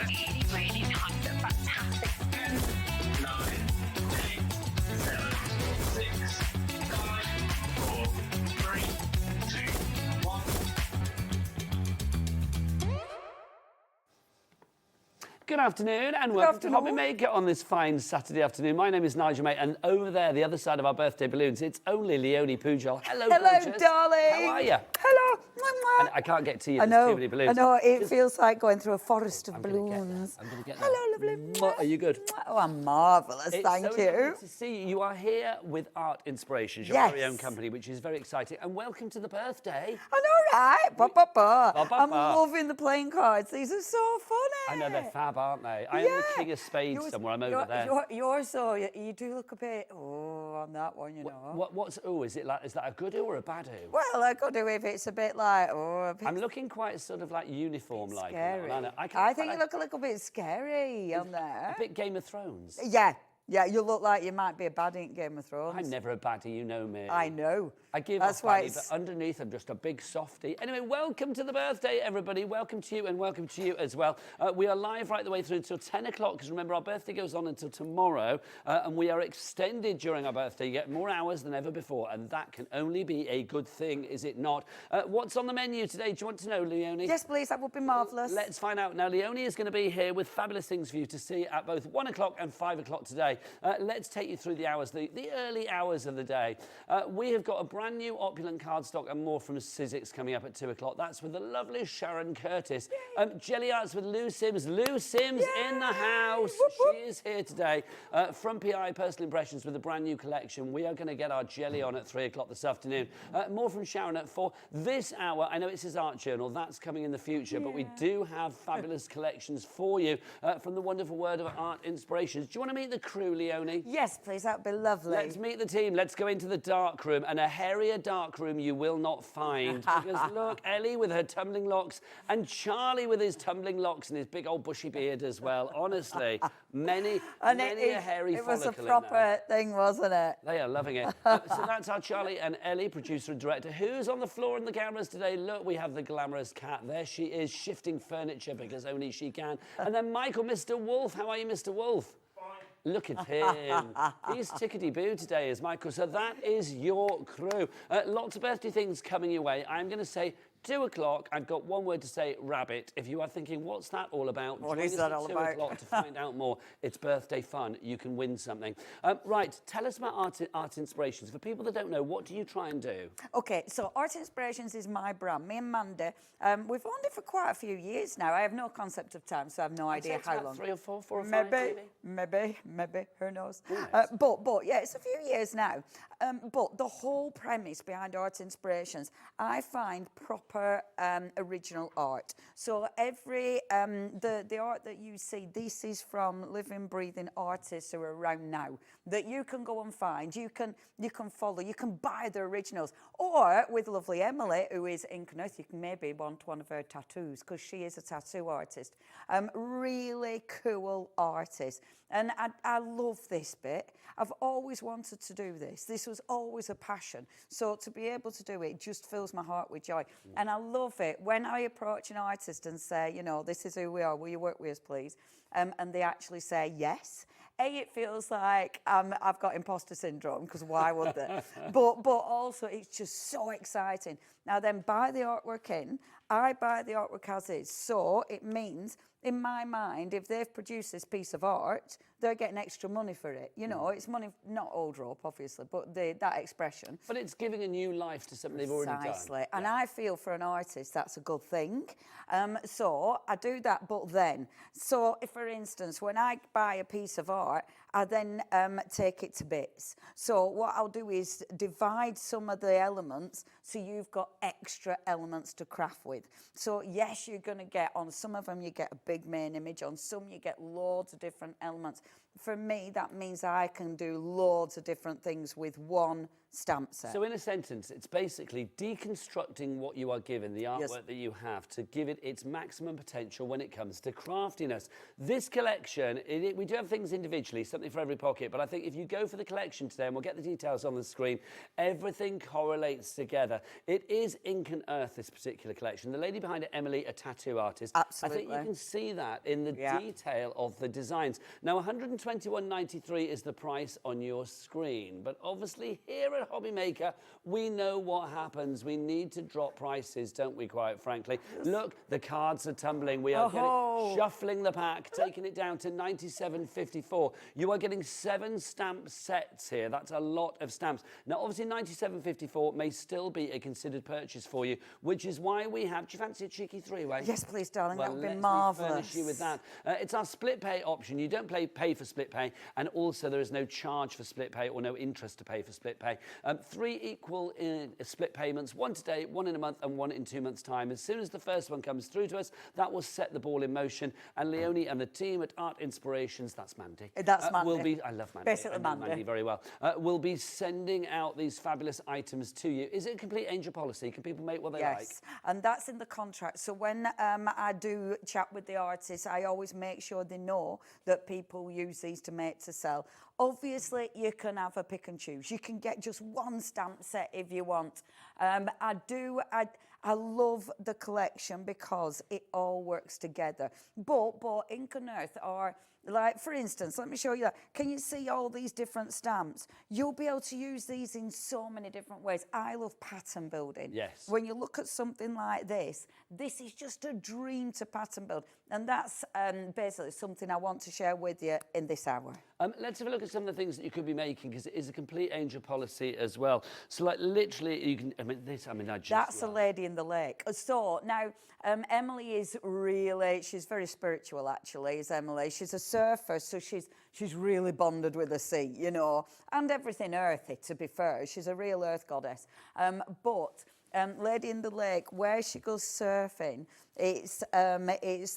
really, really nice and fantastic. 10, 9, 8, 7, 6, 5, 4, 3, 2, 1. Good afternoon and welcome to HobbyMaker on this fine Saturday afternoon. My name is Nigel, mate, and over there, the other side of our birthday balloons, it's only Leoni Pujol. Hello, gorgeous. Darling. How are you? Hello. And I can't get to you. I know. There's too many balloons. I know. It feels like going through a forest of I'm gonna get balloons. there. I'm going to get there. Hello, lovely. Are you good? Oh, I'm marvellous. It's Thank so you. lovely to see you. You are here with Art Inspirations, your very own company, which is very exciting. And welcome to the birthday. I know, right? Ba, ba, ba. Ba, ba, I'm ba. loving the playing cards. These are so funny. I know, they're fab, aren't they? I am the king of spades somewhere. I'm over there. You're so, you do look a bit, on that one, you know. Is that a good or a bad who? Well, I could do if it's a bit like, a bit I'm looking quite sort of like uniform-like. scary. I think you look a little bit scary on there. A bit Game of Thrones. Yeah, you look like you might be a baddie in Game of Thrones. I'm never a baddie, you know me. I know. I give That's off why baddie, but underneath I'm just a big softie. Anyway, welcome to the birthday, everybody. Welcome to you and welcome to you as well. We are live right the way through until 10 o'clock, because remember, our birthday goes on until tomorrow, and we are extended during our birthday. You get more hours than ever before, and that can only be a good thing, is it not? What's on the menu today? Do you want to know, Leoni? Yes, please. That would be marvellous. Let's find out. Now, Leoni is going to be here with fabulous things for you to see at both 1 o'clock and 5 o'clock today. Let's take you through the hours, the early hours of the day. We have got a brand new opulent cardstock and more from Sizzix coming up at 2 o'clock. That's with the lovely Sharon Curtis. GelliArts with Lou Sims. Lou Sims in the house. Whoop, whoop. She is here today. From PI Personal Impressions with a brand new collection. We are going to get our Gelli on at 3 o'clock this afternoon. More from Sharon at 4. This hour, I know it says Art Journal. That's coming in the future, but we do have fabulous collections for you from the wonderful world of Art Inspirations. Do you want to meet the crew, Leoni? Yes, please. That would be lovely. Let's meet the team. Let's go into the dark room, and a hairier dark room you will not find. Because look, Ellie with her tumbling locks, and Charlie with his tumbling locks and his big old bushy beard as well. Honestly, many a hairy It was a follicle in proper there. thing, wasn't it? They are loving it. So that's our Charlie and Ellie, producer and director. Who's on the floor in the cameras today? Look, we have the glamorous cat. There she is, shifting furniture because only she can. And then Michael, Mr. Wolf. How are you, Mr. Wolf? Look at him. He's tickety-boo today, is Michael. So that is your crew. Lots of birthday things coming your way. I'm going to say 2 o'clock. I've got one word to say, rabbit. If you are thinking, what's that all about? What is that all about? 2 o'clock to find out more. It's birthday fun. You can win something. Right, tell us about Art Inspirations. For people that don't know, what do you try and do? Okay, so Art Inspirations is my brand. Me and Mandy, we've owned it for quite a few years now. I have no concept of time, so I have no idea how long. 3 or 4, 4 or 5, maybe? Maybe, who knows? Nice. But yeah, it's a few years now. But the whole premise behind Art Inspirations, I find proper original art. So every the art that you see, this is from living, breathing artists who are around now that you can go and find. You can follow. You can buy the originals, or with lovely Emily, who is in Kenneth, you can maybe want one of her tattoos because she is a tattoo artist. Really cool artist, and I love this bit. I've always wanted to do this. This was always a passion. So to be able to do it just fills my heart with joy. And I love it when I approach an artist and say, you know, this is who we are. Will you work with us, please? And they actually say yes. It feels like I've got imposter syndrome, because why would they? but also it's just so exciting. Now then, buy the artwork in. I buy the artwork as is. So it means, in my mind, if they've produced this piece of art, they're getting extra money for it. You know, it's money, not old rope, obviously, but that expression. But it's giving a new life to something they've already done. Precisely. And I feel for an artist, that's a good thing. So I do that, but then. So if, for instance, when I buy a piece of art, I then take it to bits. So what I'll do is divide some of the elements so you've got extra elements to craft with. So yes, you're going to get, on some of them you get a big main image, on some you get loads of different elements. For me, that means I can do loads of different things with one stamp set. So in a sentence, it's basically deconstructing what you are given, the artwork that you have, to give it its maximum potential when it comes to craftiness. This collection, we do have things individually, something for every pocket, but I think if you go for the collection today, and we'll get the details on the screen, everything correlates together. It is ink and earth, this particular collection. The lady behind it, Emily, a tattoo artist. Absolutely. I think you can see that in the detail of the designs. Now, £121.93 is the price on your screen, but obviously here at HobbyMaker, we know what happens. We need to drop prices, don't we, quite frankly? Look, the cards are tumbling. We are shuffling the pack, taking it down to £97.54. You are getting 7 stamp sets here. That's a lot of stamps. Now, obviously, £97.54 may still be a considered purchase for you, which is why we have... Do you fancy a cheeky three-way? Yes, please, darling. Well, that would be let marvellous. me furnish you with that. It's our split pay option. You don't pay for split pay, and also there is no charge for split pay or no interest to pay for split pay. 3 equal split payments, 1 today, 1 in a month, and 1 in 2 months' time. As soon as the first one comes through to us, that will set the ball in motion. And Leoni and the team at Art Inspirations, that's Mandy. That's Mandy. I love Mandy. Basically I know Mandy. Mandy very well. Will be sending out these fabulous items to you. Is it a complete angel policy? Can people make what they like? Yes, and that's in the contract. So when I do chat with the artists, I always make sure they know that people use these to make to sell. Obviously, you can have a pick and choose. You can get just 1 stamp set if you want. I love the collection because it all works together. But ink and earth are, like, for instance, let me show you that. Can you see all these different stamps? You'll be able to use these in so many different ways. I love pattern building. Yes. When you look at something like this is just a dream to pattern build. And that's basically something I want to share with you in this hour. Let's have a look at some of the things that you could be making, because it is a complete angel policy as well. So, like, literally, you can, I just That's love. a lady in the lake. So, now, Emily is really, she's very spiritual, actually, is Emily. She's a surfer, so she's really bonded with the sea, you know, and everything earthy, to be fair. She's a real earth goddess. Lady in the Lake, where she goes surfing, it's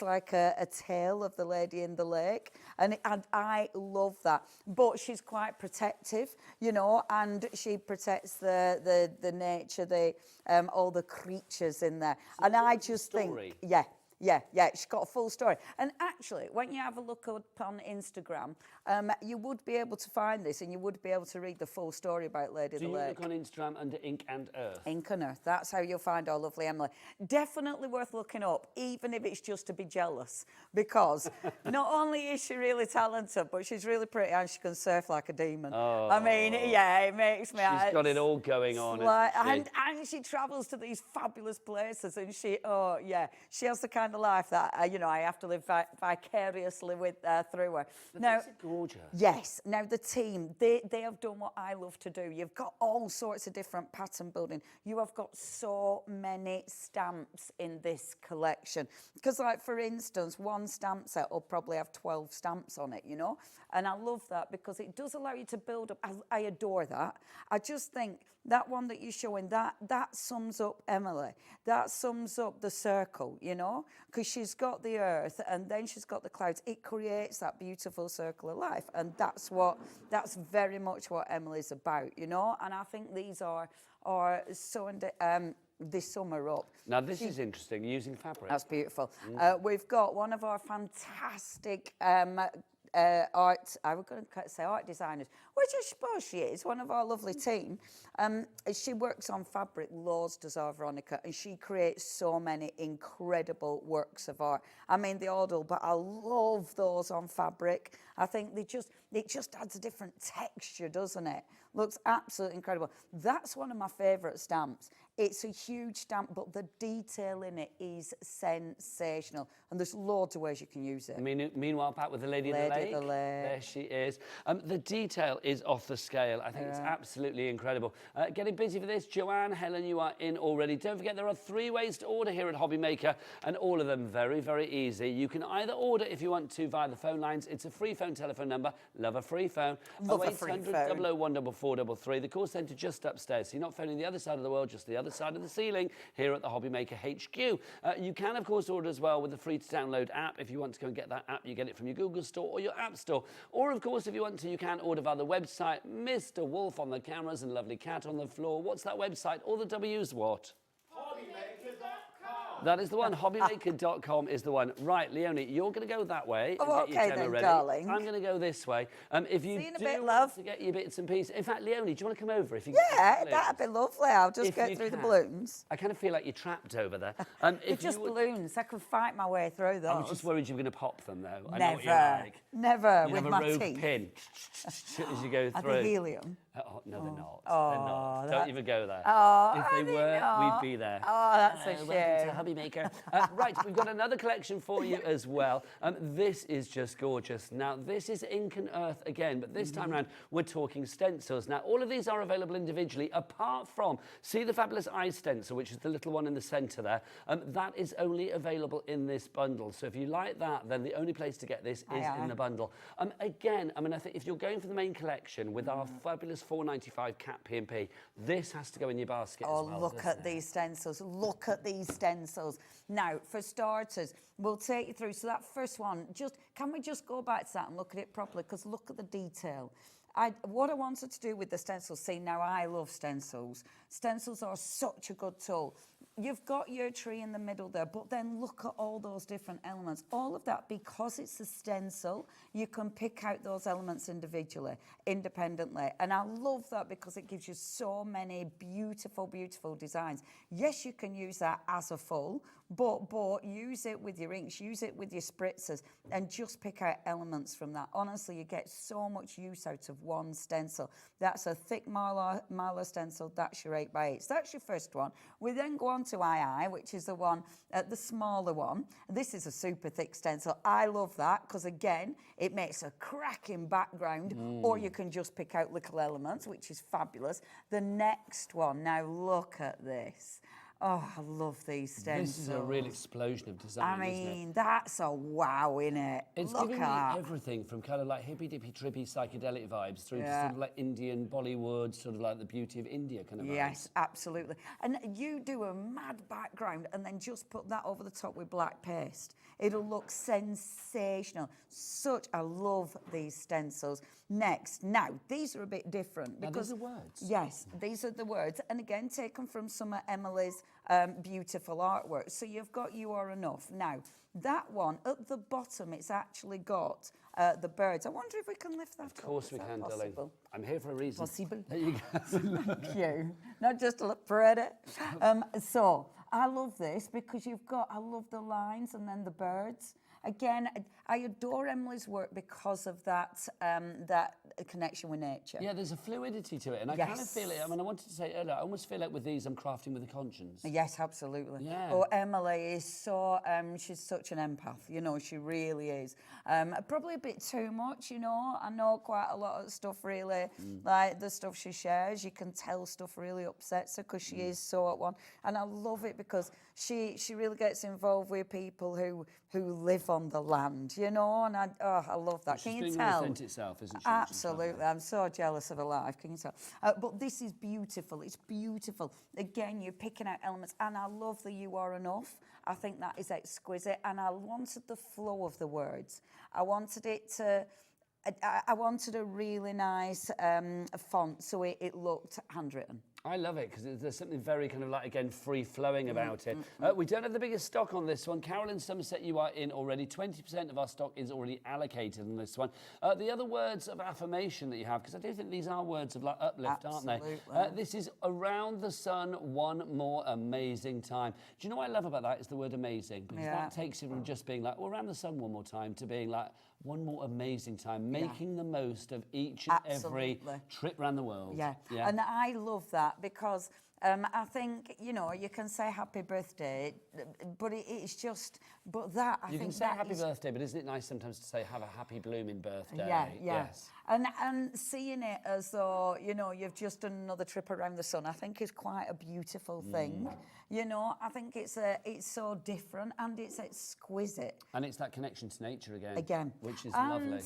like a tale of the Lady in the Lake, and I love that. But she's quite protective, you know, and she protects the nature, all the creatures in there. So, and I just think, yeah, she's got a full story. And actually, when you have a look up on Instagram, you would be able to find this, and you would be able to read the full story about Lady in the Lake. So you look on Instagram under Ink and Earth? Ink and Earth. That's how you'll find our lovely Emily. Definitely worth looking up, even if it's just to be jealous, because not only is she really talented, but she's really pretty and she can surf like a demon. Oh. I mean, yeah, it makes me... She's got it all going on, like, isn't she? And she travels to these fabulous places, and she has the kind of life that, I have to live vicariously through her. Now, is it gorgeous? Yes. Now, the team, they have done what I love to do. You've got all sorts of different pattern building. You have got so many stamps in this collection. Because, like, for instance, 1 stamp set will probably have 12 stamps on it, you know? And I love that because it does allow you to build up. I adore that. I just think that one that you're showing, that sums up Emily. That sums up the circle, you know? Because she's got the earth and then she's got the clouds. It creates that beautiful circle of life. And that's very much what Emily's about, you know? And I think these are so... They sum her up. Now, this is interesting, using fabric. That's beautiful. We've got one of our fantastic art designers, which I suppose she is, one of our lovely team. She works on fabric, loads does our Veronica, and she creates so many incredible works of art. I mean, the Odal, but I love those on fabric. I think it just adds a different texture, doesn't it? Looks absolutely incredible. That's one of my favourite stamps. It's a huge stamp, but the detail in it is sensational. And there's loads of ways you can use it. Meanwhile, back with the Lady in the Lake. There she is. The detail is off the scale. I think it's absolutely incredible. Getting busy for this, Joanne, Helen, you are in already. Don't forget, there are 3 ways to order here at HobbyMaker, and all of them very, very easy. You can either order, if you want to, via the phone lines. It's a free phone telephone number. Love a free phone. Love a free phone. 080 14433. The call centre just upstairs. So you're not phoning the other side of the world, just the other side of the ceiling here at the HobbyMaker HQ. You can, of course, order as well with the free-to-download app. If you want to go and get that app, you get it from your Google Store or your App Store. Or, of course, if you want to, you can order via the website. Mr. Wolf on the cameras and lovely cat on the floor. What's that website? All the W's what? HobbyMaker.com. That is the one. HobbyMaker.com is the one. Right, Leoni, you're going to go that way. And Oh, get your okay demo then, ready. darling. I'm going to go this way. If you See you in a do bit, want love. to get your bits and pieces. In fact, Leoni, do you want to come over? If you Yeah, that'd be lovely. I'll just If go you through the can. balloons. I kind of feel like you're trapped over there. They're If just you would- balloons. I could fight my way through those. I was just worried you were going to pop them, though. I know what you're Never. like. Never You with have a my rogue teeth. pin as you go Are through. they helium? Oh, no, they're not. Oh, they're not. Don't that- even go there. Oh, if are they they were, not? we'd be there. Oh, that's a Welcome shame. to HobbyMaker. Right, we've got another collection for you as well. This is just gorgeous. Now, this is ink and earth again, but this time around, we're talking stencils. Now, all of these are available individually, apart from, see the fabulous eye stencil, which is the little one in the centre there. That is only available in this bundle. So if you like that, then the only place to get this is in the bundle. Again, I mean, I think if you're going for the main collection with our fabulous $4.95 cat P&P, this has to go in your basket Oh, as well. look doesn't at it? these stencils. Look at these stencils. Now, for starters, we'll take you through. So that first one, can we just go back to that and look at it properly? Because look at the detail. What I wanted to do with the stencils, see, now I love stencils. Stencils are such a good tool. You've got your tree in the middle there, but then look at all those different elements. All of that, because it's a stencil, you can pick out those elements individually, independently. And I love that because it gives you so many beautiful, beautiful designs. Yes, you can use that as a full, but use it with your inks, use it with your spritzers, and just pick out elements from that. Honestly, you get so much use out of one stencil. That's a thick Marlar stencil. That's your 8x8. So that's your first one. We then go on to II, which is the one, the smaller one. This is a super thick stencil. I love that because, again, it makes a cracking background, or you can just pick out little elements, which is fabulous. The next one, now look at this. Oh, I love these stencils. This is a real explosion of design, I isn't it? mean, that's a wow, innit? It's Look giving at me everything from kind of like hippy-dippy, trippy, psychedelic vibes through to Yeah. sort of like Indian Bollywood, sort of like the beauty of India kind of vibes. Yes, absolutely. And you do a mad background and then just put that over the top with black paste. It'll look sensational. I love these stencils. Next, now, these are a bit different. Now, because these are words. Yes, these are the words. And again, taken from some of Emily's beautiful artwork. So you've got You Are Enough. Now, that one, at the bottom, it's actually got the birds. I wonder if we can lift that up. Of course Is we that can, darling. possible? I'm here for a reason. Possible. There you go. Thank you. Not just to look pretty. So I love this because I love the lines and then the birds. Again, I adore Emily's work because of that connection with nature. Yeah, there's a fluidity to it, and I kind of Yes. feel it. I mean, I wanted to say earlier, I almost feel like with these, I'm crafting with a conscience. Yes, absolutely. Yeah. Oh, Emily is so, she's such an empath, you know, she really is. Probably a bit too much, you know. I know quite a lot of stuff really, like the stuff she shares, you can tell stuff really upsets her because she is so at one. And I love it because she really gets involved with people who live on the land, you know, and I love that. She's Can you being tell? her authentic self, isn't she? Absolutely. I'm so jealous of her life, can you tell? But this is beautiful. It's beautiful. Again, you're picking out elements, and I love the You Are Enough. I think that is exquisite, and I wanted the flow of the words. I wanted it to... I wanted a really nice font, so it looked handwritten. I love it because there's something very kind of like, again, free-flowing about it. We don't have the biggest stock on this one. Carolyn Somerset, you are in already. 20% of our stock is already allocated on this one. The other words of affirmation that you have, because I do think these are words of like uplift, aren't they? This is Around the Sun, One More Amazing Time. Do you know what I love about that is the word amazing, because that takes you from just being like, well, around the sun one more time, to being like, one more amazing time, making the most of each and every trip around the world. Yeah, and I love that because I think, you know, you can say happy birthday, but it's just, but that, I think you can say that happy is, birthday, but isn't it nice sometimes to say have a happy blooming birthday? Yeah. Yes. And seeing it as though, you know, you've just done another trip around the sun, I think is quite a beautiful thing. You know, I think it's so different and it's exquisite. And it's that connection to nature Again. which is and lovely.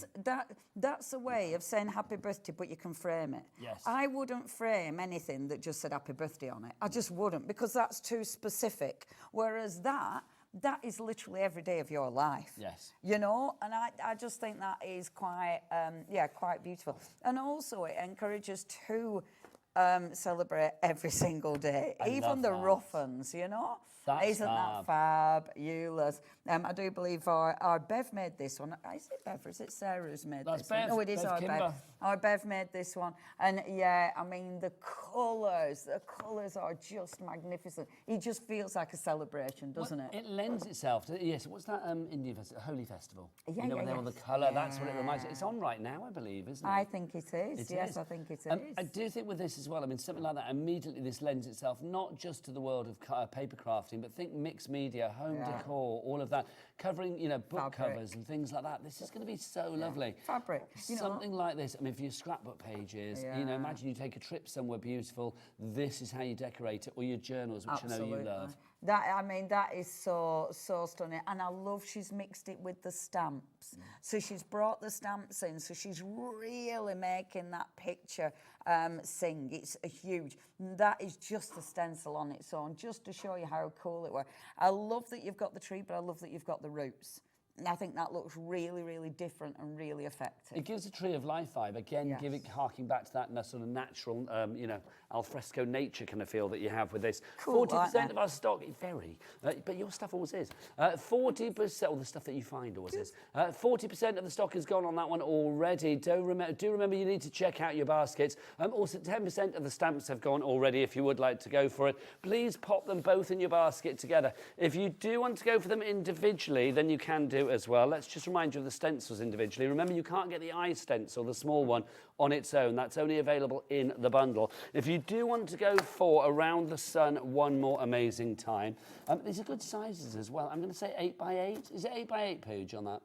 That's a way of saying happy birthday, but you can frame it. Yes. I wouldn't frame anything that just said happy birthday birthday on it. I just wouldn't, because that's too specific. Whereas that is literally every day of your life. Yes. You know, and I just think that is quite, quite beautiful. And also it encourages to celebrate every single day, even the rough ones, you know. Isn't that fabulous? I do believe our Bev made this one. Is it Bev or is it Sarah who's made this Bev. one? No, it is Bev our Kimber. Bev. Our Bev made this one. And yeah, I mean, the colours are just magnificent. It just feels like a celebration, doesn't it? It lends itself to, yes, what's that Indian festival? Holy Festival. Yeah, you know, yeah, with all the colour, that's what it reminds me. It's on right now, I believe, isn't it? I think it is. It Yes, is. I think it is. I do think with this as well, I mean, something like that, immediately this lends itself not just to the world of paper crafting, but think mixed media, home decor, all of that, covering, you know, book covers and things like that. This is going to be so lovely. Fabric. Something like this, I mean, for your scrapbook pages, you know, imagine you take a trip somewhere beautiful, this is how you decorate it, or your journals, which I know you love. That is so stunning, and I love she's mixed it with the stamps. So she's brought the stamps in, so she's really making that picture sing. It's a huge. That is just a stencil on its own, just to show you how cool it was. I love that you've got the tree, but I love that you've got the roots. And I think that looks really, really different and really effective. It gives a tree of life vibe. Again, harking back to that sort of natural, you know, alfresco nature kind of feel that you have with this. Cool, 40% of our stock, but your stuff always is. 40%, or the stuff that you find always is. 40% of the stock has gone on that one already. Do remember you need to check out your baskets. Also, 10% of the stamps have gone already if you would like to go for it. Please pop them both in your basket together. If you do want to go for them individually, then you can do as well. Let's just remind you of the stencils individually. Remember, you can't get the eye stencil, the small one, on its own. That's only available in the bundle. If you do want to go for Around the Sun one more amazing time, these are good sizes as well. I'm going to say 8x8. Is it 8x8, Pooge, on that?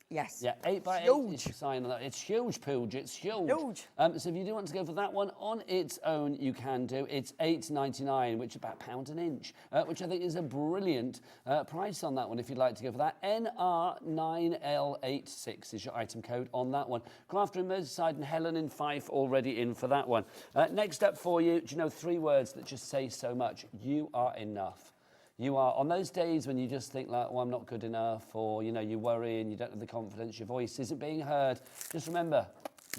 Yes. Yeah, 8x8 is the sign on that. It's huge, Pooge, it's huge. Huge. So if you do want to go for that one on its own, you can do. It's $8.99, which is about £1 an inch, which I think is a brilliant price on that one if you'd like to go for that. NR9L86 is your item code on that one. Crafter in Merseyside and Helen in Fife already in for that one. Next up for you, do you know 3 words that just say so much? You are enough. You are, on those days when you just think like, oh, I'm not good enough, or, you know, you worry and you don't have the confidence, your voice isn't being heard, just remember,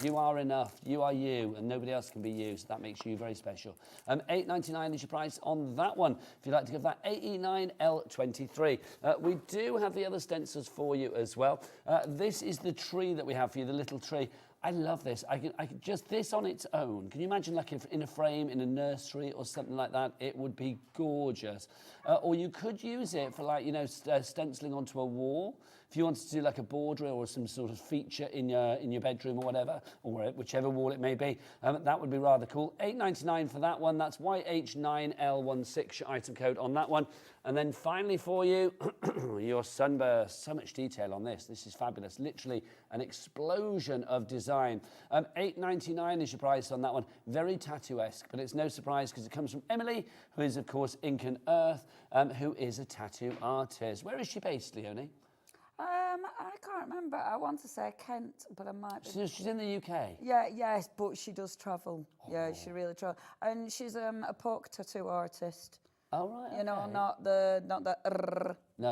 you are enough, you are you, and nobody else can be you, so that makes you very special. $8.99 is your price on that one. If you'd like to give that AE9L23. We do have the other stencils for you as well. This is the tree that we have for you, the little tree. I love this. I can just this on its own. Can you imagine, like, if in a frame in a nursery or something like that? It would be gorgeous. Or you could use it for, like, you know, stenciling onto a wall. If you wanted to do like a border or some sort of feature in your bedroom or whatever, or whichever wall it may be, that would be rather cool. $8.99 for that one. That's YH9L16, your item code on that one. And then finally for you, your sunburst. So much detail on this. This is fabulous. Literally an explosion of design. $8.99 is your price on that one. Very tattoo-esque, but it's no surprise because it comes from Emily, who is, of course, Ink and Earth, who is a tattoo artist. Where is she based, Leoni? I can't remember. I want to say Kent, but I might be. She's in the UK? Yeah, yes, but she does travel. Oh. Yeah, she really travels. And she's a poke tattoo artist. Oh, right. You know, okay. not the No.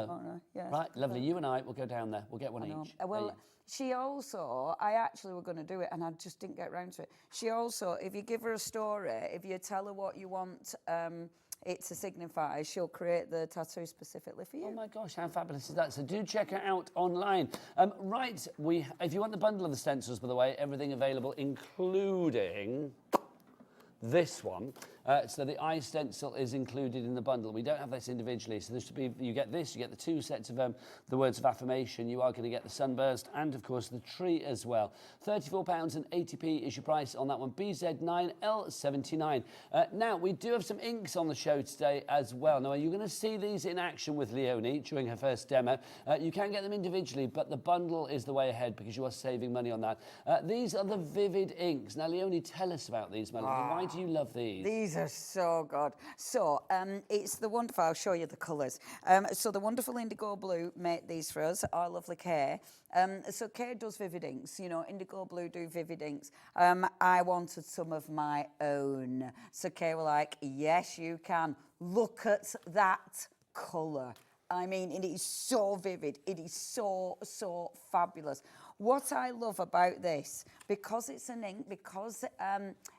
Oh, no. Yes. Right, lovely. You and I will go down there. We'll get one each. Well, she also, I actually were going to do it and I just didn't get around to it. She also, if you give her a story, if you tell her what you want it to signify, she'll create the tattoo specifically for you. Oh my gosh, how fabulous is that? So do check her out online. Right, if you want the bundle of the stencils, by the way, everything available, including this one. So the eye stencil is included in the bundle. We don't have this individually, so this would be, you get this, you get the 2 sets of the words of affirmation. You are going to get the sunburst and, of course, the tree as well. £34.80 is your price on that one. BZ9L79. Now, we do have some inks on the show today as well. Now, you're going to see these in action with Leoni during her first demo. You can get them individually, but the bundle is the way ahead because you are saving money on that. These are the Vivid inks. Now, Leoni, tell us about these, my love. Why do you love these? These These are so good. So it's the wonderful, I'll show you the colours. So the wonderful Indigo Blue made these for us, our lovely Kay. So Kay does vivid inks, you know, Indigo Blue do vivid inks. I wanted some of my own. So Kay were like, yes, you can. Look at that colour. I mean, it is so vivid. It is so, so fabulous. What I love about this, because it's an ink, because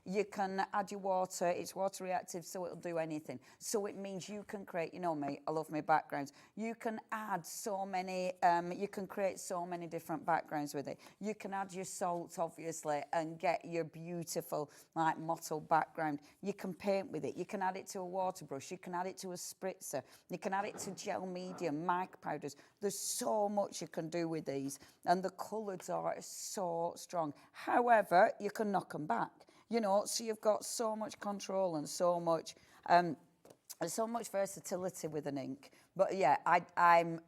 you can add your water, it's water reactive, so it'll do anything. So it means you can create, you know me, I love my backgrounds. You can add so many, you can create so many different backgrounds with it. You can add your salts, obviously, and get your beautiful, like, mottled background. You can paint with it. You can add it to a water brush. You can add it to a spritzer. You can add it to gel medium, mica powders. There's so much you can do with these, and the colours are so strong. However, you can knock them back, you know, so you've got so much control and so much versatility with an ink. But yeah, I'm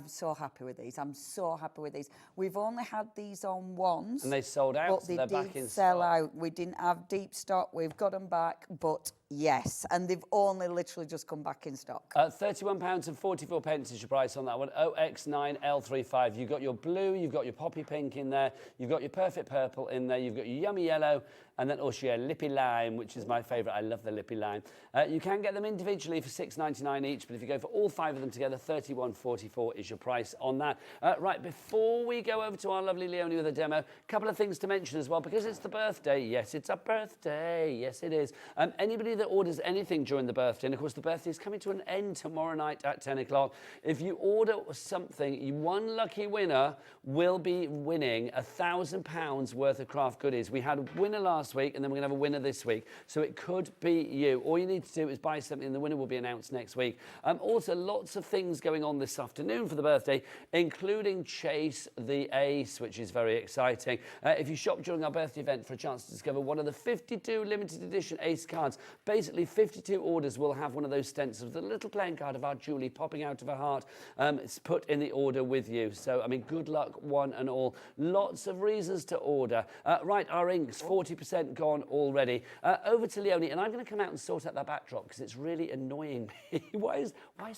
so happy with these. I'm so happy with these. We've only had these on once. And they sold out, but so they they're did back in sell stock. out. We didn't have deep stock. We've got them back, but yes. And they've only literally just come back in stock. £31.44 is your price on that one. OX9L35. You've got your blue, you've got your poppy pink in there, you've got your perfect purple in there, you've got your yummy yellow, and then also your lippy lime, which is my favourite. I love the lippy lime. You can get them individually for £6.99 each, but if you go for all 5 of them together, £31.44 is your price on that. Right, before we go over to our lovely Leoni with a demo, a couple of things to mention as well, because it's the birthday. Yes, it's a birthday. Yes, it is. Anybody that orders anything during the birthday, and of course the birthday is coming to an end tomorrow night at 10 o'clock. If you order something, one lucky winner will be winning £1,000 worth of craft goodies. We had a winner last week, and then we're going to have a winner this week. So it could be you. All you need to do is buy something, and the winner will be announced next week. Also, lots of things going on this afternoon for the birthday, including Chase the Ace, which is very exciting. If you shop during our birthday event for a chance to discover one of the 52 limited edition Ace cards, basically 52 orders will have one of those stencils, the little playing card of our Julie popping out of her heart. It's put in the order with you. So, I mean, good luck, one and all. Lots of reasons to order. Right, our inks, 40% gone already. Over to Leoni, and I'm going to come out and sort out that backdrop because it's really annoying me. Why is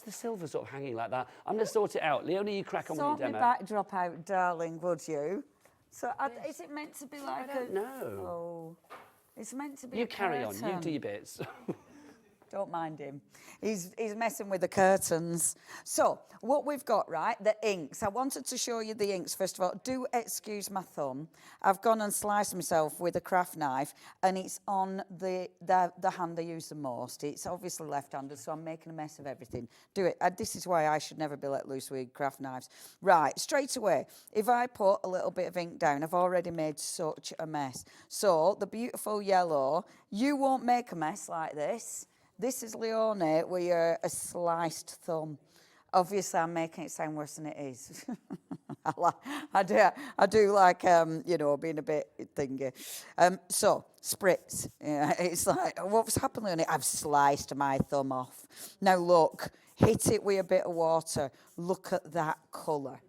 the silver sort of hanging like that? I'm going to sort it out. Leoni, you crack on with your demo. Sort my backdrop out, darling, would you? So, is it meant to be like I don't know. Oh, it's meant to be. You carry on. You do your bits. Don't mind him. He's messing with the curtains. So what we've got, right, the inks. I wanted to show you the inks first of all. Do excuse my thumb. I've gone and sliced myself with a craft knife, and it's on the hand I use the most. It's obviously left-handed, so I'm making a mess of everything. Do it. This is why I should never be let loose with craft knives. Right, straight away, if I put a little bit of ink down, I've already made such a mess. So the beautiful yellow, you won't make a mess like this. This is Leoni with a sliced thumb. Obviously, I'm making it sound worse than it is. I do like, you know, being a bit thingy. So, spritz. Yeah, it's like, what's happened, Leoni? I've sliced my thumb off. Now, look, hit it with a bit of water. Look at that colour.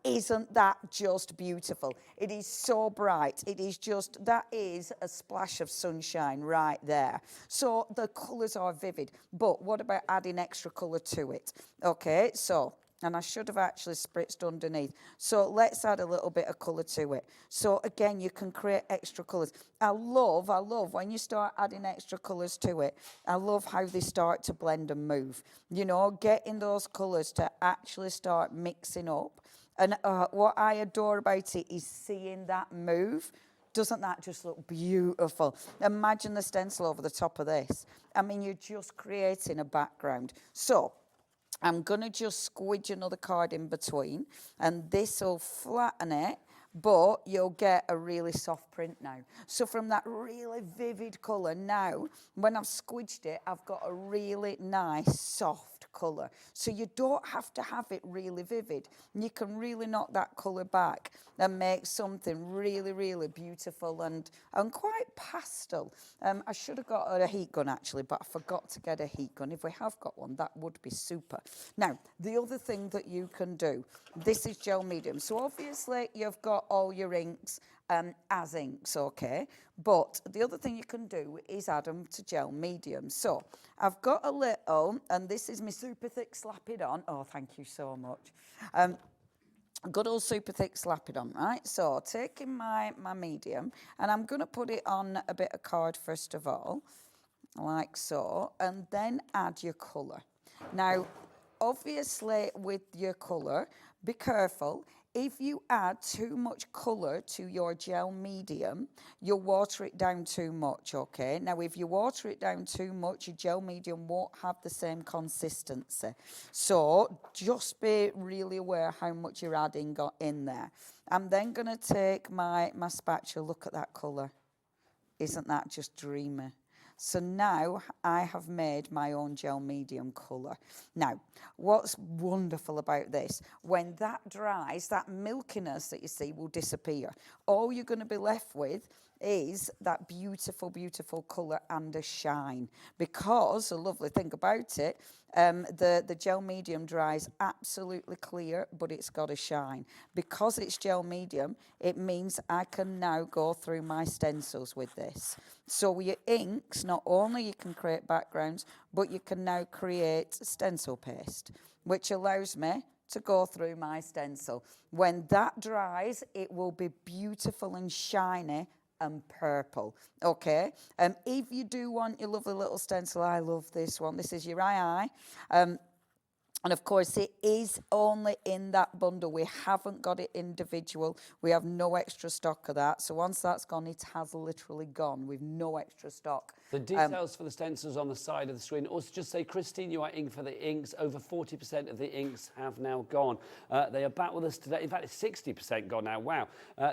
Isn't that just beautiful? It is so bright. It is just, that is a splash of sunshine right there. So the colours are vivid. But what about adding extra colour to it? Okay, so, and I should have actually spritzed underneath. So let's add a little bit of colour to it. So again, you can create extra colours. I love when you start adding extra colours to it. I love how they start to blend and move. You know, getting those colours to actually start mixing up. And what I adore about it is seeing that move. Doesn't that just look beautiful? Imagine the stencil over the top of this. I mean, you're just creating a background. So I'm going to just squidge another card in between, and this will flatten it, but you'll get a really soft print now. So from that really vivid colour, now, when I've squidged it, I've got a really nice, soft colour. So you don't have to have it really vivid. You can really knock that colour back and make something really, really beautiful and quite pastel. I should have got a heat gun, actually, but I forgot to get a heat gun. If we have got one, that would be super. Now, the other thing that you can do, this is gel medium. So obviously, you've got all your inks as inks, okay? But the other thing you can do is add them to gel medium. So I've got a little, and this is my super thick Slap It On. Oh, thank you so much. Good old super thick Slap It On, right? So taking my medium, and I'm going to put it on a bit of card first of all, like so, and then add your colour. Now, obviously with your colour, be careful. If you add too much colour to your gel medium, you'll water it down too much, okay? Now, if you water it down too much, your gel medium won't have the same consistency. So just be really aware how much you're adding in there. I'm then going to take my spatula. Look at that colour. Isn't that just dreamy? So now I have made my own gel medium colour. Now, what's wonderful about this, when that dries, that milkiness that you see will disappear. All you're going to be left with is that beautiful, beautiful colour and a shine. Because, the lovely thing about it, the gel medium dries absolutely clear, but it's got a shine. Because it's gel medium, it means I can now go through my stencils with this. So with your inks, not only you can create backgrounds, but you can now create stencil paste, which allows me to go through my stencil. When that dries, it will be beautiful and shiny and purple, okay? If you do want your lovely little stencil, I love this one. This is your eye. And of course, it is only in that bundle. We haven't got it individual. We have no extra stock of that. So once that's gone, it has literally gone. We've no extra stock. The details for the stencils on the side of the screen. Also, just say, Christine, you are ink for the inks. Over 40% of the inks have now gone. They are back with us today. In fact, it's 60% gone now. Wow.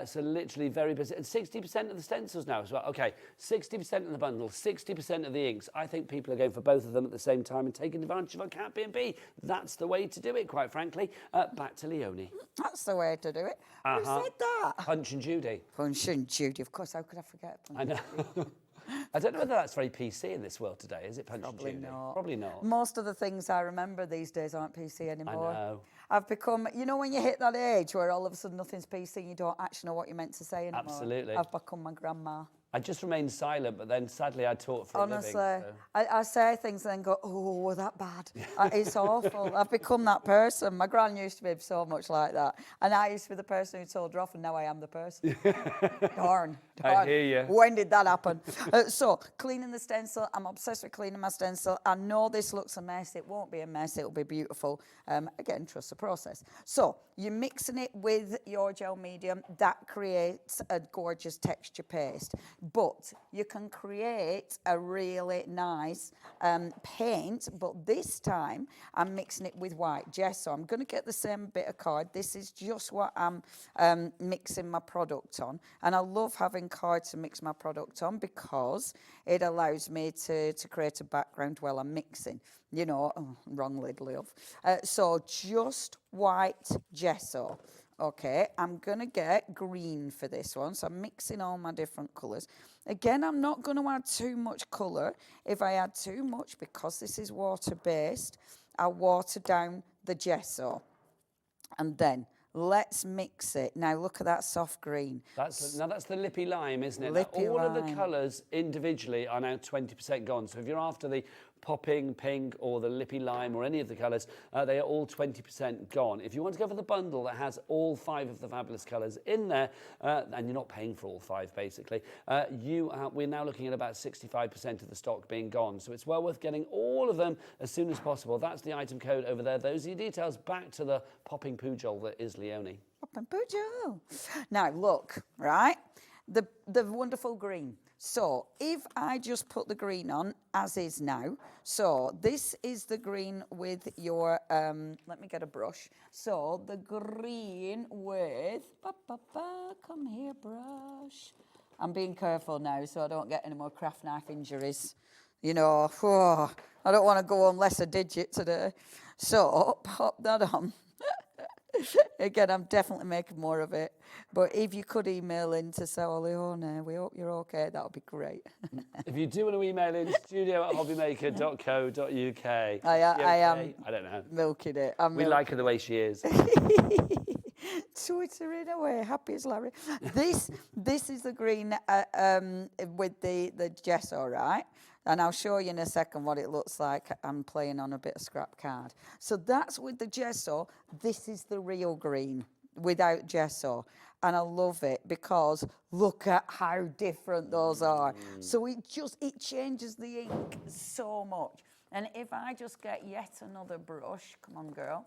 So literally very busy. And 60% of the stencils now as well. Okay, 60% of the bundle, 60% of the inks. I think people are going for both of them at the same time and taking advantage of our Cat B&B. That's the way to do it, quite frankly. Back to Leoni. That's the way to do it. Who said that? Punch and Judy. Punch and Judy. Of course, how could I forget Punch I know. I don't know whether that's very PC in this world today, is it, Punch and Judy? Not. Probably not. Most of the things I remember these days aren't PC anymore. I know. I've become, you know, when you hit that age where all of a sudden nothing's PC and you don't actually know what you're meant to say anymore. Absolutely. I've become my grandma. I just remained silent, but then sadly I taught for Honestly, a living. I say things and then go, oh, was that bad? It's awful. I've become that person. My gran used to be so much like that. And I used to be the person who told her off, and now I am the person. Darn. I hear you. When did that happen? So, cleaning the stencil. I'm obsessed with cleaning my stencil. I know this looks a mess. It won't be a mess. It'll be beautiful. Again, trust the process. So, you're mixing it with your gel medium. That creates a gorgeous texture paste. But you can create a really nice paint, but this time I'm mixing it with white gesso. I'm going to get the same bit of card. This is just what I'm mixing my product on. And I love having card to mix my product on because it allows me to create a background while I'm mixing. You know, wrong lid, love. So just white gesso. Okay, I'm going to get green for this one. So I'm mixing all my different colours. Again, I'm not going to add too much colour. If I add too much, because this is water-based, I'll water down the gesso. And then let's mix it. Now, look at that soft green. Now, that's the lippy lime, isn't it? Lippy all lime. of the colours individually are now 20% gone. So if you're after the popping pink or the lippy lime or any of the colours, they are all 20% gone. If you want to go for the bundle that has all 5 of the fabulous colours in there, and you're not paying for all 5 basically, we're now looking at about 65% of the stock being gone. So it's well worth getting all of them as soon as possible. That's the item code over there. Those are your details. Back to the popping poojol that is Leoni. Popping poojol. Now look, right? The wonderful green. So if I just put the green on as is now, so this is the green with your, let me get a brush. So the green with, come here brush. I'm being careful now so I don't get any more craft knife injuries. You know, I don't want to go on less a digit today. So pop that on. Again, I'm definitely making more of it. But if you could email in to say, oh, Leoni, we hope you're okay, that would be great. If you do want to email in, studio@hobbymaker.co.uk. I am. I don't know. Milking it. We like her the way she is. Twittering away, happy as Larry. This is the green with the gesso, right? And I'll show you in a second what it looks like. I'm playing on a bit of scrap card. So that's with the gesso. This is the real green without gesso. And I love it because look at how different those are. So it changes the ink so much. And if I just get yet another brush, come on, girl.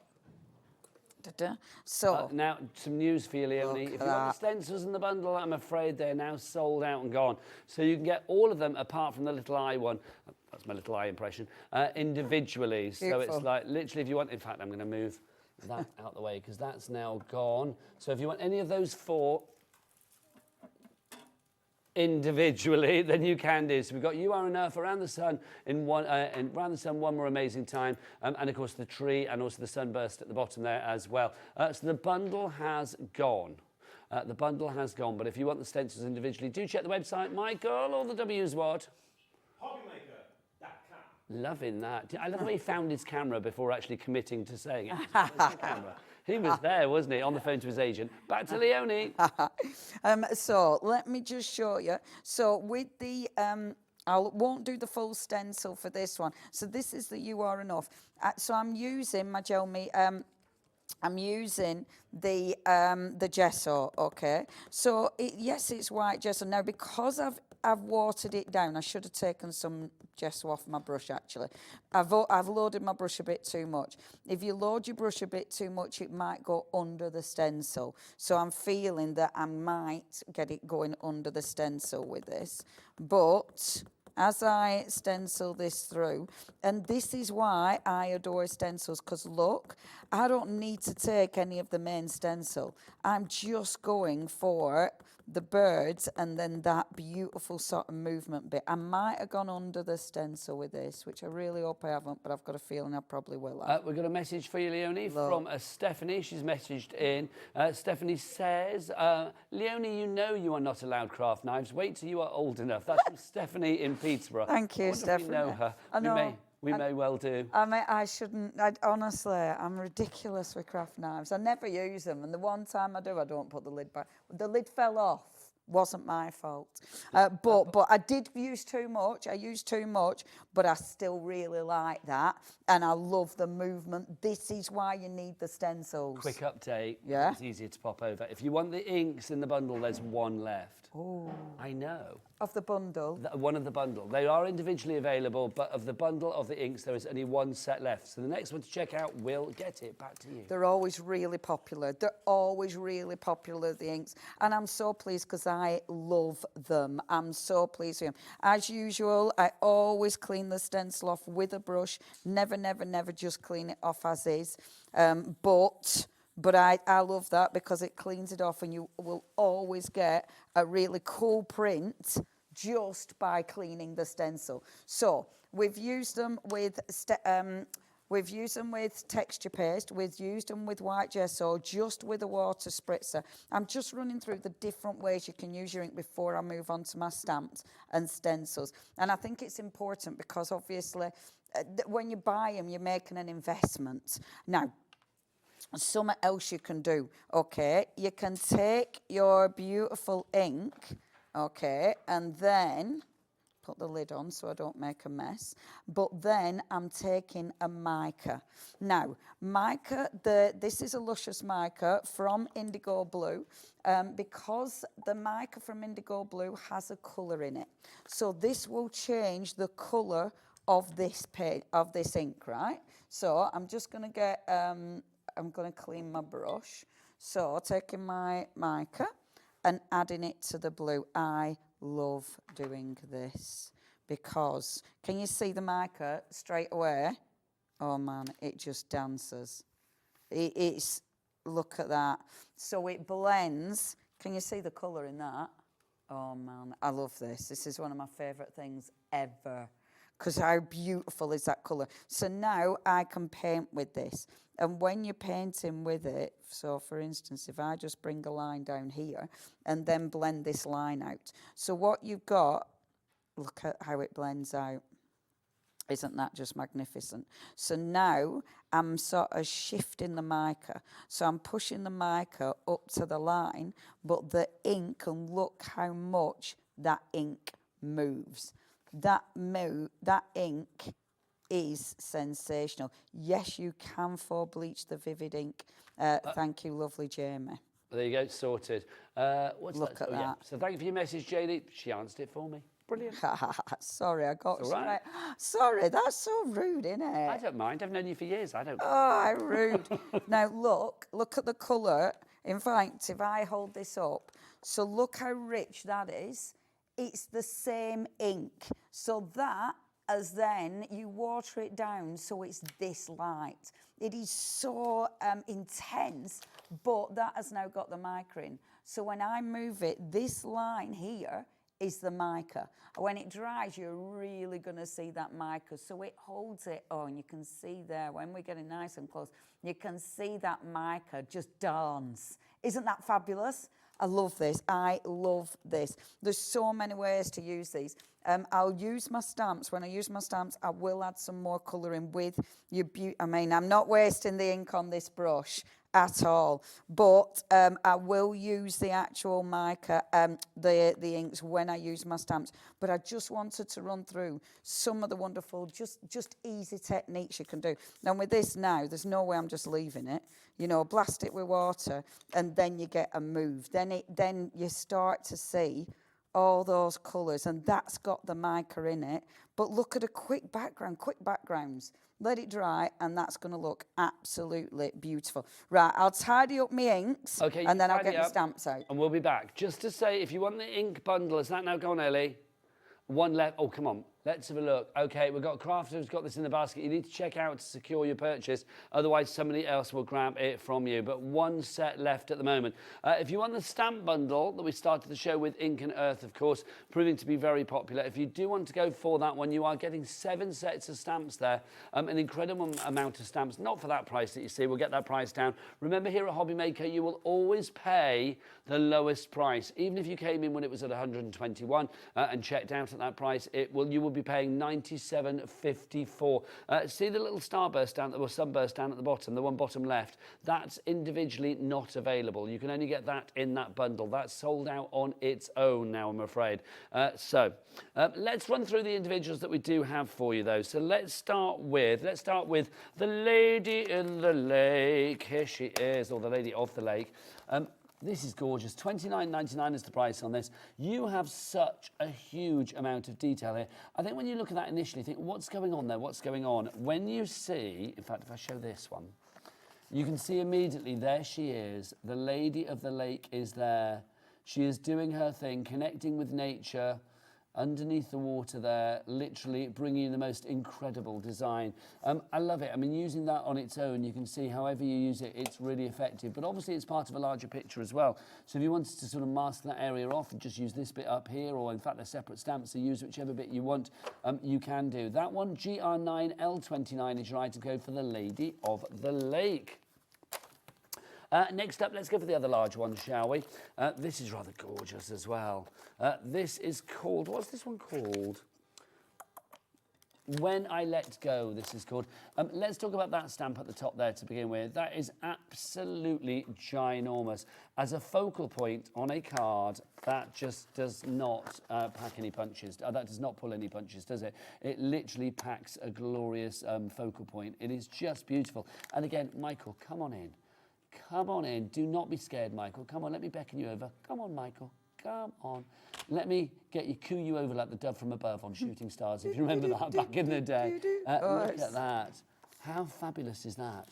So now, some news for you, Leoni. If you want the stencils in the bundle, I'm afraid they're now sold out and gone. So you can get all of them apart from the little eye one. That's my little eye impression. Individually. Beautiful. So it's like literally, if you want. In fact, I'm going to move that out the way because that's now gone. So if you want any of those 4 individually, then you can do. So we've got You Are Enough, Around the Sun in one, Around the Sun, One More Amazing Time, and of course the tree and also the sunburst at the bottom there as well. So the bundle has gone. The bundle has gone, but if you want the stencils individually, do check the website. Michael, all the W's what? HobbyMaker.com. Loving that. I love the way he found his camera before actually committing to saying it. Camera. He was there, wasn't he, on the phone to his agent. Back to Leoni. So let me just show you. So with the, I won't do the full stencil for this one. So this is the You Are Enough. So I'm using my I'm using the gesso, okay? So yes, it's white gesso. Now because I've watered it down, I should have taken some gesso off my brush actually. I've loaded my brush a bit too much. If you load your brush a bit too much, it might go under the stencil. So I'm feeling that I might get it going under the stencil with this. But as I stencil this through, and this is why I adore stencils, because look, I don't need to take any of the main stencil. I'm just going for the birds and then that beautiful sort of movement bit. I might have gone under the stencil with this, which I really hope I haven't, but I've got a feeling I probably will have. We've got a message for you, Leoni, from Stephanie. She's messaged in. Stephanie says, Leoni, you know you are not allowed craft knives. Wait till you are old enough. That's from Stephanie in Peterborough. Thank you, Stephanie. We know her. I know. We may well do. I shouldn't. Honestly, I'm ridiculous with craft knives. I never use them, and the one time I do, I don't put the lid back. The lid fell off. Wasn't my fault. But I did use too much. I used too much, but I still really like that. And I love the movement. This is why you need the stencils. Quick update. Yeah? It's easier to pop over. If you want the inks in the bundle, there's one left. Oh. I know. Of the bundle? One of the bundle. They are individually available, but of the bundle of the inks, there is only one set left. So the next one to check out will get it back to you. They're always really popular. They're always really popular, the inks. And I'm so pleased because I love them. I'm so pleased with them. As usual, I always clean the stencil off with a brush. Never, never, never just clean it off as is. But I love that because it cleans it off and you will always get a really cool print just by cleaning the stencil. So we've used them with texture paste, we've used them with white gesso, just with a water spritzer. I'm just running through the different ways you can use your ink before I move on to my stamps and stencils. And I think it's important because obviously when you buy them, you're making an investment. Now, something else you can do, okay? You can take your beautiful ink, okay, and then put the lid on so I don't make a mess. But then I'm taking a mica. Now, mica, this is a luscious mica from Indigo Blue, because the mica from Indigo Blue has a colour in it. So this will change the colour of this ink, right? So I'm just going to get... I'm going to clean my brush. So taking my mica and adding it to the blue. I love doing this because, can you see the mica straight away? Oh man, it just dances. It's, look at that. So it blends. Can you see the colour in that? Oh man, I love this. This is one of my favourite things ever. Because how beautiful is that colour? So now I can paint with this. And when you're painting with it, so for instance, if I just bring a line down here and then blend this line out. So what you've got, look at how it blends out. Isn't that just magnificent? So now I'm sort of shifting the mica. So I'm pushing the mica up to the line, but the ink, and look how much that ink moves. That ink is sensational. Yes, you can bleach the vivid ink. Thank you, lovely Jamie. There you go, sorted. What's Look that? at Yeah. that. So thank you for your message, Gelli. She answered it for me. Brilliant. Sorry, I got It's all right. Sorry, that's so rude, isn't it? I don't mind. I've known you for years. I don't. Oh, rude. Now look at the colour. In fact, if I hold this up, so look how rich that is. It's the same ink. So that, as then you water it down so it's this light. It is so intense, but that has now got the mica in. So when I move it, this line here is the mica. When it dries, you're really going to see that mica. So it holds it on. You can see there, when we're getting nice and close, you can see that mica just dance. Isn't that fabulous? I love this. I love this. There's so many ways to use these. I'll use my stamps. When I use my stamps, I will add some more colouring with your beauty. I mean, I'm not wasting the ink on this brush at all, but I will use the actual mica, the inks when I use my stamps. But I just wanted to run through some of the wonderful, just easy techniques you can do. Now with this now, there's no way I'm just leaving it. You know, blast it with water, and then you get a move. Then you start to see all those colours, and that's got the mica in it. But look at a quick backgrounds. Let it dry, and that's going to look absolutely beautiful. Right, I'll tidy up my inks, Okay, and then I'll get tidy my up, stamps out. And we'll be back. Just to say, if you want the ink bundle, is that now gone, Ellie? One left. Oh, come on. Let's have a look. Okay, we've got Crafter who's got this in the basket. You need to check out to secure your purchase. Otherwise, somebody else will grab it from you. But one set left at the moment. If you want the stamp bundle that we started the show with, Ink and Earth, of course, proving to be very popular. If you do want to go for that one, you are getting 7 sets of stamps there. An incredible amount of stamps. Not for that price that you see. We'll get that price down. Remember, here at HobbyMaker, you will always pay the lowest price. Even if you came in when it was at 121 and checked out at that price, you will be paying $97.54. See the little starburst down, or sunburst down at the bottom, the one bottom left? That's individually not available. You can only get that in that bundle. That's sold out on its own now, I'm afraid. So let's run through the individuals that we do have for you, though. So let's start with the Lady in the Lake. Here she is, or the Lady of the Lake. This is gorgeous. $29.99 is the price on this. You have such a huge amount of detail here. I think when you look at that initially, you think, what's going on there? What's going on? When you see, in fact, if I show this one, you can see immediately, there she is. The Lady of the Lake is there. She is doing her thing, connecting with nature, underneath the water there, literally bringing you the most incredible design. I love it. I mean, using that on its own, you can see however you use it, it's really effective. But obviously, it's part of a larger picture as well. So if you wanted to sort of mask that area off and just use this bit up here, or in fact, they're separate stamps, so use whichever bit you want, you can do. That one, GR9L29, is your item code for the Lady of the Lake. Next up, let's go for the other large one, shall we? This is rather gorgeous as well. This is called, what's this one called? When I Let Go, this is called. Let's talk about that stamp at the top there to begin with. That is absolutely ginormous. As a focal point on a card, that just does not pack any punches. That does not pull any punches, does it? It literally packs a glorious focal point. It is just beautiful. And again, Michael, come on in. Come on in. Do not be scared, Michael. Come on, let me beckon you over. Come on, Michael. Come on. Let me coo you over like the dove from above on Shooting Stars, if you remember that back in the day. Look at that. How fabulous is that?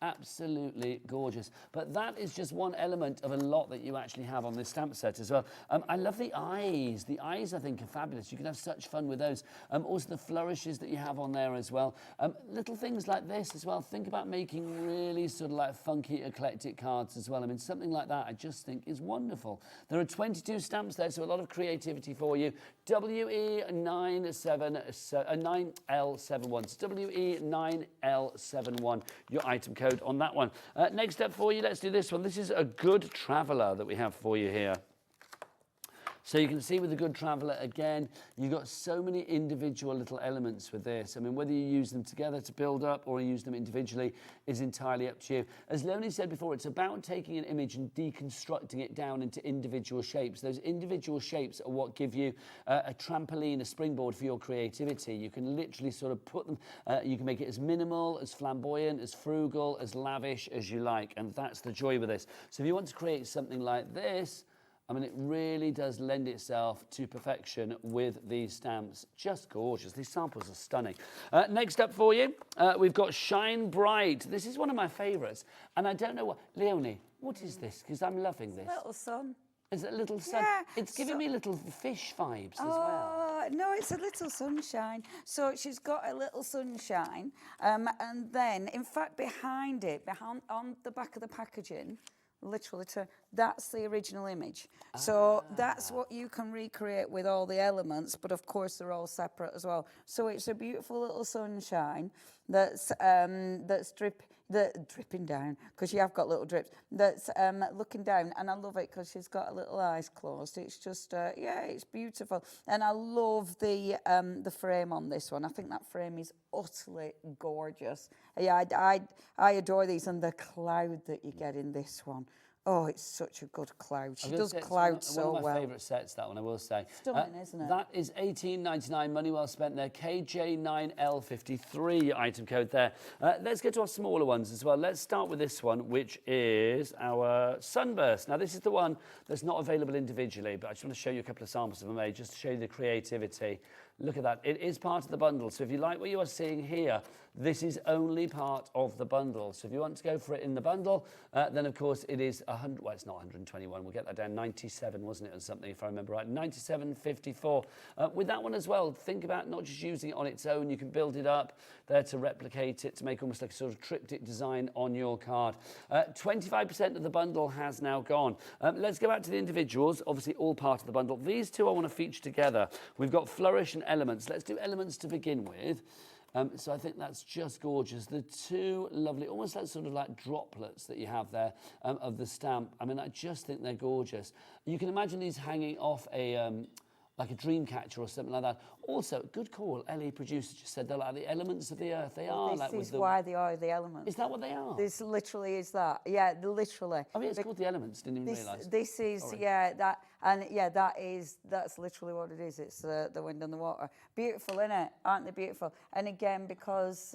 Absolutely gorgeous. But that is just one element of a lot that you actually have on this stamp set as well. I love the eyes. The eyes, I think, are fabulous. You can have such fun with those. Also the flourishes that you have on there as well. Little things like this as well. Think about making really sort of like funky, eclectic cards as well. I mean, something like that I just think is wonderful. There are 22 stamps there, so a lot of creativity for you. WE9L71. So WE9L71, your item code on that one. Next up for you, let's do this one. This is a Good Traveller that we have for you here. So you can see with the Good Traveller, again, you've got so many individual little elements with this. I mean, whether you use them together to build up or use them individually is entirely up to you. As Leoni said before, it's about taking an image and deconstructing it down into individual shapes. Those individual shapes are what give you a trampoline, a springboard for your creativity. You can literally sort of put them, you can make it as minimal, as flamboyant, as frugal, as lavish as you like, and that's the joy with this. So if you want to create something like this, I mean, it really does lend itself to perfection with these stamps. Just gorgeous. These samples are stunning. Next up for you, we've got Shine Bright. This is one of my favourites. And I don't know what... Leoni, what is this? Because I'm loving this. Little sun. Is it a little sun? Yeah, It's giving me little fish vibes as well. No, it's a little sunshine. So she's got a little sunshine. And then, in fact, behind it, on the back of the packaging, literally, that's the original image. So that's what you can recreate with all the elements, but of course they're all separate as well. So it's a beautiful little sunshine that's dripping down, because you have got little drips, that's looking down, and I love it because she's got her little eyes closed. It's just, yeah, it's beautiful. And I love the frame on this one. I think that frame is utterly gorgeous. Yeah, I adore these, and the cloud that you get in this one. Oh, it's such a good cloud. She does clouds so well. One of my favourite sets, that one, I will say. Stunning, isn't it? That is $18.99, money well spent there. KJ9L53 item code there. Let's get to our smaller ones as well. Let's start with this one, which is our Sunburst. Now, this is the one that's not available individually, but I just want to show you a couple of samples of them made, just to show you the creativity. Look at that. It is part of the bundle. So if you like what you are seeing here, this is only part of the bundle. So if you want to go for it in the bundle, then of course it is 100. Well, it's not 121. We'll get that down. 97, wasn't it, or something, if I remember right? 97.54. With that one as well, think about not just using it on its own. You can build it up there to replicate it, to make almost like a sort of triptych design on your card. 25% of the bundle has now gone. Let's go back to the individuals. Obviously, all part of the bundle. These two I want to feature together. We've got Flourish and Elements. Let's do Elements to begin with. So I think that's just gorgeous. The two lovely, almost like sort of like droplets that you have there of the stamp. I mean, I just think they're gorgeous. You can imagine these hanging off a like a dream catcher or something like that. Also, good call. Ellie, producer, just said they're like the elements of the earth. They are this like is why they are the elements. Is that what they are? This literally is that. Yeah, literally. I mean, it's called the elements. Didn't even realise. This is that, and yeah, that's literally what it is. It's the wind and the water. Beautiful, isn't it? Aren't they beautiful? And again, because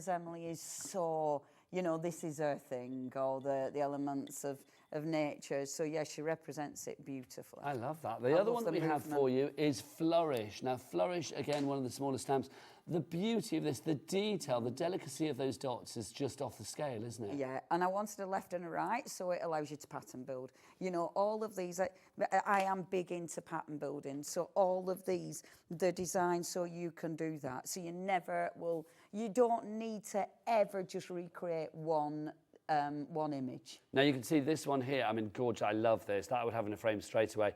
Emily is so, you know, this is her thing. All the elements of nature. So yeah, she represents it beautifully. I love that. The other one that we have for you is Flourish. Now, Flourish, again, one of the smaller stamps. The beauty of this, the detail, the delicacy of those dots is just off the scale, isn't it? Yeah, and I wanted a left and a right, so it allows you to pattern build. You know, all of these, I am big into pattern building, so all of these, they're designed so you can do that. So you never will, you don't need to ever just recreate one image. Now you can see this one here. I mean, gorgeous. I love this. That I would have in a frame straight away.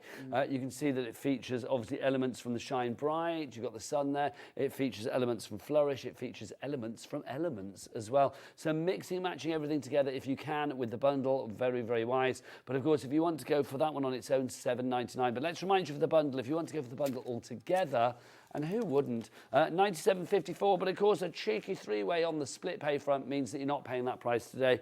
You can see that it features obviously elements from the Shine Bright. You've got the sun there. It features elements from Flourish. It features elements from Elements as well. So mixing and matching everything together if you can with the bundle, very, very wise. But of course, if you want to go for that one on its own, $7.99. But let's remind you for the bundle, if you want to go for the bundle altogether, and who wouldn't? $97.54, but of course a cheeky three-way on the split pay front means that you're not paying that price today.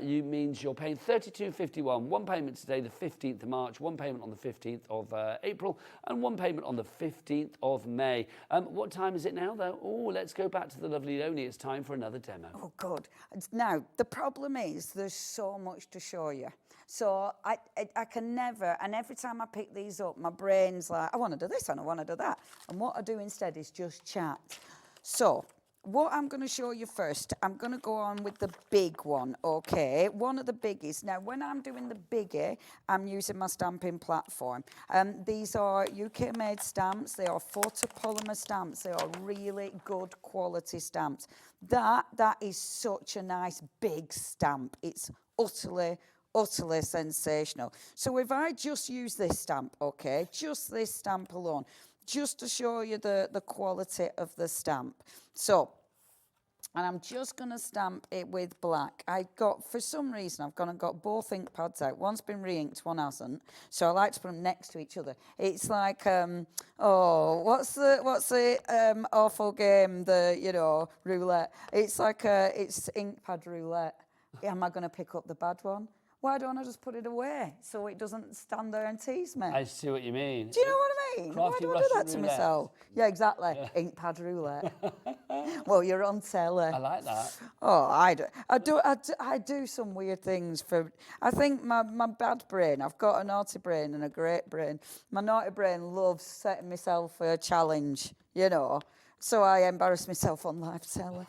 Means you're paying $32.51, one payment today, the 15th of March, one payment on the 15th of April, and one payment on the 15th of May. What time is it now, though? Oh, let's go back to the lovely Leoni. It's time for another demo. Oh, good. Now, the problem is there's so much to show you. So I can never, and every time I pick these up, my brain's like, I want to do this and I want to do that. And what I do instead is just chat. So what I'm going to show you first, I'm going to go on with the big one, okay? One of the biggies. Now, when I'm doing the biggie, I'm using my stamping platform. These are UK-made stamps. They are photopolymer stamps. They are really good quality stamps. That is such a nice big stamp. It's utterly sensational. So if I just use this stamp, okay, just this stamp alone, just to show you the quality of the stamp. So And I'm just going to stamp it with black. For some reason, I've gone and got both ink pads out. One's been re-inked, one hasn't. So I like to put them next to each other. It's like, what's the awful game, roulette? It's like, it's ink pad roulette. Am I going to pick up the bad one? Why don't I just put it away so it doesn't stand there and tease me? I see what you mean. Do you know what I mean? Crafty Why do I do that Russian to roulette. myself? Yeah, exactly. Yeah. Ink pad roulette. Well, you're on telly. I like that. Oh, I do some weird things I think my bad brain, I've got a naughty brain and a great brain. My naughty brain loves setting myself a challenge, so I embarrass myself on live telly.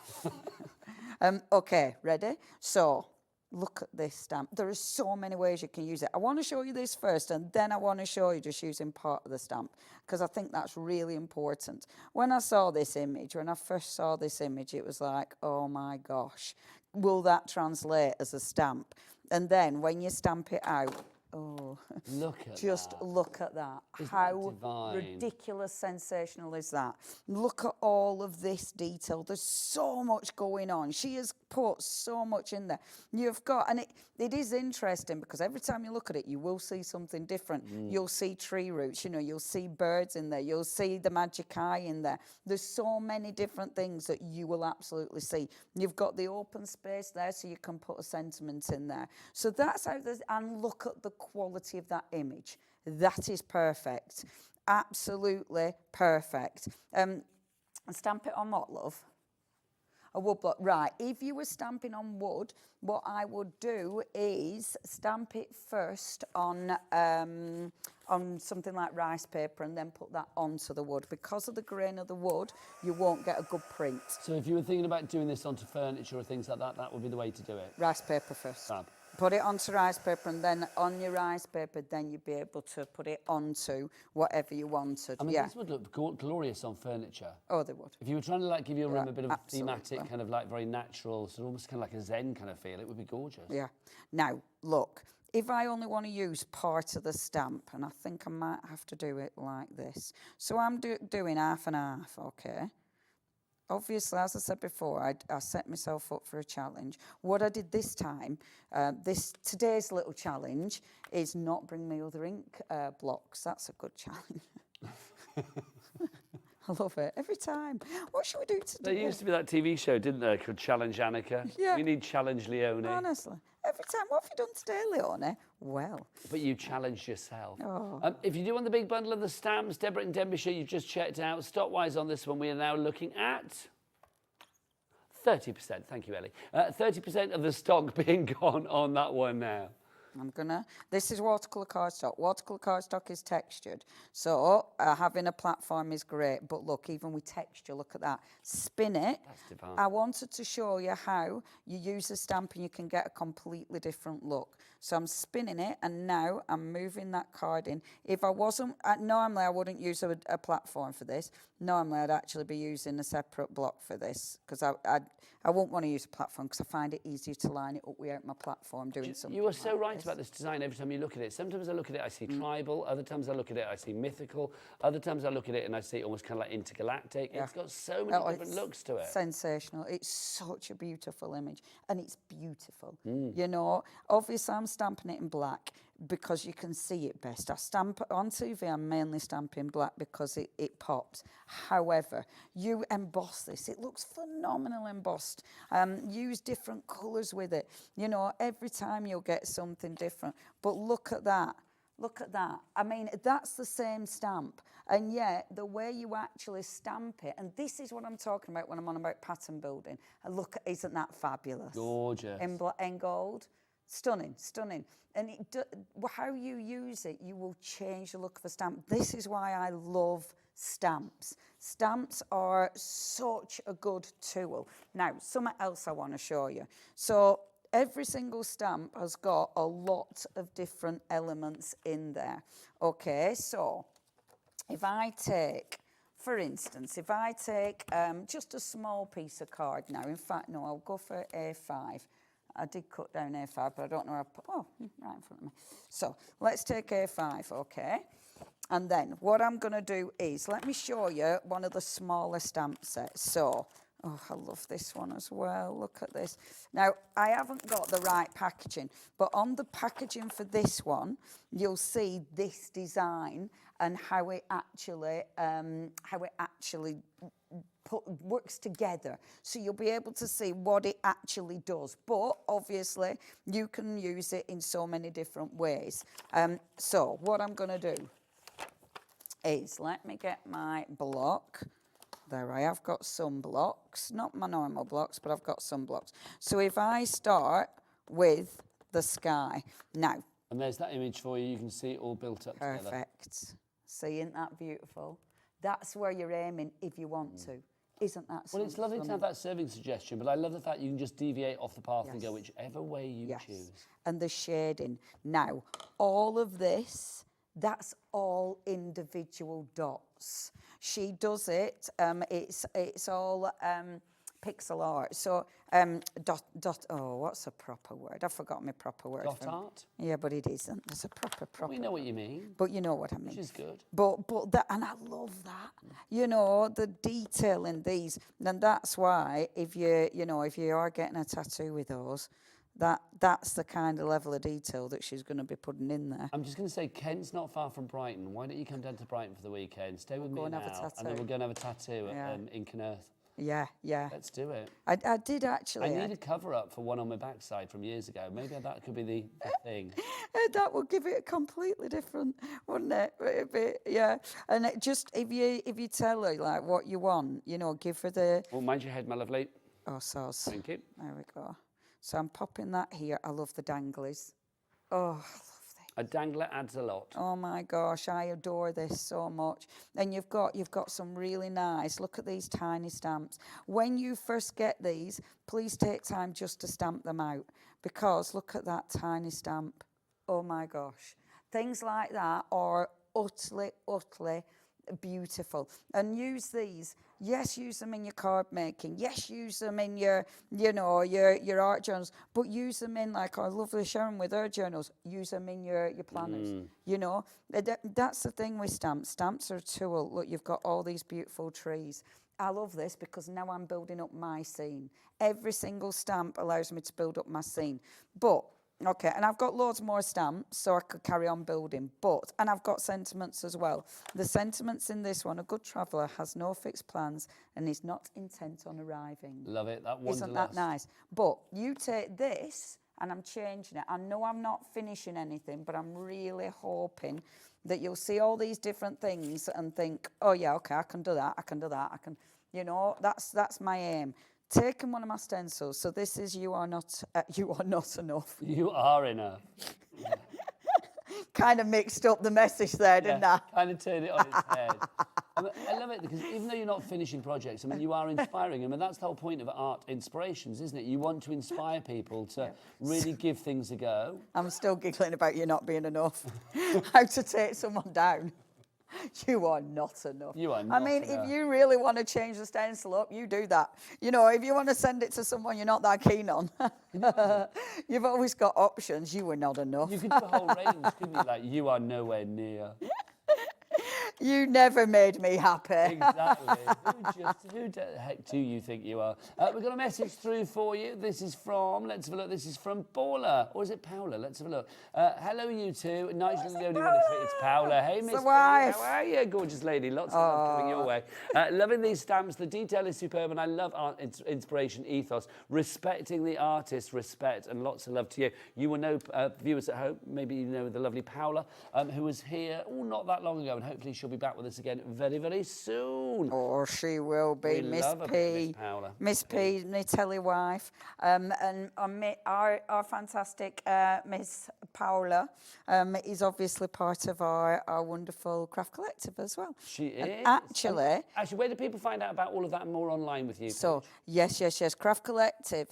Okay, ready? So, look at this stamp. There are so many ways you can use it. I want to show you this first, and then I want to show you just using part of the stamp, because I think that's really important. When I saw this image, when I first saw this image, it was like, oh my gosh, will that translate as a stamp? And then when you stamp it out, oh, Look at just that. look at that. Isn't How that divine? ridiculous, sensational is that? Look at all of this detail. There's so much going on. She has put so much in there. You've got, and it is interesting because every time you look at it, you will see something different. You'll see tree roots, you'll see birds in there. You'll see the magic eye in there. There's so many different things that you will absolutely see. You've got the open space there, so you can put a sentiment in there. So that's how there's, and look at the quality of that image. That is perfect. Absolutely perfect. Stamp it on what, love? A wood block. Right, if you were stamping on wood, what I would do is stamp it first on something like rice paper and then put that onto the wood. Because of the grain of the wood, you won't get a good print. So if you were thinking about doing this onto furniture or things like that, that would be the way to do it? Rice paper first. Fab. Put it onto rice paper, and then on your rice paper, then you'd be able to put it onto whatever you wanted. I mean, this would look glorious on furniture. Oh, they would. If you were trying to give your room a bit of absolutely. thematic, kind of very natural, so almost kind of like a Zen kind of feel, it would be gorgeous. Yeah. Now, look, if I only want to use part of the stamp, and I think I might have to do it like this. So I'm doing half and half, okay? Obviously, as I said before, I set myself up for a challenge. What I did this time, today's little challenge, is not bring me other ink blocks. That's a good challenge. I love it every time. What should we do today? There used to be that TV show, didn't there, called Challenge Annika? Yeah. We need Challenge Leoni. Honestly, every time. What have you done today, Leoni? Well. But you challenged yourself. Oh. If you do want the big bundle of the stamps, Deborah and Denbighshire, you've just checked out. Stock-wise on this one, we are now looking at 30%. Thank you, Ellie. 30% of the stock being gone on that one now. This is watercolour cardstock. Watercolour cardstock is textured. So having a platform is great. But look, even with texture, look at that. Spin it. That's divine. I wanted to show you how you use a stamp and you can get a completely different look. So I'm spinning it, and now I'm moving that card in. If I wasn't, normally I wouldn't use a platform for this. Normally I'd actually be using a separate block for this, because I won't want to use a platform because I find it easier to line it up without my platform doing something. You are so like right this. about this design every time you look at it. Sometimes I look at it, I see tribal. Other times I look at it, I see mythical. Other times I look at it and I see almost kind of like intergalactic. Yeah. It's got so many different it's looks to it. Sensational. It's such a beautiful image, and it's beautiful. Obviously I'm stamping it in black because you can see it best. I stamp on TV, I'm mainly stamping black because it pops. However, you emboss this. It looks phenomenal embossed. Use different colours with it. Every time you'll get something different. But look at that. Look at that. I mean, that's the same stamp. And yet, the way you actually stamp it, and this is what I'm talking about when I'm on about pattern building. And look, isn't that fabulous? Gorgeous. In gold. Stunning, stunning. And how you use it, you will change the look of a stamp. This is why I love stamps. Stamps are such a good tool. Now, something else I want to show you. So every single stamp has got a lot of different elements in there. Okay, so if I take, for instance, just a small piece of card now. In fact, no, I'll go for A5. I did cut down A5, but I don't know where I put, right in front of me. So let's take A5, okay? And then what I'm going to do is, let me show you one of the smaller stamp sets. So Oh, I love this one as well. Look at this. Now, I haven't got the right packaging, but on the packaging for this one, you'll see this design and how it actually works together. So you'll be able to see what it actually does. But obviously, you can use it in so many different ways. So what I'm going to do is, let me get my block. There, I have got some blocks, not my normal blocks, but I've got some blocks. So if I start with the sky, now. And there's that image for you. You can see it all built up together. Perfect. See, isn't that beautiful? That's where you're aiming if you want to. Isn't that Well, it's lovely to have that serving suggestion, but I love the fact you can just deviate off the path and go whichever way you choose. And the shading. Now, all of this, that's all individual dots. She does it, it's all pixel art. So, oh, what's a proper word? I forgot my proper word. Dot art? Yeah, but it isn't. There's a proper. We know what you mean. But you know what I mean. Which is good. But that, and I love that. You know, the detail in these. And that's why if you are getting a tattoo with those, that's the kind of level of detail that she's going to be putting in there. I'm just going to say, Kent's not far from Brighton. Why don't you come down to Brighton for the weekend? Stay with me now, and then we'll go and have a tattoo at Ink and Earth. Yeah. Let's do it. I did actually. I need a cover-up for one on my backside from years ago. Maybe that could be the thing. That would give it a completely different, wouldn't it? Yeah. And it just, if you tell her, like, what you want, give her the... Well, mind your head, my lovely. Oh, sauce. Thank you. There we go. So I'm popping that here. I love the danglies. Oh, I love this. A dangler adds a lot. Oh my gosh, I adore this so much. And you've got some really nice, look at these tiny stamps. When you first get these, please take time just to stamp them out, because look at that tiny stamp. Oh my gosh. Things like that are utterly beautiful. And use these. Yes, use them in your card making. Yes, use them in your art journals. But use them in, like our lovely Sharon with her journals. Use them in your planners. That's the thing with stamps. Stamps are a tool. Look, you've got all these beautiful trees. I love this because now I'm building up my scene. Every single stamp allows me to build up my scene. But okay, and I've got loads more stamps, so I could carry on building. And I've got sentiments as well. The sentiments in this one: a good traveller has no fixed plans and is not intent on arriving. Love it. That wonderlust. Isn't that nice? But you take this, and I'm changing it. I know I'm not finishing anything, but I'm really hoping that you'll see all these different things and think, oh yeah, okay, I can do that. I can do that. I can, that's my aim. Taking one of my stencils. So this is you are not enough. You are enough. Kind of mixed up the message there, didn't I? Kind of turned it on its head. I love it because even though you're not finishing projects, you are inspiring them, and that's the whole point of art inspirations, isn't it? You want to inspire people to really give things a go. I'm still giggling about you not being enough. How to take someone down. You are not enough. You are not enough. If you really want to change the stencil up, you do that. If you want to send it to someone you're not that keen on, you've always got options. You were not enough. You could do a whole range, couldn't you? Like, you are nowhere near. You never made me happy. Exactly. Who the heck do you think you are? We've got a message through for you. This is from, let's have a look, this is from Paula. Or is it Paula? Let's have a look. Hello, you two. Nigel and Leoni, it's Paula. Hey, Miss P, how are you? Gorgeous lady. Lots of love coming your way. Loving these stamps. The detail is superb, and I love art inspiration ethos. Respecting the artist, respect, and lots of love to you. You will know, viewers at home, maybe you know the lovely Paula, who was here not that long ago, and hopefully she'll be back with us again very, very soon. Oh, she will be, Miss P. Miss P, my telly wife. And our fantastic Miss Paula is obviously part of our wonderful craft collective as well. She is. Actually, where do people find out about all of that and more online with you? So, yes, Craft Collective.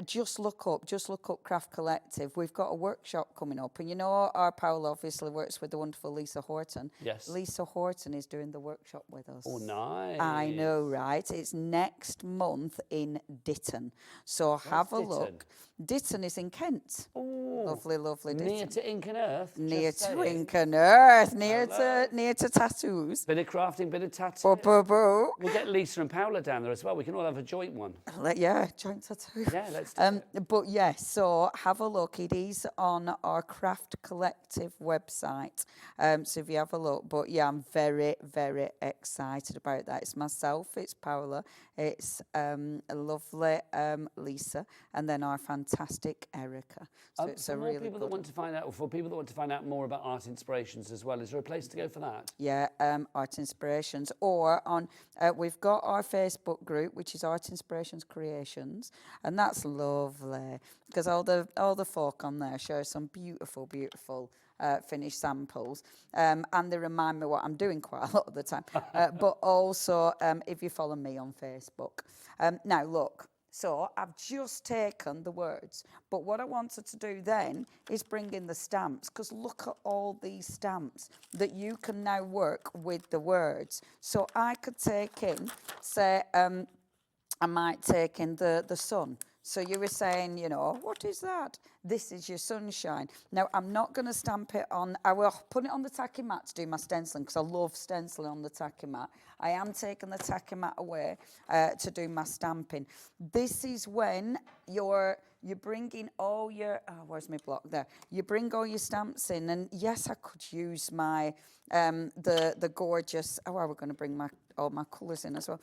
Just look up Craft Collective. We've got a workshop coming up. And our Paula obviously works with the wonderful Lisa Horton. Yes. Lisa Lisa Horton is doing the workshop with us. Oh, nice. I know, right? It's next month in Ditton. So have a Ditton? look. Ditton is in Kent. Ooh, Lovely, lovely near Ditton. to Ink and Earth. Near just to saying. Ink and Earth, Hello. near to tattoos. Bit of crafting, bit of tattoo. Boo, boo, boo. We'll get Lisa and Paola down there as well. We can all have a joint one. Yeah, joint tattoo. Yeah, let's do it. But yes, so have a look. It is on our Craft Collective website. So if you have a look, but yeah, I'm very, very excited about that. It's myself, it's Paola, it's a lovely Lisa, and then our fantastic Erica. So it's For a more really people good that want to find out, or for people that want to find out more about art inspirations as well, is there a place to go for that? Yeah, Art Inspirations, or on we've got our Facebook group, which is Art Inspirations Creations, and that's lovely because all the folk on there show some beautiful finished samples, and they remind me what I'm doing quite a lot of the time. But also, if you follow me on Facebook, now look. So I've just taken the words, but what I wanted to do then is bring in the stamps, because look at all these stamps that you can now work with the words. So I could take in, say, I might take in the sun. So you were saying, you know, what is that? This is your sunshine. Now, I'm not going to stamp it on. I will put it on the tacky mat to do my stenciling because I love stenciling on the tacky mat. I am taking the tacky mat away to do my stamping. This is when you're bringing all your, where's my block there? You bring all your stamps in, and yes, I could use my, the gorgeous, we're going to bring all my colours in as well.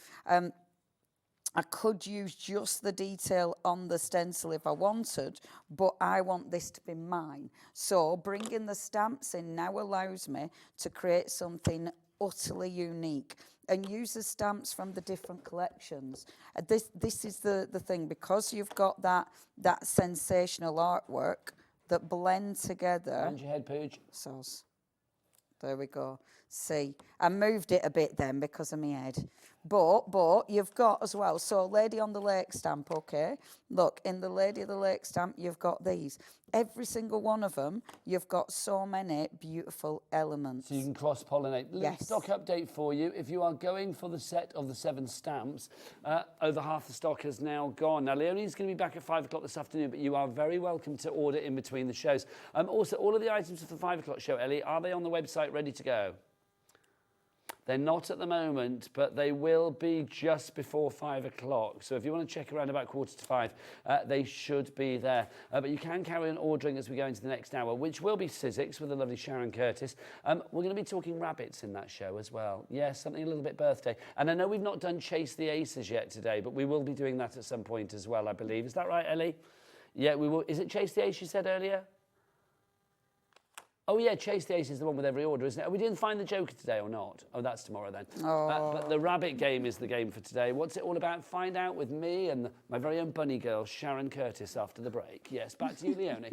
I could use just the detail on the stencil if I wanted, but I want this to be mine. So bringing the stamps in now allows me to create something utterly unique and use the stamps from the different collections. This is the thing, because you've got that sensational artwork that blend together. Hand your head, Pooch. Sauce. There we go. See, I moved it a bit then because of my head. But you've got as well, so Lady on the Lake stamp, okay? Look, in the Lady of the Lake stamp, you've got these. Every single one of them, you've got so many beautiful elements. So you can cross-pollinate. Yes. Stock update for you. If you are going for the set of the 7 stamps, over half the stock has now gone. Now, Leoni's going to be back at 5 o'clock this afternoon, but you are very welcome to order in between the shows. Also, all of the items for the 5 o'clock show, Ellie, are they on the website ready to go? They're not at the moment, but they will be just before 5 o'clock. So if you want to check around about 4:45, they should be there. But you can carry on ordering as we go into the next hour, which will be Sizzix with the lovely Sharon Curtis. We're going to be talking rabbits in that show as well. Yes, something a little bit birthday. And I know we've not done Chase the Aces yet today, but we will be doing that at some point as well, I believe. Is that right, Ellie? Yeah, we will. Is it Chase the Ace you said earlier? Oh, yeah, Chase the Ace is the one with every order, isn't it? Are we doing Find the Joker today or not? Oh, that's tomorrow then. Oh. But the rabbit game is the game for today. What's it all about? Find out with me and my very own bunny girl, Sharon Curtis, after the break. Yes, back to you, Leoni.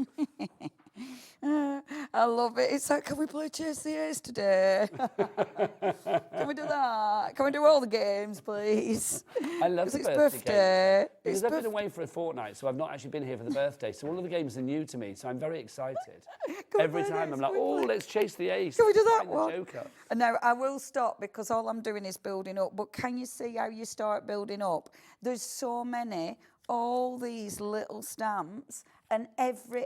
I love it. It's like, can we play Chase the Ace today? Can we do that? Can we do all the games, please? I love the it's birthday birthday. Because I've been away for a fortnight, so I've not actually been here for the birthday. So all of the games are new to me, so I'm very excited. Every time I'm like, oh, let's Chase the Ace. Can we do that Find the one? Joker. And now I will stop because all I'm doing is building up. But can you see how you start building up? There's so many, all these little stamps, and every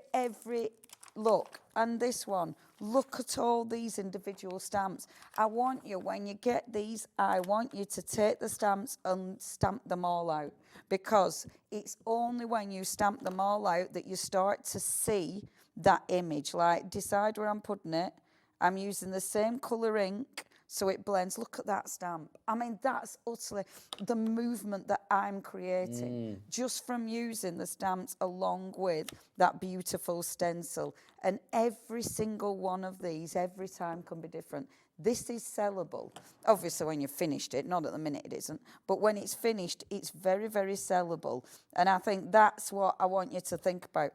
look, and this one, look at all these individual stamps. I want you, when you get these, I want you to take the stamps and stamp them all out, because it's only when you stamp them all out that you start to see that image. Like, decide where I'm putting it. I'm using the same colour ink, so it blends. Look at that stamp. I mean, that's utterly the movement that I'm creating just from using the stamps along with that beautiful stencil. And every single one of these, every time, can be different. This is sellable. Obviously, when you've finished it, not at the minute it isn't, but when it's finished, it's very, very sellable. And I think that's what I want you to think about,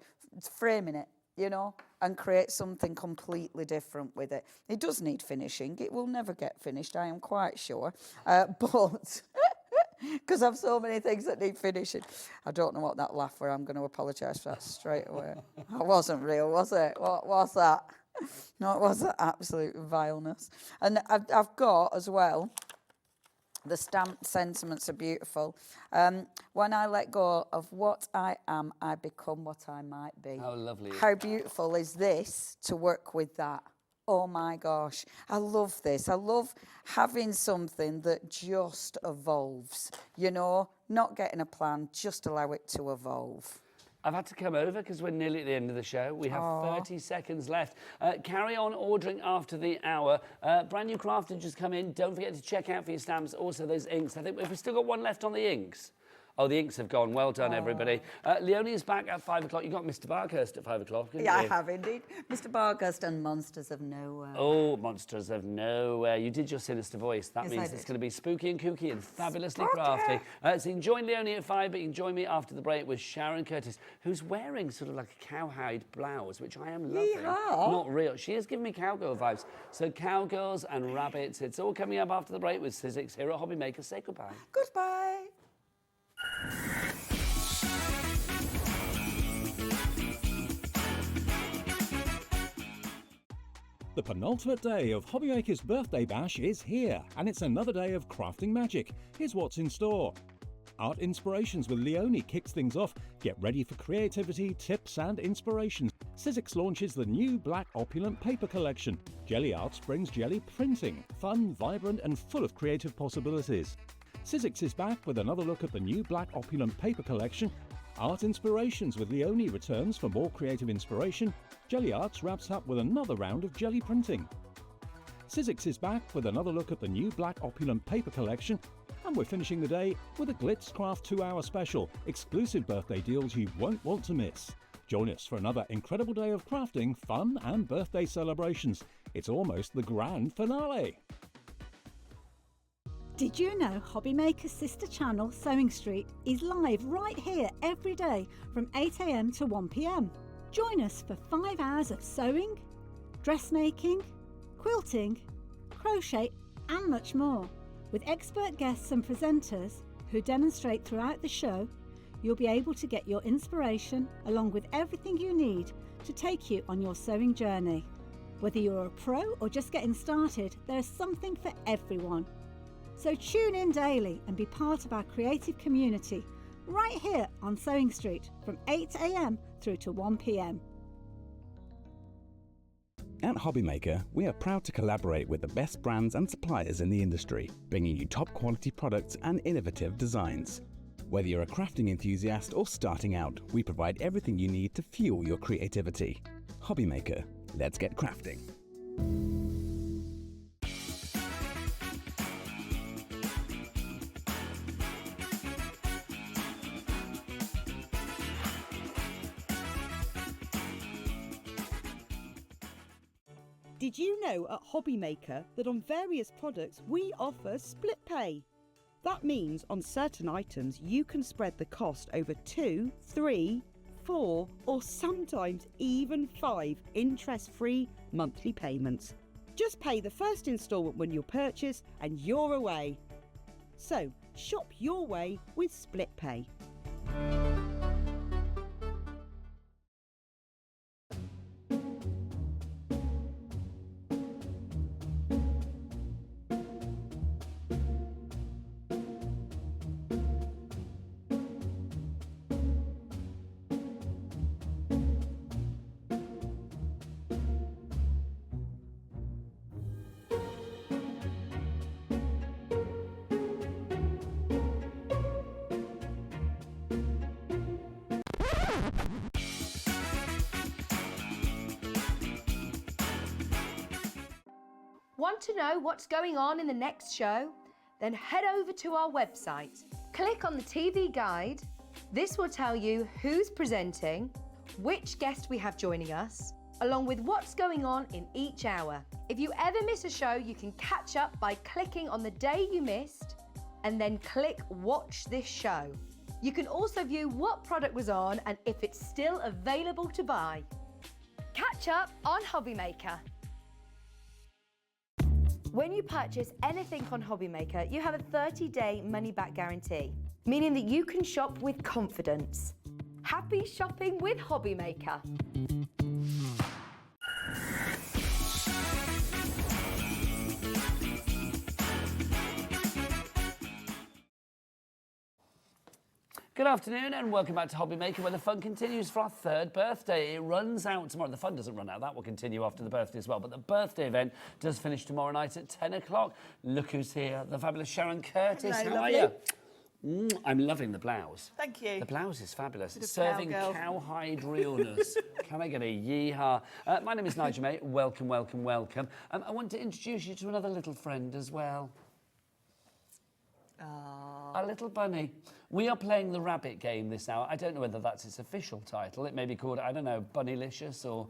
framing it, you know, and create something completely different with it. It does need finishing. It will never get finished, I am quite sure. But because I've so many things that need finishing. I don't know what that laugh were. I'm going to apologise for that straight away. That wasn't real, was it? What was that? No, it was an absolute vileness. And I've got as well, the stamped sentiments are beautiful. When I let go of what I am, I become what I might be. How lovely. How beautiful is this to work with that? Oh my gosh, I love this. I love having something that just evolves, you know, not getting a plan, just allow it to evolve. I've had to come over because we're nearly at the end of the show. We have 30 seconds left. Carry on ordering after the hour. Brand new crafter just come in. Don't forget to check out for your stamps. Also, those inks. I think we've still got one left on the inks. Oh, the inks have gone. Well done, everybody. Leoni is back at 5 o'clock. You got Mr. Barkhurst at 5 o'clock, didn't you? I have indeed. Mr. Barkhurst and Monsters of Nowhere. Oh, Monsters of Nowhere. You did your sinister voice. That Yes, means I it's did. going to be spooky and kooky and fabulously crafty. So you can join Leoni at 5, but you can join me after the break with Sharon Curtis, who's wearing sort of like a cowhide blouse, which I am loving. Yeehaw. Not real. She is giving me cowgirl vibes. So cowgirls and rabbits, it's all coming up after the break with Sizzix here at HobbyMaker's. Say goodbye. Goodbye. The penultimate day of HobbyMaker's birthday bash is here, and it's another day of crafting magic. Here's what's in store. Art Inspirations with Leoni kicks things off. Get ready for creativity, tips and inspiration. Sizzix launches the new Black Opulent paper collection. GelliArts brings Gelli printing, fun, vibrant and full of creative possibilities. Sizzix is back with another look at the new Black Opulent paper collection. Art Inspirations with Leoni returns for more creative inspiration. GelliArts wraps up with another round of Gelli printing. Sizzix is back with another look at the new Black Opulent paper collection. And we're finishing the day with a Glitzcraft 2-hour special, exclusive birthday deals you won't want to miss. Join us for another incredible day of crafting, fun and birthday celebrations. It's almost the grand finale. Did you know HobbyMaker's sister channel, Sewing Street, is live right here every day from 8 AM to 1 PM? Join us for 5 hours of sewing, dressmaking, quilting, crochet and much more. With expert guests and presenters who demonstrate throughout the show, you'll be able to get your inspiration along with everything you need to take you on your sewing journey. Whether you're a pro or just getting started, there's something for everyone. So tune in daily and be part of our creative community right here on Sewing Street from 8 AM through to 1 PM. At HobbyMaker, we are proud to collaborate with the best brands and suppliers in the industry, bringing you top quality products and innovative designs. Whether you're a crafting enthusiast or starting out, we provide everything you need to fuel your creativity. HobbyMaker, let's get crafting. Did you know at HobbyMaker that on various products we offer split pay? That means on certain items you can spread the cost over 2, 3, 4 or sometimes even 5 interest-free monthly payments. Just pay the first instalment when you purchase and you're away. So shop your way with split pay. Want to know what's going on in the next show? Then head over to our website. Click on the TV guide. This will tell you who's presenting, which guest we have joining us, along with what's going on in each hour. If you ever miss a show, you can catch up by clicking on the day you missed and then click Watch This Show. You can also view what product was on and if it's still available to buy. Catch up on HobbyMaker. When you purchase anything on HobbyMaker, you have a 30-day money-back guarantee, meaning that you can shop with confidence. Happy shopping with HobbyMaker. Good afternoon and welcome back to Hobby Maker, where the fun continues for our third birthday. It runs out tomorrow. The fun doesn't run out. That will continue after the birthday as well. But the birthday event does finish tomorrow night at 10 o'clock. Look who's here, the fabulous Sharon Curtis. Hello, How are lovely. you? I'm loving the blouse. Thank you. The blouse is fabulous. Bit of Serving cowgirl. cowhide realness. Can I get a yeehaw? My name is Nigel, mate. Welcome, welcome, welcome. I want to introduce you to another little friend as well. A little bunny. We are playing the rabbit game this hour. I don't know whether that's its official title. It may be called, I don't know, Bunnylicious or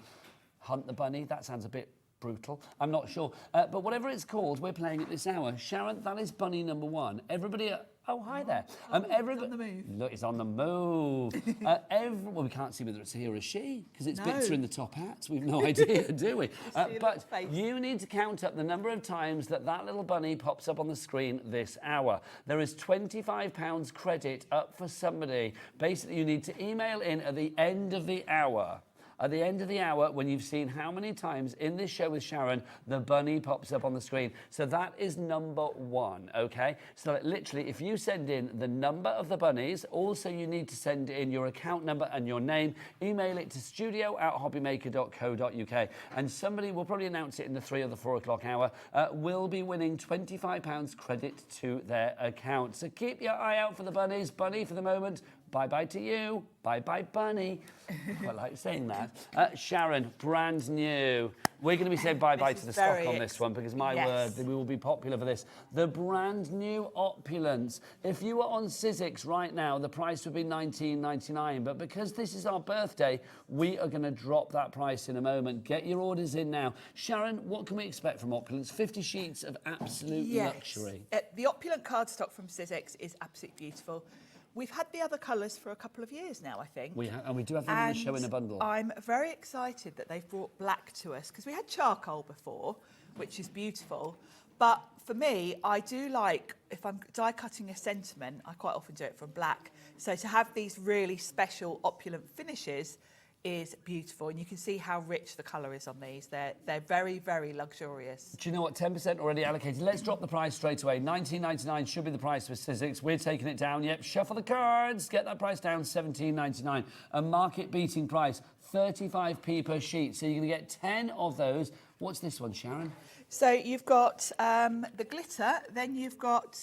Hunt the Bunny. That sounds a bit brutal. I'm not sure. But whatever it's called, we're playing it this hour. Sharon, that is bunny number one. Everybody... Oh, hi there. Everybody, on the move. Look, it's on the move. Well, we can't see whether it's he or a she, because its bits are in the top hat. We've no idea, do we? But you need to count up the number of times that little bunny pops up on the screen this hour. There is £25 credit up for somebody. Basically, you need to email in at the end of the hour. At the end of the hour, when you've seen how many times in this show with Sharon, the bunny pops up on the screen. So that is number one, okay? So literally, if you send in the number of the bunnies, also you need to send in your account number and your name, email it to studio@hobbymaker.co.uk, and somebody will probably announce it in the 3 or the 4 o'clock hour, will be winning £25 credit to their account. So keep your eye out for the bunnies. Bunny, for the moment, bye-bye to you. Bye-bye, bunny. I quite like saying that. Sharon, brand new. We're going to be saying bye-bye to the stock on this one because, my word, we will be popular for this. The brand new Opulence. If you were on Sizzix right now, the price would be $19.99. But because this is our birthday, we are going to drop that price in a moment. Get your orders in now. Sharon, what can we expect from Opulence? 50 sheets of absolute luxury. The Opulent cardstock from Sizzix is absolutely beautiful. We've had the other colours for a couple of years now, I think. We have, and we do have them in the show in a bundle. I'm very excited that they've brought black to us, because we had charcoal before, which is beautiful. But for me, I do like, if I'm die cutting a sentiment, I quite often do it from black. So to have these really special opulent finishes is beautiful, and you can see how rich the colour is on these. They're very, very luxurious. Do you know what? 10% already allocated. Let's drop the price straight away. $19.99 should be the price for Sizzix. We're taking it down. Yep, shuffle the cards. Get that price down, $17.99. A market-beating price, 35p per sheet. So you're going to get 10 of those. What's this one, Sharon? So you've got the glitter, then you've got,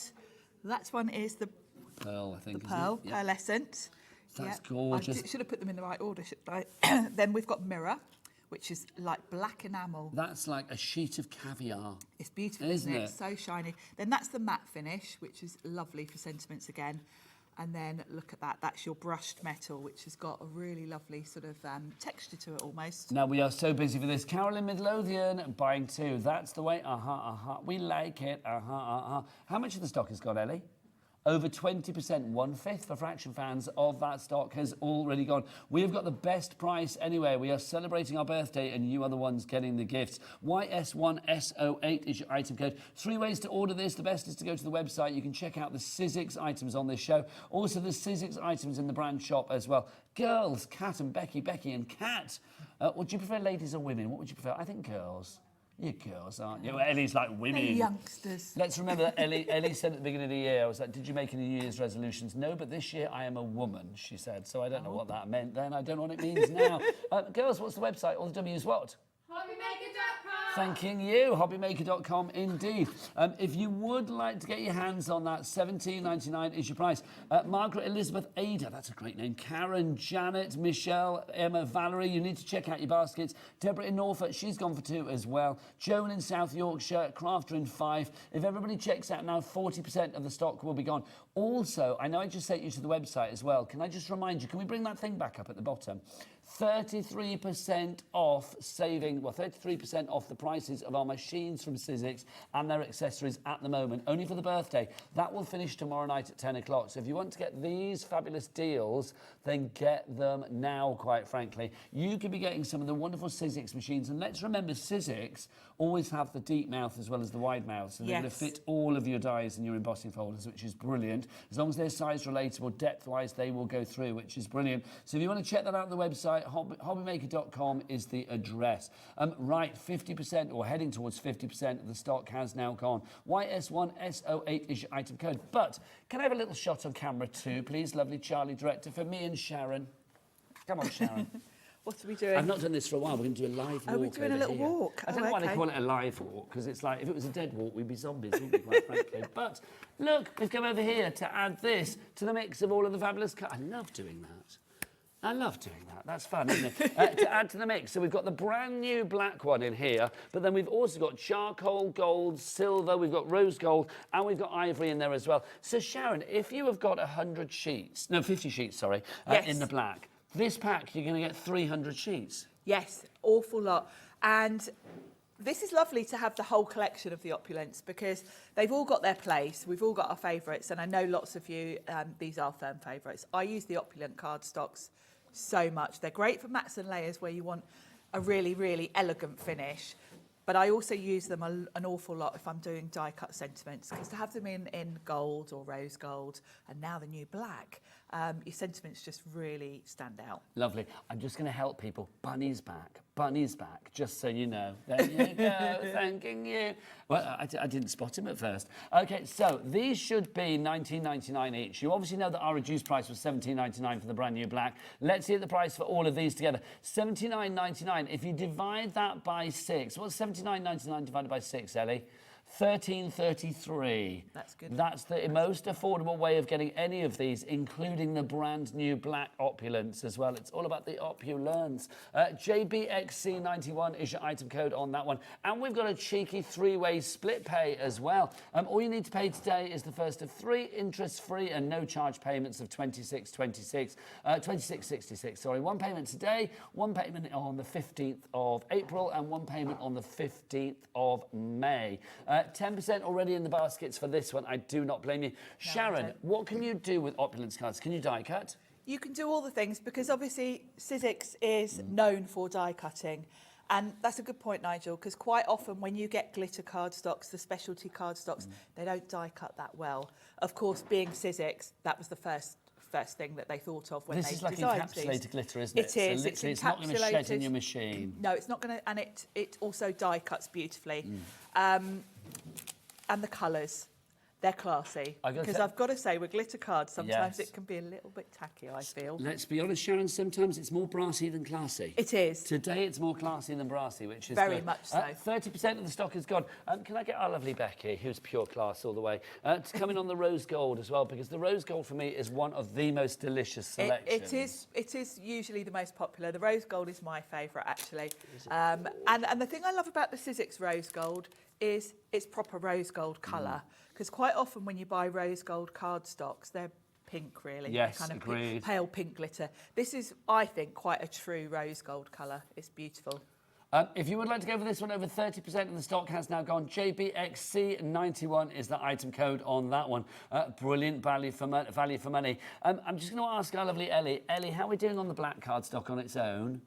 that one is the Pearl, I think. the pearl, isn't it? pearlescent. That's gorgeous. I should have put them in the right order, shouldn't I? Then we've got mirror, which is like black enamel. That's like a sheet of caviar. It's beautiful, isn't it? It's so shiny. Then that's the matte finish, which is lovely for sentiments again. And then look at that. That's your brushed metal, which has got a really lovely sort of texture to it almost. Now, we are so busy for this. Carolyn Midlothian, buying two. That's the way. We like it. How much of the stock has gone, Ellie? Over 20%, 1/5 for Fraction fans of that stock has already gone. We have got the best price anyway. We are celebrating our birthday and you are the ones getting the gifts. YS1SO8 is your item code. 3 ways to order this. The best is to go to the website. You can check out the Sizzix items on this show. Also the Sizzix items in the brand shop as well. Girls, Kat and Becky, Becky and Kat. Would you prefer ladies or women? What would you prefer? I think girls. You're girls, aren't you? Ellie's like women. They're youngsters. Let's remember that Ellie said at the beginning of the year, I was like, did you make any New Year's resolutions? No, but this year I am a woman, she said. So I don't know what that meant then. I don't know what it means now. Girls, what's the website? All the W's what? HobbyMaker.com. Thanking you, hobbymaker.com indeed. If you would like to get your hands on that, $17.99 is your price. Margaret Elizabeth Ada, that's a great name. Karen, Janet, Michelle, Emma, Valerie, you need to check out your baskets. Deborah in Norfolk, she's gone for 2 as well. Joan in South Yorkshire, Crafter in 5. If everybody checks out now, 40% of the stock will be gone. Also, I know I just sent you to the website as well. Can I just remind you, can we bring that thing back up at the bottom? 33% off saving, well, 33% off the prices of our machines from Sizzix and their accessories at the moment, only for the birthday. That will finish tomorrow night at 10 o'clock. So if you want to get these fabulous deals, then get them now, quite frankly. You could be getting some of the wonderful Sizzix machines. And let's remember, Sizzix always have the deep mouth as well as the wide mouth. So they're going to fit all of your dies in your embossing folders, which is brilliant. As long as they're size relatable, depth-wise, they will go through, which is brilliant. So if you want to check that out on the website, website, hobbymaker.com is the address. Right, 50% or heading towards 50% of the stock has now gone. YS1SO8 is your item code. But can I have a little shot on camera too, please, lovely Charlie director, for me and Sharon? Come on, Sharon. What are we doing? I've not done this for a while. We're going to do a live walk. Are we doing a little walk? I don't know why they call it a live walk, because it's like, if it was a dead walk, we'd be zombies, wouldn't we, quite frankly? But look, we've come over here to add this to the mix of all of the fabulous... I love doing that. I love doing that. That's fun, isn't it? To add to the mix. So we've got the brand new black one in here, but then we've also got charcoal, gold, silver, we've got rose gold, and we've got ivory in there as well. So Sharon, if you have got 100 sheets, no, 50 sheets, sorry, yes. in the black, this pack, you're going to get 300 sheets. Yes, awful lot. And this is lovely to have the whole collection of the opulence because they've all got their place. We've all got our favourites, and I know lots of you, these are firm favourites. I use the opulent cardstocks so much. They're great for mats and layers where you want a really, really elegant finish. But I also use them an awful lot if I'm doing die-cut sentiments, because to have them in gold or rose gold, and now the new black, your sentiments just really stand out. Lovely. I'm just going to help people. Bunny's back. Bunny's back, just so you know. There you go, thanking you. Well, I didn't spot him at first. OK, so these should be $19.99 each. You obviously know that our reduced price was $17.99 for the brand new black. Let's see the price for all of these together. $79.99. If you divide that by 6, what's $79.99 divided by 6, Ellie? $13.33. That's good. That's the most affordable way of getting any of these, including the brand new black opulence as well. It's all about the opulence. JBXC91 is your item code on that one. And we've got a cheeky 3-way split pay as well. All you need to pay today is the first of 3 interest-free and no charge payments of $26.66. Sorry, 1 payment today, 1 payment on the 15th of April, and 1 payment on the 15th of May. 10% already in the baskets for this one. I do not blame you. No, Sharon, what can you do with opulence cards? Can you die cut? You can do all the things because obviously Sizzix is known for die cutting. And that's a good point, Nigel, because quite often when you get glitter cardstocks, the specialty cardstocks, they don't die cut that well. Of course, being Sizzix, that was the first thing that they thought of when they designed these. This is like encapsulated glitter, isn't it? It is. So literally, it's not going to shed in your machine. No, it's not going to, and it also die cuts beautifully. And the colours, they're classy. Because I've got to say, with glitter cards, sometimes it can be a little bit tacky, I feel. Let's be honest, Sharon, sometimes it's more brassy than classy. It is. Today it's more classy than brassy, which is very much so. 30% of the stock is gone. Can I get our lovely Becky, who's pure class all the way, to come in on the rose gold as well, because the rose gold for me is one of the most delicious selections. It is usually the most popular. The rose gold is my favourite, actually. And the thing I love about the Sizzix rose gold is its proper rose gold colour, because quite often when you buy rose gold cardstocks, they're pink, really. Yes, kind of agreed. Pale pink glitter. This is, I think, quite a true rose gold colour. It's beautiful. If you would like to go for this one, over 30% of the stock has now gone. JBXC91 is the item code on that one. Brilliant value for money. I'm just going to ask our lovely Ellie. Ellie, how are we doing on the black cardstock on its own?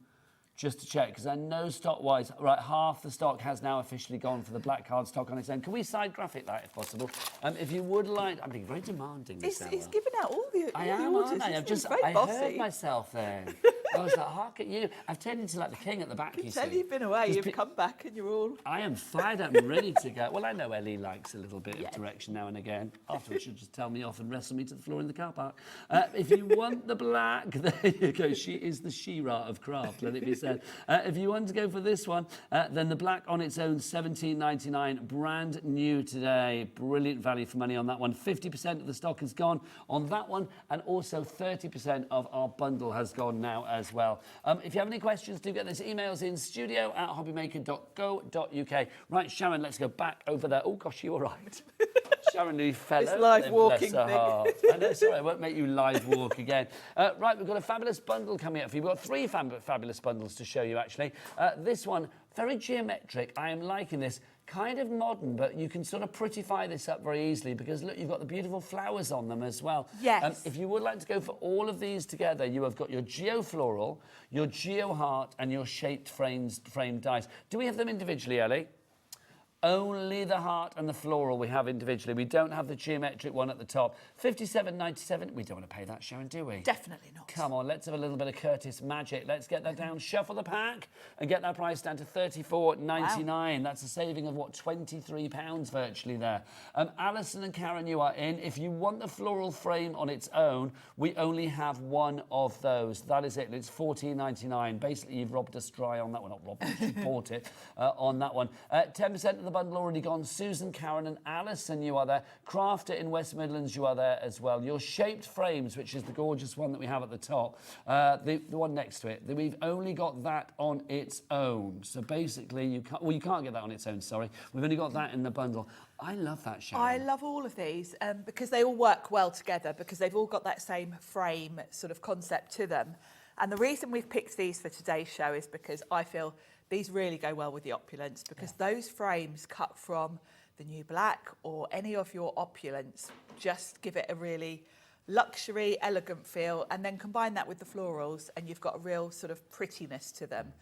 Just to check, because I know stock-wise, right, half the stock has now officially gone for the black cardstock on its own. Can we side graphic that, if possible? If you would like... I'm being very demanding this hour. It's giving out all the I am, orders. aren't I? I heard myself then. I was like, hark at you. I've turned into like the king at the back, you see. You've been away, you've come back and you're all... I am fired up and ready to go. Well, I know Ellie likes a little bit of direction now and again. Afterwards, she'll just tell me off and wrestle me to the floor in the car park. If you want the black, there you go. She is the She-Ra of craft, let it be said. If you want to go for this one, then the black on its own, $17.99, brand new today. Brilliant value for money on that one. 50% of the stock has gone on that one, and also 30% of our bundle has gone now as well. If you have any questions, do get those emails in studio@hobbymaker.co.uk. Right, Sharon, let's go back over there. Oh, gosh, you were right. Sharon nearly fell over. It's live walking thing. I know, sorry, I won't make you live walk again. Right, we've got a fabulous bundle coming up for you. We've got 3 fabulous bundles to show you, actually. This one, very geometric. I am liking this. Kind of modern, but you can sort of prettify this up very easily because, look, you've got the beautiful flowers on them as well. Yes. If you would like to go for all of these together, you have got your Geo-Floral, your Geo-Heart, and your shaped framed dies. Do we have them individually, Ellie? Only the heart and the floral we have individually. We don't have the geometric one at the top. $57.97. We don't want to pay that, Sharon, do we? Definitely not. Come on, let's have a little bit of Curtis magic. Let's get that down, shuffle the pack, and get that price down to $34.99. Wow. That's a saving of, what, £23 virtually there. Alison and Karen, you are in. If you want the floral frame on its own, we only have one of those. That is it. It's $14.99. Basically, you've robbed us dry on that one. Not robbed us, you bought it on that one. 10% of the bundle already gone. Susan, Karen and Alison, you are there. Craft It in West Midlands, you are there as well. Your shaped frames, which is the gorgeous one that we have at the top, the one next to it, we've only got that on its own. So basically, you can't get that on its own, sorry. We've only got that in the bundle. I love that, Sharon. I love all of these because they all work well together, because they've all got that same frame sort of concept to them. And the reason we've picked these for today's show is because I feel these really go well with the opulence, because those frames cut from the new black or any of your opulence just give it a really luxury, elegant feel, and then combine that with the florals and you've got a real sort of prettiness to them.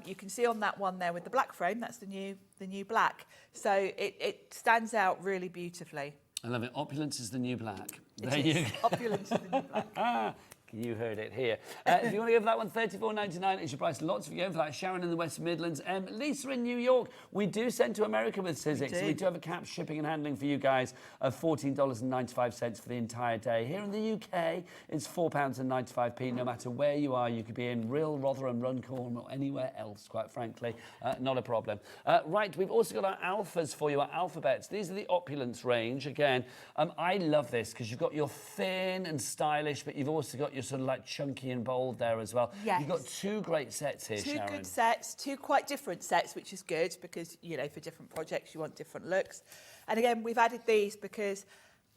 You can see on that one there with the black frame, that's the new black. So it stands out really beautifully. I love it. Opulence is the new black. There you go. Opulence is the new black. You heard it here. If you want to go for that one, $34.99 is your price. Lots of you going for that. Sharon in the West Midlands. Lisa in New York. We do send to America with Sizzix. We do have a cap shipping and handling for you guys of $14.95 for the entire day. Here in the UK, it's £4.95. No matter where you are, you could be in Rill, Rotherham, Runcorn, or anywhere else, quite frankly. Not a problem. Right, we've also got our alphas for you, our alphabets. These are the opulence range. Again, I love this because you've got your thin and stylish, but you've also got your sort of like chunky and bold there as well. Yes. You've got two great sets here, Sharon. Two good sets, two quite different sets, which is good because, you know, for different projects you want different looks. And again, we've added these because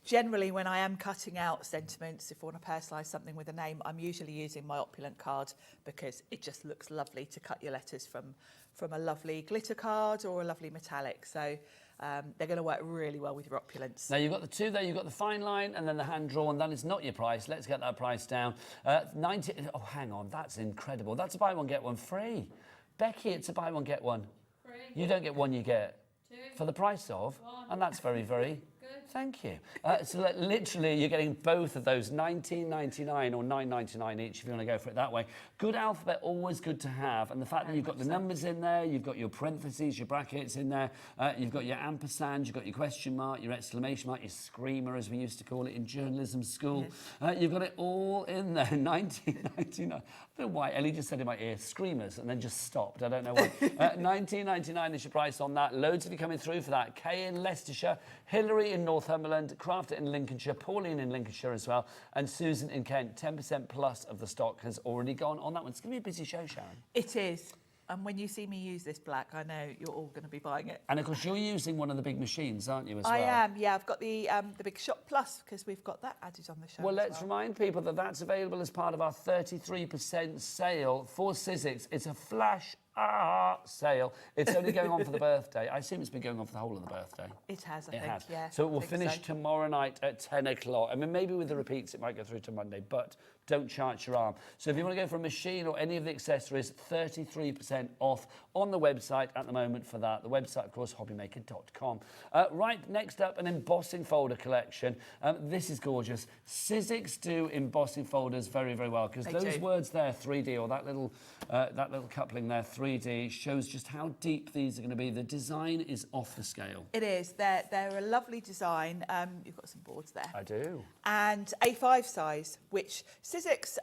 generally when I am cutting out sentiments, if I want to personalise something with a name, I'm usually using my opulent card because it just looks lovely to cut your letters from a lovely glitter card or a lovely metallic. So they're going to work really well with your opulence. Now, you've got the two there. You've got the fine line and then the hand-drawn. That is not your price. Let's get that price down. 90... Oh, hang on. That's incredible. That's a buy one, get one free. Becky, it's a buy one, get one. Free. You don't get one, you get... Two. For the price of... One. And that's very, very... Good. Thank you. So literally, you're getting both of those, $19.99 or $9.99 each, if you want to go for it that way. Good alphabet, always good to have. And the fact that you've got the numbers in there, you've got your parentheses, your brackets in there, you've got your ampersand, you've got your question mark, your exclamation mark, your screamer, as we used to call it in journalism school. Yes. You've got it all in there, $19.99. I don't know why Ellie just said in my ear, screamers, and then just stopped. I don't know why. $19.99 is your price on that. Loads of you coming through for that. Kay in Leicestershire, Hillary in Northumberland, Craft It in Lincolnshire, Pauline in Lincolnshire as well, and Susan in Kent. 10% plus of the stock has already gone on that one. It's going to be a busy show, Sharon. It is. And when you see me use this black, I know you're all going to be buying it. And of course, you're using one of the big machines, aren't you, as well? I am, yeah. I've got the Big Shot Plus because we've got that added on the show. Well, let's remind people that that's available as part of our 33% sale for Sizzix. It's a flash sale. It's only going on for the birthday. I assume it's been going on for the whole of the birthday. It has, I think, yeah. So it will finish tomorrow night at 10 o'clock. I mean, maybe with the repeats, it might go through to Monday, but don't chance your arm. So if you want to go for a machine or any of the accessories, 33% off on the website at the moment for that. The website, of course, hobbymaker.com. Right, next up, an embossing folder collection. This is gorgeous. Sizzix do embossing folders very, very well because those words there, 3D, or that little coupling there, 3D, shows just how deep these are going to be. The design is off the scale. It is. They're a lovely design. You've got some boards there. I do. And A5 size, which Sizzix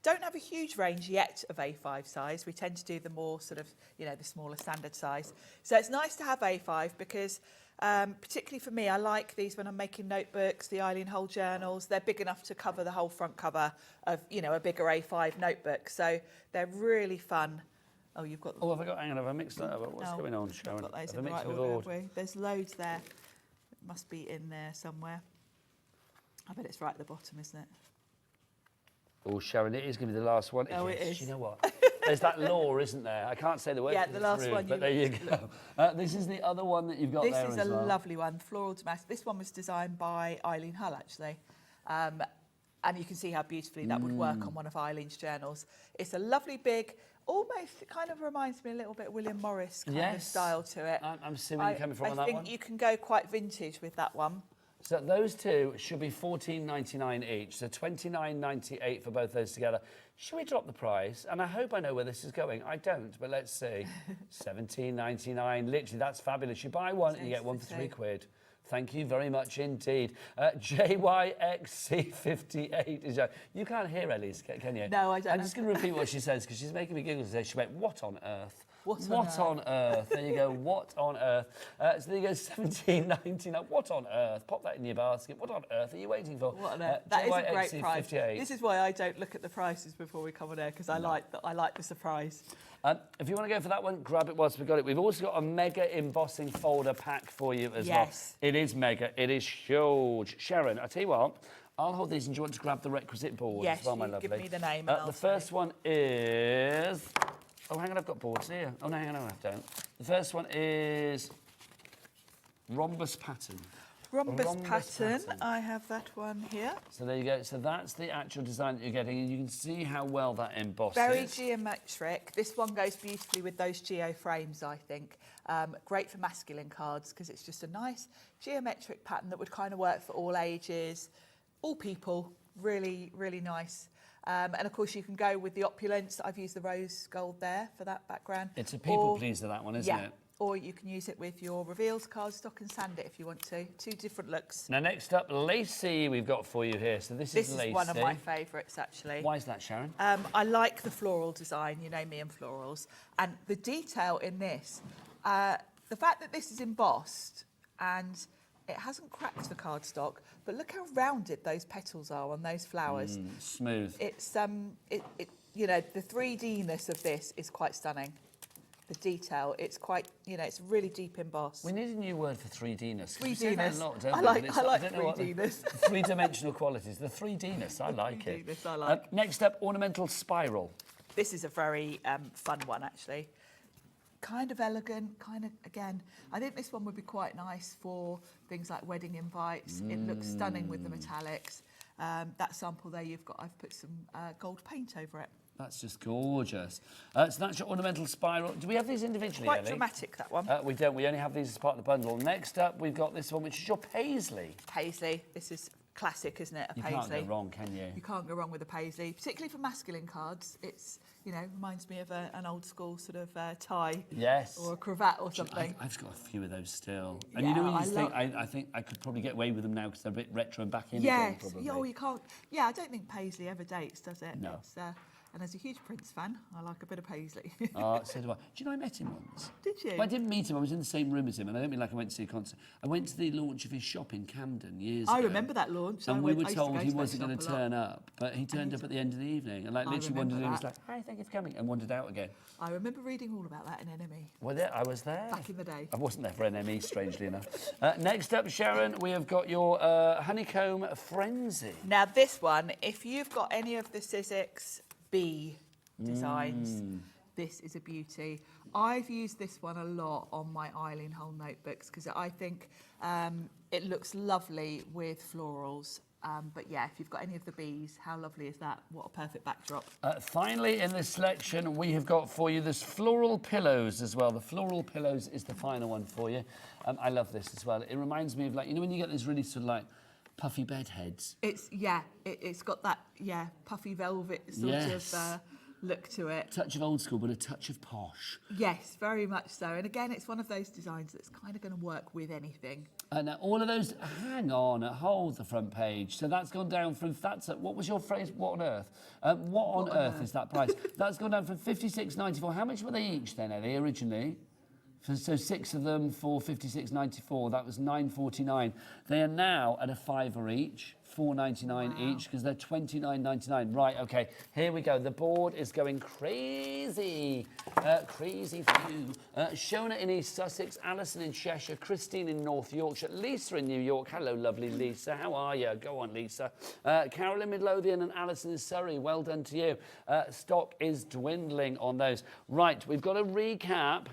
don't have a huge range yet of A5 size. We tend to do the more sort of, you know, the smaller standard size. So it's nice to have A5 because particularly for me, I like these when I'm making notebooks, the Eileen Hull journals. They're big enough to cover the whole front cover of, you know, a bigger A5 notebook. So they're really fun. Oh, you've got... Oh, have I got... Hang on, have I mixed that up? What's going on, Sharon? Got those in the right order. There's loads there. It must be in there somewhere. I bet it's right at the bottom, isn't it? Oh, Sharon, it is going to be the last one. Oh, it is. You know what? There's that law, isn't there? I can't say the word. Yeah, the last one. But there you go. This is the other one that you've got there as well. This is a lovely one, Floral Damask. This one was designed by Eileen Hull, actually. And you can see how beautifully that would work on one of Eileen's journals. It's a lovely big almost, it kind of reminds me a little bit William Morris kind of style to it. I'm seeing where you're coming from on that one. I think you can go quite vintage with that one. So those two should be $14.99 each, so $29.98 for both those together. Should we drop the price? And I hope I know where this is going. I don't, but let's see. $17.99, literally, that's fabulous. You buy one and you get one for £3. Thank you very much indeed. JYXC58 is you can't hear Ellie's, can you? No, I don't. I'm just going to repeat what she says because she's making me giggle today. She went, what on earth? What on earth? There you go. What on earth? So there you go. $17.99. What on earth? Pop that in your basket. What on earth are you waiting for? What on earth? That is a great price. 58. This is why I don't look at the prices before we come on air because I like the surprise. If you want to go for that one, grab it whilst we've got it. We've also got a mega embossing folder pack for you as well. It is mega. It is huge. Sharon, I tell you what. I'll hold these, and do you want to grab the requisite board as well, my lovely? Give me the name. The first one is. Oh, hang on, I've got boards here. Oh, no, hang on, I don't. The first one is Rhombus Pattern. Rhombus pattern. I have that one here. So there you go. So that's the actual design that you're getting, and you can see how well that embosses. Very geometric. This one goes beautifully with those geo frames, I think. Great for masculine cards because it's just a nice geometric pattern that would kind of work for all ages, all people. Really, really nice. And of course, you can go with the opulence. I've used the rose gold there for that background. It's a people pleaser, that one, isn't it? Or you can use it with your reveals cardstock and sand it if you want to. Two different looks. Now, next up, Lacey, we've got for you here. So this is Lacey. This is one of my favourites, actually. Why is that, Sharon? I like the floral design. You know me and florals. And the detail in this, the fact that this is embossed and it hasn't cracked the cardstock, but look how rounded those petals are on those flowers. Smooth. It's you know, the 3D-ness of this is quite stunning. The detail, it's quite, you know, it's really deep embossed. We need a new word for 3D-ness. 3D-ness. I like 3D-ness. Three-dimensional qualities. The 3D-ness, I like it. 3D-ness, I like. Next up, ornamental spiral. This is a very fun one, actually. Kind of elegant, kind of, again, I think this one would be quite nice for things like wedding invites. It looks stunning with the metallics. That sample there you've got, I've put some gold paint over it. That's just gorgeous. So that's your ornamental spiral. Do we have these individually, Quite Ellie? dramatic, that one. We don't. We only have these as part of the bundle. Next up, we've got this one, which is your paisley. Paisley. This is classic, isn't it? A paisley. You can't go wrong, can you? You can't go wrong with a paisley, particularly for masculine cards. It's, you know, reminds me of an old school sort of tie. Yes. Or a cravat or something. I've got a few of those still. And you know, I think I could probably get away with them now because they're a bit retro and back in again, probably. Yeah, you can't. Yeah, I don't think paisley ever dates, does it? No. It's, and as a huge Prince fan, I like a bit of paisley. So do I. Do you know I met him once? Did you? Well, I didn't meet him. I was in the same room as him, and I don't mean like I went to see a concert. I went to the launch of his shop in Camden years ago. I remember that launch. And we were told he wasn't going to turn up, but he turned up at the end of the evening, and like literally wandered in and was like, "Hi, thank you for coming," and wandered out again. I remember reading all about that in NME. Well, I was there. Back in the day. I wasn't there for NME, strangely enough. Next up, Sharon, we have got your honeycomb frenzy. Now this one, if you've got any of the Sizzix B designs, this is a beauty. I've used this one a lot on my Eileen Hull notebooks because I think it looks lovely with florals. But yeah, if you've got any of the bees, how lovely is that? What a perfect backdrop. Finally, in this selection, we have got for you this floral pillows as well. The floral pillows is the final one for you. I love this as well. It reminds me of, like, you know, when you get these really sort of like puffy bed heads. It's got that puffy velvet sort of look to it. Touch of old school, but a touch of posh. Yes, very much so. And again, it's one of those designs that's kind of going to work with anything. Now, all of those, hang on, hold the front page. So that's gone down from, what was your phrase? What on earth? What on earth is that price? That's gone down from $56.94. How much were they each then, Ellie, originally? So 6 of them for $56.94. That was $9.49. They are now at a $5 each. $4.99 each because they're $29.99. Right, okay, here we go. The board is going crazy. Crazy for you. Shona in East Sussex, Alison in Cheshire, Christine in North Yorkshire, Lisa in New York. Hello, lovely Lisa. How are you? Go on, Lisa. Carolyn Midlothian and Alison in Surrey. Well done to you. Stock is dwindling on those. Right, we've got to recap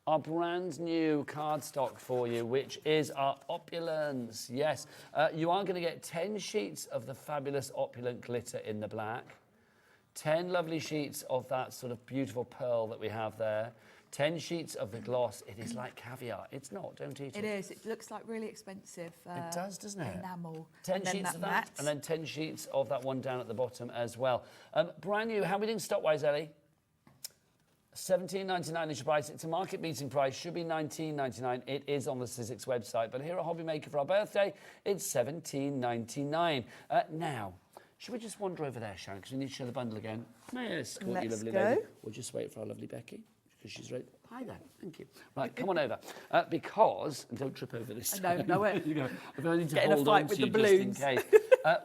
our brand new cardstock for you, which is our opulence. Yes, you are going to get 10 sheets of the fabulous opulent glitter in the black, 10 lovely sheets of that sort of beautiful pearl that we have there. 10 sheets of the gloss. It is like caviar. It's not, don't eat it. It is. It looks like really expensive. It does, doesn't it? Enamel. 10 sheets of that, matte. and then 10 sheets of that one down at the bottom as well. Brand new, how are we doing stock-wise, Ellie? $17.99 is your price. It's a market-beating price. Should be $19.99. It is on the Sizzix website. But here at Hobby Maker for our birthday, it's $17.99. Now, should we just wander over there, Sharon, because we need to show the bundle again? Yes, come on, you Let's lovely go. lady. We'll just wait for our lovely Becky, because she's ready. Hi there, thank you. Right, come on over. Because, and don't trip over this. No way. You know, I've only to Get in a hold fight on with to the you just in balloons. case.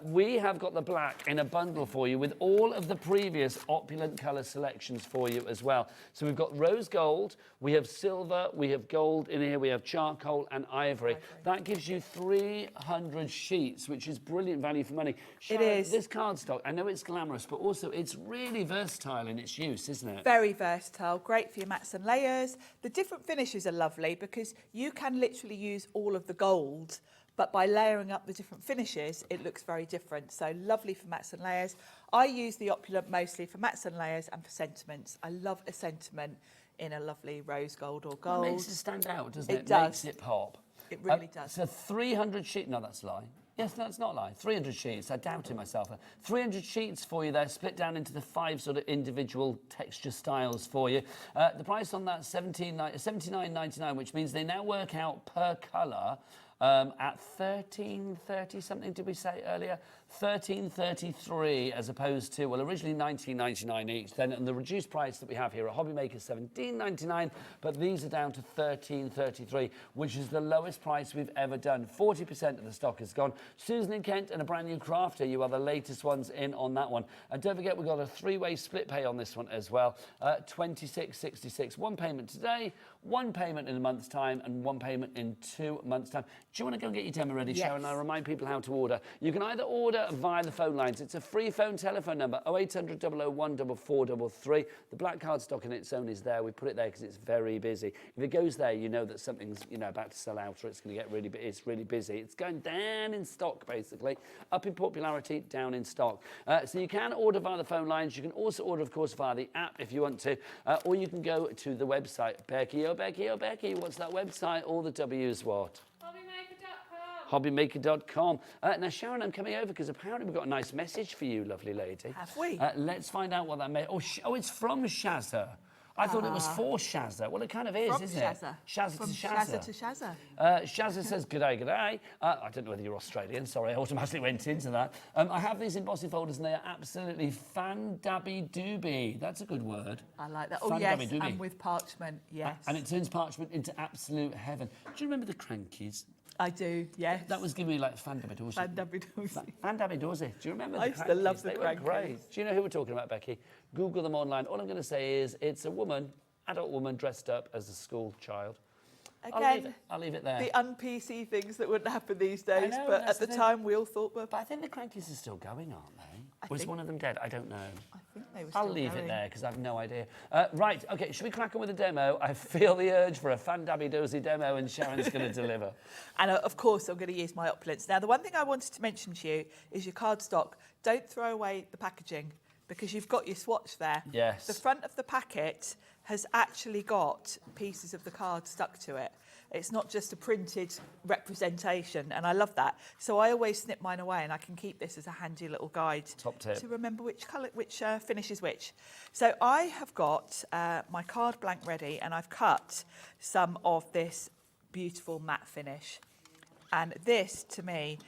We have got the black in a bundle for you with all of the previous opulent colour selections for you as well. So we've got rose gold, we have silver, we have gold in here, we have charcoal and ivory. That gives you 300 sheets, which is brilliant value for money. Sharon, is. This cardstock, I know it's glamorous, but also it's really versatile in its use, isn't it? Very versatile, great for your mats and layers. The different finishes are lovely because you can literally use all of the gold, but by layering up the different finishes, it looks very different. So lovely for mats and layers. I use the opulent mostly for mats and layers and for sentiments. I love a sentiment in a lovely rose gold or gold. It makes it stand out, doesn't it? It does. Makes it pop. It really does. So 300 sheets, no, that's a lie. Yes, that's not a lie. 300 sheets, I doubted myself. 300 sheets for you there, split down into the 5 sort of individual texture styles for you. The price on that, $79.99, which means they now work out per colour at $13.30 something, did we say earlier? $13.33 as opposed to, well, originally $19.99 each. Then and the reduced price that we have here at Hobby Maker $17.99, but these are down to $13.33, which is the lowest price we've ever done. 40% of the stock is gone. Susan and Kent and a brand new crafter, you are the latest ones in on that one. And don't forget, we've got a 3-way split pay on this one as well. $26.66. One payment today, one payment in a month's time, and one payment in 2 months' time. Do you want to go and get your demo ready, Yes. Sharon? I remind people how to order. You can either order via the phone lines. It's a free phone telephone number, 0800 001 4433. The black cardstock in its own is there. We put it there because it's very busy. If it goes there, you know that something's about to sell out, or it's going to get it's really busy. It's going down in stock, basically. Up in popularity, down in stock. So you can order via the phone lines. You can also order, of course, via the app if you want to, or you can go to the website. Becky, oh Becky, oh Becky, what's that website? All the W's what? HobbyMaker.com. Now, Sharon, I'm coming over because apparently we've got a nice message for you, lovely lady. Have we? Let's find out what that meant. Oh, it's from Shazza. I thought it was for Shazza. Well, it kind of is, From isn't Shazza. it? Shazza From to Shazza. Shazza to Shazza. Shazza says, g'day, g'day. I don't know whether you're Australian. Sorry, I automatically went into that. I have these embossing folders and they are absolutely fan-dabby-dooby. That's a good word. I like that. Oh, yes, Fan-dabby-dooby. and with parchment, yes. And it turns parchment into absolute heaven. Do you remember the Crankies? I do, yes. That was giving me like fan-dabby-dorsey. Fan-dabby-dorsey. Fan-dabby-dorsey. Do you remember the I used to love Crankies? the They were Crankies. great. Do you know who we're talking about, Becky? Google them online. All I'm going to say is it's a woman, adult woman, dressed up as a school child. Again, I'll leave it there. the un-PC things that wouldn't happen these days, know, but that's at the the thing. time we all thought were... But I think the Crankies are still going, aren't they? Was think- one of them dead? I don't know. I think they were still I'll leave going. it there because I have no idea. Right, OK, should we crack on with the demo? I feel the urge for a fan-dabby-dozy demo and Sharon's going to deliver. And of course, I'm going to use my opulence. Now, the one thing I wanted to mention to you is your cardstock. Don't throw away the packaging because you've got your swatch there. Yes. The front of the packet has actually got pieces of the card stuck to it. It's not just a printed representation, and I love that. So I always snip mine away, and I can keep this as a handy little guide Top tip. to remember which colour, which finish is which. So I have got my card blank ready, and I've cut some of this beautiful matte finish. And this, to me,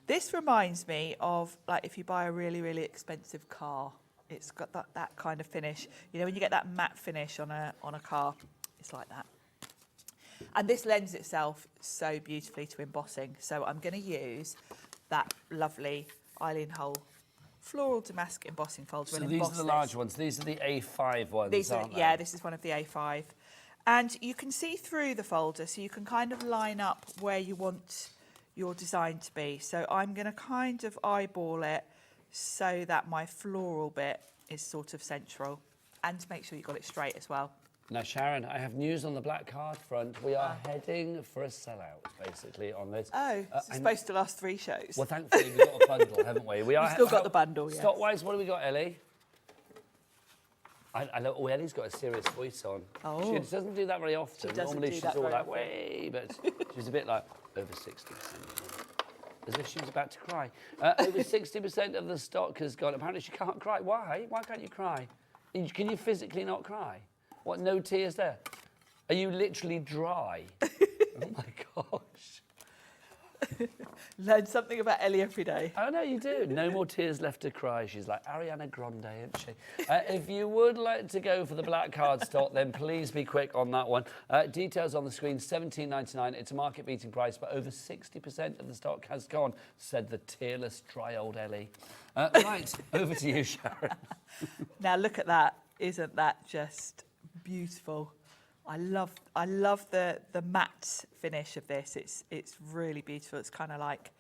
this reminds me of like if you buy a really, really expensive car. It's got that kind of finish. You know, when you get that matte finish on a car, it's like that. And this lends itself so beautifully to embossing. So I'm going to use that lovely Eileen Hull floral damask embossing folder. So and these emboss are the this. large ones. These are the A5 ones, These are, aren't they? yeah, this is one of the A5. And you can see through the folder, so you can kind of line up where you want your design to be. So I'm going to kind of eyeball it so that my floral bit is sort of central, and to make sure you got it straight as well. Now, Sharon, I have news on the black card front. We are heading for a sellout, basically, on this. Oh, it's supposed to last 3 shows. Well, thankfully, we've got a bundle, haven't we? We are We've still got the bundle, yes. Stock-wise, what have we got, Ellie? I know, oh, Ellie's got a serious voice on. Oh. She doesn't do that very often. She doesn't Normally do she's that all very like, often. way, but she's a bit like over 60%. As if she was about to cry. Over 60% of the stock has gone. Apparently she can't cry. Why? Why can't you cry? Can you physically not cry? What, no tears there? Are you literally dry? Oh my gosh. Learn something about Ellie every day. Oh, no, you do. No more tears left to cry. She's like Ariana Grande, isn't she? If you would like to go for the black cardstock, then please be quick on that one. Details on the screen, $17.99. It's a market-beating price, but over 60% of the stock has gone, said the tearless, dry old Ellie. Right, over to you, Sharon. Now look at that. Isn't that just beautiful? I love the matte finish of this. It's really beautiful. It's kind of like,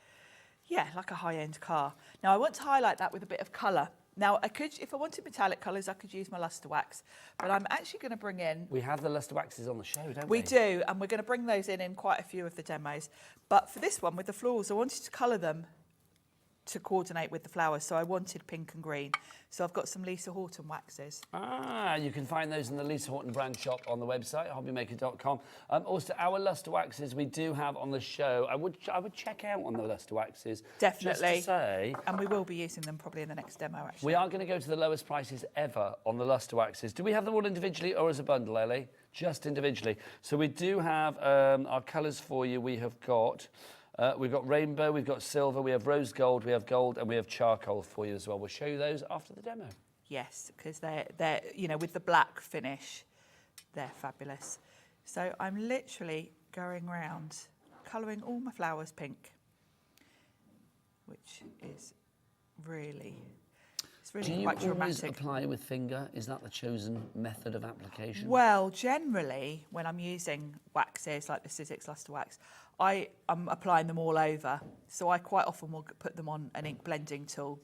yeah, like a high-end car. Now I want to highlight that with a bit of colour. Now I could, if I wanted metallic colours, I could use my luster wax, but I'm actually going to bring in. We have the luster waxes on the show, don't we? We do, and we're going to bring those in quite a few of the demos. But for this one with the florals, I wanted to colour them to coordinate with the flowers, so I wanted pink and green. So I've got some Lisa Horton waxes. Ah, you can find those in the Lisa Horton brand shop on the website, hobbymaker.com. Also, our luster waxes we do have on the show. I would check out on the luster waxes. Definitely. Just to say, And we will be using them probably in the next demo, actually. we are going to go to the lowest prices ever on the luster waxes. Do we have them all individually or as a bundle, Ellie? Just individually. So we do have our colours for you. We have got... we've got rainbow, we've got silver, we have rose gold, we have gold, and we have charcoal for you as well. We'll show you those after the demo. Yes, because they're you know, with the black finish, they're fabulous. So I'm literally going around colouring all my flowers pink, which is really, it's really Do you quite always dramatic. apply with finger? Is that the chosen method of application? Well, generally, when I'm using waxes like the Sizzix Luster Wax, I'm applying them all over. So I quite often will put them on an ink blending tool.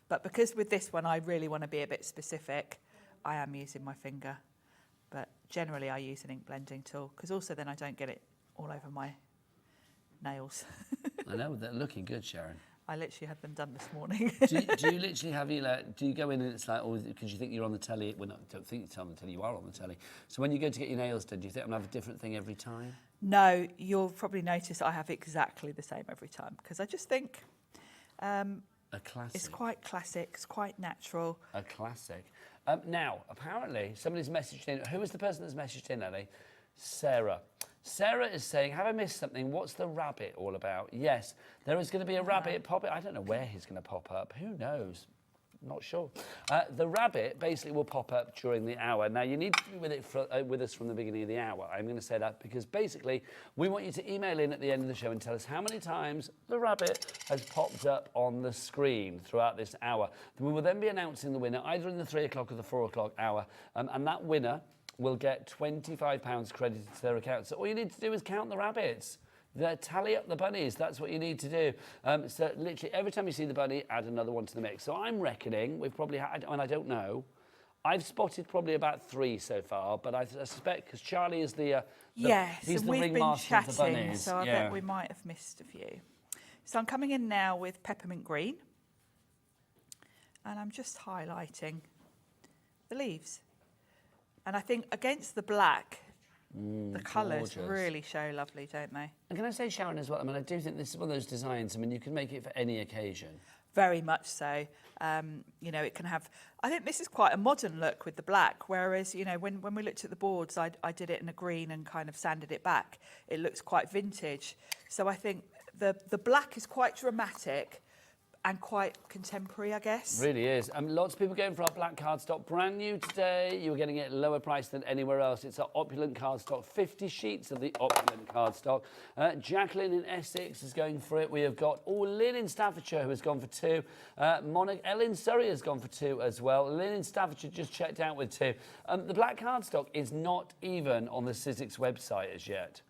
But because with this one, I really want to be a bit specific, I am using my finger. But generally, I use an ink blending tool, because also then I don't get it all over my nails. I know, they're looking good, Sharon. I literally had them done this morning. do you literally have you like? Do you go in and it's like, oh, because you think you're on the telly? Well, not, don't think you're on the telly. You are on the telly. So when you go to get your nails done, do you think I'm gonna have a different thing every time? No, you'll probably notice I have exactly the same every time, because I just think A classic. it's quite classic, it's quite natural. A classic. Now, apparently, somebody's messaged in. Who was the person that's messaged in, Ellie? Sarah. Sarah is saying, have I missed something? What's the rabbit all about? Yes, there is going to be a rabbit pop up. I don't know where he's going to pop up. Who knows? Not sure. The rabbit basically will pop up during the hour. Now, you need to be with us from the beginning of the hour. I'm going to say that because basically we want you to email in at the end of the show and tell us how many times the rabbit has popped up on the screen throughout this hour. We will then be announcing the winner either in the 3 o'clock or the 4 o'clock hour. And that winner will get £25 credited to their account. So all you need to do is count the rabbits. Tally up the bunnies, that's what you need to do. So literally every time you see the bunny, add another one to the mix. So I'm reckoning we've probably had, and I don't know, I've spotted probably about 3 so far, but I suspect because Charlie is Yes, he's and the we've been ringmaster of the chatting, bunnies. so I bet we might have missed a few. So I'm coming in now with peppermint green, and I'm just highlighting the leaves. And I think against the black, the colours gorgeous. really show lovely, don't they? And can I say, Sharon, as well, I mean, I do think this is one of those designs, I mean, you can make it for any occasion. Very much so. You know, it can have... I think this is quite a modern look with the black, whereas, you know, when we looked at the boards, I did it in a green and kind of sanded it back. It looks quite vintage. So I think the black is quite dramatic and quite contemporary, I guess. Really is. Lots of people going for our black cardstock. Brand new today. You're getting it at a lower price than anywhere else. It's our opulent cardstock. 50 sheets of the opulent cardstock. Jacqueline in Essex is going for it. We have got Lynn in Staffordshire who has gone for 2. Ellen Surrey has gone for 2 as well. Lynn in Staffordshire just checked out with 2. The black cardstock is not even on the Sizzix website as yet.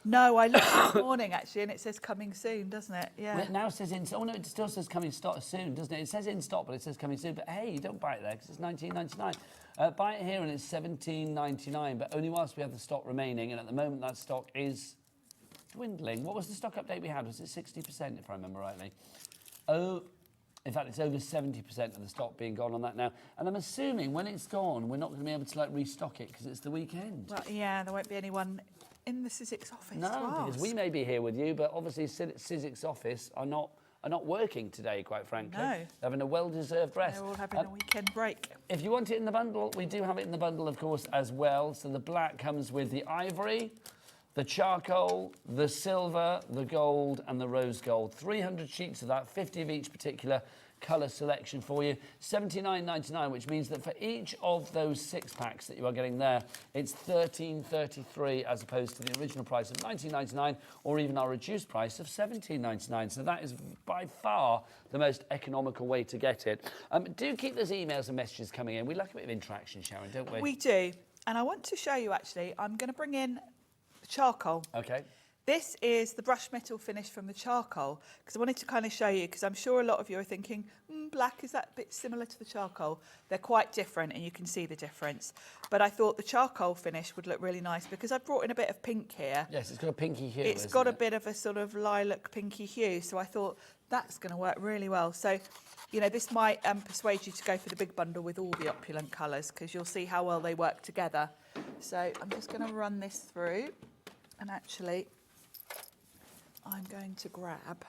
No, I looked this morning, actually, and it says coming soon, doesn't it? Yeah. Well, it now says in... Oh, no, it still says coming stock soon, doesn't it? It says in stock, but it says coming soon. But, hey, you don't buy it there because it's $19.99. Buy it here and it's $17.99, but only whilst we have the stock remaining. And at the moment, that stock is dwindling. What was the stock update we had? Was it 60%, if I remember rightly? Oh, In fact, it's over 70% of the stock being gone on that now. And I'm assuming when it's gone, we're not going to be able to like restock it because it's the weekend. Well, yeah, there won't be anyone in the Sizzix office. No, because we may be here with you, but obviously Sizzix office are not working today, quite frankly. No. They're having a well-deserved rest. They're all having a weekend break. If you want it in the bundle, we do have it in the bundle, of course, as well. So the black comes with the ivory, the charcoal, the silver, the gold, and the rose gold. 300 sheets of that, 50 of each particular colour selection for you. $79.99, which means that for each of those 6 packs that you are getting there, it's $13.33 as opposed to the original price of $19.99 or even our reduced price of $17.99. So that is by far the most economical way to get it. Do keep those emails and messages coming in. We like a bit of interaction, Sharon, don't we? We do. And I want to show you, actually, I'm going to bring in the charcoal. Okay. This is the brush metal finish from the charcoal, because I wanted to kind of show you, because I'm sure a lot of you are thinking, black, is that a bit similar to the charcoal? They're quite different, and you can see the difference. But I thought the charcoal finish would look really nice, because I've brought in a bit of pink here. Yes, it's got a pinky hue, It's got a bit of a sort of lilac pinky hue, so I thought that's going to work really well. So, you know, this might persuade you to go for the big bundle with all the opulent colours, because you'll see how well they work together. So I'm just going to run this through, and actually I'm going to grab,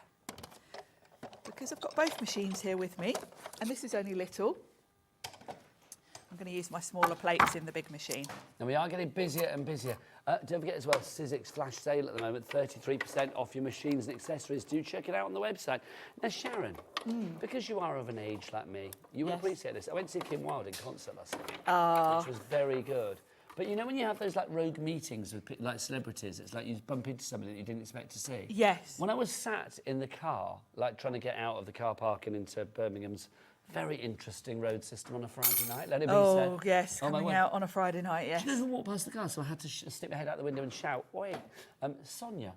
because I've got both machines here with me, and this is only little, I'm going to use my smaller plates in the big machine. Now we are getting busier and busier. Don't forget as well, Sizzix flash sale at the moment, 33% off your machines and accessories. Do check it out on the website. Now Sharon, because you are of an age like me, you will appreciate this. I went to see Kim Wilde in concert last night, which was very good. But you know when you have those like rogue meetings with like celebrities, it's like you bump into somebody that you didn't expect to see. Yes. When I was sat in the car, like trying to get out of the car park and into Birmingham's very interesting road system on a Friday night, let it be said. Oh, yes, Oh, my coming word. out on a Friday night, yes. She never walked past the car, so I had to stick my head out the window and shout, "Oi, Sonia."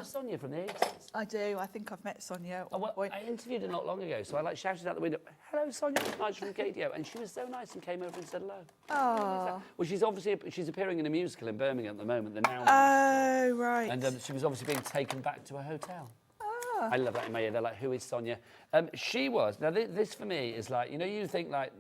Sonia from the 80s. I do. I think I've met Sonia at one point. I interviewed her not long ago, so I like shouted out the window, "Hello, Sonia, it's Marge from KDO," and she was so nice and came over and said hello. Oh. Well, she's appearing in a musical in Birmingham at the moment, the Now. Oh, right. And she was obviously being taken back to a hotel. I love that in my ear. They're like, "Who is Sonia?" She was. Now, this for me is like, you know, you think like,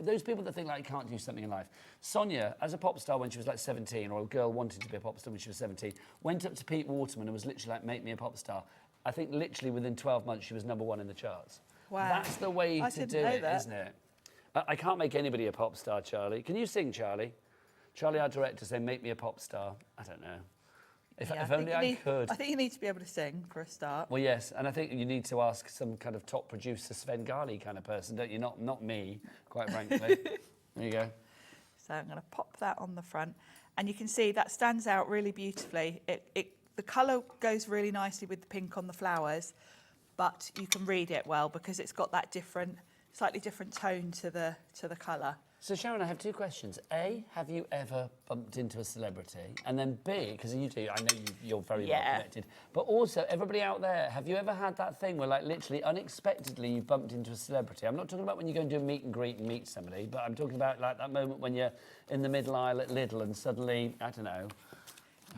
those people that think like you can't do something in life. Sonia, as a pop star when she was like 17, or a girl wanting to be a pop star when she was 17, went up to Pete Waterman and was literally like, "Make me a pop star." I think literally within 12 months, she was #1 in the charts. Wow. That's the way to do it, isn't it? I can't make anybody a pop star, Charlie. Can you sing, Charlie? Charlie, our director, say, "Make me a pop star." I don't know. If only I could. I think you need to be able to sing for a start. Well, yes, and I think you need to ask some kind of top producer, Sven Garley kind of person, don't you? Not me, quite frankly. There you go. So I'm going to pop that on the front. And you can see that stands out really beautifully. The colour goes really nicely with the pink on the flowers, but you can read it well because it's got that slightly different tone to the colour. So, Sharon, I have 2 questions. A, have you ever bumped into a celebrity? And then B, because you do, I know you're very well connected, but also, everybody out there, have you ever had that thing where, like, literally, unexpectedly, you bumped into a celebrity? I'm not talking about when you go and do a meet and greet and meet somebody, but I'm talking about, like, that moment when you're in the middle aisle at Lidl and suddenly, I don't know,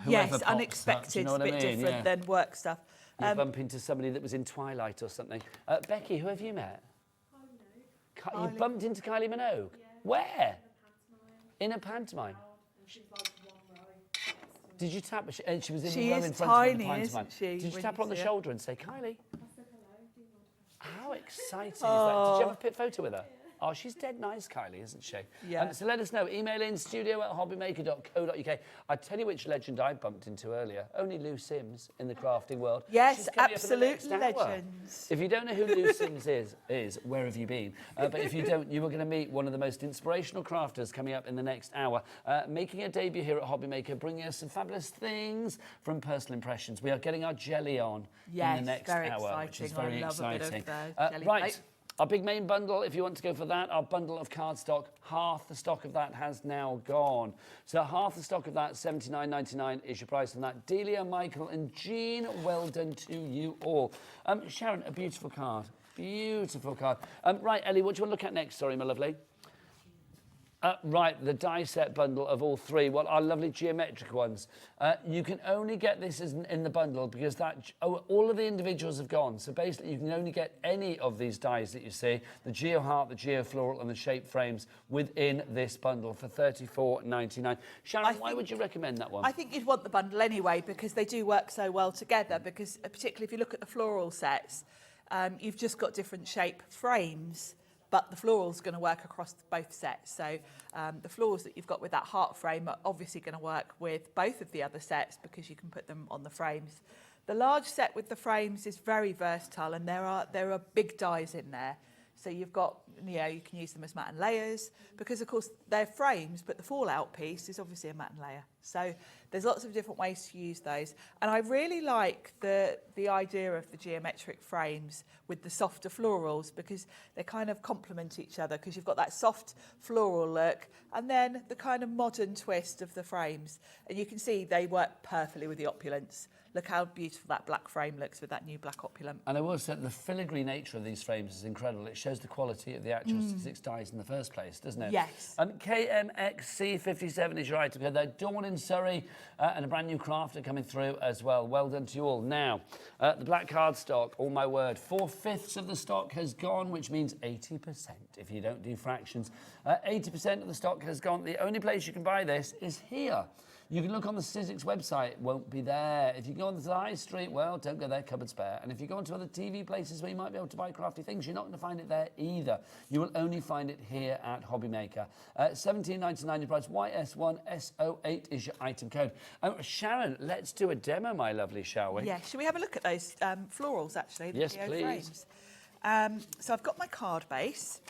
whoever yes, unexpected, pops up, you know it's a bit different than work stuff. You bump into somebody that was in Twilight or something. Becky, who have you met? You bumped into Kylie Minogue? Yeah. Where? In a pantomime. Did you tap her? And she was in the row in front of the pantomime. Isn't she? Did you tap her on the shoulder and say, "Kylie"? How exciting is that? Did you have a pit photo with her? Oh, she's dead nice, Kylie, isn't she? Yeah. So let us know. Email in studio@hobbymaker.co.uk. I tell you which legend I bumped into earlier. Only Lou Sims in the crafting world. Yes, She's coming up in the next absolute hour. legends. If you don't know who Lou Sims is, where have you been? But if you don't, you are going to meet one of the most inspirational crafters coming up in the next hour, making a debut here at HobbyMaker, bringing us some fabulous things from Personal Impressions. We are getting our Gelli on in the next hour, which is very exciting. Gelli Right. plate. Our big main bundle, if you want to go for that, our bundle of cardstock, half the stock of that has now gone. So half the stock of that, $79.99 is your price on that. Delia, Michael and Jean, well done to you all. Sharon, a beautiful card. Beautiful card. Right, Ellie, what do you want to look at next? Sorry, my lovely. Right, the die set bundle of all three, well, our lovely geometric ones. You can only get this in the bundle because all of the individuals have gone. So basically, you can only get any of these dies that you see, the Geo Heart, the Geo Floral, and the Shape Frames within this bundle for $34.99. Sharon, why would you recommend that one? I think you'd want the bundle anyway because they do work so well together. Because particularly if you look at the floral sets, you've just got different shape frames, but the floral's going to work across both sets. So the florals that you've got with that heart frame are obviously going to work with both of the other sets because you can put them on the frames. The large set with the frames is very versatile, and there are big dies in there. So you've got, you can use them as mat and layers because, of course, they're frames, but the fallout piece is obviously a mat and layer. So there's lots of different ways to use those. And I really like the idea of the geometric frames with the softer florals because they kind of complement each other because you've got that soft floral look and then the kind of modern twist of the frames. And you can see they work perfectly with the opulence. Look how beautiful that black frame looks with that new black opulent. And I will say the filigree nature of these frames is incredible. It shows the quality of the actual Sizzix dies in the first place, doesn't it? Yes. KMXC57 is your item code there. Dawn in Surrey and a brand new crafter coming through as well. Well done to you all. Now, the black card stock, oh my word, 4/5 of the stock has gone, which means 80% if you don't do fractions. 80% of the stock has gone. The only place you can buy this is here. You can look on the Sizzix website, it won't be there. If you go onto the high street, well, don't go there, cupboard spare. And if you go onto other TV places where you might be able to buy crafty things, you're not going to find it there either. You will only find it here at HobbyMaker. $17.99 your price. YS1SO8 is your item code. Sharon, let's do a demo, my lovely, shall we? Yeah, should we have a look at those florals, actually? Yes, Geo please. Frames? So I've got my card base.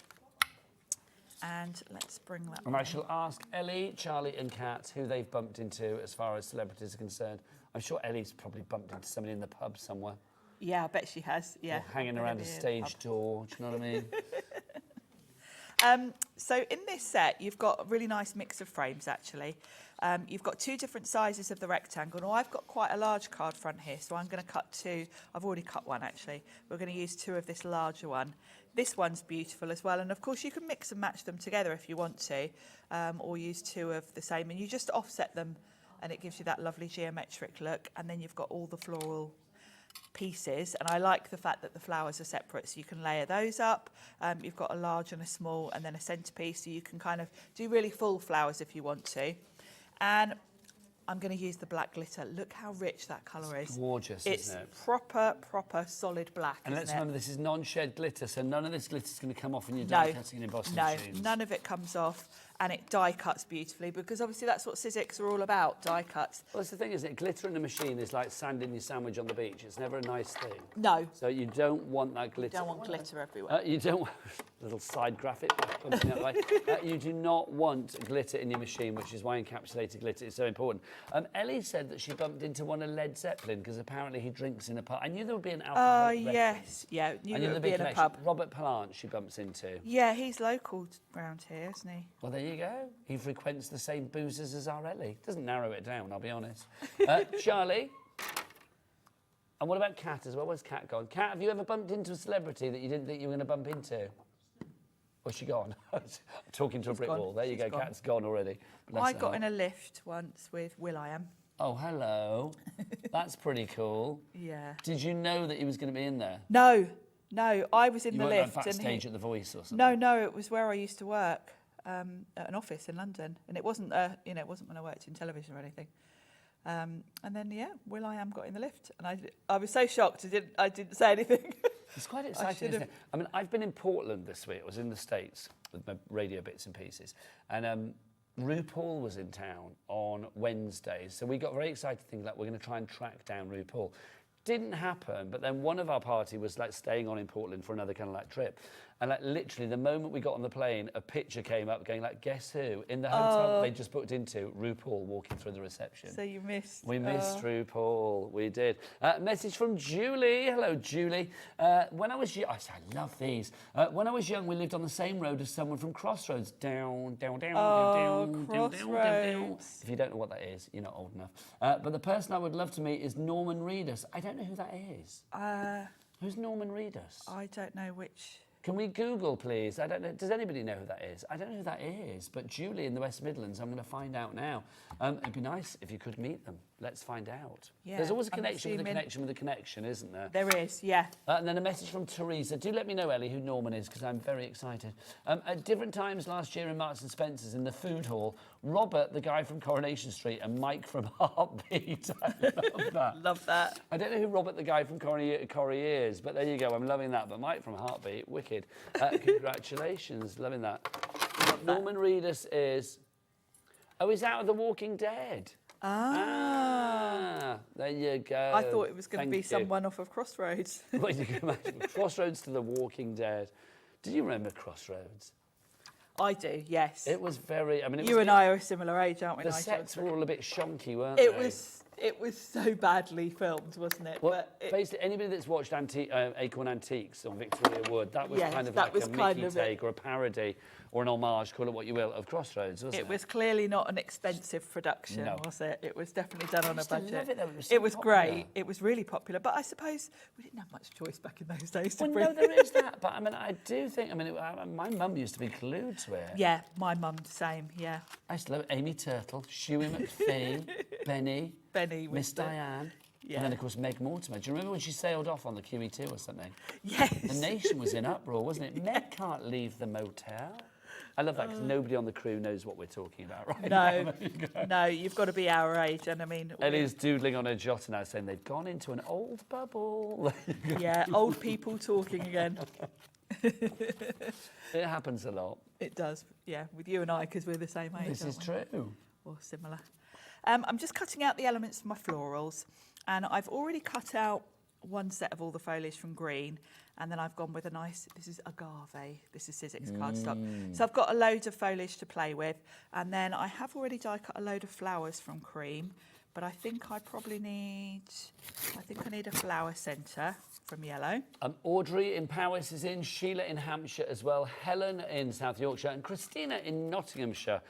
And let's bring that And I shall ask Ellie, Charlie and Kat who they've bumped into as far as celebrities are concerned. I'm sure Ellie's probably bumped into somebody in the pub somewhere. Yeah, I bet she has, yeah. Or hanging around a stage door, do you know what I mean? So in this set, you've got a really nice mix of frames, actually. You've got two different sizes of the rectangle. Now, I've got quite a large card front here, so I'm going to cut two. I've already cut one, actually. We're going to use two of this larger one. This one's beautiful as well, and of course you can mix and match them together if you want to, or use two of the same, and you just offset them and it gives you that lovely geometric look. And then you've got all the floral pieces, and I like the fact that the flowers are separate, so you can layer those up. You've got a large and a small and then a centerpiece, so you can kind of do really full flowers if you want to. And I'm going to use the black glitter. Look how rich that colour is. Gorgeous, isn't it? It's proper solid black, And let's isn't it? remember, this is non-shed glitter, so none of this glitter is going to come off when you're die cutting and embossing machines. No, none of it comes off, and it die cuts beautifully because obviously that's what Sizzix are all about, die cuts. Well, that's the thing, isn't it? Glitter in a machine is like sanding your sandwich on the beach. It's never a nice thing. No. So you don't want that glitter. You don't want glitter everywhere. You don't want little side graphic pumping that way. You do not want glitter in your machine, which is why encapsulated glitter is so important. Ellie said that she bumped into one of Led Zeppelin because apparently he drinks in a pub. I knew there would be an alcoholic reference. Yes, yeah, I knew would be in a pub. Robert Plant she bumps into. Yeah, he's local around here, isn't he? Well, there you go. He frequents the same boozers as our Ellie. Doesn't narrow it down, I'll be honest. Charlie? And what about Kat as well? Where's Kat gone? Kat, have you ever bumped into a celebrity that you didn't think you were going to bump into? Or she gone? Talking to a brick wall. There you go, gone. Kat's gone already. I got in a lift once with will.i.am. Oh, hello. That's pretty cool. Yeah. Did you know that he was going to be in there? No, I was in You the weren't lift. like and backstage at The Voice or something? No, it was where I used to work, at an office in London, and it wasn't, it wasn't when I worked in television or anything. And then, yeah, will.i.am got in the lift, and I was so shocked I didn't say anything. It's quite exciting, isn't it? I mean, I've been in Portland this week. I was in the States with my radio bits and pieces, and RuPaul was in town on Wednesday, so we got very excited thinking like we're going to try and track down RuPaul. Didn't happen, but then one of our party was like staying on in Portland for another kind of like trip. And like literally the moment we got on the plane, a picture came up going like, guess who? In the hotel they just booked into, RuPaul walking through the reception. So you missed. We missed RuPaul, we did. Message from Julie. Hello, Julie. When I was young, I love these. When I was young, we lived on the same road as someone from Crossroads. Down, down, down, down, down, down, down, down. If you don't know what that is, you're not old enough. But the person I would love to meet is Norman Reedus. I don't know who that is. Who's Norman Reedus? I don't know which. Can we Google, please? I don't know. Does anybody know who that is? I don't know who that is, but Julie in the West Midlands, I'm going to find out now. It'd be nice if you could meet them. Let's find out. Yeah, There's always a I'm connection with a assuming- connection with a connection, isn't there? There is, yeah. And then a message from Teresa. Do let me know, Ellie, who Norman is, because I'm very excited. At different times last year in Marks and Spencer's in the food hall, Robert, the guy from Coronation Street, and Mike from Heartbeat. I love that. Love that. I don't know who Robert, the guy from Corrie is, but there you go. I'm loving that. But Mike from Heartbeat, wicked. Congratulations, loving that. Norman Reedus is... Oh, he's out of The Walking Dead. Ah, there you go. I thought it was going to Thank be you. someone off of Crossroads. Well, you can imagine. Crossroads to The Walking Dead. Do you remember Crossroads? I do, yes. It was very... I mean, it You was and I are a similar age, aren't we, The Nigel? sets were all a bit shonky, weren't It they? was so badly filmed, wasn't it? Well, But it, basically, anybody that's watched Acorn Antiques on Victoria Wood, that was Yes, kind of that like was a kind Mickey of it. take or a parody or an homage, call it what you will, of Crossroads, wasn't it? it was clearly not an expensive production, No. was it? It was definitely done on a used to budget. love it, though. It was so It was popular. great. It was really popular. But I suppose we didn't have much choice back in those days, Well, did we? no, there is that. But, I mean, I do think... I mean, my mum used to be glued to it. Yeah, my mum, same, yeah. I used to love Amy Turtle, Shuey McPhee, Benny, Benny was Miss the- Diane, Yeah. and then, of course, Meg Mortimer. Do you remember when she sailed off on the QE2 or something? Yes. The nation was in uproar, wasn't it? Meg can't leave the motel. I love that because nobody on the crew knows what we're talking about right now. No, no, you've got to be our age. And I mean, Ellie's doodling on her jotter now saying they've gone into an old bubble. yeah, old people talking again. It happens a lot. It does, yeah, with you and I, because we're the same age. This is aren't we? true. Or similar. I'm just cutting out the elements for my florals, and I've already cut out one set of all the foliage from green, and then I've gone with a nice, this is agave, this is Sizzix cardstock. So I've got a load of foliage to play with, and then I have already die cut a load of flowers from cream, but I think I probably need, I need a flower centre from yellow. Audrey in Powys is in, Sheila in Hampshire as well, Helen in South Yorkshire, and Christina in Nottinghamshire.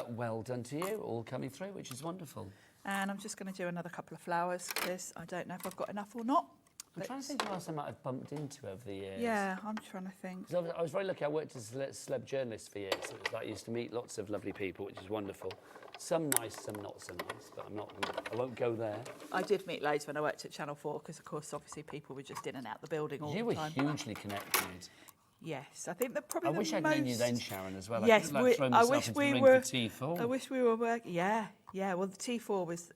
Well done to you, all coming through, which is wonderful. And I'm just going to do another couple of flowers, because I don't know if I've got enough or not. I'm trying to think who else I might have bumped into over the years. Yeah, I'm trying to think. 'Cause I was very lucky. I worked as a celeb journalist for years. So it was like I used to meet lots of lovely people, which is wonderful. Some nice, some not so nice. But I won't go there. I did meet loads when I worked at Channel 4, because, of course, obviously people were just in and out the building all You the were time. hugely connected. Yes, I think that probably I wish I'd known you then, most- Sharon, as well. Yes, I could have thrown myself into the ring for T4. I wish we were working. Yeah, yeah. Well, the T4 was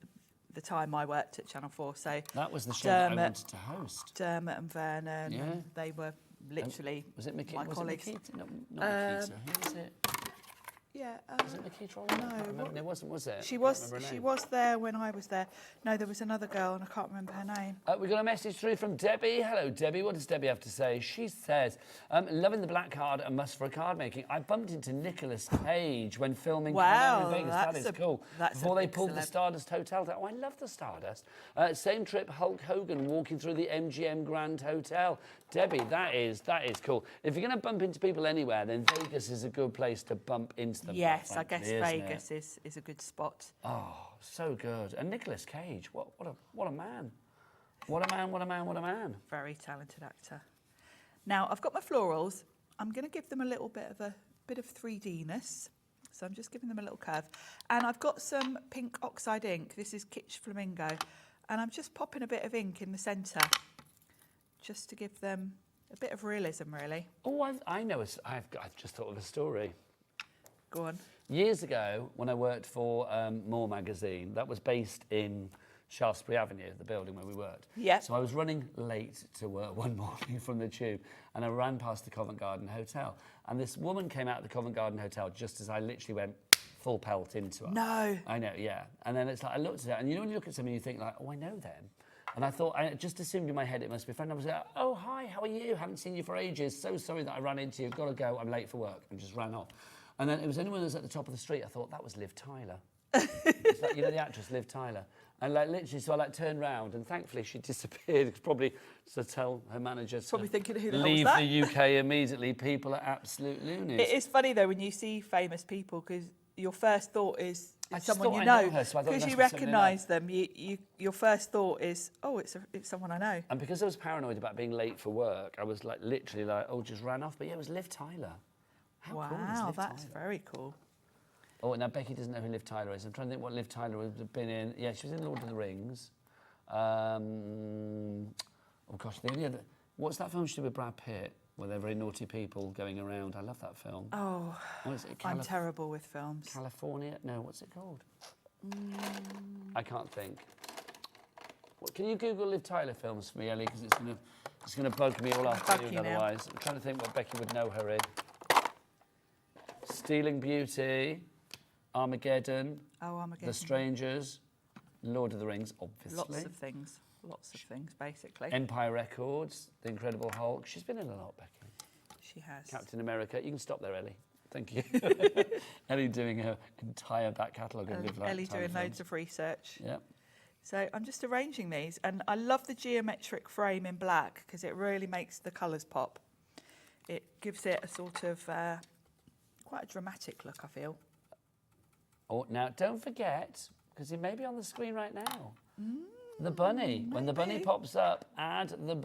the time I worked at Channel 4, so That was the show that I Dermot- wanted to host. Dermot and Vernon, Yeah. and they were literally Was it Mickey? my Was colleagues. it Nikita? No, not Nikita. Who was it? Yeah, Was it Nikita? I can't remember. It wasn't, was it? she I can't was. remember her She name. was there when I was there. No, there was another girl, and I can't remember her name. We got a message through from Debbie. Hello, Debbie. What does Debbie have to say? She says, loving the black card and must for a card making. I bumped into Nicolas Cage when filming Wow, Cameo in Vegas. That that's is cool. that's a Before they big pulled the celeb. Stardust Hotel down. Oh, I love the Stardust. Same trip, Hulk Hogan walking through the MGM Grand Hotel. Debbie, that is cool. If you're going to bump into people anywhere, then Vegas is a good place to bump into them. Yes, quite I guess frankly, isn't it? Vegas is a good spot. Oh, so good. And Nicolas Cage, what a man. What a man, what a man, what a man. Very talented actor. Now, I've got my florals. I'm going to give them a little bit of 3D-ness. So I'm just giving them a little curve. And I've got some pink oxide ink. This is Kitsch Flamingo. And I'm just popping a bit of ink in the centre, just to give them a bit of realism, really. Oh, I've just thought of a story. Go on. Years ago, when I worked for More magazine, that was based in Shaftesbury Avenue, the building where we worked. Yeah. So I was running late to work one morning from the tube, and I ran past the Covent Garden Hotel. And this woman came out of the Covent Garden Hotel just as I literally went full pelt into her. No. I know, yeah. And then it's like, I looked at her, and you know when you look at somebody, you think like, oh, I know them. And I thought, I just assumed in my head it must be a friend. I was like, oh, hi, how are you? Haven't seen you for ages. So sorry that I ran into you. Got to go. I'm late for work. And just ran off. And then it was anyone who was at the top of the street. I thought, that was Liv Tyler. It's like, you know the actress, Liv Tyler. And like literally, so I like turned round, and thankfully she disappeared. It's probably to tell her manager to Probably thinking, who the hell was leave that? the UK immediately. People are absolute loonies. It is funny, though, when you see famous people, because your first thought is it's just someone thought you I know, know her, so I thought it because you must be somebody I know. recognise them. Your first thought is, oh, it's someone I know. And because I was paranoid about being late for work, I was like literally like, oh, just ran off. But yeah, it was Liv Tyler. How cool is Wow, Liv that's Tyler? very cool. Oh, now Becky doesn't know who Liv Tyler is. I'm trying to think what Liv Tyler would have been in. Yeah, she was in Lord of the Rings. Oh gosh, the only other. What's that film she did with Brad Pitt, where they're very naughty people going around? I love that film. Oh, What is it? I'm terrible with films. California? No, what's it called? I can't think. Can you Google Liv Tyler films for me, Ellie? Because it's gonna bug me all afternoon otherwise. I'm trying to think what Becky would know her in. Stealing Beauty, Armageddon, Oh, Armageddon. The Strangers, Lord of the Rings, obviously. Lots of things, basically. Empire Records, The Incredible Hulk. She's been in a lot, Becky. She has. Captain America. You can stop there, Ellie. Thank you. Ellie doing her entire back catalogue of Liv Ellie Tyler doing films. loads of research. Yep. So I'm just arranging these, and I love the geometric frame in black because it really makes the colours pop. It gives it a sort of quite a dramatic look, I feel. Oh, now don't forget, because it may be on the screen right now. The bunny. When the bunny pops up, add the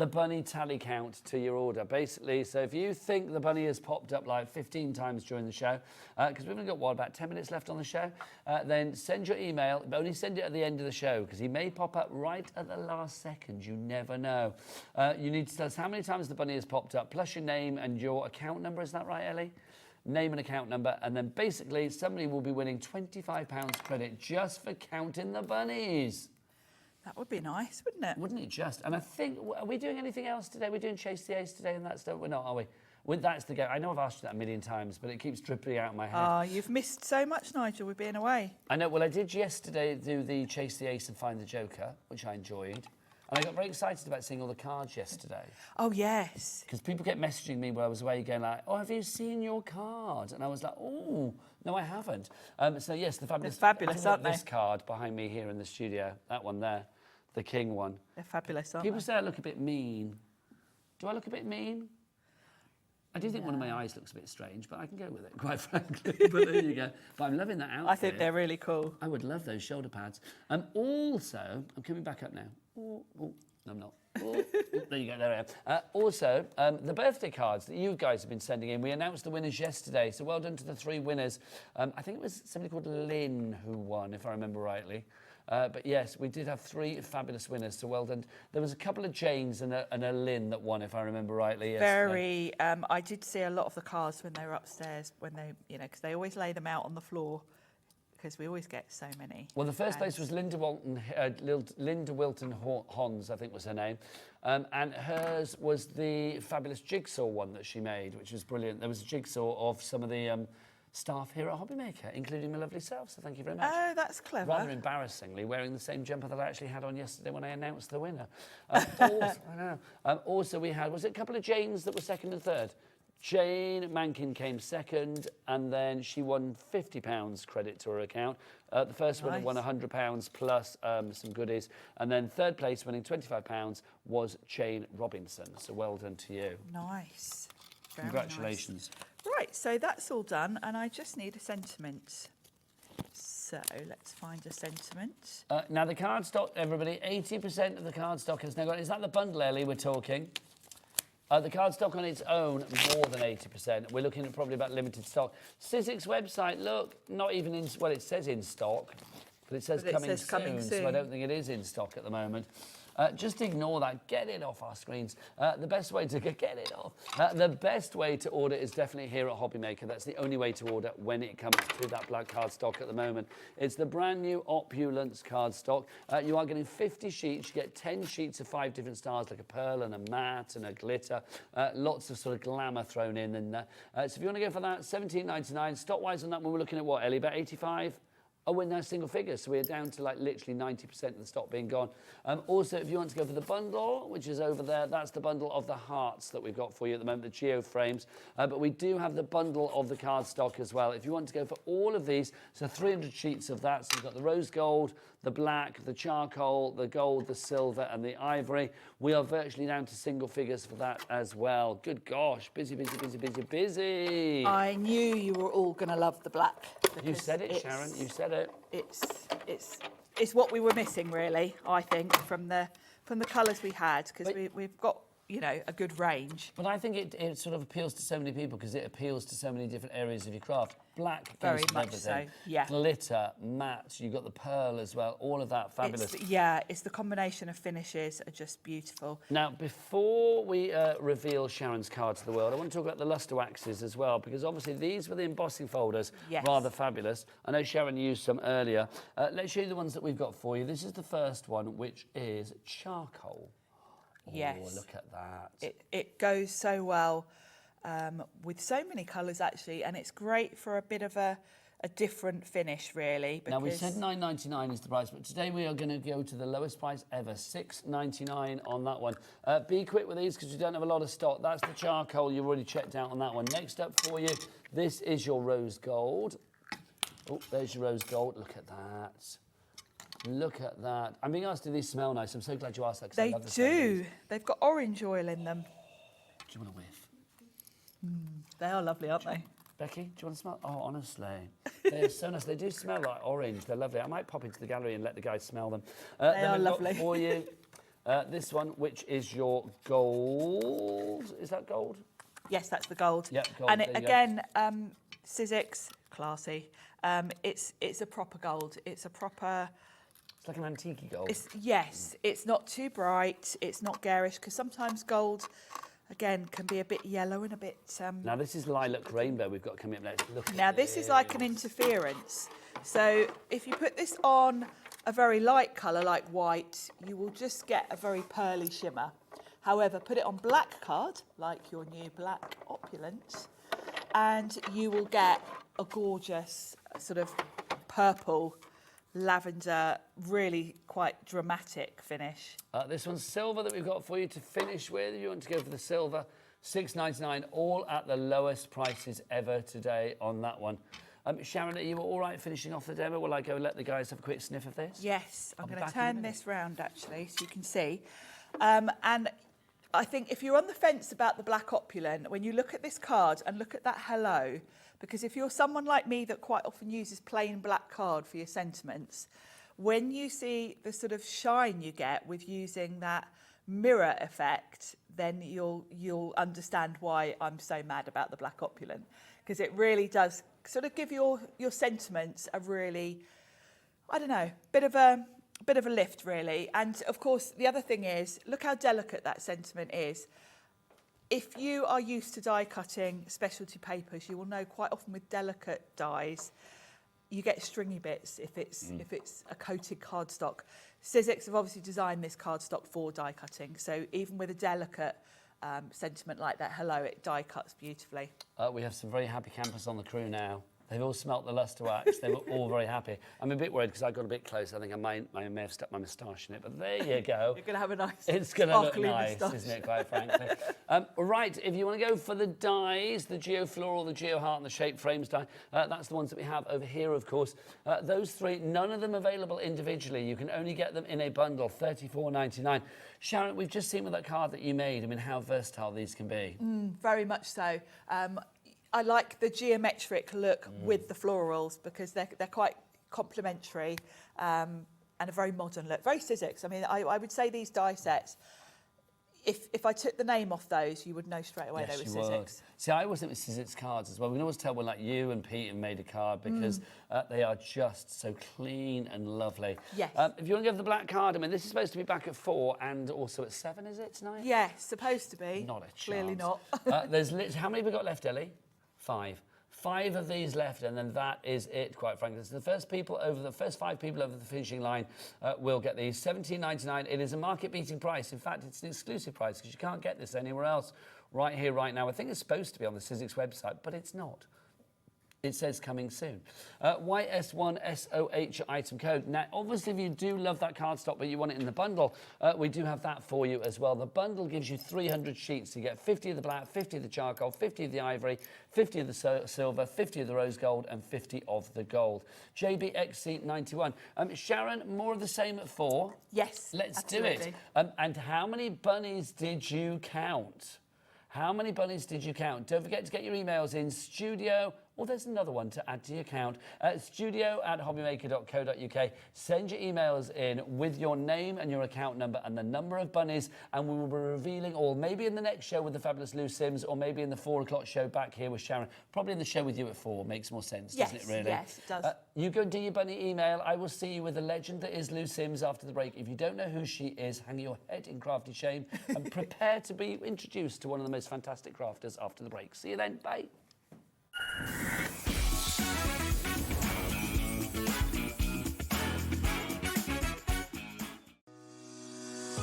bunny tally count to your order. Basically, so if you think the bunny has popped up like 15 times during the show, because we've only got, about 10 minutes left on the show, then send your email, but only send it at the end of the show, because he may pop up right at the last second. You never know. You need to tell us how many times the bunny has popped up, plus your name and your account number. Is that right, Ellie? Name and account number, and then basically somebody will be winning £25 credit just for counting the bunnies. That would be nice, wouldn't it? Wouldn't it just? And I think, are we doing anything else today? We're doing Chase the Ace today and that stuff? We're not, are we? That's the game. I know I've asked you that a million times, but it keeps dripping out of my head. You've missed so much, Nigel, with being away. I know. Well, I did yesterday do the Chase the Ace and Find the Joker, which I enjoyed. And I got very excited about seeing all the cards yesterday. Oh, yes. Because people kept messaging me while I was away going like, oh, have you seen your card? And I was like, oh, no, I haven't. So, yes, the fabulous... They're fabulous, aren't they? This card behind me here in the studio, that one there, the king one. They're fabulous, aren't People they? say I look a bit mean. Do I look a bit mean? I do think one of my eyes looks a bit strange, but I can go with it, quite frankly. But there you go. But I'm loving that outfit. I think they're really cool. I would love those shoulder pads. Also, I'm coming back up now. Oh, no, I'm not. Oh, there you go, there I am. Also, the birthday cards that you guys have been sending in, we announced the winners yesterday, so well done to the 3 winners. I think it was somebody called Lynn who won, if I remember rightly. But yes, we did have 3 fabulous winners, so well done. There was a couple of Janes and a Lynn that won, if I remember rightly. Very. I did see a lot of the cards when they were upstairs, when they, because they always lay them out on the floor, because we always get so many. Well, the first place was Linda Wilton Hons, I think was her name. And hers was the fabulous jigsaw one that she made, which was brilliant. There was a jigsaw of some of the staff here at HobbyMaker, including my lovely self, so thank you very much. Oh, that's clever. Rather embarrassingly, wearing the same jumper that I actually had on yesterday when I announced the winner. Also, we had, was it a couple of Janes that were second and third? Jane Mankin came second, and then she won £50 credit to her account. The first winner won £100 plus some goodies. And then third place, winning £25, was Jane Robinson. So well done to you. Nice. Very Congratulations. Nice. Right, so that's all done, and I just need a sentiment. So let's find a sentiment. Now, the card stock, everybody, 80% of the card stock has now got... Is that the bundle, Ellie, we're talking? The card stock on its own, more than 80%. We're looking at probably about limited stock. Sizzix website, look, not even in... Well, it says in stock, but it says, coming soon, so I don't think it is in stock at the moment. Just ignore that. Get it off our screens. The best way to get it off. The best way to order is definitely here at HobbyMaker. That's the only way to order when it comes to that black card stock at the moment. It's the brand new Opulence card stock. You are getting 50 sheets. You get 10 sheets of 5 different styles, like a pearl and a matte and a glitter. Lots of sort of glamour thrown in there. So if you want to go for that, $17.99. Stock-wise on that one, we're looking at what, Ellie? About 85? Oh, we're now single figures, so we're down to like literally 90% of the stock being gone. Also, if you want to go for the bundle, which is over there, that's the bundle of the hearts that we've got for you at the moment, the geo frames. But we do have the bundle of the card stock as well. If you want to go for all of these, so 300 sheets of that. So you've got the rose gold, the black, the charcoal, the gold, the silver and the ivory. We are virtually down to single figures for that as well. Good gosh, busy, busy, busy, busy, busy. I knew you were all going to love the black. You said it, Sharon, you said it. It's what we were missing, really, I think, from the colours we had, because we've got, you know, a good range. But I think it sort of appeals to so many people because it appeals to so many different areas of your craft. Black, Very goes with much everything. so, yeah. Glitter, matte, you've got the pearl as well, all of that fabulous. It's the combination of finishes are just beautiful. Now, before we reveal Sharon's card to the world, I want to talk about the lustre waxes as well, because obviously these were the embossing folders, Yes. rather fabulous. I know Sharon used some earlier. Let's show you the ones that we've got for you. This is the first one, which is charcoal. Yes. Oh, look at that. It goes so well with so many colours, actually, and it's great for a bit of a different finish, really. Now, we said $9.99 is the price, but today we are going to go to the lowest price ever, $6.99 on that one. Be quick with these because we don't have a lot of stock. That's the charcoal. You've already checked out on that one. Next up for you, this is your rose gold. Oh, there's your rose gold. Look at that. Look at that. I'm being asked, do these smell nice? I'm so glad you asked that. They do. They've got orange oil in them. Do you want a whiff? They are lovely, aren't they? Becky, do you want to smell? Oh, honestly. They're so nice. They do smell like orange. They're lovely. I might pop into the gallery and let the guys smell them. They are lovely. For you, this one, which is your gold. Is that gold? Yes, that's the gold. Yep, gold. And there you go. again, Sizzix, classy. It's a proper gold. It's a proper... It's like an antique gold. Yes, it's not too bright. It's not garish, because sometimes gold, again, can be a bit yellow and a bit... Now, this is lilac rainbow we've got coming up next. Look Now, at this is like an interference. So if you put this on a very light colour, like white, you will just get a very pearly shimmer. However, put it on black card, like your new black opulent, and you will get a gorgeous sort of purple, lavender, really quite dramatic finish. This one's silver that we've got for you to finish with. If you want to go for the silver, $6.99, all at the lowest prices ever today on that one. Sharon, are you all right finishing off the demo? Will I go let the guys have a quick sniff of this? Yes, I'm I'll be going to back in a turn minute. this round, actually, so you can see. And I think if you're on the fence about the black opulent, when you look at this card and look at that hello, because if you're someone like me that quite often uses plain black card for your sentiments, when you see the sort of shine you get with using that mirror effect, then you'll understand why I'm so mad about the black opulent, because it really does sort of give your sentiments a really, I don't know, bit of a lift, really. And of course, the other thing is, look how delicate that sentiment is. If you are used to die cutting specialty papers, you will know quite often with delicate dies, you get stringy bits if it's a coated cardstock. Sizzix have obviously designed this cardstock for die cutting, so even with a delicate sentiment like that, hello, it die cuts beautifully. We have some very happy campers on the crew now. They've all smelt the lustre wax. They were all very happy. I'm a bit worried because I got a bit close. I think I may have stuck my moustache in it, but there you go. You're going to have a nice It's going to look sparkly nice, moustache. isn't it, quite frankly? Right, if you want to go for the dies, the Geofloral, the Geoheart and the Shape Frames die, that's the ones that we have over here, of course. Those three, none of them available individually. You can only get them in a bundle, $34.99. Sharon, we've just seen with that card that you made, I mean, how versatile these can be. Very much so. I like the geometric look with the florals because they're quite complementary and a very modern look. Very Sizzix. I mean, I would say these die sets, if I took the name off those, you would know straight away they were Sizzix. See, I always think with Sizzix cards as well. We can always tell when like you and Pete have made a card because they are just so clean and lovely. Yes. If you want to give the black card, I mean, this is supposed to be back at 4 and also at 7, is it, tonight? Yes, supposed to be. Not a chance. Clearly not. How many have we got left, Ellie? 5. 5 of these left, and then that is it, quite frankly. So the first 5 people over the finishing line will get these. $17.99. It is a market-beating price. In fact, it's an exclusive price because you can't get this anywhere else right here, right now. I think it's supposed to be on the Sizzix website, but it's not. It says coming soon. YS1SOH item code. Now, obviously, if you do love that cardstock, but you want it in the bundle, we do have that for you as well. The bundle gives you 300 sheets. You get 50 of the black, 50 of the charcoal, 50 of the ivory, 50 of the silver, 50 of the rose gold, and 50 of the gold. JBXC91. Sharon, more of the same at 4? Yes, Let's absolutely. do it. And how many bunnies did you count? How many bunnies did you count? Don't forget to get your emails in studio. Well, there's another one to add to your account. Studio@hobbymaker.co.uk. Send your emails in with your name and your account number and the number of bunnies, and we will be revealing all, maybe in the next show with the fabulous Lou Sims, or maybe in the 4 o'clock show back here with Sharon. Probably in the show with you at 4 makes more sense, doesn't it, really? Yes, it does. You go and do your bunny email. I will see you with the legend that is Lou Sims after the break. If you don't know who she is, hang your head in crafty shame and prepare to be introduced to one of the most fantastic crafters after the break. See you then. Bye.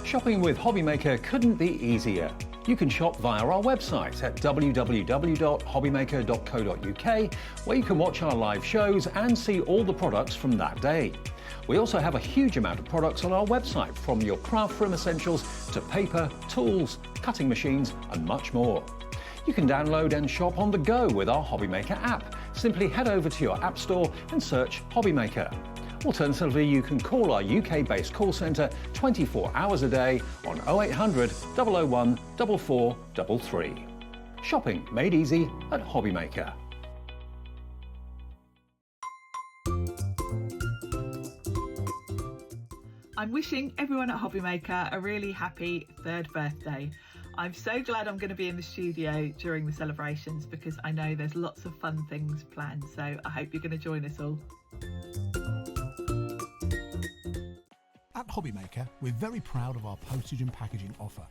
Shopping with HobbyMaker couldn't be easier. You can shop via our website at www.hobbymaker.co.uk, where you can watch our live shows and see all the products from that day. We also have a huge amount of products on our website, from your craft room essentials to paper, tools, cutting machines and much more. You can download and shop on the go with our HobbyMaker app. Simply head over to your app store and search HobbyMaker. Alternatively, you can call our UK-based call centre 24 hours a day on 0800 001 4433. Shopping made easy at HobbyMaker. I'm wishing everyone at HobbyMaker a really happy 3rd birthday. I'm so glad I'm going to be in the studio during the celebrations, because I know there's lots of fun things planned, so I hope you're going to join us all. At HobbyMaker, we're very proud of our postage and packaging offer,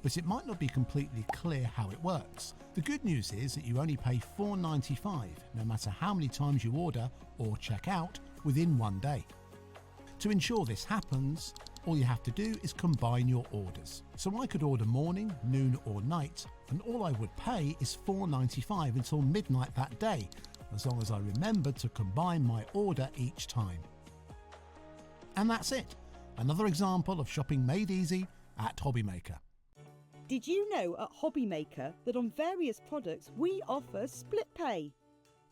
but it might not be completely clear how it works. The good news is that you only pay $4.95 no matter how many times you order or check out within 1 day. To ensure this happens, all you have to do is combine your orders. So I could order morning, noon or night, and all I would pay is $4.95 until midnight that day, as long as I remembered to combine my order each time. And that's it. Another example of shopping made easy at HobbyMaker. Did you know at HobbyMaker that on various products we offer split pay?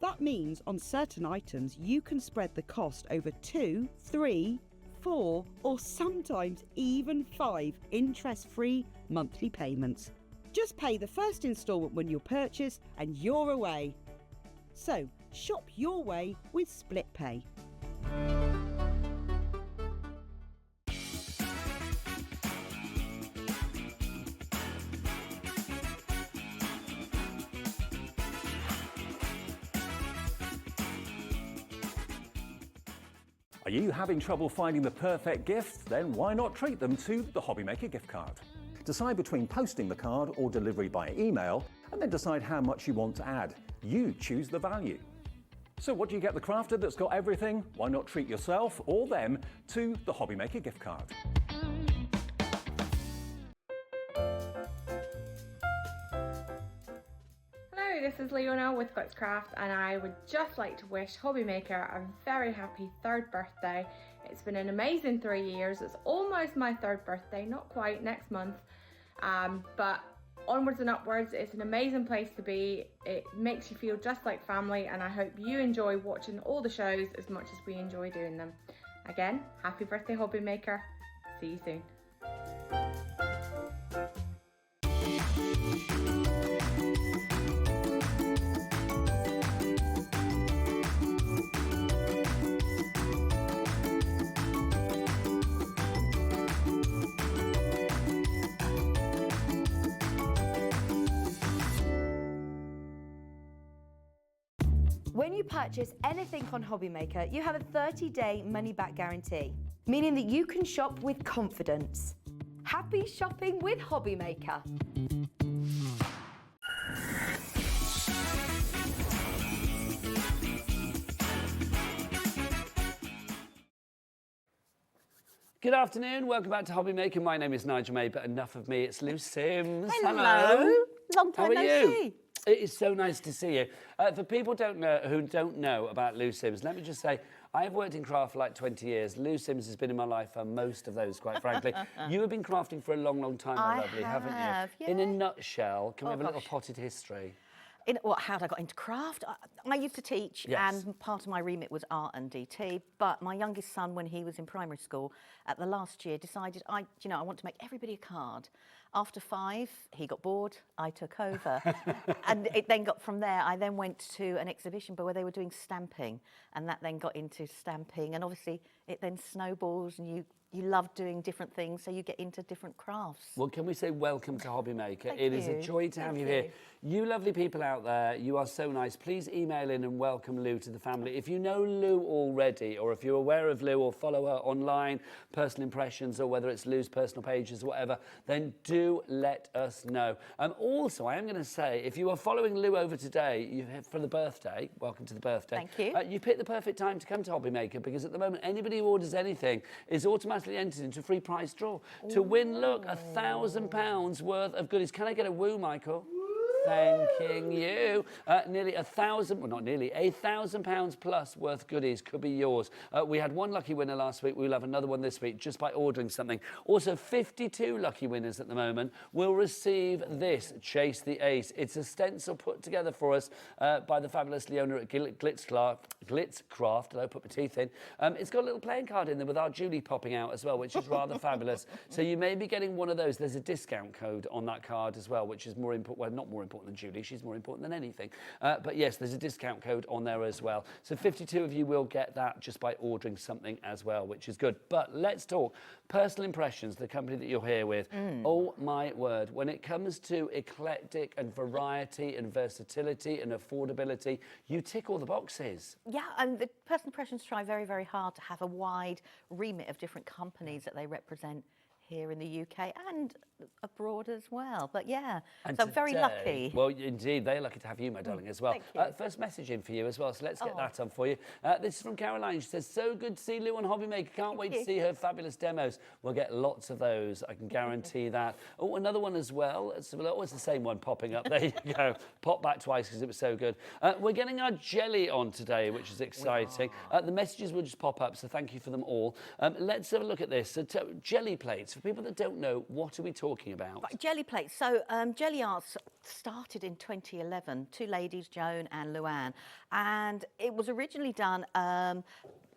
That means on certain items you can spread the cost over 2, 3, 4 or sometimes even 5 interest-free monthly payments. Just pay the first instalment when you purchase and you're away. So shop your way with split pay. Are you having trouble finding the perfect gift? Then why not treat them to the HobbyMaker gift card? Decide between posting the card or delivery by email, and then decide how much you want to add. You choose the value. So what do you get the crafter that's got everything? Why not treat yourself or them to the HobbyMaker gift card? Hello, this is Leoni with Glitzcraft, and I would just like to wish HobbyMaker a very happy 3rd birthday. It's been an amazing 3 years. It's almost my 3rd birthday, not quite, next month, but onwards and upwards. It's an amazing place to be. It makes you feel just like family, and I hope you enjoy watching all the shows as much as we enjoy doing them. Again, happy birthday HobbyMaker. See you soon. When you purchase anything on HobbyMaker, you have a 30-day money-back guarantee, meaning that you can shop with confidence. Happy shopping with HobbyMaker. Good afternoon, welcome back to HobbyMaker. My name is Nigel May, but enough of me, it's Lou Sims. Hello. Long time How are no you? see. It is so nice to see you. For people who don't know about Lou Sims, let me just say, I have worked in craft for like 20 years. Lou Sims has been in my life for most of those, quite frankly. You have been crafting for a long, long time, my lovely, haven't you? Yeah. In a nutshell, can we have a little potted history? How I got into craft? I used to teach, and part of my remit was art and DT. But my youngest son, when he was in primary school, at the last year, decided I want to make everybody a card. After 5, he got bored. I took over, and it then got from there. I then went to an exhibition, but where they were doing stamping, and that then got into stamping, and obviously it then snowballs, and you love doing different things, so you get into different crafts. Well, can we say welcome to HobbyMaker? Thank It is you. a joy to have you here. You lovely people out there, you are so nice. Please email in and welcome Lou to the family. If you know Lou already, or if you're aware of Lou or follow her online, personal impressions, or whether it's Lou's personal pages or whatever, then do let us know. Also, I am going to say, if you are following Lou over today for the birthday, welcome to the birthday. Thank you. You picked the perfect time to come to HobbyMaker, because at the moment, anybody who orders anything is automatically entered into a free prize draw to win, look, £1,000 worth of goodies. Can I get a woo, Michael? Thanking you. Nearly £1,000 plus worth goodies could be yours. We had one lucky winner last week. We'll have another one this week just by ordering something. Also, 52 lucky winners at the moment will receive this, Chase the Ace. It's a stencil put together for us by the fabulous Leoni at Glitzcraft, and I put my teeth in. It's got a little playing card in there with our Julie popping out as well, which is rather fabulous. So you may be getting one of those. There's a discount code on that card as well, which is more important. Well, not more important than Julie. She's more important than anything. But yes, there's a discount code on there as well. So 52 of you will get that just by ordering something as well, which is good. But let's talk Personal Impressions, the company that you're here with. Oh my word, when it comes to eclectic and variety and versatility and affordability, you tick all the boxes. Yeah, and the Personal Impressions try very, very hard to have a wide remit of different companies that they represent here in the UK and abroad as well. But yeah, and so very lucky. Well, indeed, they're lucky to have you, my darling, as well. Thank you. First message in for you as well, so let's get that on for you. This is from Caroline. She says, so good to see Lou on HobbyMaker. Can't wait to see her fabulous demos. We'll get lots of those, I can guarantee that. Oh, another one as well. It's always the same one popping up. There you go. Pop back twice because it was so good. We're getting our Gelli on today, which is exciting. The messages will just pop up, so thank you for them all. Let's have a look at this. So, Gelli plates. For people that don't know, what are we talking about? Right, Gelli plates. So GelliArts started in 2011, 2 ladies, Joan and Luann, and it was originally done and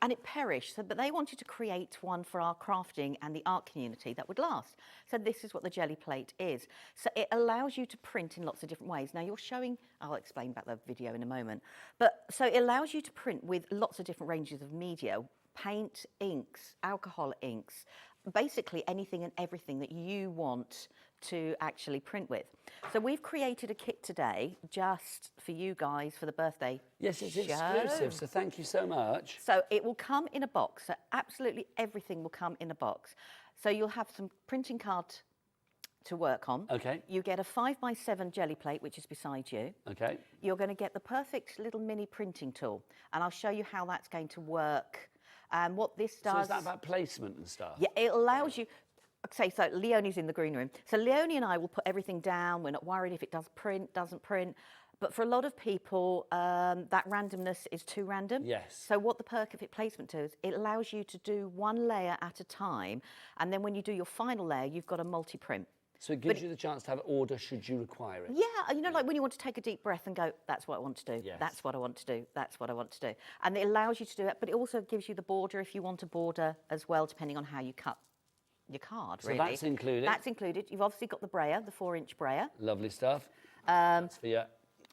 it perished, but they wanted to create one for our crafting and the art community that would last. So this is what the Gelli plate is. So it allows you to print in lots of different ways. Now you're showing, I'll explain about the video in a moment, but so it allows you to print with lots of different ranges of media, paint, inks, alcohol inks, basically anything and everything that you want to actually print with. So we've created a kit today just for you guys for the birthday. Yes, it's exclusive, so thank you so much. So it will come in a box. So absolutely everything will come in a box. So you'll have some printing cards to work on. Okay. You get a 5x7 Gelli plate, which is beside you. Okay. You're going to get the perfect little mini printing tool, and I'll show you how that's going to work. And what this does... So is that about placement and stuff? Yeah, it allows you... Okay, so Leoni's in the green room. So Leoni and I will put everything down. We're not worried if it does print, doesn't print. But for a lot of people, that randomness is too random. Yes. So what the Perfect placement does, it allows you to do one layer at a time. And then when you do your final layer, you've got a multi-print. So it gives you the chance to have order should you require it. Yeah, you know, like when you want to take a deep breath and go, that's what I want to do, yes. That's what I want to do, that's what I want to do. And it allows you to do it, but it also gives you the border if you want a border as well, depending on how you cut your card, really. So that's included? That's included. You've obviously got the brayer, the 4-inch brayer. Lovely stuff. That's for your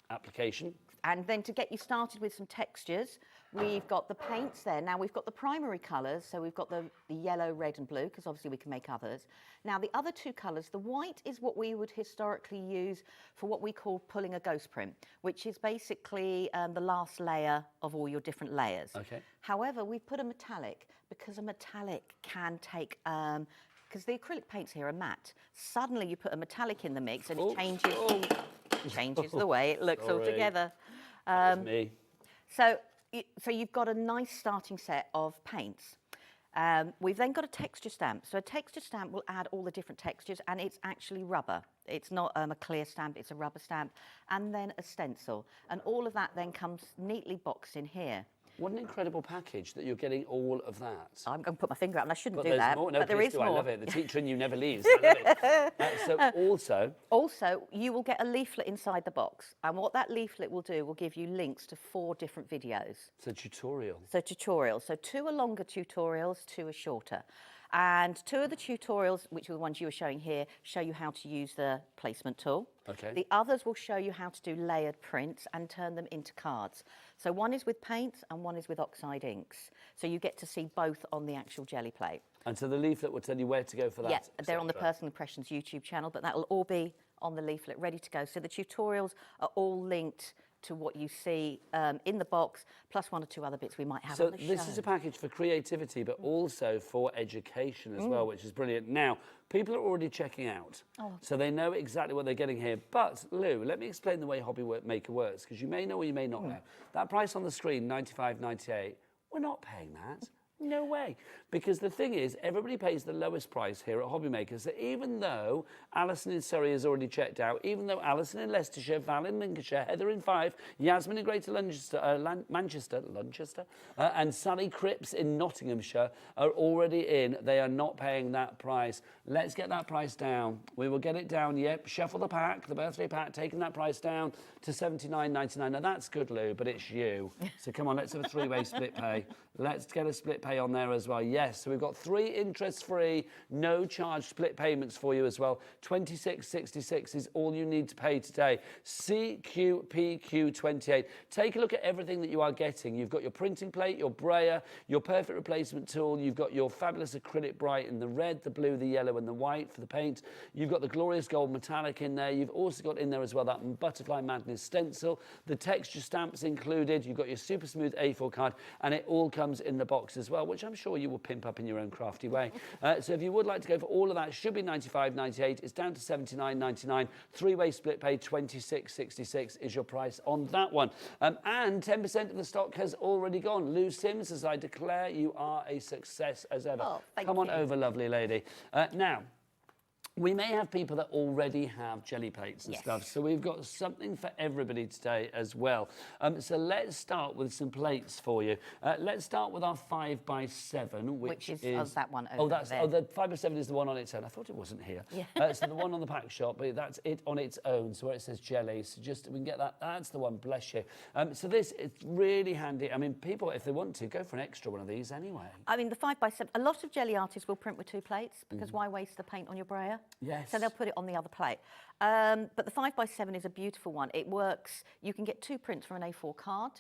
application. And then to get you started with some textures, we've got the paints there. Now, we've got the primary colours, so we've got the yellow, red and blue, because obviously we can make others. Now, the other 2 colours, the white is what we would historically use for what we call pulling a ghost print, which is basically the last layer of all your different layers. Okay. However, we've put a metallic, because a metallic can take... because the acrylic paints here are matte. Suddenly you put a metallic in the mix and it changes the way it looks altogether. That was me. So you've got a nice starting set of paints. We've then got a texture stamp. So a texture stamp will add all the different textures, and it's actually rubber. It's not a clear stamp, it's a rubber stamp. And then a stencil. And all of that then comes neatly boxed in here. What an incredible package that you're getting all of that. I'm going to put my finger out, and I shouldn't do there's that. More. No, but there please is do. more. I love it. The teacher in you never leaves. I love it. Also, you will get a leaflet inside the box. And what that leaflet will do will give you links to 4 different videos. It's a tutorial. So tutorials. So 2 are longer tutorials, 2 are shorter. And 2 of the tutorials, which are the ones you were showing here, show you how to use the placement tool. Okay. The others will show you how to do layered prints and turn them into cards. So one is with paints and one is with oxide inks. So you get to see both on the actual Gelli plate. And so the leaflet will tell you where to go for that. Yeah, they're on the Personal Impressions YouTube channel, but that will all be on the leaflet ready to go. So the tutorials are all linked to what you see in the box, plus 1 or 2 other bits we might have on the show. So this is a package for creativity, but also for education as well, which is brilliant. Now, people are already checking out, so they know exactly what they're getting here. But, Lou, let me explain the way HobbyMaker works, because you may know or you may not know. That price on the screen, $95.98, we're not paying that. No way. Because the thing is, everybody pays the lowest price here at HobbyMaker. So even though Alison in Surrey has already checked out, even though Alison in Leicestershire, Val in Lincolnshire, Heather in Fife, Yasmin in Greater Manchester, and Sally Cripps in Nottinghamshire are already in, they are not paying that price. Let's get that price down. We will get it down, yep. Shuffle the pack, the birthday pack, taking that price down to $79.99. Now that's good, Lou, but it's you. So come on, let's have a 3-way split pay. Let's get a split pay on there as well. Yes, so we've got 3 interest-free, no-charge split payments for you as well. $26.66 is all you need to pay today. CQPQ28. Take a look at everything that you are getting. You've got your printing plate, your brayer, your perfect replacement tool. You've got your fabulous acrylic bright in the red, the blue, the yellow, and the white for the paint. You've got the glorious gold metallic in there. You've also got in there as well that Butterfly Madness stencil. The texture stamps included. You've got your super smooth A4 card, and it all comes in the box as well, which I'm sure you will pimp up in your own crafty way. So if you would like to go for all of that, it should be $95.98. It's down to $79.99. 3-way split pay, $26.66 is your price on that one. And 10% of the stock has already gone. Lou Sims, as I declare, you are a success as ever. Oh, thank Come on you. over, lovely lady. Now, we may have people that already have Gelli plates and stuff, so we've got something for everybody today as well. So let's start with some plates for you. Let's start with our 5x7, which is that one over there. Oh, the 5x7 is the one on its own. I thought it wasn't here. Yeah. So the one on the pack shop, but that's it on its own. So where it says Gelli, so just we can get that. That's the one. Bless you. So this is really handy. I mean, people, if they want to, go for an extra one of these anyway. I mean, the 5x7. A lot of Gelli artists will print with 2 plates because why waste the paint on your brayer? Yes. So they'll put it on the other plate. But the 5x7 is a beautiful one. It works. You can get 2 prints from an A4 card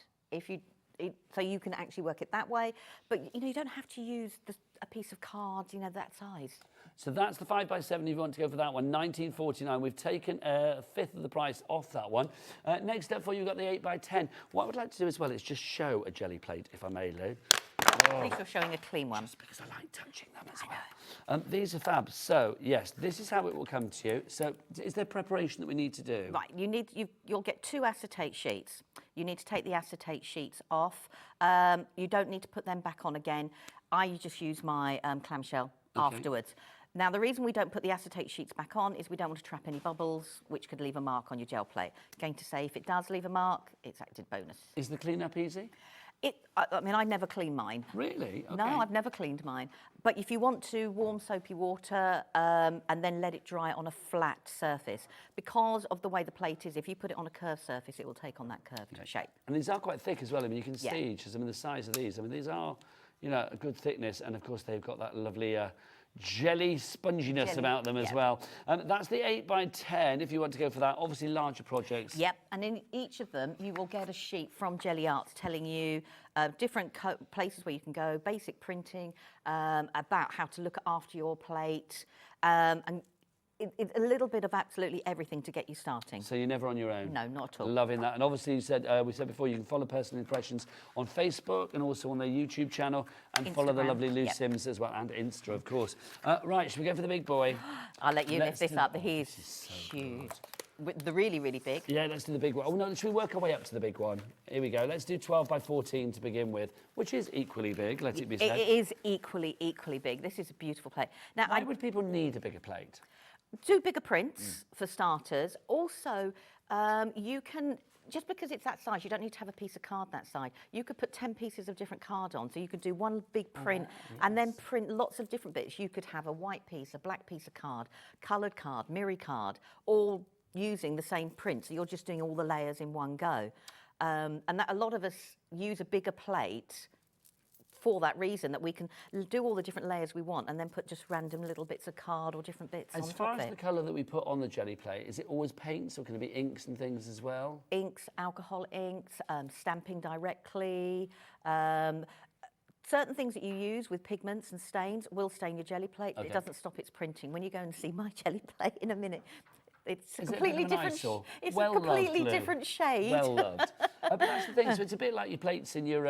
so you can actually work it that way. But you don't have to use a piece of card, that size. So that's the 5x7 if you want to go for that one, $19.49. We've taken a fifth of the price off that one. Next up for you, we've got the 8x10. What I would like to do as well is just show a Gelli plate, if I may, Lou. At least you're showing a clean one. Just because I like touching them as well. These are fab. So, yes, this is how it will come to you. So, is there preparation that we need to do? Right, you'll get 2 acetate sheets. You need to take the acetate sheets off. You don't need to put them back on again. I just use my clamshell afterwards. Now, the reason we don't put the acetate sheets back on is we don't want to trap any bubbles, which could leave a mark on your gel plate. Going to say, if it does leave a mark, it's added bonus. Is the clean-up easy? I mean, I never clean mine. Really? Okay. No, I've never cleaned mine. But if you want to warm soapy water and then let it dry on a flat surface, because of the way the plate is, if you put it on a curved surface, it will take on that curved shape. And these are quite thick as well. I mean, you can see just, the size of these. I mean, these are, a good thickness. And, of course, they've got that lovely jelly sponginess about them as well. That's the 8x10 if you want to go for that. Obviously, larger projects. Yep, and in each of them, you will get a sheet from GelliArts telling you different places where you can go, basic printing, about how to look after your plate, and it's a little bit of absolutely everything to get you starting. So you're never on your own? No, not at all. Loving that. And obviously, we said before, you can follow Personal Impressions on Facebook and also on their YouTube channel, and follow the lovely Lou Sims as well, and Insta, of course. Right, should we go for the big boy? I'll let you lift this up. He's huge. with the really, really big. Yeah, let's do the big one. Oh, no, should we work our way up to the big one? Here we go. Let's do 12 by 14 to begin with, which is equally big, let it be said. It is equally big. This is a beautiful plate. Now, Why would people need a bigger plate? Do bigger prints, for starters. Also, you can... Just because it's that size, you don't need to have a piece of card that size. You could put 10 pieces of different card on, so you could do one big print and then print lots of different bits. You could have a white piece, a black piece of card, coloured card, mirror card, all using the same print. So you're just doing all the layers in one go. And that a lot of us use a bigger plate for that reason, that we can do all the different layers we want and then put just random little bits of card or different bits on top of it. As far as the colour that we put on the Gelli plate, is it always paints or can it be inks and things as well? Inks, alcohol inks, stamping directly. Certain things that you use with pigments and stains will stain your Gelli plate, but it doesn't stop its printing. When you go and see my Gelli plate in a minute, it's a completely different. It's a completely different shade. Well loved. But that's the thing. So it's a bit like your plates in your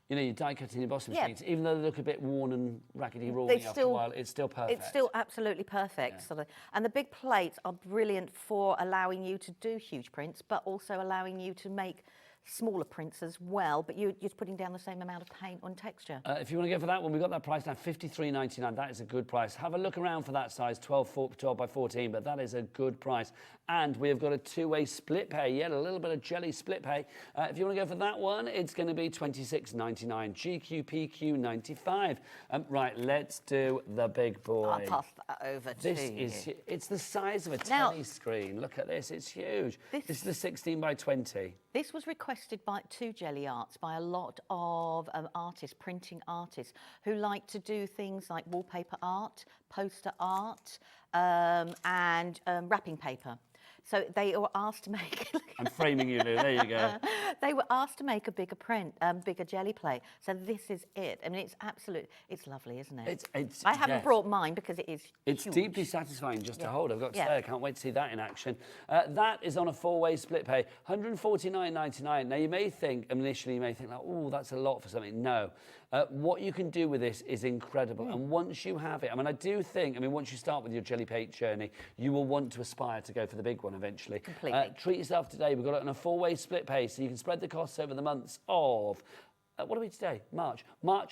you know, your die cutting and embossing machines, even though they look a bit worn and rackety rolling after a while, it's still perfect. It's still absolutely perfect. Yeah. Sort of, and the big plates are brilliant for allowing you to do huge prints, but also allowing you to make smaller prints as well, but you're just putting down the same amount of paint on texture. If you want to go for that one, we've got that price now, $53.99. That is a good price. Have a look around for that size, 12 by 14, but that is a good price. And we have got a two-way split pay. Yeah, a little bit of Gelli split pay. If you want to go for that one, it's going to be $26.99. GQPQ 95. Right, let's do the big boy. I'll pass that over to you. It's the size of a telly screen. Look at this, it's huge. This is the 16 by 20. This was requested to GelliArts by a lot of artists, printing artists, who like to do things like wallpaper art, poster art, and wrapping paper. So they were asked to make... I'm framing you, Lou, there you go. They were asked to make a bigger print, bigger Gelli plate. So this is it. I mean, it's lovely, isn't it? I haven't brought mine because it is It's huge. deeply satisfying just to hold. I've got to say, I can't wait to see that in action. That is on a four-way split pay, $149.99. Now, you may think, initially, like, oh, that's a lot for something. No. What you can do with this is incredible. And once you have it, I mean, I do think, once you start with your Gelli plate journey, you will want to aspire to go for the big one eventually. Completely. Treat yourself today. We've got it on a four-way split pay, so you can spread the costs over the months of... what are we today? March,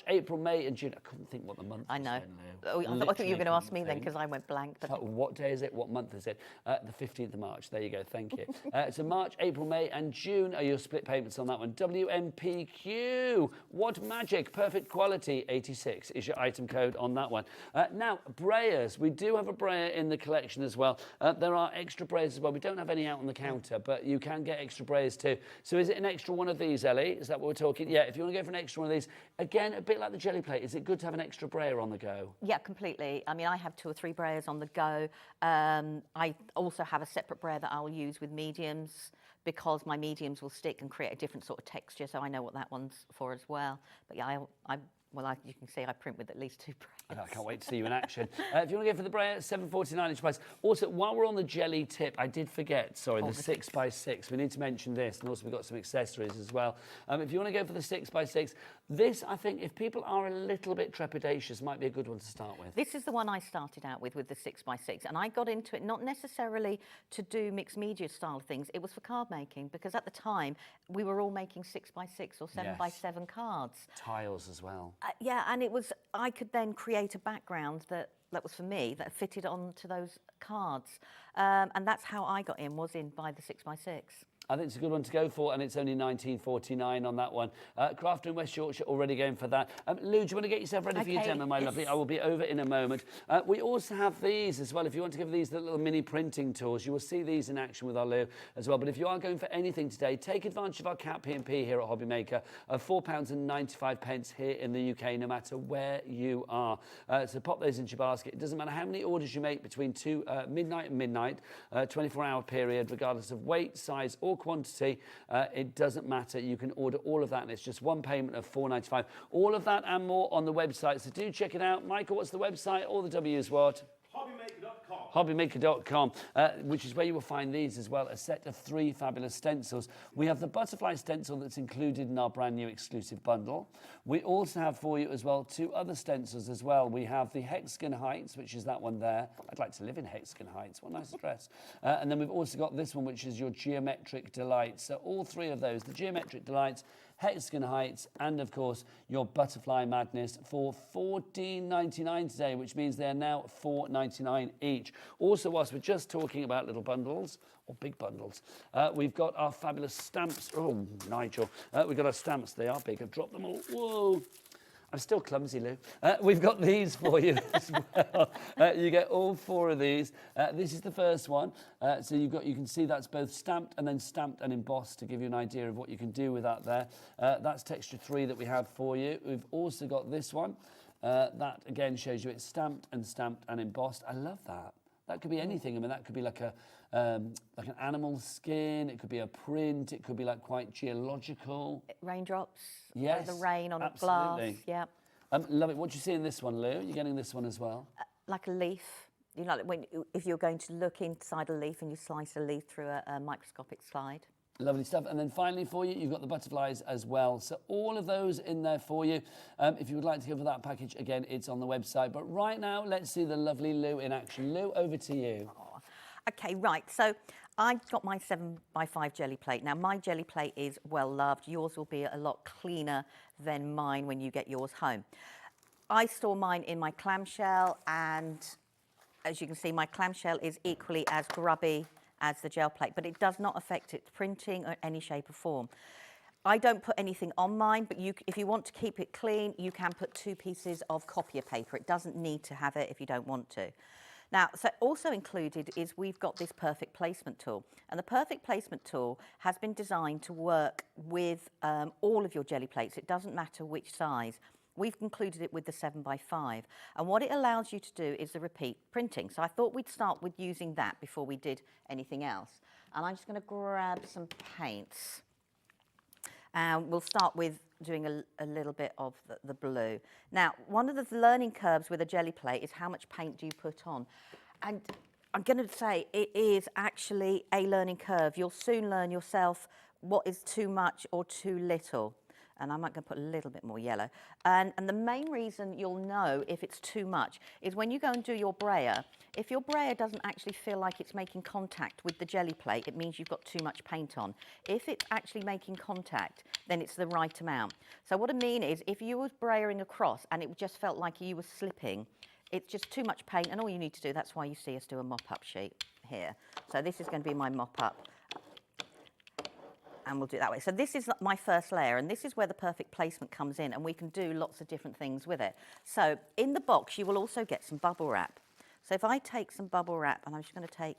April, May and June. I couldn't think what the month I know. was. I thought you were going to ask me then because I went blank. But... What day is it? What month is it? The 15th of March. There you go. Thank you. So March, April, May and June are your split payments on that one. WMPQ. What magic. Perfect quality. 86 is your item code on that one. Now, brayers. We do have a brayer in the collection as well. There are extra brayers as well. We don't have any out on the counter, but you can get extra brayers too. So is it an extra one of these, Ellie? Is that what we're talking? Yeah, if you want to go for an extra one of these. Again, a bit like the Gelli plate. Is it good to have an extra brayer on the go? Yeah, completely. I mean, I have 2 or 3 brayers on the go. I also have a separate brayer that I'll use with mediums because my mediums will stick and create a different sort of texture, so I know what that one's for as well. But yeah, you can see I print with at least 2 brayers. I can't wait to see you in action. If you want to go for the brayer, $7.49 each price. Also, while we're on the Gelli tip, I did forget, sorry, the 6x6. We need to mention this, and also we've got some accessories as well. If you want to go for the 6x6, this, I think, if people are a little bit trepidatious, might be a good one to start with. This is the one I started out with the 6x6, and I got into it not necessarily to do mixed media style things. It was for card making, because at the time, we were all making 6x6 or 7x7 cards. Tiles as well. Yeah, and it was, I could then create a background that was for me, that fitted onto those cards. And that's how I got in, was in by the 6x6. I think it's a good one to go for, and it's only $19.49 on that one. Crafter in West Yorkshire already going for that. Lou, do you want to get yourself ready for your demo, my lovely? I will be over in a moment. We also have these as well. If you want to give these the little mini printing tools, you will see these in action with our Lou as well. But if you are going for anything today, take advantage of our Cat P&P here at HobbyMaker of £4.95 here in the UK, no matter where you are. So pop those into your basket. It doesn't matter how many orders you make between midnight and midnight, 24-hour period, regardless of weight, size, or quantity, it doesn't matter. You can order all of that, and it's just one payment of $4.95. All of that and more on the website, so do check it out. Michael, what's the website? All the W's what? HobbyMaker.com, which is where you will find these as well, a set of 3 fabulous stencils. We have the butterfly stencil that's included in our brand new exclusive bundle. We also have for you as well 2 other stencils as well. We have the Hexagon Heights, which is that one there. I'd like to live in Hexagon Heights, what a nice address. And then we've also got this one, which is your Geometric Delights. So all 3 of those, the Geometric Delights, Hexagon Heights, and of course your Butterfly Madness for $14.99 today, which means they're now $4.99 each. Also, whilst we're just talking about little bundles or big bundles, we've got our fabulous stamps. Oh, Nigel, we've got our stamps. They are big. I've dropped them all. Whoa. I'm still clumsy, Lou. We've got these for you as well. You get all 4 of these. This is the first one. So you can see that's both stamped and embossed to give you an idea of what you can do with that there. That's texture 3 that we have for you. We've also got this one. That again shows you it's stamped and embossed. I love that. That could be anything. I mean, that could be like an animal skin. It could be a print. It could be like quite geological. Raindrops. Yes, the rain on absolutely. a glass. Yeah. Love it. What do you see in this one, Lou? You're getting this one as well. Like a leaf. You know, if you're going to look inside a leaf and you slice a leaf through a microscopic slide. Lovely stuff. And then finally for you, you've got the butterflies as well. So all of those in there for you. If you would like to go for that package, again, it's on the website. But right now, let's see the lovely Lou in action. Lou, over to you. Oh, okay, right. So I've got my 7x5 jelly plate. Now, my jelly plate is well loved. Yours will be a lot cleaner than mine when you get yours home. I store mine in my clamshell, and as you can see, my clamshell is equally as grubby as the gel plate, but it does not affect its printing or any shape or form. I don't put anything on mine, but if you want to keep it clean, you can put 2 pieces of copier paper. It doesn't need to have it if you don't want to. Now, so also included is we've got this perfect placement tool. And the perfect placement tool has been designed to work with all of your jelly plates. It doesn't matter which size. We've included it with the 7x5. And what it allows you to do is the repeat printing. So I thought we'd start with using that before we did anything else. And I'm just going to grab some paints. And we'll start with doing a little bit of the blue. Now, one of the learning curves with a jelly plate is how much paint do you put on. And I'm going to say it is actually a learning curve. You'll soon learn yourself what is too much or too little. And I'm going to put a little bit more yellow. And the main reason you'll know if it's too much is when you go and do your brayer, if your brayer doesn't actually feel like it's making contact with the jelly plate, it means you've got too much paint on. If it's actually making contact, then it's the right amount. So what I mean is, if you were brayering across and it just felt like you were slipping, it's just too much paint, and all you need to do, that's why you see us do a mop-up sheet here. So this is going to be my mop-up. And we'll do it that way. So this is my first layer, and this is where the perfect placement comes in, and we can do lots of different things with it. So in the box, you will also get some bubble wrap. So if I take some bubble wrap, and I'm just going to take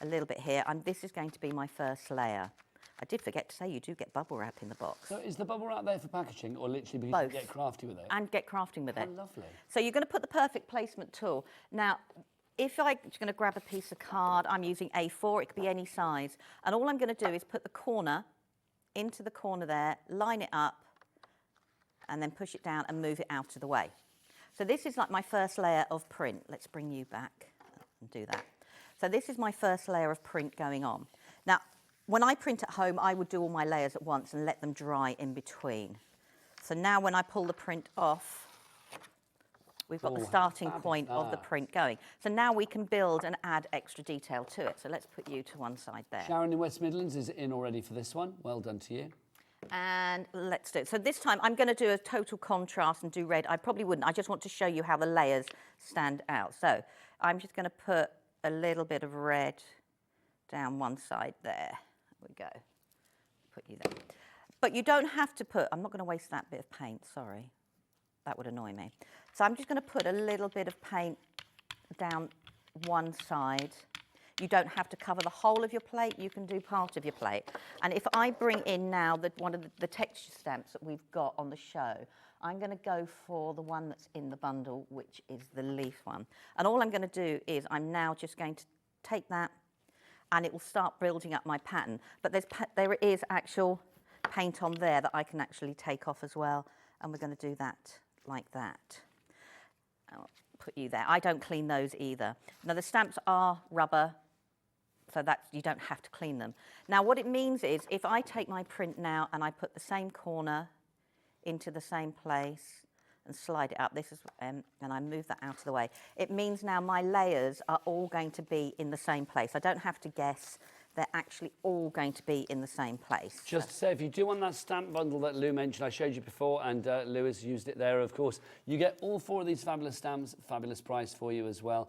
a little bit here, and this is going to be my first layer. I did forget to say you do get bubble wrap in the box. So is the bubble wrap there for packaging, or literally because Both. you get crafty with it? And get crafting with it. Oh, lovely. So you're going to put the perfect placement tool. Now, if I'm just going to grab a piece of card, I'm using A4, it could be any size, and all I'm going to do is put the corner into the corner there, line it up, and then push it down and move it out of the way. So this is like my first layer of print. Let's bring you back and do that. So this is my first layer of print going on. Now, when I print at home, I would do all my layers at once and let them dry in between. So now when I pull the print off, we've got the starting point of the print going. So now we can build and add extra detail to it. So let's put you to one side there. Sharon in West Midlands is in already for this one. Well done to you. And let's do it. So this time I'm going to do a total contrast and do red. I probably wouldn't. I just want to show you how the layers stand out. So I'm just going to put a little bit of red down one side there. There we go. Put you there. But you don't have to put, I'm not going to waste that bit of paint, sorry. That would annoy me. So I'm just going to put a little bit of paint down one side. You don't have to cover the whole of your plate, you can do part of your plate. And if I bring in now one of the texture stamps that we've got on the show, I'm going to go for the one that's in the bundle, which is the leaf one. And all I'm going to do is I'm now just going to take that, and it will start building up my pattern. But there is actual paint on there that I can actually take off as well, and we're going to do that like that. I'll put you there. I don't clean those either. Now the stamps are rubber, so that you don't have to clean them. Now what it means is if I take my print now and I put the same corner into the same place and slide it up, this is, and I move that out of the way, it means now my layers are all going to be in the same place. I don't have to guess. They're actually all going to be in the same place. Just to say, if you do want that stamp bundle that Lou mentioned, I showed you before, and Lou has used it there, of course. You get all 4 of these fabulous stamps, fabulous price for you as well.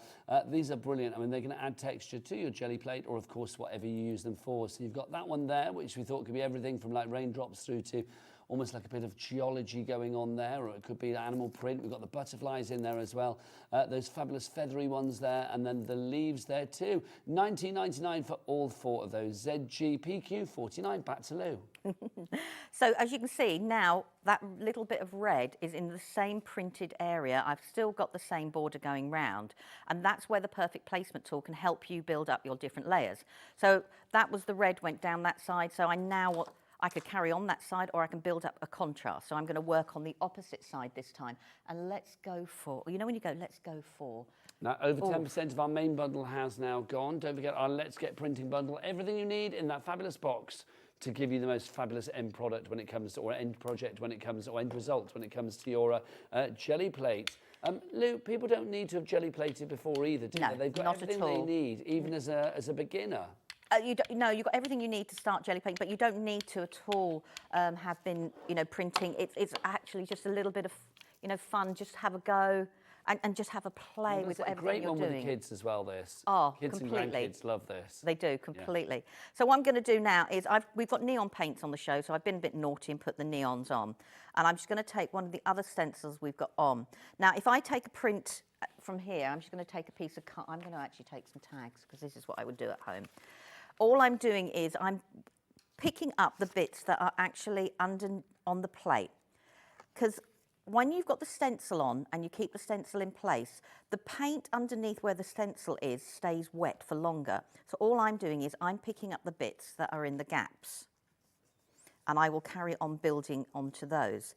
These are brilliant. I mean, they're going to add texture to your jelly plate, or of course, whatever you use them for. So you've got that one there, which we thought could be everything from like raindrops through to almost like a bit of geology going on there, or it could be animal print. We've got the butterflies in there as well. Those fabulous feathery ones there, and then the leaves there too. $19.99 for all 4 of those. ZGPQ 49. Back to Lou. So as you can see now, that little bit of red is in the same printed area. I've still got the same border going round, and that's where the perfect placement tool can help you build up your different layers. So that was the red went down that side, so I could carry on that side, or I can build up a contrast. So I'm going to work on the opposite side this time. And let's go for, you know when you go, let's go for. Now, over 10% of our main bundle has now gone. Don't forget our Let's Get Printing bundle. Everything you need in that fabulous box to give you the most fabulous end product when it comes to, or end project when it comes to, or end result when it comes to your jelly plate. Lou, people don't need to have jelly plated before either, do they? They've got not everything at all. they need, even as a beginner. No, you've got everything you need to start jelly plating, but you don't need to at all have been, printing. It's actually just a little bit of, fun. Just have a go and just have a play with everything you're doing. Great one with the kids as well, this. Oh, kids completely. and grandkids love this. They do, completely. Yeah. So what I'm going to do now is we've got neon paints on the show, so I've been a bit naughty and put the neons on. And I'm just going to take one of the other stencils we've got on. Now, if I take a print from here, I'm just going to take a piece of I'm going to actually take some tags, because this is what I would do at home. All I'm doing is I'm picking up the bits that are actually on the plate. Because when you've got the stencil on and you keep the stencil in place, the paint underneath where the stencil is stays wet for longer. So all I'm doing is I'm picking up the bits that are in the gaps, and I will carry on building onto those.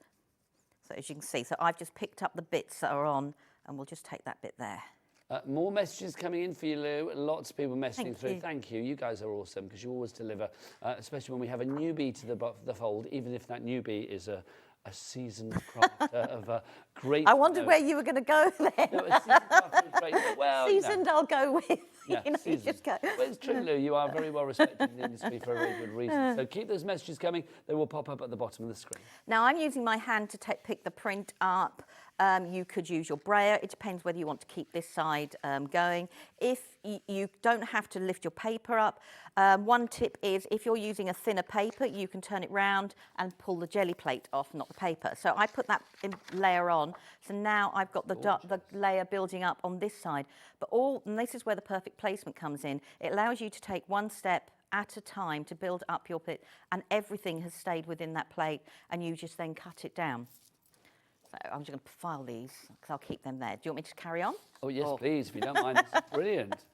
So as you can see, so I've just picked up the bits that are on, and we'll just take that bit there. More messages coming in for you, Lou. Lots of people messaging through. Thank you. You guys are awesome, because you always deliver, especially when we have a newbie to the fold, even if that newbie is a seasoned crafter of a great... I wondered where you were going to go then. No, a seasoned crafter of great... Well, seasoned, I'll go with. Yeah, you just go. Well, it's true, Lou. You are very well respected in the industry for a very good reason. So keep those messages coming. They will pop up at the bottom of the screen. Now, I'm using my hand to pick the print up. You could use your brayer. It depends whether you want to keep this side going. If you don't have to lift your paper up, one tip is if you're using a thinner paper, you can turn it round and pull the jelly plate off, not the paper. So I put that layer on. So now I've got the layer building up on this side. But and this is where the perfect placement comes in. It allows you to take one step at a time to build up your plate, and everything has stayed within that plate, and you just then cut it down. So I'm just going to file these, because I'll keep them there. Do you want me to carry on? Oh, yes, please, if you don't mind. This is brilliant.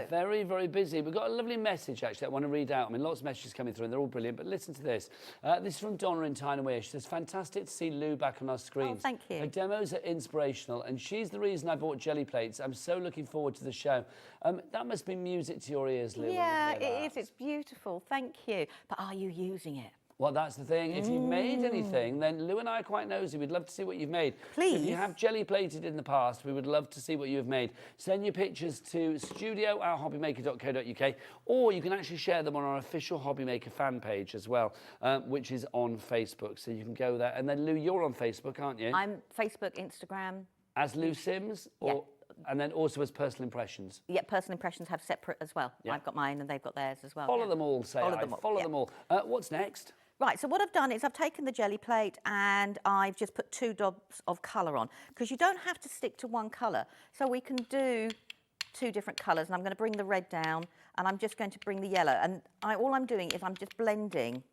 Very, very busy. We've got a lovely message, actually, I want to read out. I mean, lots of messages coming through, and they're all brilliant, but listen to this. This is from Donna in Tyne-Wear. She says, fantastic to see Lou back on our screens. Oh, thank you. Her demos are inspirational, and she's the reason I bought jelly plates. I'm so looking forward to the show. That must be music to your ears, Lou. Yeah, it is. It's beautiful. Thank you. But are you using it? Well, that's the thing. If you've made anything, then Lou and I are quite nosy. We'd love to see what you've made. Please. If you have jelly plated in the past, we would love to see what you have made. Send your pictures to studio@hobbymaker.co.uk, or you can actually share them on our official HobbyMaker fan page as well, which is on Facebook. So you can go there. And then, Lou, you're on Facebook, aren't you? I'm Facebook, Instagram. As Lou Sims? Or, yeah. And then also as Personal Impressions? Yeah, Personal Impressions have separate as well. Yeah. I've got mine and they've got theirs as well. Follow them all, say Follow them all. Follow them all. What's next? Right, so what I've done is I've taken the jelly plate and I've just put 2 dots of colour on, because you don't have to stick to one colour. So we can do 2 different colours, and I'm going to bring the red down, and I'm just going to bring the yellow. And all I'm doing is I'm just blending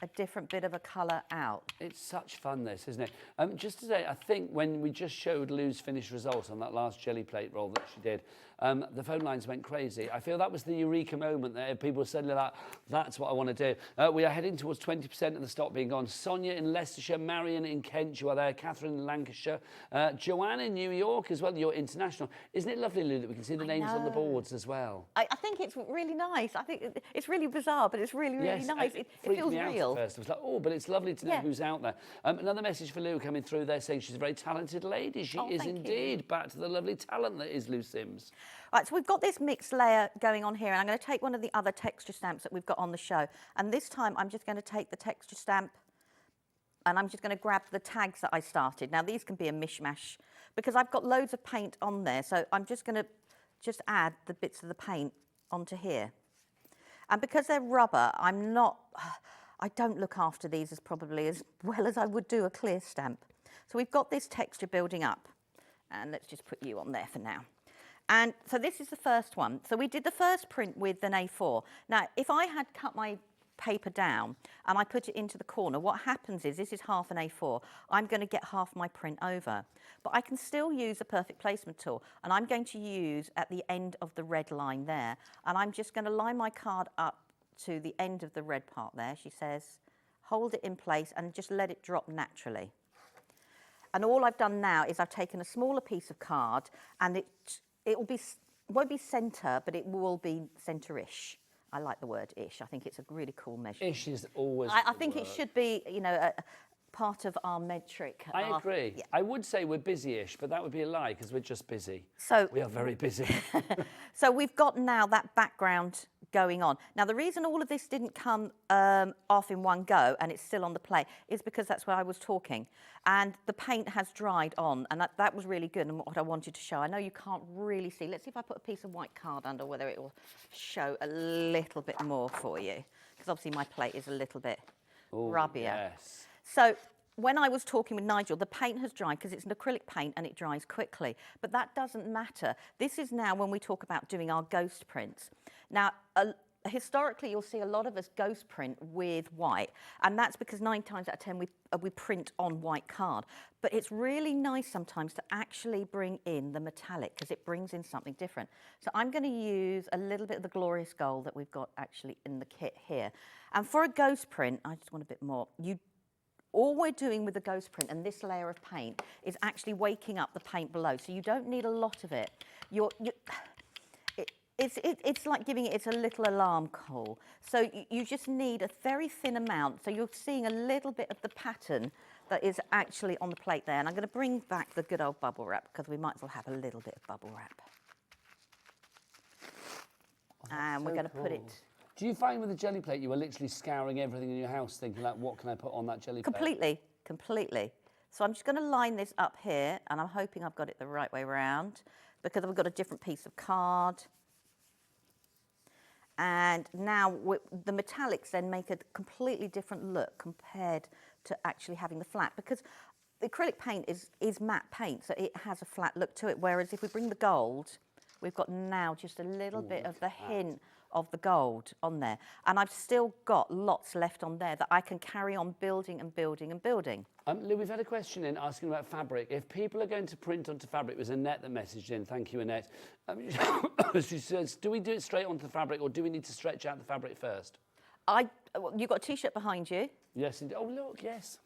a different bit of a colour out. It's such fun, this, isn't it? Just to say, I think when we just showed Lou's finished result on that last jelly plate roll that she did, the phone lines went crazy. I feel that was the eureka moment there. People were suddenly like, that's what I want to do. We are heading towards 20% of the stock being gone. Sonia in Leicestershire, Marion in Kent, you are there, Catherine in Lancashire, Joanne in New York as well, you're international. Isn't it lovely, Lou, that we can see the names on the boards as well? I think it's really nice. I think it's really bizarre, but it's really, really nice. It feels me out real. at first. I was like, oh, but it's lovely to know who's out there. Another message for Lou coming through there saying she's a very talented lady. She is indeed. You. Back to the lovely talent that is Lou Sims. Right, so we've got this mixed layer going on here, and I'm going to take one of the other texture stamps that we've got on the show. And this time I'm just going to take the texture stamp and I'm just going to grab the tags that I started. Now, these can be a mishmash because I've got loads of paint on there. So I'm just going to add the bits of the paint onto here. And because they're rubber, I don't look after these as probably as well as I would do a clear stamp. So we've got this texture building up. And let's just put you on there for now. And so this is the first one. So we did the first print with an A4. Now, if I had cut my paper down and I put it into the corner, what happens is, this is half an A4, I'm going to get half my print over. But I can still use a perfect placement tool, and I'm going to use at the end of the red line there. And I'm just going to line my card up to the end of the red part there. She says, hold it in place and just let it drop naturally. And all I've done now is I've taken a smaller piece of card, and won't be centre, but it will be centre-ish. I like the word ish. I think it's a really cool measure. Ish is always I think it should be, you know, a part of our metric. I agree. Yeah. I would say we're busy-ish, but that would be a lie because we're just busy. So we are very busy. So we've got now that background going on. Now, the reason all of this didn't come off in one go and it's still on the plate is because that's where I was talking. And the paint has dried on, and that was really good and what I wanted to show. I know you can't really see. Let's see if I put a piece of white card under, whether it will show a little bit more for you. Because obviously my plate is a little bit rubbier. Yes. So when I was talking with Nigel, the paint has dried because it's an acrylic paint and it dries quickly. But that doesn't matter. This is now when we talk about doing our ghost prints. Now, historically, you'll see a lot of us ghost print with white, and that's because 9 times out of 10 we print on white card. But it's really nice sometimes to actually bring in the metallic because it brings in something different. So I'm going to use a little bit of the glorious gold that we've got actually in the kit here. And for a ghost print, I just want a bit more. All we're doing with the ghost print and this layer of paint is actually waking up the paint below. So you don't need a lot of it. It's like giving it a little alarm call. So you just need a very thin amount. So you're seeing a little bit of the pattern that is actually on the plate there. And I'm going to bring back the good old bubble wrap because we might as well have a little bit of bubble wrap. And we're going to put it... Do you find with the jelly plate you were literally scouring everything in your house thinking like, what can I put on that jelly plate? Completely. So I'm just going to line this up here, and I'm hoping I've got it the right way around because I've got a different piece of card. And now the metallics then make a completely different look compared to actually having the flat, because the acrylic paint is matte paint, so it has a flat look to it, whereas if we bring the gold, we've got now just a little bit of the hint of the gold on there. And I've still got lots left on there that I can carry on building and building and building. Lou, we've had a question in asking about fabric. If people are going to print onto fabric, it was Annette that messaged in. Thank you, Annette. She says, do we do it straight onto the fabric or do we need to stretch out the fabric first? You've got a T-shirt behind you. Yes, indeed. Oh, look, yes.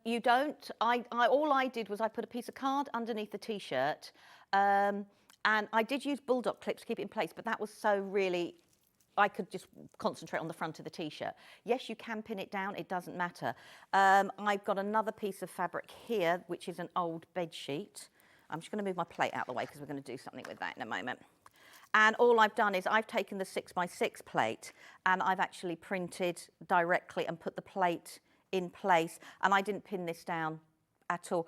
You don't. All I did was I put a piece of card underneath the T-shirt, and I did use bulldog clips to keep it in place, but that was so really... I could just concentrate on the front of the T-shirt. Yes, you can pin it down, it doesn't matter. I've got another piece of fabric here, which is an old bed sheet. I'm just going to move my plate out of the way because we're going to do something with that in a moment. And all I've done is I've taken the 6x6 plate and I've actually printed directly and put the plate in place. And I didn't pin this down at all.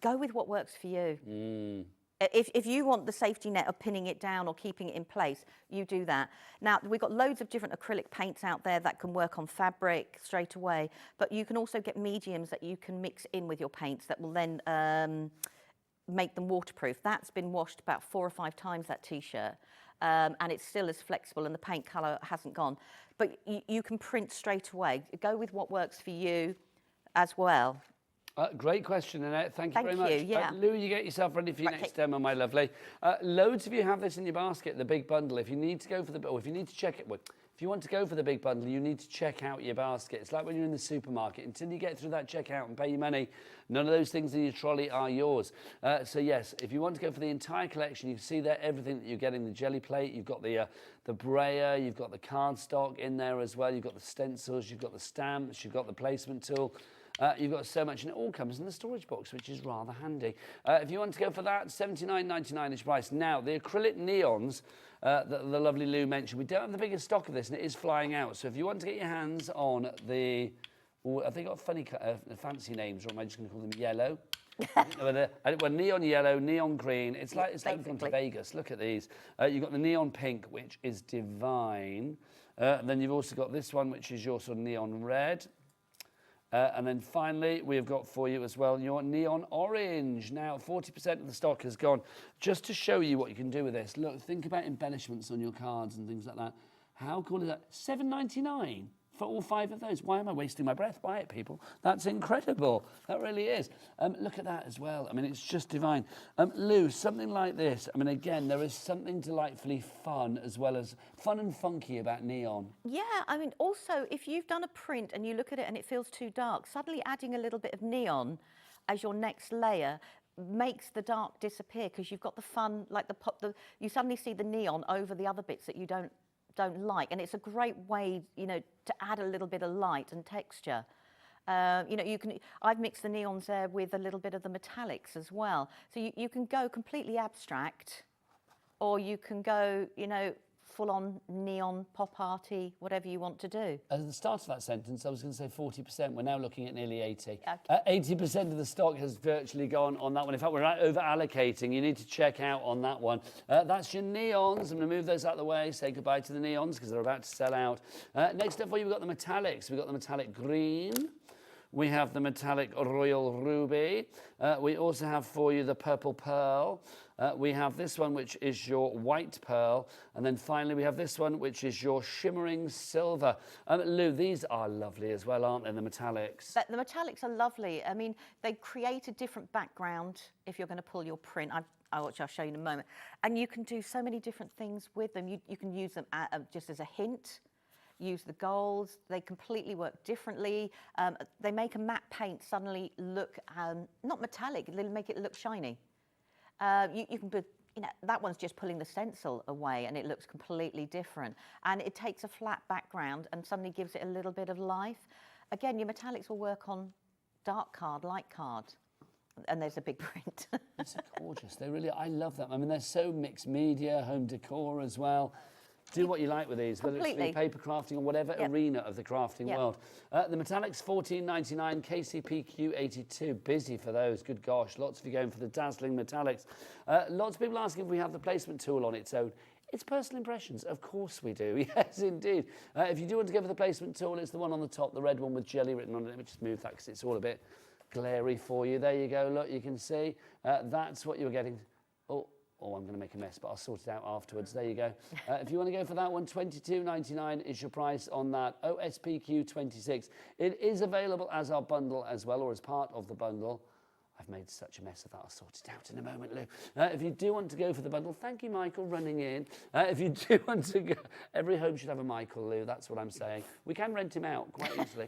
Go with what works for you. If you want the safety net of pinning it down or keeping it in place, you do that. Now, we've got loads of different acrylic paints out there that can work on fabric straight away, but you can also get mediums that you can mix in with your paints that will then make them waterproof. That's been washed about 4 or 5 times, that T-shirt. and it's still as flexible and the paint colour hasn't gone. But you can print straight away. Go with what works for you as well. Great question, Annette. Thank you very much. Thank you, yeah. Lou, you get yourself ready for your next demo, my lovely. Loads of you have this in your basket, the big bundle. If you need to go for if you need to check it, if you want to go for the big bundle, you need to check out your basket. It's like when you're in the supermarket. Until you get through that checkout and pay your money, none of those things in your trolley are yours. So yes, if you want to go for the entire collection, you can see there everything that you're getting. The Gelli plate, you've got the brayer, you've got the cardstock in there as well. You've got the stencils, you've got the stamps, you've got the placement tool. You've got so much, and it all comes in the storage box, which is rather handy. If you want to go for that, $79.99 is price. Now, the acrylic neons that the lovely Lou mentioned, we don't have the biggest stock of this, and it is flying out. So if you want to get your hands on the, have they got funny, fancy names, or am I just going to call them yellow? Well, neon yellow, neon green. It's like going to Vegas. Look at these. You've got the neon pink, which is divine. And then you've also got this one, which is your sort of neon red. And then finally, we've got for you as well your neon orange. Now, 40% of the stock has gone. Just to show you what you can do with this, look, think about embellishments on your cards and things like that. How cool is that? $7.99 for all 5 of those. Why am I wasting my breath? Buy it, people. That's incredible. That really is. Look at that as well. I mean, it's just divine. Lou, something like this. I mean, again, there is something delightfully fun as well as fun and funky about neon. Yeah, I mean, also, if you've done a print and you look at it and it feels too dark, suddenly adding a little bit of neon as your next layer makes the dark disappear because you've got the fun, like you suddenly see the neon over the other bits that you don't like, and it's a great way, you know, to add a little bit of light and texture. You know, I've mixed the neons there with a little bit of the metallics as well. So you can go completely abstract, or you can go, you know, full-on neon, pop arty, whatever you want to do. At the start of that sentence, I was going to say 40%. We're now looking at nearly 80. Okay. 80% of the stock has virtually gone on that one. In fact, we're over-allocating. You need to check out on that one. That's your neons. I'm going to move those out of the way, say goodbye to the neons because they're about to sell out. Next up for you, we've got the metallics. We've got the metallic green. We have the metallic royal ruby. We also have for you the purple pearl. We have this one, which is your white pearl. And then finally, we have this one, which is your shimmering silver. Lou, these are lovely as well, aren't they, the metallics? The metallics are lovely. I mean, they create a different background if you're going to pull your print. I'll show you in a moment. And you can do so many different things with them. You can use them just as a hint. Use the golds. They completely work differently. They make a matte paint suddenly look, not metallic, they make it look shiny. You can put, you know, that one's just pulling the stencil away and it looks completely different. And it takes a flat background and suddenly gives it a little bit of life. Again, your metallics will work on dark card, light card. And there's a big print. These are gorgeous. They really, I love them. I mean, they're so mixed media, home decor as well. Do what you like with these, whether it's the paper crafting or whatever arena of the crafting world. The metallics, $14.99, KCPQ 82. Busy for those, good gosh. Lots of you going for the dazzling metallics. Lots of people asking if we have the placement tool on its own. It's personal impressions, of course we do. Yes, indeed. If you do want to go for the placement tool, it's the one on the top, the red one with Gelli written on it. Let me just move that because it's all a bit glary for you. There you go. Look, you can see. That's what you're getting. Oh, I'm going to make a mess, but I'll sort it out afterwards. There you go. If you want to go for that one, $22.99 is your price on that OSPQ 26. It is available as our bundle as well, or as part of the bundle. I've made such a mess of that. I'll sort it out in a moment, Lou. If you do want to go for the bundle, thank you, Michael, running in. If you do want to go, every home should have a Michael, Lou. That's what I'm saying. We can rent him out quite easily.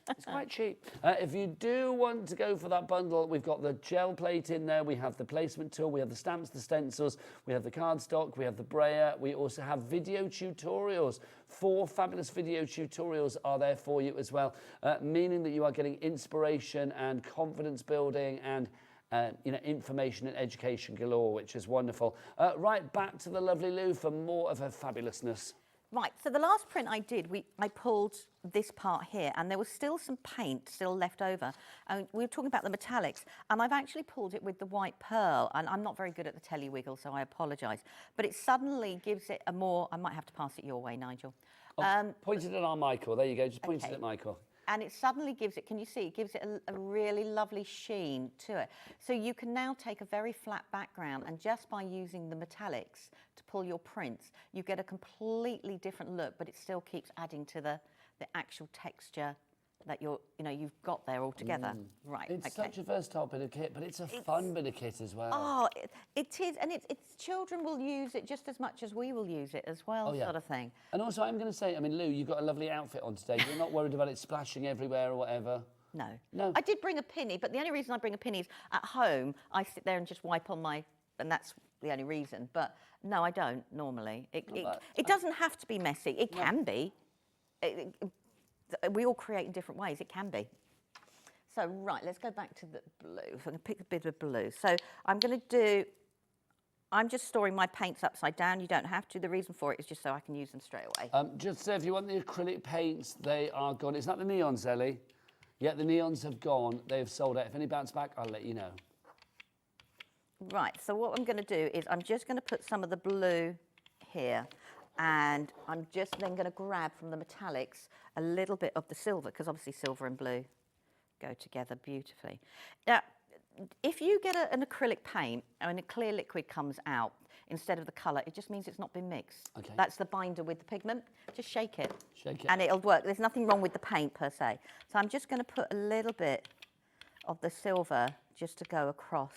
It's quite cheap. If you do want to go for that bundle, we've got the gel plate in there. We have the placement tool. We have the stamps, the stencils. We have the cardstock. We have the brayer. We also have video tutorials. 4 fabulous video tutorials are there for you as well, meaning that you are getting inspiration and confidence building and you know, information and education galore, which is wonderful. Right, back to the lovely Lou for more of her fabulousness. Right, so the last print I did, I pulled this part here, and there was still some paint still left over. And we were talking about the metallics, and I've actually pulled it with the white pearl, and I'm not very good at the telly wiggle, so I apologise. But it suddenly gives it a more, I might have to pass it your way, Nigel. Point it at our Michael, there you go, just point it at Michael. And it suddenly gives it, can you see, it gives it a really lovely sheen to it. So you can now take a very flat background, and just by using the metallics to pull your prints, you get a completely different look, but it still keeps adding to the actual texture that you've got there all together. Right. It's such a versatile bit of kit, but it's a fun bit of kit as well. Oh, it is, and it's children will use it just as much as we will use it as well, sort of thing. And also, I'm going to say, I mean, Lou, you've got a lovely outfit on today. You're not worried about it splashing everywhere or whatever. No. No. I did bring a pinny, but the only reason I bring a pinny is at home, I sit there and just wipe on my, and that's the only reason. But no, I don't normally. It doesn't have to be messy. It can be. We all create in different ways. It can be. So, right, let's go back to the blue. So I'm going to pick a bit of blue. So I'm just storing my paints upside down. You don't have to. The reason for it is just so I can use them straight away. Just so if you want the acrylic paints, they are gone. It's not the neons, Ellie. Yeah, the neons have gone. They've sold out. If any bounce back, I'll let you know. Right, so what I'm going to do is I'm just going to put some of the blue here. And I'm just then going to grab from the metallics a little bit of the silver, because obviously silver and blue go together beautifully. Now, if you get an acrylic paint and a clear liquid comes out instead of the colour, it just means it's not been mixed. Okay. That's the binder with the pigment. Just shake it. Shake it. And it'll work. There's nothing wrong with the paint per se. So I'm just going to put a little bit of the silver just to go across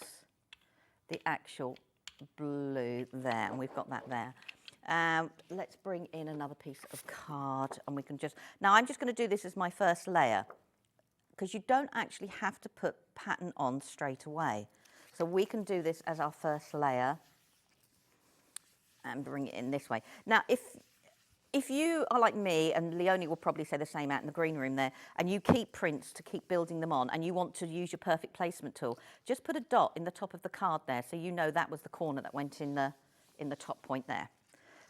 the actual blue there. And we've got that there. Let's bring in another piece of card and we can just... Now, I'm just going to do this as my first layer because you don't actually have to put pattern on straight away. So we can do this as our first layer and bring it in this way. Now, if you are like me, and Leoni will probably say the same out in the green room there, and you keep prints to keep building them on and you want to use your perfect placement tool, just put a dot in the top of the card there so you know that was the corner that went in the top point there.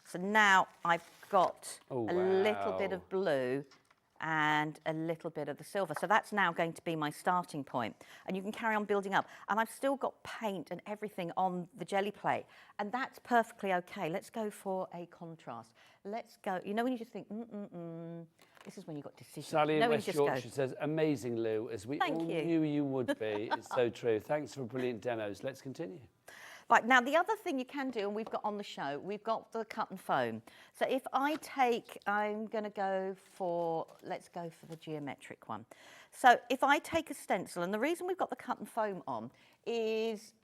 So now I've got a little bit of blue and a little bit of the silver. So that's now going to be my starting point. And you can carry on building up. And I've still got paint and everything on the Gelli plate. And that's perfectly okay. Let's go for a contrast. Let's go. You know when you just think, this is when you've got decisions. Sally in West Yorkshire says, amazing, Lou, as we all knew you would be. It's so true. Thanks for brilliant demos. Let's continue. Right, now the other thing you can do, and we've got on the show, we've got the cut and foam. So if I take, I'm going to go for, let's go for the geometric one. So if I take a stencil, and the reason we've got the cut and foam on is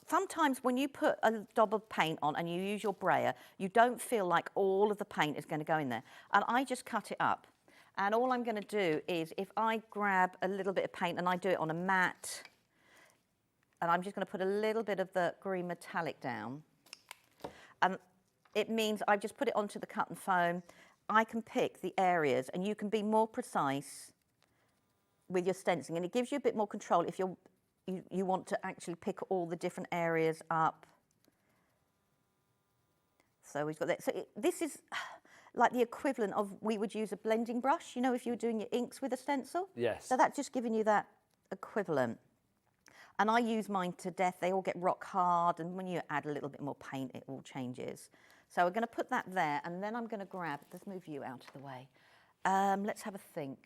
sometimes when you put a daub of paint on and you use your brayer, you don't feel like all of the paint is going to go in there. And I just cut it up. And all I'm going to do is if I grab a little bit of paint and I do it on a mat, and I'm just going to put a little bit of the green metallic down. And it means I just put it onto the cut and foam. I can pick the areas and you can be more precise with your stenciling. And it gives you a bit more control if you want to actually pick all the different areas up. So we've got that. So this is like the equivalent of, we would use a blending brush, you know, if you were doing your inks with a stencil. Yes. So that's just giving you that equivalent. And I use mine to death. They all get rock hard, and when you add a little bit more paint, it all changes. So we're going to put that there, and then I'm going to grab, let's move you out of the way. Let's have a think.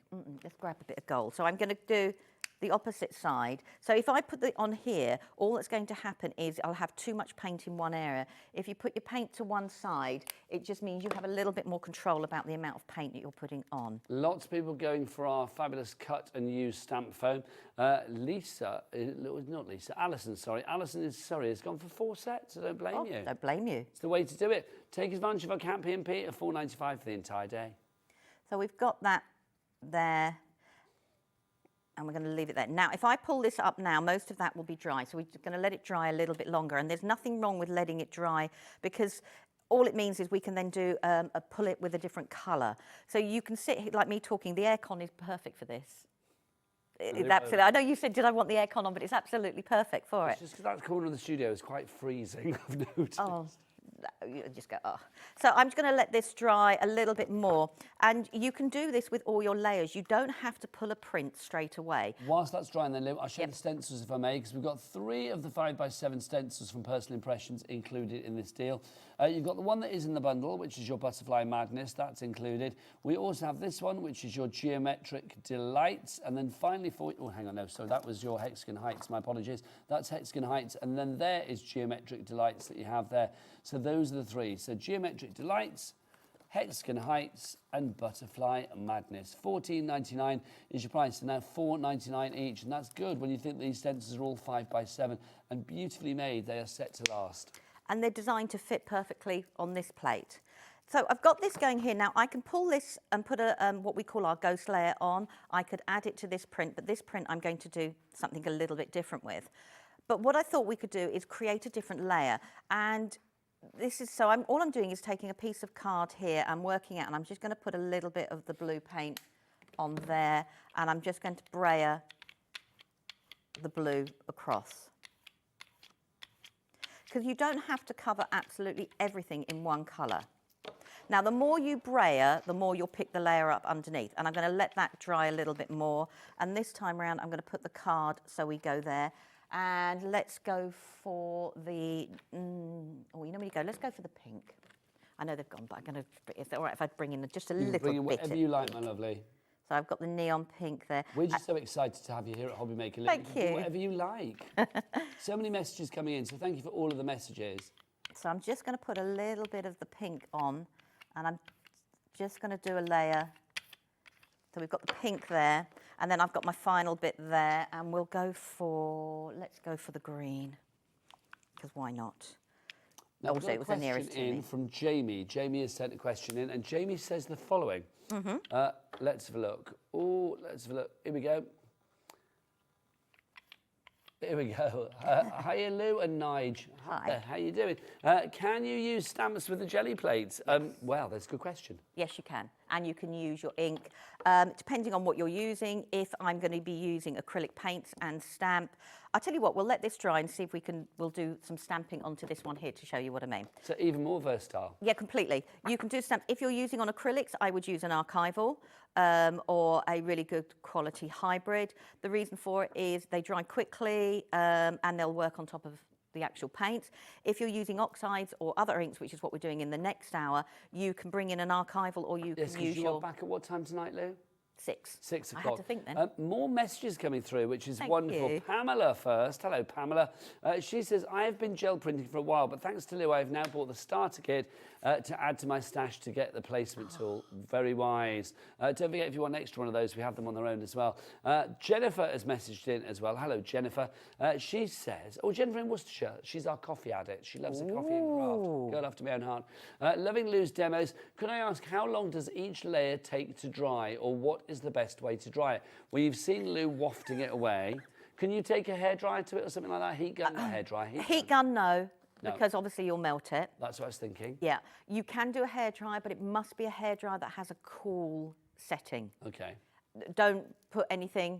Let's grab a bit of gold. So I'm going to do the opposite side. So if I put it on here, all that's going to happen is I'll have too much paint in one area. If you put your paint to one side, it just means you have a little bit more control about the amount of paint that you're putting on. Lots of people going for our fabulous cut and use stamp foam. Alison, sorry. Alison is Surrey, has gone for 4 sets, so don't blame you. Don't blame you. It's the way to do it. Take advantage of our Cat P&P at $4.95 for the entire day. So we've got that there. And we're going to leave it there. Now, if I pull this up now, most of that will be dry. So we're going to let it dry a little bit longer. And there's nothing wrong with letting it dry because all it means is we can then do pull it with a different colour. So you can sit like me talking. The aircon is perfect for this. It's absolutely. I know you said, did I want the aircon on? But it's absolutely perfect for it. It's just because that corner of the studio is quite freezing, I've noticed. Oh, you just go, oh. So I'm just going to let this dry a little bit more. And you can do this with all your layers. You don't have to pull a print straight away. Whilst that's drying then, Lou, I'll show the stencils if I may, because we've got 3 of the 5x7 stencils from Personal Impressions included in this deal. You've got the one that is in the bundle, which is your Butterfly Madness, that's included. We also have this one, which is your Geometric Delights. And then finally oh, hang on, no, so that was your Hexagon Heights, my apologies. That's Hexagon Heights, and then there is Geometric Delights that you have there. So those are the 3. So Geometric Delights, Hexagon Heights and Butterfly Madness. $14.99 is your price, so now $4.99 each, and that's good when you think these stencils are all 5x7 and beautifully made. They are set to last. And they're designed to fit perfectly on this plate. So I've got this going here. Now I can pull this and put what we call our ghost layer on. I could add it to this print, but this print I'm going to do something a little bit different with. But what I thought we could do is create a different layer. And this is, so all I'm doing is taking a piece of card here, I'm working out, and I'm just going to put a little bit of the blue paint on there, and I'm just going to brayer the blue across. Because you don't have to cover absolutely everything in one colour. Now, the more you brayer, the more you'll pick the layer up underneath. And I'm going to let that dry a little bit more. And this time around, I'm going to put the card, so we go there. And let's go for the, oh, you know where you go? Let's go for the pink. I know they've gone, but I'm going to, is it all right if I bring in just a little bit? Bring in whatever you like, my lovely. So I've got the neon pink there. We're just so excited to have you here at HobbyMaker. Thank you. Do whatever you like. So many messages coming in, so thank you for all of the messages. So I'm just going to put a little bit of the pink on, and I'm just going to do a layer. So we've got the pink there, and then I've got my final bit there, and we'll go for, let's go for the green, because why not? Now, Also, it was the nearest to me. From Jamie. Jamie has sent a question in, and Jamie says the following. Let's have a look. Oh, let's have a look. Here we go. Here we go. Hiya, Lou and Nige. Hi. How you doing? Can you use stamps with the Gelli plates? Well, that's a good question. Yes, you can. And you can use your ink, depending on what you're using. If I'm going to be using acrylic paints and stamp, I'll tell you what, we'll let this dry and see if we'll do some stamping onto this one here to show you what I mean. So even more versatile. Yeah, completely. You can do stamp. If you're using on acrylics, I would use an archival or a really good quality hybrid. The reason for it is they dry quickly and they'll work on top of the actual paints. If you're using oxides or other inks, which is what we're doing in the next hour, you can bring in an archival or you can use your... back at what time tonight, Lou? 6. 6 o'clock. I had to think then. More messages coming through, which is Thank wonderful. you. Pamela first. Hello, Pamela. She says, I have been gel printing for a while, but thanks to Lou, I have now bought the starter kit to add to my stash to get the placement tool. Very wise. Don't forget, if you want an extra one of those, we have them on their own as well. Jennifer has messaged in as well. Hello, Jennifer. She says, oh, Jennifer in Worcestershire. She's our coffee addict. She loves the coffee and craft. Girl after my own heart. Loving Lou's demos. Could I ask, how long does each layer take to dry, or what is the best way to dry it? Well, you've seen Lou wafting it away. Can you take a hairdryer to it or something like that? Heat gun, not hairdryer. Heat gun, no. Because obviously you'll melt it. That's what I was thinking. Yeah, you can do a hairdryer, but it must be a hairdryer that has a cool setting. Okay. Don't put anything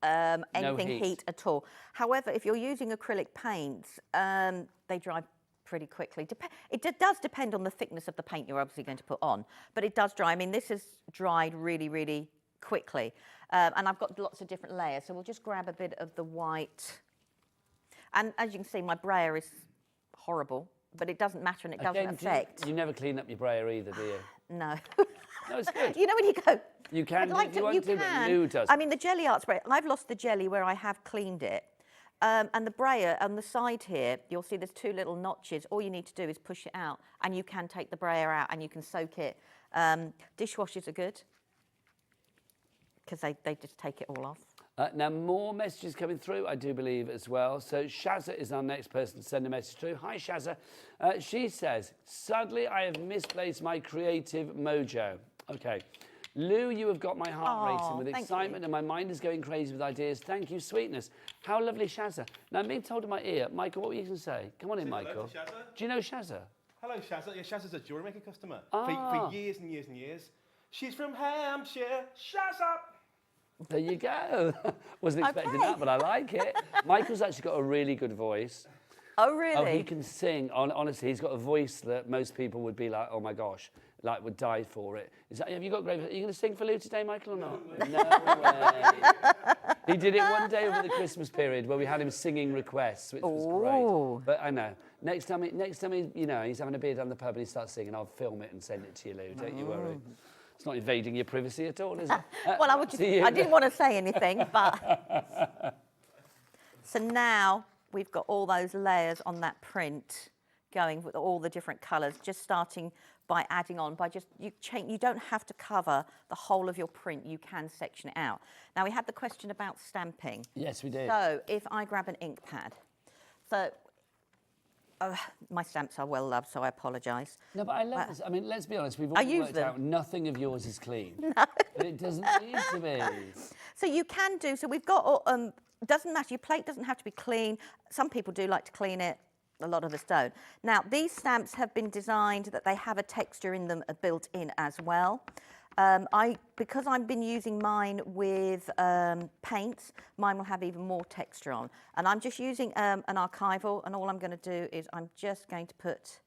heat at all. However, if you're using acrylic paints, they dry pretty quickly. It does depend on the thickness of the paint you're obviously going to put on, but it does dry. I mean, this has dried really, really quickly. And I've got lots of different layers, so we'll just grab a bit of the white. And as you can see, my brayer is horrible, but it doesn't matter and it doesn't affect. You never clean up your brayer either, do you? No. No, it's good. You know when you go... You can, like if you want to, but Lou does. I mean, the GelliArts brayer, I've lost the jelly where I have cleaned it. And the brayer on the side here, you'll see there's 2 little notches. All you need to do is push it out, and you can take the brayer out and you can soak it. Dishwashers are good, because they just take it all off. Now, more messages coming through, I do believe, as well. So Shazza is our next person to send a message through. Hi, Shazza. She says, sadly, I have misplaced my creative mojo. Okay. Lou, you have got my heart racing with excitement and my mind is going crazy with ideas. Thank you, sweetness. How lovely, Shazza. Now, I'm being told in my ear, Michael, what were you going to say? Come on in, Michael. Hello, do you know Shazza? Hello, Shazza. Yeah, Shazza's a jewellery making customer for years and years and years. She's from Hampshire. Shazza! There you go. Wasn't expecting that, but I like it. Michael's actually got a really good voice. Oh, really? Oh, he can sing. Honestly, he's got a voice that most people would be like, oh my gosh, like would die for it. Have you got great? Are you going to sing for Lou today, Michael, or not? No way. He did it one day over the Christmas period where we had him singing requests, which was great. But I know. Next time he, you know, he's having a beer down the pub and he starts singing, I'll film it and send it to you, Lou. Don't you worry. It's not invading your privacy at all, is it? Well, I didn't want to say anything, but... So now we've got all those layers on that print going with all the different colours, just starting by adding on, you don't have to cover the whole of your print, you can section it out. Now we had the question about stamping. Yes, we did. So if I grab an ink pad, so my stamps are well loved, so I apologise. No, but I love this. I mean, let's be honest, we've all worked out nothing of yours is clean. No. But it doesn't need to be. So you can do, so we've got, doesn't matter, your plate doesn't have to be clean. Some people do like to clean it. A lot of us don't. Now, these stamps have been designed that they have a texture in them built in as well. Because I've been using mine with paints, mine will have even more texture on. And I'm just using an archival, and all I'm going to do is I'm just going to put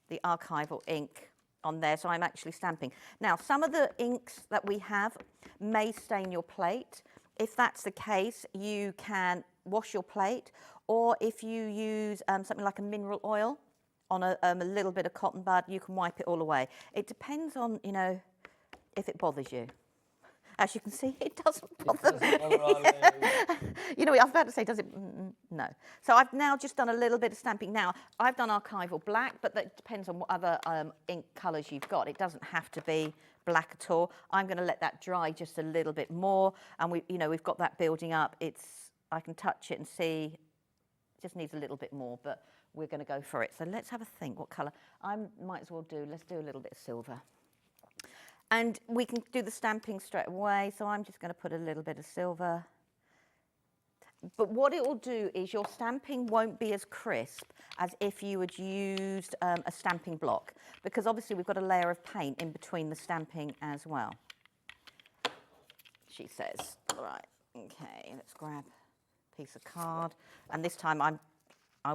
the archival ink on there, so I'm actually stamping. Now, some of the inks that we have may stain your plate. If that's the case, you can wash your plate, or if you use something like a mineral oil on a little bit of cotton bud, you can wipe it all away. It depends on, you know, if it bothers you. As you can see, it doesn't bother me. You know, I was about to say, does it? No. So I've now just done a little bit of stamping. Now, I've done archival black, but that depends on what other ink colours you've got. It doesn't have to be black at all. I'm going to let that dry just a little bit more. And we've got that building up. I can touch it and see, it just needs a little bit more, but we're going to go for it. So let's have a think, what colour? Let's do a little bit of silver. And we can do the stamping straight away, so I'm just going to put a little bit of silver. But what it will do is your stamping won't be as crisp as if you had used a stamping block, because obviously we've got a layer of paint in between the stamping as well. She says, all right, okay, let's grab a piece of card. And this time I'm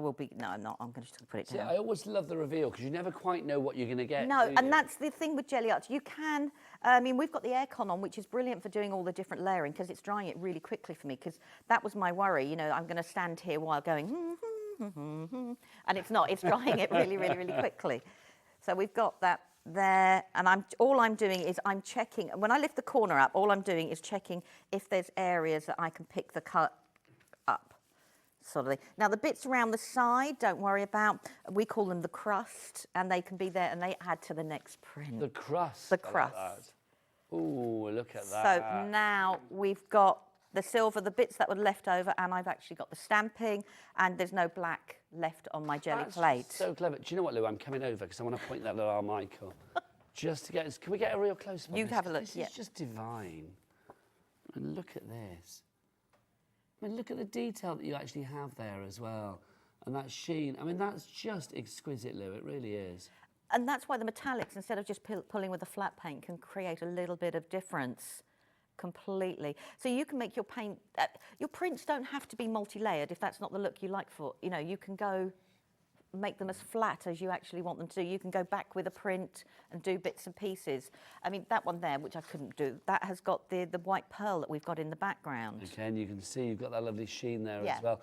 going to just put it down. See, I always love the reveal because you never quite know what you're going to get. No, and that's the thing with GelliArts. You can, I mean, we've got the aircon on, which is brilliant for doing all the different layering because it's drying it really quickly for me, because that was my worry. You know, I'm going to stand here while going, and it's not. It's drying it really, really, really quickly. So we've got that there, and all I'm doing is I'm checking. When I lift the corner up, all I'm doing is checking if there's areas that I can pick the cut up. Sort of thing. Now the bits around the side, don't worry about. We call them the crust, and they can be there, and they add to the next print. The crust. The crust. Ooh, look at that. So now we've got the silver, the bits that were left over, and I've actually got the stamping, and there's no black left on my jelly plate. So clever. Do you know what, Lou? I'm coming over because I want to point that at our Michael. Just to get. Can we get a real close up? You'd have a look. This is just divine. And look at this. I mean, look at the detail that you actually have there as well. And that sheen. I mean, that's just exquisite, Lou. It really is. And that's why the metallics, instead of just pulling with a flat paint, can create a little bit of difference completely. So you can make your paint... your prints don't have to be multi-layered if that's not the look you like for... You know, you can go... make them as flat as you actually want them to. You can go back with a print and do bits and pieces. I mean, that one there, which I couldn't do, that has got the white pearl that we've got in the background. Okay, and you can see you've got that lovely sheen there as well.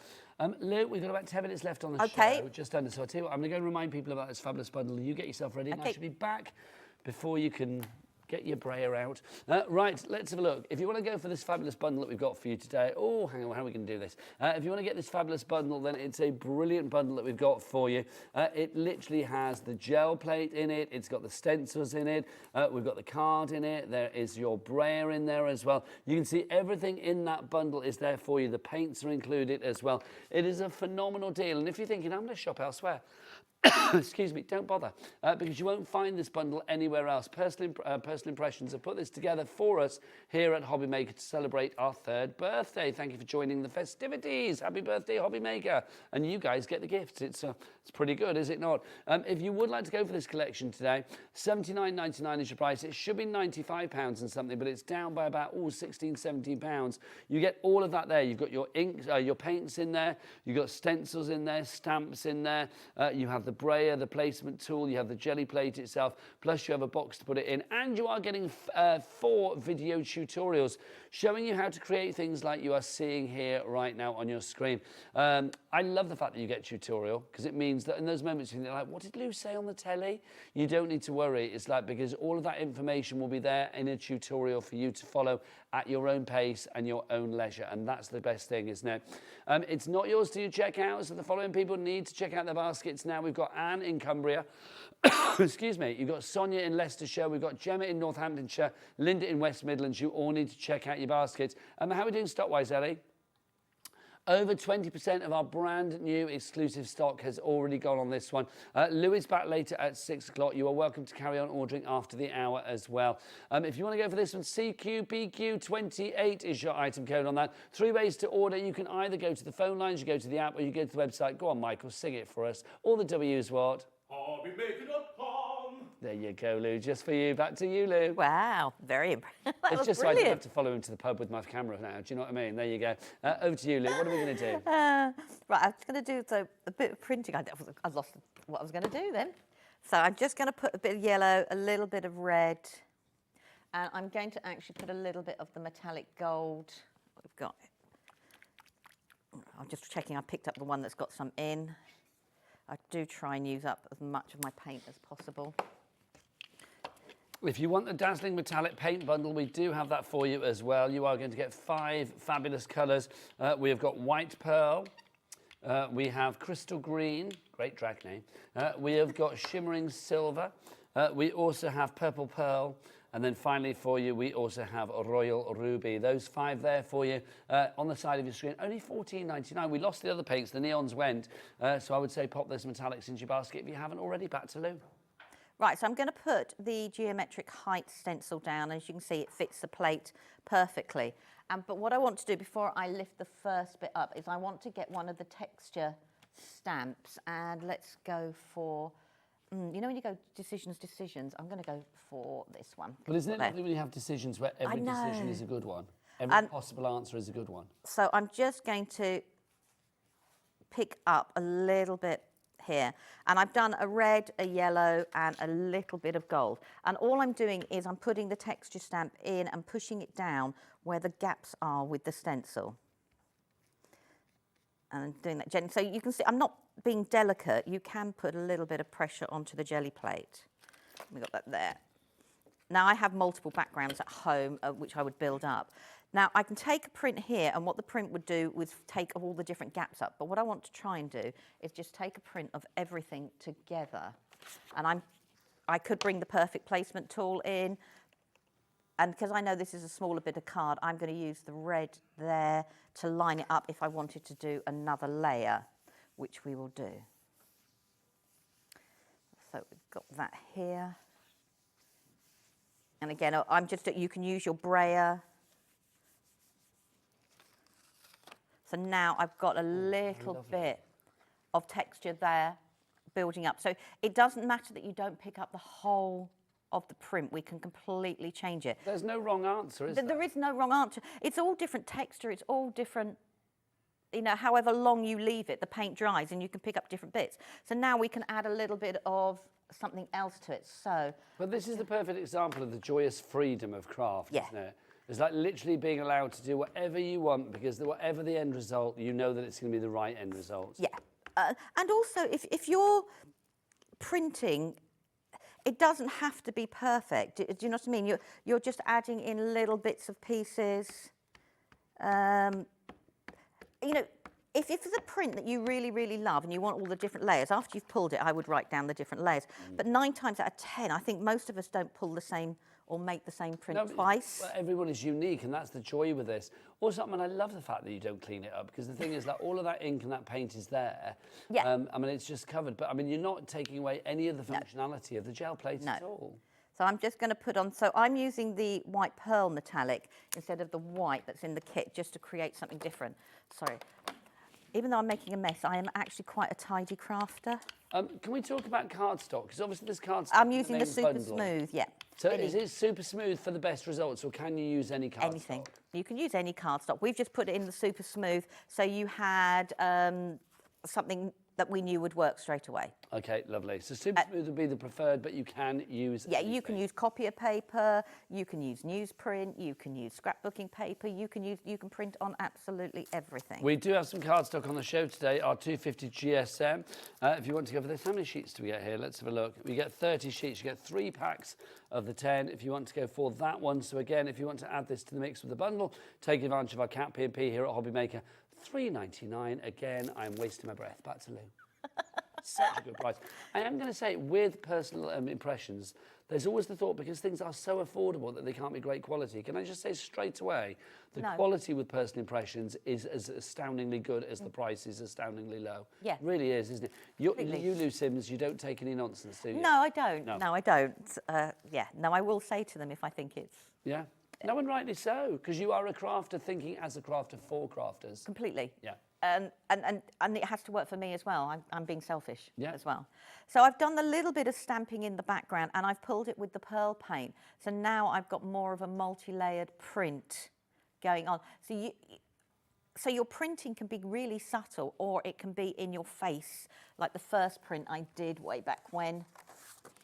Lou, we've got about 10 minutes left on the show. Just under. So I'll tell you what, I'm going to go and remind people about this fabulous bundle. You get yourself ready, and I should be back before you can get your brayer out. Right, let's have a look. If you want to go for this fabulous bundle that we've got for you today, oh, hang on, how are we going to do this? If you want to get this fabulous bundle, then it's a brilliant bundle that we've got for you. It literally has the gel plate in it. It's got the stencils in it. We've got the card in it. There is your brayer in there as well. You can see everything in that bundle is there for you. The paints are included as well. It is a phenomenal deal. And if you're thinking, I'm going to shop elsewhere, excuse me, don't bother, because you won't find this bundle anywhere else. Personal Impressions have put this together for us here at HobbyMaker to celebrate our 3rd birthday. Thank you for joining the festivities. Happy birthday, HobbyMaker. And you guys get the gifts. It's pretty good, is it not? If you would like to go for this collection today, £79.99 is your price. It should be £95 and something, but it's down by about, £16, £17. You get all of that there. You've got your inks, your paints in there. You've got stencils in there, stamps in there. You have the brayer, the placement tool, you have the jelly plate itself, plus you have a box to put it in, and you are getting 4 video tutorials showing you how to create things like you are seeing here right now on your screen. I love the fact that you get tutorial, because it means that in those moments you're like, what did Lou say on the telly? You don't need to worry. It's like, because all of that information will be there in a tutorial for you to follow at your own pace and your own leisure, and that's the best thing, isn't it? It's not yours to check out, so the following people need to check out their baskets now. We've got Anne in Cumbria, excuse me, you've got Sonia in Leicestershire, we've got Gemma in Northamptonshire, Linda in West Midlands. You all need to check out your baskets. How are we doing stock-wise, Ellie? Over 20% of our brand new exclusive stock has already gone on this one. Lou is back later at 6 o'clock. You are welcome to carry on ordering after the hour as well. If you want to go for this one, CQBQ28 is your item code on that. 3 ways to order. You can either go to the phone lines, you go to the app, or you go to the website. Go on, Michael, sing it for us. All the W's what? HobbyMaker.com. There you go, Lou. Just for you. Back to you, Lou. Wow, very impressive. It's just so I don't have to follow him to the pub with my camera now. Do you know what I mean? There you go. Over to you, Lou. What are we going to do? Right, I'm going to do a bit of printing. I lost what I was going to do then. So I'm just going to put a bit of yellow, a little bit of red, and I'm going to actually put a little bit of the metallic gold. We've got. I'm just checking. I picked up the one that's got some in. I do try and use up as much of my paint as possible. If you want the dazzling metallic paint bundle, we do have that for you as well. You are going to get 5 fabulous colours. We have got white pearl. We have crystal green, great drag name. We have got shimmering silver. We also have purple pearl. And then finally for you, we also have a royal ruby. Those 5 there for you on the side of your screen. Only $14.99. We lost the other paints. The neons went. So I would say pop those metallics into your basket if you haven't already. Back to Lou. Right, so I'm going to put the geometric height stencil down. As you can see, it fits the plate perfectly. But what I want to do before I lift the first bit up is I want to get one of the texture stamps. And let's go for, you know when you go decisions, I'm going to go for this one. But isn't it lovely when you have decisions where every decision is a good one? Every possible answer is a good one. So I'm just going to pick up a little bit here, and I've done a red, a yellow, and a little bit of gold. And all I'm doing is I'm putting the texture stamp in and pushing it down where the gaps are with the stencil. And I'm doing that gently. So you can see I'm not being delicate. You can put a little bit of pressure onto the jelly plate. We've got that there. Now I have multiple backgrounds at home, which I would build up. Now, I can take a print here, and what the print would do was take all the different gaps up. But what I want to try and do is just take a print of everything together. And I could bring the perfect placement tool in. And because I know this is a smaller bit of card, I'm going to use the red there to line it up if I wanted to do another layer, which we will do. So we've got that here. And again, you can use your brayer. So now I've got a little bit of texture there building up. So it doesn't matter that you don't pick up the whole of the print. We can completely change it. There's no wrong answer, is there? There is no wrong answer. It's all different texture. It's all different, you know, however long you leave it, the paint dries and you can pick up different bits. So now we can add a little bit of something else to it. So. But this is the perfect example of the joyous freedom of craft, isn't it? It's like literally being allowed to do whatever you want, because whatever the end result, you know that it's going to be the right end result. Yeah. And also, if you're printing, it doesn't have to be perfect. Do you know what I mean? You're just adding in little bits of pieces. You know, if it's a print that you really, really love and you want all the different layers, after you've pulled it, I would write down the different layers. But 9 times out of 10, I think most of us don't pull the same or make the same print twice. Well, everyone is unique, and that's the joy with this. Also, I mean, I love the fact that you don't clean it up, because the thing is that all of that ink and that paint is there. Yeah. I mean, it's just covered, but I mean, you're not taking away any of the functionality of the gel plate at all. So I'm just going to put on, so I'm using the white pearl metallic instead of the white that's in the kit, just to create something different. Sorry. Even though I'm making a mess, I am actually quite a tidy crafter. Can we talk about cardstock? Because obviously this cardstock I'm using the the main super bundle. smooth, yeah. So is it super smooth for the best results, or can you use any cardstock? Anything. You can use any cardstock. We've just put it in the super smooth, so you had something that we knew would work straight away. Okay, lovely. So super smooth would be the preferred, but you can use anything. You can use copier paper, you can use newsprint, you can use scrapbooking paper, you can print on absolutely everything. We do have some cardstock on the show today, our 250 GSM. If you want to go for this, how many sheets do we get here? Let's have a look. We get 30 sheets. You get 3 packs of the 10 if you want to go for that one. So again, if you want to add this to the mix with the bundle, take advantage of our Cat P&P here at HobbyMaker. $3.99. Again, I'm wasting my breath. Back to Lou. Such a good price. I am going to say, with personal impressions, there's always the thought, because things are so affordable, that they can't be great quality. Can I just say straight away, the quality with personal impressions is as astoundingly good as the price is astoundingly low. Yeah. It really is, isn't it? You, Lou Sims, you don't take any nonsense, do you? No, I don't. No, I don't. No, I will say to them if I think it's... Yeah. No, and rightly so, because you are a crafter thinking as a crafter for crafters. Completely. Yeah. And it has to work for me as well. I'm being selfish as well. So I've done a little bit of stamping in the background, and I've pulled it with the pearl paint. So now I've got more of a multi-layered print going on. So your printing can be really subtle, or it can be in your face, like the first print I did way back when.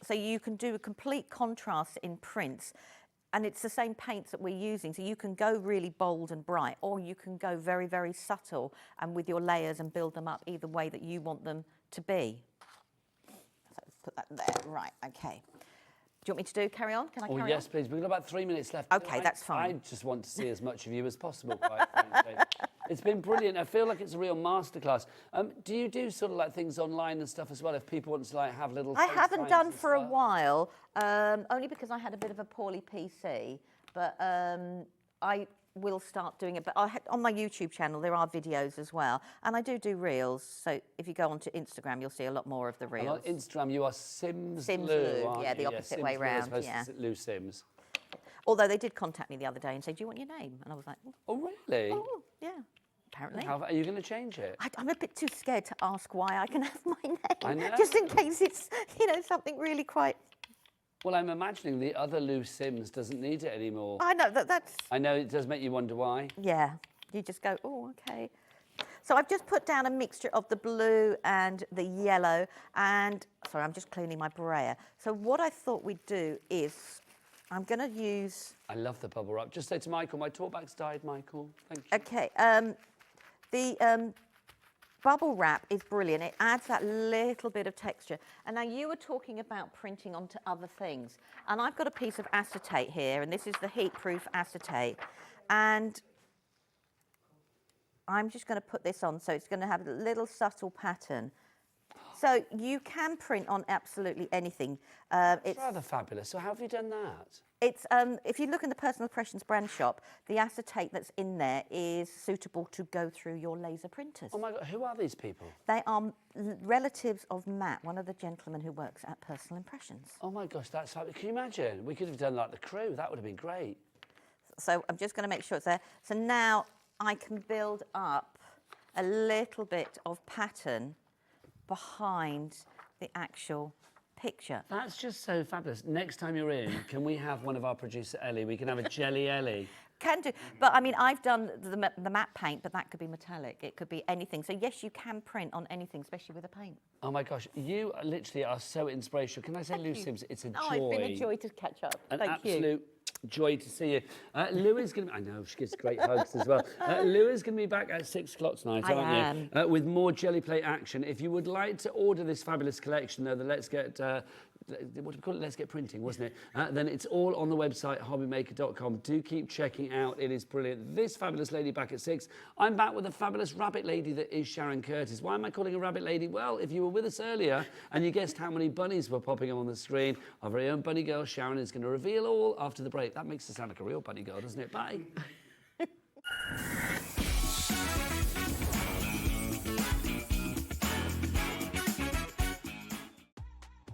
So you can do a complete contrast in prints. And it's the same paints that we're using, so you can go really bold and bright, or you can go very, very subtle and with your layers and build them up either way that you want them to be. So let's put that there. Right, okay. Do you want me to carry on? Can I carry on? Yes, please. We've got about 3 minutes left. Okay, that's fine. I just want to see as much of you as possible, quite frankly. It's been brilliant. I feel like it's a real masterclass. Do you do sort of like things online and stuff as well, if people want to like have little... I haven't done for a while, only because I had a bit of a poorly PC, but I will start doing it. But on my YouTube channel, there are videos as well, and I do reels. So if you go onto Instagram, you'll see a lot more of the reels. And on Instagram, you are Sims Lou, Lou, yeah, the opposite way round. Yeah. Lou Sims. Although they did contact me the other day and say, "Do you want your name?" And I was like, "Oh, really? Oh, yeah." Apparently. How are you going to change it? I'm a bit too scared to ask why I can have my name. I know. Just in case it's, something really quite... Well, I'm imagining the other Lou Sims doesn't need it anymore. I know, that's... I know, it does make you wonder why. Yeah, you just go, oh, okay. So I've just put down a mixture of the blue and the yellow, and... Sorry, I'm just cleaning my brayer. So what I thought we'd do is... I'm going to use... I love the bubble wrap. Just say to Michael, my talkback's died, Michael. Thank you. Okay, the bubble wrap is brilliant. It adds that little bit of texture. And now you were talking about printing onto other things. And I've got a piece of acetate here, and this is the heat-proof acetate. And I'm just going to put this on, so it's going to have a little subtle pattern. So you can print on absolutely anything. It's rather fabulous. So how have you done that? It's if you look in the Personal Impressions brand shop, the acetate that's in there is suitable to go through your laser printers. Oh my God, who are these people? They are relatives of Matt, one of the gentlemen who works at Personal Impressions. Oh my gosh, that's fabulous. Can you imagine? We could have done like the crew. That would have been great. So I'm just going to make sure it's there. So now I can build up a little bit of pattern behind the actual picture. That's just so fabulous. Next time you're in, can we have one of our producer Ellie? We can have a Gelli Ellie. Can do, but I mean, I've done the matte paint, but that could be metallic. It could be anything. So yes, you can print on anything, especially with a paint. Oh my gosh, you literally are so inspirational. Can I say, Lou Sims, it's a joy. Oh, it's been a joy to catch up. An Thank you. absolute joy to see you. Lou is going to... I know, she gives great hugs as well. Lou is going to be back at 6 o'clock tonight, aren't you? With more Gelli Plate action. If you would like to order this fabulous collection, though, the Let's Get what do we call it? Let's Get Printing, wasn't it? Then it's all on the website, hobbymaker.com. Do keep checking out. It is brilliant. This fabulous lady back at 6. I'm back with a fabulous rabbit lady that is Sharon Curtis. Why am I calling her rabbit lady? Well, if you were with us earlier and you guessed how many bunnies were popping up on the screen, our very own bunny girl, Sharon, is going to reveal all after the break. That makes her sound like a real bunny girl, doesn't it? Bye.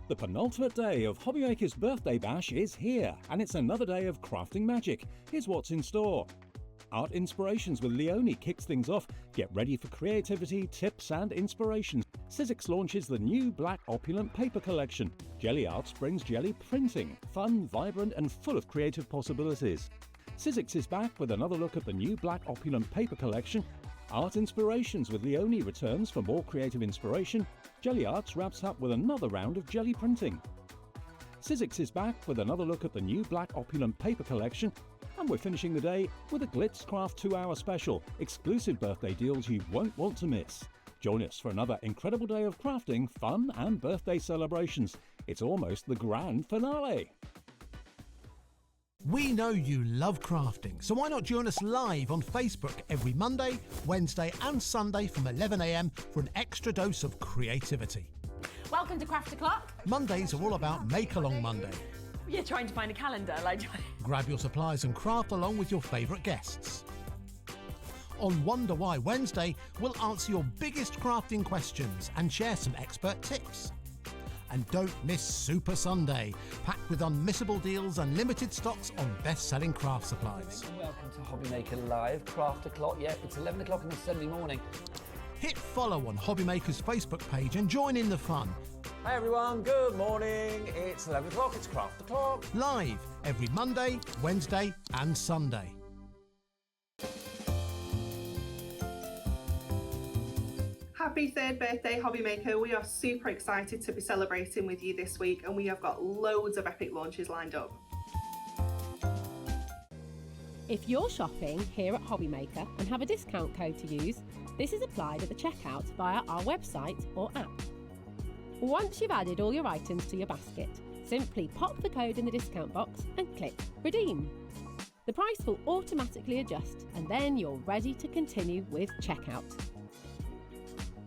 The penultimate day of HobbyMaker's Birthday Bash is here, and it's another day of crafting magic. Here's what's in store. Art Inspirations with Leoni kicks things off. Get ready for creativity, tips and inspiration. Sizzix launches the new Black Opulent paper collection. GelliArts brings Gelli printing, fun, vibrant and full of creative possibilities. Sizzix is back with another look at the new Black Opulent paper collection. Art Inspirations with Leoni returns for more creative inspiration. GelliArts wraps up with another round of Gelli printing. Sizzix is back with another look at the new Black Opulent paper collection. And we're finishing the day with a Glitzcraft 2-hour special, exclusive birthday deals you won't want to miss. Join us for another incredible day of crafting, fun and birthday celebrations. It's almost the grand finale. We know you love crafting, so why not join us live on Facebook every Monday, Wednesday and Sunday from 11 AM for an extra dose of creativity. Welcome to Craft O'Clock. Mondays are all about Make Along Monday. You're trying to find a calendar, like. Grab your supplies and craft along with your favourite guests. On Wonder Why Wednesday, we'll answer your biggest crafting questions and share some expert tips. And don't miss Super Sunday, packed with unmissable deals and limited stocks on best-selling craft supplies. Welcome to HobbyMaker Live, Craft O'Clock. Yeah, it's 11 o'clock on a Sunday morning. Hit follow on HobbyMaker's Facebook page and join in the fun. Hi everyone, good morning. It's 11 o'clock, it's Craft O'Clock. Live every Monday, Wednesday and Sunday. Happy 3rd birthday, HobbyMaker. We are super excited to be celebrating with you this week, and we have got loads of epic launches lined up. If you're shopping here at HobbyMaker and have a discount code to use, this is applied at the checkout via our website or app. Once you've added all your items to your basket, simply pop the code in the discount box and click Redeem. The price will automatically adjust and then you're ready to continue with checkout.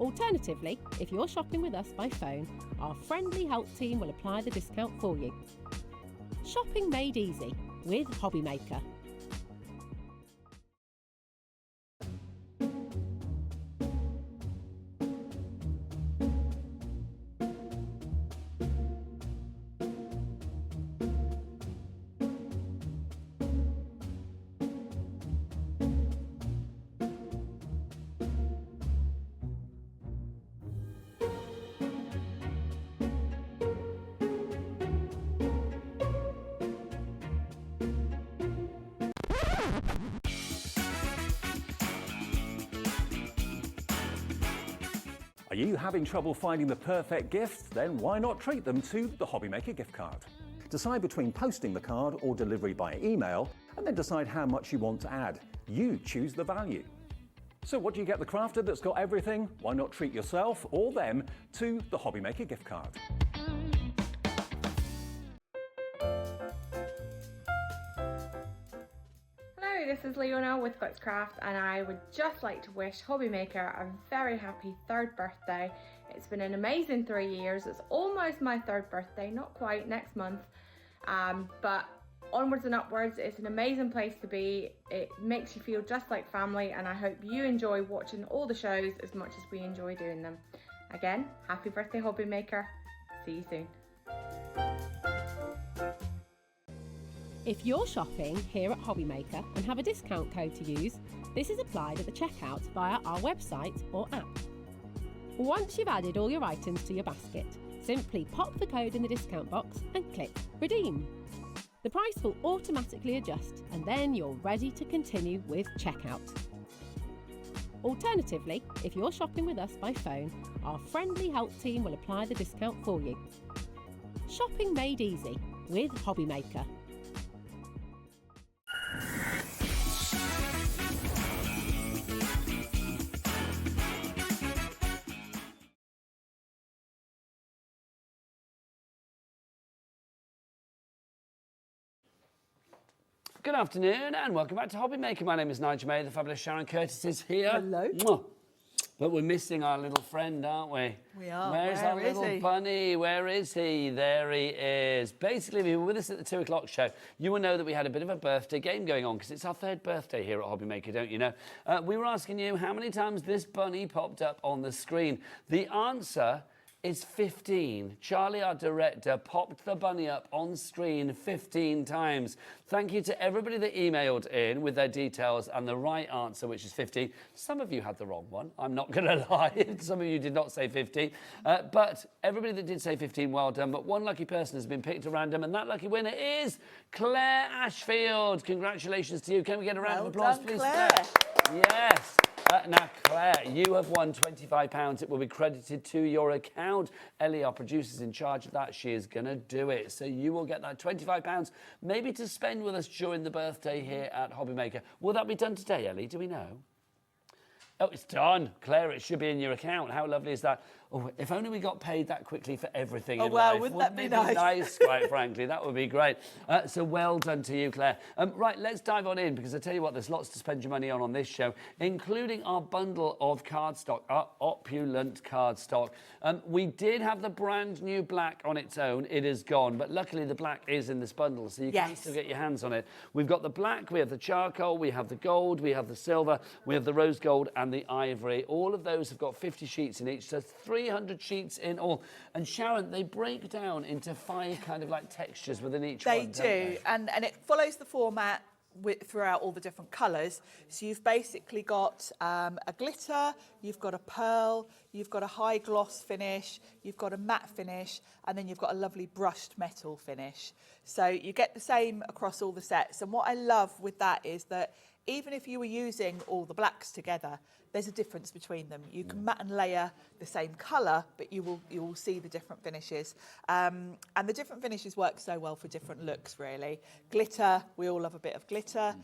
Alternatively, if you're shopping with us by phone, our friendly help team will apply the discount for you. Shopping made easy with HobbyMaker. Are you having trouble finding the perfect gift? Then why not treat them to the HobbyMaker gift card? Decide between posting the card or delivery by email, and then decide how much you want to add. You choose the value. So what do you get the crafter that's got everything? Why not treat yourself or them to the HobbyMaker gift card? Hello, this is Leoni with Glitzcraft, and I would just like to wish HobbyMaker a very happy 3rd birthday. It's been an amazing 3 years. It's almost my 3rd birthday, not quite, next month, but onwards and upwards. It's an amazing place to be. It makes you feel just like family, and I hope you enjoy watching all the shows as much as we enjoy doing them. Again, happy birthday, HobbyMaker. See you soon. If you're shopping here at HobbyMaker and have a discount code to use, this is applied at the checkout via our website or app. Once you've added all your items to your basket, simply pop the code in the discount box and click Redeem. The price will automatically adjust and then you're ready to continue with checkout. Alternatively, if you're shopping with us by phone, our friendly help team will apply the discount for you. Shopping made easy with HobbyMaker. Good afternoon and welcome back to Hobby Maker. My name is Nigel May. The fabulous Sharon Curtis is here. Hello. Mwah. But we're missing our little friend, aren't we? We are. Where's Where our is little he? bunny? Where is he? There he is. Basically, if you were with us at the 2 o'clock show, you will know that we had a bit of a birthday game going on because it's our 3rd birthday here at Hobby Maker, don't you know? We were asking you how many times this bunny popped up on the screen. The answer is 15. Charlie, our director, popped the bunny up on screen 15 times. Thank you to everybody that emailed in with their details and the right answer, which is 15. Some of you had the wrong one. I'm not going to lie. Some of you did not say 15. But everybody that did say 15, well done. But one lucky person has been picked at random, and that lucky winner is Claire Ashfield. Congratulations to you. Can we get a round of applause, please, Claire? Yes. Now, Claire, you have won £25. It will be credited to your account. Ellie, our producer, is in charge of that. She is going to do it. So you will get that £25, maybe to spend with us during the birthday here at Hobby Maker. Will that be done today, Ellie? Do we know? Oh, it's done. Claire, it should be in your account. How lovely is that? Oh, if only we got paid that quickly for everything in life. Wouldn't that be it nice? Be nice, quite frankly. That would be great. So well done to you, Claire. Right, let's dive on in, because I tell you what, there's lots to spend your money on this show, including our bundle of cardstock, our opulent cardstock. We did have the brand new black on its own. It is gone, but luckily the black is in this bundle, so you can still get your hands on it. We've got the black, we have the charcoal, we have the gold, we have the silver, we have the rose gold and the ivory. All of those have got 50 sheets in each, so 300 sheets in all. And Sharon, they break down into 5 kind of like textures within each one. They do, and it follows the format throughout all the different colours. So you've basically got a glitter, you've got a pearl, you've got a high gloss finish, you've got a matte finish, and then you've got a lovely brushed metal finish. So you get the same across all the sets. And what I love with that is that even if you were using all the blacks together, there's a difference between them. You can matte and layer the same colour, but you will see the different finishes. And the different finishes work so well for different looks, really. Glitter, we all love a bit of glitter.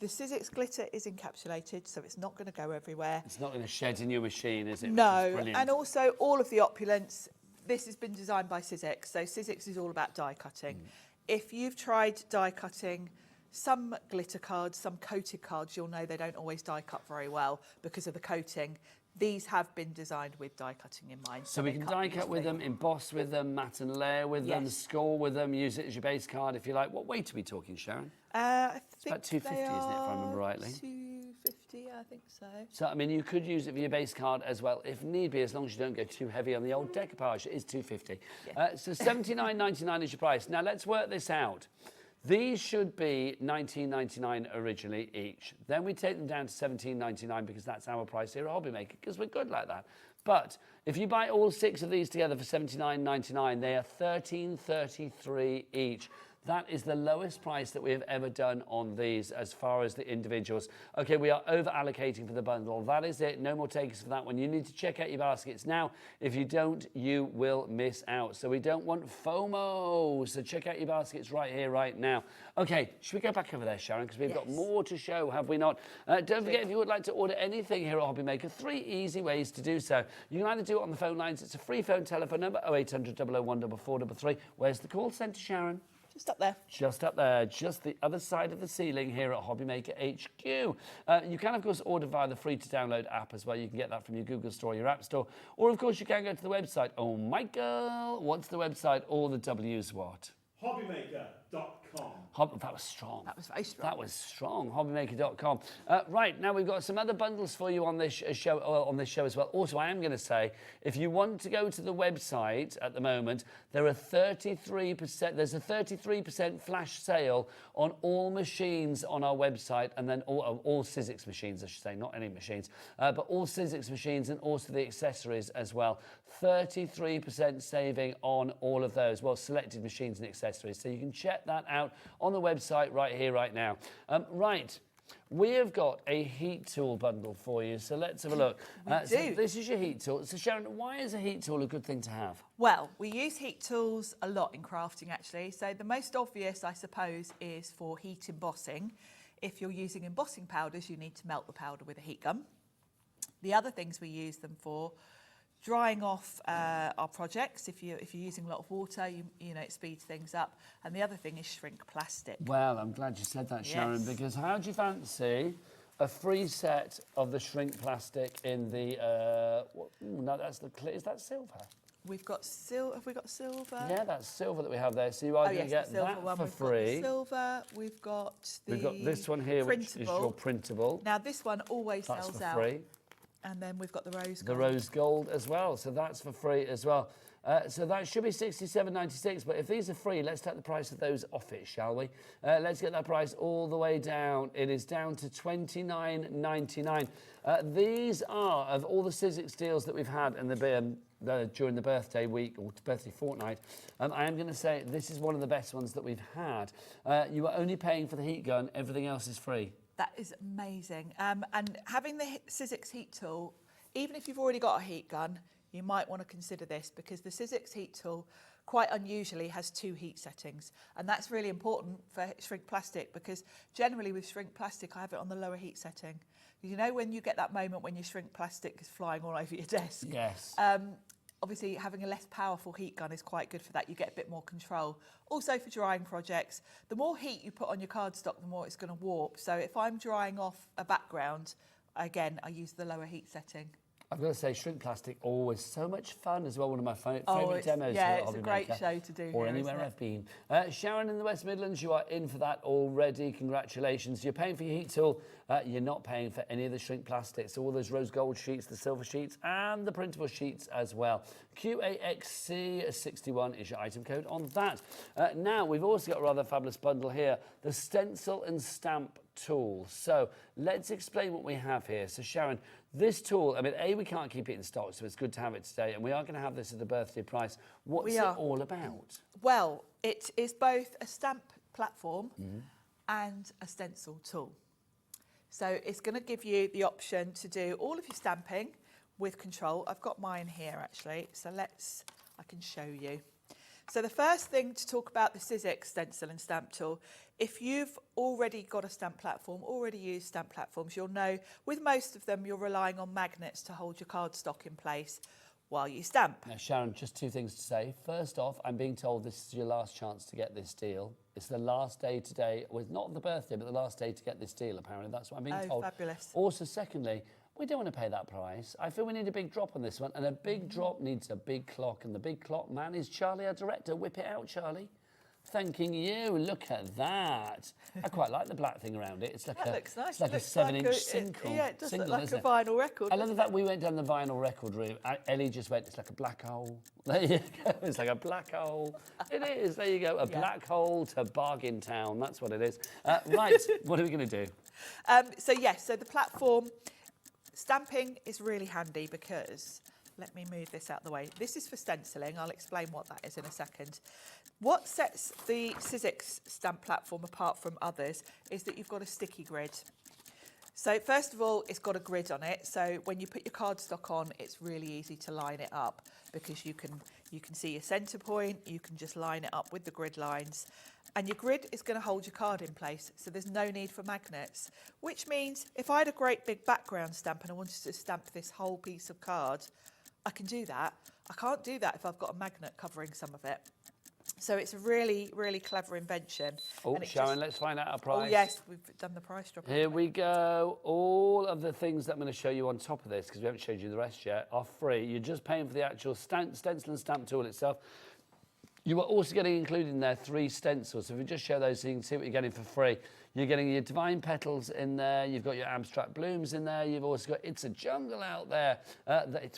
The Sizzix glitter is encapsulated, so it's not going to go everywhere. It's not going to shed in your machine, is it? No, and also all of the opulence, this has been designed by Sizzix. So Sizzix is all about die cutting. If you've tried die cutting some glitter cards, some coated cards, you'll know they don't always die cut very well because of the coating. These have been designed with die cutting in mind. So we can die cut with them, emboss with them, matte and layer with them, score with them, use it as your base card if you like. What weight are we talking, Sharon? I think it's about 250, isn't it, if I remember rightly? 250, I think so. So, I mean, you could use it for your base card as well, if need be, as long as you don't go too heavy on the old decoupage. It is 250. Yeah. So $79.99 is your price. Now, let's work this out. These should be $19.99 originally each. Then we take them down to $17.99 because that's our price here at Hobby Maker, because we're good like that. But if you buy all 6 of these together for $79.99, they are $13.33 each. That is the lowest price that we have ever done on these as far as the individuals. Okay, we are over allocating for the bundle. That is it. No more takers for that one. You need to check out your baskets now. If you don't, you will miss out. So we don't want FOMO. So check out your baskets right here, right now. Okay, should we go back over there, Sharon? Because we've got more to show, have we not? Don't forget, if you would like to order anything here at Hobby Maker, 3 easy ways to do so. You can either do it on the phone lines. It's a free phone telephone number, 0800 001 4433. Where's the call centre, Sharon? Just up there. Just up there, just the other side of the ceiling here at Hobby Maker HQ. You can, of course, order via the free-to-download app as well. You can get that from your Google Store, your App Store. Or, of course, you can go to the website. Oh, Michael, what's the website? All the W's what? HobbyMaker.com. That was strong. That was very strong. That was strong. HobbyMaker.com. Right, now we've got some other bundles for you on this show as well. Also, I am going to say, if you want to go to the website at the moment, there are 33%. There's a 33% flash sale on all machines on our website, and then all Sizzix machines, I should say, not any machines, but all Sizzix machines and also the accessories as well. 33% saving on all of those. Well, selected machines and accessories. So you can check that out on the website right here, right now. Right. We have got a heat tool bundle for you, so let's have a look. So this is your heat tool. So Sharon, why is a heat tool a good thing to have? Well, we use heat tools a lot in crafting, actually. So the most obvious, I suppose, is for heat embossing. If you're using embossing powders, you need to melt the powder with a heat gun. The other things we use them for, drying off our projects. If you're using a lot of water, you know, it speeds things up. And the other thing is shrink plastic. Well, I'm glad you said that, Sharon, Yes. because how do you fancy a free set of the shrink plastic in the, no, that's the, is that silver? We've got silver. Have we got silver? Yeah, that's silver that we have there. So you are going to get that for free. We've got the silver. We've got this one here, which is your printable. Now this one always That's sells for out. free. And then we've got the rose gold. The rose gold as well, so that's for free as well. So that should be $67.96, but if these are free, let's take the price of those off it, shall we? Let's get that price all the way down. It is down to $29.99. These are, of all the Sizzix deals that we've had in during the birthday week or birthday fortnight, I am going to say this is one of the best ones that we've had. You are only paying for the heat gun, everything else is free. That is amazing. And having the Sizzix heat tool, even if you've already got a heat gun, you might want to consider this, because the Sizzix heat tool quite unusually has 2 heat settings. And that's really important for shrink plastic, because generally with shrink plastic, I have it on the lower heat setting. You know, when you get that moment when your shrink plastic is flying all over your desk? Yes. Obviously, having a less powerful heat gun is quite good for that. You get a bit more control. Also for drying projects, the more heat you put on your cardstock, the more it's going to warp. So if I'm drying off a background, again, I use the lower heat setting. I've got to say, shrink plastic, always so much fun as well. One of my favourite demos. Yeah, here at it's a great HobbyMaker, show to do. or here, anywhere isn't it? I've been. Sharon in the West Midlands, you are in for that already. Congratulations. You're paying for your heat tool. You're not paying for any of the shrink plastics. All those rose gold sheets, the silver sheets, and the printable sheets as well. QAXC61 is your item code on that. Now, we've also got a rather fabulous bundle here, the stencil and stamp tool. So let's explain what we have here. So Sharon, this tool, I mean, we can't keep it in stock, so it's good to have it today, and we are going to have this at the birthday price. What's it all about? Well, it is both a stamp platform and a stencil tool. So it's going to give you the option to do all of your stamping with control. I've got mine here actually, so I can show you. So the first thing to talk about the Sizzix stencil and stamp tool, if you've already got a stamp platform, already used stamp platforms, you'll know with most of them you're relying on magnets to hold your cardstock in place while you stamp. Now Sharon, just 2 things to say. First off, I'm being told this is your last chance to get this deal. It's the last day today, well, not the birthday, but the last day to get this deal, apparently. That's what I'm being told. Fabulous. Also, secondly, we don't want to pay that price. I feel we need a big drop on this one, and a big drop needs a big clock, and the big clock man is Charlie, our director. Whip it out, Charlie. Thanking you. Look at that. I quite like the black thing around it. It's like looks nice. It's like It a looks like 7-inch single. Yeah, it does single, look like isn't a vinyl record. I love the fact we went down the vinyl record route. Ellie just went, it's like a black hole. There you go. It's like a black hole. It is. There you go. A black hole to Bargain Town. That's what it is. Right. What are we going to do? So the platform stamping is really handy because, let me move this out of the way. This is for stenciling. I'll explain what that is in a second. What sets the Sizzix stamp platform apart from others is that you've got a sticky grid. So first of all, it's got a grid on it. So when you put your cardstock on, it's really easy to line it up because you can see your centre point. You can just line it up with the grid lines. And your grid is going to hold your card in place, so there's no need for magnets, which means if I had a great big background stamp and I wanted to stamp this whole piece of card, I can do that. I can't do that if I've got a magnet covering some of it. So it's a really, really clever invention. Oh, Sharon, let's find out our price. Oh, yes, we've done the price drop. Here we go. All of the things that I'm going to show you on top of this, because we haven't showed you the rest yet, are free. You're just paying for the actual stencil and stamp tool itself. You are also getting included in there 3 stencils. So if we just show those so you can see what you're getting for free. You're getting your Divine Petals in there. You've got your Abstract Blooms in there. You've also got It's a Jungle out there,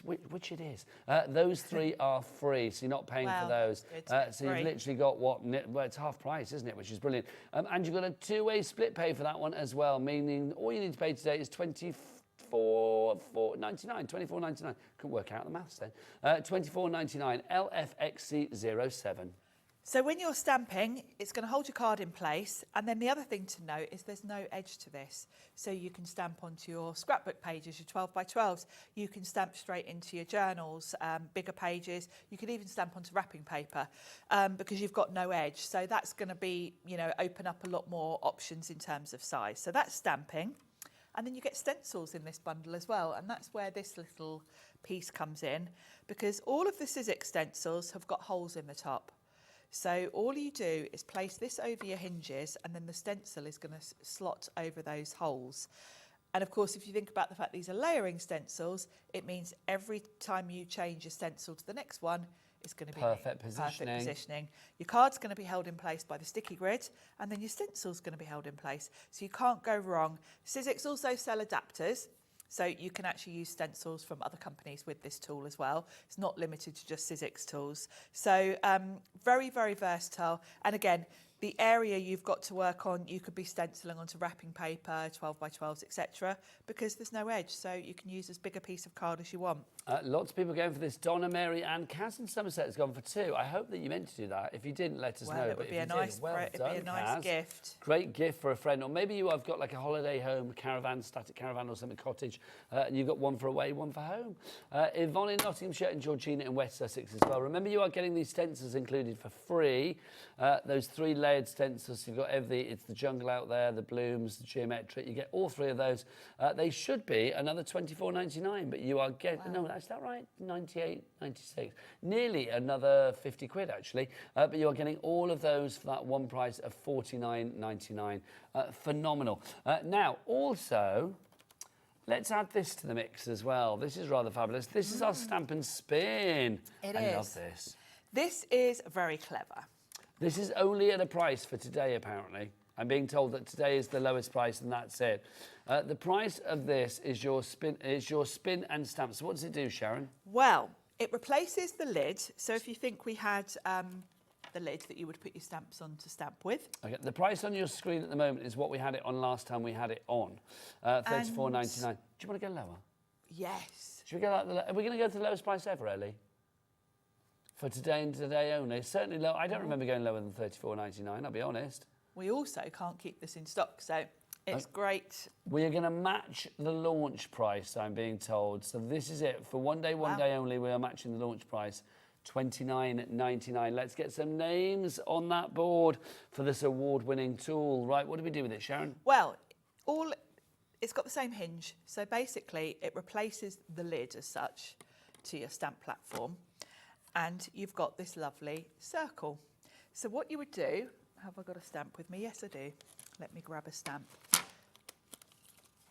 which it is. Those 3 are free, so you're not paying for those. So you've literally got well, it's half price, isn't it? Which is brilliant. And you've got a 2-way split pay for that one as well, meaning all you need to pay today is $24.99. Couldn't work out the maths then. $24.99. LFXC07. So when you're stamping, it's going to hold your card in place. And then the other thing to note is there's no edge to this. So you can stamp onto your scrapbook pages, your 12x12s. You can stamp straight into your journals, bigger pages. You can even stamp onto wrapping paper because you've got no edge. So that's going to be, open up a lot more options in terms of size. So that's stamping. And then you get stencils in this bundle as well, and that's where this little piece comes in, because all of the Sizzix stencils have got holes in the top. So all you do is place this over your hinges, and then the stencil is going to slot over those holes. And of course, if you think about the fact these are layering stencils, it means every time you change your stencil to the next one, it's going to be perfect positioning. Your card's going to be held in place by the sticky grid, and then your stencil's going to be held in place. So you can't go wrong. Sizzix also sell adapters, so you can actually use stencils from other companies with this tool as well. It's not limited to just Sizzix tools. So very, very versatile. And again, the area you've got to work on, you could be stenciling onto wrapping paper, 12 by 12s, etc., because there's no edge, so you can use as big a piece of card as you want. Lots of people going for this. Donna, Mary and Kaz in Somerset has gone for 2. I hope that you meant to do that. If you didn't, let us know. It would be a nice, gift. Great gift for a friend. Or maybe you have got like a holiday home, caravan, static caravan or something, cottage, and you've got one for away, one for home. Yvonne in Nottinghamshire and Georgina in West Sussex as well. Remember, you are getting these stencils included for free. Those 3 layered stencils. You've got it's the jungle out there, the blooms, the geometric. You get all 3 of those. They should be another £24.99, but you are getting, no, is that right? 98.96. Nearly another 50 quid actually. But you are getting all of those for that one price of £49.99. Phenomenal. Now, also, let's add this to the mix as well. This is rather fabulous. This is our stamp and spin. I love this. This is very clever. This is only at a price for today, apparently. I'm being told that today is the lowest price, and that's it. The price of this is your spin and stamp. So what does it do, Sharon? Well, it replaces the lid. So if you think we had the lid that you would put your stamps on to stamp with. Okay, the price on your screen at the moment is what we had it on last time we had it on, £34.99. Do you want to go lower? Yes. Should we go? Are we going to go to the lowest price ever, Ellie? For today and today only? Certainly low. I don't remember going lower than £34.99. I'll be honest. We also can't keep this in stock, so it's great. We are going to match the launch price, I'm being told. So this is it. For one day only, we are matching the launch price, £29.99. Let's get some names on that board for this award-winning tool. Right, what do we do with it, Sharon? Well, it's got the same hinge. So basically, it replaces the lid as such to your stamp platform. And you've got this lovely circle. So what you would do, have I got a stamp with me? Yes, I do. Let me grab a stamp.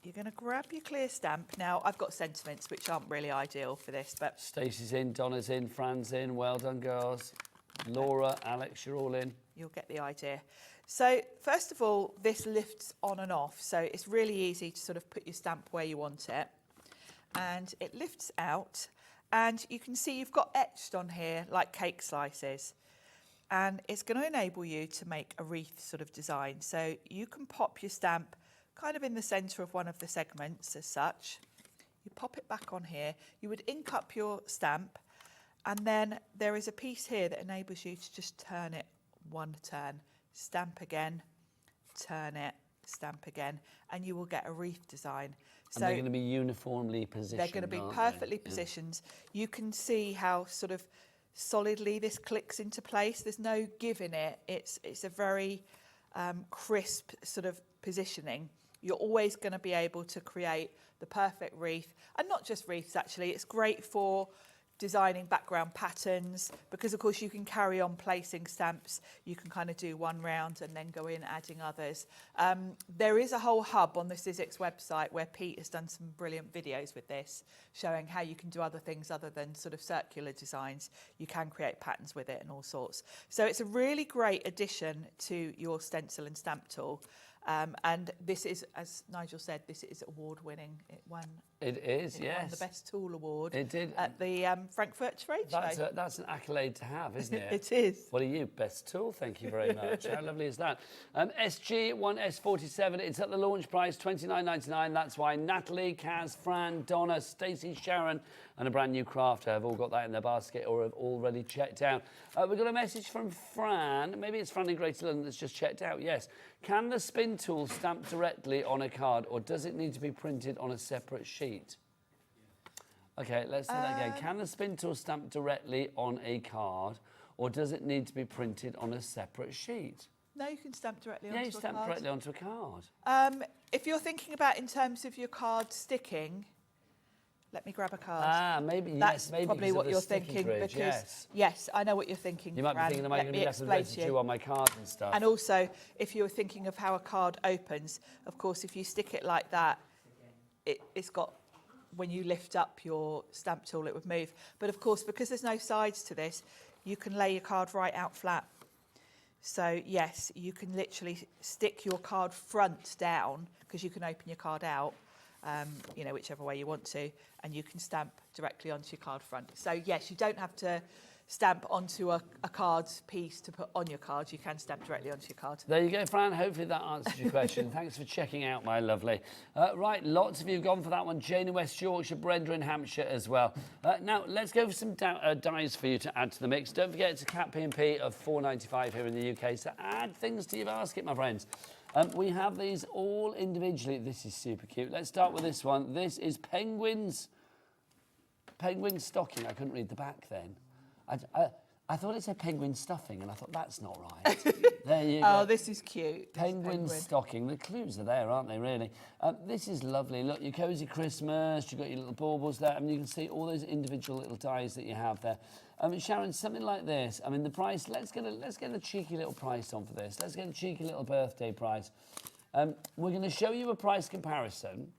You're going to grab your clear stamp. Now, I've got sentiments, which aren't really ideal for this, but... Stacey's in, Donna's in, Fran's in. Well done, girls. Laura, Alex, you're all in. You'll get the idea. So, first of all, this lifts on and off. So it's really easy to sort of put your stamp where you want it. And it lifts out. And you can see you've got etched on here like cake slices. And it's going to enable you to make a wreath sort of design. So you can pop your stamp kind of in the centre of one of the segments as such. You pop it back on here. You would ink up your stamp. And then there is a piece here that enables you to just turn it one turn. Stamp again, turn it, stamp again. And you will get a wreath design. And they're going to be uniformly positioned. They're going to be perfectly positioned. Yeah. You can see how sort of solidly this clicks into place. There's no give in it. It's a very crisp sort of positioning. You're always going to be able to create the perfect wreath. And not just wreaths, actually. It's great for designing background patterns because, of course, you can carry on placing stamps. You can kind of do one round and then go in adding others. There is a whole hub on the Sizzix website where Pete has done some brilliant videos with this, showing how you can do other things other than sort of circular designs. You can create patterns with it and all sorts. So it's a really great addition to your stencil and stamp tool. And this is, as Nigel said, this is award-winning. It won. It is, yes. It won the Best Tool Award. It did. At the Frankfurt Trade Show. That's an accolade to have, isn't it? It is. What are you? Best Tool, thank you very much. How lovely is that? SG1S47, it's at the launch price, $29.99. That's why Natalie, Kaz, Fran, Donna, Stacey, Sharon, and a brand new crafter have all got that in their basket or have already checked out. We've got a message from Fran. Maybe it's Fran in Greater London that's just checked out. Yes. Can the spin tool stamp directly on a card or does it need to be printed on a separate sheet? Okay, let's do that again. Can the spin tool stamp directly on a card or does it need to be printed on a separate sheet? No, you can stamp directly Yeah, onto you a stamp card. directly onto a card. If you're thinking about in terms of your card sticking, let me grab a card. Maybe, That's yes, maybe probably because of what the you're sticky thinking bridge, because yes. I know what you're thinking. You might be Fran. thinking, am I Let going to me be left with explain to residue you. on my card and stuff? And also, if you're thinking of how a card opens, of course, if you stick it like that, it's got, when you lift up your stamp tool, it would move. But of course, because there's no sides to this, you can lay your card right out flat. So yes, you can literally stick your card front down, because you can open your card out, you know, whichever way you want to, and you can stamp directly onto your card front. So yes, you don't have to stamp onto a card piece to put on your card. You can stamp directly onto your card. There you go, Fran. Hopefully that answers your question. Thanks for checking out, my lovely. Right, lots of you have gone for that one. Jane in West Yorkshire, Brenda in Hampshire as well. Now, let's go for some dies for you to add to the mix. Don't forget, it's a cat P&P of £4.95 here in the UK, so add things to your basket, my friends. We have these all individually. This is super cute. Let's start with this one. This is Penguin's stocking. I couldn't read the back then. I thought it said penguin stuffing, and I thought, that's not right. There you go. Oh, this is cute. Penguin stocking. The clues are there, aren't they, really? This is lovely. Look, your cosy Christmas, you've got your little baubles there. I mean, you can see all those individual little dies that you have there. Sharon, something like this. I mean, the price, let's get a cheeky little price on for this. Let's get a cheeky little birthday price. We're going to show you a price comparison.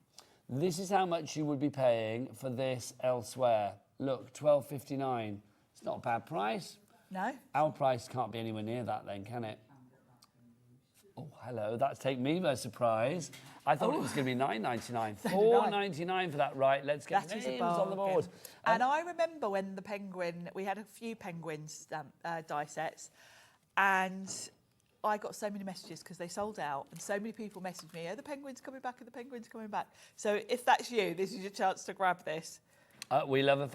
This is how much you would be paying for this elsewhere. Look, £12.59. It's not a bad price. No. Our price can't be anywhere near that then, can it? Oh, hello. That's taken me by surprise. I thought it was going to be $9.99. $4.99 for that. Right, let's get names on the board. And I remember when the penguin, we had a few penguins die sets, and I got so many messages because they sold out, and so many people messaged me, are the penguins coming back? Are the penguins coming back? So if that's you, this is your chance to grab this. We love a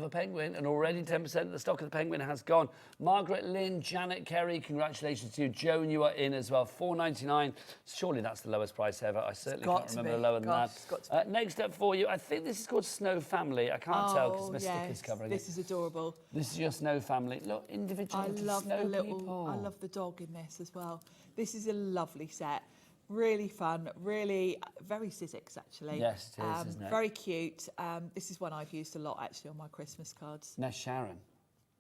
penguin, and already 10% of the stock of the penguin has gone. Margaret, Lynn, Janet, Kerry, congratulations to you. Joan, you are in as well. $4.99. Surely that's the lowest price ever. I certainly can't remember lower than that. Next up for you, I think this is called Snow Family. I can't tell because my sticker's covering it. This is adorable. This is your Snow Family. Look, individual snow people. I love the dog in this as well. This is a lovely set. Really fun, really very Sizzix actually. Yes, it is, isn't it? Very cute. This is one I've used a lot actually on my Christmas cards. Now, Sharon,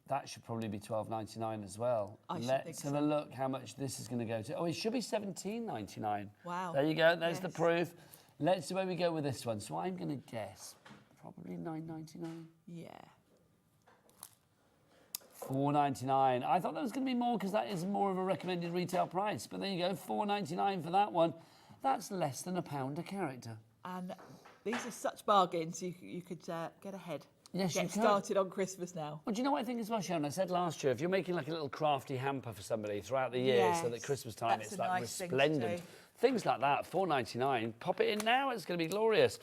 that should probably be $12.99 as well. Let's have a look how much this is going to go to. Oh, it should be $17.99. Wow. There you go. There's the proof. Let's see where we go with this one. So I'm going to guess probably $9.99. Yeah. $4.99. I thought that was going to be more because that is more of a recommended retail price. But there you go, $4.99 for that one. That's less than £1 a character. And these are such bargains. You could get ahead. Yes, get started on Christmas now. Well, do you know what I think as well, Sharon? I said last year, if you're making like a little crafty hamper for somebody throughout the year so that Christmas time it's like resplendent. Things like that, $4.99. Pop it in now, it's going to be glorious.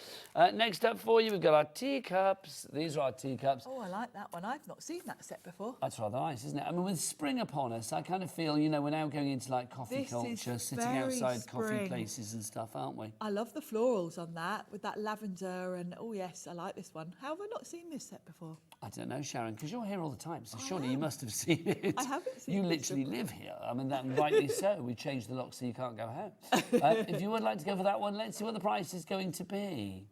Next up for you, we've got our teacups. These are our teacups. Oh, I like that one. I've not seen that set before. That's rather nice, isn't it? I mean, with spring upon us, I kind of feel, you know, we're now going into like coffee culture, sitting outside coffee places and stuff, aren't we? I love the florals on that, with that lavender and, oh yes, I like this one. How have I not seen this set before? I don't know, Sharon, because you're here all the time, so surely you must have seen it. I haven't seen it. You literally live here. I mean, that rightly so. We changed the lock so you can't go home. If you would like to go for that one, let's see what the price is going to be.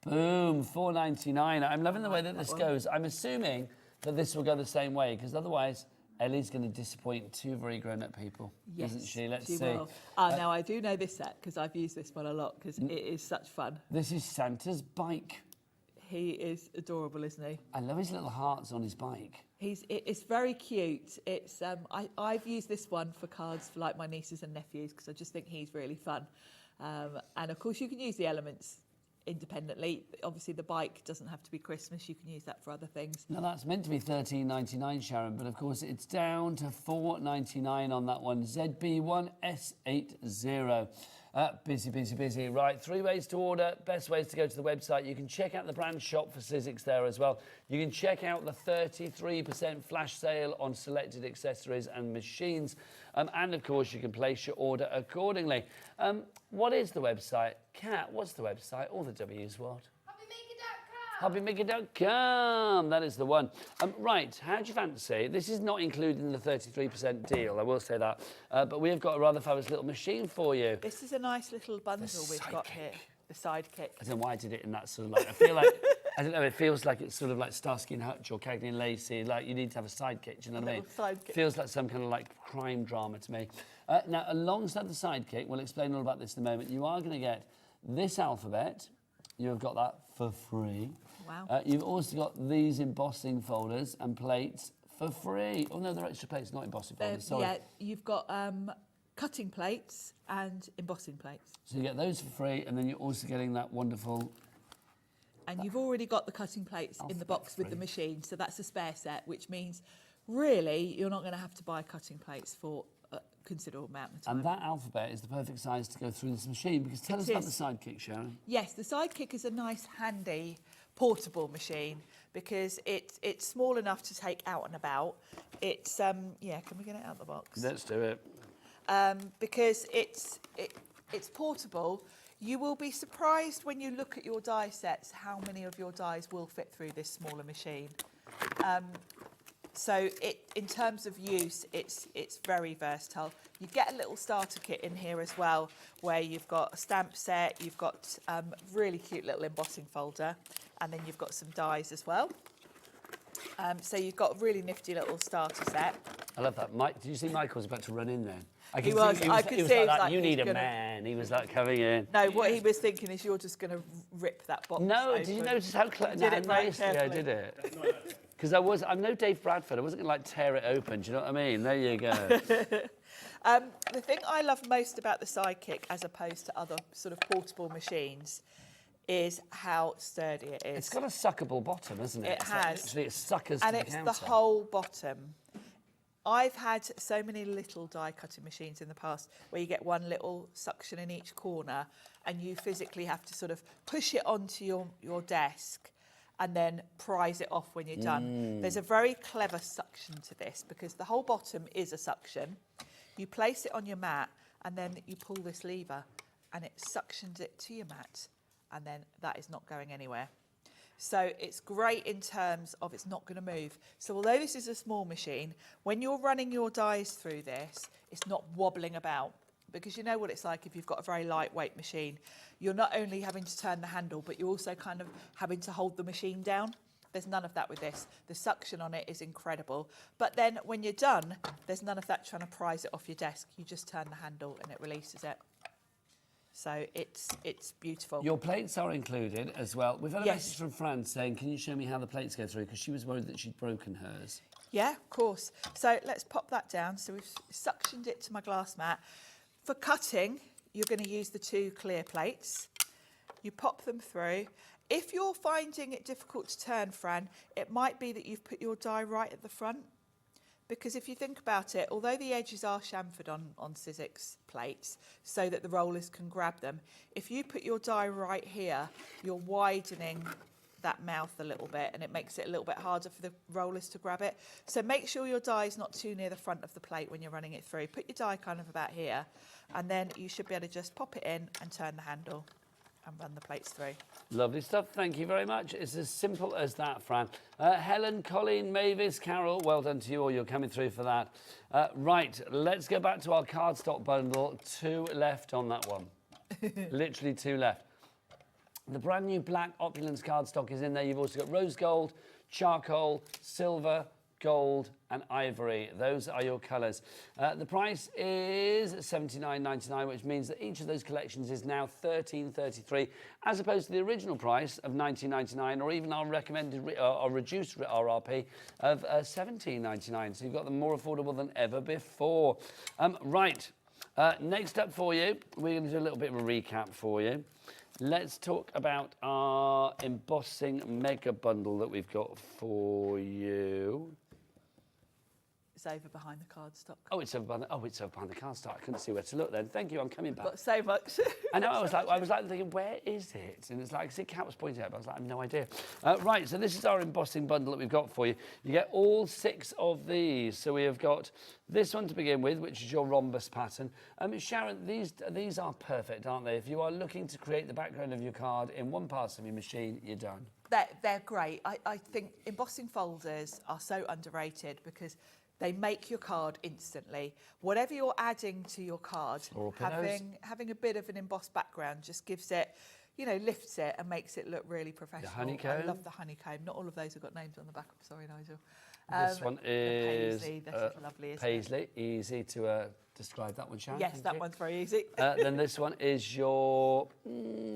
Boom, $4.99. I'm loving the way that this goes. I'm assuming that this will go the same way, because otherwise Ellie's going to disappoint two very grown-up people, isn't she? Let's see. Will. Now, I do know this set, because I've used this one a lot, because it is such fun. This is Santa's bike. He is adorable, isn't he? I love his little hearts on his bike. It's very cute. It's I've used this one for cards for like my nieces and nephews because I just think he's really fun. And of course you can use the elements independently. Obviously the bike doesn't have to be Christmas. You can use that for other things. Now that's meant to be $13.99, Sharon, but of course it's down to $4.99 on that one. ZB1S80. Busy. Right, 3 ways to order. Best ways to go to the website. You can check out the brand shop for Sizzix there as well. You can check out the 33% flash sale on selected accessories and machines. And of course, you can place your order accordingly. What is the website? Kat, what's the website? All the W's, what? HobbyMaker.com. That is the one. Right, how do you fancy? This is not included in the 33% deal, I will say that. But we have got a rather fabulous little machine for you. This is a nice little bundle we've got here. The sidekick. I don't know why I did it in that sort of like, I feel like, I don't know, it feels like it's sort of like Starsky and Hutch or Cagney and Lacey, like you need to have a sidekick, do you know what I mean? Sidekick. Feels like some kind of like crime drama to me. Now, alongside the sidekick, we'll explain all about this in a moment, you are going to get this alphabet. You've got that for free. Wow. You've also got these embossing folders and plates for free. Oh no, they're extra plates, not embossing folders, sorry. Yeah, you've got cutting plates and embossing plates. So you get those for free, and then you're also getting that wonderful... And you've already got the cutting plates in the box with the machine, so that's a spare set, which means really you're not going to have to buy cutting plates for a considerable amount of time. And that alphabet is the perfect size to go through this machine, because tell us about the sidekick, Sharon. Yes, the sidekick is a nice, handy, portable machine because it's small enough to take out and about. It's, yeah, can we get it out of the box? Let's do it. Because it's portable. You will be surprised when you look at your die sets how many of your dies will fit through this smaller machine. So in terms of use, it's very versatile. You get a little starter kit in here as well, where you've got a stamp set, you've got a really cute little embossing folder, and then you've got some dies as well. So you've got a really nifty little starter set. I love that. Mike, did you see Michael was about to run in there? I He was like like, that. You need a man. He was like coming in. No, what he was thinking is you're just going to rip that box No, open. did you notice how Did it very nicely I carefully. did it? Because I'm no Dave Bradford. I wasn't going to like tear it open. Do you know what I mean? There you go. The thing I love most about the Sidekick, as opposed to other sort of portable machines, is how sturdy it is. It's got a suckable bottom, hasn't it? It has. Literally, it suckers and to it's the counter. the whole bottom. I've had so many little die cutting machines in the past where you get one little suction in each corner and you physically have to sort of push it onto your desk and then prise it off when you're done. There's a very clever suction to this because the whole bottom is a suction. You place it on your mat and then you pull this lever and it suctions it to your mat, and then that is not going anywhere. So it's great in terms of it's not going to move. So although this is a small machine, when you're running your dies through this, it's not wobbling about. Because you know what it's like if you've got a very lightweight machine. You're not only having to turn the handle, but you're also kind of having to hold the machine down. There's none of that with this. The suction on it is incredible. But then when you're done, there's none of that trying to prise it off your desk. You just turn the handle and it releases it. So it's beautiful. Your plates are included as well. We've had a Yes. message from Fran saying, can you show me how the plates go through? Because she was worried that she'd broken hers. Yeah, of course. So let's pop that down. So we've suctioned it to my glass mat. For cutting, you're going to use the two clear plates. You pop them through. If you're finding it difficult to turn, Fran, it might be that you've put your die right at the front. Because if you think about it, although the edges are chamfered on Sizzix plates so that the rollers can grab them, if you put your die right here, you're widening that mouth a little bit and it makes it a little bit harder for the rollers to grab it. So make sure your die is not too near the front of the plate when you're running it through. Put your die kind of about here and then you should be able to just pop it in and turn the handle and run the plates through. Lovely stuff. Thank you very much. It's as simple as that, Fran. Helen, Colleen, Mavis, Carol, well done to you all. You're coming through for that. Right, let's go back to our cardstock bundle. 2 left on that one. Literally 2 left. The brand new black Opulence cardstock is in there. You've also got rose gold, charcoal, silver, gold and ivory. Those are your colours. The price is $79.99, which means that each of those collections is now $13.33, as opposed to the original price of $19.99, or even our recommended or reduced RRP of $17.99. So you've got them more affordable than ever before. Right, next up for you, we're going to do a little bit of a recap for you. Let's talk about our embossing mega bundle that we've got for you. It's over behind the cardstock. Oh, it's over behind the cardstock. I couldn't see where to look then. Thank you, I'm coming back. Got so much. I know, I was like thinking, where is it? And it's like, see, Kat was pointing out, but I was like, I have no idea. Right, so this is our embossing bundle that we've got for you. You get all 6 of these. So we have got this one to begin with, which is your rhombus pattern. Sharon, these are perfect, aren't they? If you are looking to create the background of your card in one part of your machine, you're done. They're great. I think embossing folders are so underrated because they make your card instantly. Whatever you're adding to your card, having a bit of an embossed background just gives it, lifts it and makes it look really professional. The honeycomb. I love the honeycomb. Not all of those have got names on the back. Sorry, Nigel. This one is Paisley. This is lovely, isn't Paisley. it? Easy to describe that one, Sharon. Yes, that one's very easy. Then this one is your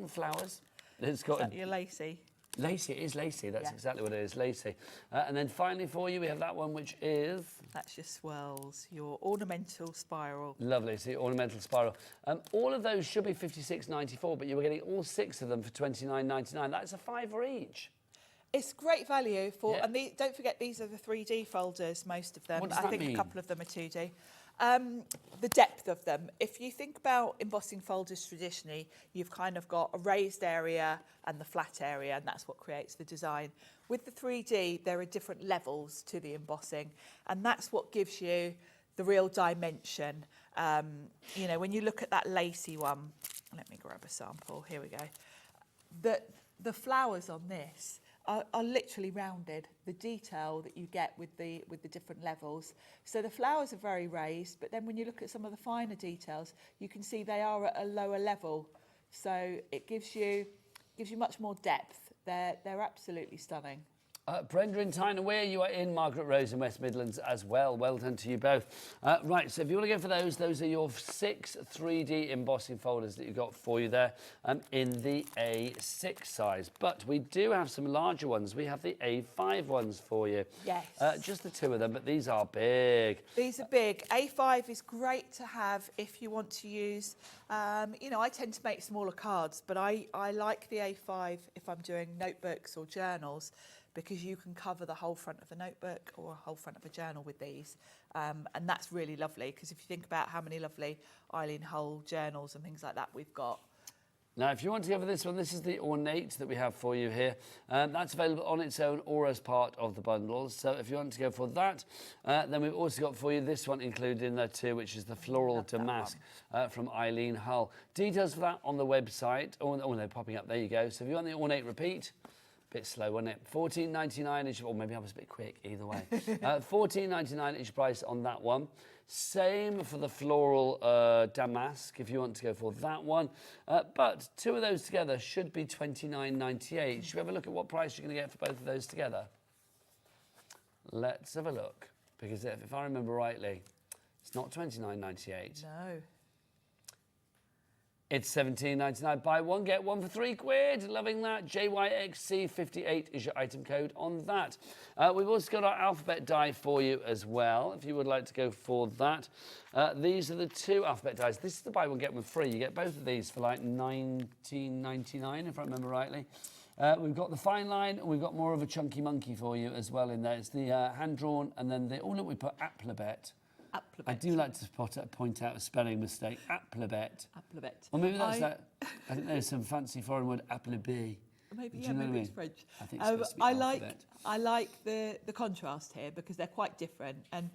flowers. It's got your lacy. Lacy, it is lacy, that's exactly what it is, lacy. And then finally for you, we have that one, which is... That's your swirls, your ornamental spiral. Lovely, so your ornamental spiral. All of those should be $56.94, but you were getting all 6 of them for $29.99. That's a £5 each. It's great value for, and don't forget these are the 3D folders, most of them. What does that mean? A couple of them are 2D. The depth of them. If you think about embossing folders traditionally, you've kind of got a raised area and the flat area, and that's what creates the design. With the 3D, there are different levels to the embossing, and that's what gives you the real dimension. When you look at that lacy one, let me grab a sample. Here we go. The flowers on this are literally rounded, the detail that you get with the different levels. So the flowers are very raised, but then when you look at some of the finer details, you can see they are at a lower level. So it gives you much more depth. They're absolutely stunning. Brenda in Tyne Weir, you are in Margaret Rose in West Midlands as well. Well done to you both. Right, so if you want to go for those are your 6 3D embossing folders that you've got for you there in the A6 size. But we do have some larger ones. We have the A5 ones for you. Yes. Just the 2 of them, but these are big. These are big. A5 is great to have if you want to use, I tend to make smaller cards, but I like the A5 if I'm doing notebooks or journals, because you can cover the whole front of a notebook or a whole front of a journal with these. And that's really lovely, because if you think about how many lovely Eileen Hull journals and things like that we've got. Now, if you want to go for this one, this is the ornate that we have for you here. That's available on its own or as part of the bundles. So if you want to go for that, then we've also got for you this one included in there too, which is the floral damask from Eileen Hull. Details for that on the website. Oh, they're popping up. There you go. So if you want the ornate repeat, bit slow, wasn't it? $14.99 each, or maybe I was a bit quick, either way. $14.99 each price on that one. Same for the floral damask, if you want to go for that one. But 2 of those together should be $29.98. Should we have a look at what price you're going to get for both of those together? Let's have a look, because if I remember rightly, it's not $29.98. No. It's $17.99. Buy one, get one for £3. Loving that. JYXC58 is your item code on that. We've also got our alphabet die for you as well, if you would like to go for that. These are the 2 alphabet dies. This is the buy one, get one free. You get both of these for like $19.99, if I remember rightly. We've got the fine line, and we've got more of a chunky monkey for you as well in there. It's the hand-drawn, and then look, we put alphabet. I do like to point out a spelling mistake. Alphabet. Alphabet. Or maybe that's I don't know, some fancy foreign word, applebee. Maybe, maybe it's French. I think it's supposed to be alphabet. I like the contrast here, because they're quite different, and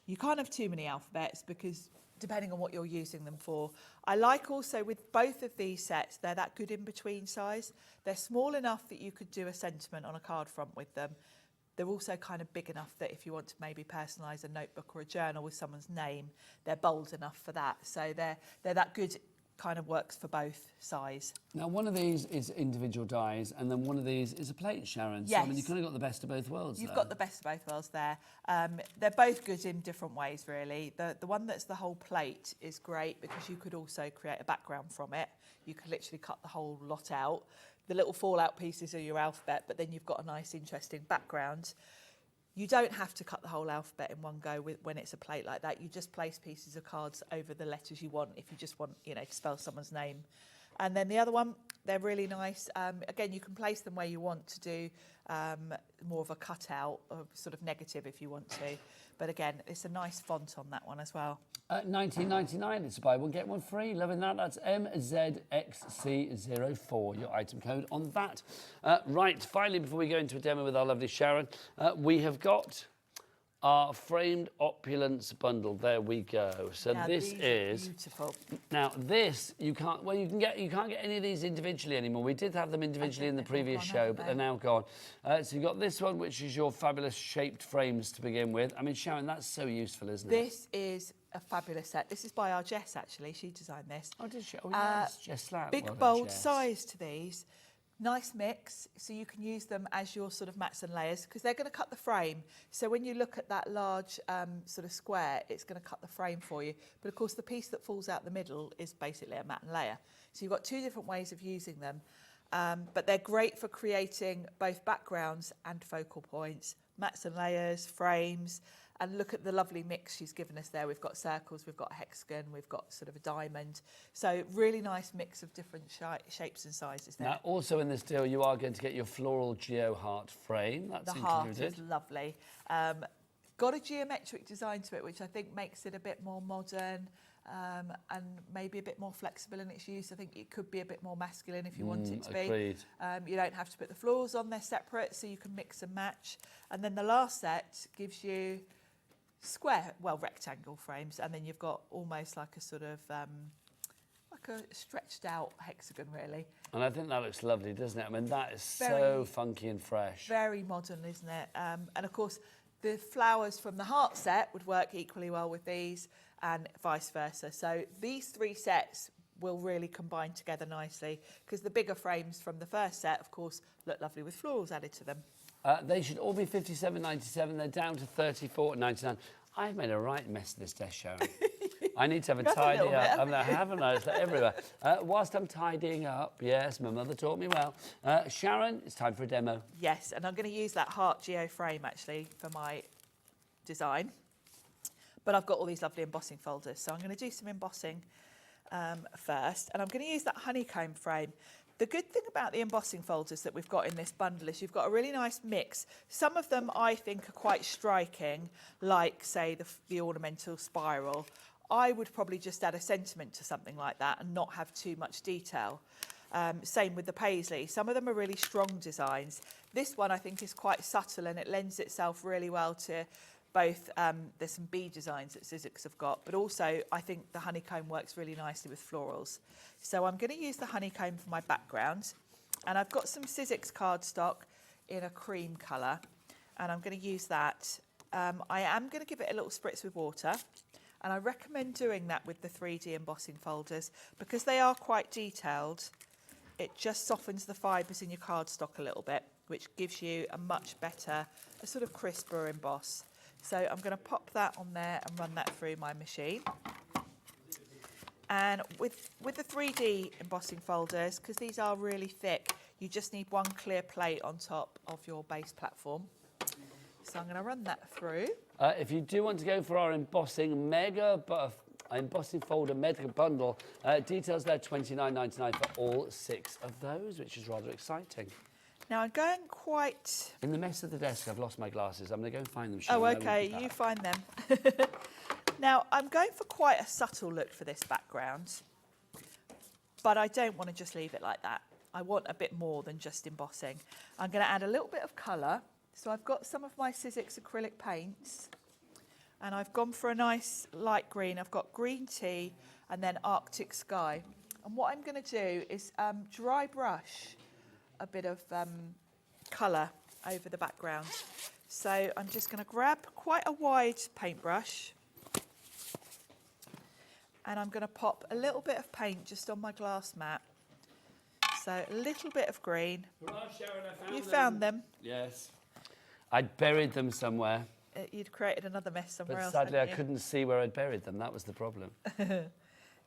you can't have too many alphabets, because depending on what you're using them for. I like also with both of these sets, they're that good in-between size. They're small enough that you could do a sentiment on a card front with them. They're also kind of big enough that if you want to maybe personalise a notebook or a journal with someone's name, they're bold enough for that. So they're that good, kind of works for both size. Now, one of these is individual dies, and then one of these is a plate, Sharon. Yes. So, I mean, you've kind of got the best of both worlds You've there. got the best of both worlds there. They're both good in different ways, really. The one that's the whole plate is great, because you could also create a background from it. You could literally cut the whole lot out. The little fallout pieces are your alphabet, but then you've got a nice, interesting background. You don't have to cut the whole alphabet in one go when it's a plate like that. You just place pieces of cards over the letters you want, if you just want, to spell someone's name. And then the other one, they're really nice. Again, you can place them where you want to do more of a cutout or sort of negative if you want to. But again, it's a nice font on that one as well. $19.99, it's buy one, get one free. Loving that. That's MZXC04, your item code on that. Right, finally, before we go into a demo with our lovely Sharon, we have got our framed opulence bundle. There we go. So now this is beautiful. Now this you can't get any of these individually anymore. We did have them individually in the previous show, but they're now gone. So you've got this one, which is your fabulous shaped frames to begin with. I mean, Sharon, that's so useful, isn't it? This is a fabulous set. This is by our Jess, actually. She designed this. Oh, did she? Oh, yes, Jess Slapp. Big, Well done, bold Jess. size to these. Nice mix, so you can use them as your sort of mats and layers, because they're going to cut the frame. So when you look at that large sort of square, it's going to cut the frame for you. But of course, the piece that falls out the middle is basically a mat and layer. So you've got two different ways of using them. But they're great for creating both backgrounds and focal points, mats and layers, frames. And look at the lovely mix she's given us there. We've got circles, we've got a hexagon, we've got sort of a diamond. So really nice mix of different shapes and sizes there. Now, also in this deal, you are going to get your floral geo heart frame. That's the heart included. is lovely. Got a geometric design to it, which I think makes it a bit more modern and maybe a bit more flexible in its use. I think it could be a bit more masculine if you want it to agreed. be. You don't have to put the florals on, they're separate, so you can mix and match. And then the last set gives you rectangle frames, and then you've got almost like a sort of like a stretched out hexagon, really. And I think that looks lovely, doesn't it? I mean, that is so funky and fresh. Very modern, isn't it? And of course, the flowers from the heart set would work equally well with these, and vice versa. So these three sets will really combine together nicely, because the bigger frames from the first set, of course, look lovely with florals added to them. They should all be $57.97. They're down to $34.99. I've made a right mess of this desk, Sharon. I need to have a tidy up. I haven't I? It's everywhere. Whilst I'm tidying up, yes, my mother taught me well. Sharon, it's time for a demo. Yes, and I'm going to use that heart geo frame actually for my design. But I've got all these lovely embossing folders, so I'm going to do some embossing first, and I'm going to use that honeycomb frame. The good thing about the embossing folders that we've got in this bundle is you've got a really nice mix. Some of them I think are quite striking, like, say, the ornamental spiral. I would probably just add a sentiment to something like that and not have too much detail. Same with the paisley. Some of them are really strong designs. This one I think is quite subtle, and it lends itself really well to both, there's some bee designs that Sizzix have got, but also I think the honeycomb works really nicely with florals. So I'm going to use the honeycomb for my background, and I've got some Sizzix cardstock in a cream colour, and I'm going to use that. I am going to give it a little spritz with water, and I recommend doing that with the 3D embossing folders because they are quite detailed. It just softens the fibres in your cardstock a little bit, which gives you a much better, a sort of crisper emboss. So I'm going to pop that on there and run that through my machine. And with the 3D embossing folders, because these are really thick, you just need one clear plate on top of your base platform. So I'm going to run that through. If you do want to go for our embossing embossing folder mega bundle, details there $29.99 for all 6 of those, which is rather exciting. Now I'm going quite... In the mess of the desk, I've lost my glasses. I'm going to go and find them. Oh, okay, you find them. Now, I'm going for quite a subtle look for this background, but I don't want to just leave it like that. I want a bit more than just embossing. I'm going to add a little bit of colour. So I've got some of my Sizzix acrylic paints, and I've gone for a nice light green. I've got green tea and then Arctic sky. And what I'm going to do is dry brush a bit of colour over the background. So I'm just going to grab quite a wide paintbrush, and I'm going to pop a little bit of paint just on my glass mat. So a little bit of green. Hurrah, Sharon, I found you found them? Yes. I'd buried them somewhere. You'd created another mess somewhere else. But sadly, I couldn't see where I'd buried them. That was the problem.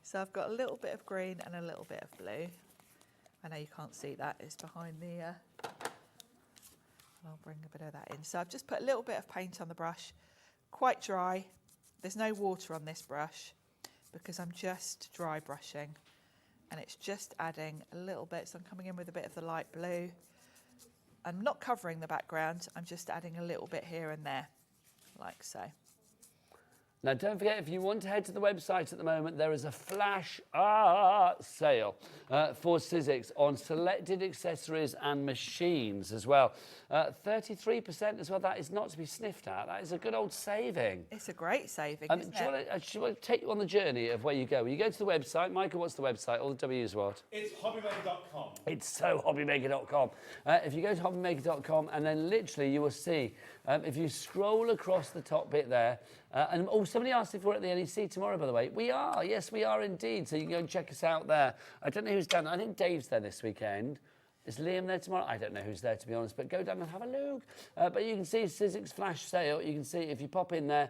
So I've got a little bit of green and a little bit of blue. I know you can't see that. It's behind the... I'll bring a bit of that in. So I've just put a little bit of paint on the brush. Quite dry. There's no water on this brush because I'm just dry brushing. and it's just adding a little bit. So I'm coming in with a bit of the light blue. I'm not covering the background, I'm just adding a little bit here and there, like so. Now, don't forget, if you want to head to the website at the moment, there is a flash sale for Sizzix on selected accessories and machines as well. 33% as well. That is not to be sniffed at. That is a good old saving. It's a great saving, isn't do you want to take you on the journey of where you go? You go to the website. Michael, what's the website? All the W's what? It's hobbymaker.com. It's so hobbymaker.com. If you go to hobbymaker.com and then literally you will see, if you scroll across the top bit there, somebody asked if we're at the NEC tomorrow, by the way. We are, yes, we are indeed. So you can go and check us out there. I don't know who's down there. I think Dave's there this weekend. Is Liam there tomorrow? I don't know who's there, to be honest, but go down and have a look. But you can see Sizzix flash sale. You can see, if you pop in there,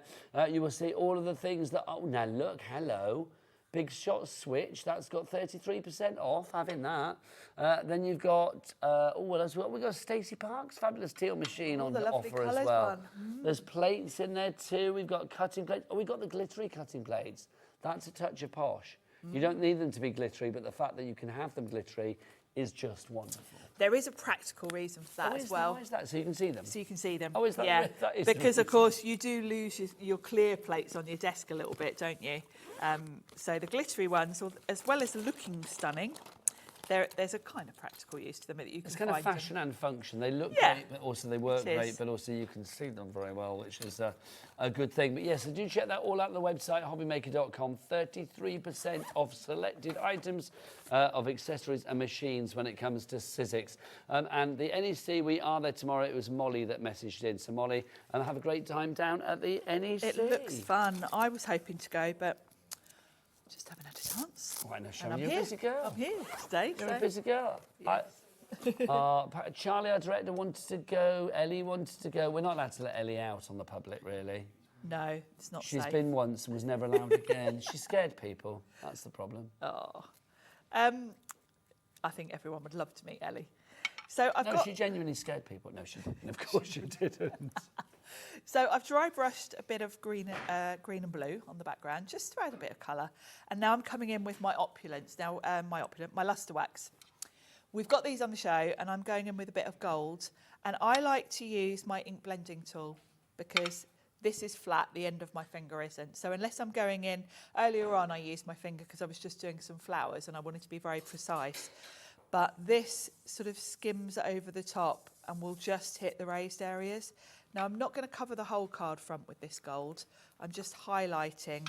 you will see all of the things that, oh, now look, hello. Big Shot Switch, that's got 33% off, having that. Then you've got, what else? We've got Stacey Park's fabulous teal machine on the offer as well. There's plates in there too. We've got cutting plates. Oh, we've got the glittery cutting plates. That's a touch of posh. You don't need them to be glittery, but the fact that you can have them glittery is just wonderful. There is a practical reason for that as well. Why is that? So you can see them? So you can see them. Oh, is that yeah. that is Because, of course, you do lose your clear plates on your desk a little bit, don't you? So the glittery ones, as well as looking stunning, there's a kind of practical use to them that you can It's kind of find fashion and function. They look Yeah. great, but also they work It is. great, but also you can see them very well, which is a good thing. But yes, so do check that all out on the website, hobbymaker.com. 33% off selected items of accessories and machines when it comes to Sizzix. And the NEC, we are there tomorrow. It was Molly that messaged in. So Molly, have a great time down at the NEC. It looks fun. I was hoping to go, but just haven't had a chance. Oh, I know, And Sharon, I'm you're here. a busy girl. I'm here today. You're so- a busy girl. Charlie, our director, wanted to go. Ellie wanted to go. We're not allowed to let Ellie out on the public, really. No, it's not She's safe. been once and was never allowed again. She scared people. That's the problem. Oh. I think everyone would love to meet Ellie. So I've No, got... she genuinely scared people. No, she didn't. Of course she didn't. So I've dry brushed a bit of green and blue on the background, just to add a bit of colour. And now I'm coming in with my opulence. Now, my luster wax. We've got these on the show, and I'm going in with a bit of gold. And I like to use my ink blending tool because this is flat, the end of my finger isn't. So unless I'm going in, earlier on I used my finger because I was just doing some flowers and I wanted to be very precise. But this sort of skims over the top and will just hit the raised areas. Now I'm not going to cover the whole card front with this gold. I'm just highlighting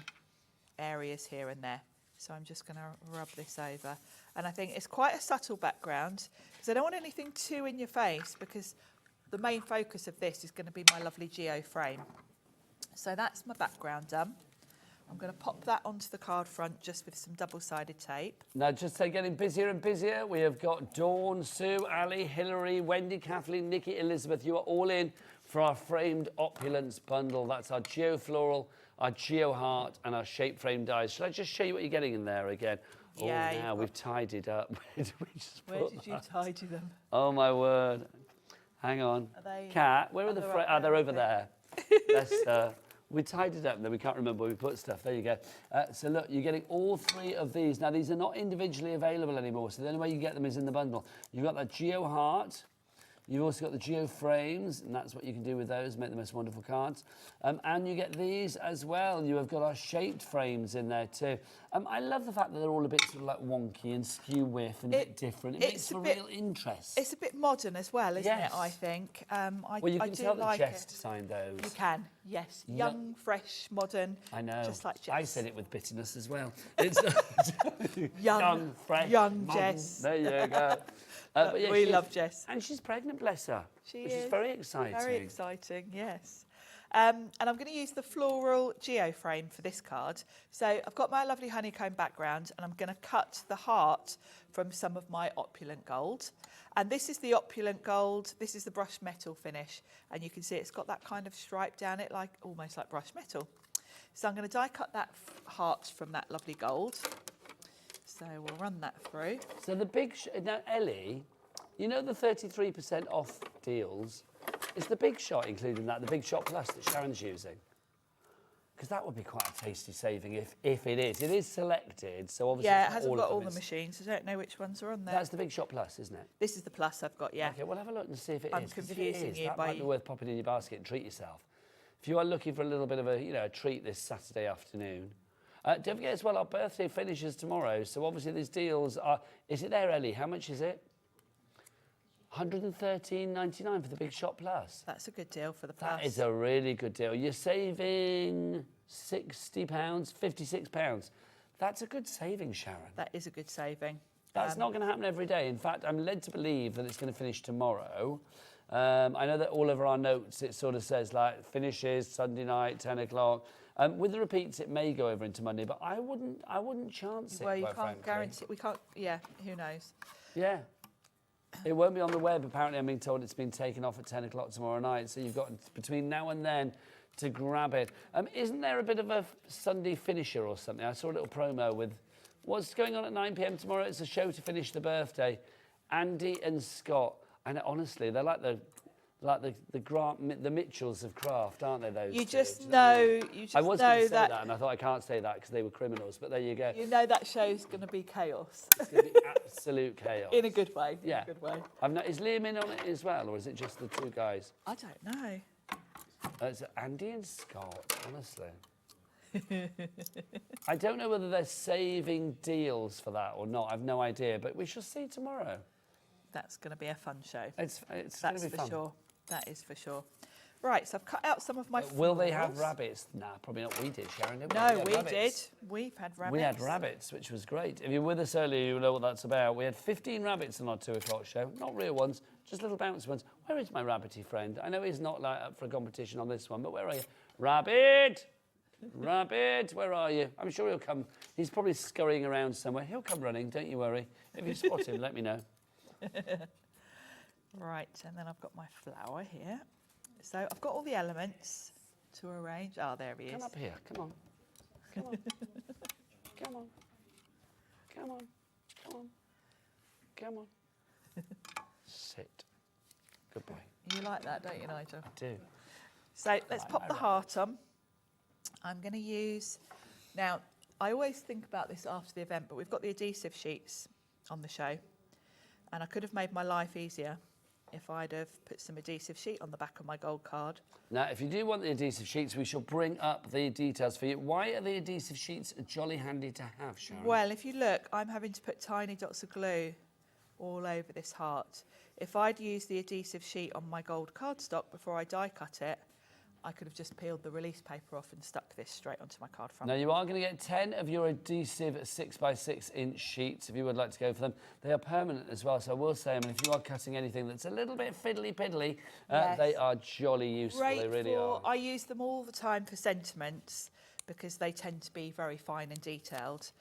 areas here and there. So I'm just going to rub this over. And I think it's quite a subtle background because I don't want anything too in your face because the main focus of this is going to be my lovely geo frame. So that's my background done. I'm going to pop that onto the card front just with some double-sided tape. Now, just say getting busier and busier. We have got Dawn, Sue, Ali, Hilary, Wendy, Kathleen, Nikki, Elizabeth. You are all in for our framed opulence bundle. That's our geo floral, our geo heart, and our shape frame dies. Shall I just show you what you're getting in there again? Yeah, Oh, now we've tidied up. Where did we just Where put did you that? tidy them? Oh, my word. Hang on. Are they- Cat, where are the they're frames? up Ah, they're there, over there. That's, we tied it up and then we can't remember where we put stuff. There you go. So look, you're getting all three of these. Now, these are not individually available anymore, so the only way you get them is in the bundle. You've got that Geo Heart. You've also got the Geo Frames, and that's what you can do with those, make the most wonderful cards. And you get these as well. You have got our shaped frames in there too. I love the fact that they're all a bit sort of like wonky and skew whiff and a bit different. It makes for real interest. It's a bit modern as well, isn't Yes. it, I think? Well, you I can do tell that like Jess it. designed those. You can, yes. Young, fresh, modern. I know. Just like Jess. I said it with bitterness as well. It's Young, fresh, young modern. Jess. There you go. But yeah, we she's- love Jess. And she's pregnant, bless her. She which is very exciting. Very exciting, yes. And I'm going to use the floral geo frame for this card. So I've got my lovely honeycomb background and I'm going to cut the heart from some of my opulent gold. And this is the opulent gold. This is the brushed metal finish. And you can see it's got that kind of stripe down it, like almost like brushed metal. So I'm going to die cut that heart from that lovely gold. So we'll run that through. So the big... now, Ellie, you know the 33% off deals? Is the Big Shot including that, the Big Shot Plus that Sharon's using? Because that would be quite a tasty saving if it is. It is selected, so obviously Yeah, it's it hasn't all got of all them. the machines. I don't know which ones are on there. That's the Big Shot Plus, isn't it? This is the Plus I've got, yeah. Okay, we'll have a look and see if it is. I'm 'cause if confusing it is, you that by... might be worth popping in your basket and treat yourself. If you are looking for a little bit of a, a treat this Saturday afternoon. Don't forget as well, our birthday finishes tomorrow, so obviously these deals are... Is it there, Ellie? How much is it? $113.99 for the Big Shot Plus. That's a good deal for the Plus. That is a really good deal. You're saving £60, £56. That's a good saving, Sharon. That is a good saving. That's not going to happen every day. In fact, I'm led to believe that it's going to finish tomorrow. I know that all over our notes, it sort of says like finishes Sunday night, 10 o'clock. With the repeats, it may go over into Monday, but I wouldn't chance it. Well, you quite can't frankly. guarantee. We can't. Yeah, who knows? Yeah. It won't be on the web. Apparently, I'm being told it's been taken off at 10 o'clock tomorrow night. So you've got between now and then to grab it. Isn't there a bit of a Sunday finisher or something? I saw a little promo with what's going on at 9 p.m. tomorrow. It's a show to finish the birthday. Andy and Scott. And honestly, they're like the Mitchells of craft, aren't they? Those You two? just know. You just I was going know to say that. that, and I thought I can't say that because they were criminals. But there you go. You know that show's going to be chaos. It's going to be absolute chaos. In a good way. Yeah. In a good way. Is Liam in on it as well, or is it just the two guys? I don't know. It's Andy and Scott, honestly. I don't know whether they're saving deals for that or not. I've no idea, but we shall see tomorrow. That's going to be a fun show. It's going That's to be for fun. sure. That is for sure. Right, so I've cut out some of my Will they have florals. rabbits? Nah, probably not. We did, Sharon, didn't we? No, had we rabbits. did. We've had rabbits. We had rabbits, which was great. If you're with us earlier, you'll know what that's about. We had 15 rabbits on our 2 o'clock show. Not real ones, just little bouncy ones. Where is my rabbity friend? I know he's not up for a competition on this one, but where are you? Rabbit! Rabbit, where are you? I'm sure he'll come. He's probably scurrying around somewhere. He'll come running, don't you worry. If you spot him, let me know. Right, and then I've got my flower here. So I've got all the elements to arrange. Oh, there he is. Come up here, come on. Come on. Come on. Come on. Come on. Come on. Sit. Good boy. You like that, don't you, Nigel? I do. So let's pop the heart on. I'm going to use... Now, I always think about this after the event, but we've got the adhesive sheets on the show. And I could have made my life easier if I'd have put some adhesive sheet on the back of my gold card. Now, if you do want the adhesive sheets, we shall bring up the details for you. Why are the adhesive sheets jolly handy to have, Sharon? Well, if you look, I'm having to put tiny dots of glue all over this heart. If I'd used the adhesive sheet on my gold cardstock before I die cut it, I could have just peeled the release paper off and stuck this straight onto my card front. Now, you are going to get 10 of your adhesive 6x6 inch sheets if you would like to go for them. They are permanent as well, so I will say, if you are cutting anything that's a little bit fiddly-piddly, Yes. they are jolly useful. Great they really are. I use them all the time for sentiments because they tend to be very fine and detailed.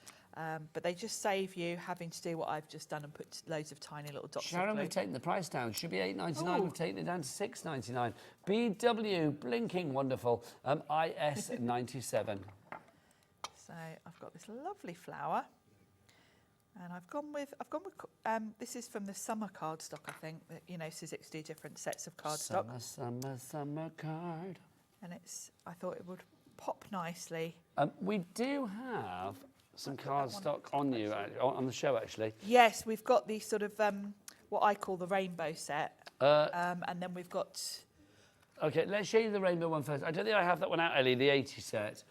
But they just save you having to do what I've just done and put loads of tiny little dots Sharon, of glue. we've taken the price down. Should be $8.99. Ooh. We've taken it down to $6.99. BW, blinking wonderful. IS 97. So I've got this lovely flower, and I've gone with this is from the summer cardstock, I think. That, Sizzix do different sets of cardstock. Summer card. And I thought it would pop nicely. We do have some cardstock on you on the show, actually. Yes, we've got the sort of what I call the rainbow set, and then we've got. Okay, let's show you the rainbow one first. I don't think I have that one out, Ellie, the 80 set.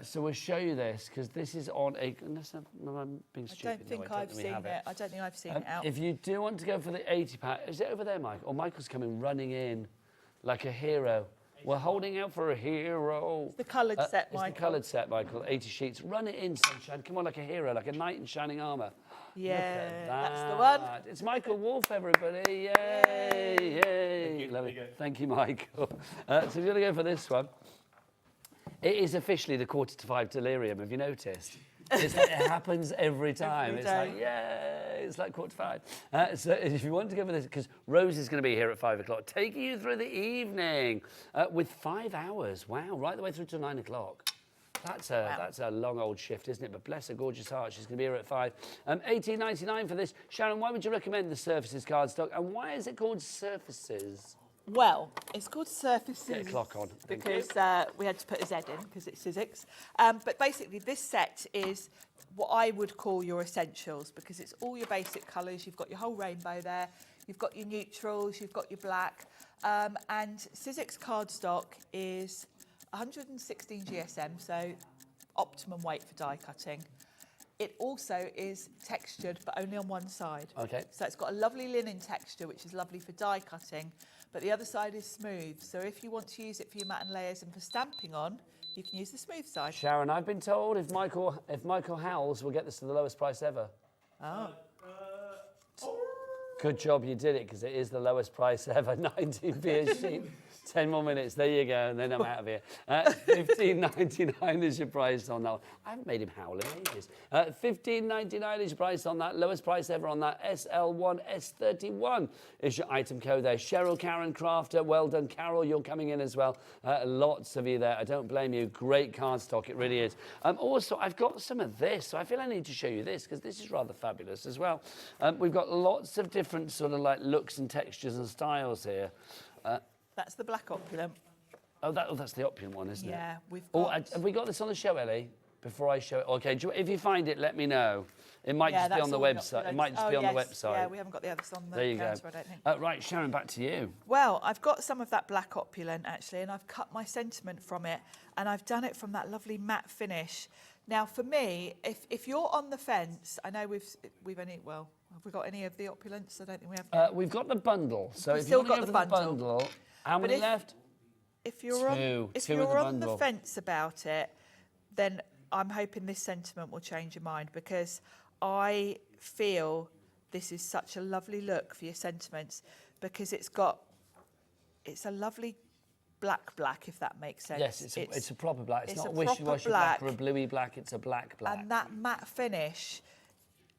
So we'll show you this because this is on a. Unless I'm being stupid. I don't think I've seen it. I don't think I've seen it out. If you do want to go for the 80 pack, is it over there, Mike? Or Michael's coming running in like a hero. We're holding out for a hero. It's the coloured set, Michael. It's the coloured set, Michael. 80 sheets. Run it in, sunshine. Come on, like a hero, like a knight in shining armour. Yeah, That's the one. It's Michael Wolf, everybody. Yay, yay. Love it. Thank you, Michael. So if you're going to go for this one, it is officially the 4:45 delirium. Have you noticed? It happens every time. Every It's day. like, yeah, it's like 4:45. So if you want to go for this, because Rose is going to be here at 5 o'clock, taking you through the evening with 5 hours. Wow, right the way through to 9 o'clock. That's a long old shift, isn't it? But bless her gorgeous heart, she's going to be here at 5. $18.99 for this. Sharon, why would you recommend the Surfaces cardstock, and why is it called Surfaces? Well, it's called Surface Get a clock on. Thank because we had to put a Z in because it's Sizzix. But basically, this set is what I would call your essentials because it's all your basic colours. You've got your whole rainbow there. You've got your neutrals. You've got your black. And Sizzix cardstock is 116 GSM, so optimum weight for die cutting. It also is textured, but only on one side. Okay. So it's got a lovely linen texture, which is lovely for die cutting, but the other side is smooth. So if you want to use it for your mat and layers and for stamping on, you can use the smooth side. Sharon, I've been told if Michael howls, we'll get this to the lowest price ever. Oh. Good job you did it, because it is the lowest price ever, 19p a sheet. 10 more minutes, there you go, and then I'm out of here. $15.99 is your price on that one. I haven't made him howl in ages. $15.99 is your price on that. Lowest price ever on that. SL1, S31 is your item code there. Cheryl, Karen, Crafter, well done. Carol, you're coming in as well. Lots of you there. I don't blame you. Great cardstock, it really is. Also, I've got some of this, so I feel I need to show you this, because this is rather fabulous as well. We've got lots of different sort of like looks and textures and styles here. That's the black opulent. Oh, that's the opulent one, isn't it? Yeah, we've Oh, got... have we got this on the show, Ellie? Before I show it? Okay, if you find it, let me know. It might just be on the website. It might just be on the website. Yeah, we haven't got the others on the there you counter, go. I don't think. Right, Sharon, back to you. Well, I've got some of that black opulent, actually, and I've cut my sentiment from it, and I've done it from that lovely matte finish. Now, for me, if you're on the fence, I know we've only, well, have we got any of the opulents? I don't think we have. We've got the bundle. So We've if still you got want to the go for the bundle, how many left? If you're on the fence about it, then I'm hoping this sentiment will change your mind, because I feel this is such a lovely look for your sentiments, because it's a lovely black, if that makes sense. Yes, it's a proper black. It's not a a wishy-washy black or a bluey black. It's a black. And that matte finish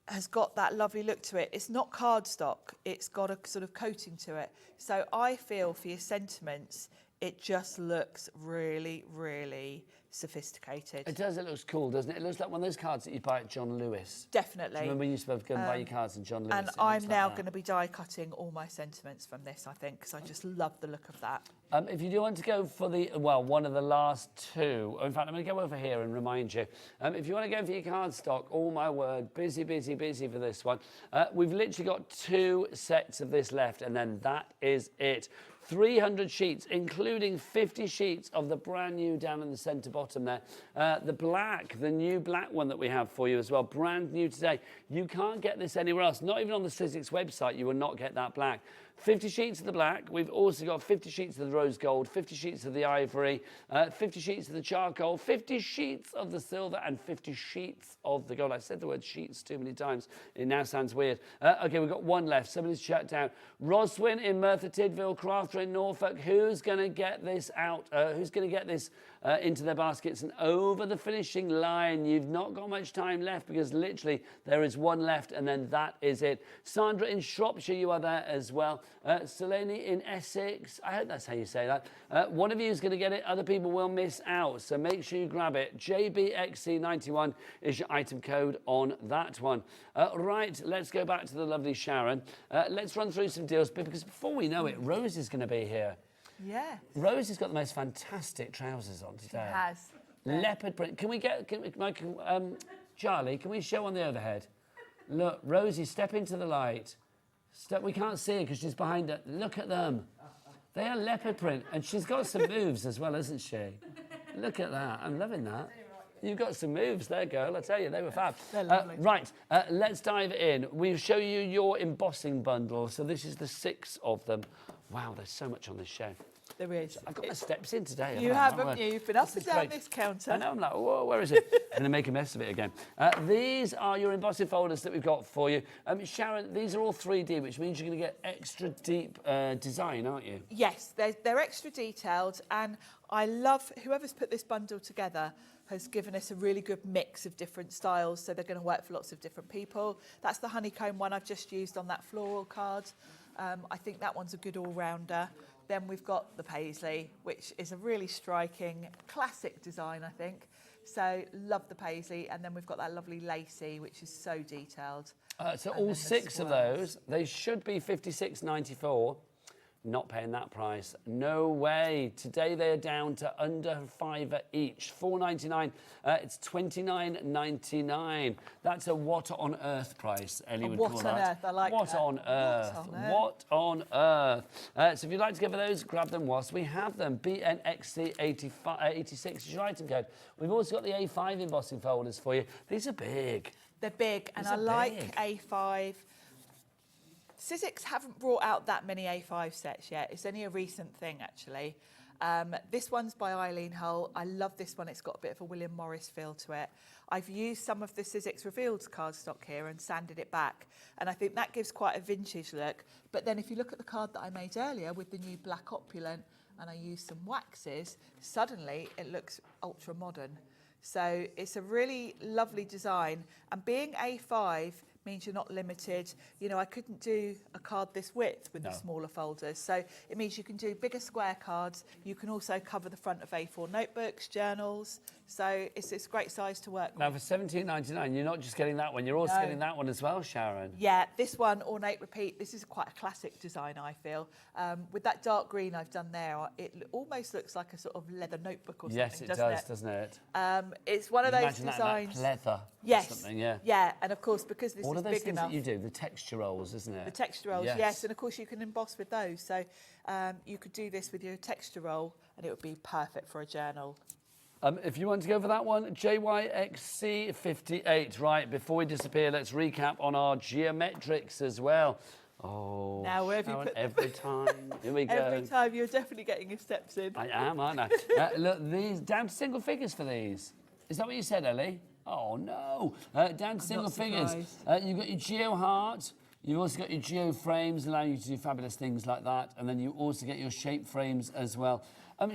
has got that lovely look to it. It's not cardstock. It's got a sort of coating to it. So I feel for your sentiments, it just looks really, really sophisticated. It does. It looks cool, doesn't it? It looks like one of those cards that you buy at John Lewis. Definitely. Do you remember you used to go and buy your cards in John Lewis? And I'm now going to be die cutting all my sentiments from this, I think, because I just love the look of that. If you do want to go for one of the last two, in fact, I'm going to go over here and remind you. If you want to go for your cardstock, oh my word, busy for this one. We've literally got 2 sets of this left, and then that is it. 300 sheets, including 50 sheets of the brand new down in the centre bottom there. The new black one that we have for you as well, brand new today. You can't get this anywhere else, not even on the Sizzix website, you will not get that black. 50 sheets of the black. We've also got 50 sheets of the rose gold, 50 sheets of the ivory, 50 sheets of the charcoal, 50 sheets of the silver, and 50 sheets of the gold. I said the word sheets too many times. It now sounds weird. Okay, we've got one left. Somebody's shut down. Roswin in Merthyr Tydfil, Crafter in Norfolk. Who's going to get this out? Who's going to get this into their baskets and over the finishing line? You've not got much time left, because literally there is one left, and then that is it. Sandra in Shropshire, you are there as well. Selene in Essex, I hope that's how you say that. One of you is going to get it, other people will miss out, so make sure you grab it. JBXC91 is your item code on that one. Right, let's go back to the lovely Sharon. Let's run through some deals, because before we know it, Rose is going to be here. Yeah. Rose has got the most fantastic trousers on today. She has. Leopard print. Charlie, can we show on the overhead? Look, Rosie, step into the light. We can't see her because she's behind her. Look at them. They are leopard print, and she's got some moves as well, isn't she? Look at that. I'm loving that. You've got some moves there, girl. I tell you, they were fab. They're lovely. Right, let's dive in. We'll show you your embossing bundle. So this is the 6 of them. Wow, there's so much on this shelf. There is. I've got my steps in today. You haven't you? You've been up and down this counter. I know, I'm like, whoa, where is it? I'm going to make a mess of it again. These are your embossing folders that we've got for you. Sharon, these are all 3D, which means you're going to get extra deep design, aren't you? Yes, they're extra detailed, and I love whoever's put this bundle together has given us a really good mix of different styles, so they're going to work for lots of different people. That's the honeycomb one I've just used on that floral card. I think that one's a good all-rounder. Then we've got the paisley, which is a really striking, classic design, I think. So love the paisley. And then we've got that lovely lacy, which is so detailed. So all 6 of those, they should be $56.94. Not paying that price. No way. Today they are down to under £5 each. $4.99. It's $29.99. That's a what on earth price, Ellie would call that. What on earth? I like what that. On earth. What on earth? So if you'd like to go for those, grab them whilst we have them. BNXC86 is your item code. We've also got the A5 embossing folders for you. These are big. They're big, and I like A5. Sizzix haven't brought out that many A5 sets yet. It's only a recent thing, actually. This one's by Eileen Hull. I love this one. It's got a bit of a William Morris feel to it. I've used some of the Sizzix Revealed cardstock here and sanded it back, and I think that gives quite a vintage look. But then if you look at the card that I made earlier with the new black opulent, and I used some waxes, suddenly it looks ultra modern. So it's a really lovely design, and being A5 means you're not limited. You know, I couldn't do a card this width with the smaller folders. So it means you can do bigger square cards. You can also cover the front of A4 notebooks, journals. So it's a great size to work Now with. for $17.99, you're not just getting that one, you're also getting that one as well, Sharon. Yeah, this one, Ornate Repeat, this is quite a classic design, I feel. With that dark green I've done there, it almost looks like a sort of leather notebook or something, Yes, it does, doesn't it? It's one of those Imagine designs. That leather Yes. or something, yeah. Yeah, and of course, because this All is of those big things enough. that you do, the texture rolls, isn't it? The texture rolls, yes, and of course you can emboss with those. So you could do this with your texture roll, and it would be perfect for a journal. If you want to go for that one, JYXC58. Right, before we disappear, let's recap on our geometrics as well. Oh, now where have you put every time? Here we go. Every time, you're definitely getting your steps in. I am, aren't I? Look, these down to single figures for these. Is that what you said, Ellie? Oh no, down to single figures. You've got your geo heart. You've also got your geo frames, allowing you to do fabulous things like that, and then you also get your shape frames as well.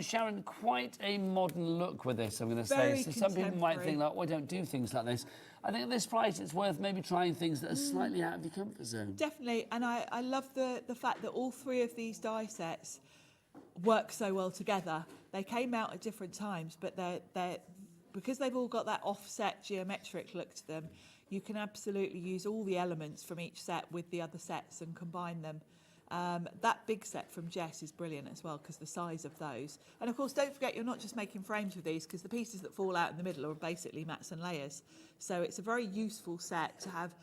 Sharon, quite a modern look with this, I'm going to say. So some people might think, like, well, I don't do things like this. I think at this price, it's worth maybe trying things that are slightly out of your comfort zone. Definitely, and I love the fact that all three of these die sets work so well together. They came out at different times, but they're because they've all got that offset geometric look to them, you can absolutely use all the elements from each set with the other sets and combine them. That big set from Jess is brilliant as well because the size of those. And of course, don't forget, you're not just making frames with these because the pieces that fall out in the middle are basically mats and layers. So it's a very useful set to have,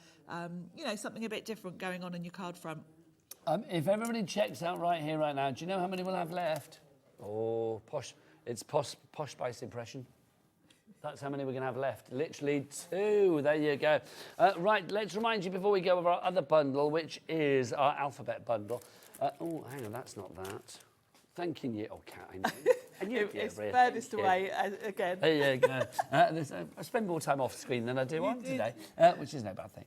you know, something a bit different going on in your card front. If everybody checks out right here, right now, do you know how many we'll have left? Oh, posh. It's Posh Spice impression. That's how many we're going to have left. Literally 2. There you go. Right, let's remind you before we go of our other bundle, which is our alphabet bundle. Oh, hang on, that's not that. Thanking you. Oh, Kat, I know. It's furthest away again. There you go. I spend more time off screen than I do on today, which is no bad thing.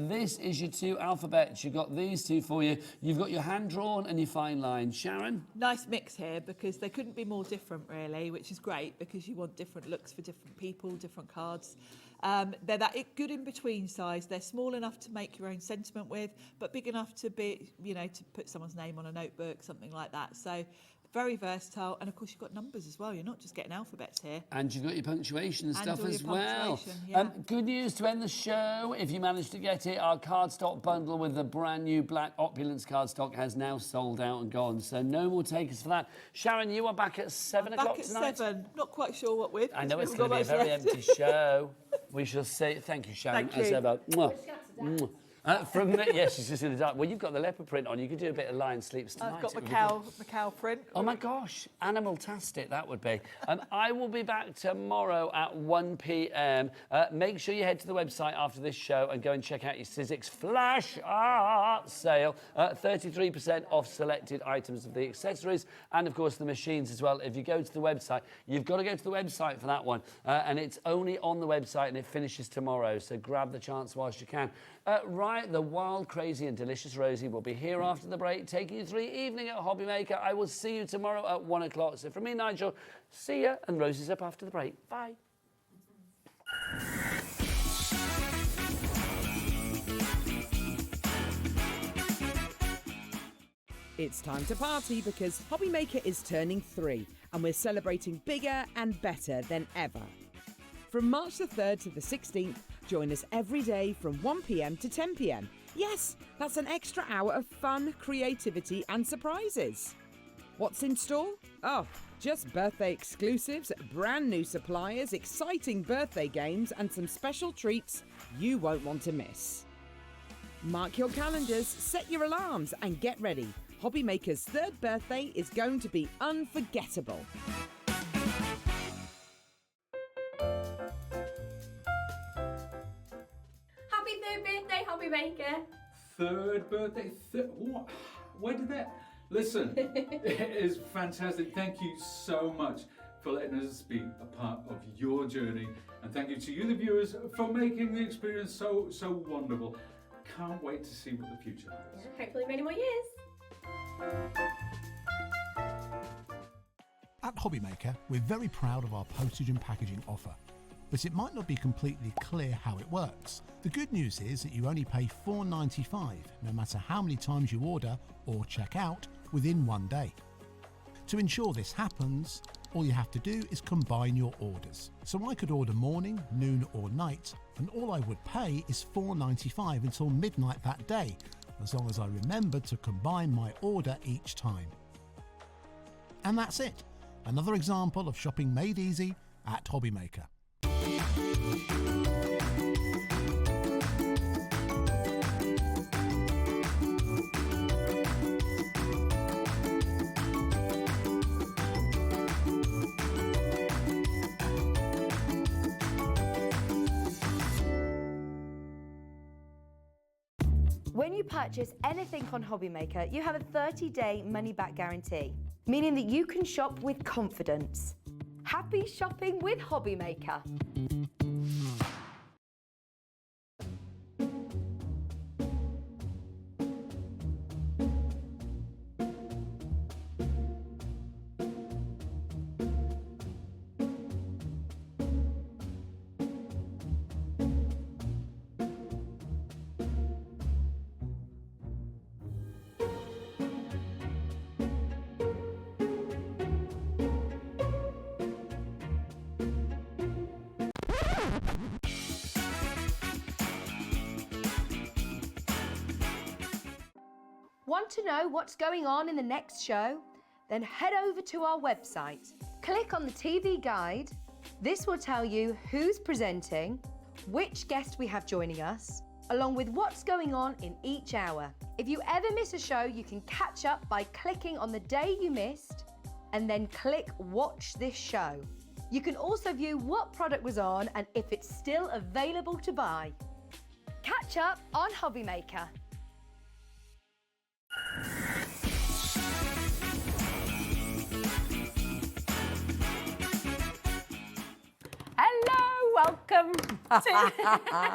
This is your 2 alphabets. You've got these 2 for you. You've got your hand-drawn and your fine line. Sharon? Nice mix here because they couldn't be more different, really, which is great because you want different looks for different people, different cards. They're that good in-between size. They're small enough to make your own sentiment with, but big enough to be, you know, to put someone's name on a notebook, something like that. So very versatile, and of course you've got numbers as well. You're not just getting alphabets here. And you've got your punctuation and stuff as well. Yeah. Good news to end the show. If you managed to get it, our cardstock bundle with the brand new black opulence cardstock has now sold out and gone. So no more takers for that. Sharon, you are back at 7 o'clock tonight. Back at 7. Not quite sure what with. I know it's going to be a very empty show. We shall say thank you, Sharon, Thank you. as ever. Mwah. Mwah. From me, yes, she's just in the dark. Well, you've got the leopard print on. You could do a bit of Lion Sleeps Tonight. I've got Macau print. Oh my gosh, animal-tastic that would be. I will be back tomorrow at 1 p.m. Make sure you head to the website after this show and go and check out your Sizzix Flash Art sale. 33% off selected items of the accessories and, of course, the machines as well. If you go to the website, you've got to go to the website for that one. And it's only on the website and it finishes tomorrow. So grab the chance whilst you can. Right, the wild, crazy and delicious Rosie will be here after the break, taking you through the evening at HobbyMaker. I will see you tomorrow at 1 o'clock. So from me, Nigel, see ya, and Rosie's up after the break. Bye. It's time to party because HobbyMaker is turning 3 and we're celebrating bigger and better than ever. From March the 3rd to the 16th, Join us every day from 1 p.m. to 10 p.m. Yes, that's an extra hour of fun, creativity and surprises. What's in store? Oh, just birthday exclusives, brand new suppliers, exciting birthday games and some special treats you won't want to miss. Mark your calendars, set your alarms and get ready. HobbyMaker's 3rd birthday is going to be unforgettable. Happy 3rd birthday, HobbyMaker. 3rd birthday? What? Where did that... Listen, it is fantastic. Thank you so much for letting us be a part of your journey. And thank you to you, the viewers, for making the experience so wonderful. Can't wait to see what the future holds. Yeah, hopefully many more years. At HobbyMaker, we're very proud of our postage and packaging offer. But it might not be completely clear how it works. The good news is that you only pay $4.95 no matter how many times you order or check out within 1 day. To ensure this happens, all you have to do is combine your orders. So I could order morning, noon or night, and all I would pay is $4.95 until midnight that day, as long as I remember to combine my order each time. And that's it. Another example of shopping made easy at HobbyMaker. When you purchase anything on HobbyMaker, you have a 30-day money-back guarantee, meaning that you can shop with confidence. Happy shopping with HobbyMaker. Want to know what's going on in the next show? Then head over to our website. Click on the TV guide. This will tell you who's presenting, which guest we have joining us, along with what's going on in each hour. If you ever miss a show, you can catch up by clicking on the day you missed and then click Watch This Show. You can also view what product was on and if it's still available to buy. Catch up on HobbyMaker. Hello, welcome to...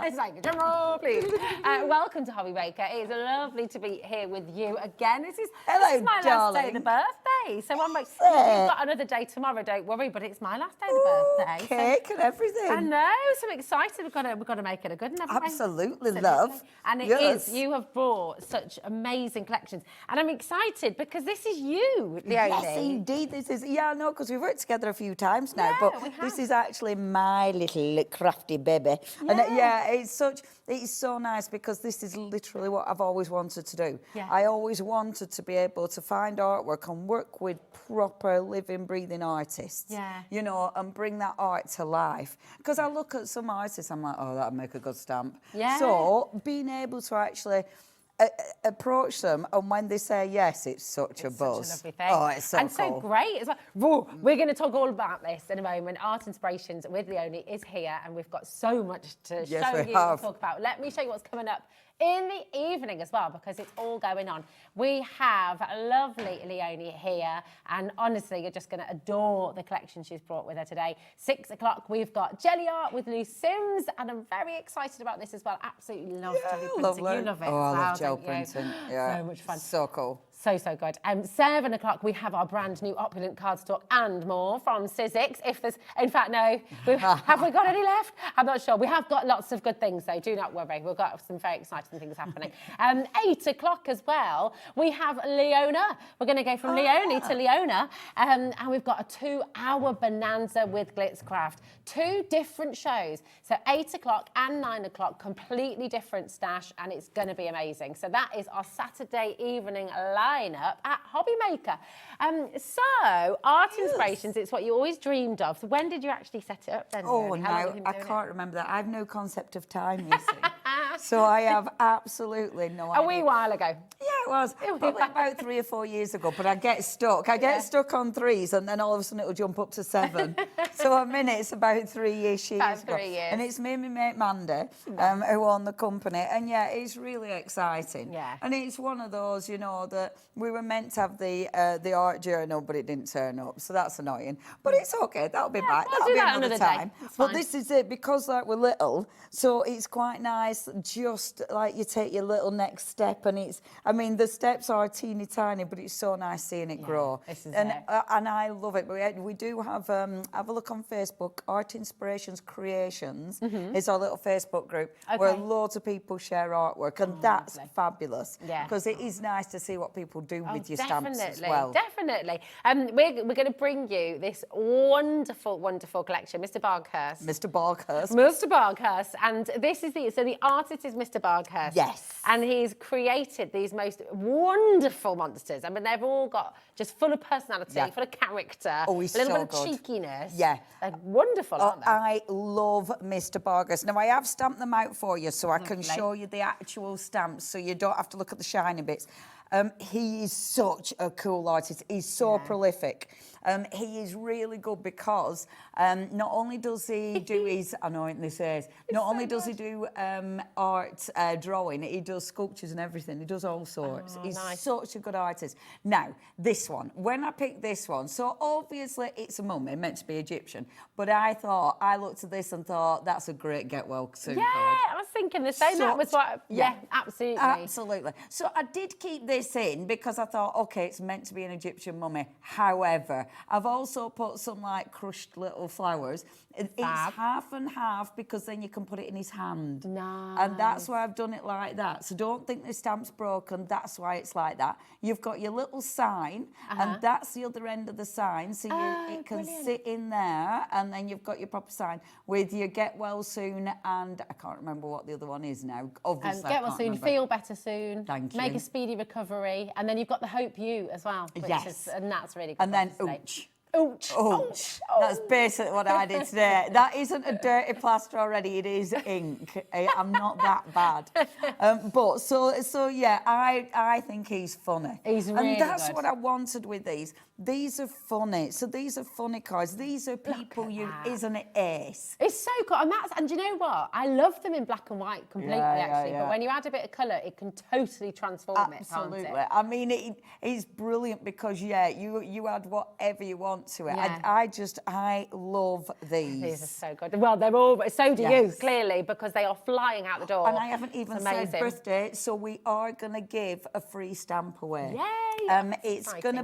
It's like a drum roll, please. Welcome to HobbyMaker. It's lovely to be here with you again. This is my last day of the birthday. So I'm like, you've got another day tomorrow, don't worry, but it's my last day of the birthday. Cake and everything. I know, so I'm excited. We've got to make it a good one, haven't we? Absolutely, love. And it is. You have brought such amazing collections. And I'm excited because this is you, Leoni. Yes, indeed. This is, no, because we've worked together a few times now, but this is actually my little crafty baby. And it's so nice because this is literally what I've always wanted to do. Yeah. I always wanted to be able to find artwork and work with proper living, breathing artists. Yeah. You know, and bring that art to life. Because I look at some artists, I'm like, oh, that'd make a good stamp. Yeah. So being able to actually approach them, and when they say yes, it's such a buzz. Such a lovely thing. Oh, it's so and cool. so great as well. We're going to talk all about this in a moment. Art Inspirations with Leoni is here, and we've got so much to show you and talk about. Let me show you what's coming up in the evening as well, because it's all going on. We have lovely Leoni here, and honestly, you're just going to adore the collection she's brought with her today. 6 o'clock, we've got GelliArts with Lou Sims, and I'm very excited about this as well. Absolutely love to be printing. Lovely. You love it. Oh, I love as well, gel don't you? printing. Yeah. So much fun. So cool. So good. 7 o'clock, we have our brand new opulent cardstock and more from Sizzix. If there's, in fact, no, have we got any left? I'm not sure. We have got lots of good things, though. Do not worry. We've got some very exciting things happening. 8 o'clock as well, we have Leona. We're going to go from Leoni to Leona. And we've got a 2-hour bonanza with Glitzcraft. 2 different shows. So 8 o'clock and 9 o'clock, completely different stash, and it's going to be amazing. So that is our Saturday evening lineup at HobbyMaker. So, art inspirations, it's what you always dreamed of. So when did you actually set it up then? Oh, Leoni? How long have no, you been I doing can't remember that. I have no concept of time, you see. So I have absolutely no idea. A wee while ago. Yeah, it was. Probably about 3 or 4 years ago, but I get stuck. I get stuck on 3s, and then all of a sudden it'll jump up to 7. So a minute's about 3-ish years ago. 3 years. And it's me and my mate Mandy, who own the company. And yeah, it's really exciting. Yeah. And it's one of those, you know, that we were meant to have the art journal, but it didn't turn up. So that's annoying. But it's okay. That'll be back. We'll That'll do be that another another day. time. It's But fine. this is it, because like we're little, so it's quite nice, just like you take your little next step, and it's, I mean, the steps are teeny tiny, but it's so nice seeing it grow. This is and it. and I love it. We do have a look on Facebook. Art Inspirations Creations is our little Facebook group where loads of people share artwork, and that's fabulous. Yeah. Because it is nice to see what people do with your stamps as well. Definitely. We're going to bring you this wonderful, wonderful collection, Mr. Barghurst. Mr. Barghurst. Mr. Barghurst. And this is the artist is Mr. Barghurst. Yes. And he's created these most wonderful monsters. I mean, they've all got just full of personality, full of character, Oh, he's a little so bit of good. cheekiness. Yeah. They're wonderful, aren't they? I love Mr. Barghurst. Now, I have stamped them out for you so I can Lovely. show you the actual stamps so you don't have to look at the shiny bits. He is such a cool artist. He's so prolific. He is really good because not only does he do his, I know what this is, not only does he do art drawing, he does sculptures and everything. He does all sorts. He's such a good artist. Now, this one, when I picked this one, so obviously it's a mummy, meant to be Egyptian, but I looked at this and thought, that's a great get well soon card. I was thinking the same. That was what, absolutely. Absolutely. So I did keep this in because I thought, okay, it's meant to be an Egyptian mummy. However, I've also put some like crushed little flowers. It's half and half because then you can put it in his hand. Nice. And that's why I've done it like that. So don't think the stamp's broken. That's why it's like that. You've got your little sign, and that's the other end of the sign. So it can sit in there, and then you've got your proper sign with your get well soon, and I can't remember what the other one is now. Obviously, Get well soon, feel better soon. Thank Make you. a speedy recovery. And then you've got the Hope You as well. And that's really good. And then obviously. ouch. Ouch. That's basically what I did today. That isn't a dirty plaster already, it is ink. I'm not that bad. But so yeah, I think he's funny. He's really And that's good. what I wanted with these. These are funny. So these are funny cards. These are people isn't it ace? It's so cool. And do you know what? I love them in black and white completely, actually. But when you add a bit of colour, it can totally transform Absolutely. it, can't it? I mean, it's brilliant because, you add whatever you want to it. Yeah. I love these. These are so good. Well, they're all, so do you, Yes. clearly, because they are flying out the door. And I haven't even It's said amazing. birthday, so we are going to give a free stamp away. Yay! It's going to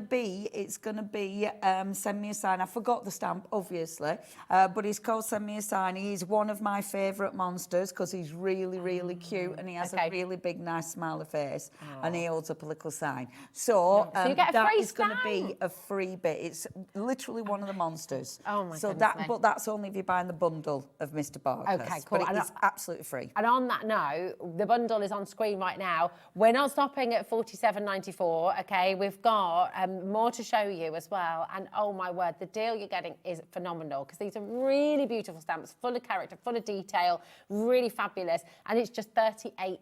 be Send Me a Sign. I forgot the stamp, obviously, but he's called Send Me a Sign. He's one of my favourite monsters because he's really, really cute, and he has a really big, nice smiley face, and he holds up a little sign. So, So you get a that free is going to be stamp. a free bit. It's literally one of the monsters. Oh my so goodness me. but that's only if you're buying the bundle of Mr. Barghurst. Okay, cool. But And it's absolutely free. And on that note, the bundle is on screen right now. We're not stopping at $47.94, okay? We've got more to show you as well. And oh my word, the deal you're getting is phenomenal because these are really beautiful stamps, full of character, full of detail, really fabulous. And it's just 35,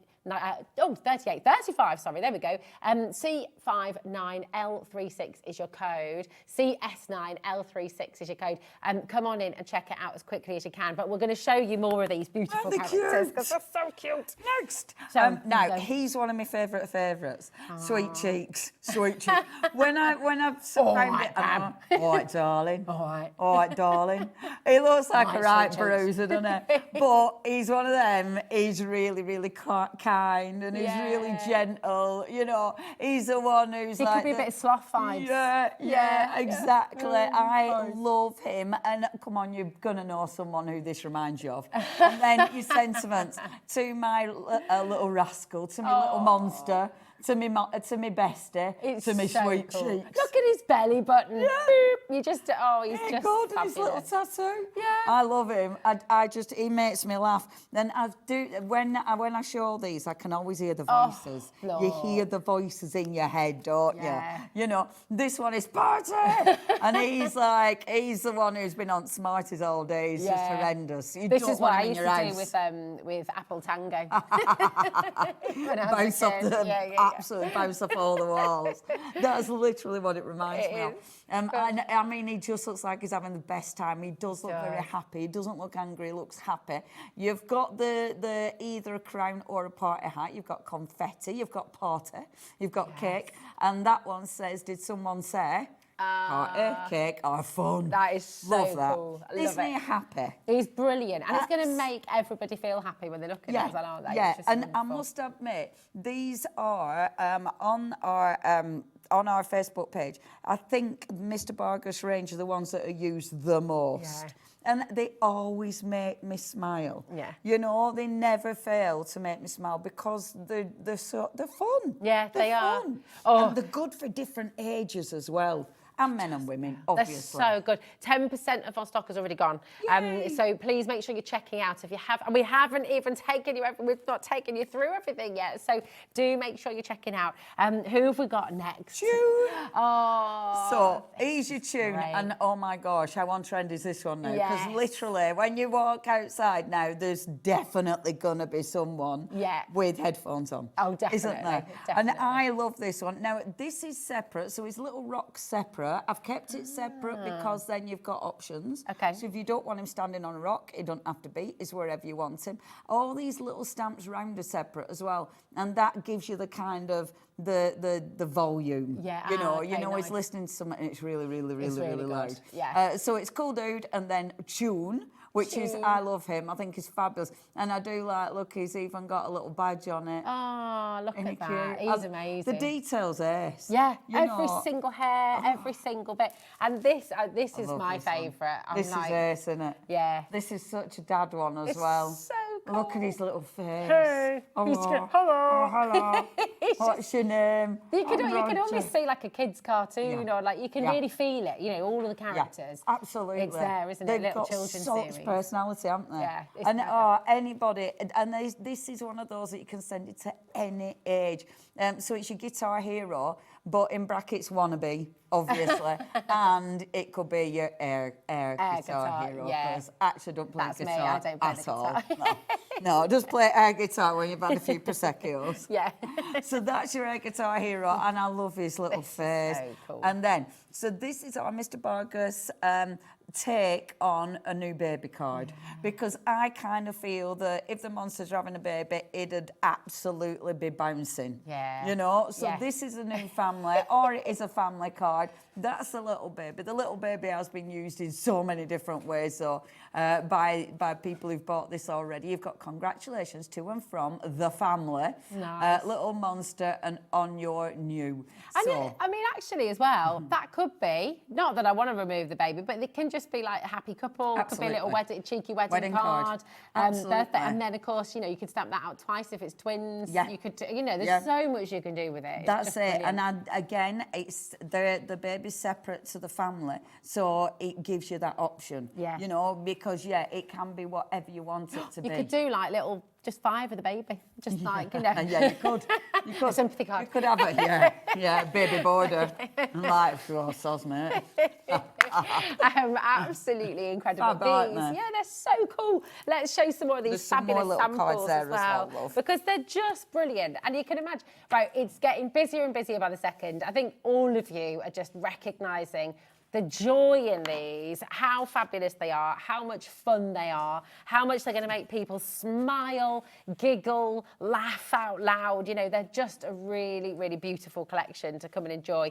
sorry, there we go. C59L36 is your code. CS9L36 is your code. Come on in and check it out as quickly as you can. But we're going to show you more of these beautiful characters because they're so cute. Next. So, now, he's one of my favourites. Sweet cheeks. Sweet cheeks. When I've found it, I'm like, all right, darling. All right, darling. He looks like a right bruiser, doesn't he? But he's one of them. He's really, really kind. kind and he's really gentle. You know, he's the one who's He like... could be a bit sloth vibes. Yeah, exactly. I love him. And come on, you're going to know someone who this reminds you of. And then your sentiments to my little rascal, to my little monster, to me bestie, to me sweet cheeks. Look at his belly button. Boop. You just, he's just God, fabulous. his little tattoo. Yeah. I love him. He makes me laugh. Then when I show these, I can always hear the voices. Oh, you hear the voices in your head, don't you? You know, this one is Party, and he's the one who's been on Smarties all day. He's just horrendous. You This don't is what want I him in used your to house. do with Apple Tango. Bounce off absolutely bounce off all the walls. That's literally what it reminds me of. And I mean, he just looks like he's having the best time. He does look very happy. He doesn't look angry. He looks happy. You've got the either a crown or a party hat. You've got confetti. You've got party. You've got cake. And that one says, did someone say? Party, cake, or fun. That is so Love that. cool. I Isn't love he it. happy? He's brilliant. And it's going to make everybody feel happy when they look at it as well, aren't they? Yeah, It's just and I wonderful. must admit, these are on our Facebook page. I think Mr. Bargus range are the ones that are used the most. Yeah. And they always make me smile. Yeah. You know, they never fail to make me smile because they're fun. Yeah, they're they are. fun. Oh. And they're good for different ages as well. And men and women, obviously. They're so good. 10% of our stock has already gone. So please make sure you're checking out if you have. And we haven't even taken you. We've not taken you through everything yet. So do make sure you're checking out. Who have we got next? Tune. Oh. So here's your tune, great. and oh my gosh, how on trend is this one now? Because Yes. literally, when you walk outside now, there's definitely gonna be someone with headphones on. Oh, definitely. Isn't there? Definitely. And I love this one. Now this is separate, so his little rock's separate. I've kept it separate because then you've got options. Okay. So if you don't want him standing on a rock, it don't have to be. It's wherever you want him. All these little stamps round are separate as well, and that gives you the kind of the volume. Yeah. You know, okay, he's nice. listening to something and it's really really loud. good, yeah. So it's Cool Dude and then Tune, which is, I love him. I think he's fabulous. And I do look, he's even got a little badge on it. Oh, look Isn't at he that. cute? He's amazing. The details, ace. Yeah, You every know, single hair, every single bit. And this is love my this one. favourite. This is ace, isn't it? Yeah. This is such a dad one as It's well. so Look at his little face. Hey, Oh, he's good. hello. Hello. What's your name? You can I'm almost Roger. see like a kid's cartoon, Yeah. or like you can Yeah. really feel it. You know, all of the characters. Yeah, absolutely. It's there, isn't They've it? Little got children's such series. personality, haven't they? Yeah, it's And clever. anybody, and this is one of those that you can send it to any age. So it's your guitar hero, but in brackets wannabe, obviously, and it could be your air guitar hero. yeah. 'Cause actually, don't play That's me, guitar I don't play at the all. guitar. No, just play air guitar when you've had a few proseccos. Yeah. So that's your air guitar hero, and I love his little face. so cool. And then, so this is our Mr. Bargus take on a new baby card, because I kind of feel that if the monsters are having a baby, it'd absolutely be bouncing. Yeah. You know, so Yes. this is a new family, or it is a family card. That's the little baby. The little baby has been used in so many different ways, so by people who've bought this already. You've got congratulations to and from the family, Nice. little monster, and on your new. And So, I mean, actually, as well, that could be, not that I want to remove the baby, but it can just be like a happy couple, could be a little cheeky wedding card, Absolutely. birthday. And then, of course, you can stamp that out twice if it's twins. Yeah. You could, there's Yeah. so much you can do with it. It's that's just it. brilliant. And again, it's the baby's separate to the family, so it gives you that option. Yeah. Because it can be whatever you want it to be. You could do like just 5 of the baby, just like, Yeah, you could. You could. A sympathy card. You could have it, yeah, baby border. Like, soz, mate. Absolutely incredible. Fab, aren't These, they? yeah, they're so cool. Let's show some more of these There's some more fabulous little cards samples there as as well, well, love. because they're just brilliant. And you can imagine, right, it's getting busier and busier by the second. I think all of you are just recognising the joy in these, how fabulous they are, how much fun they are, how much they're going to make people smile, giggle, laugh out loud. They're just a really, really beautiful collection to come and enjoy.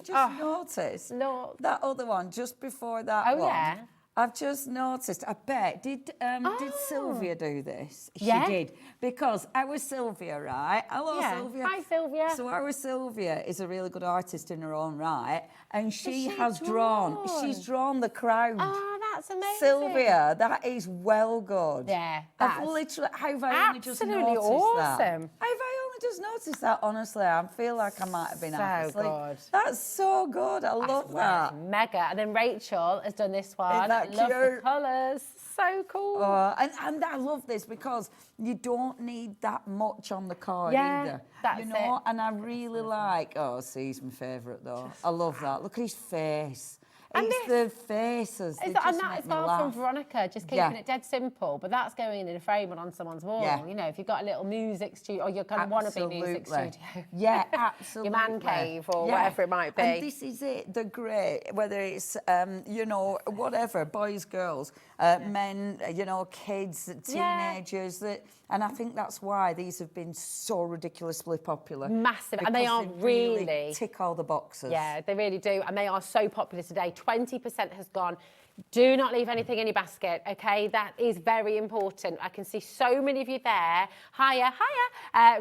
Just noticed that other one just before that Oh, one. yeah. I've just noticed, I bet, did Sylvia do this? Yeah. She did. Because our Sylvia, right? Hello, Yeah. Sylvia. Hi, Sylvia. So our Sylvia is a really good artist in her own right. And she she's drawn the crowd. Oh, that's amazing. Sylvia, that is well good. Yeah, I've literally, how have I only just noticed that? awesome. How have I only just noticed that, honestly? I feel like I might have been half So asleep. good. That's so good. I love that. Mega. And then Rachel has done this one. Isn't that Love the cute? colours. So cool. And I love this because you don't need that much on the card Yeah, either. that's you know, it. and I really like, he's my favourite though. I love that. Look at his face. It's the faces. They And just that make as me well laugh. from Veronica, just keeping it dead simple, but that's going in a frame and on someone's wall. Yeah. You know, if you've got a little music studio, or you're kind of wannabe music studio. Yeah, absolutely. Your man cave or whatever it might be. And this is it, the great, whether it's, you know, whatever, boys, girls, men, you know, kids, teenagers, and I think that's why these have been so ridiculously popular. Massive, and they are really tick all the boxes. Yeah, they really do, and they are so popular today. 20% has gone. Do not leave anything in your basket, okay? That is very important. I can see so many of you there. Hiya.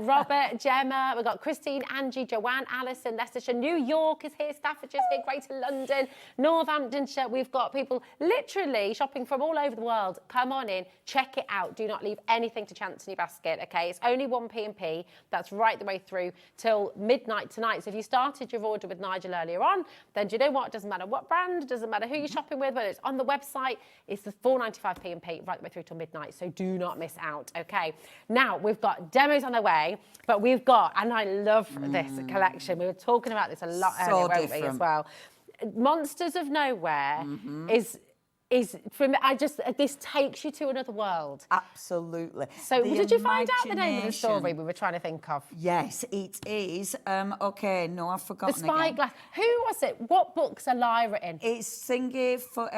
Robert, Gemma, we've got Christine, Angie, Joanne, Alison, Leicestershire, New York is here, Staffordshire's here, Greater London, Northamptonshire. We've got people literally shopping from all over the world. Come on in, check it out. Do not leave anything to chance in your basket, okay? It's only 1 P&P. That's right the way through till midnight tonight. So if you started your order with Nigel earlier on, then do you know what? It doesn't matter what brand, it doesn't matter who you're shopping with, whether it's on the website, it's the $4.95 P&P right the way through till midnight, so do not miss out, okay? Now, we've got demos on the way, but we've got, and I love this collection, we were talking about this a lot earlier, weren't we, as well. Monsters of Nowhere is from, this takes you to another world. Absolutely. So did you find out the name of the story we were trying to think of? Yes, it is. Okay, no, I've forgotten The Spyglass. Who was it? What books are Lyra in? It's Singy for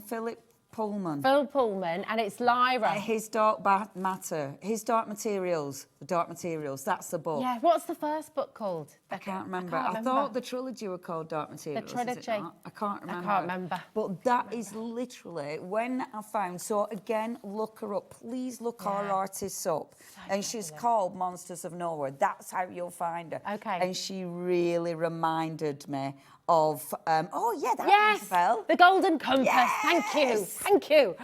Philip Pullman. Phil Pullman, and it's Lyra. His Dark Matter. His Dark Materials. The Dark Materials. That's the book. Yeah, what's the first book called? I can't remember. I thought the trilogy were called Dark Materials. The trilogy. Is it not? I can't remember. I can't remember. But that is literally when I found. So again, look her up. Please look our artist up. And she's called Monsters of Nowhere. That's how you'll find her. Okay. And she really reminded me of. That rings a bell. The Golden Compass. Yes. Thank you.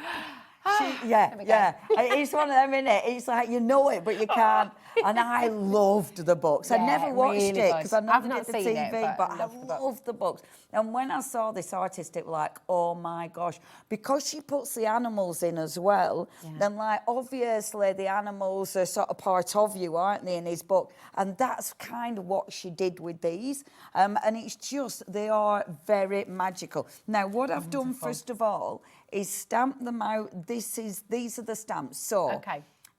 It's one of them, isn't it? It's like you know it, but you can't. And I loved the books. I never watched it because I never did the TV, but I loved the books. And when I saw this artist, it was like, oh my gosh, because she puts the animals in as well. Then, like, obviously the animals are sort of part of you, aren't they, in his book? And that's kind of what she did with these. And it's just they are very magical. Now, what I've done first of all is stamp them out. These are the stamps. So,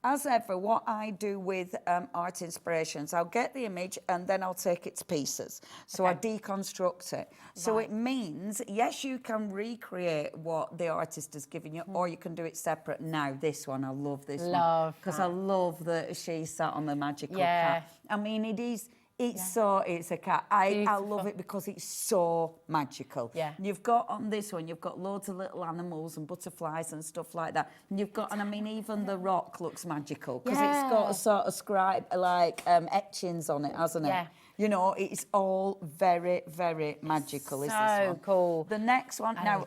as ever, what I do with art inspirations, I'll get the image and then I'll take it to pieces. So I deconstruct it. So it means, yes, you can recreate what the artist has given you, or you can do it separate. Now, this one, I love this one. Because I love that she sat on the magical cat. I mean, it is... It's a cat. I love it because it's so magical. Yeah. You've got on this one, you've got loads of little animals and butterflies and stuff like that. And you've got, and I mean, even the rock looks magical because it's got a sort of scribe, like etchings on it, hasn't it? Yeah. You know, it's all very, very magical, is this one. So cool. The next one, now,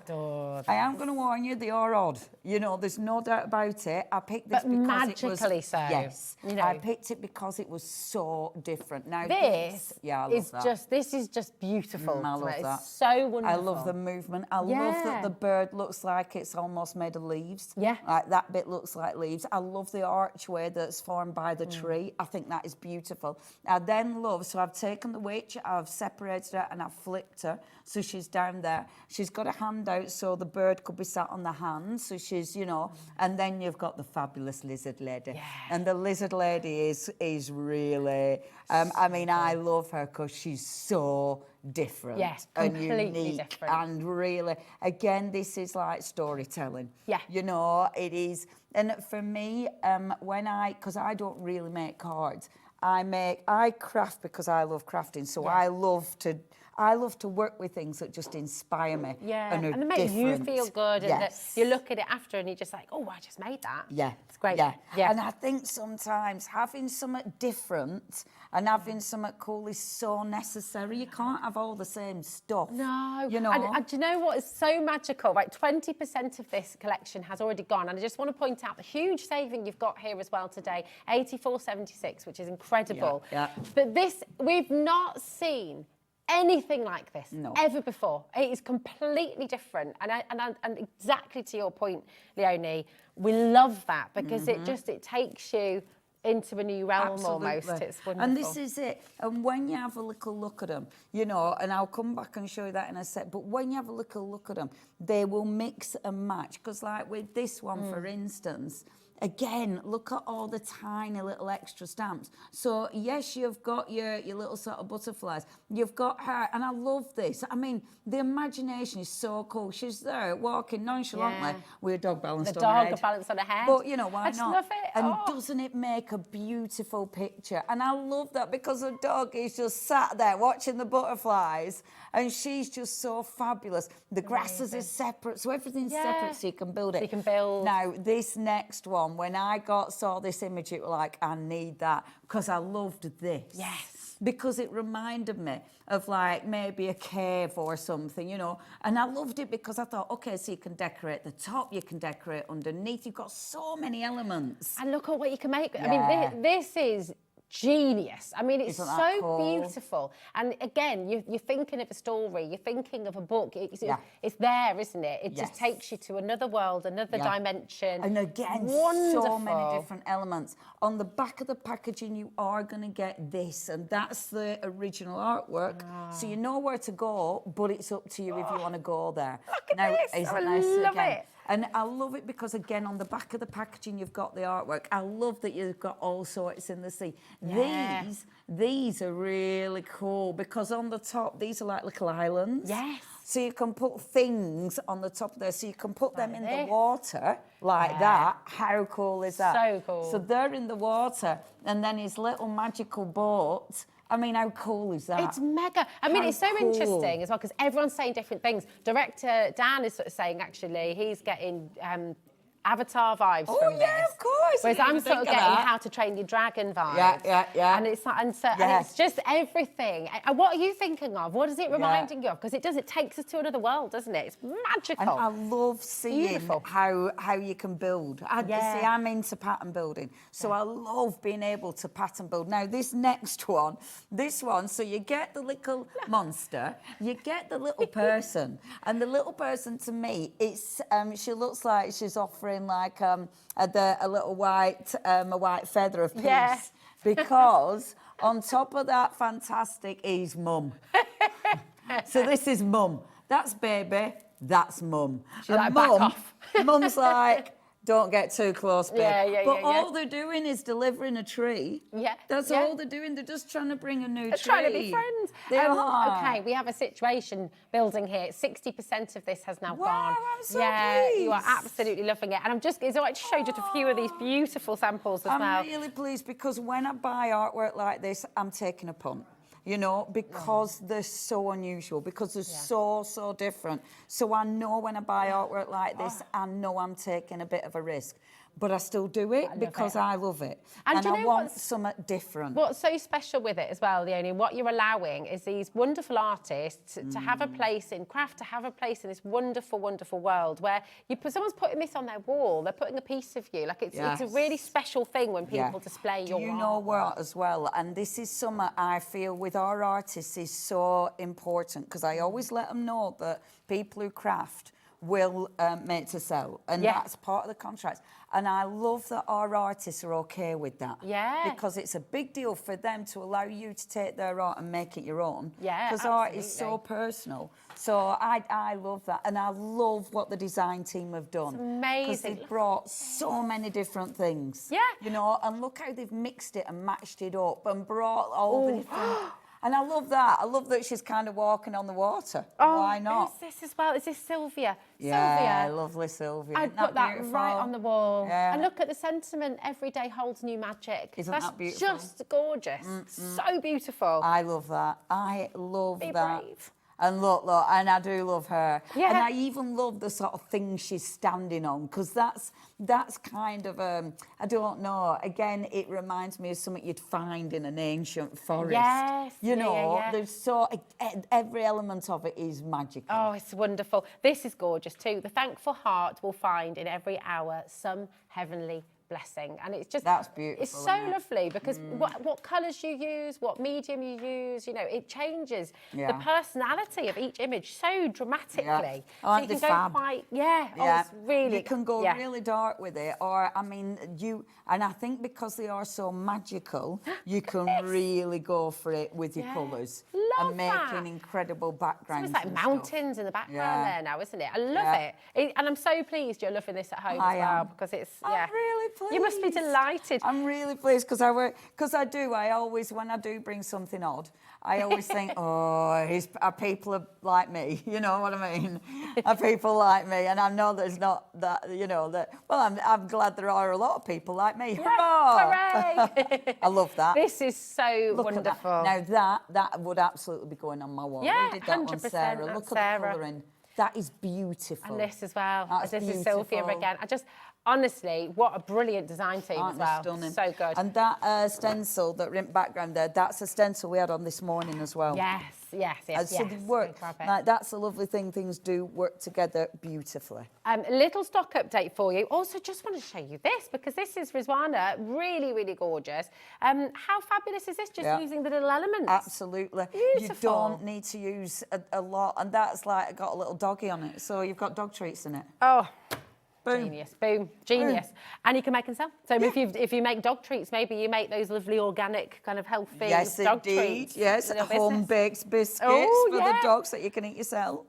I am going to warn you, they are odd. You know, there's no doubt about it. I picked this because magically it was... so. Yes. You know. I picked it because it was so different. Now, this I love is that. this is just beautiful. I love that. It's so wonderful. I love the movement. I love that the bird looks like it's almost made of leaves. Yeah. Like that bit looks like leaves. I love the archway that's formed by the tree. I think that is beautiful. I then love, so I've taken the witch, I've separated her and I've flipped her. So she's down there. She's got a hand out so the bird could be sat on the hand. So she's, you know, and then you've got the fabulous lizard lady. Yeah. And the lizard lady is really, I mean, I love her because she's so different. Yes, and completely unique different. and really, again, this is like storytelling. Yeah. You know, it is. And for me, because I don't really make cards, I craft because I love crafting. So I love to I love to work with things that just inspire me. Yeah, and they make you feel good, and that Yes. you look at it after and you're just like, oh, I just made that. Yeah. It's great. Yeah. Yeah. And I think sometimes having something different and having something cool is so necessary. You can't have all the same stuff. No. You know? And do you know what is so magical? Right, 20% of this collection has already gone. And I just want to point out the huge saving you've got here as well today, 84.76, which is incredible. Yeah. But this, we've not seen anything like this ever before. It is completely different. And exactly to your point, Leonie, we love that because it takes you into a new realm almost. It's wonderful. And this is it. And when you have a little look at them, you know, and I'll come back and show you that in a sec, but when you have a little look at them, they will mix and match. Because like with this one, for instance, again, look at all the tiny little extra stamps. So yes, you've got your little sort of butterflies. You've got her, and I love this. I mean, the imagination is so cool. She's there walking nonchalantly with a dog balanced on her head. The dog balanced on her head. But you know, why I just not? love it. And doesn't it make a beautiful picture? And I love that because the dog is just sat there watching the butterflies, and she's just so fabulous. The grasses are separate, so everything's separate, so you can build it. So you can build. Now, this next one, when I saw this image, it was like, I need that, because I loved this. Yes. Because it reminded me of like maybe a cave or something, you know. And I loved it because I thought, okay, so you can decorate the top, you can decorate underneath. You've got so many elements. And look at what you can make. Yeah. I mean, this is genius. I mean, it's Isn't that so cool? beautiful. And again, you're thinking of a story, you're thinking of a book. It's there, isn't it? It just takes you to another world, another dimension. And again, wonderful. so many different elements. On the back of the packaging, you are going to get this, and that's the original artwork. So you know where to go, but it's up to you if you want to go there. Look at this. Isn't I nice love again? it. And I love it because, again, on the back of the packaging, you've got the artwork. I love that you've got all sorts in the sea. Yeah. These are really cool because on the top, these are like little islands. Yes. So you can put things on the top there. So you can put them in the water like that. How cool is that? So cool. So they're in the water, and then his little magical boat. I mean, how cool is that? It's mega. I mean, it's so interesting as well because everyone's saying different things. Director Dan is sort of saying, actually, he's getting Avatar vibes from this. Of course. Whereas I'm sort of getting How to Train Your Dragon vibes. Yeah. And it's and it's just everything. And what are you thinking of? What is it reminding you of? Because it takes us to another world, doesn't it? It's magical. And I love seeing how you can build. See, I'm into pattern building, so I love being able to pattern build. Now, this next one, so you get the little monster, you get the little person, and the little person to me, it's she looks like she's offering like a little white feather of peace, because on top of that fantastic is mum. So this is mum. That's baby. That's mum. She's like, back off. Mum's like, don't get too close, babe. But yeah. all they're doing is delivering a tree. Yeah. That's all they're doing. They're just trying to bring a new tree. They're trying to be friends. They are. Okay, we have a situation building here. 60% of this has now gone. I'm so pleased. You are pleased. absolutely loving it. And it's all right to show you just a few of these beautiful samples as well. I'm really pleased because when I buy artwork like this, I'm taking a punt. You know, because they're so unusual, because they're so different. So I know when I buy artwork like this, I know I'm taking a bit of a risk. But I still do it because I love it. And do you I know want something different. What's so special with it as well, Leonie, what you're allowing is these wonderful artists to have a place in craft, to have a place in this wonderful, wonderful world where someone's putting this on their wall, they're putting a piece of you. Like it's a really special thing when people display your art. You know what as well, and this is something I feel with our artists is so important because I always let them know that people who craft will make to sell, and that's part of the contract. And I love that our artists are okay with that. Yeah. Because it's a big deal for them to allow you to take their art and make it your own. Yeah, because art is so personal. So I love that, and I love what the design team have done. It's amazing. Because they've brought so many different things. Yeah. You know, and look how they've mixed it and matched it up and brought all the different... And I love that. I love that she's kind of walking on the water. Oh, why not? Who's this as well? Is this Sylvia? Yeah, Sylvia. lovely Sylvia. I'd put that beautiful? right on the wall. Yeah. And look at the sentiment, every day holds new magic. Isn't That's that beautiful? just gorgeous. So beautiful. I love that. I love Be that. brave. And look, and I do love her. Yeah. And I even love the sort of thing she's standing on, because that's kind of, I don't know, again, it reminds me of something you'd find in an ancient forest. Yes. You know, yeah. there's every element of it is magical. Oh, it's wonderful. This is gorgeous too. The thankful heart will find in every hour some heavenly blessing, and it's just that's beautiful. It's so lovely because what colours you use, what medium you use, you know, it changes the personality of each image so dramatically. Yeah. So you can go quite, oh, it's really, you can go really dark with it, or I mean, and I think because they are so magical, you can really go for it with your colours and making incredible backgrounds. It's like mountains in the background there now, isn't it? I love it, and I'm so pleased you're loving this at home as well, because it's I'm really pleased. You must be delighted. I'm really pleased because I always, when I do bring something odd, I always think, are people like me? You know what I mean? Are people like me? And I know there's not that, you know, that, well, I'm glad there are a lot of people like me. Yeah, Hurrah! hooray! I love that. This is so Look wonderful. At that. Now that would absolutely be going on my wall. Yeah, We did that 100% on Sarah. Look at the colouring. That is beautiful. And this as well. That's this beautiful. is Sylvia again. Honestly, what a brilliant design team as well. Stunning. So good. And that stencil, that rimp background there, that's a stencil we had on this morning as well. Yes. So they work, like, that's a lovely thing. Things do work together beautifully. Little stock update for you. Also, just want to show you this, because this is Rizwana, really, really gorgeous. How fabulous is this, just using the little elements? Absolutely. Beautiful. You don't need to use a lot, and that's like got a little doggy on it, so you've got dog treats in it. Oh. Boom. Genius, boom, genius. Boom. And you can make and sell. So if you make dog treats, maybe you make those lovely organic kind of healthy dog treats. Yes, home-baked biscuits for the dogs that you can eat yourself.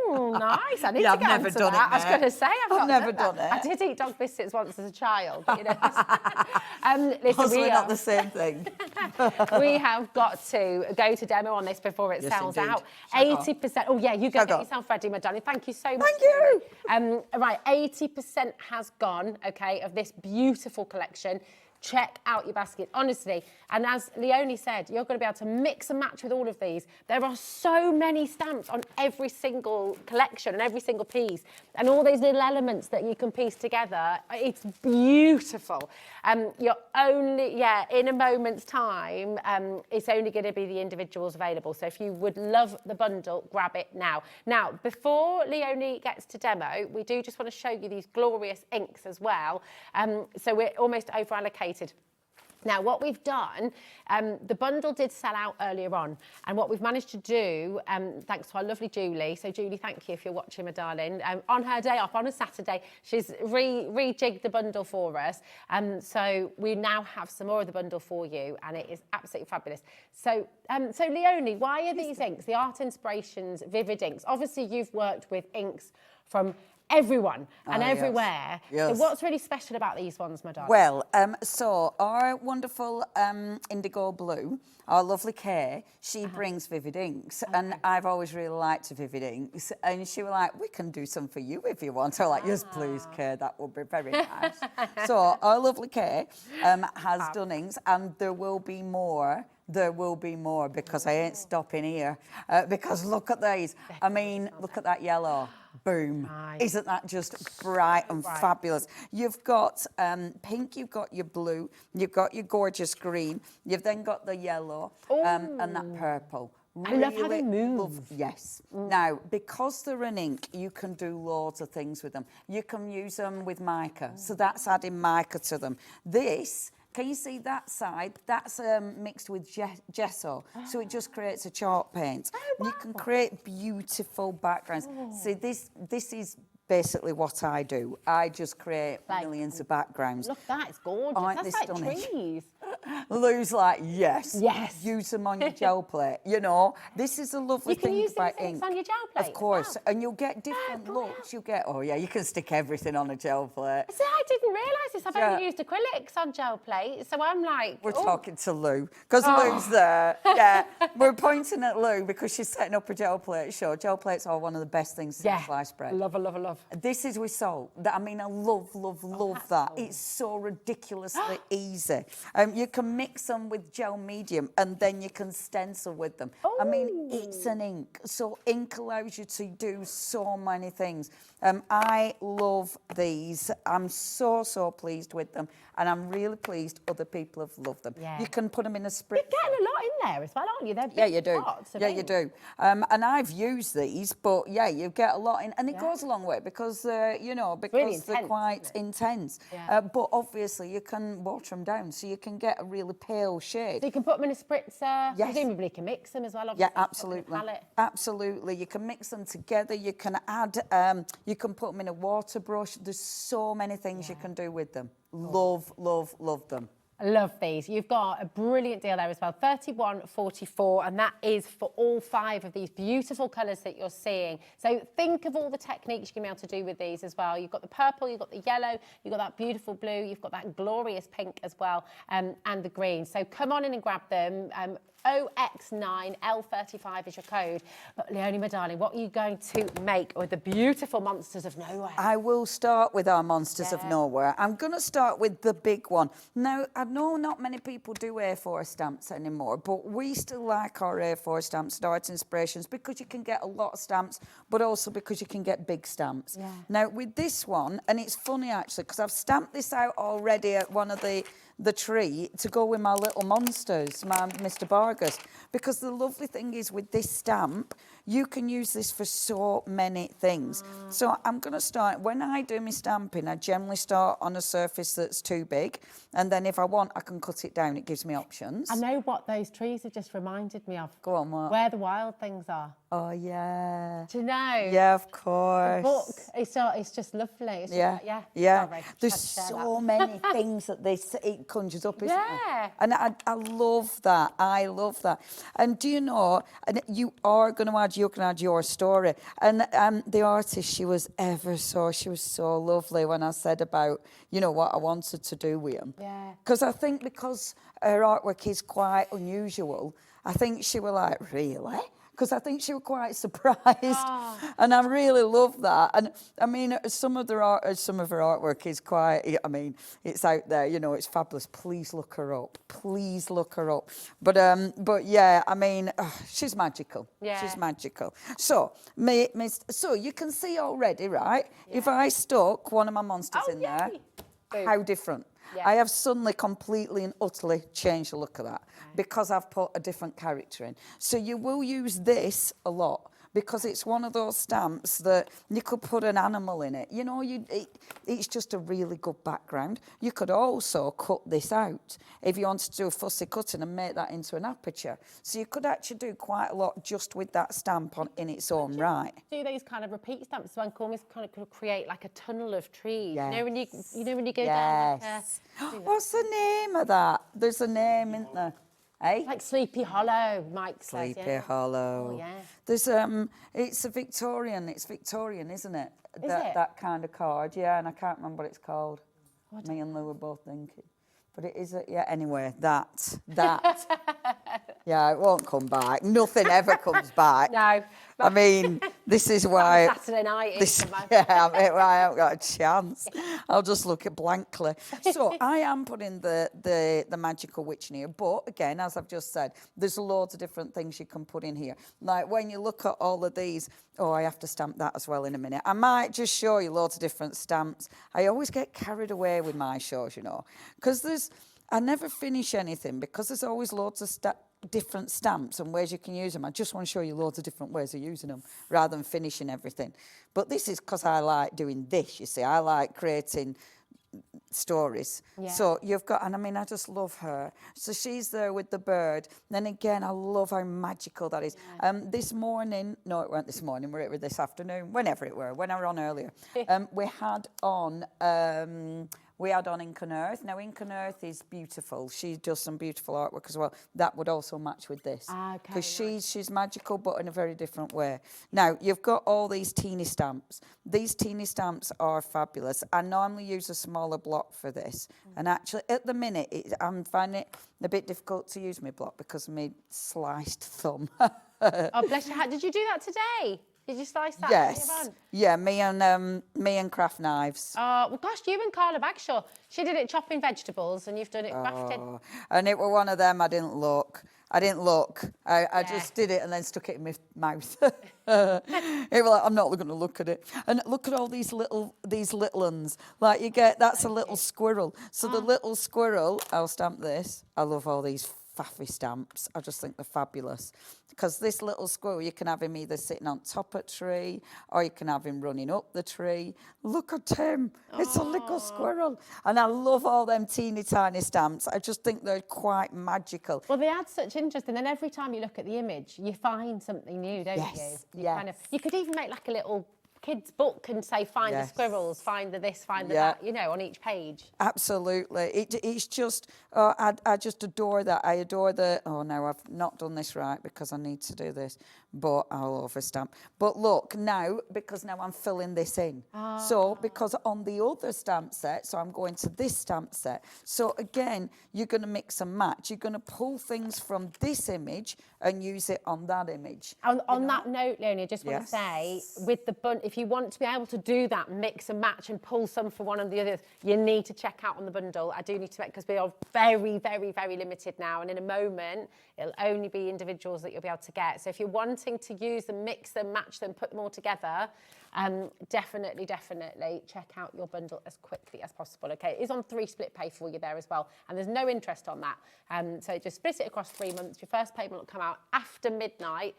Oh, nice. I need to I've get never onto done that. it. I was going to say, I've never done it. I did eat dog biscuits once as a child, but, you know. Listen, Possibly not the same thing. We have got to go to demo on this before it sells out. 80%. Oh, yeah, you go get yourself ready, my darling. Thank you so much. Thank you. Right, 80% has gone, okay, of this beautiful collection. Check out your basket, honestly. And as Leoni said, you're going to be able to mix and match with all of these. There are so many stamps on every single collection and every single piece, and all these little elements that you can piece together. It's beautiful. You're only, in a moment's time, it's only going to be the individuals available. So if you would love the bundle, grab it now. Now, before Leoni gets to demo, we do just want to show you these glorious inks as well. So we're almost over allocated. Now, what we've done, the bundle did sell out earlier on, and what we've managed to do, thanks to our lovely Julie, so Julie, thank you if you're watching, my darling, on her day off, on a Saturday, she's rejigged the bundle for us, so we now have some more of the bundle for you, and it is absolutely fabulous. So Leoni, why are these inks, the Art Inspirations Vivid inks? Obviously, you've worked with inks from everyone and everywhere. Yes. So what's really special about these ones, my darling? Well, so our wonderful indigo blue, our lovely Kay, she brings Vivid inks, and I've always really liked Vivid inks, and she was like, we can do some for you if you want. So I'm like, yes, please, Kay, that would be very nice. So our lovely Kay has done inks, and there will be more. There will be more, because I ain't stopping here. Because look at these. I mean, look at that yellow. Boom. Nice. Isn't that just bright and fabulous? You've got pink, you've got your blue, you've got your gorgeous green, you've then got the yellow and that purple. Really, I love how they move. Yes. Now, because they're an ink, you can do loads of things with them. You can use them with mica, so that's adding mica to them. This, can you see that side? That's mixed with gesso, so it just creates a chalk paint. You can create beautiful backgrounds. See, this is basically what I do. I just create millions of backgrounds. Look, that is gorgeous. Aren't That's they like stunning? trees. Lou's like, yes. Yes. Use them on your gel plate. You know, this is a lovely You can thing use about things ink. on your gel plate. Of course. And you'll get different looks. You get, oh yeah, you can stick everything on a gel plate. See, I didn't realise this. I've Yeah. only used acrylics on gel plates, so I'm like... We're oh. talking to Lou, because Oh. Lou's there. Yeah, we're pointing at Lou because she's setting up a gel plate show. Gel plates are one of the best things to slice bread. Love, love, love. This is with salt. I mean, I love that. It's so ridiculously easy. You can mix them with gel medium and then you can stencil with them. I mean, it's an ink. So ink allows you to do so many things. I love these. I'm so pleased with them. And I'm really pleased other people have loved them. Yeah. You can put them in a spritz. You're getting a lot in there as well, aren't you? They're big Yeah, you do. pots of Yeah, ink. you do. And I've used these, but yeah, you get a lot in, and it goes a long way because you know, because really they're intense, quite intense. Yeah. But obviously, you can water them down, so you can get a really pale shade. So you can put them in a spritzer. Yes. Presumably you can mix them as well. Yeah, Obviously, absolutely. palette. Absolutely. You can mix them together. You can add, you can put them in a water brush. There's so many things you can do with them. Love them. I love these. You've got a brilliant deal there as well, £31.44, and that is for all 5 of these beautiful colours that you're seeing. So think of all the techniques you can be able to do with these as well. You've got the purple, you've got the yellow, you've got that beautiful blue, you've got that glorious pink as well, and the green. So come on in and grab them. OX9L35 is your code. But Leoni, my darling, what are you going to make with the beautiful Monsters of Nowhere? I will start with our Monsters of Nowhere. I'm going to start with the big one. Now, I know not many people do A4 stamps anymore, but we still like our A4 stamps at Art Inspirations because you can get a lot of stamps, but also because you can get big stamps. Yeah. Now, with this one, and it's funny actually, because I've stamped this out already at one of the tree to go with my little monsters, my Mr. Vargas, because the lovely thing is with this stamp, you can use this for so many things. So I'm going to start, when I do my stamping, I generally start on a surface that's too big, and then if I want, I can cut it down. It gives me options. I know what those trees have just reminded me of. Go on, what? Where the wild things are. Oh, yeah. Do you know? Yeah, of course. The book, it's just lovely. It's just, Yeah, yeah. yeah. Sorry, There's had to share so that. many things that it conjures up, isn't Yeah. there? And I love that. I love that. And do you know, and you can add your story. And the artist, she was so lovely when I said about, you know, what I wanted to do with him. Yeah. Because I think because her artwork is quite unusual, I think she was like, really? Because I think she was quite surprised, and I really love that. And I mean, some of her artwork is quite. I mean, it's out there. You know, it's fabulous. Please look her up. Please look her up. But yeah, I mean, she's magical. Yeah. She's magical. So, so you can see already, right? Yeah. If I stuck one of my monsters in there, how different. Yeah. I have suddenly completely and utterly changed the look of that because I've put a different character in. So you will use this a lot because it's one of those stamps that you could put an animal in it. You know, it's just a really good background. You could also cut this out if you wanted to do a fussy cutting and make that into an aperture. So you could actually do quite a lot just with that stamp in its own right. Do those kind of repeat stamps, so I can almost kind of create like a tunnel of trees. Yes. You know when you go down Yes. What's the name of that? There's a name, isn't there? Eh? Like Sleepy Hollow, Mike says. Sleepy Hollow. Oh, yeah. There's it's Victorian, isn't it? Is that, it? That kind of card, yeah, and I can't remember what it's called. Me and Lou were both thinking. But it is, yeah, anyway, that. Yeah, it won't come back. Nothing ever comes back. No. I mean, this is why... Saturday night. I haven't got a chance. I'll just look at blankly. So I am putting the magical witch in here. But again, as I've just said, there's loads of different things you can put in here. Like when you look at all of these, I have to stamp that as well in a minute. I might just show you loads of different stamps. I always get carried away with my shows, you know, because I never finish anything because there's always loads of different stamps and ways you can use them. I just want to show you loads of different ways of using them rather than finishing everything. But this is because I like doing this, you see. I like creating stories. Yeah. So you've got, and I mean, I just love her. So she's there with the bird. Then again, I love how magical that is. Yeah. This morning, no, it weren't this morning, it was this afternoon, whenever it were, when I were on earlier, we had on we had on Ink and Earth. Now, Ink and Earth is beautiful. She does some beautiful artwork as well. That would also match with this. Because she's magical, but in a very different way. Now, you've got all these teeny stamps. These teeny stamps are fabulous. I normally use a smaller block for this. And actually, at the minute, I'm finding it a bit difficult to use my block because of my sliced thumb. Oh, bless your heart. Did you do that today? Did you slice that? Yes. Yeah, me and craft knives. Oh, well, gosh, you and Carla Bagshaw. She did it chopping vegetables and you've done it crafting. And it were one of them, I didn't look. I just did it and then stuck it in my mouth. It was like, I'm not going to look at it. And look at all these little ones. Like you get, that's a little squirrel. So the little squirrel, I'll stamp this. I love all these faffy stamps. I just think they're fabulous. Because this little squirrel, you can have him either sitting on top of a tree or you can have him running up the tree. Look at him. It's a little squirrel. And I love all them teeny tiny stamps. I just think they're quite magical. Well, they add such interest. And then every time you look at the image, you find something new, don't you? You could even make like a little kid's book and say, find the squirrels, find the this, find the that, you know, on each page. Absolutely. It's just, I just adore that. I adore the, oh no, I've not done this right because I need to do this, but I'll overstamp. But look, now, because now I'm filling this in. So, because on the other stamp set, so I'm going to this stamp set. So again, you're going to mix and match. You're going to pull things from this image and use it on that image. On that note, Leonie, I just want to say, with the bundle, if you want to be able to do that mix and match and pull some for one of the others, you need to check out on the bundle. I do need to make, because we are very, very, very limited now. And in a moment, it'll only be individuals that you'll be able to get. So if you're wanting to use them, mix them, match them, put them all together, definitely check out your bundle as quickly as possible, okay? It is on 3 split pay for you there as well, and there's no interest on that. So just split it across 3 months. Your first payment will come out after midnight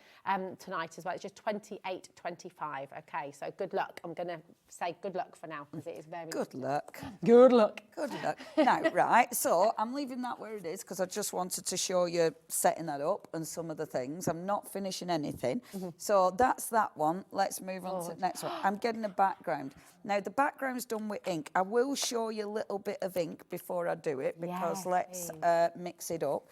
tonight as well. It's just $28.25, okay? So good luck. I'm going to say good luck for now because it is very good luck. Good luck. Good luck. Now, right, so I'm leaving that where it is because I just wanted to show you setting that up and some of the things. I'm not finishing anything. So that's that one. Let's move on to the next one. I'm getting a background. Now, the background's done with ink. I will show you a little bit of ink before I do it because let's mix it up.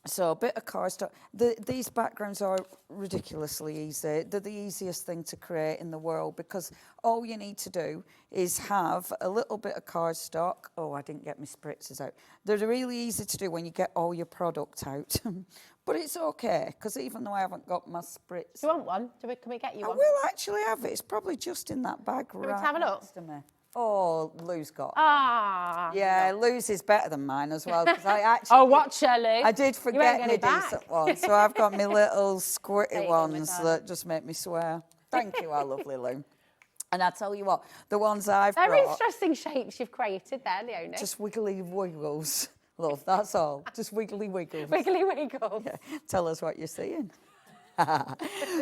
So a bit of cardstock. These backgrounds are ridiculously easy. They're the easiest thing to create in the world because all you need to do is have a little bit of cardstock. Oh, I didn't get my spritzers out. They're really easy to do when you get all your product out. But it's okay, because even though I haven't got my spritz... Do you want one? Can we get you one? I will actually have it. It's probably just in that bag right have a look? next to me. Oh, Lou's got. Yeah, Lou's is better than mine as well. I actually, watch her, Lou. I did forget my decent one, so I've got my little squirty ones that just make me swear. Thank you, our lovely Lou. And I tell you what, the ones I've Very brought... interesting shapes you've created there, Leonie. Just wiggly wiggles, love, that's all. Just wiggly wiggles. Wiggly wiggles. Yeah. Tell us what you're seeing.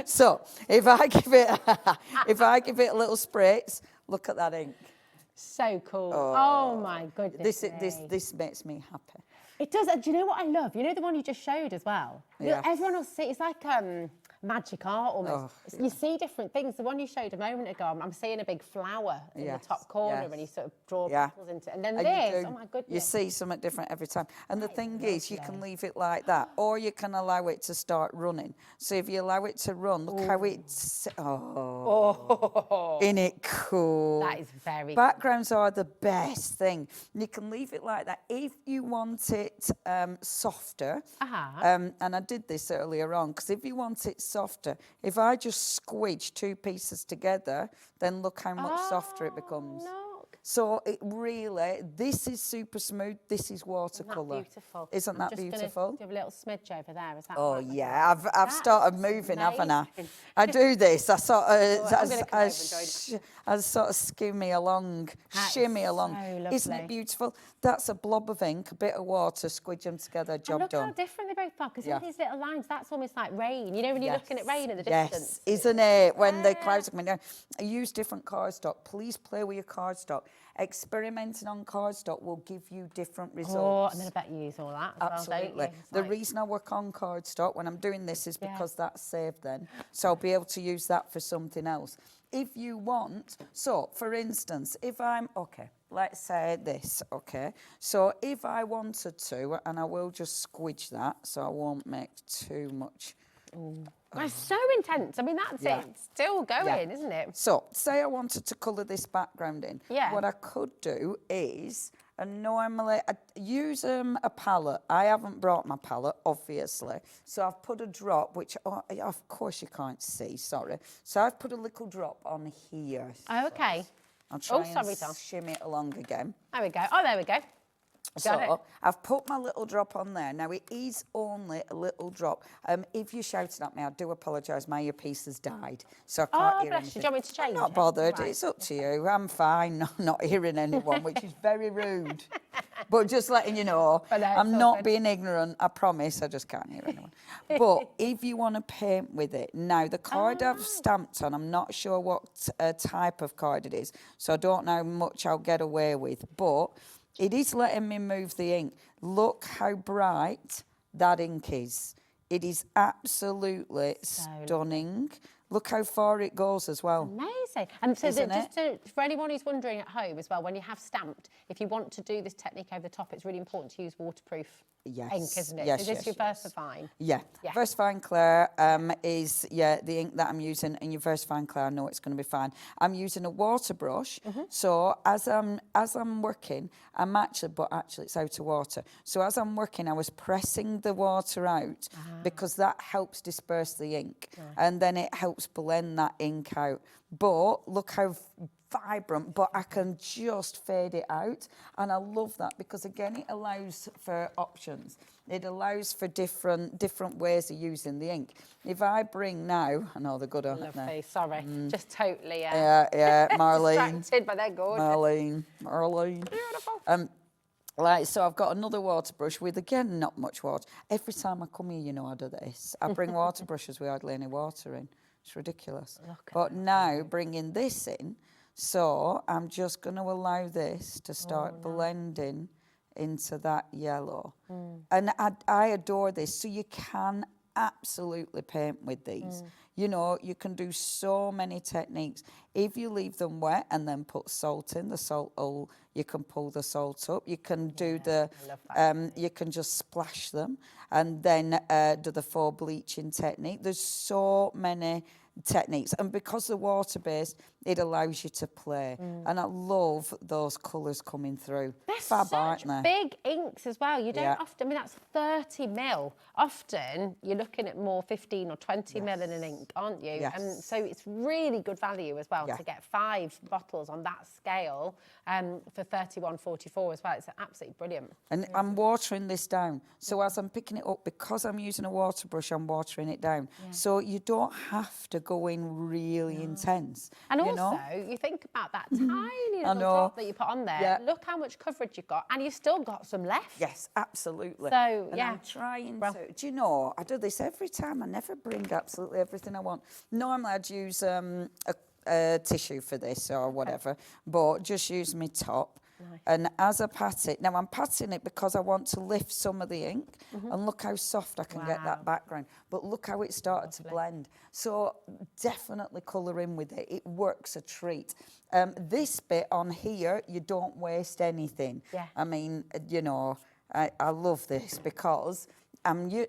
So, if I give it a little spritz, look at that ink. So cool. Oh my goodness. This makes me happy. It does. Do you know what I love? You know the one you just showed as well? Yeah. Everyone will see, it's like magic art almost. You see different things. The one you showed a moment ago, I'm seeing a big flower in the top corner and you sort of draw petals into it. And then this, oh my goodness. You see something different every time. And the thing is, you can leave it like that, or you can allow it to start running. So if you allow it to run, look how it's... Isn't it cool? That is very Backgrounds are the best thing. You can leave it like that. If you want it softer, and I did this earlier on, because if you want it softer, if I just squidge 2 pieces together, then look how much softer it becomes. So it really, this is super smooth, this is watercolour. Beautiful. Isn't that beautiful? Do a little smidge over there, is that Oh yeah, I've started moving, haven't I? I do this, I sort of skimmy along, shimmy along. So Isn't it beautiful? That's a blob of ink, a bit of water, squidge them together, job look done. How different they both are, because these little lines, that's almost like rain. You know when you're looking at rain in the distance? Yes, isn't it? When the clouds are coming down. I use different cardstock. Please play with your cardstock. Experimenting on cardstock will give you different results. Oh, and then I bet you use all that as Absolutely. well, don't you? The reason I work on cardstock when I'm doing this is because that's saved then. So I'll be able to use that for something else. If you want, so for instance, if I'm, let's say this, okay? So if I wanted to, and I will just squidge that so I won't make too much. That's so intense. I mean, that's Yeah. it. It's still going, Yeah. isn't it? So, say I wanted to colour this background in. Yeah. What I could do is, and normally I use a palette. I haven't brought my palette, obviously. So I've put a drop, which of course you can't see, sorry. So I've put a little drop on here. Oh, okay. I'll try sorry, Tom. and shimmy it along again. There we go. Oh, there we go. Got it. So I've put my little drop on there. Now it is only a little drop. If you're shouting at me, I do apologise. My earpiece has died, so I can't hear bless anything. you. Do you want me to change I'm not it? bothered. Right. It's up to you. I'm fine. I'm not hearing anyone, which is very rude. But just letting you know, But no, it's I'm all not good. being ignorant. I promise. I just can't hear anyone. But if you want to paint with it, now the card I've stamped on, I'm not sure what type of card it is, so I don't know how much I'll get away with. But it is letting me move the ink. Look how bright that ink is. It is absolutely stunning. Look how far it goes as well. Amazing. And so Isn't for anyone who's wondering at home as well, when you have stamped, if you want to do this technique over the top, it's really important to use waterproof ink, isn't it? Yes, Is this your VersaFine? Yeah. Yeah. VersaFine Clear is, the ink that I'm using, and your VersaFine Clear, I know it's going to be fine. I'm using a water brush, so as I'm working, but actually it's out of water. So as I'm working, I was pressing the water out because that helps disperse the ink, and then it helps blend that ink out. But look how vibrant, but I can just fade it out, and I love that because again it allows for options. It allows for different ways of using the ink. If I bring now, I know they're good, aren't they? Lovely, sorry. Just totally Marlene. distracted, but they're good. Marlene. Beautiful. So I've got another water brush with, again, not much water. Every time I come here, you know I do this. I bring water brushes with hardly any water in. It's ridiculous. But now, bringing this in, so I'm just going to allow this to start blending into that yellow. And I adore this. So you can absolutely paint with these. You know, you can do so many techniques. If you leave them wet and then put salt in, the salt will, you can pull the salt up. You can do you can just splash them and then do the faux bleaching technique. There's so many techniques, and because they're water-based, it allows you to play. And I love those colours coming through. They're Fab, aren't such they? big inks as well. You don't often, I mean, that's 30 mil. Often you're looking at more 15 or 20 mil in an ink, aren't you? Yes. And so it's really good value as well to get 5 bottles on that scale for 31.44 as well. It's absolutely brilliant. And I'm watering this down. So as I'm picking it up, because I'm using a water brush, I'm watering it down. So you don't have to go in really intense. And you also, know? you think about that tiny little know. drop that you put on there. Yeah. Look how much coverage you've got, and you've still got some left. Yes, absolutely. So, and yeah. I'm trying to, do you know, I do this every time. I never bring absolutely everything I want. Normally I'd use a tissue for this or whatever, but just use my top. Nice. And as I pat it, now I'm patting it because I want to lift some of the ink, and look how soft I can get that background. But look how it started to blend. So definitely colour in with it. It works a treat. This bit on here, you don't waste anything. Yeah. I mean, you know, I love this because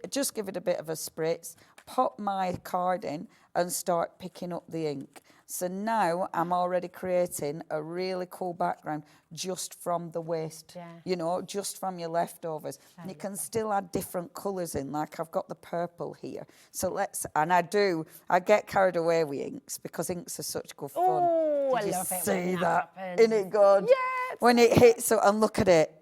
just give it a bit of a spritz, pop my card in and start picking up the ink. So now I'm already creating a really cool background just from the waste, you know, just from your leftovers. And you can still add different colours in, like I've got the purple here. So I get carried away with inks because inks are such good fun. Oh, Did I you love it see when that? happens. Isn't it good? Yeah. When it hits, and look at it.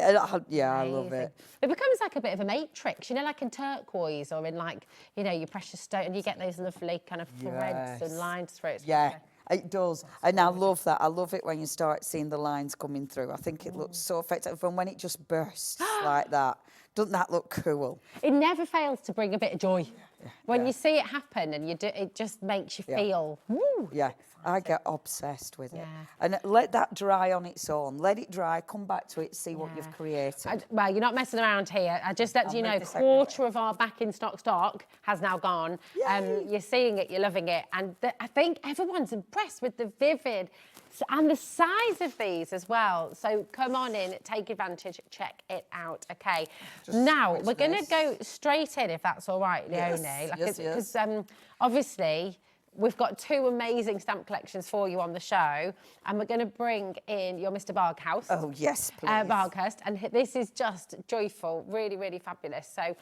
Yeah, I love it. It becomes like a bit of a matrix, you know, like in turquoise or in like, you know, your precious stone, and you get those lovely kind of threads and lines through it. Yeah, it does. And I love that. I love it when you start seeing the lines coming through. I think it looks so effective. And when it just bursts like that, doesn't that look cool? It never fails to bring a bit of joy. When you see it happen and you do, it just makes you feel, woo. Yeah, I get obsessed with it. And let that dry on its own. Let it dry, come back to it, see what you've created. Well, you're not messing around here. I just let you know, quarter of our back in stock has now gone. You're seeing it, you're loving it. And I think everyone's impressed with the vivid and the size of these as well. So come on in, take advantage, check it out. Okay. Now, we're going to go straight in, if that's all right, Leoni. Because obviously, we've got 2 amazing stamp collections for you on the show, and we're going to bring in your Mr. Barghouse. Oh, yes, please. Barghurst, and this is just joyful, really, really fabulous. So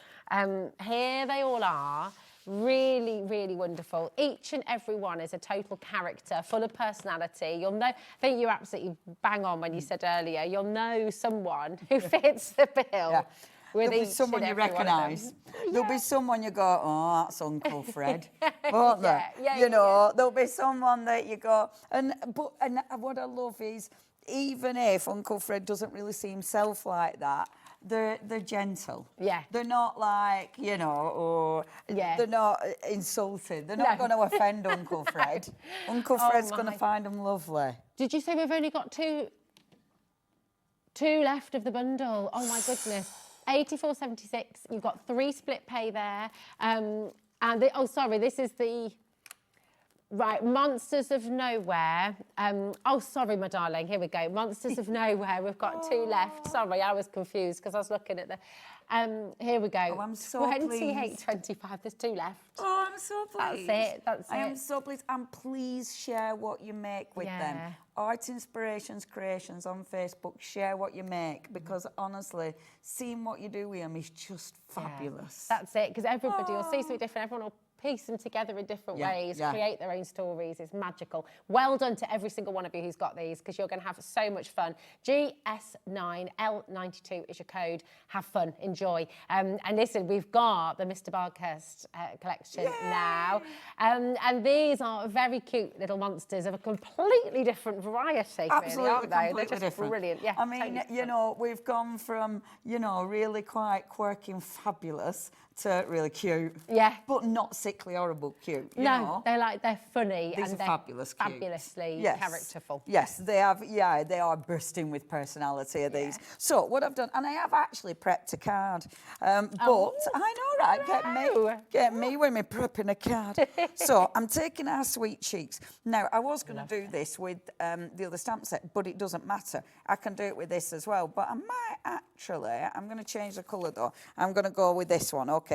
here they all are. Really, really wonderful. Each and every one is a total character, full of personality. You'll know, I think you're absolutely bang on when you said earlier, you'll know someone who fits the bill. There'll be someone you recognise. There'll be someone you go, oh, that's Uncle Fred, won't there? You know, there'll be someone that you go, and what I love is, even if Uncle Fred doesn't really see himself like that, they're gentle. Yeah. They're not like, you know, or they're not insulting. They're not going to offend Uncle Fred. Uncle Fred's going to find them lovely. Did you say we've only got two left of the bundle? Oh my goodness. 84.76. You've got 3 split pay there. This is the Monsters of Nowhere. Sorry, my darling. Here we go. Monsters of Nowhere. We've got 2 left. Sorry, I was confused because I was looking at the. Here we go. Oh, I'm so pleased. 28.25. There's 2 left. Oh, I'm so pleased. That's it. I am so pleased. And please share what you make with them. Art Inspirations Creations on Facebook. Share what you make, because honestly, seeing what you do with them is just fabulous. That's it, because everybody will see something different. Everyone will piece them together in different ways, create their own stories. It's magical. Well done to every single one of you who's got these, because you're going to have so much fun. GS9L92 is your code. Have fun, enjoy. And listen, we've got the Mr. Barghurst collection now. And these are very cute little monsters of a completely different variety, really, aren't they? They're just different. Brilliant. Yeah, I mean, you know, we've gone from, you know, really quite quirky and fabulous to really cute. Yeah. But not sickly, horrible cute, you know? They're funny. These and are fabulous cute. Fabulously characterful. Yes, they are bursting with personality, these. So what I've done, and I have actually prepped a card, but I know, right, get me when me prepping a card. So I'm taking our Sweet Cheeks. Now, I was going to do this with the other stamp set, but it doesn't matter. I can do it with this as well, but I might actually, I'm going to change the colour though. I'm going to go with this one, okay?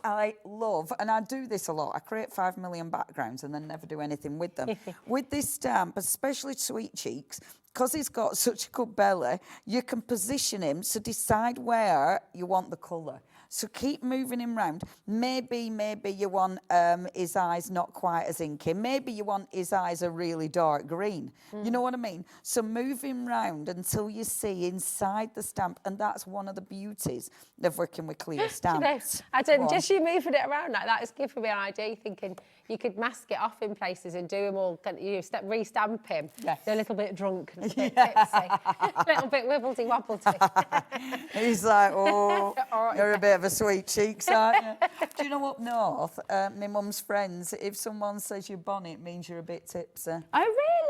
I love, and I do this a lot, I create 5 million backgrounds and then never do anything with them. With this stamp, especially Sweet Cheeks, because he's got such a good belly, you can position him to decide where you want the colour. So keep moving him round. Maybe you want his eyes not quite as inky. Maybe you want his eyes a really dark green. You know what I mean? So move him round until you see inside the stamp, and that's one of the beauties of working with clear stamps. Just you moving it around like that is giving me an idea, thinking you could mask it off in places and do him all, re-stamp him. Yes. They're a little bit drunk and a bit tipsy, a little bit wibbledy-wobbledy. He's like, oh, you're a bit of a Sweet Cheeks, aren't you? Do you know up north, my mum's friends, if someone says you're bonny, it means you're a bit tipsy. Oh,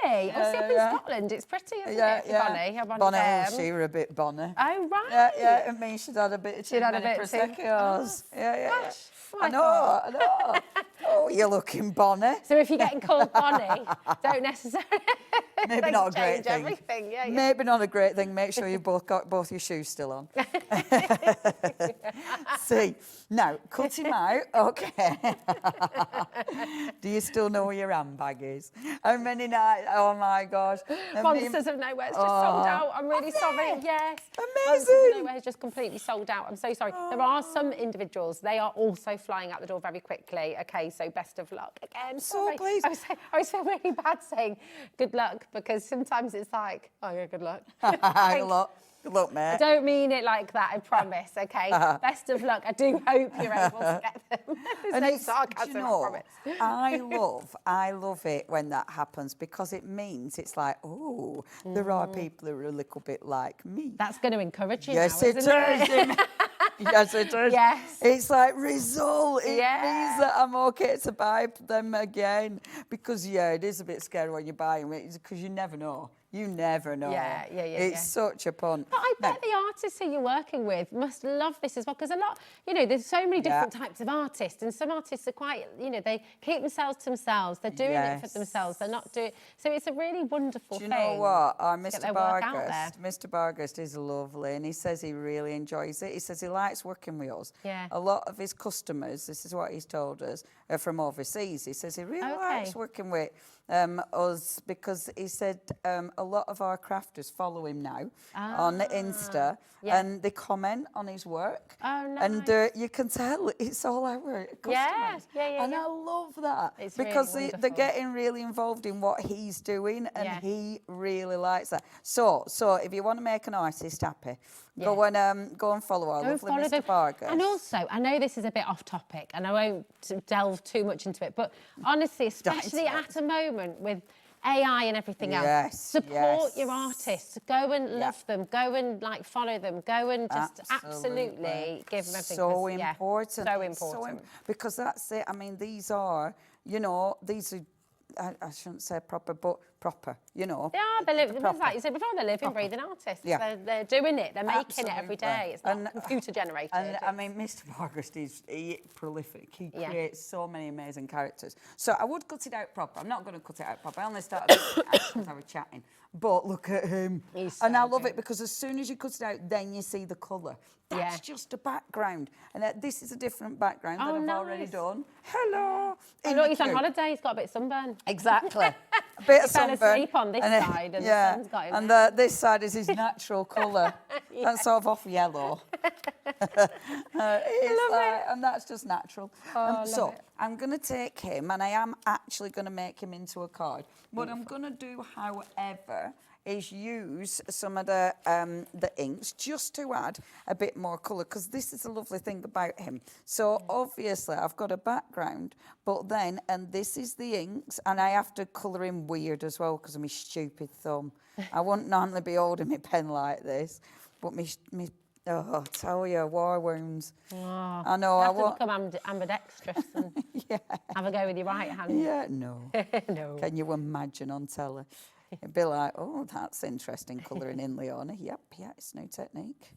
really? Well, see, up in Scotland, it's pretty, isn't it? Bonny. Bonny, she were a bit bonny. Oh, right. Yeah, it means she'd had a bit of too many Prosecco's. Gosh, I know. Oh, you're looking bonny. So if you're getting called bonny, don't necessarily... Maybe not a great thing. Everything. Yeah. Maybe not a great thing. Make sure you've both got both your shoes still on. See, now, cut him out. Okay. Do you still know where your handbag is? How many nights? Oh, my gosh. Monsters of Nowhere's just sold out. I'm really sorry. Yes. Amazing. Monsters of Nowhere's just completely sold out. I'm so sorry. There are some individuals. They are also flying out the door very quickly. Okay, so best of luck. Again, sorry. So pleased. I was feeling really bad saying good luck, because sometimes it's like, oh, yeah, good luck. Good luck, mate. I don't mean it like that, I promise, okay? Best of luck. I do hope you're able to get them. There's no sarcasm, I promise. I love it when that happens, because it means it's like, oh, there are people who are a little bit like me. That's going to encourage you yes, now, it isn't it? Yes, it is. Yes. It's like result. It Yeah. means that I'm okay to buy them again. Because, yeah, it is a bit scary when you buy them because you never know. You never know. Yeah. It's such a punt. But I bet the artists who you're working with must love this as well, because a lot, you know, there's so many different types of artists, and some artists are quite, you know, they keep themselves to themselves. They're doing it for themselves. They're not doing. So it's a really wonderful thing. Do you know what? Mr. Mr. Bargust is lovely, and he says he really enjoys it. He says he likes working with us. Yeah. A lot of his customers, this is what he's told us, are from overseas. He says he really likes working with us because he said a lot of our crafters follow him now on Insta and they comment on his work. Oh, nice. And you can tell it's all our customers. And I love that because they're getting really involved in what he's doing and he really likes that. So if you want to make an artist happy, go and follow our lovely Mr. Bargust. And also, I know this is a bit off topic and I won't delve too much into it, but honestly, especially at a moment with AI and everything else, support your artists. Go and love them. Go and follow them. Go and just absolutely give them everything. So important. So important. Because that's it. I mean, these are, you know, these are. I shouldn't say proper, but proper, you know. They are. Like you said before, they're living, breathing artists. Yeah. They're doing it. They're making it every day. It's not computer generated. And I mean, Mr. Bargust is prolific. He creates so many amazing characters. So I would cut it out proper. I'm not going to cut it out proper. I only started as I was chatting. But look at him. And I love it because as soon as you cut it out, then you see the colour. That's just a background. And this is a different background that I've already done. Hello. Look, he's on holiday. He's got a bit of sunburn. Exactly. A bit of sunburn. He fell asleep on this side and the sun's got him. And this side is his natural colour. That's sort of off yellow. And that's just natural. So I'm going to take him and I am actually going to make him into a card. What I'm going to do, however, is use some of the inks just to add a bit more colour, because this is a lovely thing about him. So obviously I've got a background, but then, and this is the inks, and I have to colour him weird as well because of my stupid thumb. I wouldn't normally be holding my pen like this, but I tell you, war wounds. Oh, I know. I won't become ambidextrous and have a go with your right hand. Yeah, no. No. Can you imagine on telly? It'd be like, oh, that's interesting, colouring in Leoni. Yep, it's new technique.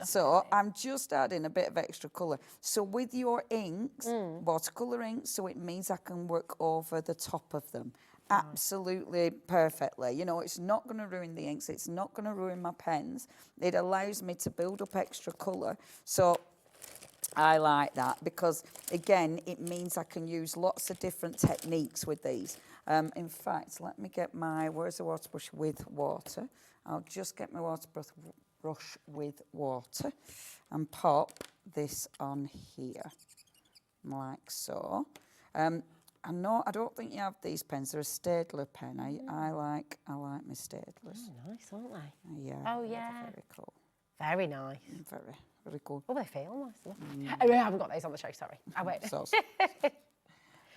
So I'm just adding a bit of extra colour. So with your inks, watercolour inks, so it means I can work over the top of them. Absolutely perfectly. You know, it's not going to ruin the inks. It's not going to ruin my pens. It allows me to build up extra colour. So I like that because, again, it means I can use lots of different techniques with these. In fact, let me get where's the water brush with water? I'll just get my water brush with water and pop this on here, like so. I don't think you have theyese pens. They're a Staedtler pen. I like my Staedtlers. Oh, nice, aren't they? Yeah. Oh, yeah. Very cool. Very nice. Very cool. Oh, they feel nice. Oh, I haven't got those on the show, sorry. I wait.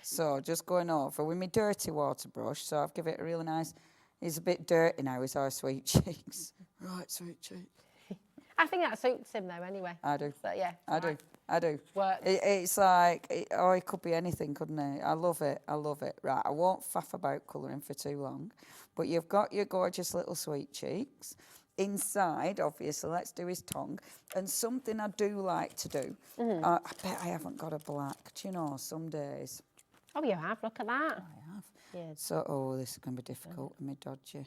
So just going over with my dirty water brush. So I've given it a really nice. He's a bit dirty now. Is our sweet cheeks? Right, sweet cheek. I think that suits him though, anyway. I do. So, yeah. I do. Works. It's like, it could be anything, couldn't it? I love it. Right, I won't faff about colouring for too long. But you've got your gorgeous little sweet cheeks. Inside, obviously, let's do his tongue. And something I do like to do, I bet I haven't got a black. Do you know, some days. Oh, you have. Look at that. I have. Yeah. So, this is going to be difficult. Let me dodge you.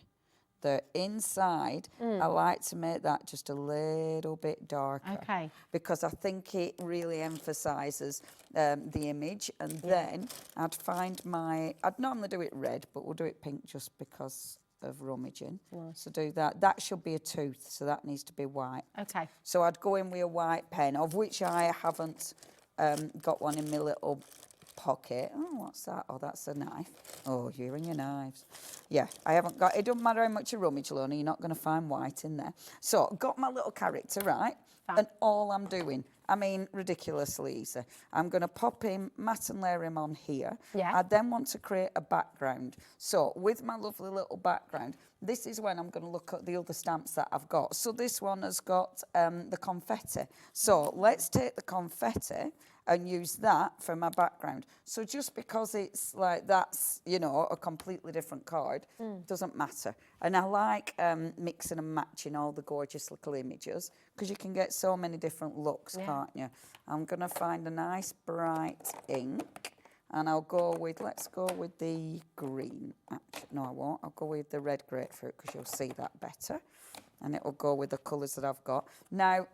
The inside, I like to make that just a little bit darker. Okay. Because I think it really emphasises the image. And then I'd find I'd normally do it red, but we'll do it pink just because of rummaging. Nice. So do that. That should be a tooth, so that needs to be white. Okay. So I'd go in with a white pen, of which I haven't got one in my little pocket. Oh, what's that? Oh, that's a knife. Oh, you and your knives. Yeah, I haven't got, it doesn't matter how much you rummage, Leoni, you're not going to find white in there. So, got my little character, right? And all I'm doing, I mean, ridiculously easy. I'm going to pop him, matte and layer him on here. Yeah. I then want to create a background. So with my lovely little background, this is when I'm going to look at the other stamps that I've got. So this one has got the confetti. So let's take the confetti and use that for my background. So just because it's like that's, you know, a completely different card, doesn't matter. And I like mixing and matching all the gorgeous little images because you can get so many different looks, can't you? I'm going to find a nice bright ink and I'll go with, let's go with the green. Actually, no, I won't. I'll go with the red grapefruit because you'll see that better. And it'll go with the colours that I've got. Now,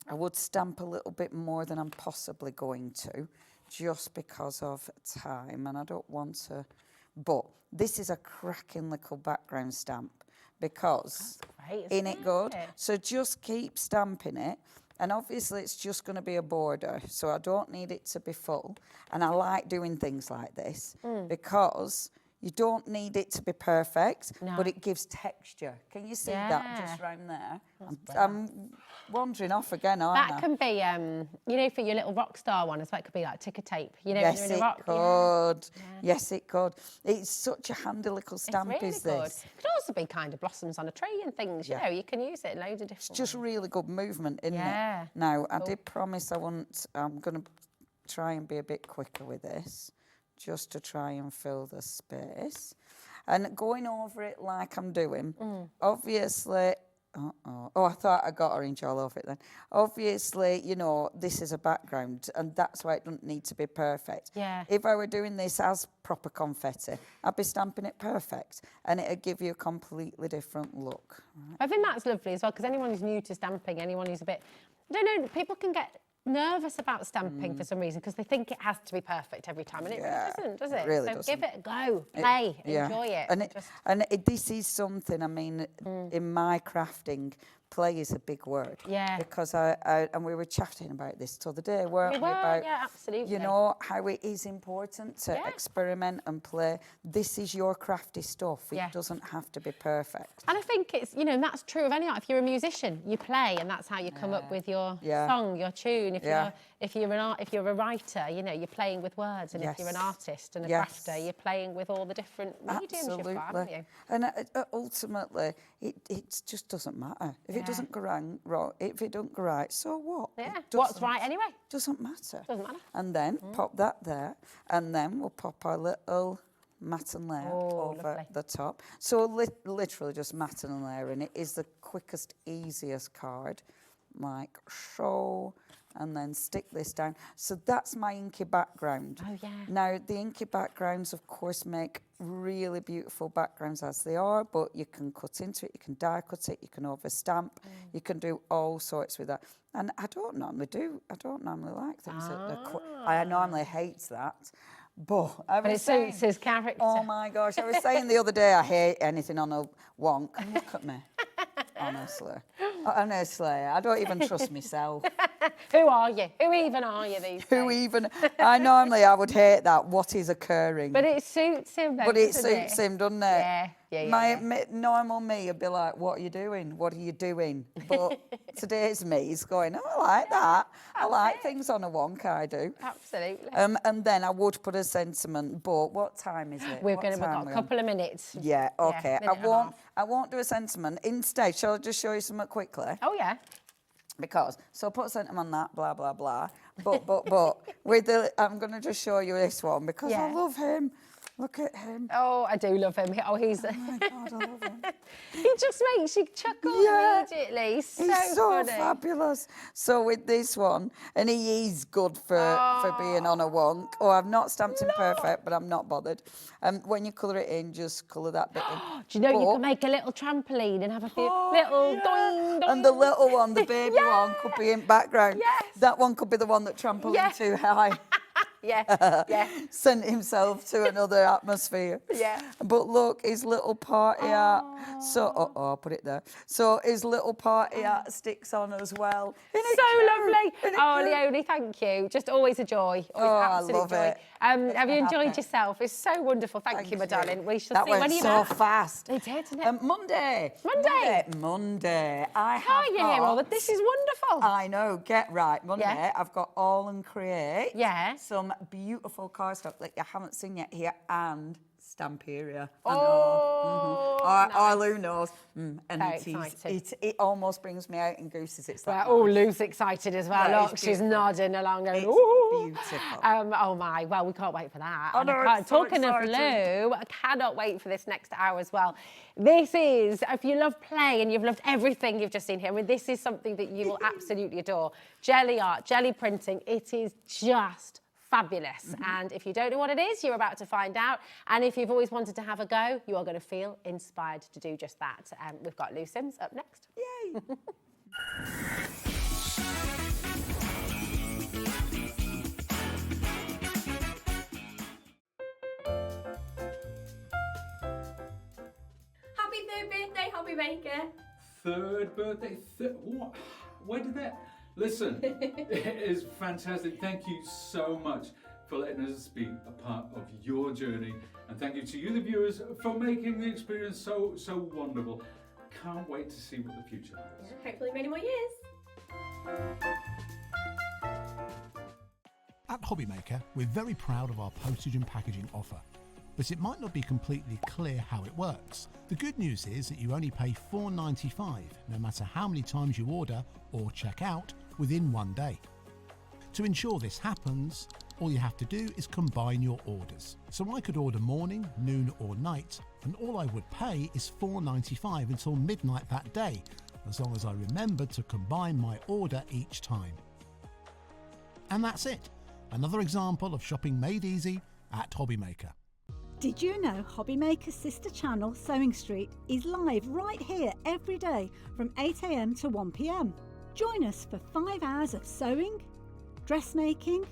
I would stamp a little bit more than I'm possibly going to, just because of time, and I don't want to. But this is a cracking little background stamp because in it good. So just keep stamping it, and obviously it's just going to be a border, so I don't need it to be full. And I like doing things like this because you don't need it to be perfect, but it gives texture. Can you see that just round there? I'm wandering off again, aren't I? That can be, you know, for your little rock star one as well. It could be like ticker tape. You know, yes, when you're in a rock. it could. Yes, it could. It's such a handy little stamp, it's really is this? Good. It could also be kind of blossoms on a tree and things. You know, you can use it in loads of different. It's just really good movement, isn't it? Now, I did promise I'm going to try and be a bit quicker with this, just to try and fill the space. And going over it like I'm doing, obviously, oh, I thought I got orange all over it then. Obviously, you know, this is a background and that's why it doesn't need to be perfect. Yeah. If I were doing this as proper confetti, I'd be stamping it perfect and it'd give you a completely different look. Right. I think that's lovely as well, because anyone who's new to stamping, anyone who's a bit, I don't know, people can get nervous about stamping for some reason because they think it has to be perfect every time, and it really doesn't, does it? It really so doesn't. give it a go, play, enjoy it. And this is something, I mean, in my crafting, play is a big word. Yeah. Because and we were chatting about this the other day, weren't we? About, absolutely. you know, how it is important to experiment and play. This is your crafty stuff. It doesn't have to be perfect. And I think it's, you know, that's true of any art. If you're a musician, you play, and that's how you come up with your song, your tune. If you're a writer, you know, you're playing with words, and if you're an artist and a crafter, you're playing with all the different mediums you've got, haven't you? And ultimately, it just doesn't matter. If it doesn't go wrong, if it don't go right, so what? Yeah. What's right anyway? Doesn't matter. Doesn't matter. And then pop that there, and then we'll pop our little matte and layer over the top. So literally just matte and layer, and it is the quickest, easiest card, like so. And then stick this down. So that's my inky background. Oh, yeah. Now, the inky backgrounds, of course, make really beautiful backgrounds as they are, but you can cut into it, you can die cut it, you can overstamp, you can do all sorts with that. And I don't normally like things that I normally hate that. But it suits his character. Oh, my gosh. I was saying the other day I hate anything on a wonk. Look at me. Honestly, I don't even trust myself. Who are you? Who even are you these days? I would hate that. What is occurring? But it suits him, though, But it suits him, doesn't it? Yeah. Normal me would be like, what are you doing? What are you doing? But today's me is going, oh, I like that. I like things on a wonk, I do. Absolutely. And then I would put a sentiment, but what time is it? We've got a couple of minutes. Yeah, okay. I won't do a sentiment. Instead, shall I just show you something quickly? Oh, yeah. Because, so put sentiment on that, blah, blah, blah. But, I'm going to just show you this one because I love him. Look at him. Oh, I do love him. Oh, he's... Oh, my God, I love him. He just makes you chuckle immediately. He's so funny. fabulous. So with this one, and he is good for being on a wonk. Oh, I've not stamped him perfect, but I'm not bothered. When you colour it in, just colour that bit in. Do you know you can make a little trampoline and have a few little doing, doing. And the little one, the baby one, could be in background. Yes. That one could be the one that trampoline too high. Yeah. Sent himself to another atmosphere. Yeah. But look, his little party hat. So, I'll put it there. So his little party hat sticks on as well. So lovely. Oh, Leoni, thank you. Just always a joy. Always absolute I love joy. it. Have you enjoyed yourself? It's so wonderful. Thank you, my darling. We shall That see went when you're so back. fast. It did, didn't it? Monday. Monday. I have Can't you hear all that? This is wonderful. I know. Get right. Monday, I've got All and Create. Yeah. Some beautiful cardstock that you haven't seen yet here, and Stamperia. Oh, Lou knows. And it almost brings me out in gooses. It's that well, Lou's excited as well. Yeah, Look, it's she's beautiful. nodding along. Going, It's ooh. beautiful. Oh my, well, we can't wait for that. I And know, can't- it's so talking of exciting. Lou, I cannot wait for this next hour as well. This is, if you love play and you've loved everything you've just seen here, I mean, this is something that you will absolutely adore. GelliArt, Gelli printing, it is just fabulous. And if you don't know what it is, you're about to find out. And if you've always wanted to have a go, you are going to feel inspired to do just that. We've got Lou Sims up next. Yay! Happy third birthday, HobbyMaker. Third birthday? What? Where did that... Listen, it is fantastic. Thank you so much for letting us be a part of your journey. And thank you to you, the viewers, for making the experience so wonderful. Can't wait to see what the future holds. Yeah, hopefully many more years. At HobbyMaker, we're very proud of our postage and packaging offer, but it might not be completely clear how it works. The good news is that you only pay $4.95 no matter how many times you order or check out within 1 day. To ensure this happens, all you have to do is combine your orders. So I could order morning, noon or night, and all I would pay is $4.95 until midnight that day, as long as I remembered to combine my order each time. And that's it. Another example of shopping made easy at HobbyMaker. Did you know HobbyMaker's sister channel, Sewing Street, is live right here every day from 8 AM to 1 PM? Join us for 5 hours of sewing, dressmaking,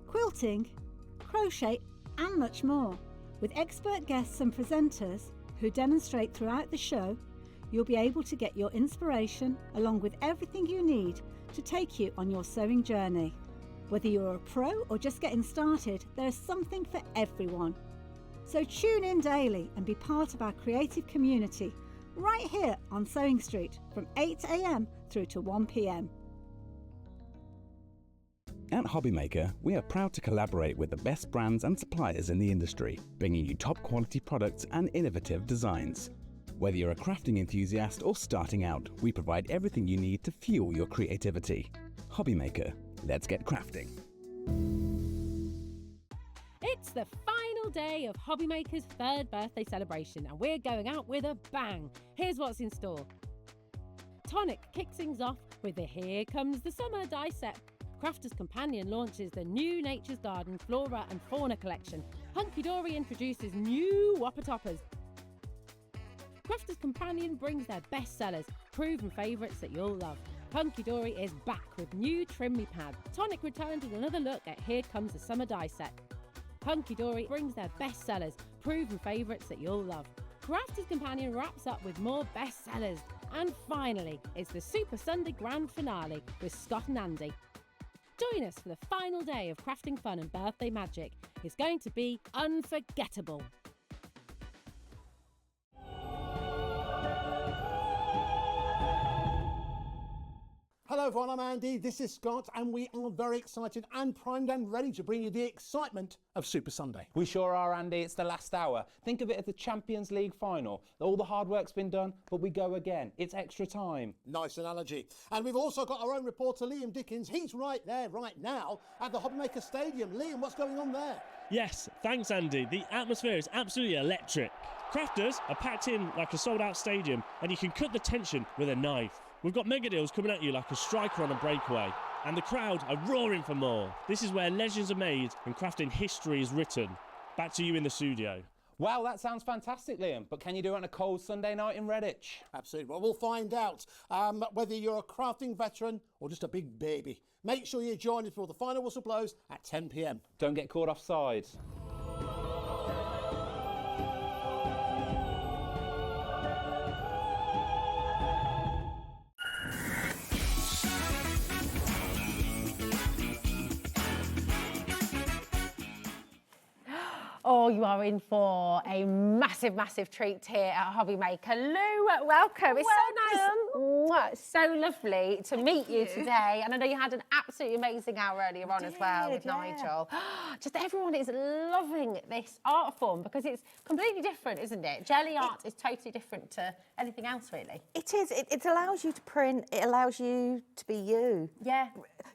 quilting, crochet and much more. With expert guests and presenters who demonstrate throughout the show, you'll be able to get your inspiration along with everything you need to take you on your sewing journey. Whether you're a pro or just getting started, there's something for everyone. So tune in daily and be part of our creative community right here on Sewing Street from 8 AM through to 1 PM. At HobbyMaker, we are proud to collaborate with the best brands and suppliers in the industry, bringing you top quality products and innovative designs. Whether you're a crafting enthusiast or starting out, we provide everything you need to fuel your creativity. HobbyMaker, let's get crafting. It's the final day of HobbyMaker's third birthday celebration and we're going out with a bang. Here's what's in store. Tonic kicks things off with the Here Comes the Summer die set. Crafter's Companion launches the new Nature's Garden Flora and Fauna collection. Hunky Dory introduces new Whopper Toppers. Crafter's Companion brings their best sellers, proven favourites that you'll love. Hunky Dory is back with new Trimmy pads. Tonic returns with another look at Here Comes the Summer die set. Hunky Dory brings their best sellers, proven favourites that you'll love. Crafter's Companion wraps up with more best sellers. And finally, it's the Super Sunday Grand Finale with Scott and Andy. Join us for the final day of crafting fun and birthday magic. It's going to be unforgettable. Hello everyone, I'm Andy, this is Scott, and we are very excited and primed and ready to bring you the excitement of Super Sunday. We sure are, Andy. It's the last hour. Think of it as the Champions League final. All the hard work's been done, but we go again. It's extra time. Nice analogy. And we've also got our own reporter, Liam Dickens. He's right there, right now, at the HobbyMaker Stadium. Liam, what's going on there? Yes, thanks Andy. The atmosphere is absolutely electric. Crafters are packed in like a sold-out stadium, and you can cut the tension with a knife. We've got mega deals coming at you like a striker on a breakaway, and the crowd are roaring for more. This is where legends are made and crafting history is written. Back to you in the studio. Wow, that sounds fantastic, Liam. But can you do it on a cold Sunday night in Redditch? Absolutely. Well, we'll find out whether you're a crafting veteran or just a big baby. Make sure you join us before the final whistle blows at 10 p.m. Don't get caught offside. Oh, you are in for a massive, massive treat here at HobbyMaker. Lou, welcome. It's so nice, so lovely to meet you today. And I know you had an absolutely amazing hour earlier on as well with Nigel. Just everyone is loving this art form because it's completely different, isn't it? GelliArts is totally different to anything else, really. It is. It allows you to print. It allows you to be you. Yeah.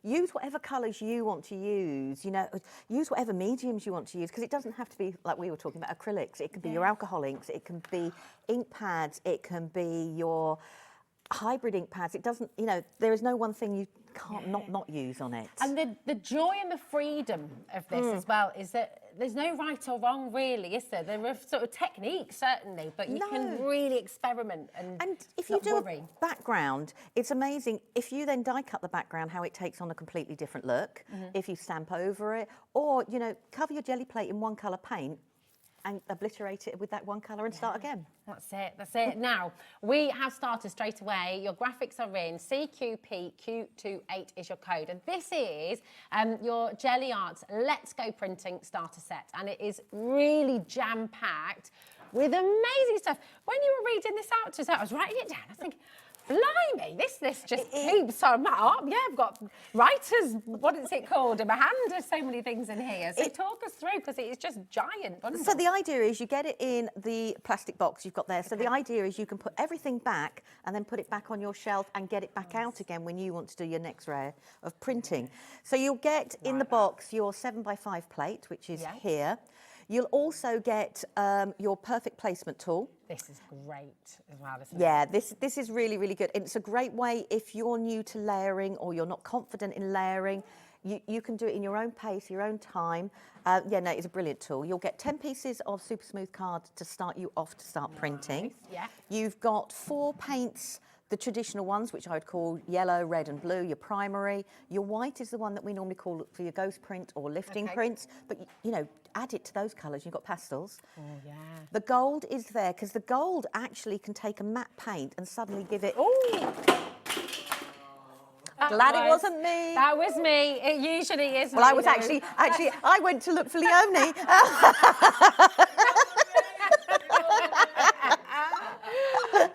Use whatever colours you want to use. You know, use whatever mediums you want to use because it doesn't have to be like we were talking about acrylics. It can be your alcohol inks. It can be ink pads. It can be your hybrid ink pads. It doesn't. You know, there is no one thing you can't not use on it. And the joy and the freedom of this as well is that there's no right or wrong, really, is there? There are sort of techniques, certainly, but you can really experiment and if you do a background, it's amazing. If you then die cut the background, how it takes on a completely different look. If you stamp over it, or you know, cover your jelly plate in one colour paint and obliterate it with that one colour and start again. That's it, that's it. Now, we have started straight away. Your graphics are in. CQPQ28 is your code. And this is your GelliArts Let's Go Printing starter set. And it is really jam-packed with amazing stuff. When you were reading this out to us, I was writing it down. I was thinking, blimey, this just keeps on up. Yeah, I've got writers, what is it called, in my hand. There's so many things in here. So talk us through, because it is just giant. So the idea is you get it in the plastic box you've got there. So the idea is you can put everything back and then put it back on your shelf and get it back out again when you want to do your next row of printing. So you'll get in the box your 7x5 plate, which is here. You'll also get your perfect placement tool. This is great as well, isn't it? Yeah, this is really, really good. It's a great way if you're new to layering or you're not confident in layering. You can do it in your own pace, your own time. Yeah, no, it's a brilliant tool. You'll get 10 pieces of super smooth card to start you off to start printing. Yeah. You've got 4 paints, the traditional ones, which I would call yellow, red and blue, your primary. Your white is the one that we normally call for your ghost print or lifting prints. But, you know, add it to those colours. You've got pastels. Oh, yeah. The gold is there because the gold actually can take a matte paint and suddenly give it... Glad it wasn't me. That was me. It usually is. Well, I was actually, I went to look for Leoni. Thank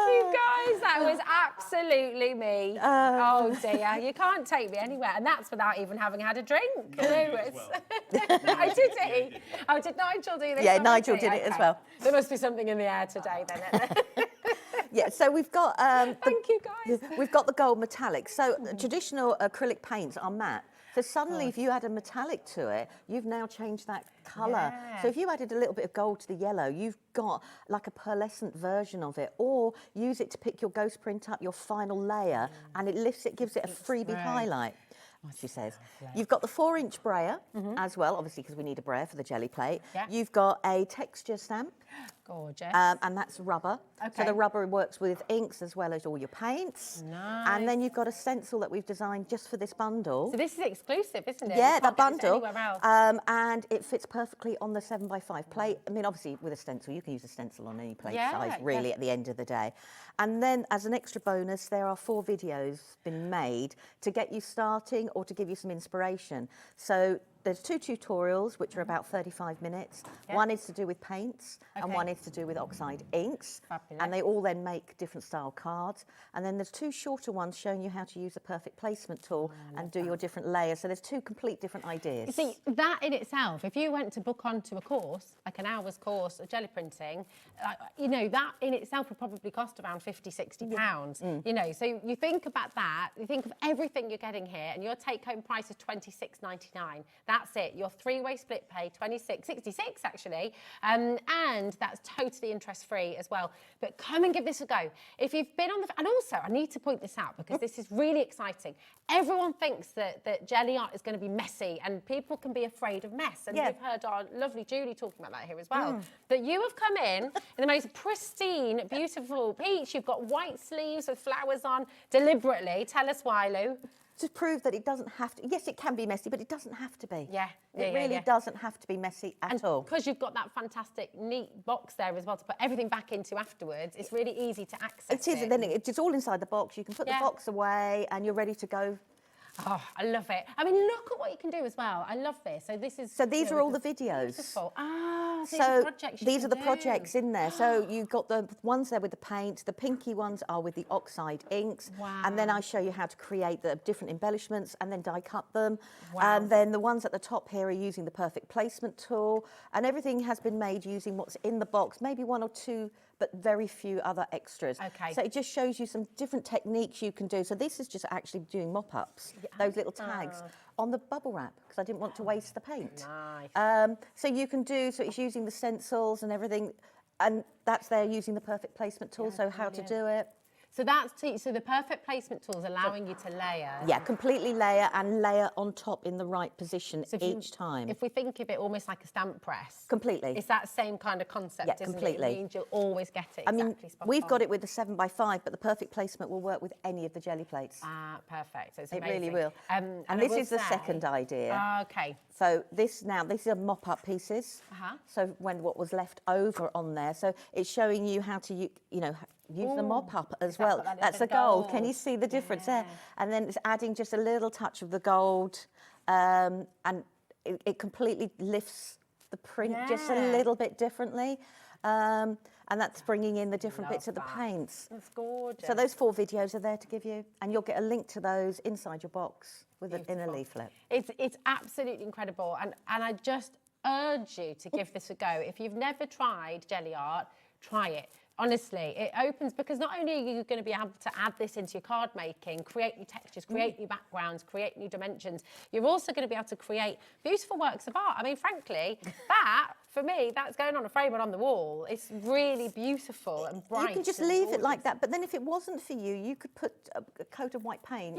you, guys. That was absolutely me. Oh dear, you can't take me anywhere, and that's without even having had a drink. I did it. Oh, did Nigel do this? Yeah, Nigel did it as well. There must be something in the air today, then. Yeah, so we've got... Thank you, guys. We've got the gold metallic. So traditional acrylic paints are matte. So suddenly, if you add a metallic to it, you've now changed that colour. Yeah. So if you added a little bit of gold to the yellow, you've got like a pearlescent version of it. Or use it to pick your ghost print up, your final layer, and it lifts it, gives it a freebie highlight. As she says. You've got the 4-inch brayer as well, obviously because we need a brayer for the jelly plate. Yeah. You've got a texture stamp. Gorgeous. And that's rubber. Okay. So the rubber works with inks as well as all your paints. Nice. And then you've got a stencil that we've designed just for this bundle. So this is exclusive, isn't it? Yeah, You that can't get this bundle. anywhere else. And it fits perfectly on the 7x5 plate. I mean, obviously with a stencil, you can use a stencil on any plate size, really, at the end of the day. And then as an extra bonus, there are 4 videos been made to get you starting or to give you some inspiration. So there's 2 tutorials, which are about 35 minutes. Yeah. One is to do with paints, and one is to do with oxide inks. Fabulous. And they all then make different style cards. And then there's 2 shorter ones showing you how to use a perfect placement tool and do your different layers. So there's 2 complete different ideas. You see, that in itself, if you went to book onto a course, like an hour's course of jelly printing, you know, that in itself would probably cost around 50, 60 pounds. You know, so you think about that, you think of everything you're getting here, and your take-home price is £26.99. That's it, your 3-way split pay, 66 actually, and that's totally interest-free as well. But come and give this a go. If you've been on the, and also I need to point this out because this is really exciting. Everyone thinks that GelliArt is going to be messy and people can be afraid of mess. And you've heard our lovely Julie talking about that here as well. That you have come in the most pristine, beautiful peach. You've got white sleeves with flowers on deliberately. Tell us why, Lou. To prove that it doesn't have to, yes, it can be messy, but it doesn't have to be. It really doesn't have to be messy at all. Because you've got that fantastic, neat box there as well to put everything back into afterwards, it's really easy to access. It is, and then it's all inside the box. You can put the box away and you're ready to go. Oh, I love it. I mean, look at what you can do as well. I love this. So this is... So these are all the videos. Beautiful. Ah, so these are the projects in there. So you've got the ones there with the paint. The pinky ones are with the oxide inks. Wow. And then I show you how to create the different embellishments and then die cut them. Wow. And then the ones at the top here are using the perfect placement tool. And everything has been made using what's in the box, maybe 1 or 2, but very few other extras. Okay. So it just shows you some different techniques you can do. So this is just actually doing mop-ups, those little tags on the bubble wrap, because I didn't want to waste the paint. Nice. So you can do, so it's using the stencils and everything, and that's there using the perfect placement tool, so how to do it. So that's so the perfect placement tool is allowing you to layer. Yeah, completely layer and layer on top in the right position each time. If we think of it almost like a stamp press. Completely. It's that same kind of concept, isn't completely. it? It means you'll always get it I mean, spot we've on. got it with the 7x5, but the perfect placement will work with any of the jelly plates. Ah, perfect. So it's it amazing. really will. And this is the second idea. Okay. So these are mop-up pieces. So what was left over on there. So it's showing you how to, use the mop-up as well. That's the gold. Can you see the difference there? And then it's adding just a little touch of the gold, and it completely lifts the print just a little bit differently. And that's bringing in the different bits of the paints. That's gorgeous. So those 4 videos are there to give you, and you'll get a link to those inside your box with in a leaflet. It's absolutely incredible, and I just urge you to give this a go. If you've never tried GelliArt, try it. Honestly, it opens, because not only are you going to be able to add this into your card making, create new textures, create new backgrounds, create new dimensions, you're also going to be able to create beautiful works of art. I mean, frankly, that, for me, that's going on a frame and on the wall. It's really beautiful and bright. You can just leave it like that, but then if it wasn't for you, you could put a coat of white paint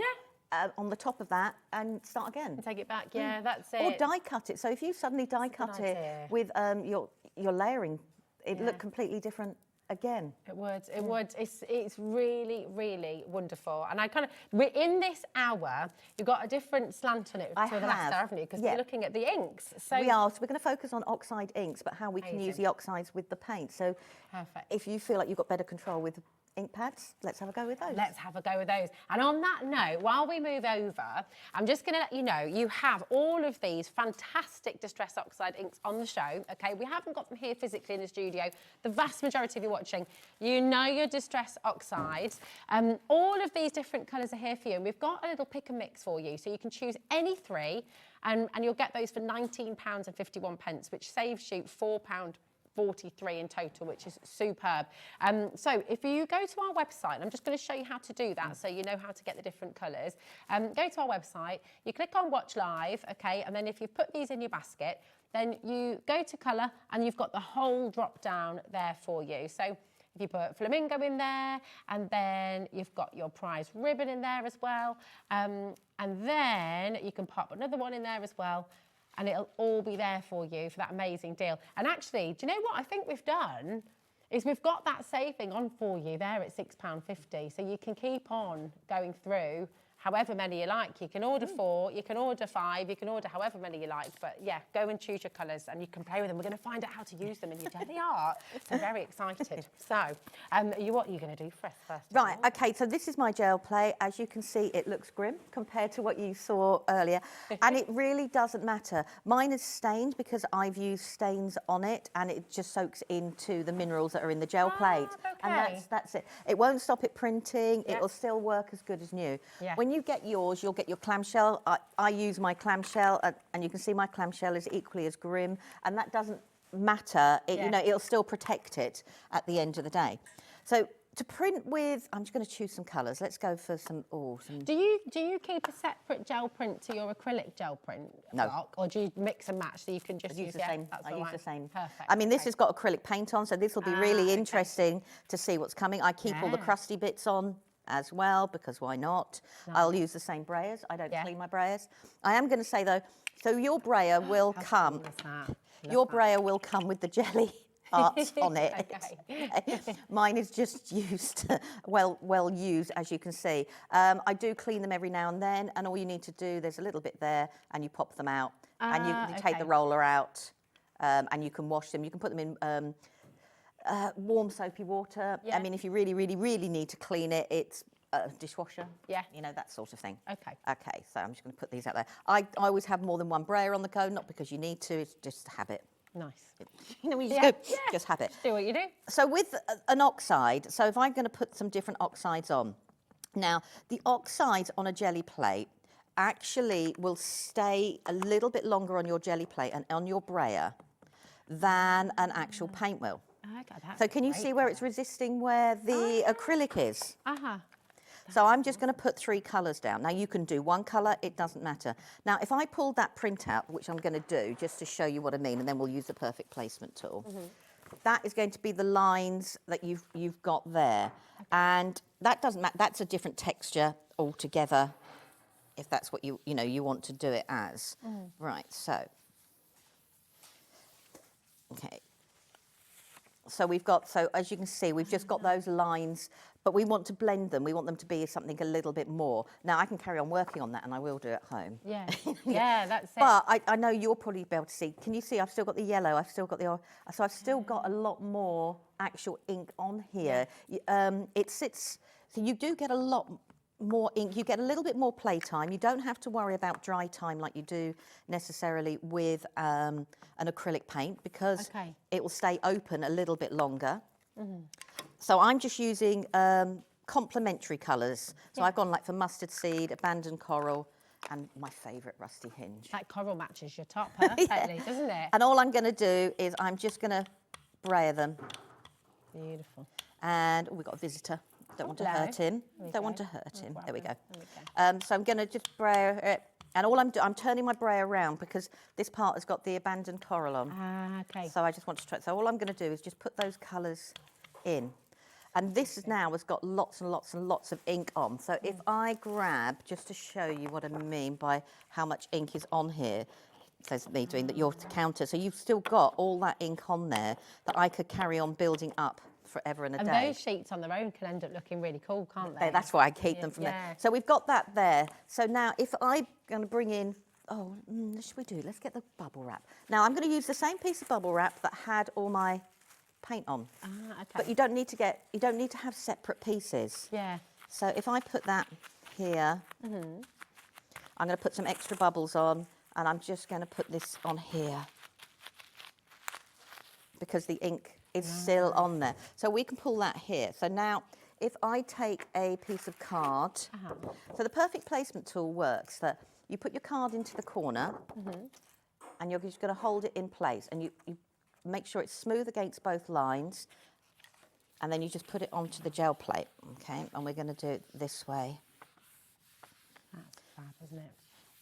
on the top of that and start again. And take it back, that's it. Or die cut it. So if you suddenly die cut it with your layering, it'd look completely different again. It would. It's really, really wonderful. And we're in this hour, you've got a different slant on it to the last hour, haven't you? Because we're looking at the inks. So we are. So we're going to focus on oxide inks, but how we can use the oxides with the paint. So if you feel like you've got better control with ink pads, let's have a go with those. Let's have a go with those. And on that note, while we move over, I'm just going to let you know, you have all of these fantastic Distress Oxide inks on the show, okay? We haven't got them here physically in the studio. The vast majority of you watching, you know your Distress Oxides. All of these different colours are here for you, and we've got a little pick and mix for you, so you can choose any 3, and you'll get those for £19.51, which saves you £4.43 in total, which is superb. So if you go to our website, I'm just going to show you how to do that so you know how to get the different colours. Go to our website, you click on Watch Live, okay, and then if you've put these in your basket, then you go to colour and you've got the whole drop down there for you. So if you put flamingo in there, and then you've got your prize ribbon in there as well, and then you can pop another one in there as well, and it'll all be there for you for that amazing deal. And actually, do you know what I think we've done? Is we've got that saving on for you there at £6.50, so you can keep on going through however many you like. You can order 4, you can order 5, you can order however many you like, but yeah, go and choose your colours and you can play with them. We're going to find out how to use them in your GelliArt. So I'm very excited. So, what are you going to do for us first? Right, okay, so this is my gel play. As you can see, it looks grim compared to what you saw earlier, and it really doesn't matter. Mine is stained because I've used stains on it, and it just soaks into the minerals that are in the gel plate. And that's it. It won't stop it printing. It will still work as good as new. When you get yours, you'll get your clamshell. I use my clamshell, and you can see my clamshell is equally as grim, and that doesn't matter. It'll still protect it at the end of the day. So to print with, I'm just going to choose some colours. Let's go for some, some... Do you keep a separate gel print to your acrylic gel print block, or do you mix and match so you can just use the same? I use the same. Perfect. I mean, this has got acrylic paint on, so this will be really interesting to see what's coming. I keep all the crusty bits on as well, because why not? I'll use the same brayers. I don't clean my brayers. I am going to say though, so your brayer will come. Your brayer will come with the Gelli Arts on it. Mine is just used, well used, as you can see. I do clean them every now and then, and all you need to do, there's a little bit there, and you pop them out, and you take the roller out, and you can wash them. You can put them in warm soapy water. I mean, if you really, really, really need to clean it, it's a dishwasher. Yeah. You know, that sort of thing. Okay. Okay, so I'm just going to put these out there. I always have more than one brayer on the go, not because you need to, it's just a habit. Nice. You know, you just go, just have it. Do what you do. So with an oxide, so if I'm going to put some different oxides on, now the oxides on a Gelli plate actually will stay a little bit longer on your Gelli plate and on your brayer than an actual paint will. So can you see where it's resisting where the acrylic is? So I'm just going to put 3 colours down. Now you can do one colour, it doesn't matter. Now if I pull that print out, which I'm going to do just to show you what I mean, and then we'll use the perfect placement tool. That is going to be the lines that you've got there. And that doesn't matter, that's a different texture altogether, if that's what you want to do it as. Right, so. Okay. So we've got, so as you can see, we've just got those lines, but we want to blend them. We want them to be something a little bit more. Now, I can carry on working on that, and I will do at home. Yeah, yeah, that's it. But I know you'll probably be able to see. Can you see I've still got the yellow, I've still got the orange. So I've still got a lot more actual ink on here. It sits, so you do get a lot more ink, you get a little bit more play time. You don't have to worry about dry time like you do necessarily with an acrylic paint, because it will stay open a little bit longer. So I'm just using complementary colours. So I've gone like for mustard seed, abandoned coral, and my favourite rusty hinge. That coral matches your top perfectly, doesn't it? And all I'm going to do is I'm just going to brayer them. Beautiful. And we've got a visitor. Don't want to hurt him. Don't want to hurt him. There we go. So I'm going to just brayer it. And all I'm turning my brayer around because this part has got the abandoned coral on. So I just want to try. So all I'm going to do is just put those colours in. And this is now has got lots and lots and lots of ink on. So if I grab, just to show you what I mean by how much ink is on here, says me doing that, your counter. So you've still got all that ink on there that I could carry on building up forever and a day. And those sheets on their own can end up looking really cool, can't they? That's why I keep them from there. So we've got that there. So now if I'm going to bring in, should we do? Let's get the bubble wrap. Now I'm going to use the same piece of bubble wrap that had all my paint on. But you don't need to have separate pieces. Yeah. So if I put that here, I'm going to put some extra bubbles on, and I'm just going to put this on here because the ink is still on there. So we can pull that here. So now if I take a piece of card, so the perfect placement tool works that you put your card into the corner and you're just going to hold it in place, and you make sure it's smooth against both lines, and then you just put it onto the gel plate, okay? And we're going to do it this way. That's fab, isn't it?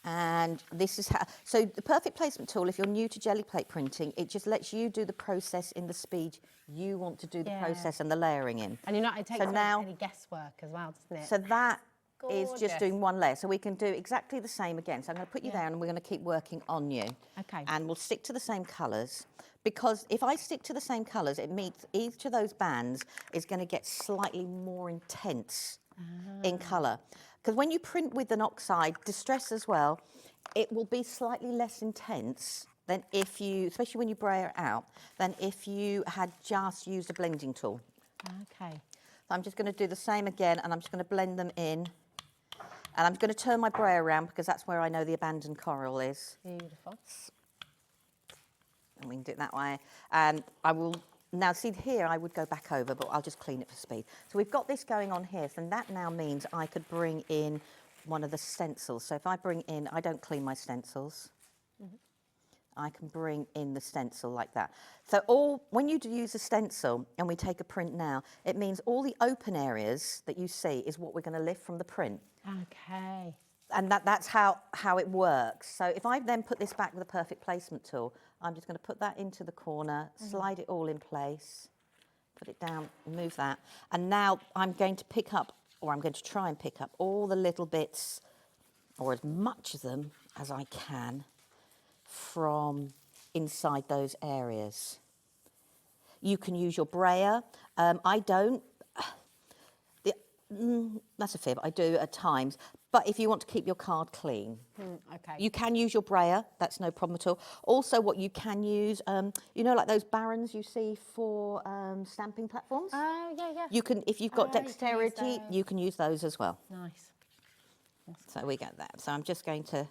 And this is how, so the perfect placement tool, if you're new to Gelli plate printing, it just lets you do the process in the speed you want to do the process and the layering in. And it takes any guesswork as well, doesn't it? So that is just doing one layer. So we can do exactly the same again. So I'm going to put you down and we're going to keep working on you. Okay. And we'll stick to the same colours, because if I stick to the same colours, it means each of those bands is going to get slightly more intense in colour. Because when you print with an oxide, distress as well, it will be slightly less intense than if you, especially when you brayer it out, than if you had just used a blending tool. Okay. So I'm just going to do the same again, and I'm just going to blend them in. And I'm going to turn my brayer around because that's where I know the abandoned coral is. Beautiful. And we can do it that way. And I will, now see here I would go back over, but I'll just clean it for speed. So we've got this going on here, so that now means I could bring in one of the stencils. So if I bring in, I don't clean my stencils. I can bring in the stencil like that. So when you use a stencil and we take a print now, it means all the open areas that you see is what we're going to lift from the print. Okay. And that's how it works. So if I then put this back with a perfect placement tool, I'm just going to put that into the corner, slide it all in place, put it down, move that. And now I'm going to pick up, or I'm going to try and pick up all the little bits, or as much of them as I can, from inside those areas. You can use your brayer. I don't. That's a fib. I do at times. But if you want to keep your card clean, okay. you can use your brayer. That's no problem at all. Also, what you can use, you know, like those barons you see for stamping platforms. Oh, yeah. You can, if you've got dexterity, you can use those as well. Nice. So we get that. So I'm just going to.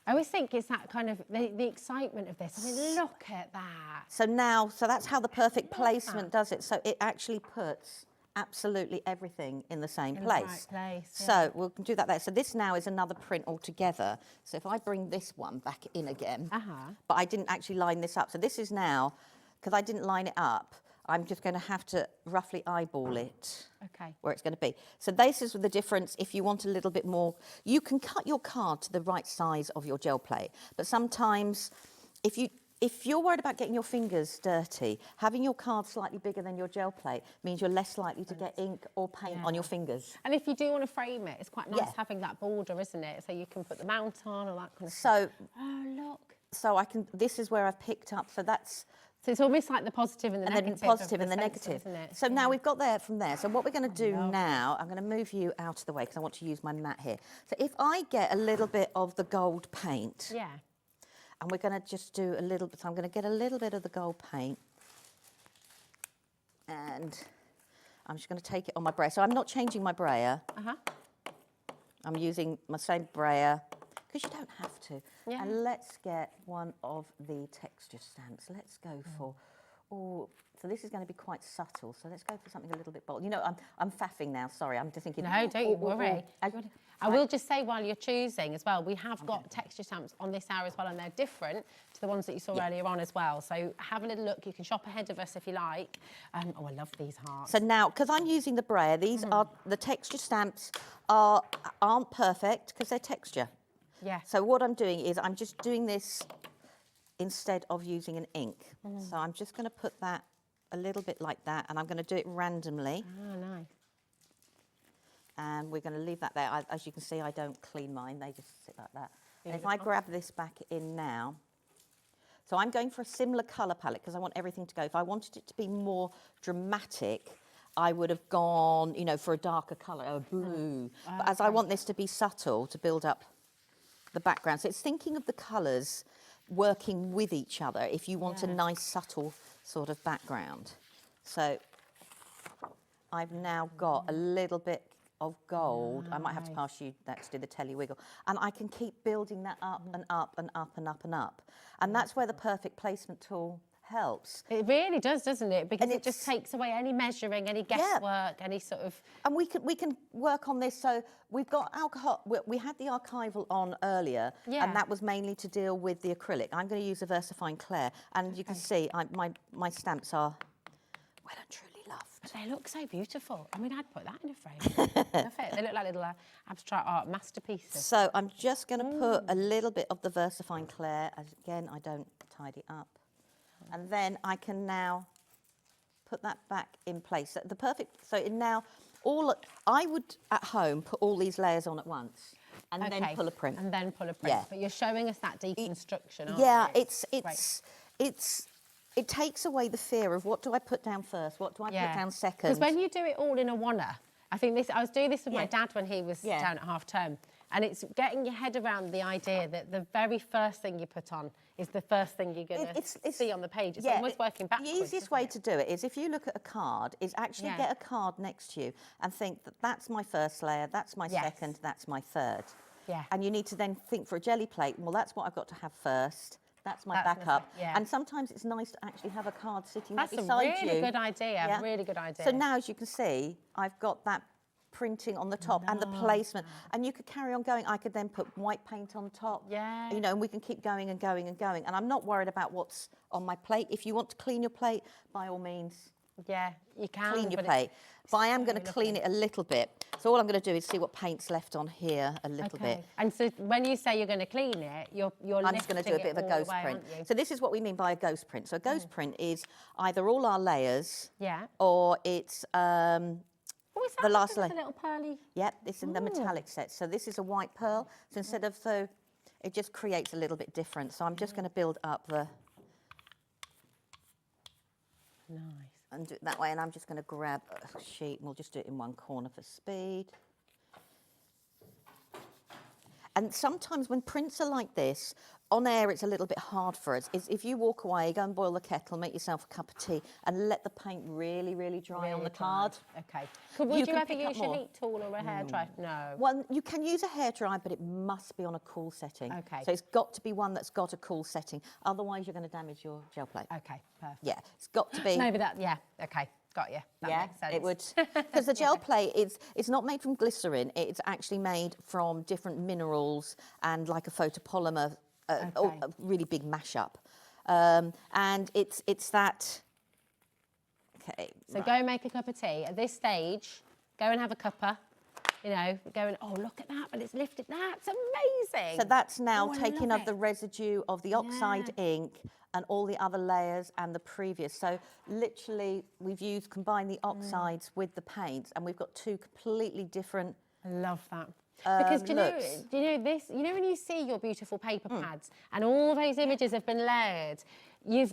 I always think it's that kind of the excitement of this. I mean, look at that. So now, that's how the perfect placement does it. So it actually puts absolutely everything in the same place. The right place, So we'll do that there. So this now is another print altogether. So if I bring this one back in again, but I didn't actually line this up. So this is now, because I didn't line it up, I'm just going to have to roughly eyeball it. Okay. Where it's going to be. So this is the difference. If you want a little bit more, you can cut your card to the right size of your gel plate. But sometimes, if you're worried about getting your fingers dirty, having your card slightly bigger than your gel plate means you're less likely to get ink or paint on your fingers. And if you do want to frame it, it's quite nice having that border, isn't it? So you can put the mount on or that kind of stuff. Oh, look. So this is where I've picked up. So it's almost like the positive and the negative. And then positive and the negative. Isn't it? So now we've got there from there. So what we're going to do now, I'm going to move you out of the way because I want to use my mat here. So if I get a little bit of the gold paint. Yeah. And we're going to just do a little bit. So I'm going to get a little bit of the gold paint. And I'm just going to take it on my brayer. So I'm not changing my brayer. I'm using my same brayer because you don't have to. Yeah. And let's get one of the texture stamps. Let's go for, so this is going to be quite subtle. So let's go for something a little bit bold. You know, I'm faffing now. Sorry, I'm just thinking. No, don't you worry. I will just say while you're choosing as well, we have got texture stamps on this hour as well, and they're different to the ones that you saw earlier on as well. So have a little look. You can shop ahead of us if you like. I love these hearts. So now, because I'm using the brayer, these are the texture stamps aren't perfect because they're texture. Yeah. So what I'm doing is I'm just doing this instead of using an ink. So I'm just going to put that a little bit like that, and I'm going to do it randomly. Oh, nice. And we're going to leave that there. As you can see, I don't clean mine. They just sit like that. And if I grab this back in now, so I'm going for a similar colour palette because I want everything to go. If I wanted it to be more dramatic, I would have gone, you know, for a darker colour, a blue. But as I want this to be subtle, to build up the background. So it's thinking of the colours working with each other if you want a nice, subtle sort of background. So I've now got a little bit of gold. I might have to pass you that to do the telly wiggle. And I can keep building that up and up and up and up and up. And that's where the perfect placement tool helps. It really does, doesn't it? Because it just takes away any measuring, any guesswork, any sort of... And we can work on this. So we've got alcohol. We had the archival on earlier, and that was mainly to deal with the acrylic. I'm going to use a VersaFine Claire, and you can see my stamps are well and truly loved. They look so beautiful. I mean, I'd put that in a frame. Love it. They look like little abstract art masterpieces. So I'm just going to put a little bit of the VersaFine Claire. Again, I don't tidy up. And then I can now put that back in place. I would at home put all these layers on at once and then pull a print. And then pull a print. Yeah. But you're showing us that deconstruction, aren't yeah, you? it takes away the fear of what do I put down first, what do I put down second. Because when you do it all in a oneer, I was doing this with my dad when he was down at half term. And it's getting your head around the idea that the very first thing you put on is the first thing you're going to see on the page. It's almost working backwards. The easiest way to do it is if you look at a card, is actually get a card next to you and think that that's my first layer, that's my second, that's my third. Yeah. And you need to then think for a jelly plate, well, that's what I've got to have first. That's my backup. And sometimes it's nice to actually have a card sitting beside you. That's a really good idea, really good idea. So now, as you can see, I've got that printing on the top and the placement. And you could carry on going. I could then put white paint on top. Yeah. You know, and we can keep going and going and going. And I'm not worried about what's on my plate. If you want to clean your plate, by all means, yeah, you can clean your plate. But I am going to clean it a little bit. So all I'm going to do is see what paint's left on here a little bit. And so when you say you're going to clean it, you're I'm just going to do a bit of a ghost print. So this is what we mean by a ghost print. So a ghost print is either all our layers, or it's the last layer. A little pearly. Yep, it's in the metallic set. So this is a white pearl. So instead of it just creates a little bit different. So I'm just going to build up the. Nice. And do it that way, and I'm just going to grab a sheet and we'll just do it in one corner for speed. And sometimes when prints are like this, on air it's a little bit hard for us. If you walk away, go and boil the kettle, make yourself a cup of tea, and let the paint really, really dry on the card. Okay. Would you ever use your heat tool or a hairdryer? No. Well, you can use a hairdryer, but it must be on a cool setting. Okay. So it's got to be one that's got a cool setting. Otherwise, you're going to damage your gel plate. Okay, perfect. Yeah, it's got to be. Maybe that, yeah, okay. Got you. That makes sense. It would, because the gel plate it's not made from glycerin. It's actually made from different minerals and like a photopolymer, a really big mashup, and it's that. Okay. So go make a cup of tea. At this stage, go and have a cuppa. You know, going, oh, look at that, but it's lifted. That's amazing. So that's now taking up the residue of the oxide ink and all the other layers and the previous. So literally, we've combined the oxides with the paints, and we've got two completely different. I love that. Because do you know this? You know when you see your beautiful paper pads and all those images have been layered,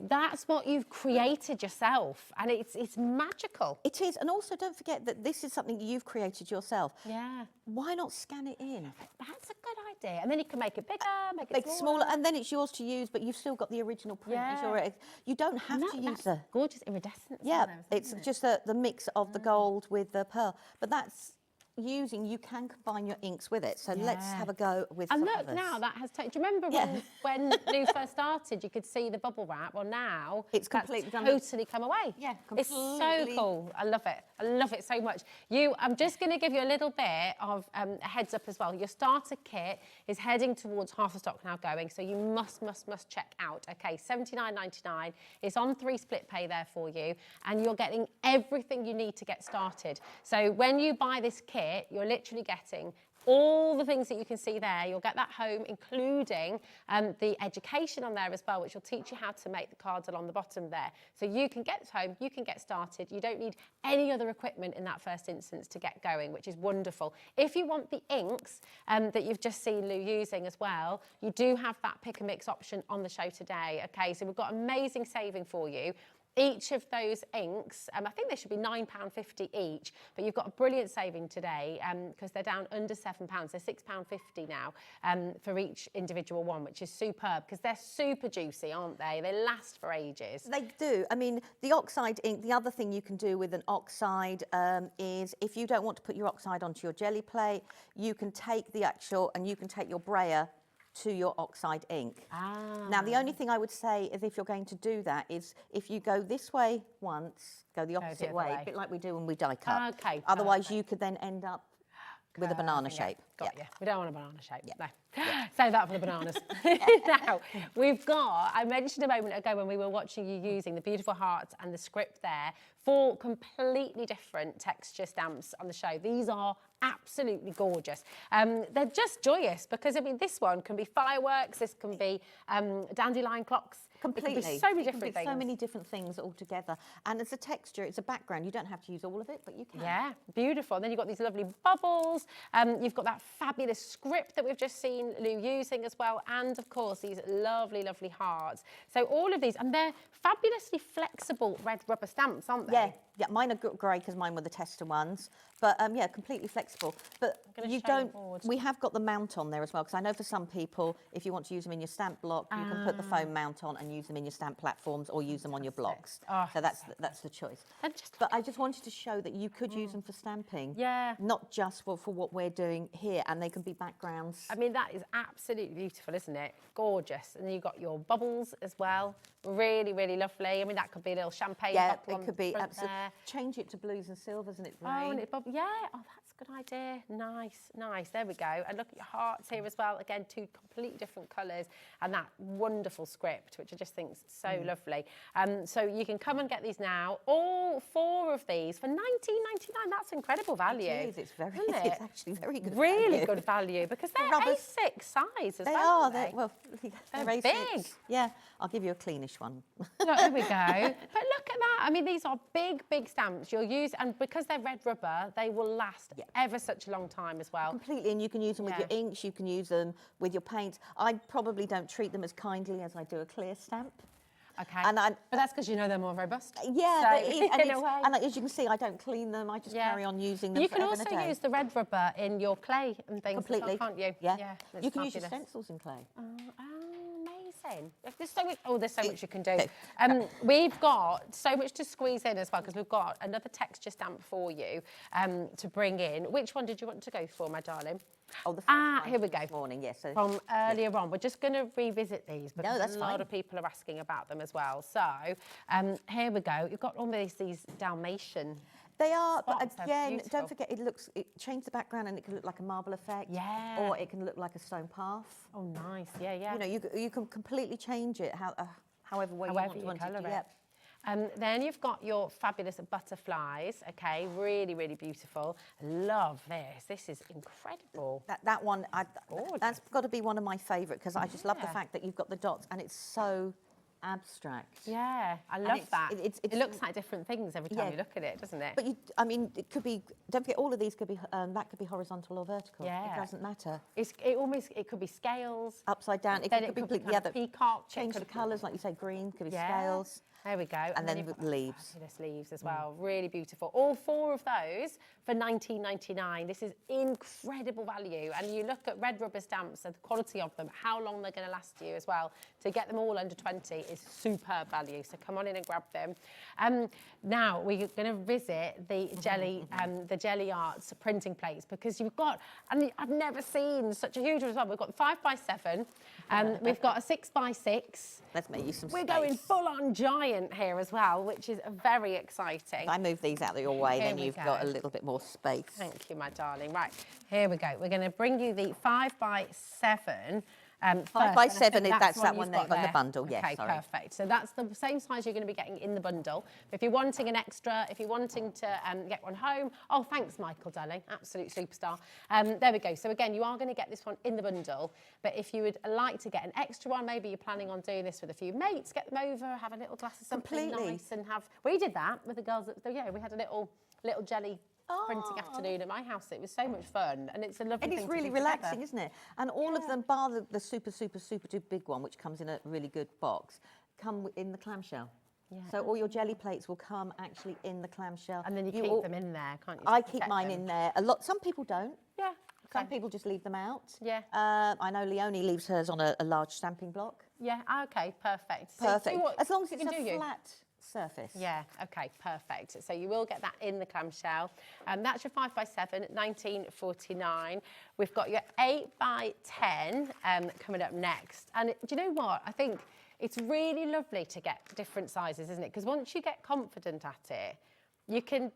that's what you've created yourself, and it's magical. It is, and also don't forget that this is something you've created yourself. Yeah. Why not scan it in? That's a good idea, and then you can make it bigger, make it smaller, and then it's yours to use. But you've still got the original print. Yeah. You don't have to use the gorgeous iridescence. Yeah, it's just the mix of the gold with the pearl, but that's. You can combine your inks with it. So let's have a go with and some look, others. now that has taken. Do you remember when Lou first started, you could see the bubble wrap? Well, now it's completely totally come away. Yeah, completely. It's so cool. I love it. I love it so much. I'm just going to give you a little bit of a heads up as well. Your starter kit is heading towards half the stock now going, so you must check out. Okay, $79.99. It's on 3 split pay there for you, and you're getting everything you need to get started. So when you buy this kit, you're literally getting all the things that you can see there. You'll get that home, including the education on there as well, which will teach you how to make the cards along the bottom there. So you can get home, you can get started. You don't need any other equipment in that first instance to get going, which is wonderful. If you want the inks that you've just seen Lou using as well, you do have that pick and mix option on the show today. Okay, so we've got amazing saving for you. Each of those inks, I think they should be £9.50 each, but you've got a brilliant saving today because they're down under £7. They're £6.50 now for each individual one, which is superb because they're super juicy, aren't they? They last for ages. They do. I mean, the oxide ink, the other thing you can do with an oxide is if you don't want to put your oxide onto your jelly plate, you can take you can take your brayer to your oxide ink. Now, the only thing I would say is if you're going to do that is if you go this way once, go the opposite way, a bit like we do when we die cut. Okay. Otherwise, you could then end up with a banana shape. Got you. We don't want a banana shape. No. Save that for the bananas. Now, I mentioned a moment ago when we were watching you using the beautiful hearts and the script there, 4 completely different texture stamps on the show. These are absolutely gorgeous. They're just joyous because, I mean, this one can be fireworks, this can be dandelion clocks. Completely. It can be so many different things. So many different things all together. And as a texture, it's a background. You don't have to use all of it, but you can. Yeah, beautiful. And then you've got these lovely bubbles. You've got that fabulous script that we've just seen Lou using as well. And, of course, these lovely, lovely hearts. So all of these, and they're fabulously flexible red rubber stamps, aren't they? Yeah, mine are grey because mine were the tester ones. But, yeah, completely flexible. But we have got the mount on there as well, because I know for some people, if you want to use them in your stamp block, you can put the foam mount on and use them in your stamp platforms or use them on your blocks. So that's the choice. But I just wanted to show that you could use them for stamping. Yeah. Not just for what we're doing here. here, and they can be backgrounds. I mean, that is absolutely beautiful, isn't it? Gorgeous. And then you've got your bubbles as well. Really, really lovely. I mean, that could be a little champagne bottle it on could the be front absolutely. there. Change it to blues and silvers, and it's Oh, and it's yeah. Oh, that's a good idea. Nice, nice. There we go. And look at your hearts here as well. Again, two completely different colours, and that wonderful script, which I just think is so lovely. So you can come and get these now. All 4 of these for $19.99. That's incredible value. It is. It's very. Isn't it? It's actually very good. Really value. good value because they're rubbers. A6 size as They well. are. They're, well, they're They're A6. big. Yeah, I'll give you a cleanish one. Look, there we go. But look at that. I mean, these are big, big stamps. You'll use, and because they're red rubber, they will last ever such a long time as well. Completely, and you can use them with your inks, you can use them with your paints. I probably don't treat them as kindly as I do a clear stamp. Okay, and but that's because you know they're more robust. Yeah, so, in a way. And as you can see, I don't clean them. I just carry on using them. You can forever and also a day. use the red rubber in your clay and things, Completely, as well, can't you? Yeah, that's you can use your fabulous. stencils in clay. Amazing. There's so much, there's so much you can do. We've got so much to squeeze in as well because we've got another texture stamp for you to bring in. Which one did you want to go for, my darling? Oh, the first one here we go. This morning, yes. So, from earlier on. We're just going to revisit these because that's a lot fine. of people are asking about them as well. So here we go. You've got all these Dalmatian. They are, but spots. They're again, beautiful. don't forget, it changes the background and it can look like a marble effect. Yeah. Or it can look like a stone path. Oh, nice. Yeah, yeah. You know, you can completely change it however way However you want colour it. it. Yep. Then you've got your fabulous butterflies, okay, really, really beautiful. Love this. This is incredible. That one, that's got to be one of my favourite because I just love the fact that you've got the dots and it's so abstract. Yeah, I love that. It looks like different things every time you look at it, doesn't it? But I mean, it could be. Don't forget, all of these could be. That could be horizontal or vertical. Yeah. It doesn't matter. It could be scales. Upside down. It Then could be kind the of other. peacock. Change the colours, like you say, green. Could be Yeah. scales. There we go. And then you've with got leaves. Fabulous leaves as well. Really beautiful. All 4 of those for $19.99. This is incredible value. And you look at red rubber stamps and the quality of them, how long they're going to last you as well. To get them all under 20 is superb value. So come on in and grab them. Now we're going to visit the GelliArts printing plates because you've got, and I've never seen such a huge one as well. We've got 5x7, we've got a 6x6. Let's make you some We're space. going full-on giant here as well, which is very exciting. If I move these out of your way, Here then we you've go. got a little bit more space. Thank you, my darling. Right, here we go. We're going to bring you the 5x7. 5x7, that's that you've one got there, on the bundle, yes, Okay, sorry. perfect. So that's the same size you're going to be getting in the bundle. If you're wanting an extra, if you're wanting to get one home, oh, thanks, Michael, darling, absolute superstar. There we go. So again, you are going to get this one in the bundle, but if you would like to get an extra one, maybe you're planning on doing this with a few mates, get them over, have a little glass of something Completely. nice and have... We did that with the girls. Yeah, we had a little jelly printing afternoon at my house. It was so much fun, and it's a lovely And thing it's to really do relaxing, together. isn't it? And all of them, bar the super duper big one, which comes in a really good box, come in the clamshell. Yeah. So all your jelly plates will come actually in the clamshell. And then you keep them in there, can't you? I to keep protect mine them? in there. Some people don't. Yeah. Some people just leave them out. Yeah. I know Leoni leaves hers on a large stamping block. Yeah, okay, perfect. So Perfect. do what As long as you it's can a do, you. flat surface. Yeah, okay, perfect. So you will get that in the clamshell. That's your 5x7, $19.49. We've got your 8x10 coming up next. And do you know what? I think it's really lovely to get different sizes, isn't it? Because once you get confident at it, you can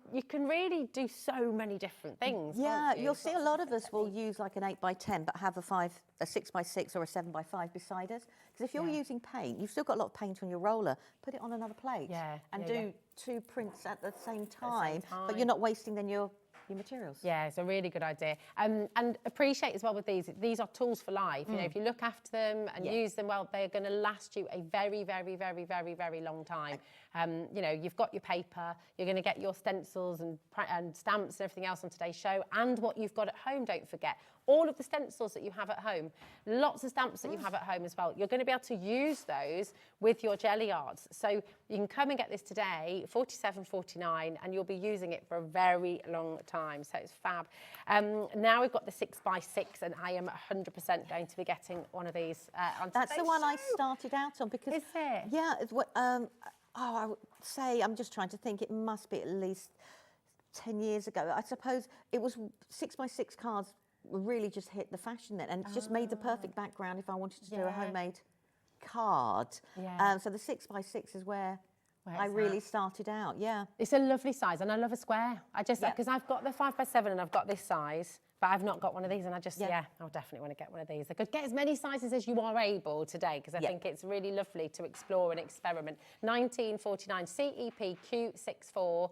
really do so many different things. Yeah, can't you? you'll see a lot of us will use like an 8x10, but have a 6x6 or a 7x5 beside us. Because if you're using paint, you've still got a lot of paint on your roller, put it on another plate. Yeah, and yeah, do 2 prints at the same time, but you're not wasting then your materials. Yeah, it's a really good idea. And appreciate as well with these are tools for life. You know, if you look after them and use them well, they're going to last you a very, very, very, very, very long time. You know, you've got your paper, you're going to get your stencils and stamps and everything else on today's show, and what you've got at home, don't forget. All of the stencils that you have at home, lots of stamps that you have at home as well. You're going to be able to use those with your GelliArts. So you can come and get this today, $47.49, and you'll be using it for a very long time. So it's fab. Now we've got the 6x6, and I am 100% going to be getting one of these on That's the today's one I show. started out on because... Is it? Yeah, it's what... I would say, I'm just trying to think, it must be at least 10 years ago. I suppose it was 6x6 cards really just hit the fashion then, and it's just made the perfect background if I wanted to do a homemade card. So the 6x6 is where I really started out. It's a lovely size, and I love a square. I just, because I've got the 5x7 and I've got this size, but I've not got one of these, and I just, I'll definitely want to get one of these. I could get as many sizes as you are able today, because I think it's really lovely to explore and experiment. 1949 CEPQ64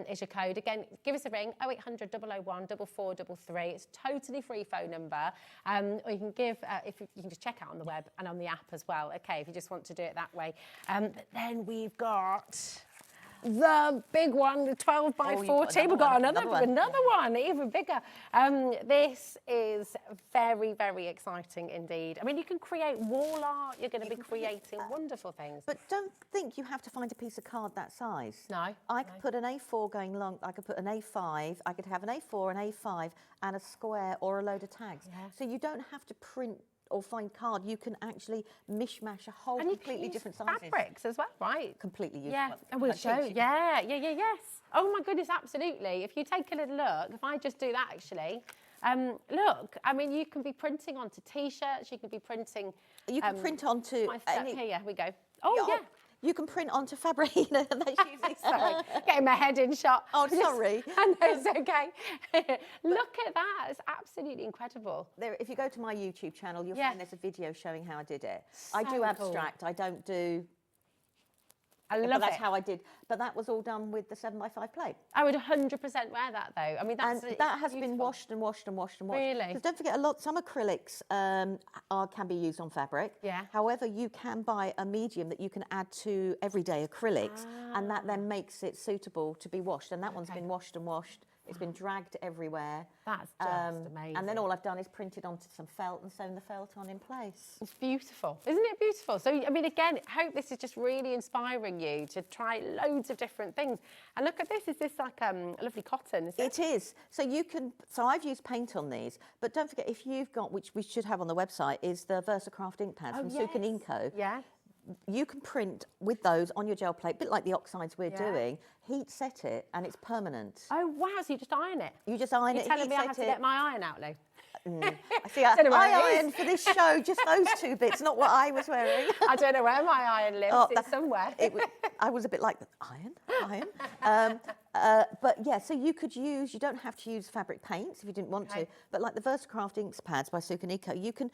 is your code. Again, give us a ring, 0800 001 4433. It's a totally free phone number. Or you can give, you can just check out on the web and on the app as well, okay, if you just want to do it that way. But then we've got the big one, the 12x14. We've got another one, even bigger. This is very, very exciting indeed. I mean, you can create wall art. You're going to be creating wonderful things. But don't think you have to find a piece of card that size. No. I could put an A4 going long. I could put an A5. I could have an A4, an A5, and a square or a load of tags. So you don't have to print or find card. You can actually mishmash a whole completely different sizes. Fabrics as well, right? Completely useful. Yeah, and we'll show. Yes. Oh my goodness, absolutely. If you take a little look, if I just do that actually, look, I mean, you can be printing onto T-shirts. You can be printing. You can print onto. Here we go. Oh yeah. You can print onto fabric. Sorry, getting my head in shot. Oh, sorry. I know, it's okay. Look at that. It's absolutely incredible. If you go to my YouTube channel, you'll find there's a video showing how I did it. I do So abstract. cool. I don't do... I love but that's it. how I did. But that was all done with the 7x5 plate. I would 100% wear that though. I mean, that's and that has been washed and washed and washed and washed. Really? Because don't forget, some acrylics can be used on fabric. Yeah. However, you can buy a medium that you can add to everyday acrylics, and that then makes it suitable to be washed. And that one's been washed and washed. It's been dragged everywhere. That's just amazing. And then all I've done is printed onto some felt and sewn the felt on in place. It's beautiful. Isn't it beautiful? So, I mean, again, I hope this is just really inspiring you to try loads of different things. And look at this. Is this like a lovely cotton? Is it? It is. So you can, so I've used paint on these, but don't forget, if you've got, which we should have on the website, is the VersaCraft ink pads from Sukin Inco. Yeah. You can print with those on your gel plate, a bit like the oxides we're doing, heat set it, and it's permanent. Oh, wow, so you just iron it? You just iron You're it, telling heat me I set have to it. get my iron out, Lou? I see, I ironed for this show, just those two bits, not what I was wearing. I don't know where my iron lives, it's somewhere. I was a bit like, iron. But yeah, so you could use, you don't have to use fabric paints if you didn't want to, but like the VersaCraft inks pads by Sukin Inco, you can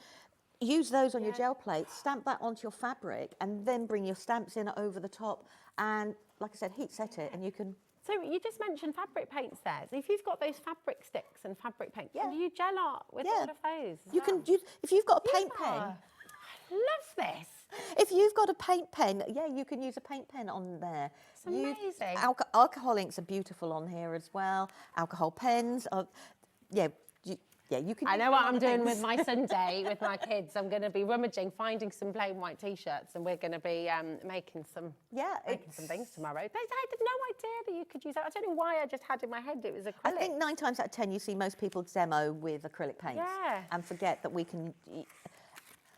use those on your gel plate, stamp that onto your fabric, and then bring your stamps in over the top, and like I said, heat set it, and you can... So you just mentioned fabric paints there. So if you've got those fabric sticks and fabric paints, can you gel art with all of those? You can use, if you've got a paint pen... I love this. If you've got a paint pen, you can use a paint pen on there. It's amazing. Alcohol inks are beautiful on here as well. Alcohol pens are... you can. I know what I'm doing with my Sunday with my kids. I'm going to be rummaging, finding some plain white T-shirts, and we're going to be making some things tomorrow. I had no idea that you could use that. I don't know why I just had in my head it was acrylic. I think 9 times out of 10 you see most people demo with acrylic paints and forget that we can.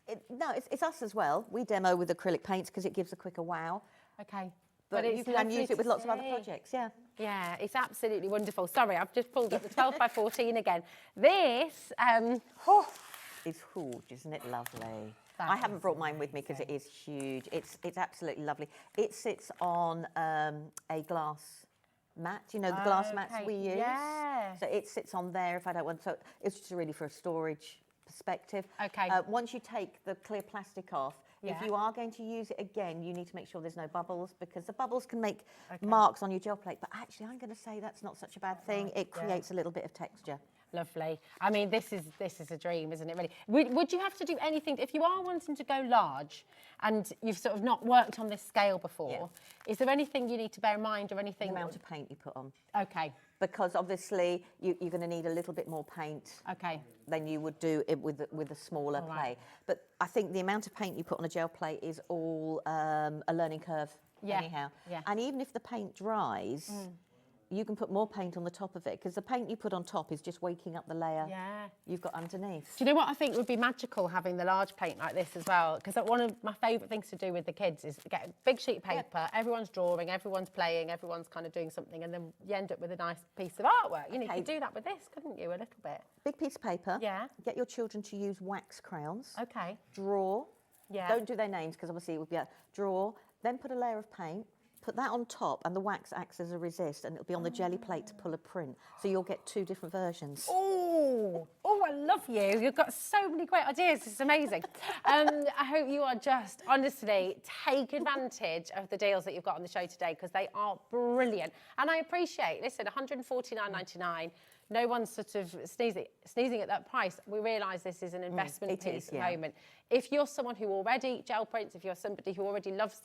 It's us as well. We demo with acrylic paints because it gives a quicker wow. Okay. But you can use it with lots of other projects, Yeah, it's absolutely wonderful. Sorry, I've just pulled up the 12x14 again. This, it's huge, isn't it lovely? I haven't brought mine with me because it is huge. It's absolutely lovely. It sits on a glass mat, you know, the glass mats we use. Yeah. So it sits on there if I don't want. So it's just really for a storage perspective. Okay. Once you take the clear plastic off, if you are going to use it again, you need to make sure there's no bubbles, because the bubbles can make marks on your gel plate. But actually, I'm going to say that's not such a bad thing. It creates a little bit of texture. Lovely. I mean, this is a dream, isn't it, really? Would you have to do anything, if you are wanting to go large and you've sort of not worked on this scale before, is there anything you need to bear in mind or anything? The amount of paint you put on. Okay. Because obviously you're going to need a little bit more paint than you would do it with a smaller plate. But I think the amount of paint you put on a gel plate is all a learning curve anyhow. Yeah. And even if the paint dries, you can put more paint on the top of it because the paint you put on top is just waking up the layer you've got underneath. Do you know what I think would be magical having the large paint like this as well? Because one of my favourite things to do with the kids is get a big sheet of paper, everyone's drawing, everyone's playing, everyone's kind of doing something, and then you end up with a nice piece of artwork. You know, you could do that with this, couldn't you, a little bit? Big piece of paper. Yeah. Get your children to use wax crayons. Okay. Draw. Yeah. Don't do their names because obviously it would be draw, then put a layer of paint, put that on top, and the wax acts as a resist, and it'll be on the jelly plate to pull a print. So you'll get 2 different versions. Oh, I love you. You've got so many great ideas. It's amazing. I hope you are just, honestly, take advantage of the deals that you've got on the show today because they are brilliant. And I appreciate, listen, £149.99. No one's sort of sneezing at that price. We realise this is an investment piece at the moment. If you're someone who already gel prints, if you're somebody who already loves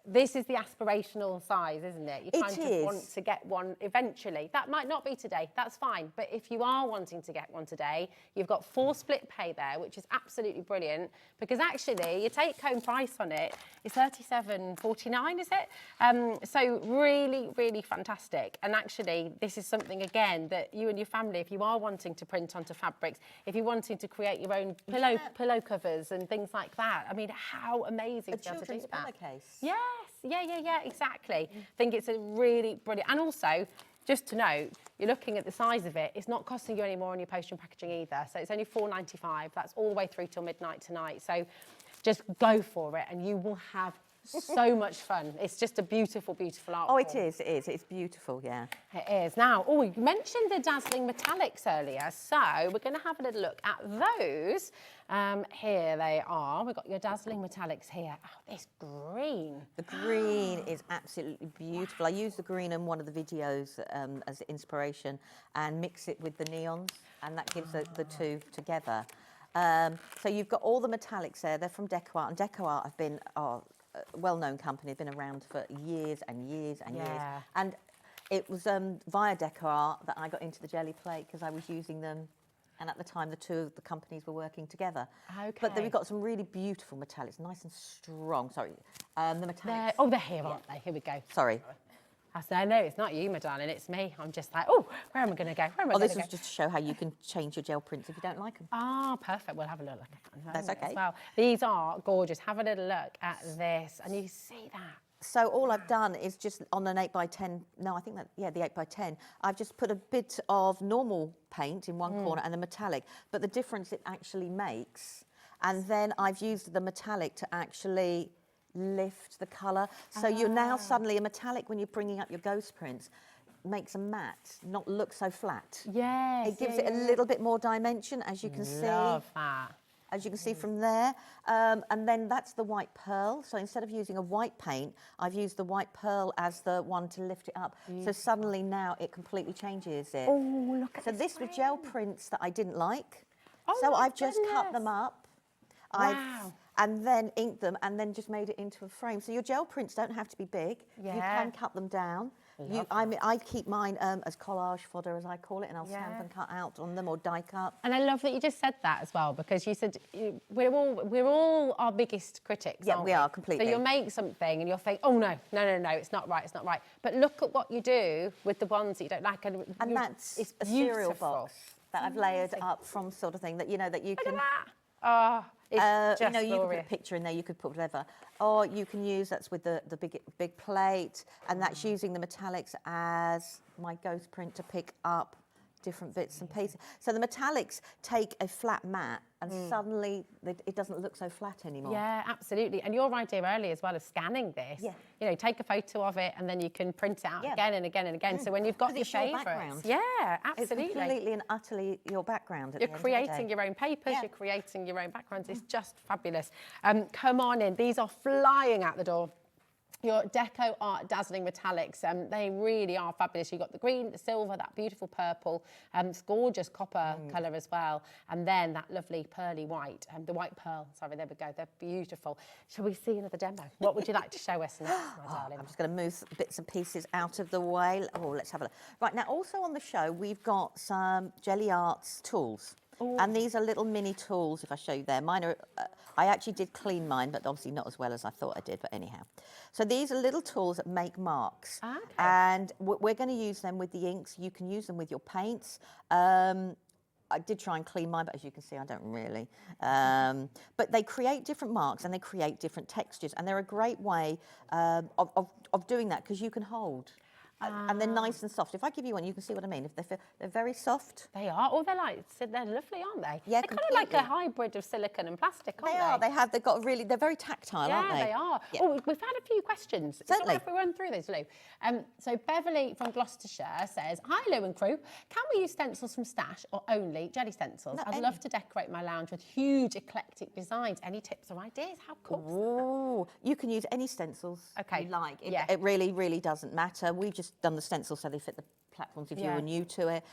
this is the aspirational size, isn't it? You kind of want to get one eventually. That might not be today, that's fine. But if you are wanting to get one today, you've got 4 split pay there, which is absolutely brilliant because actually your take-home price on it is $37.49, is it? So really, really fantastic. And actually, this is something, again, that you and your family, if you are wanting to print onto fabrics, if you're wanting to create your own pillow covers and things like that, I mean, how amazing to be able to do that. Pillowcase. Yeah, exactly. I think it's a really brilliant, and also, just to note, you're looking at the size of it, it's not costing you any more on your postage and packaging either, so it's only $4.95, that's all the way through till midnight tonight, so just go for it and you will have so much fun. It's just a beautiful, beautiful art form. It is. It's beautiful, yeah. It is. Now, you mentioned the dazzling metallics earlier, so we're going to have a little look at those. Here they are. We've got your dazzling metallics here. Oh, this green. The green is absolutely beautiful. I use the green in one of the videos as inspiration and mix it with the neons, and that gives the 2 together. So you've got all the metallics there. They're from DecoArt, and DecoArt have been a well-known company. They've been around for years and years and years. And it was via DecoArt that I got into the jelly plate because I was using them. And at the time, the 2 of the companies were working together. Okay. But then we've got some really beautiful metallics, nice and strong. Sorry, the metallics. They're here, aren't they? Here we go. Sorry. I said, no, it's not you, my darling, it's me. I'm just like, where am I going to go? This was just to show how you can change your gel prints if you don't like them. Ah, perfect. We'll have a look at that. That's okay. As well. These are gorgeous. Have a little look at this, and you see that. So all I've done is just on an 8x10, no, I think that, the 8x10, I've just put a bit of normal paint in one corner and a metallic, but the difference it actually makes, and then I've used the metallic to actually lift the colour. So you're now suddenly a metallic when you're bringing up your ghost prints makes a matte not look so flat. Yes. It gives it a little bit more dimension, as you can see. Love that. As you can see from there. And then that's the white pearl. So instead of using a white paint, I've used the white pearl as the one to lift it up. So suddenly now it completely changes it. Oh, look at this. So this was gel prints that I didn't like. Oh, so I've just cut them up. Wow. And then inked them and then just made it into a frame. So your gel prints don't have to be big. You can cut them down. I keep mine as collage fodder, as I call it, and I'll stamp and cut out on them or die cut. And I love that you just said that as well, because you said we're all our biggest critics. Yeah, aren't we are completely. So you'll make something and you'll think, oh no, it's not right, it's not right. But look at what you do with the ones that you don't like, and that's it's a cereal box that I've layered up from sort of thing that that you can. Look at that. It's just you could put glorious. a picture in there, you could put whatever. Or you can use, that's with the big plate, and that's using the metallics as my ghost print to pick up different bits and pieces. So the metallics take a flat mat and suddenly it doesn't look so flat anymore. Yeah, absolutely. And your idea earlier as well of scanning this, take a photo of it and then you can print it out again and again and again. So when you've got your favourites. Yeah, absolutely. It's completely and utterly your background. You're creating your own papers, you're creating your own backgrounds. It's just fabulous. Come on in. These are flying out the door. Your DecoArt Dazzling Metallics, they really are fabulous. You've got the green, the silver, that beautiful purple, this gorgeous copper colour as well, and then that lovely pearly white, the white pearl, sorry, there we go, they're beautiful. Shall we see another demo? What would you like to show us next, my darling? I'm just going to move bits and pieces out of the way. Oh, let's have a look. Right, now also on the show, we've got some GelliArts tools. And these are little mini tools, if I show you there. Mine are, I actually did clean mine, but obviously not as well as I thought I did, but anyhow. So these are little tools that make marks. And we're going to use them with the inks. You can use them with your paints. I did try and clean mine, but as you can see, I don't really. But they create different marks and they create different textures. And they're a great way of doing that because you can hold. And they're nice and soft. If I give you one, you can see what I mean. If they're very soft. They are. Oh, they're lovely, aren't they? Yeah, they're kind of like a hybrid of silicone and plastic, aren't they? They are. They're very tactile, aren't they? Yeah, they are. Yeah. Oh, we've had a few questions. Certainly. If we run through those, Lou. So Beverly from Gloucestershire says, "Hi, Lou and crew. Can we use stencils from Stash or only Gelli stencils? No, I'd love to decorate my lounge with huge eclectic designs. Any tips or ideas? How cool?" Oh, you can use any stencils you like. Yeah. It really, really doesn't matter. We've just done the stencils so they fit the platforms if you Yeah. were new to it.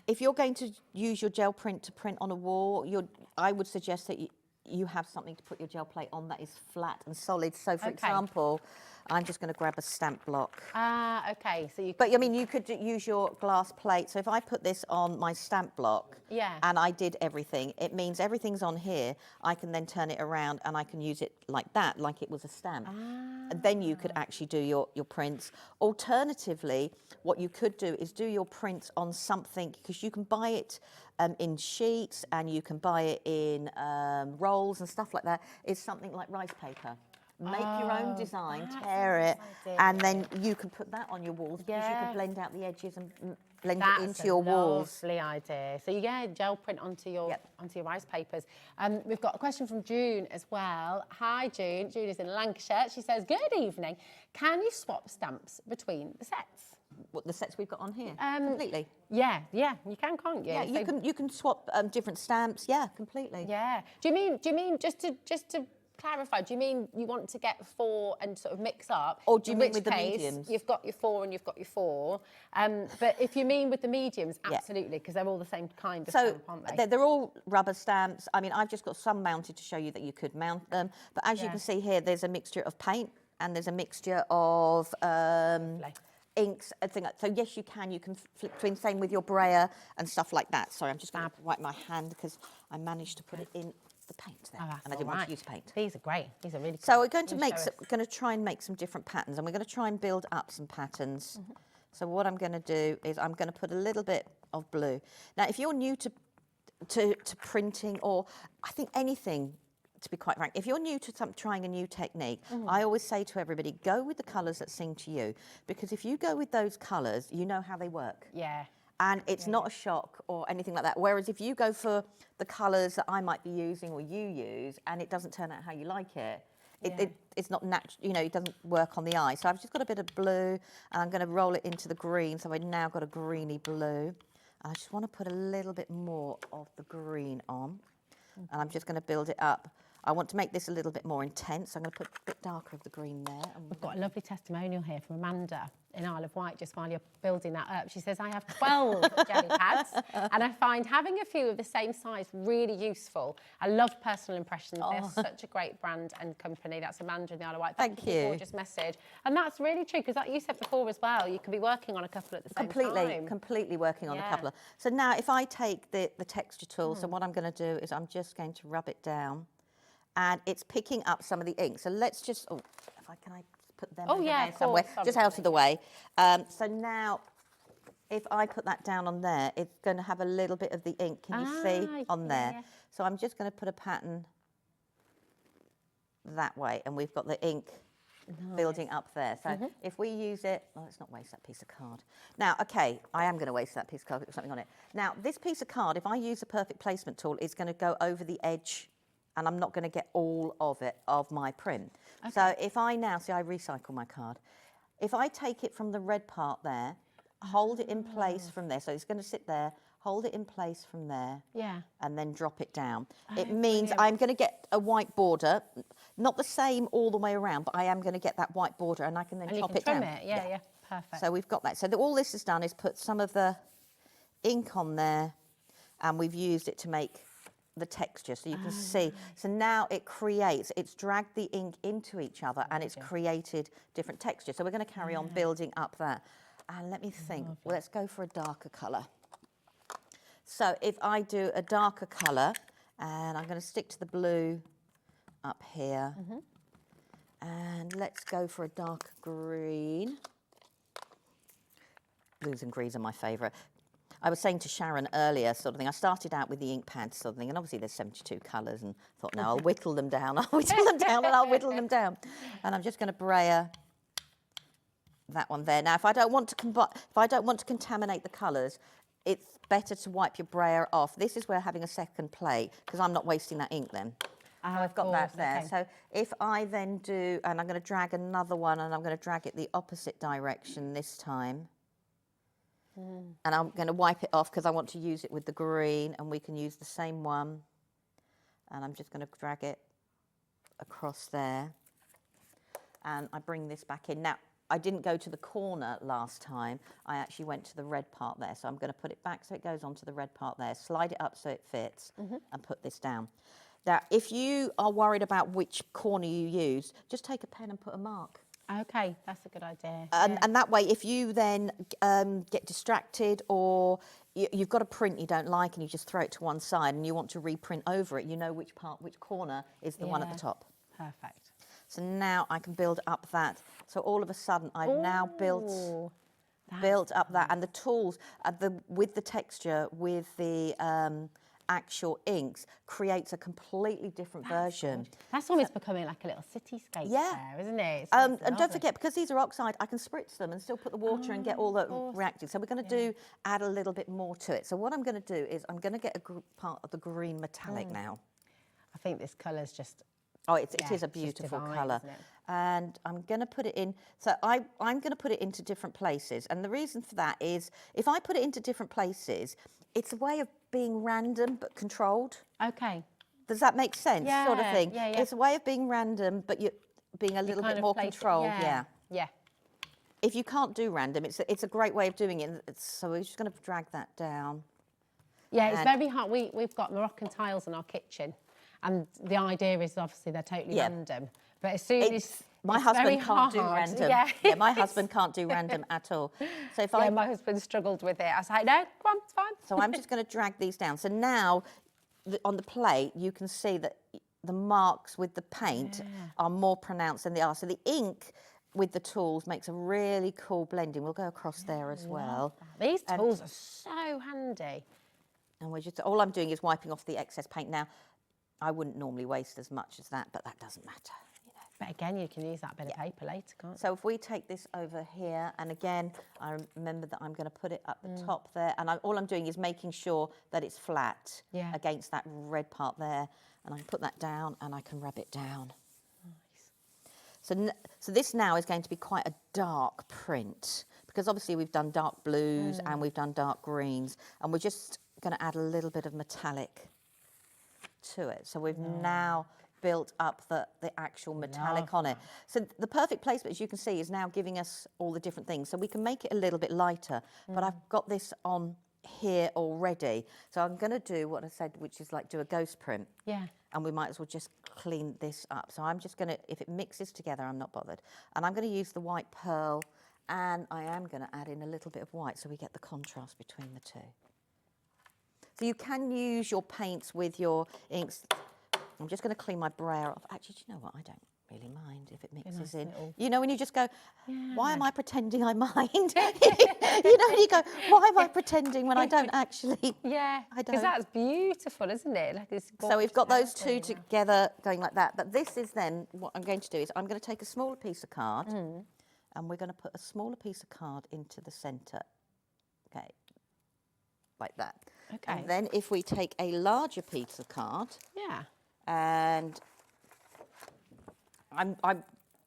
If you're going to use your gel print to print on a wall, I would suggest that you have something to put your gel plate on that is flat and solid. So, for example, I'm just going to grab a stamp block. Okay. So But I mean, you could use your glass plate. So if I put this on my stamp block, and I did everything, it means everything's on here. I can then turn it around and I can use it like that, like it was a stamp. And then you could actually do your prints. Alternatively, what you could do is do your prints on something, because you can buy it in sheets and you can buy it in rolls and stuff like that. It's something like rice paper. Make your own design, tear it, and then you can put that on your walls because you can blend out the edges and blend it into your walls. Lovely idea. So gel print onto your rice papers. We've got a question from June as well. Hi, June. June is in Lancashire. She says, "Good evening. Can you swap stamps between the sets?" What, the sets we've got on here? Completely. Yeah, you can, can't you? Yeah, you can swap different stamps. Yeah, completely. Yeah. Do you mean just to clarify? Do you mean you want to get 4 and sort of mix up? Or do you in mean which with the case, mediums? You've got your 4 and you've got your 4. But if you mean with the mediums, absolutely, because they're all the same kind of stamp, aren't they? They're all rubber stamps. I mean, I've just got some mounted to show you that you could mount them. But as you can see here, there's a mixture of paint and there's a mixture of inks and things. So yes, you can flip between, same with your brayer and stuff like that. Sorry, I'm just going to wipe my hand because I managed to put it in the paint there, and I didn't want to use paint. These are great. These are really cool. So we're going to try and make some different patterns, and we're going to try and build up some patterns. So what I'm going to do is I'm going to put a little bit of blue. Now, if you're new to printing, or I think anything, to be quite frank, if you're new to trying a new technique, I always say to everybody, go with the colours that sing to you, because if you go with those colours, you know how they work. Yeah. And it's not a shock or anything like that. Whereas if you go for the colours that I might be using or you use, and it doesn't turn out how you like it, it's not natural, it doesn't work on the eye. So I've just got a bit of blue, and I'm going to roll it into the green. So I've now got a greeny blue. And I just want to put a little bit more of the green on. And I'm just going to build it up. I want to make this a little bit more intense. So I'm going to put a bit darker of the green there. We've got a lovely testimonial here from Amanda in Isle of Wight, just while you're building that up. She says, "I have 12 Gelli pads, and I find having a few of the same size really useful. I love Personal Impressions. They're such a great brand and company." That's Amanda in the Isle of Wight. Thank you. Gorgeous message. And that's really true, because like you said before as well, you can be working on a couple at the same time. Completely working on a couple. So now if I take the texture tool, so what I'm going to do is I'm just going to rub it down. And it's picking up some of the ink. So let's just, can I put them over there somewhere, just out of the way. So now, if I put that down on there, it's going to have a little bit of the ink. Can you see on there? Yeah. So I'm just going to put a pattern that way, and we've got the ink building up there. So if we use it, let's not waste that piece of card. Now, I am going to waste that piece of card with something on it. Now, this piece of card, if I use a perfect placement tool, it's going to go over the edge, and I'm not going to get all of it, of my print. So if I now, I recycle my card. If I take it from the red part there, hold it in place from there, so it's going to sit there, hold it in place from there, and then drop it down. It means I'm going to get a white border, not the same all the way around, but I am going to get that white border, and I can then chop it down. Yeah, perfect. So we've got that. So all this has done is put some of the ink on there, and we've used it to make the texture, so you can see. So now it's dragged the ink into each other, and it's created different textures. So we're going to carry on building up that. And let me think, let's go for a darker colour. So if I do a darker colour, and I'm going to stick to the blue up here, and let's go for a darker green. Blues and greens are my favourite. I was saying to Sharon earlier, sort of thing, I started out with the ink pad sort of thing, and obviously there's 72 colours, and thought, no, I'll whittle them down, I'll whittle them down, and I'll whittle them down. And I'm just going to brayer that one there. Now, if I don't want to contaminate the colours, it's better to wipe your brayer off. This is where having a second plate, because I'm not wasting that ink then. I've got that there. Okay. So if I then do, and I'm going to drag another one, and I'm going to drag it the opposite direction this time. And I'm going to wipe it off because I want to use it with the green, and we can use the same one. And I'm just going to drag it across there. And I bring this back in. Now, I didn't go to the corner last time. I actually went to the red part there. So I'm going to put it back so it goes onto the red part there, slide it up so it fits, and put this down. Now, if you are worried about which corner you use, just take a pen and put a mark. Okay, that's a good idea. And that way, if you then get distracted, or you've got a print you don't like and you just throw it to one side and you want to reprint over it, you know which corner is the one at the top. Perfect. So now I can build up that. So all of a sudden, I've now built up that, and the tools with the texture, with the actual inks, creates a completely different version. Good. That's almost becoming like a little cityscape there, isn't it? And don't forget, because these are oxide, I can spritz them and still put the water and get all the reactive. So we're going to add a little bit more to it. So what I'm going to do is I'm going to get a part of the green metallic now. I think this colour's just... Oh, it is a beautiful colour. And I'm going to put it in, so I'm going to put it into different places. And the reason for that is, if I put it into different places, it's a way of being random but controlled. Okay. Does that make sense, sort of thing? Yeah. It's a way of being random, but you're being a little bit more controlled. Yeah. If you can't do random, it's a great way of doing it. So we're just going to drag that down. Yeah, it's very hard. We've got Moroccan tiles in our kitchen, and the idea is obviously they're totally random. But as soon as my husband can't do random. Yeah, my husband can't do random at all. So if my husband struggled with it. I was like, no, come on, it's fine. So I'm just going to drag these down. So now on the plate, you can see that the marks with the paint are more pronounced than they are. So the ink with the tools makes a really cool blending. We'll go across there as well. These tools are so handy. And all I'm doing is wiping off the excess paint. Now, I wouldn't normally waste as much as that, but that doesn't matter. But again, you can use that bit of paper later, can't you? So if we take this over here, and again, I remember that I'm going to put it at the top there, and all I'm doing is making sure that it's flat against that red part there, and I can put that down, and I can rub it down. Nice. So this now is going to be quite a dark print, because obviously we've done dark blues and we've done dark greens, and we're just going to add a little bit of metallic to it. So we've now built up the actual metallic on it. So the perfect placement, as you can see, is now giving us all the different things. So we can make it a little bit lighter, but I've got this on here already. So I'm going to do what I said, which is like do a ghost print. Yeah. And we might as well just clean this up. So I'm just going to, if it mixes together, I'm not bothered. And I'm going to use the white pearl, and I am going to add in a little bit of white so we get the contrast between the two. So you can use your paints with your inks. I'm just going to clean my brayer off. Actually, do you know what? I don't really mind if it mixes in. You know, when you just go, why am I pretending I mind? You know, when you go, why am I pretending when I don't actually? Yeah, because that's beautiful, isn't it? Like this. So we've got those two together going like that. But this is then, what I'm going to do is I'm going to take a smaller piece of card and we're going to put a smaller piece of card into the centre. Okay, like that. Okay. And then if we take a larger piece of card. Yeah. And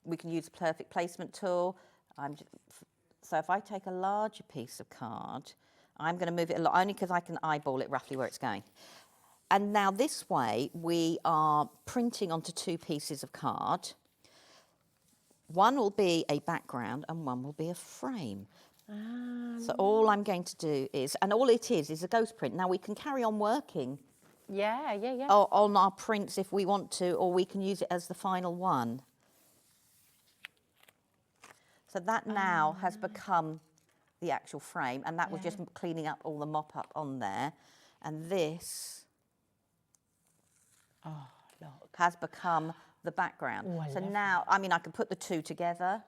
we can use a perfect placement tool. So if I take a larger piece of card, I'm going to move it a lot, only because I can eyeball it roughly where it's going. And now this way, we are printing onto two pieces of card. One will be a background and one will be a frame. So all I'm going to do is, and all it is a ghost print. Now we can carry on working on our prints if we want to, or we can use it as the final one. So that now has become the actual frame, and that was just cleaning up all the mop-up on there. And this has become the background. Ooh, I so love now, I mean, I can put the two together,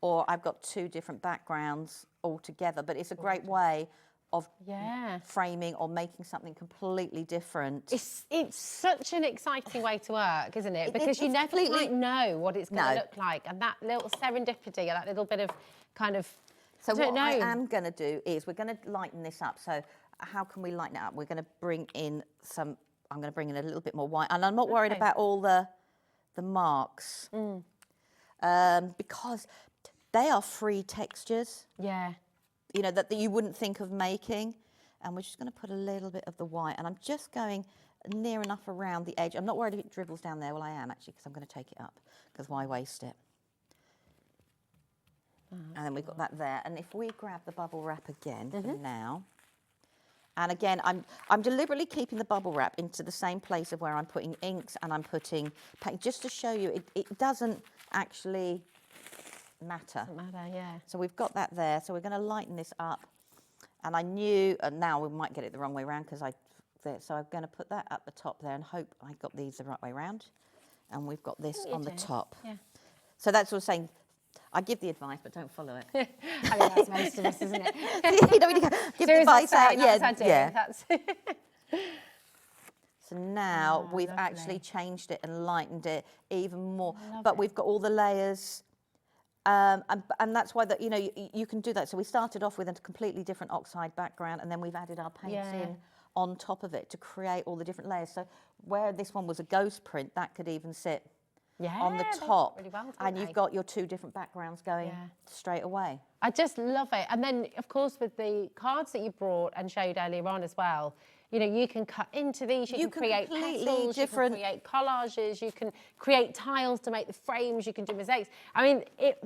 or I've got two different backgrounds all together, but it's a great way of framing or making something completely different. It's such an exciting way to work, isn't it? Because you never quite know what it's going to look like, and that little serendipity, that little bit of kind of. So what I am going to do is we're going to lighten this up. So how can we lighten it up? We're going to bring in some. I'm going to bring in a little bit more white, and I'm not worried about all the marks because they are free textures. Yeah. You know, that you wouldn't think of making. And we're just going to put a little bit of the white, and I'm just going near enough around the edge. I'm not worried if it dribbles down there. Well, I am actually, because I'm going to take it up, because why waste it? And then we've got that there. And if we grab the bubble wrap again for now, and again, I'm deliberately keeping the bubble wrap into the same place of where I'm putting inks and I'm putting paint, just to show you it doesn't actually matter. Doesn't matter, yeah. So we've got that there. So we're going to lighten this up. And I knew, and now we might get it the wrong way around, because so I'm going to put that at the top there and hope I got these the right way around. And we've got this on the top. Yeah. So that's what I'm saying. I give the advice, but don't follow it. I mean, that's most of us, isn't it? You know, when you go, give the advice out. Yeah. That's So now we've actually changed it and lightened it even more. But we've got all the layers. And that's why you know you can do that. So we started off with a completely different oxide background, and then we've added our paints in on top of it to create all the different layers. So where this one was a ghost print, that could even sit on the top, really well, and you've got your two different backgrounds going straight away. I just love it. And then, of course, with the cards that you brought and showed earlier on as well, you know, you can cut into these, you can create petals, you can create collages, you can create tiles to make the frames, you can do mosaics. I mean,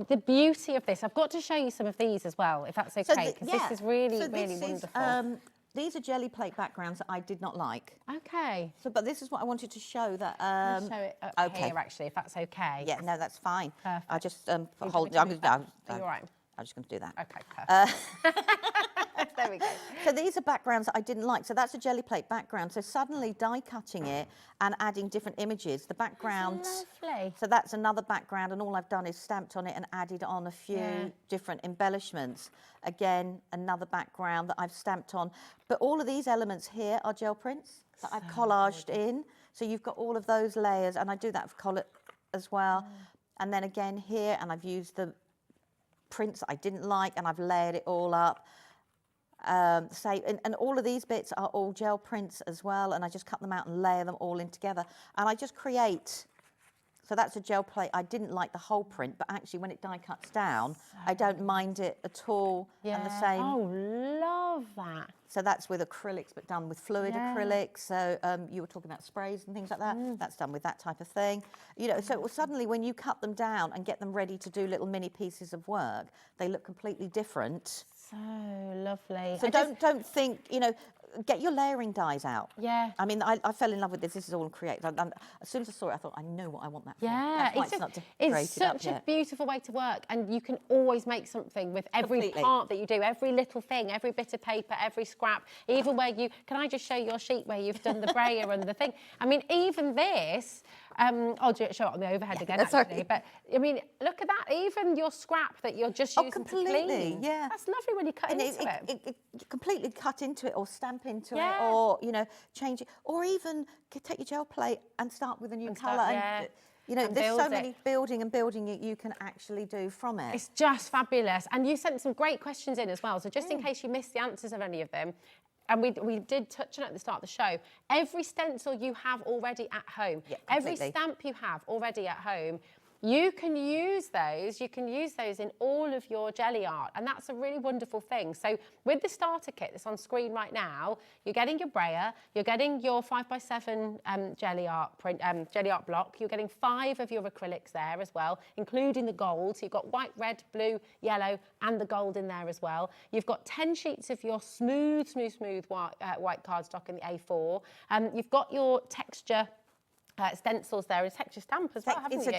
the beauty of this, I've got to show you some of these as well, if that's okay, because this is really, really wonderful. These are jelly plate backgrounds that I did not like. Okay. So, but this is what I wanted to show that. I'll show it up here, actually, if that's okay. Yeah, no, that's fine. Perfect. I just hold. I'm just Are you all right? I'm just going to do that. Okay, perfect. There we go. So these are backgrounds that I didn't like. So that's a jelly plate background. So suddenly die cutting it and adding different images, the background. That's lovely. So that's another background, and all I've done is stamped on it and added on a few different embellishments. Again, another background that I've stamped on. But all of these elements here are gel prints that I've collaged in. So you've got all of those layers, and I do that for collar as well. And then again here, and I've used the prints that I didn't like, and I've layered it all up. And all of these bits are all gel prints as well, and I just cut them out and layer them all in together, and I just create. So that's a gel plate. I didn't like the whole print, but actually when it die cuts down, I don't mind it at all. And the same. Oh, love that. So that's with acrylics, but done with fluid acrylics. So you were talking about sprays and things like that. That's done with that type of thing. You know, so suddenly when you cut them down and get them ready to do little mini pieces of work, they look completely different. So lovely. So don't think, you know, get your layering dies out. Yeah. I mean, I fell in love with this. This is all created. As soon as I saw it, I thought, I know what I want that for. Yeah, it's such a beautiful way to work, and you can always make something with every part that you do, every little thing, every bit of paper, every scrap, even where you, can I just show your sheet where you've done the brayer and the thing? I mean, even this, I'll show it on the overhead again, actually, but I mean, look at that, even your scrap that you're just using to clean. Yeah. That's lovely when you cut into it. It completely cut into it, or stamp into it, or, you know, change it, or even take your gel plate and start with a new colour. And, you know, there's so many building you can actually do from it. It's just fabulous. And you sent some great questions in as well. So just in case you missed the answers of any of them, and we did touch on it at the start of the show, every stencil you have already at home, every stamp you have already at home, you can use those in all of your Gelli art, and that's a really wonderful thing. So with the starter kit that's on screen right now, you're getting your brayer, you're getting your 5x7 Gelli art block, you're getting 5 of your acrylics there as well, including the gold. So you've got white, red, blue, yellow, and the gold in there as well. You've got 10 sheets of your smooth white cardstock in the A4. You've got your texture stencils there, a texture stamp as well, haven't you?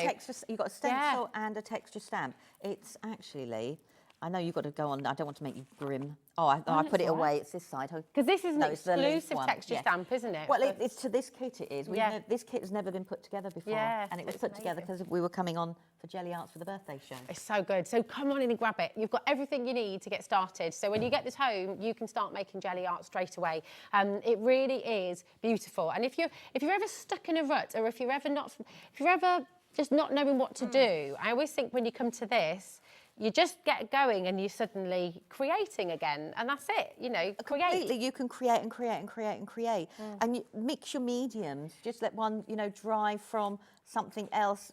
You've got a stencil and a texture stamp. It's actually I know you've got to go on. I don't want to make you grim. Oh, I that's put it all right. away. It's this side. Because this is an No, it's the leaf exclusive one. texture Yeah. stamp, isn't it? Well, it's to this kit it is. Yeah. This kit has never been put together before. Yeah, and it was it's put together because we were coming on for GelliArts for the birthday show. It's so good. So come on in and grab it. You've got everything you need to get started. So when you get this home, you can start making GelliArts straight away. It really is beautiful. And if you're ever stuck in a rut, or if you're ever just not knowing what to do, I always think when you come to this, you just get going and you're suddenly creating again, and that's it. You know, create. Completely, you can create and create and create and create, and you mix your mediums. Just let one, dry from something else.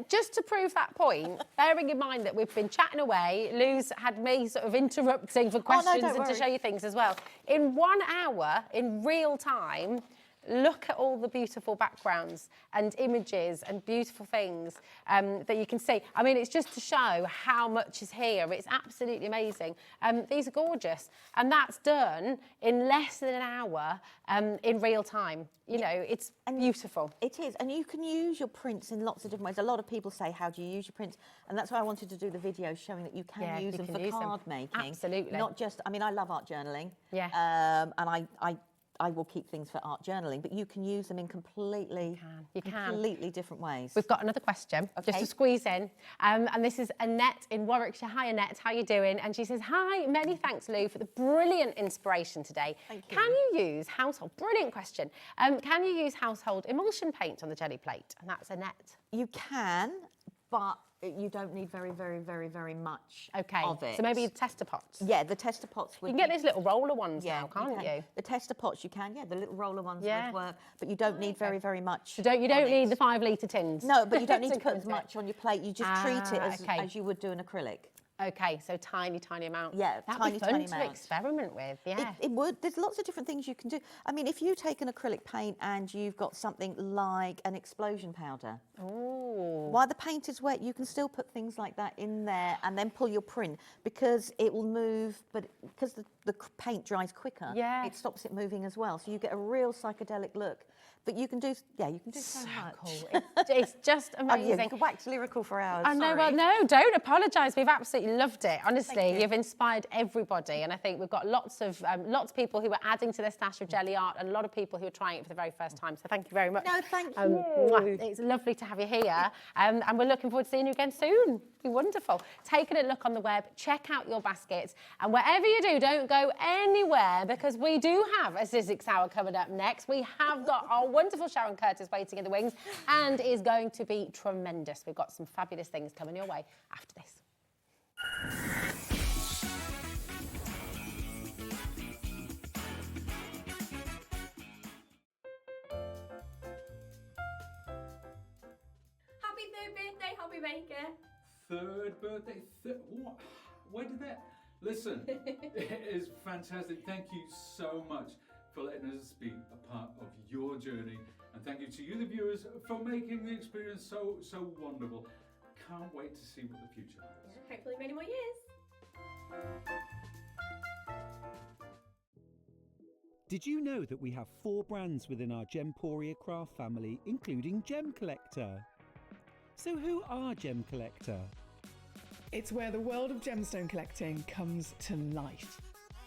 Just to prove that point, bearing in mind that we've been chatting away, Lou's had me sort of interrupting for questions and to show you things as well. In 1 hour, in real time, look at all the beautiful backgrounds and images and beautiful things that you can see. I mean, it's just to show how much is here. It's absolutely amazing. These are gorgeous. And that's done in less than an hour in real time. You know, it's beautiful. It is. And you can use your prints in lots of different ways. A lot of people say, how do you use your prints? And that's why I wanted to do the video showing that you can use them for card making. Absolutely. Not just, I mean, I love art journaling. Yeah. And I will keep things for art journaling, but you can use them in completely different ways. We've got another question, just to squeeze in. And this is Annette in Warwickshire. Hi, Annette, how are you doing? And she says, hi, many thanks, Lou, for the brilliant inspiration today. Thank you. Can you use brilliant question, can you use household emulsion paint on the Gelli plate? And that's Annette. You can, but you don't need very, very, very, very much of it. So maybe the tester pots. Yeah, the tester pots would. You can get these little roller ones now, can't you? The tester pots you can, the little roller ones would work, but you don't need very, very much. You don't need the 5 litre tins. No, but you don't need to put as much on your plate. You just treat it as you would do an acrylic. Okay, so tiny amount. Yeah, That'd be fun to experiment with, yeah. It would. There's lots of different things you can do. I mean, if you take an acrylic paint and you've got something like an explosion powder, while the paint is wet, you can still put things like that in there and then pull your print because it will move, but because the paint dries quicker, it stops it moving as well. So you get a real psychedelic look. But you can do, you can do so much. Cool. It's just amazing. You can wax lyrical for hours. I know, well, no, don't apologise. We've absolutely loved it. Honestly, you've inspired everybody, and I think we've got lots of people who are adding to their stash of Gelli art, and a lot of people who are trying it for the very first time. So thank you very much. No, thank you. It's lovely to have you here, and we're looking forward to seeing you again soon. It'll be wonderful. Take a look on the web, check out your baskets, and wherever you do, don't go anywhere because we do have a Sizzix hour coming up next. We have got our wonderful Sharon Curtis waiting in the wings and is going to be tremendous. We've got some fabulous things coming your way after this. Happy 3rd birthday, HobbyMaker. 3rd birthday? What? Where did that... Listen, it is fantastic. Thank you so much for letting us be a part of your journey. And thank you to you, the viewers, for making the experience so wonderful. Can't wait to see what the future holds. Yeah, hopefully many more years. Did you know that we have 4 brands within our Gemporia craft family, including Gem Collector? So who are Gem Collector? It's where the world of gemstone collecting comes to life.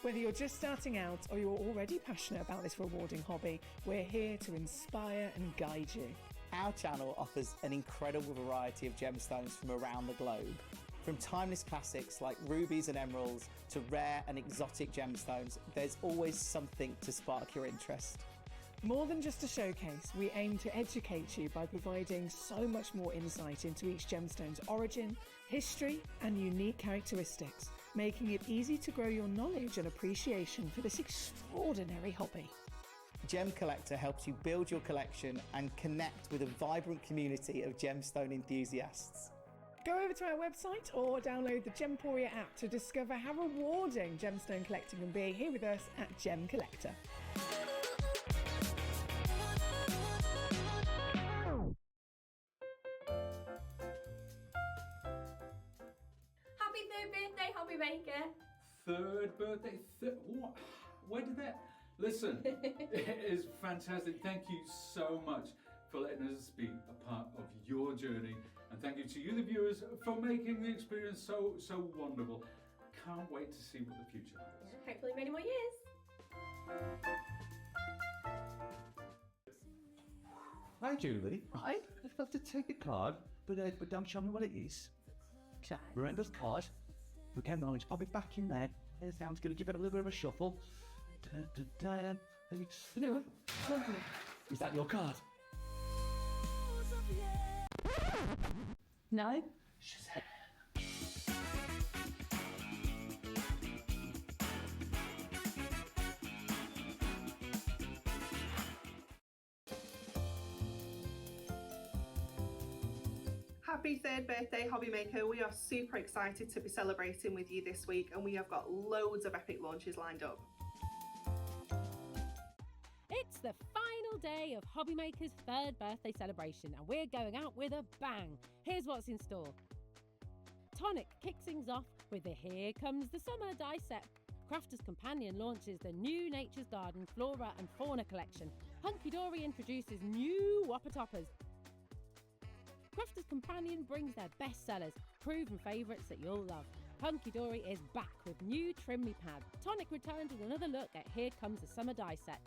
Whether you're just starting out or you're already passionate about this rewarding hobby, we're here to inspire and guide you. Our channel offers an incredible variety of gemstones from around the globe. From timeless classics like rubies and emeralds to rare and exotic gemstones, there's always something to spark your interest. More than just a showcase, we aim to educate you by providing so much more insight into each gemstone's origin, history, and unique characteristics, making it easy to grow your knowledge and appreciation for this extraordinary hobby. Gem Collector helps you build your collection and connect with a vibrant community of gemstone enthusiasts. Go over to our website or download the Gemporia app to discover how rewarding gemstone collecting can be here with us at Gem Collector. Happy 3rd birthday, HobbyMaker. 3rd birthday? What? Where did that... Listen, it is fantastic. Thank you so much for letting us be a part of your journey. And thank you to you, the viewers, for making the experience so wonderful. Can't wait to see what the future holds. Hopefully many more years. Hi, Julie. Right, I'd love to take a card, but don't show me what it is. Okay. Remember the card? Okay, now let's pop it back in there. It sounds good. Give it a little bit of a shuffle. Is that your card? No. Happy 3rd birthday, HobbyMaker. We are super excited to be celebrating with you this week, and we have got loads of epic launches lined up. It's the final day of HobbyMaker's 3rd birthday celebration, and we're going out with a bang. Here's what's in store. Tonic kicks things off with the Here Comes the Summer die set. Crafter's Companion launches the new Nature's Garden Flora and Fauna collection. Hunky Dory introduces new Whopper Toppers. Crafter's Companion brings their best sellers, proven favourites that you'll love. Hunky Dory is back with new Trim Me Pad. Tonic returns with another look at Here Comes the Summer die set.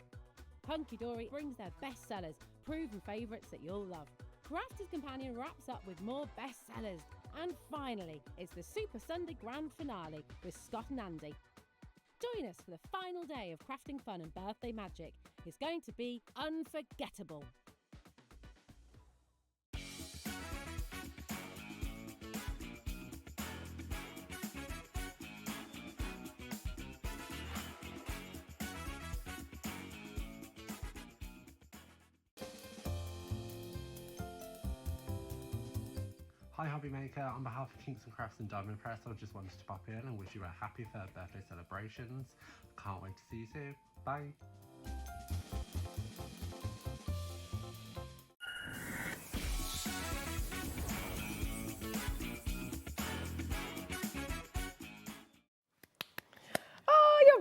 Hunky Dory brings their best sellers, proven favourites that you'll love. Crafter's Companion wraps up with more best sellers. And finally, it's the Super Sunday Grand Finale with Scott and Andy. Join us for the final day of crafting fun and birthday magic. It's going to be unforgettable. Hi HobbyMaker, on behalf of Kingston Crafts and Diamond Press, I just wanted to pop in and wish you a happy 3rd birthday celebrations. Can't wait to see you soon. Bye.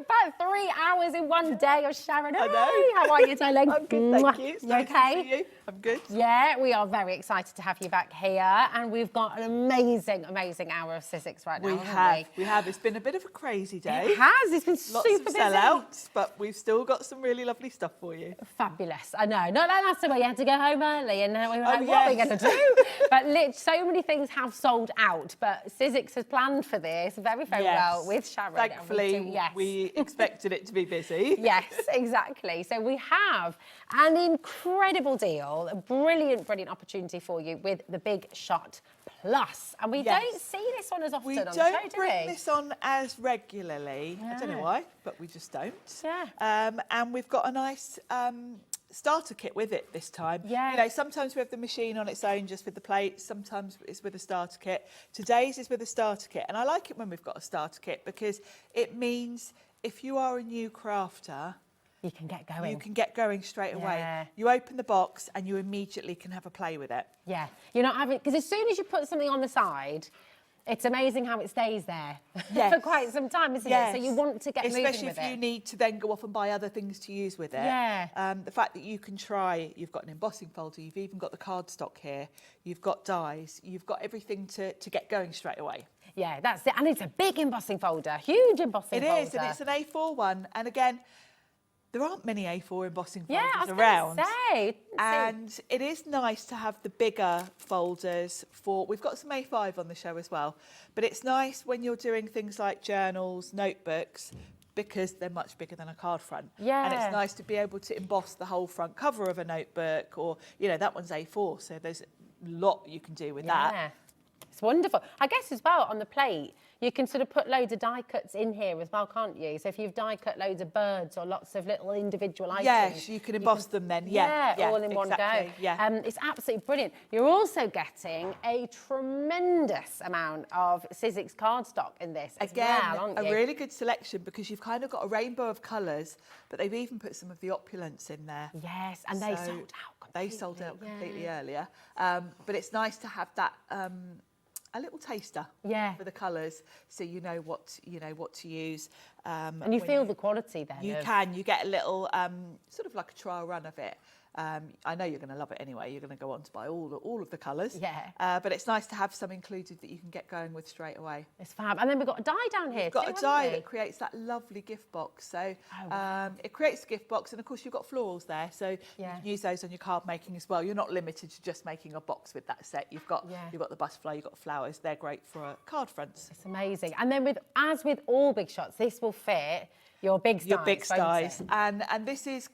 About 3 hours in one day of Sharon. I know. Hey, how are you, darling? I'm good, thank you. You Nice okay? to see you. I'm good. Yeah, we are very excited to have you back here, and we've got an amazing hour of Sizzix right now. We have. It's been a bit of a crazy day. It has. It's been Lots super of busy. sellouts, but we've still got some really lovely stuff for you. Fabulous. I know. Not that last time you had to go home early, and we were like, Oh, what are we yes. going to do? But so many things have sold out. But Sizzix has planned for this very, very well with Sharon. and Thankfully, we expected it to be busy. Yes, exactly. So we have an incredible deal, a brilliant opportunity for you with the Big Shot Plus. And we don't see this one as often We on the show, don't do bring we? this on as regularly. I don't know why, but we just don't. Yeah. And we've got a nice starter kit with it this time. Yeah. You know, sometimes we have the machine on its own just with the plates, sometimes it's with a starter kit. Today's is with a starter kit, and I like it when we've got a starter kit because it means if you are a new crafter, you can get going. You can get going straight away. Yeah. You open the box and you immediately can have a play with it. Yeah, you're not having, because as soon as you put something on the side, it's amazing how it stays there for quite some time, isn't it? So you want to get moving with it. Especially if you need to then go off and buy other things to use with it. Yeah. The fact that you can try, you've got an embossing folder, you've even got the cardstock here, you've got dies, you've got everything to get going straight away. Yeah, that's it. And it's a big embossing folder, huge embossing folder. It is, and it's an A4 one. And again, there aren't many A4 embossing folders Yeah, I was around. gonna say. And it is nice to have the bigger folders for, we've got some A5 on the show as well, but it's nice when you're doing things like journals, notebooks, because they're much bigger than a card front. Yeah. And it's nice to be able to emboss the whole front cover of a notebook, or, you know, that one's A4, so there's a lot you can do with that. It's wonderful. I guess as well on the plate, you can sort of put loads of die cuts in here as well, can't you? So if you've die cut loads of birds or lots of little individual items. Yes, you can emboss them then, yeah, all in one go. Yeah. It's absolutely brilliant. You're also getting a tremendous amount of Sizzix cardstock in this as Again, well, aren't you? a really good selection because you've kind of got a rainbow of colours, but they've even put some of the opulence in there. Yes, and they sold out completely. They sold out completely earlier. But it's nice to have that a little taster for the colours, so you know what to use. And you feel the quality then. You can. You get a little sort of like a trial run of it. I know you're going to love it anyway. You're going to go on to buy all of the colours. Yeah. But it's nice to have some included that you can get going with straight away. It's fab. And then we've got a die down here. We've got too, a haven't die we? that creates that lovely gift box. So wow. it creates a gift box, and of course you've got florals there, so you can use those on your card making as well. You're not limited to just making a box with that set. You've got the butterfly, you've got flowers. They're great for card fronts. It's amazing. And then as with all big shots, this will fit your big styes. Your big styes, and this is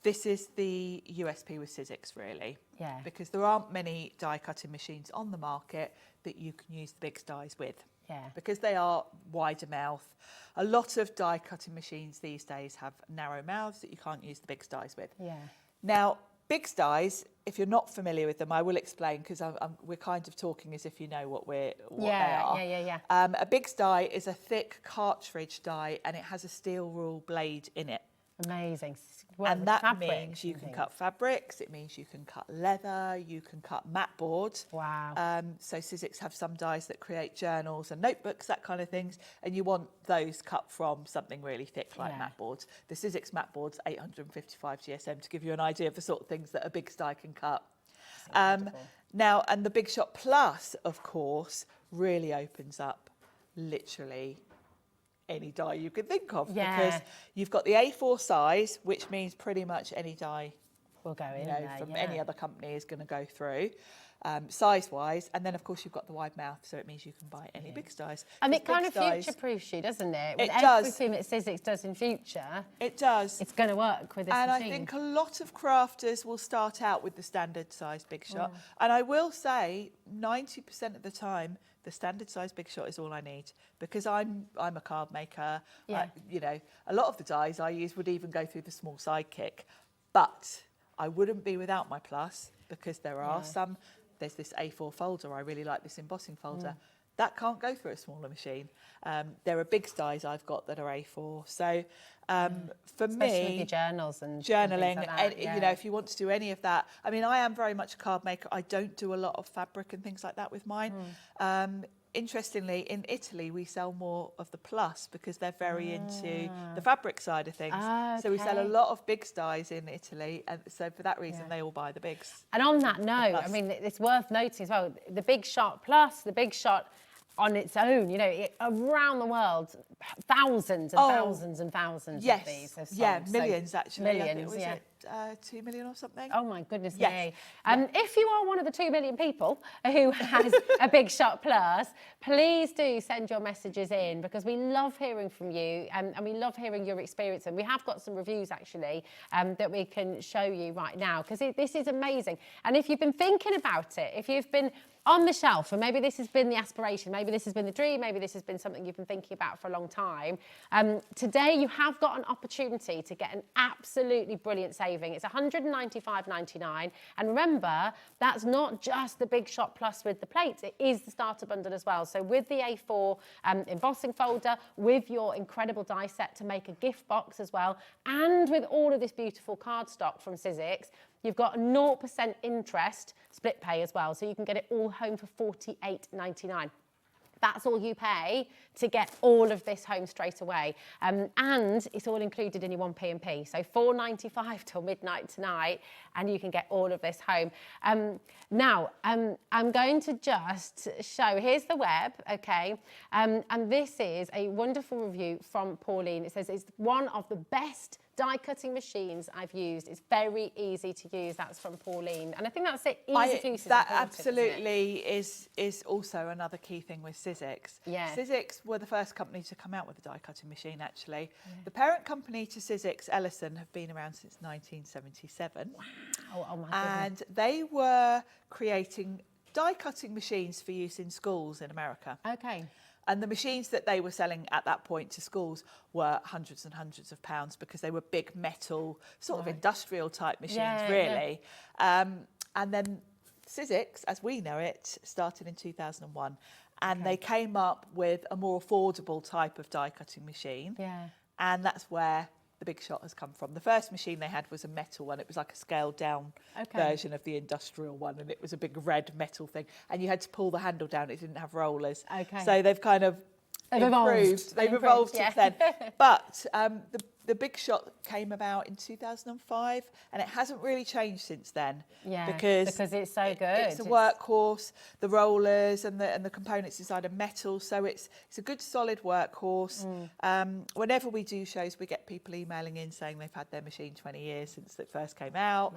this is the USP with Sizzix, really. Yeah. Because there aren't many die cutting machines on the market that you can use the big styes with. Yeah. Because they are wider mouth. A lot of die cutting machines these days have narrow mouths that you can't use the big styes with. Yeah. Now, big styes, if you're not familiar with them, I will explain, because we're kind of talking as if you know what they are. Yeah. A big sty is a thick cartridge die, and it has a steel rule blade in it. Amazing. And that means you can cut fabrics, it means you can cut leather, you can cut mat board. Wow. So Sizzix have some dies that create journals and notebooks, that kind of things, and you want those cut from something really thick like mat boards. The Sizzix mat board's 855 GSM, to give you an idea of the sort of things that a big die can cut. Now, and the Big Shot Plus, of course, really opens up literally any die you can think of, because you've got the A4 size, which means pretty much any die will go in from any other company is going to go through, size-wise. And then, of course, you've got the wide mouth, so it means you can buy any big styes. And it kind of future-proofs you, doesn't it? With It does. Everything that Sizzix does in future, it does. It's going to work with this and machine. I think a lot of crafters will start out with the standard size Big Shot. And I will say 90% of the time, the standard size Big Shot is all I need, because I'm a card maker. You know, a lot of the dies I use would even go through the small sidekick, but I wouldn't be without my Plus, because there are some. There's this A4 folder. I really like this embossing folder. That can't go through a smaller machine. There are big dies I've got that are A4. So for Especially me, with your journals and journaling, things like that, and, you know, if you want to do any of that, I mean, I am very much a card maker. I don't do a lot of fabric and things like that with mine. Interestingly, in Italy, we sell more of the Plus, because they're very into the fabric side of things. So we sell a lot of big dies in Italy, and so for that reason, they all buy the bigs. And on that note, I mean, it's worth noting as well, the Big Shot Plus, the Big Shot on its own, you know, around the world, thousands and thousands and thousands of these have sold. Millions actually. Millions, was it 2 million or something? Oh my goodness me. If you are one of the 2 million people who has a Big Shot Plus, please do send your messages in, because we love hearing from you, and we love hearing your experience. And we have got some reviews actually that we can show you right now, because this is amazing. And if you've been thinking about it, if you've been on the shelf, and maybe this has been the aspiration, maybe this has been the dream, maybe this has been something you've been thinking about for a long time, today you have got an opportunity to get an absolutely brilliant saving. It's £195.99, and remember, that's not just the Big Shot Plus with the plates, it is the starter bundle as well. So with the A4 embossing folder, with your incredible die set to make a gift box as well, and with all of this beautiful cardstock from Sizzix, you've got 0% interest split pay as well, so you can get it all home for £48.99. That's all you pay to get all of this home straight away. And it's all included in your 1P&P. So £4.95 till midnight tonight, and you can get all of this home. Now, I'm going to just show, here's the web, okay? And this is a wonderful review from Pauline. It says, it's one of the best die cutting machines I've used. It's very easy to use. That's from Pauline, and I think that's it. Easy to use. That absolutely is also another key thing with Sizzix. Yeah. Sizzix were the first company to come out with a die cutting machine. Actually, the parent company to Sizzix, Ellison, have been around since 1977. Wow! Oh my goodness. And they were creating die cutting machines for use in schools in America. Okay. And the machines that they were selling at that point to schools were hundreds and hundreds of pounds, because they were big metal, sort of industrial type machines, really. And then Sizzix, as we know it, started in 2001. And they came up with a more affordable type of die cutting machine. Yeah. And that's where the Big Shot has come from. The first machine they had was a metal one. It was like a scaled down version of the industrial one, and it was a big red metal thing. And you had to pull the handle down. It didn't have rollers. Okay. So they've kind of improved. They've evolved since then. But the Big Shot came about in 2005, and it hasn't really changed since then. Yeah, because it's so good. It's a workhorse. The rollers and the components inside are metal, so it's a good solid workhorse. Whenever we do shows, we get people emailing in saying they've had their machine 20 years since it first came out.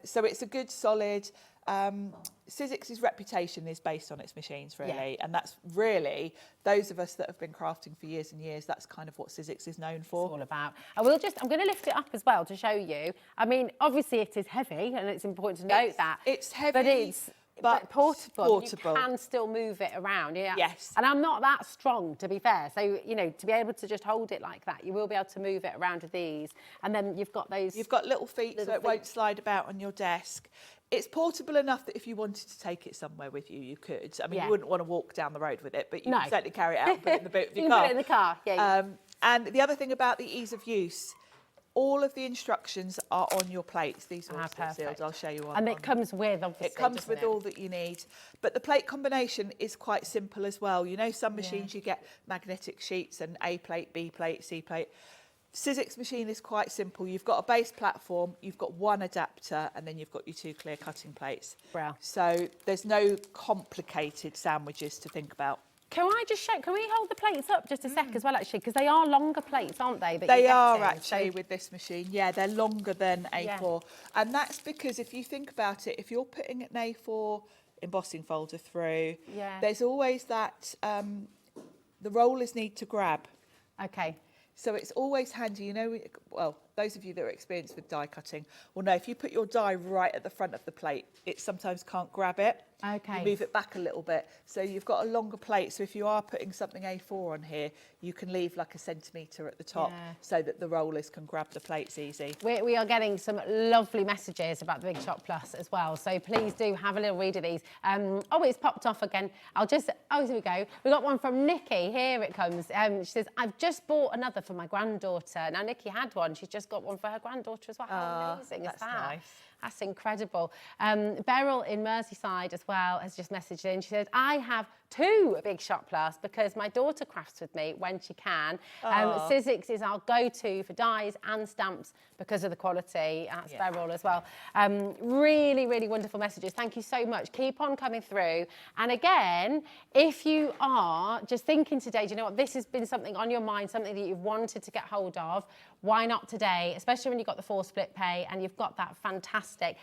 So it's a good solid. Sizzix's reputation is based on its machines, really, and that's really those of us that have been crafting for years and years. That's kind of what Sizzix is known for. It's all about. I'm going to lift it up as well to show you. I mean, obviously it is heavy, and it's important to note that it's heavy, but it's portable. You portable. can still move it around. Yeah. Yes. And I'm not that strong, to be fair. So to be able to just hold it like that, you will be able to move it around with these. And then you've got those. You've got little feet, so it won't slide about on your desk. It's portable enough that if you wanted to take it somewhere with you, you could. I mean, you wouldn't want to walk down the road with it, but you can certainly carry it out and put it in the boot of your you car. Can put it in the car, yeah. And the other thing about the ease of use, all of the instructions are on your plates. These are all sealed. I'll show you on. And it comes with, obviously. It comes with all that you need. But the plate combination is quite simple as well. You know, some machines you get magnetic sheets and A plate, B plate, C plate. Sizzix machine is quite simple. You've got a base platform, you've got one adapter, and then you've got your two clear cutting plates. Wow. So there's no complicated sandwiches to think about. Can I just show? Can we hold the plates up just a sec as well, actually, because they are longer plates, aren't they? That They you're are getting, actually with this machine. Yeah, they're longer than A4, and that's because if you think about it, if you're putting an A4 embossing folder through, there's always that the rollers need to grab. Okay. So it's always handy, you know, well, those of you that are experienced with die cutting will know if you put your die right at the front of the plate, it sometimes can't grab it. Okay. You move it back a little bit. So you've got a longer plate. So if you are putting something A4 on here, you can leave like a centimetre at the top so that the rollers can grab the plates easy. We are getting some lovely messages about the Big Shot Plus as well. So please do have a little read of these. Oh, it's popped off again. Here we go. We got one from Nikki. Here it comes. She says, I've just bought another for my granddaughter. Now, Nikki had one. She's just got one for her granddaughter as well. How amazing is that? Nice. That's incredible. Beryl in Merseyside as well has just messaged in. She said, I have 2 Big Shot Plus because my daughter crafts with me when she can. Sizzix is our go-to for dies and stamps because of the quality. That's Beryl as well. Really, really wonderful messages. Thank you so much. Keep on coming through. And again, if you are just thinking today, do you know what, this has been something on your mind, something that you've wanted to get hold of, why not today, especially when you've got the 4 split pay and you've got that fantastic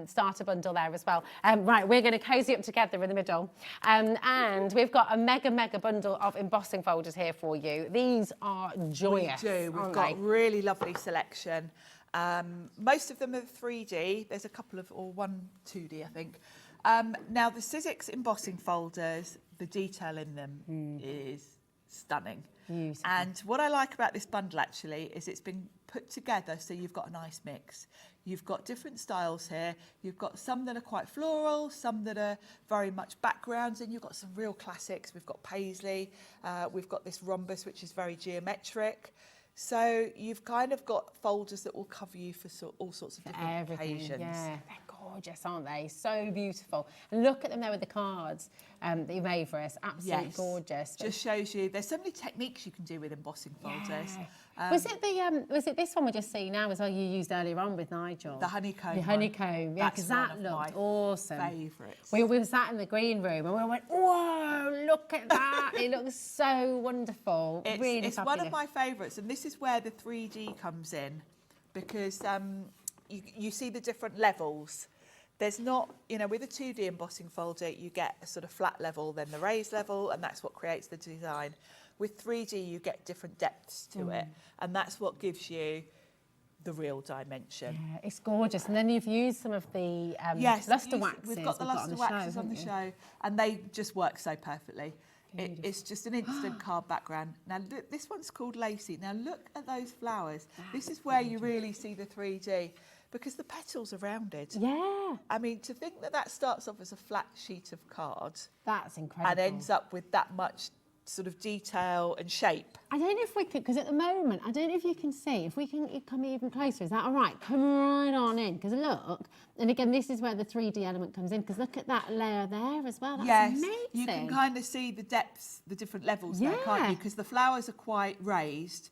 starter bundle there as well. Right, we're going to cozy up together in the middle. And we've got a mega bundle of embossing folders here for you. These are joyous. We do. We've got really lovely selection. Most of them are 3D. There's a couple of, or one 2D, I think. Now, the Sizzix embossing folders, the detail in them is stunning. Beautiful. And what I like about this bundle actually is it's been put together so you've got a nice mix. You've got different styles here. You've got some that are quite floral, some that are very much backgrounds, and you've got some real classics. We've got paisley, we've got this rhombus, which is very geometric. So you've kind of got folders that will cover you for all sorts of different occasions. Yeah, they're gorgeous, aren't they? So beautiful. And look at them there with the cards that you made for us. Absolutely gorgeous. Just shows you there's so many techniques you can do with embossing folders. Was it this one we're just seeing now as well you used earlier on with Nigel? The honeycomb. The honeycomb, yeah, because that looked awesome. Favourites. We sat in the green room and we went, whoa, look at that. It looks so wonderful. It's one of my favourites, and this is where the 3D comes in, because you see the different levels. There's not, you know, with a 2D embossing folder, you get a sort of flat level, then the raised level, and that's what creates the design. With 3D, you get different depths to it, and that's what gives you the real dimension. Yeah, it's gorgeous. And then you've used some of the lustre waxes. We've got the lustre waxes on the show, and they just work so perfectly. It's just an instant card background. Now, look, this one's called Lacy. Now, look at those flowers. This is where you really see the 3D, because the petals are rounded. Yeah. I mean, to think that that starts off as a flat sheet of cards. That's incredible. And ends up with that much sort of detail and shape. I don't know if we could, because at the moment, I don't know if you can see, if we can come even closer, is that all right? Come right on in, because look, and again, this is where the 3D element comes in, because look at that layer there as well, that's amazing. You can kind of see the depths, the different levels there, can't you? Because the flowers are quite raised,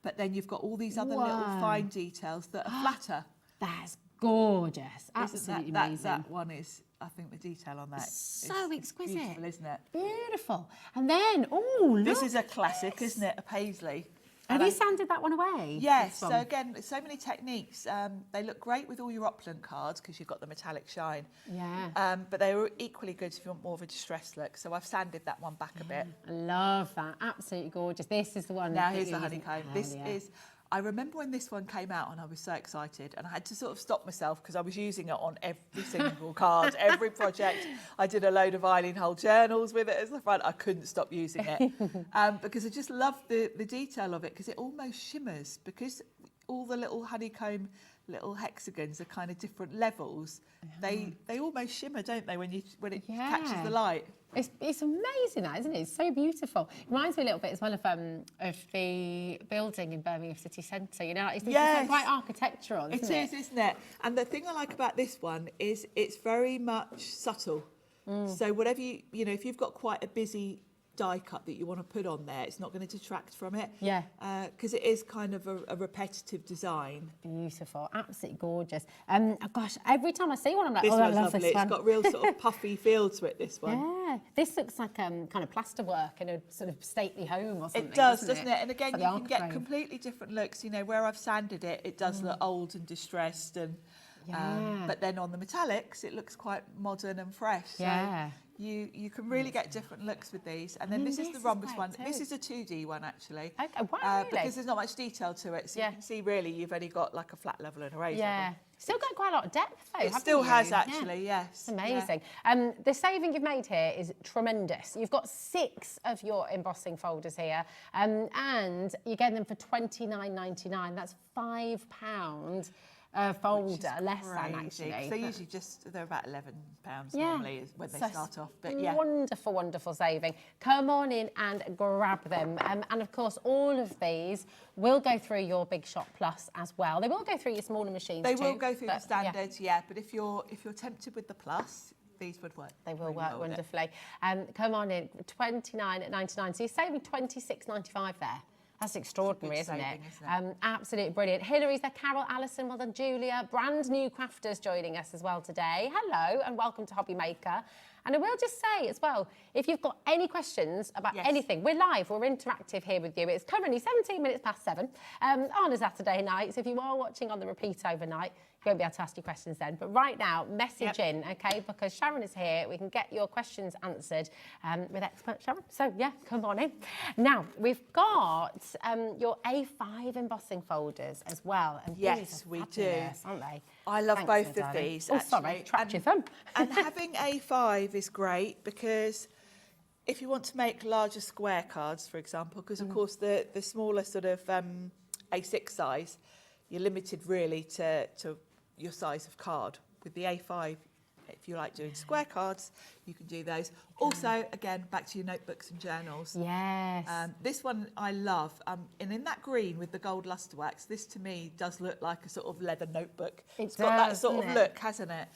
but then you've got all these other little fine details that are flatter. That's gorgeous. Absolutely amazing. That one is, I think the detail on that so is exquisite. beautiful, isn't it? Beautiful. And then, oh, this is a classic, isn't it? A paisley. Have you sanded that one away? Yes. So again, so many techniques. They look great with all your opulent cards because you've got the metallic shine. Yeah. But they were equally good if you want more of a distressed look. So I've sanded that one back a bit. I love that. Absolutely gorgeous. This is the one. Now here's the honeycomb. This is. I remember when this one came out and I was so excited and I had to sort of stop myself because I was using it on every single card, every project. I did a load of eyeliner hole journals with it as the front. I couldn't stop using it because I just love the detail of it because it almost shimmers because all the little honeycomb little hexagons are kind of different levels. They almost shimmer, don't they, when it catches the light? It's amazing, that, isn't it? It's so beautiful. It reminds me a little bit as well of the building in Birmingham City Centre. You know, it's quite architectural, isn't it? It is, isn't it? And the thing I like about this one is it's very much subtle. So whatever you know, if you've got quite a busy die cut that you want to put on there, it's not going to detract from it. Yeah. Because it is kind of a repetitive design. Beautiful, absolutely gorgeous. Oh gosh, every time I see one, I'm like, this I one's love lovely. this one. It's got real sort of puffy feel to it, this one. Yeah, this looks like kind of plasterwork in a sort of stately home or something. It does, doesn't it? And again, like you can get completely different looks. You know, where I've sanded it, it does look old and distressed, and but then on the metallics, it looks quite modern and fresh. Yeah. So you can really get different looks with these. And then this is the rhombus one. This is a 2D one, actually. Okay, wow, really? Because there's not much detail to it. So you can see, really, you've only got like a flat level and a raised level. Still got quite a lot of depth, though. It still has, actually, yes. It's amazing. The saving you've made here is tremendous. You've got 6 of your embossing folders here, and you're getting them for £29.99. That's £5 folder, less than, actually. They're usually they're about £11 normally when they start off. But wonderful, wonderful saving. Come on in and grab them. And of course, all of these will go through your Big Shot Plus as well. They will go through your smaller machines They too, will go through the standards, but if you're tempted with the Plus, these would work. They will work wonderfully. Come on in, £29.99. So you're saving £26.95 there. That's extraordinary, isn't it? Absolutely brilliant. Hillary's there, Carol, Alison, well done, Julia. Brand new crafters joining us as well today. Hello and welcome to Hobby Maker. And I will just say as well, if you've got any questions about anything, we're live, we're interactive here with you. It's currently 17 minutes past 7 on a Saturday night. So if you are watching on the repeat overnight, you won't be able to ask your questions then. But right now, message in, okay? Because Sharon is here. We can get your questions answered with expert Sharon. So, come on in. Now, we've got your A5 embossing folders as well. And yes, we do. Aren't they? I love both of these. Oh, sorry, trapped your thumb. And having A5 is great because if you want to make larger square cards, for example, because of course the smaller sort of A6 size, you're limited really to your size of card. With the A5, if you like doing square cards, you can do those. Also, again, back to your notebooks and journals. Yes. This one I love. And in that green with the gold luster wax, this to me does look like a sort of leather notebook. It's got that sort of look, hasn't it?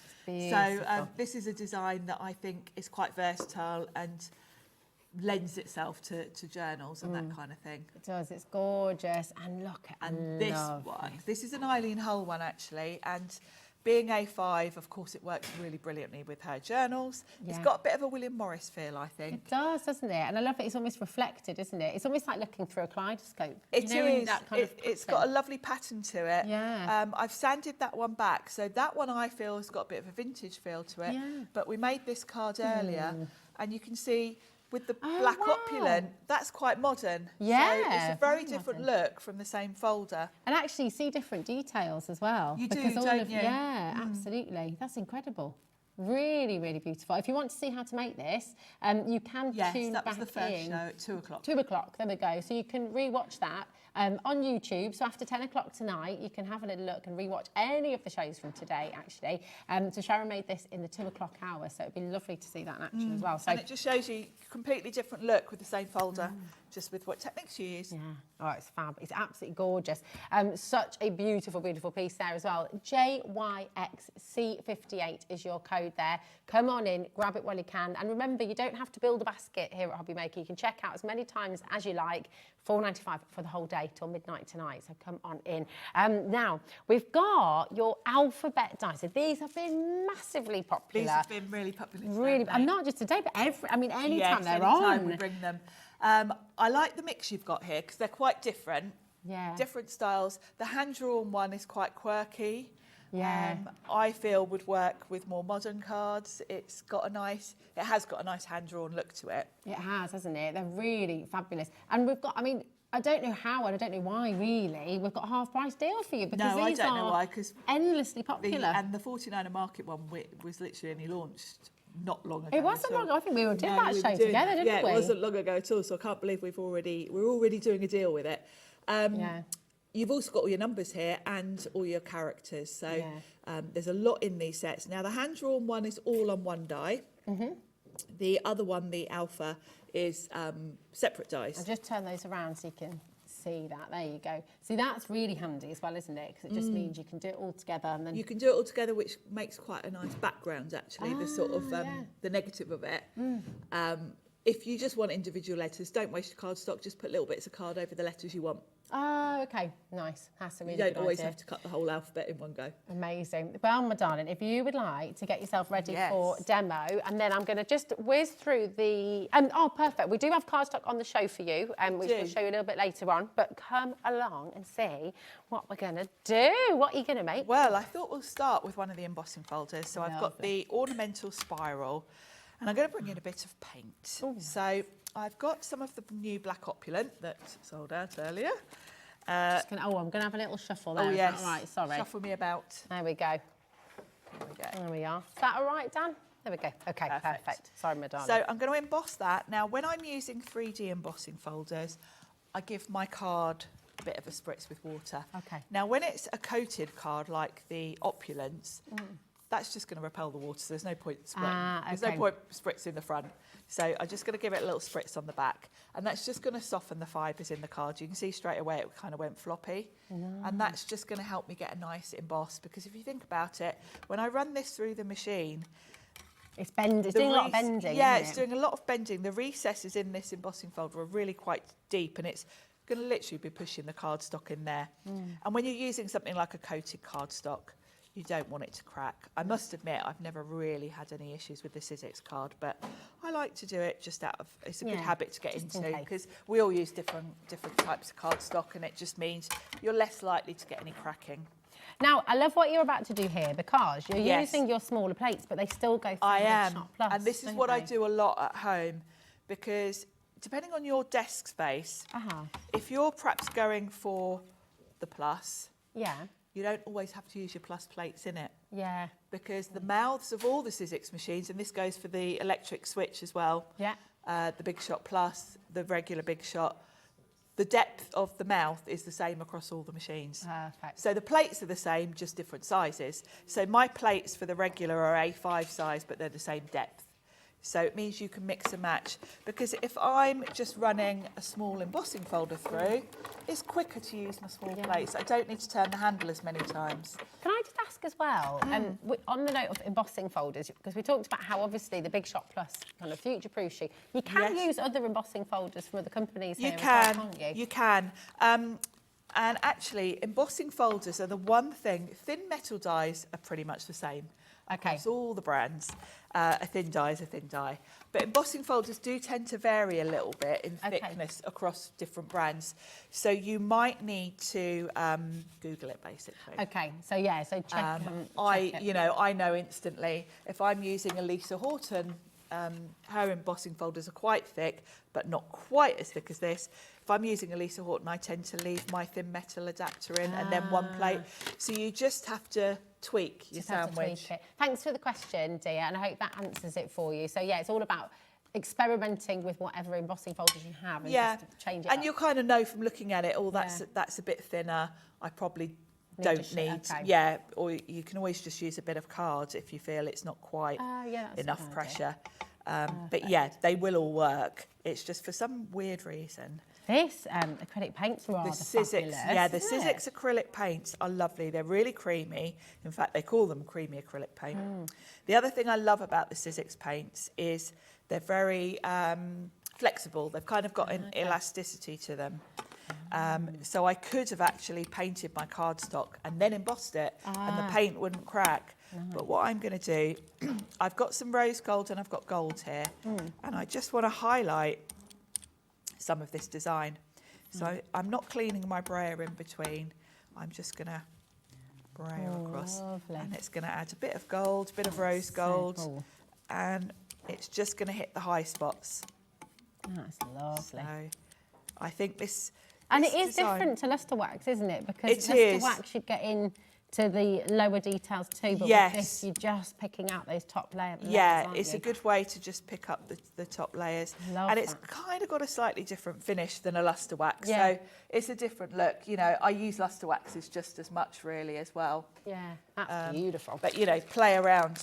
So this is a design that I think is quite versatile and lends itself to journals and that kind of thing. It does, it's gorgeous. And look at this one. This is an Eileen Hull one, actually, and being A5, of course, it works really brilliantly with her journals. It's got a bit of a William Morris feel, I think. It does, doesn't it? And I love it. It's almost reflected, isn't it? It's almost like looking through a kaleidoscope. It is. It's got a lovely pattern to it. Yeah. I've sanded that one back. So that one, I feel, has got a bit of a vintage feel to it. Yeah. But we made this card earlier, and you can see with the black opulent, that's quite modern. Yeah. So it's a very different look from the same folder. And actually you see different details as well. You do, don't you? Yeah, absolutely. That's incredible. Really, really beautiful. If you want to see how to make this, you can tune back in. Yes, that was the first show at 2 o'clock. 2 o'clock, there we go. So you can re-watch that on YouTube. So after 10 o'clock tonight, you can have a little look and re-watch any of the shows from today, actually. So Sharon made this in the 2 o'clock hour, so it'd be lovely to see that in action as well. So and it just shows you a completely different look with the same folder, just with what techniques you use. Yeah, oh, it's fab. It's absolutely gorgeous. Such a beautiful, beautiful piece there as well. JYXC58 is your code. code there. Come on in, grab it while you can. And remember, you don't have to build a basket here at HobbyMaker. You can check out as many times as you like. $4.95 for the whole day till midnight tonight. So come on in. Now, we've got your alphabet dice. So these have been massively popular. These have been really popular. Really, and not just today, but anytime yes, they're anytime on. we bring them. I like the mix you've got here because they're quite different. Yeah. Different styles. The hand-drawn one is quite quirky. Yeah. I feel would work with more modern cards. It has got a nice hand-drawn look to it. It has, hasn't it? They're really fabulous. And we've got, I don't know how and I don't know why, really. We've got a half-price deal for you because no, these I don't know are why, because endlessly popular. And the 49er Market one was literally only launched not long ago. It wasn't long ago. I think we were doing that show together, didn't we? Yeah, it wasn't long ago at all. So I can't believe we're already doing a deal with it. You've also got all your numbers here and all your characters. So there's a lot in these sets. Now, the hand-drawn one is all on one die. The other one, the Alpha, is separate dice. I'll just turn those around so you can see that. There you go. See, that's really handy as well, isn't it? Because it just means you can do it all together. And then you can do it all together, which makes quite a nice background, actually, the sort of the negative of it. If you just want individual letters, don't waste your cardstock. Just put little bits of card over the letters you want. Oh, okay. Nice. That's a really You don't good always idea. have to cut the whole alphabet in one go. Amazing. Well, my darling, if you would like to get yourself ready for demo, and then I'm going to just whiz through the... oh, perfect. We do have cardstock on the show for you, which we'll show you a little bit later on. But come along and see what we're going to do. What are you going to make? Well, I thought we'll start with one of the embossing folders. So I've got the ornamental spiral, and I'm going to bring in a bit of paint. Ooh. So I've got some of the new black opulent that sold out earlier. I'm going to have a little shuffle there. Oh, yes. Is that all right? Sorry. Shuffle me about. There we go. There we are. Is that all right, Dan? There we go. Okay, perfect. Sorry, my darling. So I'm going to emboss that. Now, when I'm using 3D embossing folders, I give my card a bit of a spritz with water. Okay. Now, when it's a coated card like the opulence, that's just going to repel the water, so there's no point spraying. There's no point spritzing the front. So I'm just going to give it a little spritz on the back, and that's just going to soften the fibres in the card. You can see straight away it kind of went floppy, and that's just going to help me get a nice emboss, because if you think about it, when I run this through the machine, it's doing a lot of bending. Yeah, isn't it's it? doing a lot of bending. The recesses in this embossing folder are really quite deep, and it's going to literally be pushing the cardstock in there. And when you're using something like a coated cardstock, you don't want it to crack. I must admit, I've never really had any issues with the Sizzix card, but I like to do it just out of, it's a good habit to get into, because we all use different types of cardstock, and it just means you're less likely to get any cracking. Now, I love what you're about to do here, because you're using your smaller plates, but they still go through I the am, Shot Plus, and this is what I do a lot at home, because depending on your desk space, if you're perhaps going for the Plus, you don't always have to use your Plus plates in it. Yeah. Because the mouths of all the Sizzix machines, and this goes for the electric switch as well, the Big Shot Plus, the regular Big Shot, the depth of the mouth is the same across all the machines. Perfect. So the plates are the same, just different sizes. So my plates for the regular are A5 size, but they're the same depth. So it means you can mix and match, because if I'm just running a small embossing folder through, it's quicker to use my small plates. I don't need to turn the handle as many times. Can I just ask as well, on the note of embossing folders, because we talked about how obviously the Big Shot Plus kind of future-proofs you. You can use other embossing folders from other companies here as well, can't you? You can. And actually, embossing folders are the one thing, thin metal dies are pretty much the same. Across all the brands. A thin die is a thin die. But embossing folders do tend to vary a little bit in thickness across different brands. So you might need to Google it, basically. Okay, so check, I know instantly if I'm using a Lisa Horton, her embossing folders are quite thick, but not quite as thick as this. If I'm using a Lisa Horton, I tend to leave my thin metal adapter in and then one plate. So you just have to tweak your sandwich. Thanks for the question, dear, and I hope that answers it for you. So it's all about experimenting with whatever embossing folders you have and just change it and up. you'll kind of know from looking at it, that's a bit thinner. I probably don't need, or you can always just use a bit of card if you feel it's not quite enough pressure. But they will all work. It's just for some weird reason, This acrylic paints are rather fabulous. Yeah, the Sizzix acrylic paints are lovely. They're really creamy. In fact, they call them creamy acrylic paint. The other thing I love about the Sizzix paints is they're very flexible. They've kind of got an elasticity to them. So I could have actually painted my cardstock and then embossed it and the paint wouldn't crack. But what I'm going to do, I've got some rose gold and I've got gold here, and I just want to highlight some of this design. So I'm not cleaning my brayer in between. I'm just going to brayer across. Lovely. And it's going to add a bit of gold, a bit of rose gold, cool. and it's just going to hit the high spots. That's lovely. So I think this... And it this is design, different to lustre wax, isn't it? Because It lustre is. wax should get in to the lower details too, but Yes. with this, you're just picking out those top layers. Yeah, aren't it's you? a good way to just pick up the top layers. Love and it's that. kind of got a slightly different finish than a lustre wax. Yeah. So it's a different look. You know, I use lustre waxes just as much really as well. Yeah, that's beautiful. But, you know, play around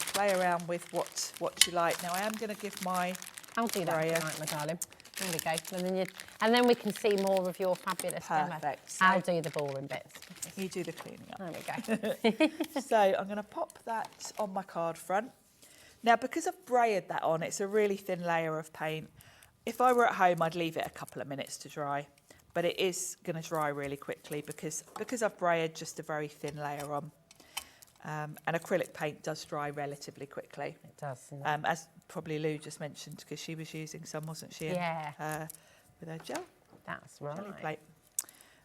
with what you like. Now, I am going to give my... I'll do that brayer. tonight, my darling. There we go. And then we can see more of your fabulous demo. Perfect. I'll do the boring bits. You do the cleaning up. There we go. So I'm going to pop that on my card front. Now, because I've brayered that on, it's a really thin layer of paint. If I were at home, I'd leave it a couple of minutes to dry. But it is going to dry really quickly because I've brayered just a very thin layer on. And acrylic paint does dry relatively quickly. It does. As probably Lou just mentioned, because she was using some, wasn't she? Yeah. With her gel. That's Jelly right. plate.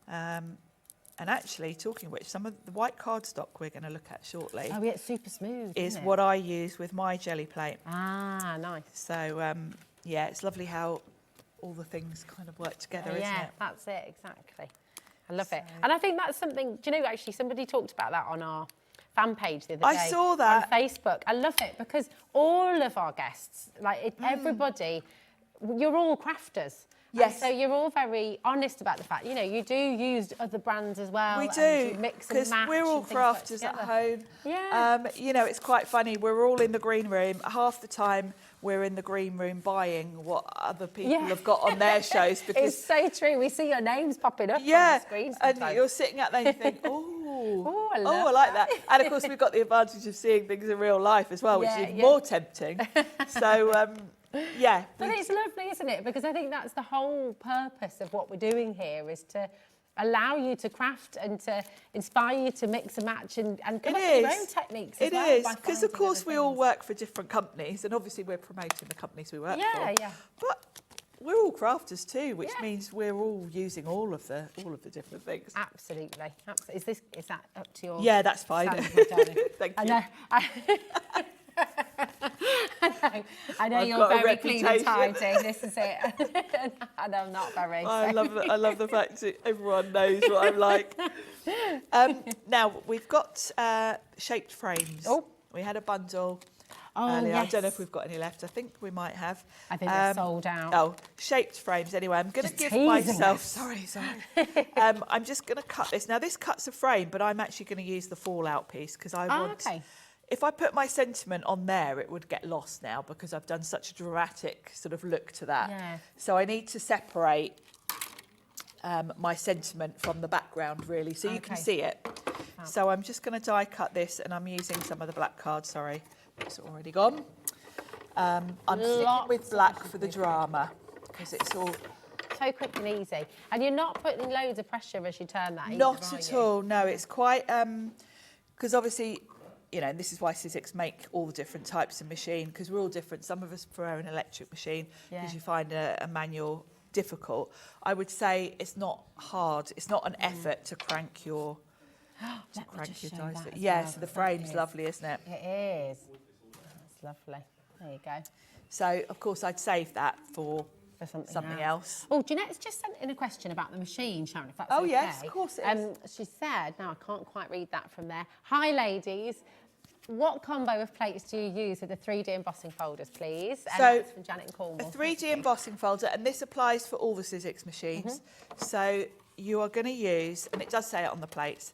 And actually, talking of which, some of the white cardstock we're going to look at shortly. Oh, yeah, it's super smooth. Is isn't it? what I use with my jelly plate. Ah, nice. So yeah, it's lovely how all the things kind of work together, isn't Yeah, it? that's it, exactly. I love it. And I think that's something, do you know, actually, somebody talked about that on our fan page the other day. I saw that. On Facebook. I love it because all of our guests, everybody, you're all crafters. Yes. And so you're all very honest about the fact, you know, you do use other brands as well. We and do, you mix and because match we're all and things work crafters at together. home. Yeah. You know, it's quite funny. We're all in the green room. Half the time, we're in the green room buying what other people have got on their shows. Because it's so true. We see your names popping up on the screen and sometimes. you're sitting out there and you think, oh, I like that. And of course, we've got the advantage of seeing things in real life as well, which is more tempting. So, yeah. But it's lovely, isn't it? Because I think that's the whole purpose of what we're doing here, is to allow you to craft and to inspire you to mix and match and come up with your own techniques as well. It is, because of course we all work for different companies, and obviously we're promoting the companies we work for. Yeah. But we're all crafters too, which means we're all using all of the different things. Absolutely. Is that up to your... Yeah, that's fine. Thank you. I know I've you're got a very clean and reputation. tidy. This is it. And I'm not very. I love the fact that everyone knows what I'm like. Now we've got shaped frames. Oh, we had a bundle. Oh, earlier. I yes. don't know if we've got any left. I think we might have. I think they're sold out. Oh, shaped frames. Anyway, I'm going to give teasing myself... us. Sorry. I'm just going to cut this. Now, this cuts a frame, but I'm actually going to use the fallout piece because I want... Okay. If I put my sentiment on there, it would get lost now because I've done such a dramatic sort of look to that. Yeah. So I need to separate my sentiment from the background, really, so you can see it. So I'm just going to die cut this, and I'm using some of the black card. Sorry, it's already gone. I'm sticking with black for the drama because it's all... So quick and easy. And you're not putting loads of pressure as you turn that either, Not are at you? all, no. It's quite... Because obviously... You know, this is why Sizzix make all the different types of machine, because we're all different. Some of us prefer an electric machine because you find a manual difficult. I would say it's not hard. It's not an effort to crank your dice. Yeah, so the frame's lovely, isn't it? It is. That's lovely. There you go. So, of course, I'd save that for something else. Oh, Jeanette's just sent in a question about the machine, Sharon, if that's Oh, okay. yes, of course it is. She said, now I can't quite read that from there. Hi, ladies. What combo of plates do you use with the 3D embossing folders, please? And So, that's from Janet in Cornwall. a 3D embossing folder, and this applies for all the Sizzix machines. So you are going to use, and it does say it on the plates,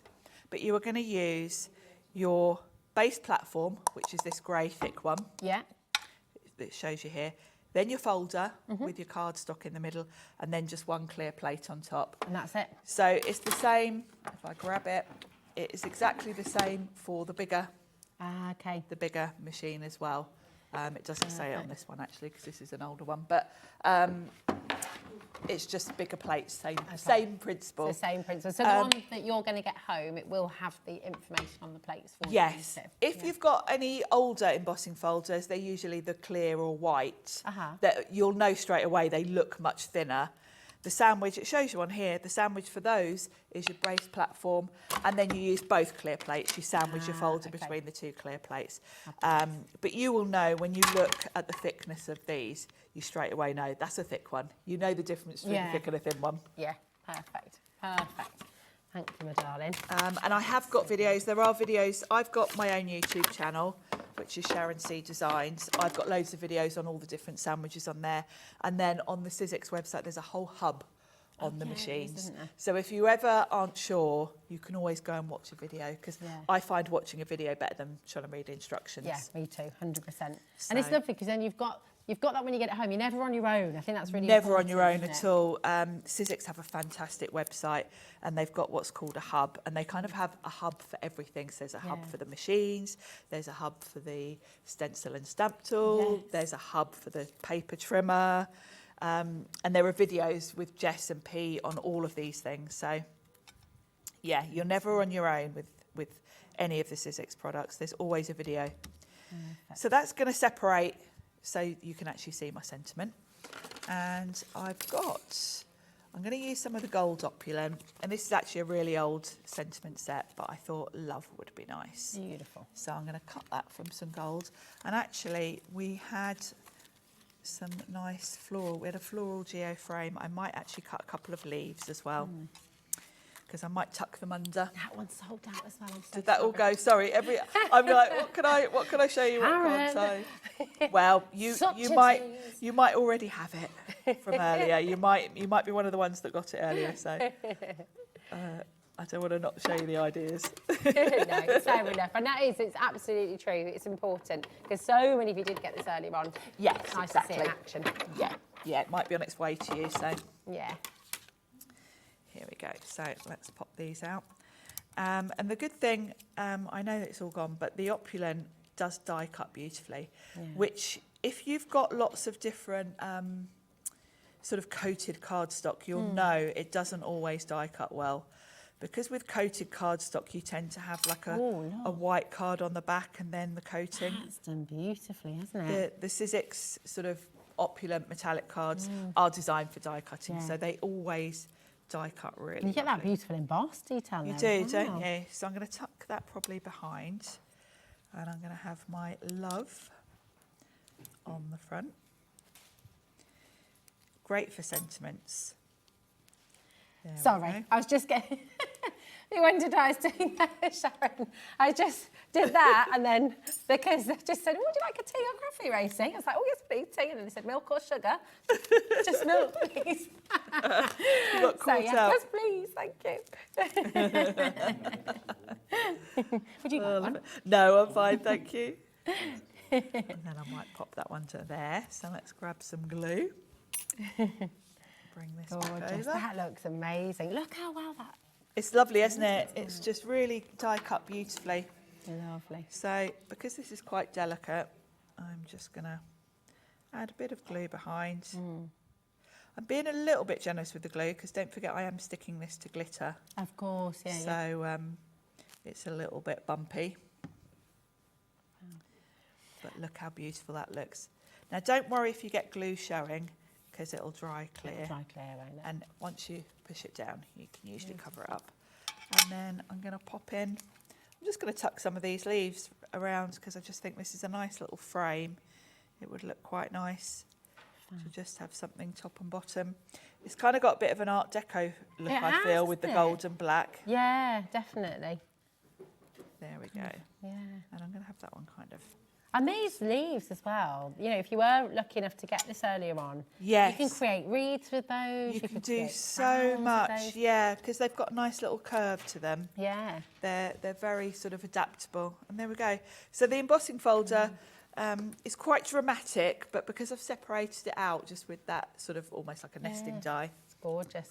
but you are going to use your base platform, which is this grey thick one. Yeah. It shows you here. then your folder with your cardstock in the middle, and then just one clear plate on top. And that's it. So it's the same, if I grab it, it is exactly the same for the bigger, the bigger machine as well. It doesn't say it on this one actually, because this is an older one, but it's just bigger plates, same principle. It's the same principle. So the one that you're going to get home, it will have the information on the plates for you. Yes. If you've got any older embossing folders, they're usually the clear or white. That you'll know straight away they look much thinner. The sandwich, it shows you on here, the sandwich for those is your brace platform, and then you use both clear plates. You sandwich your folder between the two clear plates. But you will know when you look at the thickness of these, you straight away know that's a thick one. You know the difference between a thick and a thin one. Yeah, perfect, perfect. Thank you, my darling. And I have got videos. There are videos. I've got my own YouTube channel, which is Sharon C Designs. I've got loads of videos on all the different sandwiches on there. And then on the Sizzix website, there's a whole hub on the machines. So if you ever aren't sure, you can always go and watch a video, because I find watching a video better than trying to read instructions. Yeah, me too, 100%. And it's lovely because then you've got that when you get home. You're never on your own. I think that's really never important, on your own isn't at it? all. Sizzix have a fantastic website, and they've got what's called a hub, and they kind of have a hub for everything. So there's a hub for the machines, there's a hub for the stencil and stamp tool, there's a hub for the paper trimmer, and there are videos with Jess and P on all of these things. So yeah, you're never on your own with any of the Sizzix products. There's always a video. So that's going to separate so you can actually see my sentiment. And I'm going to use some of the gold opulent, and this is actually a really old sentiment set, but I thought love would be nice. Beautiful. So I'm going to cut that from some gold. And actually we had some nice floral, we had a floral geo frame. I might actually cut a couple of leaves as well, because I might tuck them under. That one's sold out as well. Did that all go? Sorry, I'm like, what can I show you? What can't I? Well, you might already have it from earlier. You might be one of the ones that got it earlier. So I don't want to not show you the ideas. No, fair enough. And it's absolutely true. It's important because so many of you did get this earlier on. Yes, it's nice exactly. to see in action. Yeah, it might be on its way to you. So yeah. Here we go. So let's pop these out. And the good thing, I know that it's all gone, but the opulent does die cut beautifully, which if you've got lots of different sort of coated cardstock, you'll know it doesn't always die cut well. Because with coated cardstock, you tend to have like a white card on the back and then the coating. That's done beautifully, hasn't it? The Sizzix sort of opulent metallic cards are designed for die cutting, so they always die cut really. And you get that beautiful embossed detail. You there do, as don't well. you? So I'm going to tuck that probably behind, and I'm going to have my love on the front. Great for sentiments. There we Sorry, go. I was just getting... You wondered I was doing that, Sharon. I just did that, and then because they just said, would you like a tea or coffee, Racy? I was like, oh, yes, please, tea. And then they said, milk or sugar? Just milk, please. You got caught yes, out. yes, please, thank you. Would you like one? No, I'm fine, thank you. And then I might pop that one to there. So let's grab some glue. Bring this back Gorgeous. over. That looks amazing. Look how well that... It's lovely, isn't it? It's just really die cut beautifully. Lovely. So because this is quite delicate, I'm just going to add a bit of glue behind. I'm being a little bit generous with the glue because don't forget I am sticking this to glitter. Of course, yeah. So it's a little bit bumpy. But look how beautiful that looks. Now don't worry if you get glue showing, because it'll dry clear. It'll dry clear, won't it? And once you push it down, you can usually cover it up. And then I'm going to pop in, I'm just going to tuck some of these leaves around because I just think this is a nice little frame. It would look quite nice to just have something top and bottom. It's kind of got a bit of an Art Deco look, I feel, with the gold and black. Yeah, definitely. There we go. Yeah. And I'm going to have that one kind of... And these leaves as well, you know, if you were lucky enough to get this earlier on, yes, you can create wreaths with those. You can do create so crowns with much, those. yeah, because they've got a nice little curve to them. Yeah. They're very sort of adaptable. And there we go. So the embossing folder, It's quite dramatic, but because I've separated it out just with that sort of almost like a nesting die. It's gorgeous.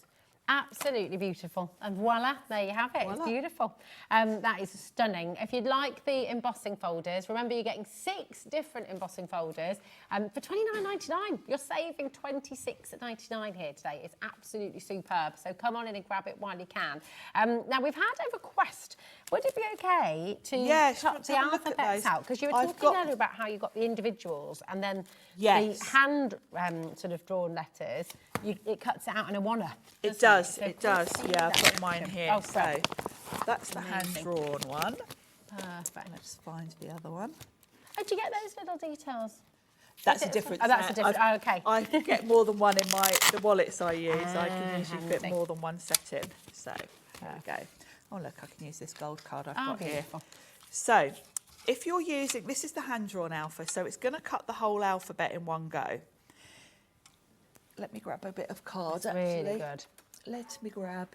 Absolutely beautiful. And voila, there you have it. Voila. It's beautiful. That is stunning. If you'd like the embossing folders, remember you're getting 6 different embossing folders for $29.99. You're saving $26.99 here today. It's absolutely superb. So come on in and grab it while you can. Now, we've had a request. Would it be okay to cut the alphabets out? Because you were talking earlier about how you got the individuals and then the hand sort of drawn letters, it cuts it out in a wanna. It does, it does. Yeah, I've got mine here. Oh, so that's the hand-drawn one. Perfect. Let's find the other one. Oh, do you get those little details? That's a different set. Oh, that's a different. Oh, okay. I get more than one in the wallets I use. I can usually fit more than one set in. So there we go. Oh look, I can use this gold card I've got here. So if you're using, this is the hand-drawn alpha, so it's going to cut the whole alphabet in one go. Let me grab a bit of card. That's really good. Let me grab.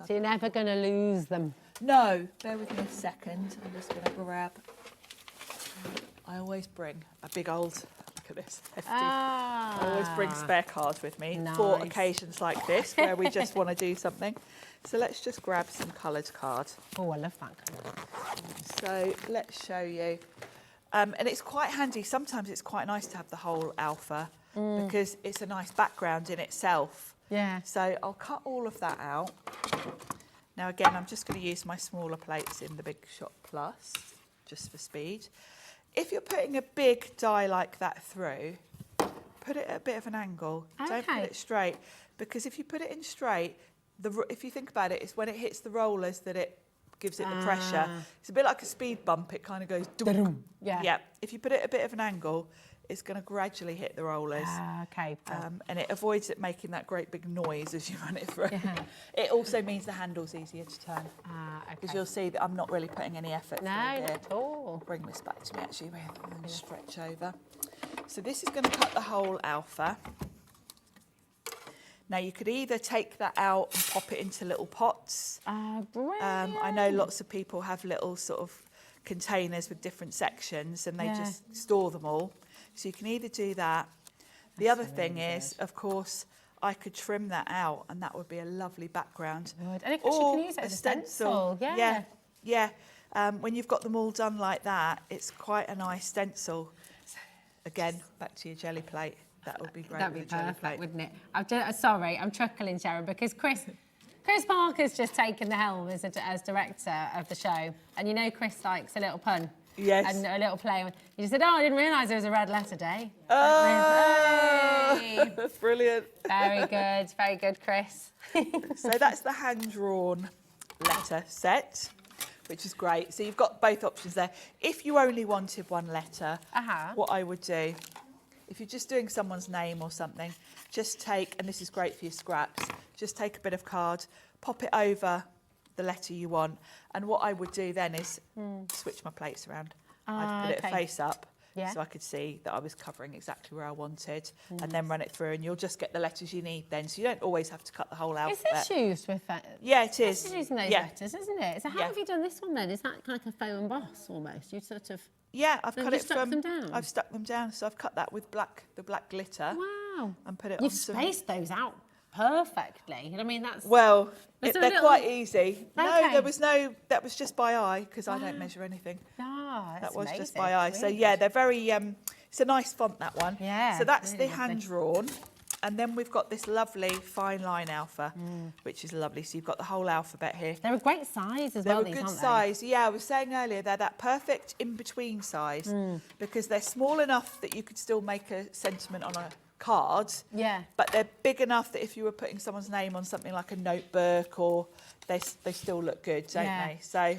So you're never going to lose them. No, bear with me a second. I'm just going to grab. I always bring a big old, look at this, hefty. I always bring spare cards with me for occasions like this where we just want to do something. So let's just grab some coloured card. Oh, I love that colour. So let's show you. And it's quite handy. Sometimes it's quite nice to have the whole alpha because it's a nice background in itself. Yeah. So I'll cut all of that out. Now again, I'm just going to use my smaller plates in the Big Shot Plus, just for speed. If you're putting a big die like that through, put it at a bit of an angle. Don't put it straight, because if you put it in straight, if you think about it, it's when it hits the rollers that it gives it the pressure. It's a bit like a speed bump. It kind of goes dum. Yeah. If you put it a bit of an angle, it's going to gradually hit the rollers. And it avoids it making that great big noise as you run it through. It also means the handle's easier to turn. Because you'll see that I'm not really putting any effort through here. Not at all. Bring this back to me actually, and stretch over. So this is going to cut the whole alpha. Now you could either take that out and pop it into little pots. I know lots of people have little sort of containers with different sections and they just store them all. So you can either do that. The other thing is, of course, I could trim that out and that would be a lovely background. And of course you can use it as a stencil. Yeah. When you've got them all done like that, it's quite a nice stencil. Again, back to your jelly plate. That would be great. That'd be perfect, wouldn't it? Sorry, I'm chuckling, Sharon, because Chris Parker's just taken the helm as director of the show. And you know Chris likes a little pun. Yes. And a little play. He just said, I didn't realise there was a red letter day. Oh, that's brilliant. Very good, Chris. So that's the hand-drawn letter set, which is great. So you've got both options there. If you only wanted one letter, what I would do, if you're just doing someone's name or something, just take, and this is great for your scraps, just take a bit of card, pop it over the letter you want, and what I would do then is switch my plates around. I'd put it face up so I could see that I was covering exactly where I wanted, and then run it through, and you'll just get the letters you need then, so you don't always have to cut the whole alphabet. Is this used with that? Yeah, it is. This is using those letters, isn't it? So how have you done this one then? Is that like a faux emboss almost? You sort of... Yeah, I've cut it from... them down? I've stuck them down, so I've cut that with the black glitter. Wow. And put it You've on some... spaced those out perfectly. I mean, that's... Well, Was there a they're little- quite easy. No, Okay. there was no... That was just by eye, because I don't measure anything. That's That was just amazing. by eye. Really So, yeah, they're very... it's a nice font, that one. Yeah, So that's really the lovely. hand-drawn. And then we've got this lovely fine line alpha, which is lovely. So you've got the whole alphabet here. They're a great size as They're well, a these, good aren't they? size. Yeah, I was saying earlier, they're that perfect in-between size because they're small enough that you could still make a sentiment on a card. Yeah. But they're big enough that if you were putting someone's name on something like a notebook, or they still look good, don't they? So,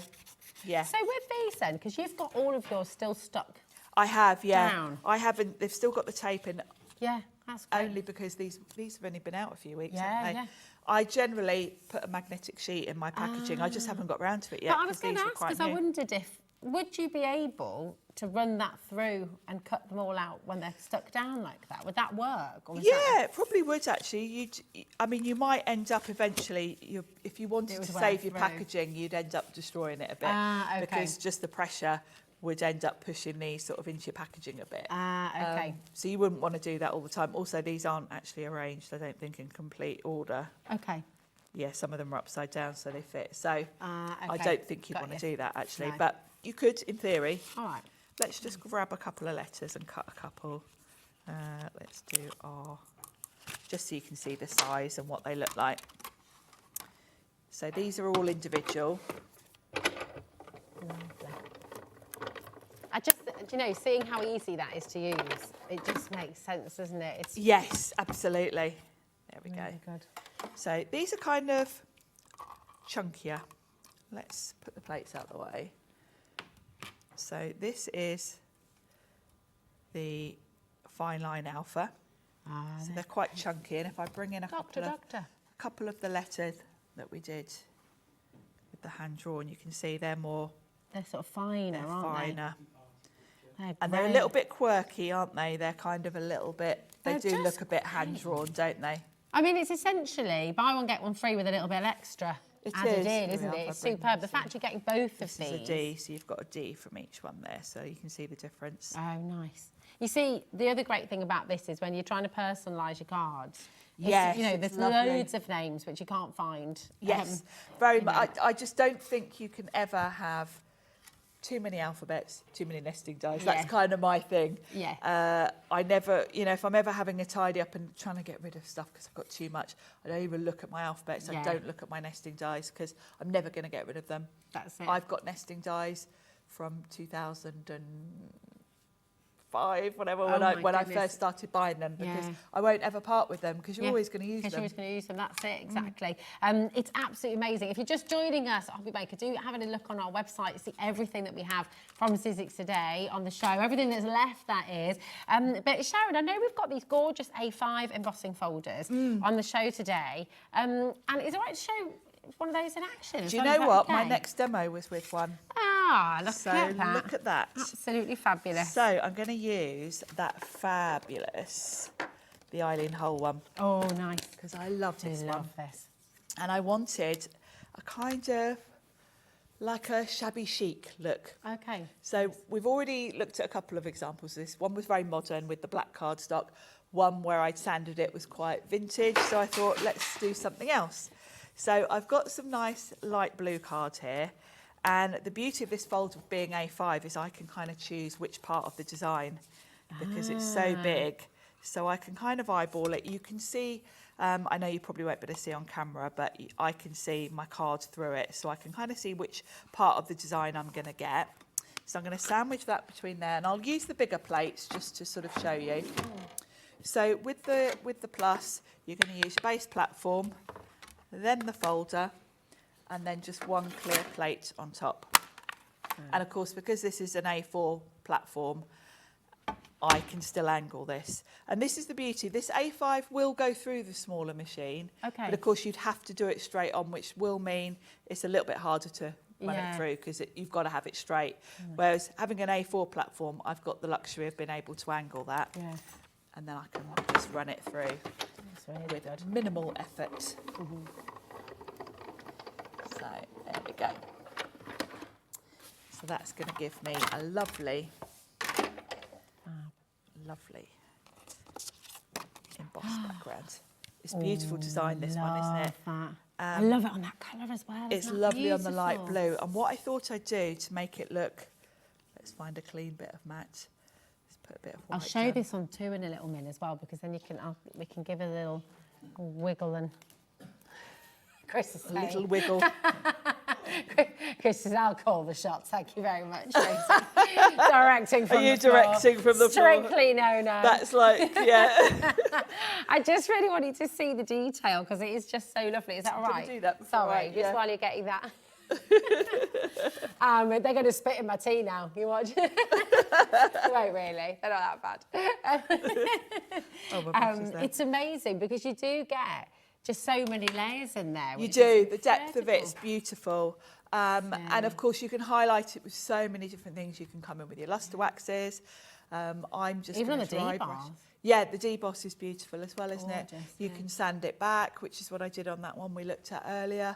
yeah. So with these then, because you've got all of yours still stuck. I have, yeah. Down. I haven't. They've still got the tape in. Yeah, that's great. Only because these have only been out a few weeks, Yeah, haven't they? yeah. I generally put a magnetic sheet in my packaging. I just haven't got round to it yet. But I was going to these were ask, quite because I new. wondered would you be able to run that through and cut them all out when they're stuck down like that? Would that work? Or Yeah, it probably would actually. I mean, you might end up eventually, if you wanted to save your packaging, you'd end up destroying it a bit okay. because just the pressure. would end up pushing these sort of into your packaging a bit. Okay. So you wouldn't want to do that all the time. Also, these aren't actually arranged, I don't think, in complete order. Okay. Yeah, some of them are upside down so they fit. So Okay. I don't think you'd want to do that actually, No. but you could in theory. All right. Let's just grab a couple of letters and cut a couple. Let's do our, just so you can see the size and what they look like. So these are all individual. I just, you know, seeing how easy that is to use, it just makes sense, doesn't it? It's Yes, absolutely. There we go. good. So these are kind of chunkier. Let's put the plates out of the way. So this is the fine line alpha. So they're quite chunky, and if I bring in a couple of the letters that we did with the hand drawn, you can see they're sort of finer, aren't finer. they? And they're a little bit quirky, aren't they? They're kind of a little bit, they do just look a bit hand drawn, don't they? I mean, it's essentially buy one, get one free with a little bit of extra. It added is. in, isn't it? It's superb. The fact you're getting both This of is these. a D, so you've got a D from each one there, so you can see the difference. Oh, nice. You see, the other great thing about this is when you're trying to personalise your cards. Yes, you know, it's there's lovely. loads of names which you can't find. Yes, very much. I just don't think you can ever have too many alphabets, too many nesting dies. That's kind of my thing. Yeah. I never, you know, if I'm ever having a tidy up and trying to get rid of stuff because I've got too much, I don't even look at my alphabets. I don't look at my nesting dies because I'm never going to get rid of them. That's it. I've got nesting dies from 2005, whatever, when I first started buying them, because I won't ever part with them because you're always going to use them. Because you're always going to use them, that's it, exactly. It's absolutely amazing. If you're just joining us at HobbyMaker, do have a look on our website, see everything that we have from Sizzix today on the show, everything that's left, that is. But Sharon, I know we've got these gorgeous A5 embossing folders on the show today, and is it right to show one of those in action? Do you know what? My next demo was with one. Ah, look at that. Look at that. Absolutely fabulous. So I'm going to use that fabulous, the Eileen Hull one. Oh, nice. Because I love this one. love this. And I wanted a kind of like a shabby chic look. Okay. So we've already looked at a couple of examples of this. One was very modern with the black cardstock. One where I'd sanded it was quite vintage. So I thought, let's do something else. So I've got some nice light blue cards here. And the beauty of this folder being A5 is I can kind of choose which part of the design because it's so big. So I can kind of eyeball it. You can see, I know you probably won't be able to see on camera, but I can see my cards through it. So I can kind of see which part of the design I'm going to get. So I'm going to sandwich that between there, and I'll use the bigger plates just to sort of show you. So with the plus, you're going to use your base platform, then the folder, and then just one clear plate on top. And of course, because this is an A4 platform, I can still angle this. And this is the beauty. This A5 will go through the smaller machine. Okay. But of course, you'd have to do it straight on, which will mean it's a little bit harder to run it through because you've got to have it straight. Whereas having an A4 platform, I've got the luxury of being able to angle that. Yeah. And then I can just run it through with minimal effort. So there we go. So that's going to give me a lovely, lovely embossed background. It's beautiful design, this one, isn't it? I love it on that colour as well. It's lovely on the light blue. And what I thought I'd do to make it look, let's find a clean bit of matte. Let's put a bit of white I'll show down. this on too in a little minute as well, because then we can give a little wiggle and Chris is a little wiggle. Chris says, I'll call the shots. Thank you very much. Directing from Are you the floor. directing from the floor? Strictly no. That's like, yeah. I just really wanted to see the detail because it is just so lovely. Is that all right? Do that Sorry, just while you're getting that. They're going to spit in my tea now. You watch? Wait, really? They're not that bad. It's amazing because you do get just so many layers in there. You do. The depth of it's beautiful. And of course, you can highlight it with so many different things. You can come in with your luster waxes. I'm just even on gonna the dry deboss. brush. Yeah, the deboss is beautiful as well, isn't it? Gorgeous, You can sand it back, which is what I did on that one we looked at earlier.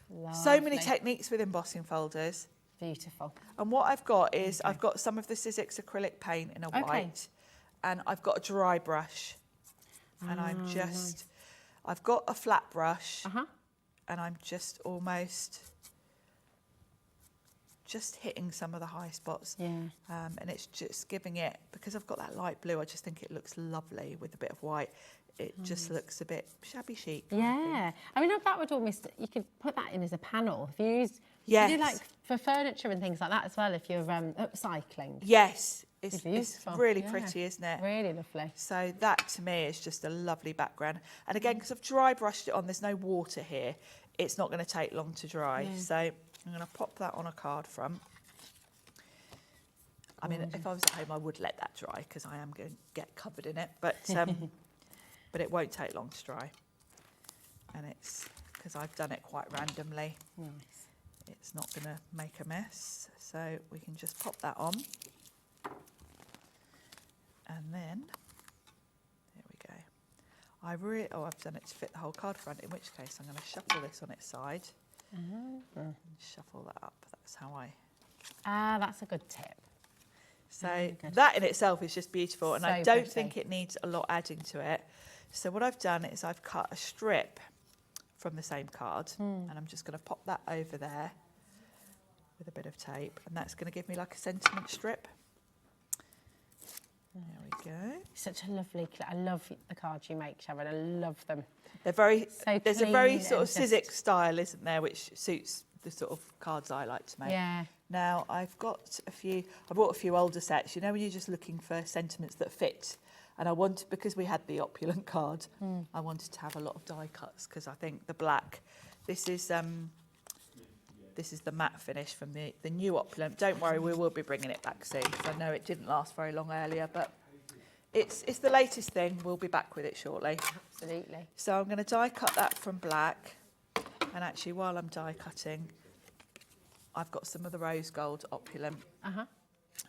Lovely. So many techniques with embossing folders. beautiful. And what I've got is I've got some of the Sizzix acrylic paint in a white, and I've got a dry brush, and I'm just, I've got a flat brush, and I'm just almost just hitting some of the high spots. And it's just giving it, because I've got that light blue, I just think it looks lovely with a bit of white. It just looks a bit shabby chic. Yeah, I mean that would almost, you could put that in as a panel if you used. Yes. You do like for furniture and things like that as well if you're upcycling. Yes, it's beautiful. really pretty, isn't it? Really lovely. So that to me is just a lovely background. And again, because I've dry brushed it on, there's no water here. It's not going to take long to dry. So I'm going to pop that on a card front. I mean, if I was at home, I would let that dry because I am going to get covered in it. But but it won't take long to dry. And it's because I've done it quite randomly. Nice. It's not going to make a mess. So we can just pop that on. And then, there we go. I've done it to fit the whole card front, in which case I'm going to shuffle this on its side. And shuffle that up. That's how I... That's a good tip. So that in itself is just beautiful, and So I don't pretty. think it needs a lot adding to it. So what I've done is I've cut a strip from the same card, and I'm just going to pop that over there with a bit of tape, and that's going to give me like a sentiment strip. There we go. Such a lovely, I love the cards you make, Sharon. I love them. They're very, So there's a very clean sort of and Sizzix style, isn't there, which suits the sort of cards I like to make. Yeah. Now I've got I bought a few older sets, you know, when you're just looking for sentiments that fit. And I wanted, because we had the opulent card, I wanted to have a lot of die cuts, because I think the black, this is the matte finish from the new opulent. Don't worry, we will be bringing it back soon, because I know it didn't last very long earlier, but it's the latest thing. We'll be back with it shortly. Absolutely. So I'm going to die cut that from black, and actually while I'm die cutting, I've got some of the rose gold opulent, and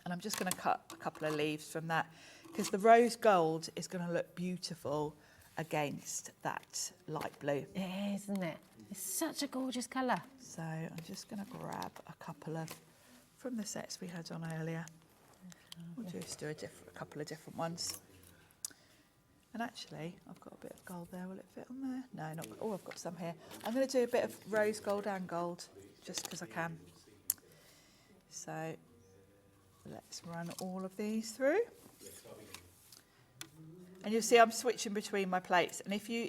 I'm just going to cut a couple of leaves from that, because the rose gold is going to look beautiful against that light blue. It is, isn't it? It's such a gorgeous colour. So I'm just going to grab a couple of, from the sets we had on earlier. We'll just do a couple of different ones. And actually, I've got a bit of gold there. Will it fit on there? No, not. Oh, I've got some here. I'm going to do a bit of rose gold and gold, just because I can. So let's run all of these through. And you'll see I'm switching between my plates. And if you're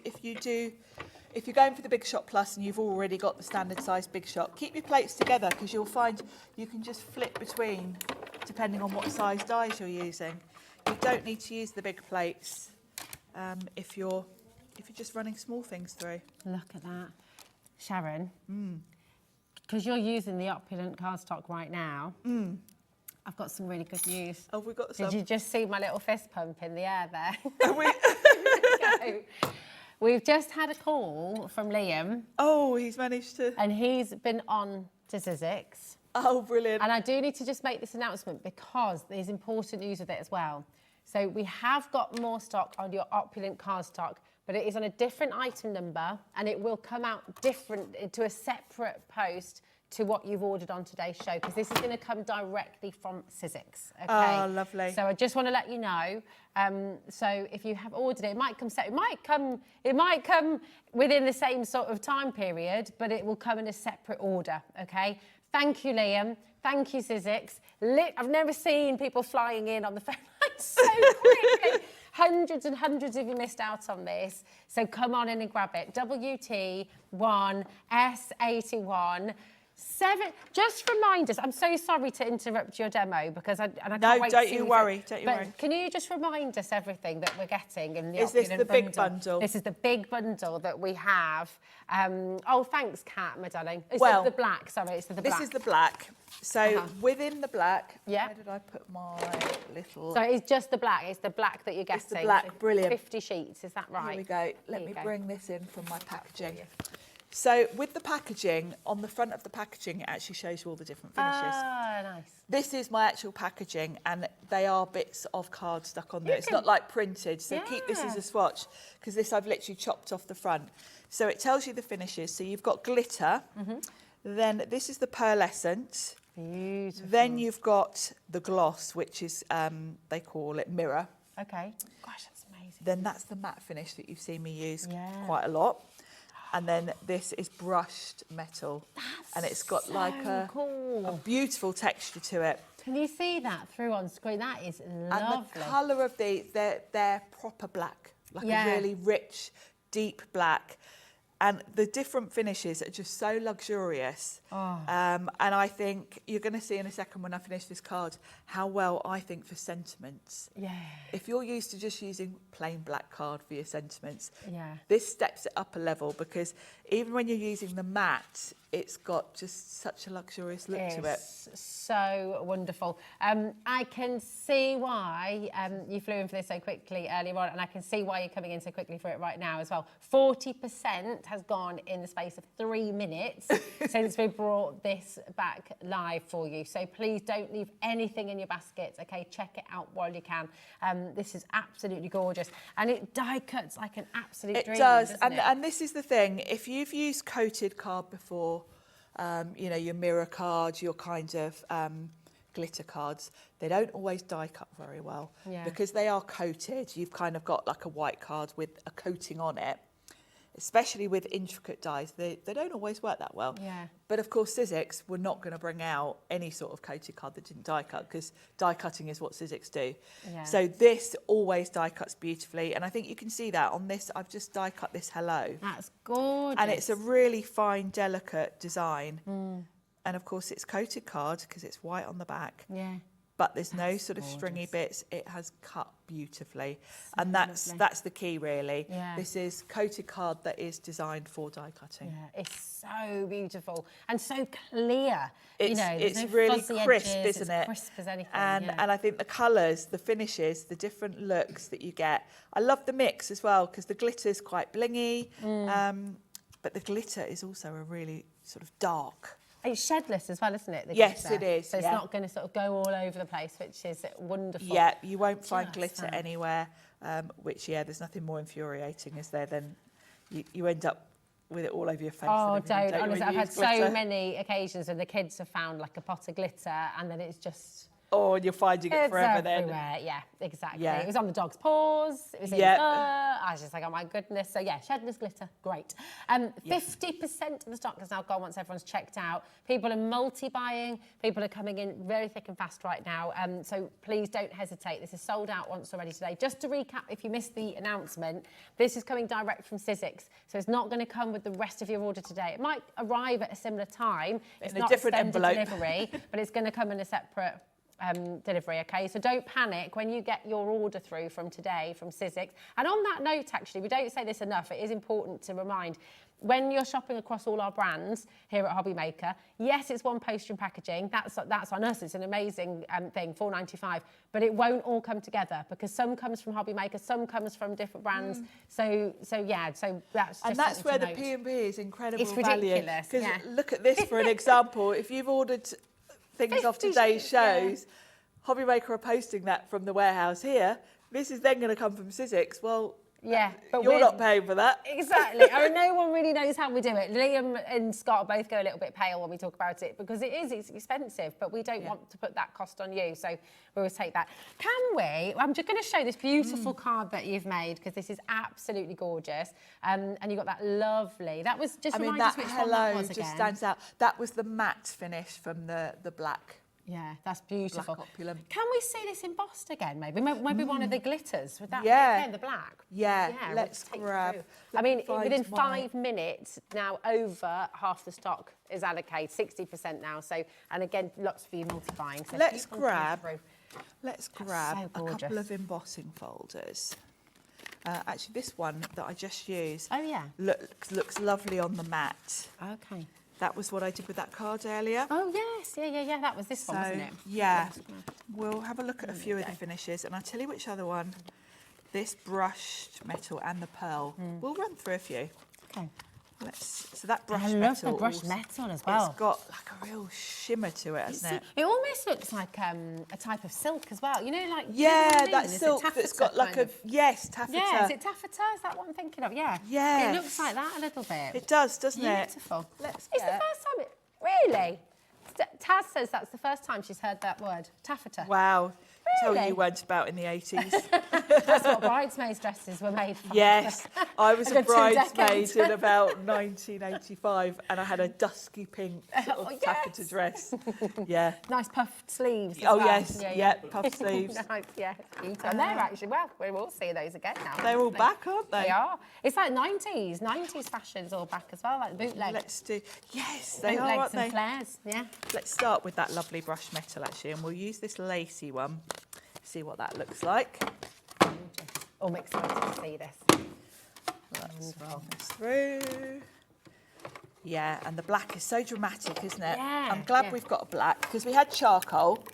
going for the Big Shot Plus and you've already got the standard size Big Shot, keep your plates together, because you'll find you can just flip between depending on what size dies you're using. You don't need to use the big plates if you're just running small things through. Look at that. Sharon, because you're using the opulent cardstock right now, I've got some really good news. Oh, we've got some. Did you just see my little fist pump in the air there? Oh, We've just had a call from Liam. Oh, he's managed to... And he's been on to Sizzix. Oh, brilliant. And I do need to just make this announcement because there's important news with it as well. So we have got more stock on your opulent cardstock, but it is on a different item number, and it will come out different to a separate post to what you've ordered on today's show, because this is going to come directly from Sizzix. Okay? Oh, lovely. So I just want to let you know. So if you have ordered it, it might come within the same sort of time period, but it will come in a separate order. Okay. Thank you, Liam. Thank you, Sizzix. I've never seen people flying in on the phone line so quickly. Hundreds and hundreds of you missed out on this. So come on in and grab it. WT1 S81. Just remind us. I'm so sorry to interrupt your demo because I can't wait to see. Don't you worry. Can you just remind us everything that we're getting in the Is this the big bundle? This is the big bundle that we have. Oh, thanks, Kat, my darling. It's the black. Sorry, it's the black. This is the black. So within the black, where did I put my little? So it's just the black. It's the black that you're getting. It's the black. So Brilliant. 50 sheets. Is that right? Here we go. Let me bring this in from my packaging. So with the packaging, on the front of the packaging, it actually shows you all the different finishes. Ah, nice. This is my actual packaging, and they are bits of card stuck on there. It's not like printed, so keep this as a swatch, because this I've literally chopped off the front. So it tells you the finishes. So you've got glitter, then this is the pearlescent, Beautiful. Then you've got the gloss, which is, they call it mirror. Okay. Gosh, that's amazing. Then that's the matte finish that you've seen me use quite a lot. And then this is brushed metal. And it's got like a beautiful texture to it. Can you see that through on screen? That is lovely. And the colour of these, they're proper black, like a really rich, deep black. And the different finishes are just so luxurious. And I think you're going to see in a second when I finish this card how well I think for sentiments. Yeah. If you're used to just using plain black card for your sentiments, Yeah. this steps it up a level, because even when you're using the matte, it's got just such a luxurious look to it. It's so wonderful. I can see why you flew in for this so quickly earlier on, and I can see why you're coming in so quickly for it right now as well. 40% has gone in the space of 3 minutes since we brought this back live for you. So please don't leave anything in your baskets, okay? Check it out while you can. This is absolutely gorgeous. And it die cuts like an absolute dream, doesn't it? And this is the thing, if you've used coated card before, you know, your mirror cards, your kind of glitter cards, they don't always die cut very well. Because they are coated. You've kind of got like a white card with a coating on it. Especially with intricate dies, they don't always work that well. But of course, Sizzix were not going to bring out any sort of coated card that didn't die cut, because die cutting is what Sizzix do. So this always die cuts beautifully, and I think you can see that on this. I've just die cut this hello. That's gorgeous. And it's a really fine, delicate design. And of course, it's coated card because it's white on the back. But there's no sort of stringy bits. It has cut beautifully. And that's the key, really. This is coated card that is designed for die cutting. It's so beautiful and so clear. It's, you know, it's no really fuzzy crisp, edges, isn't it's it? crisp as anything. And I think the colours, the finishes, the different looks that you get. I love the mix as well, because the glitter's quite blingy. But the glitter is also a really sort of dark. It's shedless as well, isn't it? The Yes, glitter? it is. So it's not going to sort of go all over the place, which is wonderful. Yeah, you won't find glitter anywhere, which, there's nothing more infuriating, is there, than you end up with it all over your face. Oh, and everything, don't. Honestly, I've had glitter. so many occasions when the kids have found like a pot of glitter and then it's just... Oh, and you're finding it forever everywhere. then. Yeah, exactly. Yeah. It was on the dog's paws. It was in I was just like, oh my goodness. So yeah, shedless glitter, great. 50% of the stock has now gone once everyone's checked out. People are multi-buying. People are coming in very thick and fast right now. So please don't hesitate. This is sold out once already today. Just to recap, if you missed the announcement, this is coming direct from Sizzix. So it's not going to come with the rest of your order today. It might arrive at a similar time. It's in a not different extended envelope. delivery, but it's going to come in a separate delivery, okay? So don't panic when you get your order through from today from Sizzix. And on that note, actually, we don't say this enough, it is important to remind, when you're shopping across all our brands here at HobbyMaker, yes, it's one poster and packaging, that's on us, it's an amazing thing, $4.95, but it won't all come together because some comes from HobbyMaker, some comes from different brands, so that's just And that's where the note. P&B is incredible It's value. ridiculous, Because yeah. look at this for an example. If you've ordered things off today's shows, HobbyMaker are posting that from the warehouse here. This is then going to come from Sizzix. Well, yeah, but you're not paying for that. Exactly. I mean, no one really knows how we do it. Liam and Scott both go a little bit pale when we talk about it because it's expensive, but we don't want to put that cost on you, so we always take that. Can we? I'm just going to show this beautiful card that you've made because this is absolutely gorgeous, and you got that lovely. That was just remind us which one that was again. Just stands out. That was the matte finish from the black. Yeah, that's beautiful. Black opulum. Can we see this embossed again, maybe? Maybe one of the glitters with that again, the black. Yeah, let's grab. I mean, within 5 minutes now, over half the stock is allocated, 60% now. So, and again, lots for you multi-buying. So Let's keep on grab so a couple of embossing folders. Actually, this one that I just used. Oh yeah. Looks lovely on the mat. Okay. That was what I did with that card earlier. Oh, yes. Yeah. That was this one, wasn't it? Yeah. We'll have a look at a few of the finishes, and I'll tell you which other one. This brushed metal and the pearl. We'll run through a few. Okay. So that brushed metal. I love the brushed metal as well. It's got like a real shimmer to it, hasn't it? It almost looks like a type of silk as well. You know, like... Yeah, that silk that's got like a... Yes, taffeta. Yeah, is it taffeta? Is that what I'm thinking of? Yeah. Yeah. It looks like that a little bit. It does, doesn't it? Beautiful. Let's It's the first time it... Really? Taz says that's the first time she's heard that word, taffeta. Wow. Tell Really? you weren't about in the 80s. That's what bridesmaids' dresses were made from. Yes, I was a Good 2 bridesmaid decades. in about 1985 and I had a dusky pink sort of taffeta dress. Yeah. Nice puffed sleeves. As Oh, well. yes, yeah, puffed sleeves. Nice, yeah, beautiful. And they're actually, well, we will see those again now. They're all back, aren't they? They are. It's like 90s fashion's all back as well, like the bootleg. Let's do, yes, they are, Bootlegs aren't and they? flares, yeah. Let's start with that lovely brushed metal actually, and we'll use this lacy one. See what that looks like. Oh, I'm excited to see this. Let's roll this through. Yeah, and the black is so dramatic, isn't it? Yeah, I'm glad yeah. we've got a black, because we had charcoal,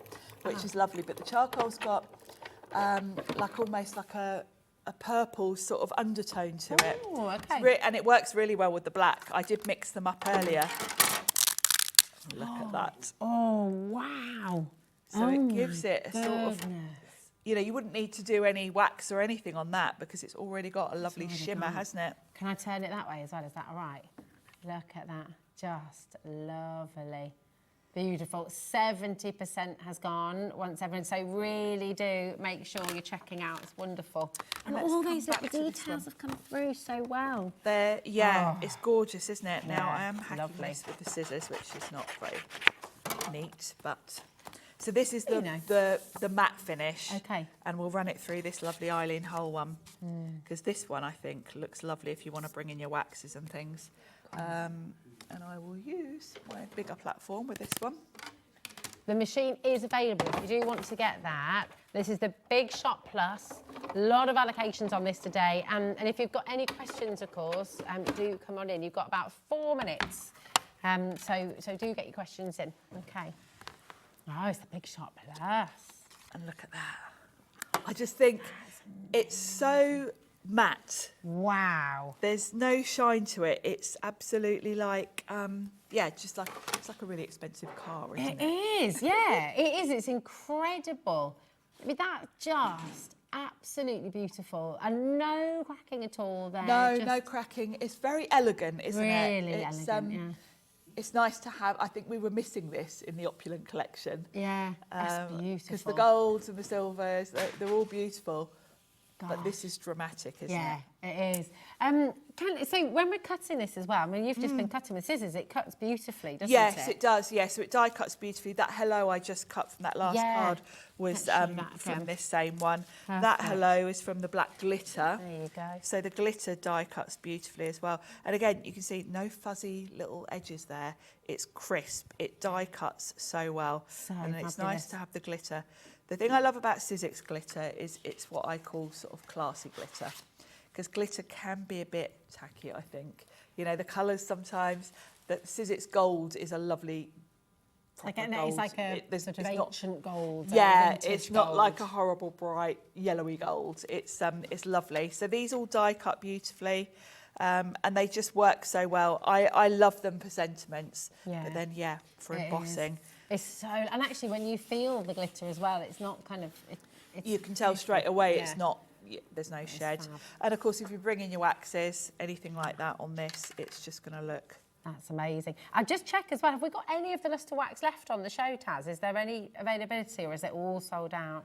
which is lovely, but the charcoal's got like almost like a purple sort of undertone to it. Oh, okay. And it works really well with the black. I did mix them up earlier. Look at that. Oh, wow. So it gives it a sort of, goodness. you know, you wouldn't need to do any wax or anything on that because it's already got a lovely shimmer, hasn't it? Can I turn it that way as well? Is that all right? Look at that. Just lovely. Beautiful. 70% has gone once everyone. So really do make sure you're checking out. It's wonderful. And all those little details have come through so well. Yeah, Oh. it's gorgeous, isn't it? Now Yeah, I am hacking lovely. this with the scissors, which is not very neat, but... So this is the, You know. the matte finish. Okay. And we'll run it through this lovely Eileen Hull one. Because this one, I think, looks lovely if you want to bring in your waxes and things. And I will use my bigger platform with this one. The machine is available if you do want to get that. This is the Big Shot Plus. A lot of allocations on this today. And if you've got any questions, of course, do come on in. You've got about 4 minutes. So do get your questions in. Okay. Oh, it's the Big Shot Plus. And look at that. I just think it's so matte. Wow. There's no shine to it. It's absolutely like, yeah, just like, it's like a really expensive car, isn't it? It is, yeah. It is. It's incredible. I mean, that's just absolutely beautiful. And no cracking at all there. No, just no cracking. It's very elegant, isn't it? really It's, elegant, yeah. It's nice to have. I think we were missing this in the opulent collection. Yeah, that's beautiful. Because the golds and the silvers, they're all beautiful. But this is dramatic, isn't it? Yeah, it is. So when we're cutting this as well, I mean, you've just been cutting with scissors. It cuts beautifully, doesn't it? Yes, it does. Yeah, so it die cuts beautifully. That hello I just cut from that last card was from this same one. That Perfect. hello is from the black glitter. There you go. So the glitter die cuts beautifully as well. And again, you can see no fuzzy little edges there. It's crisp. It die cuts so well. And it's nice to have the glitter. The thing I love about Sizzix glitter is it's what I call sort of classy glitter. Because glitter can be a bit tacky, I think. You know, the colours sometimes, the Sizzix gold is a lovely proper gold. It's like a sort of not- ancient gold. Yeah, vintage it's not gold. like a horrible bright yellowy gold. It's lovely. So these all die cut beautifully. And they just work so well. I love them for sentiments. Yeah. But then, yeah, for It embossing. It's so, and actually when you feel the glitter as well, it's not kind of... It's You can tell straight away Yeah. it's not, there's no shed. And of course, if you bring in your waxes, anything like that on this, it's just going to look... That's amazing. I'll just check as well, have we got any of the Luster Wax left on the show, Taz? Is there any availability or is it all sold out?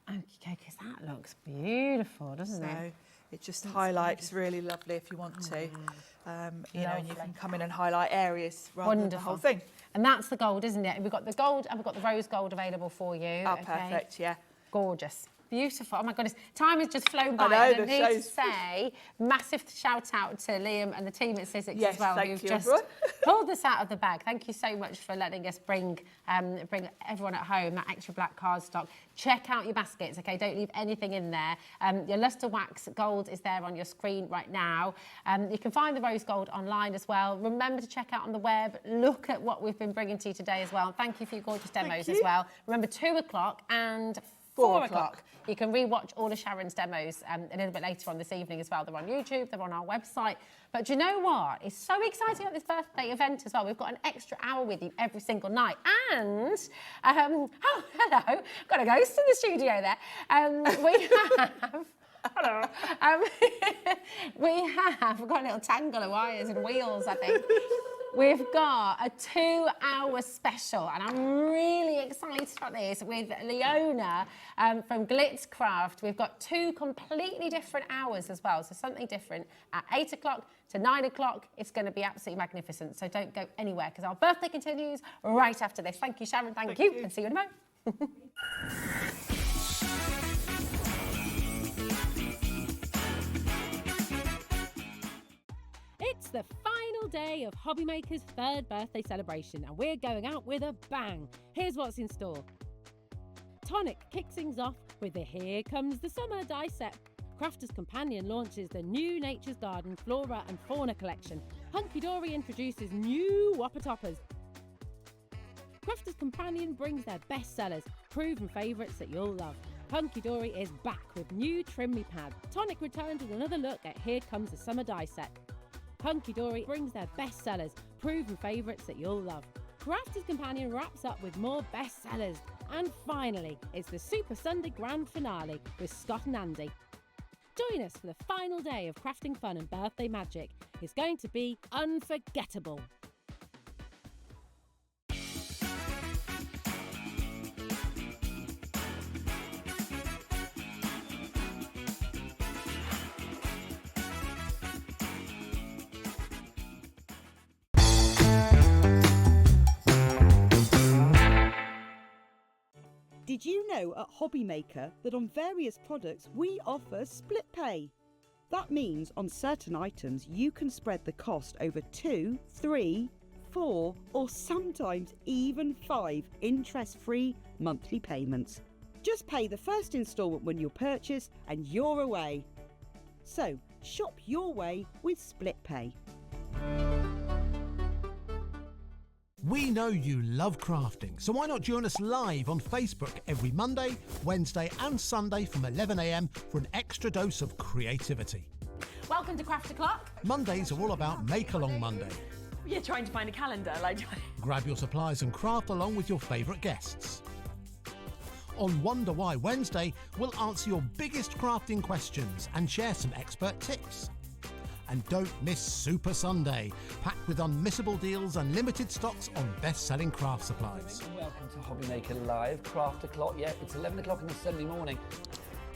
Okay, because that looks beautiful, doesn't it? It just highlights really lovely if you want to. You know, and you can come in and highlight areas rather than the whole thing. And that's the gold, isn't it? We've got the gold and we've got the rose gold available for you. Oh, perfect, yeah. Gorgeous. Beautiful. Oh my goodness. Time has just flown by. I know, and I need to say, massive shout out to Liam and the team at Sizzix Yes, as well, thank who've you, just everyone. pulled this out of the bag. Thank you so much for letting us bring everyone at home that extra black cardstock. Check out your baskets, okay? Don't leave anything in there. Your Luster Wax gold is there on your screen right now. You can find the rose gold online as well. Remember to check out on the web. Look at what we've been bringing to you today as well. And thank you for your gorgeous demos as well. Remember, 2 o'clock and 4 o'clock. You can re-watch all of Sharon's demos a little bit later on this evening as well. They're on YouTube, they're on our website. But do you know what? It's so exciting at this birthday event as well. We've got an extra hour with you every single night. And, oh, hello, got a ghost in the studio there. We have... Hello. We've got a little tangle of wires and wheels, I think. We've got a 2-hour special, and I'm really excited about this with Leoni from Glitzcraft. We've got 2 completely different hours as well, so something different at 8 o'clock to 9 o'clock. It's going to be absolutely magnificent, so don't go anywhere because our birthday continues right after this. Thank you, Sharon. Thank you, and see you in a moment. It's the final day of HobbyMaker's 3rd birthday celebration and we're going out with a bang. Here's what's in store. Tonic kicks things off with the Here Comes the Summer die set. Crafter's Companion launches the new Nature's Garden Flora and Fauna collection. Hunky Dory introduces new Whopper Toppers. Crafter's Companion brings their best sellers, proven favourites that you'll love. Hunky Dory is back with new Trim Me Pad. Tonic returns with another look at Here Comes the Summer die set. Hunky Dory brings their best sellers, proven favourites that you'll love. Crafter's Companion wraps up with more best sellers. And finally, it's the Super Sunday Grand Finale with Scott and Andy. Join us for the final day of crafting fun and birthday magic. It's going to be unforgettable. Did you know at HobbyMaker that on various products we offer split pay? That means on certain items you can spread the cost over 2, 3, 4 or sometimes even 5 interest-free monthly payments. Just pay the first instalment when you purchase and you're away. So shop your way with split pay. We know you love crafting, so why not join us live on Facebook every Monday, Wednesday and Sunday from 11 AM for an extra dose of creativity. Welcome to Craft O'Clock. Mondays are all about Make Along Monday. You're trying to find a calendar, like... Grab your supplies and craft along with your favourite guests. On Wonder Why Wednesday, we'll answer your biggest crafting questions and share some expert tips. And don't miss Super Sunday, packed with unmissable deals and limited stocks on best-selling craft supplies. Welcome to HobbyMaker Live, Craft O'Clock. Yeah, it's 11 o'clock on a Sunday morning.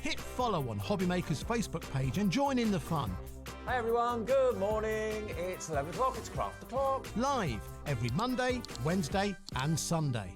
Hit follow on HobbyMaker's Facebook page and join in the fun. Hi everyone, good morning. It's 11 o'clock, it's Craft O'Clock. Live every Monday, Wednesday and Sunday.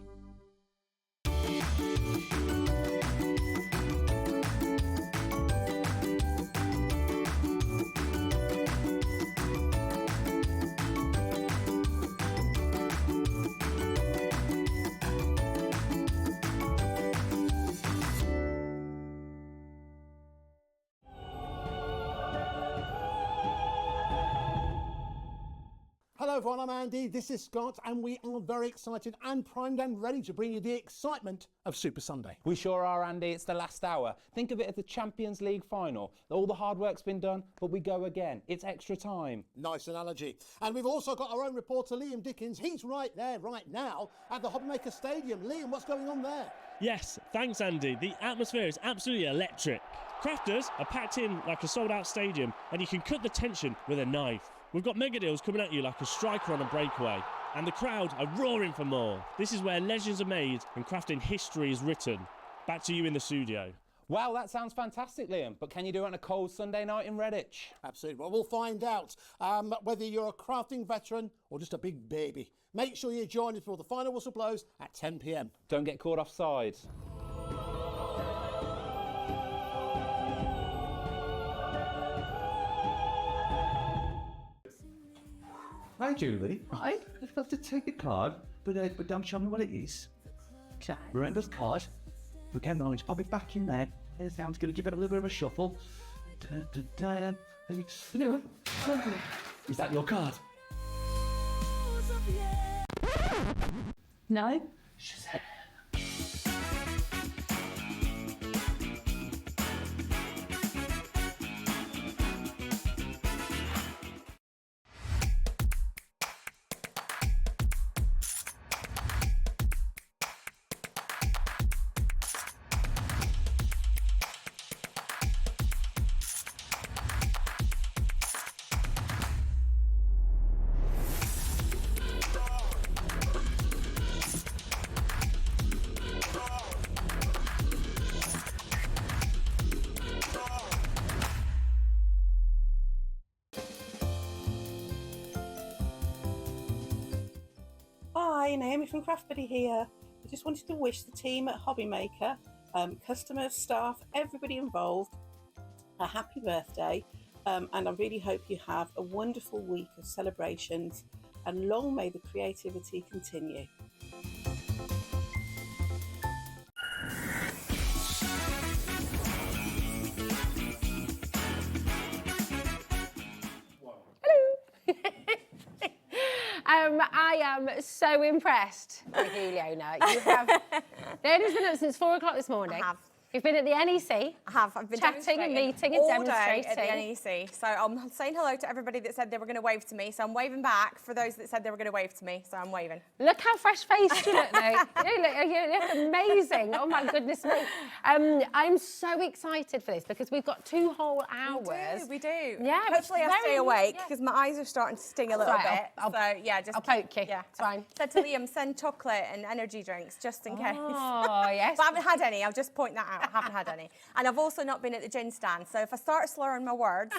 Hello everyone, I'm Andy, this is Scott, and we are very excited and primed and ready to bring you the excitement of Super Sunday. We sure are, Andy. It's the last hour. Think of it as the Champions League final. All the hard work's been done, but we go again. It's extra time. Nice analogy. And we've also got our own reporter, Liam Dickens. He's right there, right now, at the HobbyMaker Stadium. Liam, what's going on there? Yes, thanks Andy. The atmosphere is absolutely electric. Crafters are packed in like a sold-out stadium, and you can cut the tension with a knife. We've got mega deals coming at you like a striker on a breakaway, and the crowd are roaring for more. This is where legends are made and crafting history is written. Back to you in the studio. Wow, that sounds fantastic, Liam. But can you do it on a cold Sunday night in Redditch? Absolutely. Well, we'll find out whether you're a crafting veteran or just a big baby. Make sure you join us before the final whistle blows at 10 PM. Don't get caught offside. Hi, Julie. Hi. I'd love to take a card, but don't show me what it is. Okay. Remember the card? We can manage. Pop it back in there. It sounds good. Give it a little bit of a shuffle. Is that your card? No. Hi, Naomi from Craft Buddy here. I just wanted to wish the team at HobbyMaker, customers, staff, everybody involved, a happy birthday, and I really hope you have a wonderful week of celebrations, and long may the creativity continue. I am so impressed with you, Leona. Leona's been up since 4 o'clock this morning. I have. You've been at the NEC. I have. I've been chatting and meeting and all demonstrating. day at the NEC. So I'm saying hello to everybody that said they were going to wave to me. So I'm waving back for those that said they were going to wave to me. So I'm waving. Look how fresh-faced you look now. you look amazing. Oh my goodness me. I'm so excited for this because we've got 2 whole hours. We do. Yeah. Hopefully I stay awake because my eyes are starting to sting a little bit. I'll poke you. Yeah, it's fine. Said to Liam, send chocolate and energy drinks just in case. Oh, yes. But I haven't had any. I'll just point that out. I haven't had any. And I've also not been at the gin stand. So if I start slurring my words,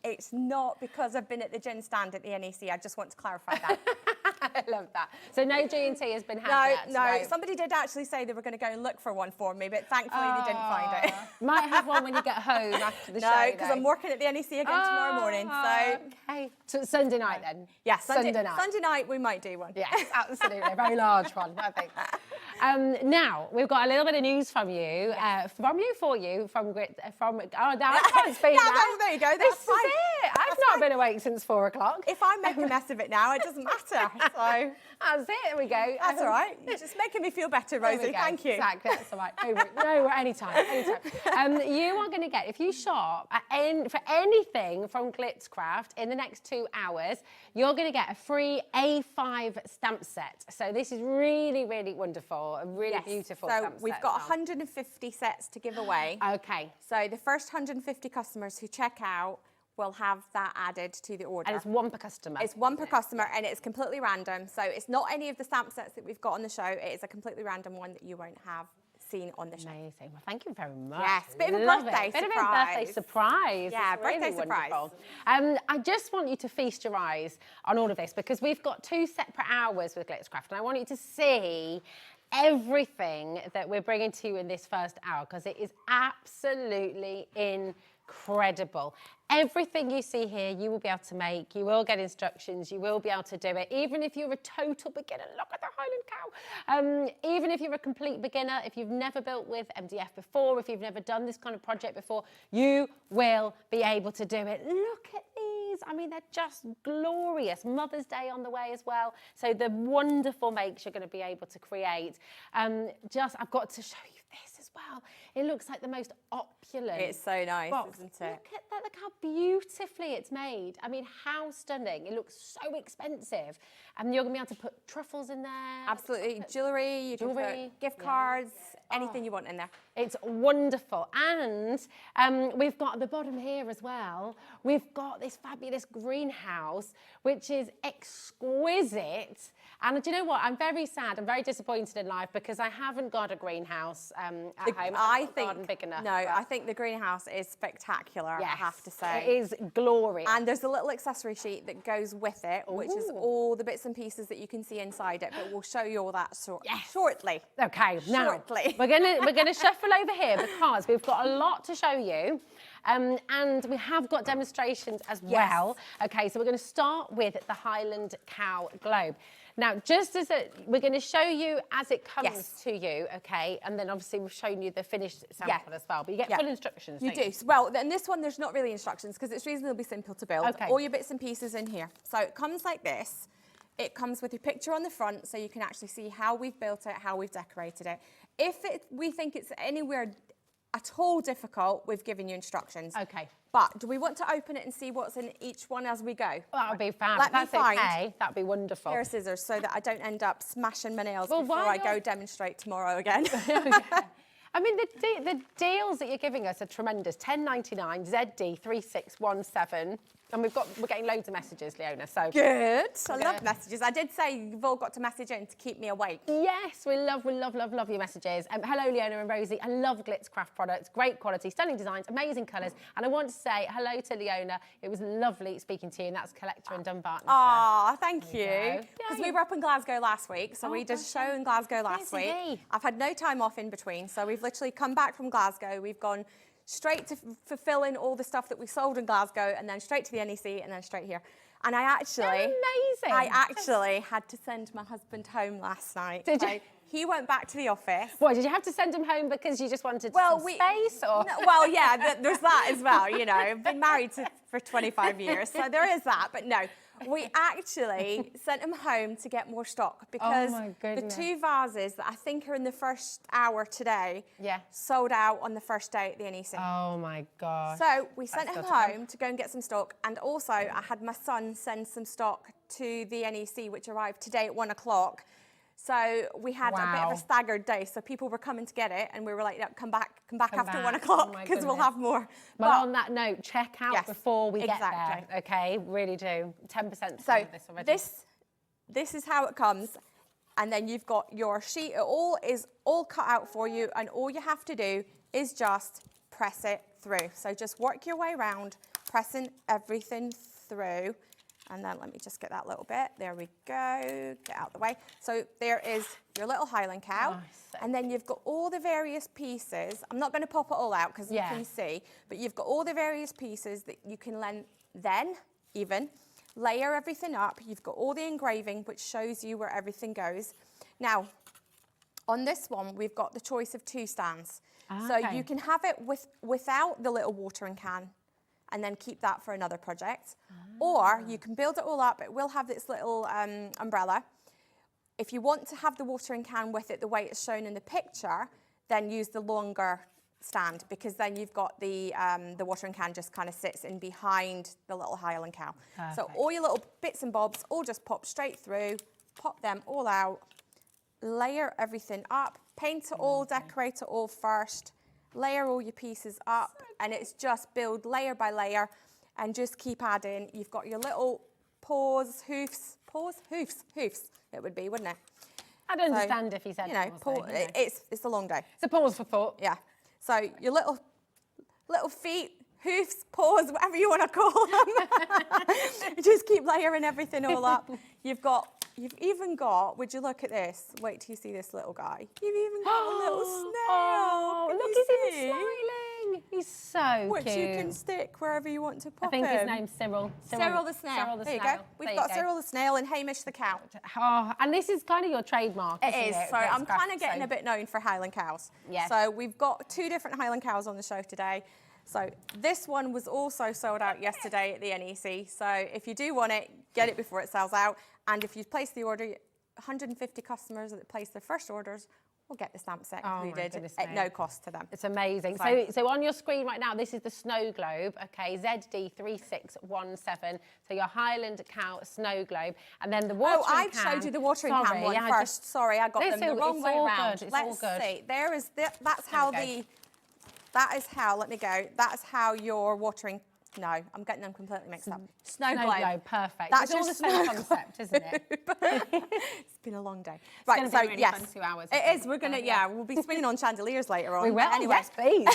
it's not because I've been at the gin stand at the NEC. I just want to clarify that. I love that. So no G&T has been had yet? No. Somebody did actually say they were going to go and look for one for me, but thankfully they didn't find it. Might have one when you get home after the show. No, because I'm working at the NEC again tomorrow morning. So okay. So it's Sunday night then? Yeah, Sunday night. Sunday night we might do one. Yes, absolutely. A very large one, I think. Now, we've got a little bit of news from you, now I can't speak now. There you go. This is it. I've not been awake since 4 o'clock. If I make a mess of it now, it doesn't matter. So that's it. There we go. That's all right. You're just making me feel better, Rosie. Thank you. Exactly. That's all right. No, anytime. You are going to get, if you shop for anything from Glitzcraft in the next 2 hours, you're going to get a free A5 stamp set. So this is really, really wonderful. A really beautiful stamp set. So we've got 150 sets to give away. Okay. So the first 150 customers who check out will have that added to the order. And it's 1 per customer. It's 1 per customer, and it's completely random. So it's not any of the stamp sets that we've got on the show. It is a completely random one that you won't have seen on the show. Amazing. Well, thank you very much. Yes, bit of a birthday surprise. Bit of a birthday surprise. Yeah, It's really birthday surprise. wonderful. I just want you to feast your eyes on all of this because we've got 2 separate hours with Glitzcraft, and I want you to see everything that we're bringing to you in this first hour because it is absolutely incredible. Everything you see here, you will be able to make. You will get instructions. You will be able to do it. Even if you're a total beginner, look at the Highland cow. Even if you're a complete beginner, if you've never built with MDF before, if you've never done this kind of project before, you will be able to do it. Look at these. I mean, they're just glorious. Mother's Day on the way as well. So the wonderful makes you're going to be able to create. I've got to show you this as well. It looks like the most opulent. It's so nice, box. isn't it? Look at that, look how beautifully it's made. I mean, how stunning. It looks so expensive. And you're going to be able to put truffles in there. Absolutely. Jewellery, you can put gift cards, anything you want in there. It's wonderful. And we've got at the bottom here as well, we've got this fabulous greenhouse, which is exquisite. And do you know what? I'm very sad. I'm very disappointed in life because I haven't got a greenhouse at home. I think big enough. No, I think the greenhouse is spectacular. Yes, I have to say, it is glorious. And there's a little accessory sheet that goes with it, which is all the bits and pieces that you can see inside it. But we'll show you all that shortly. Okay, now shortly. we're gonna shuffle over here because we've got a lot to show you. And we have got demonstrations as well. Okay, so we're going to start with the Highland Cow Globe. Now, we're going to show you as it comes to you, okay? And then obviously we've shown you the finished sample as well. But you get full instructions, You do. Well, in this one, there's not really instructions because it's reasonably simple to build. Okay. All your bits and pieces in here. So it comes like this. It comes with your picture on the front so you can actually see how we've built it, how we've decorated it. If we think it's anywhere at all difficult, we've given you instructions. Okay. But do we want to open it and see what's in each one as we go? Well, that would be fab. That's okay. That would be wonderful. Here are scissors so that I don't end up smashing my nails before I go demonstrate tomorrow again. I mean, the deals that you're giving us are tremendous. $10.99, ZD 3617. And we're getting loads of messages, Leona. So good. I love messages. I did say you've all got to message in to keep me awake. Yes, we love your messages. Hello, Leona and Rosie. I love Glitzcraft products. Great quality, stunning designs, amazing colours. And I want to say hello to Leona. It was lovely speaking to you, and that's Collector in Dumbarton. Oh, thank you. Because we were up in Glasgow last week, so we did a show in Glasgow last week. I've had no time off in between, so we've literally come back from Glasgow. We've gone straight to fulfilling all the stuff that we sold in Glasgow, and then straight to the NEC, and then straight here. And I actually had to send my husband home last night. Did you? He went back to the office. What, did you have to send him home because you just wanted some space? Or? No, well, yeah, there's that as well, you know. I've been married for 25 years, so there is that. But no, we actually sent him home to get more stock because the 2 vases that I think are in the first hour today sold out on the first day at the NEC. Oh, my God. So we sent him home to go and get some stock. And also, I had my son send some stock to the NEC, which arrived today at 1 o'clock. So we had a bit of a staggered day. So people were coming to get it, and we were like, come back after 1 o'clock because we'll have more. But on that note, check out before we get there. Okay, really do. 10% so of this already. This is how it comes. And then you've got your sheet. It all is all cut out for you, and all you have to do is just press it through. So just work your way around, pressing everything through. And then let me just get that little bit. There we go. Get out of the way. So there is your little Highland cow. And then you've got all the various pieces. I'm not going to pop it all out because you can see. But you've got all the various pieces that you can then layer everything up. You've got all the engraving, which shows you where everything goes. Now, on this one, we've got the choice of 2 stands. So you can have it without the little watering can, and then keep that for another project. Or you can build it all up. It will have this little umbrella. If you want to have the watering can with it the way it's shown in the picture, then use the longer stand, because then you've got the watering can just kind of sits in behind the little Highland cow. So all your little bits and bobs all just pop straight through, pop them all out, layer everything up, paint it all, decorate it all first, layer all your pieces up, and it's just build layer by layer and just keep adding. You've got your little hoofs, it would be, wouldn't it? I'd understand if he said it's a long day. It's a pause for thought. Yeah. So your little feet, hoofs, paws, whatever you want to call them. Just keep layering everything all up. You've even got, would you look at this? Wait till you see this little guy. You've even got a little snail. Oh, look, he's even smiling. He's so Which cute. you can stick wherever you want to pop I think his him. name's Cyril. Cyril the snail. Cyril the there you snail. go. We've got Cyril the snail and Hamish the cow. Oh, and this is kind of your trademark, isn't it? It is. So I'm kind of getting a bit known for Highland cows. Yes. So we've got 2 different Highland cows on the show today. So this one was also sold out yesterday at the NEC. So if you do want it, get it before it sells out. And if you place the order, 150 customers that place their first orders will get the stamp set included at no cost to them. It's amazing. So on your screen right now, this is the snow globe, okay, ZD3617. So your Highland cow snow globe, and then the watering can. Oh, I showed you the watering can one first. Sorry, I got them the wrong way around. Let's see. There is that's how that is how. Let me go. That is how your watering. No, I'm getting them completely mixed up. Snow globe, perfect. That's all the same concept, isn't it? It's been a long day. Right, so really fun 2 hours. It is. We're gonna, we'll be swinging on chandeliers later on. We will. Anyway. Yes, please.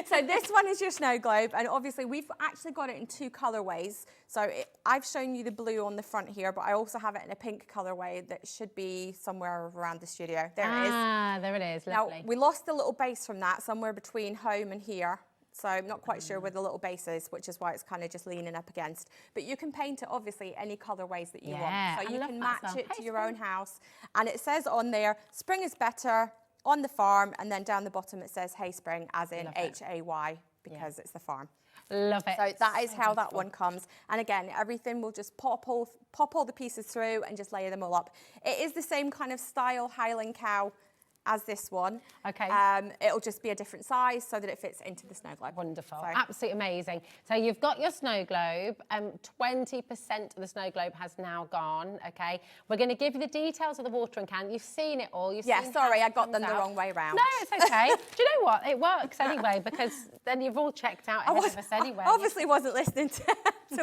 So this one is your snow globe, and obviously we've actually got it in 2 colorways. So I've shown you the blue on the front here, but I also have it in a pink colorway that should be somewhere around the studio. There it is. Ah, there it is. Lovely. Now we lost the little base from that somewhere between home and here. So I'm not quite sure where the little base is, which is why it's kind of just leaning up against. But you can paint it, obviously, any colourways that you want. So you can match it to your own house. And it says on there, spring is better on the farm. And then down the bottom it says, hey, spring, as in Hay, because it's the farm. Love it. So that is how that one comes. And again, everything will just pop all the pieces through and just layer them all up. It is the same kind of style Highland cow as this one. Okay. It'll just be a different size so that it fits into the snow globe. Wonderful. So. Absolutely amazing. So you've got your snow globe. 20% of the snow globe has now gone, okay? We're going to give you the details of the watering can. You've seen it all. You've seen sorry, how I got them the out. wrong way round. No, it's okay. Do you know what? It works anyway, because then you've all checked out ahead of us anyway. I obviously wasn't listening to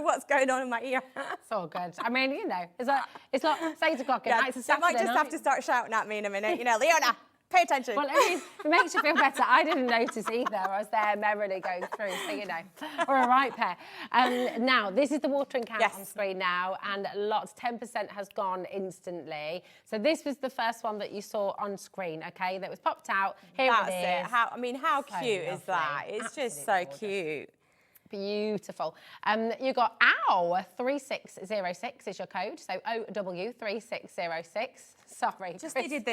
what's going on in my ear. It's all good. I mean, you know, it's like 8 o'clock at night. It's a Saturday might just night. have to start shouting at me in a minute. You know, Leona, pay attention. Well, it makes you feel better. I didn't notice either. I was there merrily going through, so you know, we're a right pair. Now, this is the watering can on screen now, and lots, 10% has gone instantly. So this was the first one that you saw on screen, okay, that was popped out. Here That's it is. How So cute is that? lovely. It's just so cute. Beautiful. You got OW 3606 is your code, so OW 3606. Sorry, Just needed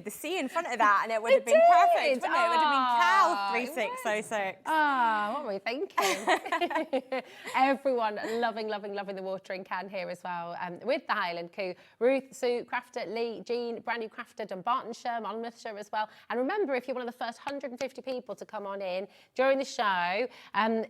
the C in front of that, and it would have been perfect, wouldn't it? It would have been Cal 3606. What were we thinking? Everyone loving the watering can here as well. With the Highland Coup, Ruth, Sue, Crafter, Lee, Jean, brand new Crafter, Dumbartonshire, Monmouthshire as well. And remember, if you're one of the first 150 people to come on in during the show,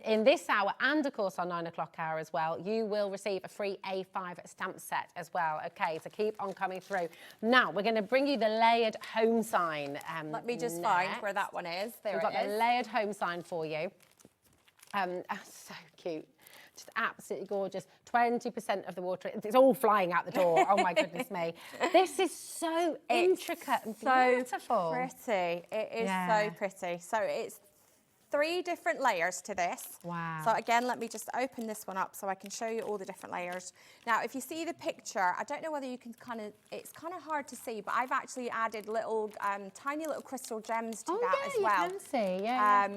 in this hour and of course our 9 o'clock hour as well, you will receive a free A5 stamp set as well. Okay, so keep on coming through. Now, we're going to bring you the layered home sign. Let me just find where that one is. There We've got the layered home sign for you. So cute. Just absolutely gorgeous. 20% of the water, it's all flying out the door. Oh my goodness me. This is so intricate and beautiful. Pretty. It is so pretty. So it's 3 different layers to this. Wow. So again, let me just open this one up so I can show you all the different layers. Now, if you see the picture, I don't know whether you can it's kind of hard to see, but I've actually added little, tiny little crystal gems to that as well. You can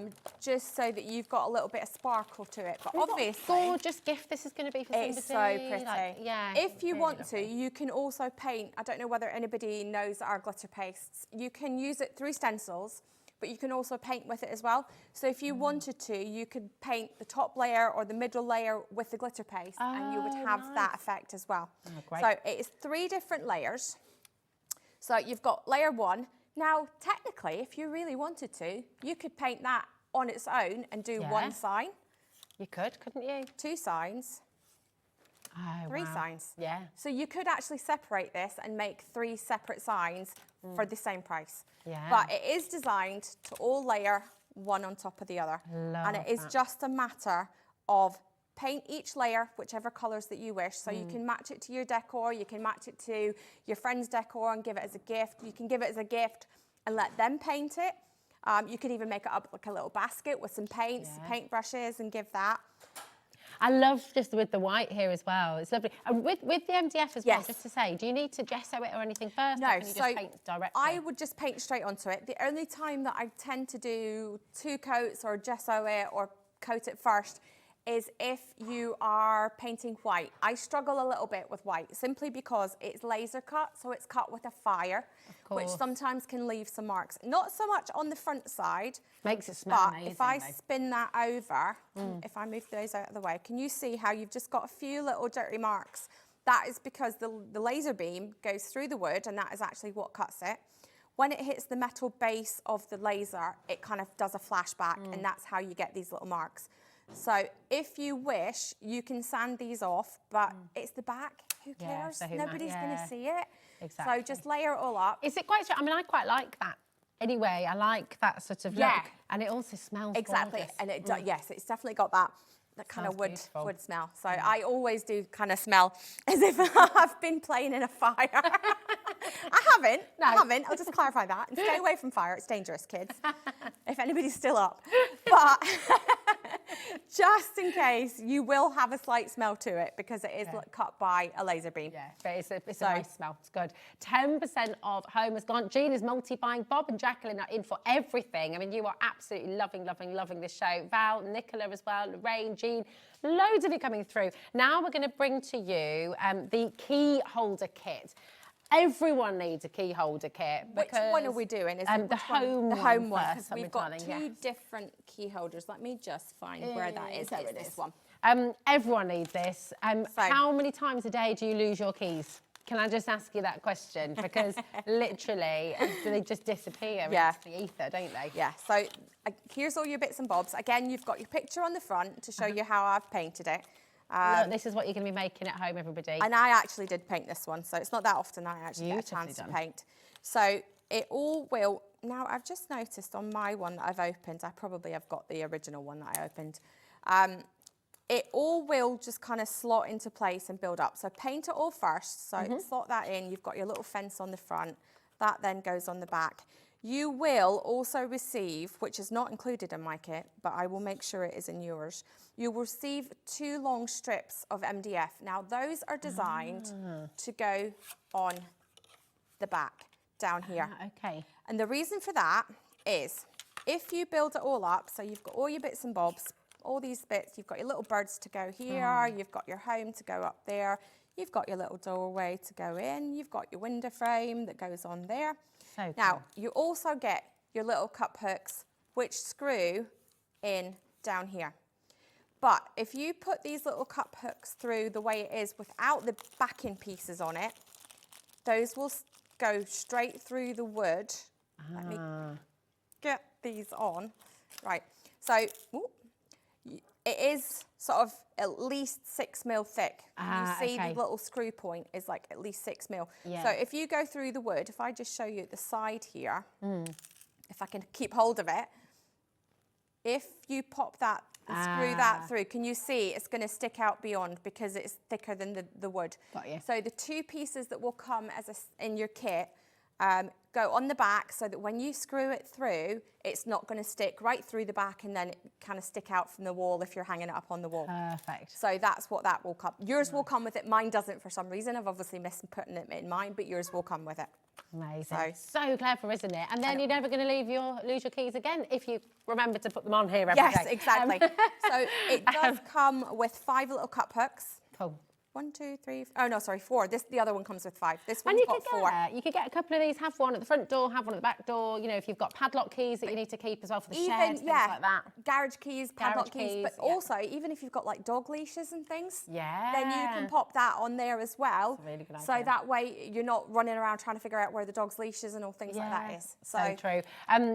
see, just so that you've got a little bit of sparkle to it. But obviously, what a gorgeous gift this is going to be for somebody. it's so pretty. Like, if you really want lovely. to, you can also paint. I don't know whether anybody knows our glitter pastes. You can use it through stencils, but you can also paint with it as well. So if you wanted to, you could paint the top layer or the middle layer with the glitter paste, and you would have that effect as well. Great. So it is 3 different layers. So you've got layer 1. Now, technically, if you really wanted to, you could paint that on its own and do 1 sign. You could, couldn't you? 2 signs. 3 wow. signs. Yeah. So you could actually separate this and make 3 separate signs for the same price. Yeah. But it is designed to all layer one on top of the other. And it is just a matter of paint each layer, whichever colours that you wish. So you can match it to your decor, you can match it to your friend's decor and give it as a gift. You can give it as a gift and let them paint it. You could even make it up like a little basket with some paints, paintbrushes, and give that. I love just with the white here as well. It's lovely. And with the MDF as well, just to say, do you need to gesso it or anything first? No, or can you just paint directly? I would just paint straight onto it. The only time that I tend to do 2 coats or gesso it or coat it first is if you are painting white. I struggle a little bit with white simply because it's laser cut, so it's cut with a fire, which sometimes can leave some marks. Not so much on the front side. Makes it smell but amazing, if I though. spin that over, if I move those out of the way, can you see how you've just got a few little dirty marks? That is because the laser beam goes through the wood, and that is actually what cuts it. When it hits the metal base of the laser, it kind of does a flashback, and that's how you get these little marks. So if you wish, you can sand these off, but it's the back. Who cares? so who Nobody's going to see it. Exactly. So just layer it all up. Is it quite, I mean, I quite like that. Anyway, I like that sort of look. And it also smells Exactly. gorgeous. And it yes, it's definitely got that kind of Smells beautiful. wood smell. So I always do kind of smell as if I've been playing in a fire. I haven't. I'll just clarify that. And stay away from fire. It's dangerous, kids. If anybody's still up. But just in case, you will have a slight smell to it because it is cut by a laser beam. Yeah, but it's a nice smell. It's good. 10% of home has gone. Jean is multi-buying. Bob and Jacqueline are in for everything. I mean, you are absolutely loving this show. Val, Nicola as well, Lorraine, Jean, loads of you coming through. Now we're going to bring to you the key holder kit. Everyone needs a key holder kit. Which one are we doing? Is it the home one? first, Because we've got 2 different key holders. Let me just find where that is. It's this one. Everyone needs this. How many times a day do you lose your keys? Can I just ask you that question? Because literally, do they just disappear into the ether, don't they? Yeah, so here's all your bits and bobs. Again, you've got your picture on the front to show you how I've painted it. Look, this is what you're going to be making at home, everybody. And I actually did paint this one, so it's not that often I actually get a chance to paint. So it all will... Now, I've just noticed on my one that I've opened, I probably have got the original one that I opened. It all will just kind of slot into place and build up. So paint it all first. So slot that in. You've got your little fence on the front. That then goes on the back. You will also receive, which is not included in my kit, but I will make sure it is in yours. You will receive 2 long strips of MDF. Now, those are designed to go on the back down here. Okay. And the reason for that is if you build it all up, so you've got all your bits and bobs, all these bits, you've got your little birds to go here, you've got your home to go up there, you've got your little doorway to go in, you've got your window frame that goes on there. So now, you also get your little cup hooks, which screw in down here. But if you put these little cup hooks through the way it is without the backing pieces on it, those will go straight through the wood. Let me get these on. Right, so it is sort of at least 6 mil thick. You see the little screw point is like at least 6 mil. Yeah. So if you go through the wood, if I just show you the side here, if I can keep hold of it, if you pop that and screw that through, can you see it's going to stick out beyond because it's thicker than the wood. Got you. So the 2 pieces that will come in your kit go on the back so that when you screw it through, it's not going to stick right through the back and then it kind of stick out from the wall if you're hanging it up on the wall. Perfect. So that's what that will come. Yours will come with it. Mine doesn't for some reason. I've obviously missed putting it in mine, but yours will come with it. Amazing. So clever, isn't it? And then you're never going to lose your keys again if you remember to put them on here every day. Yes, exactly. So it does come with 5 little cup hooks. Cool. 1, 2, 3. Oh no, sorry, 4. The other one comes with 5. This one's got 4. You could get a couple of these. Have one at the front door. Have one at the back door. You know, if you've got padlock keys that you need to keep as well for the shed, things like that. Garage keys, padlock keys, but also even if you've got like dog leashes and things, then you can pop that on there as well. That's a really good idea. So that way you're not running around trying to figure out where the dog's leashes and all things like that is. So true.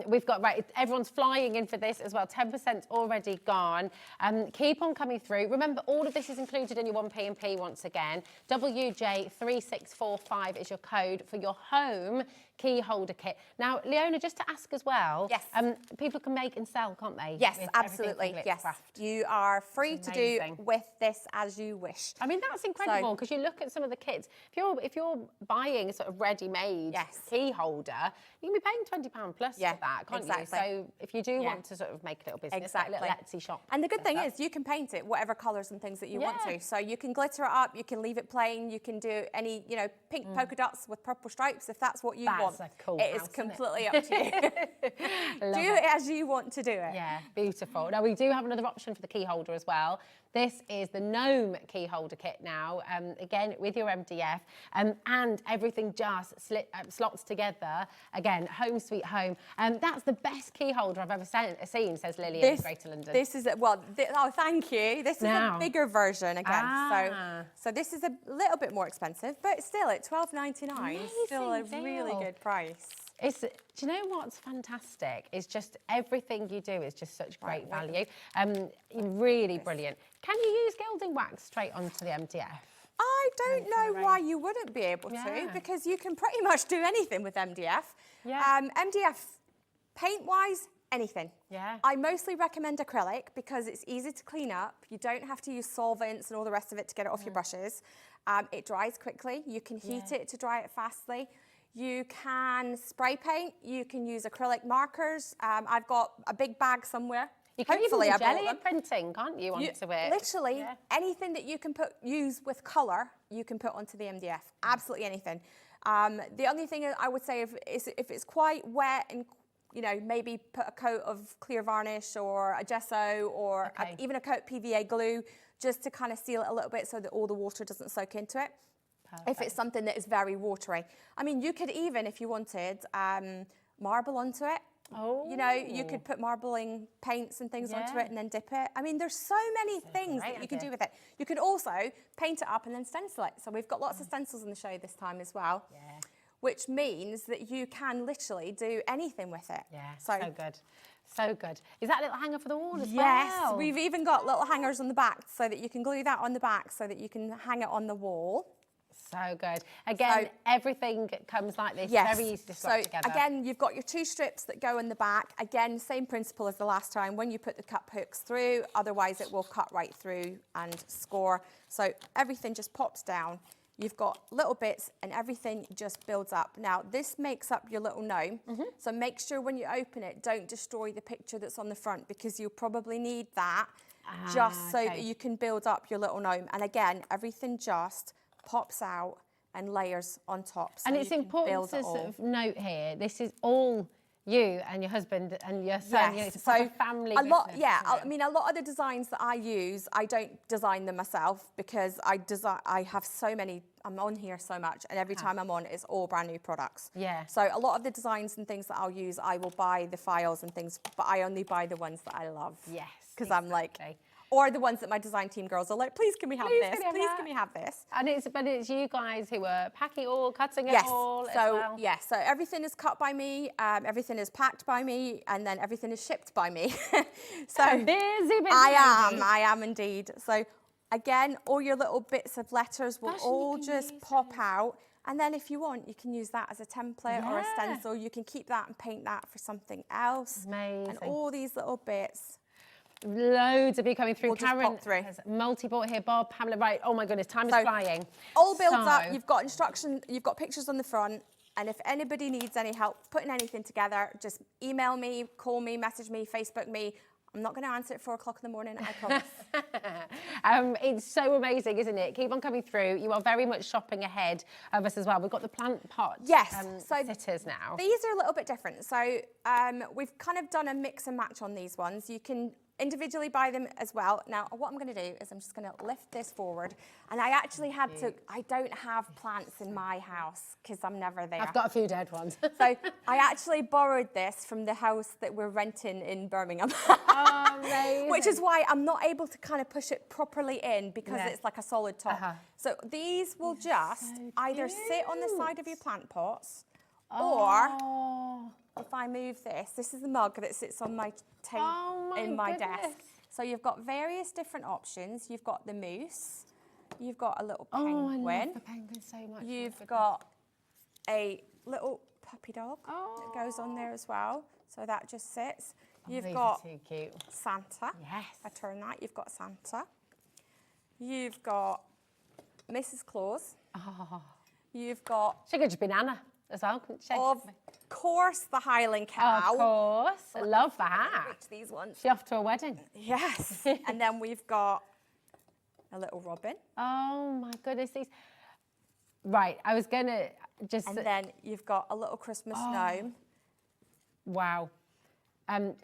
We've got everyone's flying in for this as well. 10% already gone. Keep on coming through. Remember, all of this is included in your 1P&P once again. WJ3645 is your code for your home key holder kit. Now, Leona, just to ask as well, people can make and sell, can't they? Yes, absolutely. Yes, you are free to do with this as you wish. I mean, that's incredible because you look at some of the kits. If you're buying a sort of ready-made key holder, you can be paying £20 plus for that, can't you? So if you do want to sort of make a little business, like a little Etsy shop. And the good thing is you can paint it whatever colours and things that you want to. So you can glitter it up, you can leave it plain, you can do any, pink polka dots with purple stripes if that's what you want. That's a cool It is completely up to you. Do it as you want to do it. Yeah, beautiful. Now, we do have another option for the key holder as well. This is the Gnome key holder kit now, again, with your MDF, and everything just slots together. Again, home sweet home. That's the best key holder I've ever seen, says Lily in Greater London. This is, oh, thank you. This is a bigger version again. So this is a little bit more expensive, but still at $12.99, still a really good price. Do you know what's fantastic? It's just everything you do is just such great value. Really brilliant. Can you use gilding wax straight onto the MDF? I don't know why you wouldn't be able to, because you can pretty much do anything with MDF. MDF, paint-wise, anything. I mostly recommend acrylic because it's easy to clean up. You don't have to use solvents and all the rest of it to get it off your brushes. It dries quickly. You can heat it to dry it fastly. You can spray paint. You can use acrylic markers. I've got a big bag somewhere. You can even do Gelli printing, can't you, onto it? Literally, anything that you can use with colour, you can put onto the MDF. Absolutely anything. The only thing I would say is if it's quite wet and maybe put a coat of clear varnish or a gesso or even a coat of PVA glue just to kind of seal it a little bit so that all the water doesn't soak into it. If it's something that is very watery. I mean, you could even, if you wanted, marble onto it You know, you could put marbling paints and things onto it and then dip it. I mean, there's so many things that you can do with it. You could also paint it up and then stencil it. So we've got lots of stencils in the show this time as well. Yeah. Which means that you can literally do anything with it. Yeah, so good. So good. Is that a little hanger for the wall as well? Yes, we've even got little hangers on the back so that you can glue that on the back so that you can hang it on the wall. So good. Again, everything comes like this, very easy to slap together. Again, you've got your 2 strips that go in the back. Again, same principle as the last time when you put the cup hooks through, otherwise it will cut right through and score. So everything just pops down. You've got little bits and everything just builds up. Now, this makes up your little gnome. So make sure when you open it, don't destroy the picture that's on the front because you'll probably need that just so that you can build up your little gnome. And again, everything just pops out and layers on top. So and it's important to sort of note here, this is all you and your husband and your son. Yes. It's a family business, I mean, a lot of the designs that I use, I don't design them myself because I have so many, I'm on here so much, and every time I'm on, it's all brand new products. Yeah. So a lot of the designs and things that I'll use, I will buy the files and things, but I only buy the ones that I love. Yes. Because I'm like, or the ones that my design team girls are like, please can we have this? Please can we have this? And it's you guys who are packing it all, cutting it all as well. Yes, so everything is cut by me, everything is packed by me, and then everything is shipped by me. So busy. I am indeed. So again, all your little bits of letters will all just pop out. And then if you want, you can use that as a template or a stencil. You can keep that and paint that for something else. Amazing. And all these little bits. Loads of you coming through. We'll Karen has multi-bought here. Bob, Pamela, right. Oh my goodness, time is flying. All builds up. You've got instruction. You've got pictures on the front. And if anybody needs any help putting anything together, just email me, call me, message me, Facebook me. I'm not going to answer at 4 o'clock in the morning, I promise. It's so amazing, isn't it? Keep on coming through. You are very much shopping ahead of us as well. We've got the plant pot sitters now. These are a little bit different. So we've kind of done a mix and match on these ones. You can individually buy them as well. Now, what I'm going to do is I'm just going to lift this forward. And I actually had to, I don't have plants in my house because I'm never there. I've got a few dead ones. So I actually borrowed this from the house that we're renting in Birmingham. Amazing. Which is why I'm not able to kind of push it properly in because it's like a solid top. So these will just either sit on the side of your plant pots or if I move this is the mug that sits on my table in my desk. So you've got various different options. You've got the moose. You've got a little penguin. Oh, I love the penguin so much. You've got a little puppy dog that goes on there as well. So that just sits. You've got too cute. Santa. Yes. I turn that. You've got Santa. You've got Mrs. Claus. Oh. You've got... She could just be Nana as well, couldn't she? Of course, the Highland cow. Of course. I love that. These ones. She off to a wedding. Yes. And then we've got a little robin. Oh, my goodness. These... Right, I was going to just... And then you've got a little Christmas gnome. Wow. And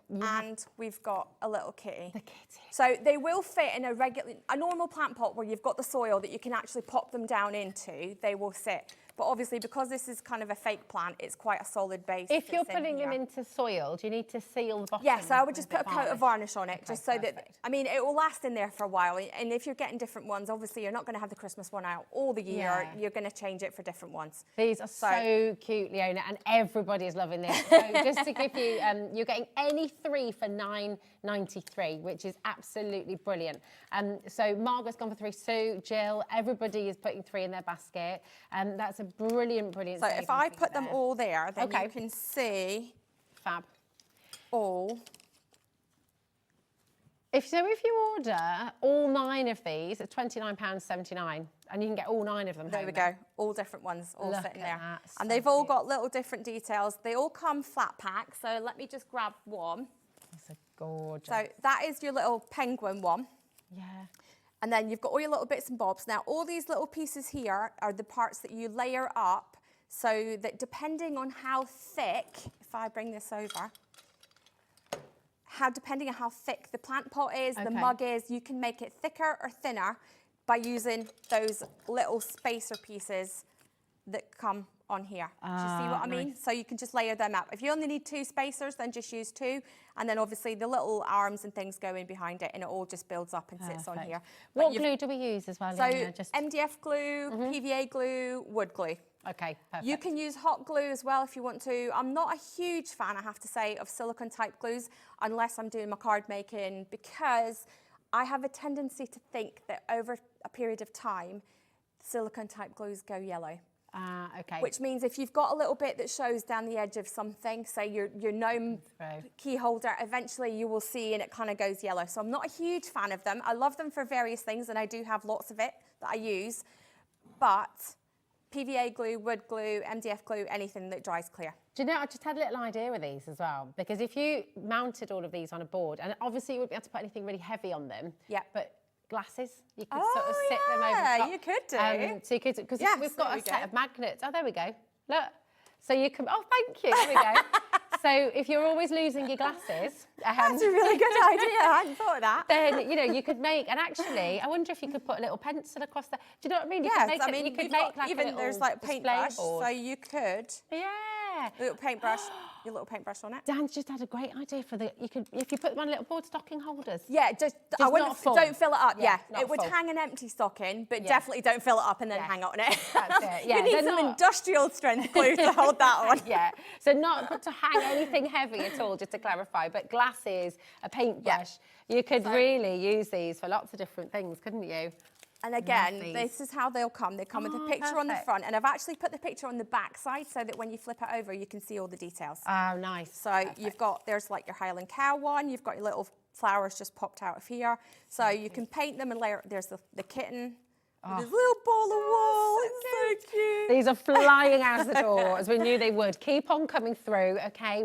we've got a little kitty. The kitty. So they will fit in a normal plant pot where you've got the soil that you can actually pop them down into. They will sit. But obviously, because this is kind of a fake plant, it's quite a solid base. If you're putting them into soil, do you need to seal the bottom? Yes, I would just put a coat of varnish on it, just so that, I mean, it will last in there for a while. And if you're getting different ones, obviously, you're not going to have the Christmas one out all the year. Yeah. You're going to change it for different ones. These are so cute, Leona, and everybody is loving this. So just to give you, you're getting any 3 for £9.93, which is absolutely brilliant. So Margaret's gone for 3, Sue, Jill, everybody is putting 3 in their basket. That's a brilliant So if I put them all there, then you can see all. If you order all 9 of these, it's £29.79, and you can get all 9 of them. There we go, all different ones, all sitting there. That, and they've all got little different details. They all come flat pack, so let me just grab one. That's a gorgeous. So that is your little penguin one. Yeah. And then you've got all your little bits and bobs. Now, all these little pieces here are the parts that you layer up so that depending on how thick, if I bring this over, depending on how thick the plant pot is, the mug is, you can make it thicker or thinner by using those little spacer pieces that come on here. Do you see what I mean? Nice. So you can just layer them up. If you only need 2 spacers, then just use 2. And then obviously the little arms and things go in behind it and it all just builds up and sits on Perfect. here. What glue do we use as well, So Leona? Just MDF glue, PVA glue, wood glue. Okay, perfect. You can use hot glue as well if you want to. I'm not a huge fan, I have to say, of silicone type glues unless I'm doing my card making, because I have a tendency to think that over a period of time, silicone type glues go yellow. Okay. Which means if you've got a little bit that shows down the edge of something, say your gnome key holder, eventually you will see and it kind of goes yellow. So I'm not a huge fan of them. I love them for various things and I do have lots of it that I use, but PVA glue, wood glue, MDF glue, anything that dries clear. Do you know, I just had a little idea with these as well, because if you mounted all of these on a board, and obviously you wouldn't be able to put anything really heavy on them, but glasses, you could sort of sit them over top. You could do. So you could, because Yes, we've got there a we set go. of magnets. Oh, there we go. Look. So you can, oh, thank you. There we go. So if you're always losing your glasses. That's a really good idea. I hadn't thought of that. Then, you know, you could make, and actually, I wonder if you could put a little pencil across there. Do you know what I mean? You Yes, could make I mean, you could you've make got, like even a there's little like display paintbrush, board. so you could. Yeah. A little paintbrush, your little paintbrush on it. Dan's just had a great idea for the, you could, if you put them on little board stocking holders. Yeah, just I not wouldn't, full. don't fill it up. Yeah, not it would full. hang an empty stocking, but Yeah. definitely don't fill it up and then hang on it. That's it. Yeah, you need they're some not- industrial strength glue to hold that on. Yeah, so not to hang anything heavy at all, just to clarify, but glasses, a paintbrush. You could really use these for lots of different things, couldn't you? And again, Love these. this is how they'll come. They come with a picture on the perfect. front, and I've actually put the picture on the back side so that when you flip it over, you can see all the details. Oh, nice. So you've got, there's like your Highland Cow one, you've got your little flowers just popped out of here. So you can paint them and layer, there's the kitten. With his little ball of wool, it's so cute. These are flying out the door, as we knew they would. Keep on coming through, okay?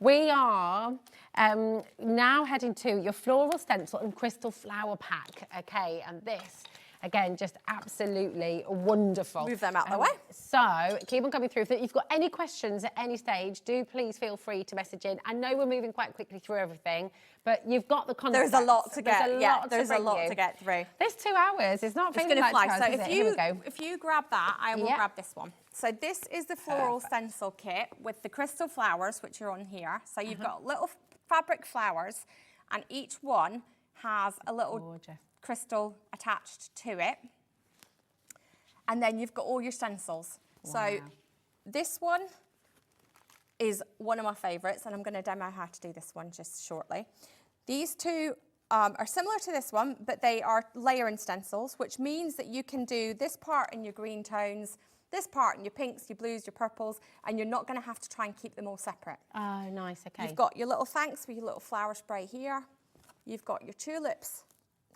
We are now heading to your floral stencil and crystal flower pack, okay? And this, again, just absolutely wonderful. Move them out the way. So keep on coming through. If you've got any questions at any stage, do please feel free to message in. I know we're moving quite quickly through everything, but you've got the concept. There's a lot to get. There's a bring lot you. to get through. This 2 hours is not It's feeling going to like fly. 2 So hours, is if it? Here we you go. if you grab that, I will Yeah. grab this one. So this is the floral stencil kit with the crystal flowers, which are on here. So you've got little fabric flowers, and each one has a little crystal attached to it. And then you've got all your stencils. So this one is one of my favorites, and I'm going to demo how to do this one just shortly. These two are similar to this one, but they are layering stencils, which means that you can do this part in your green tones, this part in your pinks, your blues, your purples, and you're not going to have to try and keep them all separate. Oh, nice, okay. You've got your little thanks with your little flower spray here. You've got your tulips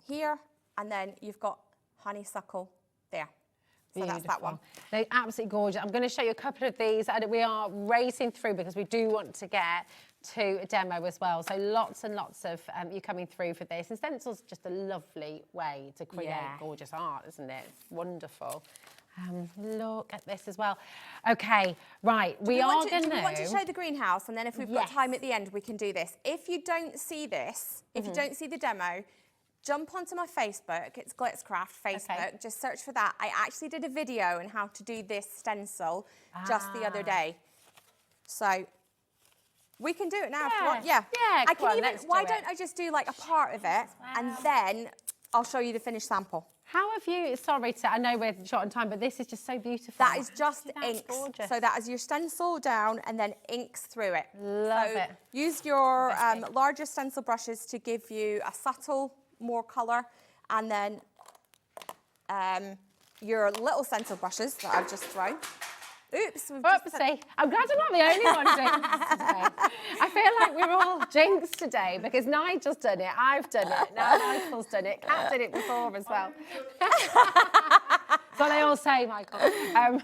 here, and then you've got honeysuckle there. So that's that one. They're absolutely gorgeous. I'm going to show you a couple of these, and we are racing through because we do want to get to a demo as well. So lots and lots of you coming through for this. And stencil's just a lovely way to create gorgeous art, isn't it? It's wonderful. Look at this as well. Okay, right, we are going to... Do we want to show the greenhouse, and then if we've got time at the end, we can do this. If you don't see this, if you don't see the demo, jump onto my Facebook. It's Glitzcraft Facebook. Just search for that. I actually did a video on how to do this stencil just the other day. So we can do it now if you want. Yeah. Yeah, I come can on, even. let's do Why it. don't I just do like a part of it, and then I'll show you the finished sample. How have you, sorry, I know we're short on time, but this is just so beautiful. That is just That's inks. gorgeous. So that is your stencil down and then inks through it. Love so it. Use your larger stencil brushes to give you a subtle, more colour, and then your little stencil brushes that I've just thrown. Oops. Oopsie. I'm glad I'm not the only one doing this today. I feel like we're all jinxed today because Nigel's done it, I've done it, now Michael's done it, Kat did it before as well. That's what they all say, Michael. That's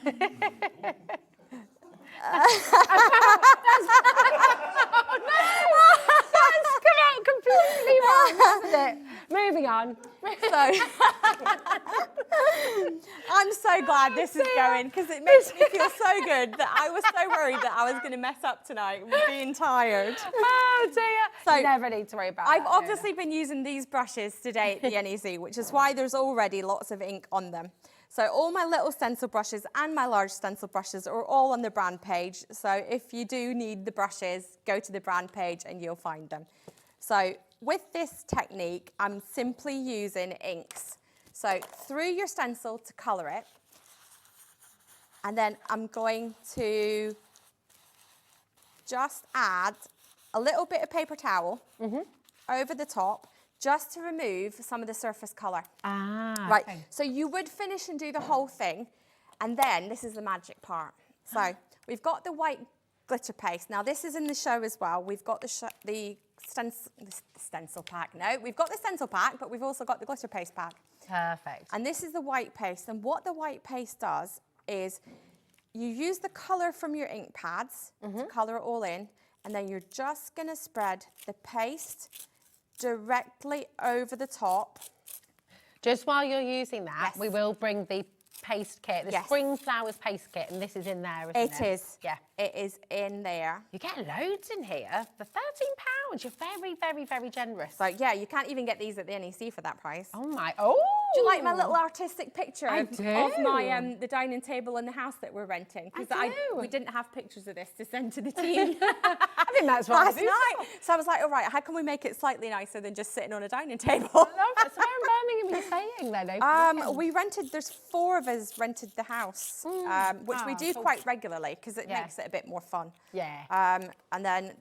come out completely wrong, isn't it? Moving on. So, I'm so glad this is going because it makes me feel so good that I was so worried that I was going to mess up tonight with being tired. Oh dear. So you never need to worry about I've that, obviously been using these brushes today at the NEC, which is why there's already lots of ink on them. So all my little stencil brushes and my large stencil brushes are all on the brand page. So if you do need the brushes, go to the brand page and you'll find them. So with this technique, I'm simply using inks. So through your stencil to colour it. And then I'm going to just add a little bit of paper towel over the top, just to remove some of the surface colour. Right, okay. So you would finish and do the whole thing, and then this is the magic part. So we've got the white glitter paste. Now this is in the show as well. We've got the stencil pack. No, we've got the stencil pack, but we've also got the glitter paste pack. Perfect. And this is the white paste, and what the white paste does is you use the colour from your ink pads to colour it all in, and then you're just going to spread the paste directly over the top. Just while you're using that, we will bring the paste kit, the Spring Flowers paste kit, and this is in there, isn't it? It is. Yeah. It is in there. You get loads in here for £13. You're very, very, very generous. So yeah, you can't even get these at the NEC for that price. Oh my, oh! Do you like my little artistic picture of do. my the dining table in the house that we're renting? Because we didn't have pictures of this to send to the team. I think that's right. Last night. So I was like, all right, how can we make it slightly nicer than just sitting on a dining table? I love it. So where in Birmingham are you staying then? We rented, there's 4 of us rented the house, which we do quite regularly because it makes it a bit more fun. Yeah. And then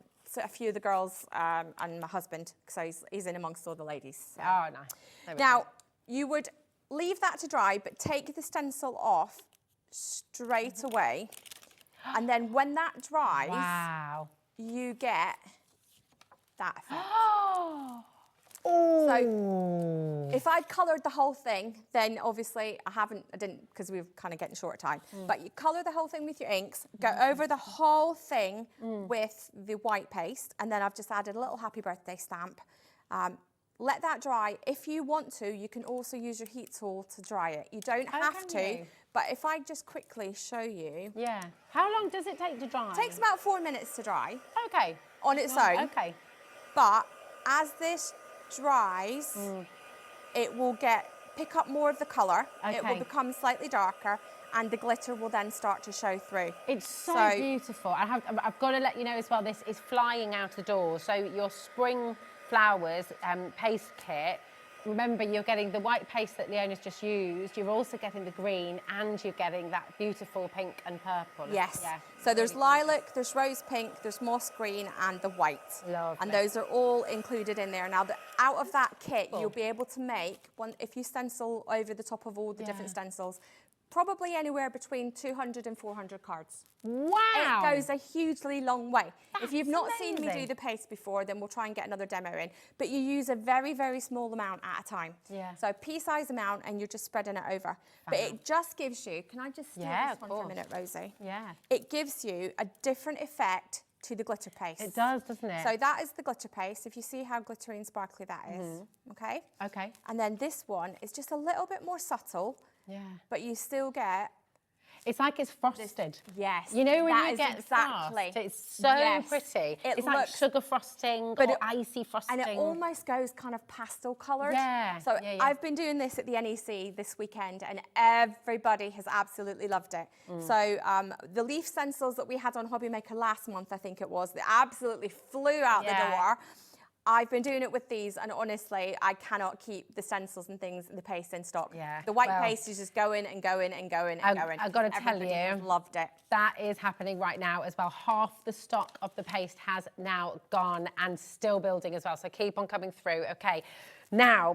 a few of the girls and my husband, so he's in amongst all the ladies. So. Oh, nice. Now, you would leave that to dry, but take the stencil off straight away. And then when that dries, you get that effect. So if I'd coloured the whole thing, then obviously I didn't, because we were kind of getting short of time. But you colour the whole thing with your inks, go over the whole thing with the white paste, and then I've just added a little happy birthday stamp. Let that dry. If you want to, you can also use your heat tool to dry it. You don't have to, but if I just quickly show you. Yeah. How long does it take to dry? It takes about 4 minutes to dry. Okay. On its own. Okay. But as this dries, it will pick up more of the colour. It will become slightly darker, and the glitter will then start to show through. It's so beautiful. I've got to let you know as well, this is flying out the door. So your Spring Flowers paste kit, remember you're getting the white paste that Leoni's just used, you're also getting the green, and you're getting that beautiful pink and purple. Yes. Yeah, so there's lilac, there's rose pink, there's moss green, and the white. Lovely. And those are all included in there. Now, out of that kit, you'll be able to make one, if you stencil over the top of all the different stencils, probably anywhere between 200 and 400 cards. Wow! It goes a hugely long way. If you've not seen me do the paste before, then we'll try and get another demo in. But you use a very, very small amount at a time. Yeah. So pea-size amount, and you're just spreading it over. But it just gives you, can I just steal this one for a minute, Rosie? Yeah. It gives you a different effect to the glitter paste. It does, doesn't it? So that is the glitter paste. If you see how glittery and sparkly that is, okay? Okay. And then this one is just a little bit more subtle. Yeah. But you still get... It's like it's frosted. Yes. You know when that you is get exactly. frost, it's so pretty. It it's looks, like sugar frosting or icy frosting. And it almost goes kind of pastel coloured. Yeah. So I've been doing this at the NEC this weekend, and everybody has absolutely loved it. So the leaf stencils that we had on HobbyMaker last month, I think it was, they absolutely flew out the door. I've been doing it with these, and honestly, I cannot keep the stencils and things, the paste in stock. Yeah. The white paste is just going and going and going and going. I've got to tell you, loved it. That is happening right now as well. Half the stock of the paste has now gone and still building as well. So keep on coming through. Okay. Now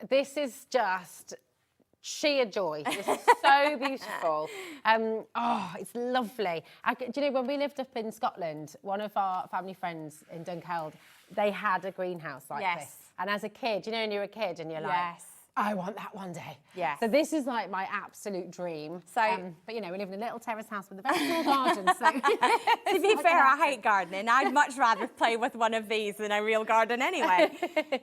this is just sheer joy. This is so beautiful. It's lovely. Do you know, when we lived up in Scotland, one of our family friends in Dunkeld, they had a greenhouse like this. And as a kid, you know, when you're a kid and you're like, I want that one day. Yes. So this is like my absolute dream. So, but you know, we live in a little terrace house with a very small garden. So to be fair, I hate gardening. I'd much rather play with one of these than a real garden anyway.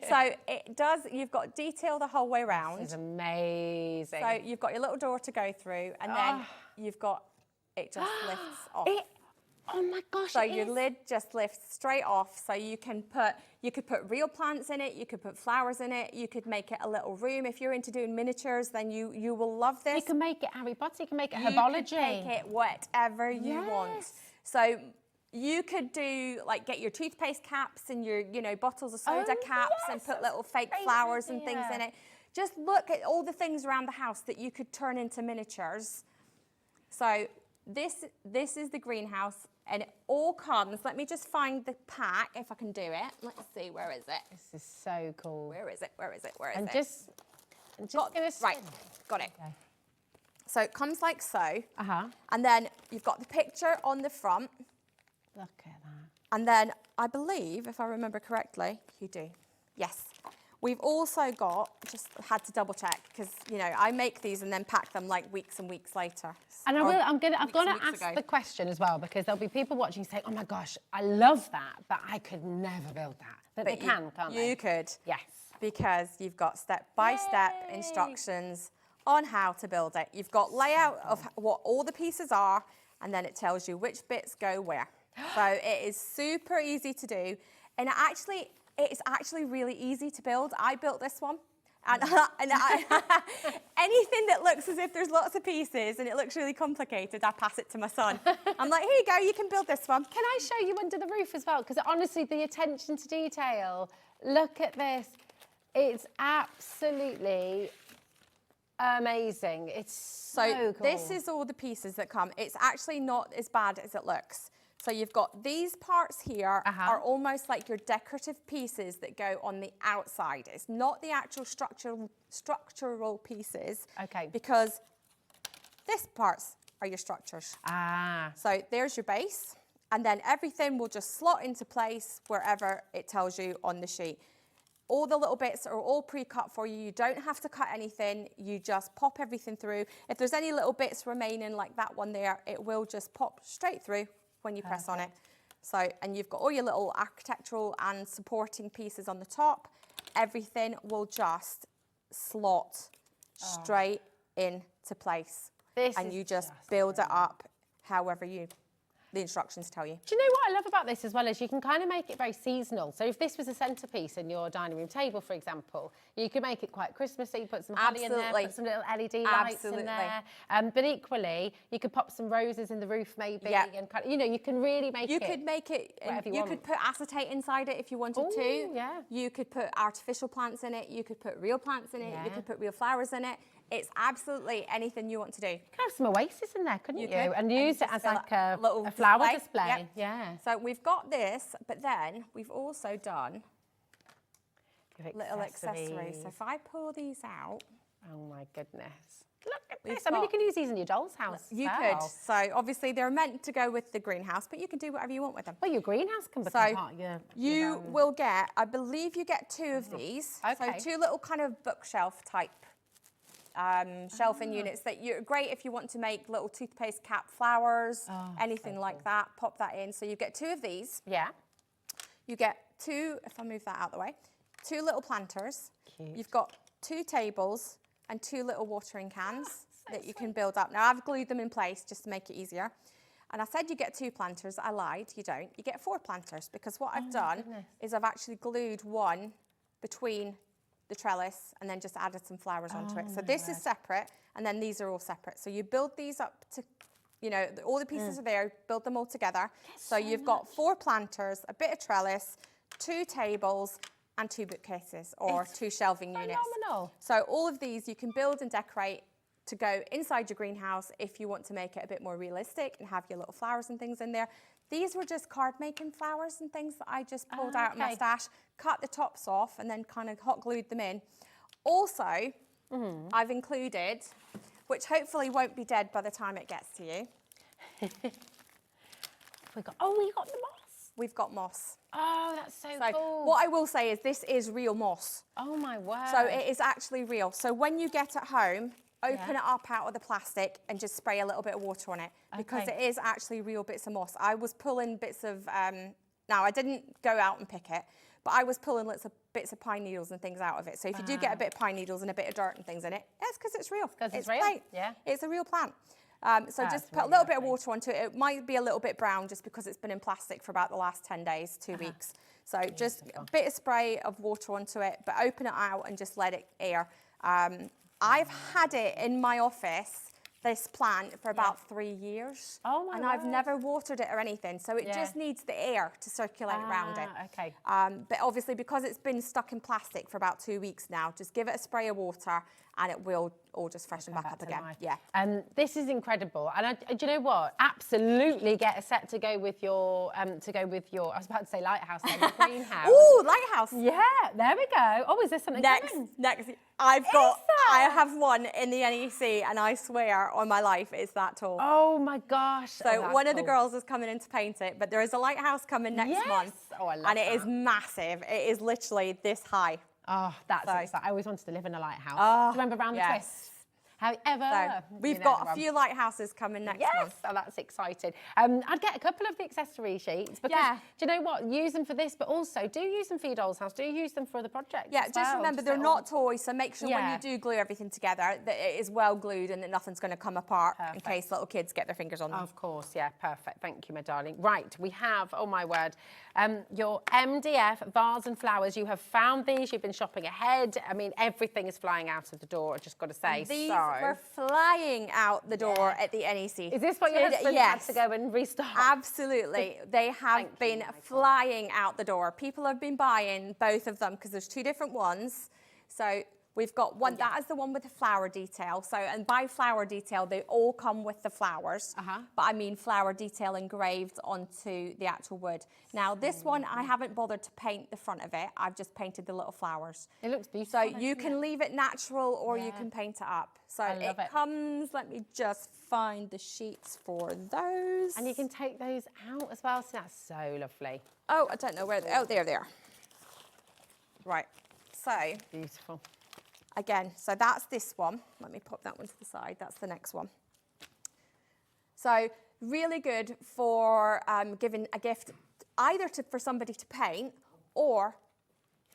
So it does. You've got detail the whole way around. This is amazing. So you've got your little door to go through, and then you've got it just lifts off. Oh my gosh, So it your is. lid just lifts straight off. So you could put real plants in it, you could put flowers in it, you could make it a little room. If you're into doing miniatures, then you will love this. You can make it Harry Potter, you can make it You herbology. could make it whatever you want. So you could do, like, get your toothpaste caps and your, bottles of soda caps and put little fake flowers and things in it. Just look at all the things around the house that you could turn into miniatures. So this is the greenhouse, and it all comes. Let me just find the pack if I can do it. Let's see, where is it? This is so cool. Where is it? Where is it? Where is And it? just give us right, got it. Okay. So it comes like so. And then you've got the picture on the front. Look at that. And then I believe, if I remember correctly, you do. Yes. We've also got, just had to double check, because, I make these and then pack them like weeks and weeks later. And I've got to ask the question as well, because there'll be people watching saying, oh my gosh, I love that, but I could never build that. But they can, can't they? You could. Yes. Because you've got step-by-step instructions on how to build it. You've got layout of what all the pieces are, and then it tells you which bits go where. So it is super easy to do. And it's actually really easy to build. I built this one. And, anything that looks as if there's lots of pieces and it looks really complicated, I pass it to my son. I'm like, here you go, you can build this one. Can I show you under the roof as well? Because honestly, the attention to detail, look at this. It's absolutely amazing. It's so cool. This is all the pieces that come. It's actually not as bad as it looks. So you've got these parts here are almost like your decorative pieces that go on the outside. It's not the actual structural pieces. Okay. Because this parts are your structures. So there's your base, and then everything will just slot into place wherever it tells you on the sheet. All the little bits are all pre-cut for you. You don't have to cut anything. You just pop everything through. If there's any little bits remaining like that one there, it will just pop straight through when you press on it. So, and you've got all your little architectural and supporting pieces on the top. Everything will just slot straight into place. And you just build it up however the instructions tell you. Do you know what I love about this as well is you can kind of make it very seasonal. So if this was a centrepiece in your dining room table, for example, you could make it quite Christmassy, put some honey in there, put some little LED lights in there. But equally, you could pop some roses in the roof maybe. And kind of, you can really make it. You could make it, you could put acetate inside it if you wanted to. Yeah. You could put artificial plants in it. You could put real plants in it. You could put real flowers in it. It's absolutely anything you want to do. You could have some oasis in there, couldn't you? And use it as like a little flower display. Yep. Yeah. So we've got this, but then we've also done little accessories. So if I pull these out. Oh my goodness. Look at this. I mean, you can use these in your doll's house. You could. So obviously they're meant to go with the greenhouse, but you can do whatever you want with them. Well, your greenhouse can become part of you will get, I believe you get 2 of these. Okay. So 2 little kind of bookshelf type shelving units that you're great if you want to make little toothpaste cap flowers, anything like that. Pop that in. So you get 2 of these. Yeah. You get 2, if I move that out of the way, 2 little planters. Cute. You've got 2 tables and 2 little watering cans that you can build up. Now I've glued them in place just to make it easier. And I said you get 2 planters. I lied, you don't. You get 4 planters because what I've done is I've actually glued one between the trellis and then just added some flowers onto it. So this is separate and then these are all separate. So you build these up to, all the pieces are there, build them all together. So you've got 4 planters, a bit of trellis, 2 tables and 2 bookcases or 2 shelving units. Phenomenal. So all of these you can build and decorate to go inside your greenhouse if you want to make it a bit more realistic and have your little flowers and things in there. These were just card making flowers and things that I just pulled out of my stash, cut the tops off and then kind of hot glued them in. Also, I've included, which hopefully won't be dead by the time it gets to you. we got the moss. We've got moss. Oh, that's so cool. What I will say is this is real moss. Oh my word. So it is actually real. So when you get it home, open it up out of the plastic and just spray a little bit of water on it because it is actually real bits of moss. I was pulling bits of, now I didn't go out and pick it, but I was pulling bits of pine needles and things out of it. So if you do get a bit of pine needles and a bit of dirt and things in it, that's because it's real. Because it's real. It's a real plant. So just put a little bit of water onto it. It might be a little bit brown just because it's been in plastic for about the last 10 days, 2 weeks. So just a bit of spray of water onto it, but open it out and just let it air. I've had it in my office, this plant, for about 3 years. Oh my And I've word. never watered it or anything. So it just needs the air to circulate around it. Okay. But obviously, because it's been stuck in plastic for about 2 weeks now, just give it a spray of water and it will all just freshen back up again. Yeah. This is incredible. And do you know what? Absolutely get a set to go with your, I was about to say lighthouse, then, the greenhouse. Ooh, lighthouse. Yeah, there we go. Oh, is there something coming? Next. I have one in the NEC and I swear on my life it's that tall. Oh my gosh. So one of the girls is coming in to paint it, but there is a lighthouse coming next month. Oh, I love and it is massive. It is literally this high. Oh, that's exciting. I always wanted to live in a lighthouse. Oh, Do you remember around the twist? However, we've got a few lighthouses coming next month. Oh, that's exciting. I'd get a couple of the accessory sheets because, do you know what? Use them for this, but also do use them for your doll's house. Do use them for other projects. Yeah, just remember they're not toys, so make sure when you do glue everything together that it is well glued and that nothing's going to come apart in case little kids get their fingers on them. Of course, yeah, perfect. Thank you, my darling. Right, we have, oh my word, your MDF vase and flowers. You have found these. You've been shopping ahead. I mean, everything is flying out of the door, I've just got to say. These were flying out the door at the NEC. Is this what your husband had to go and restock? Absolutely. They have been flying out the door. People have been buying both of them because there's two different ones. So we've got one, that is the one with the flower detail. So, and by flower detail, they all come with the flowers. But I mean flower detail engraved onto the actual wood. Now this one, I haven't bothered to paint the front of it. I've just painted the little flowers. It looks beautiful. So you can leave it natural or you can paint it up. So it comes, let me just find the sheets for those. And you can take those out as well, so that's so lovely. Oh, I don't know where, oh, there they are. Right, so. Beautiful. Again, so that's this one. Let me pop that one to the side. That's the next one. So really good for giving a gift either for somebody to paint or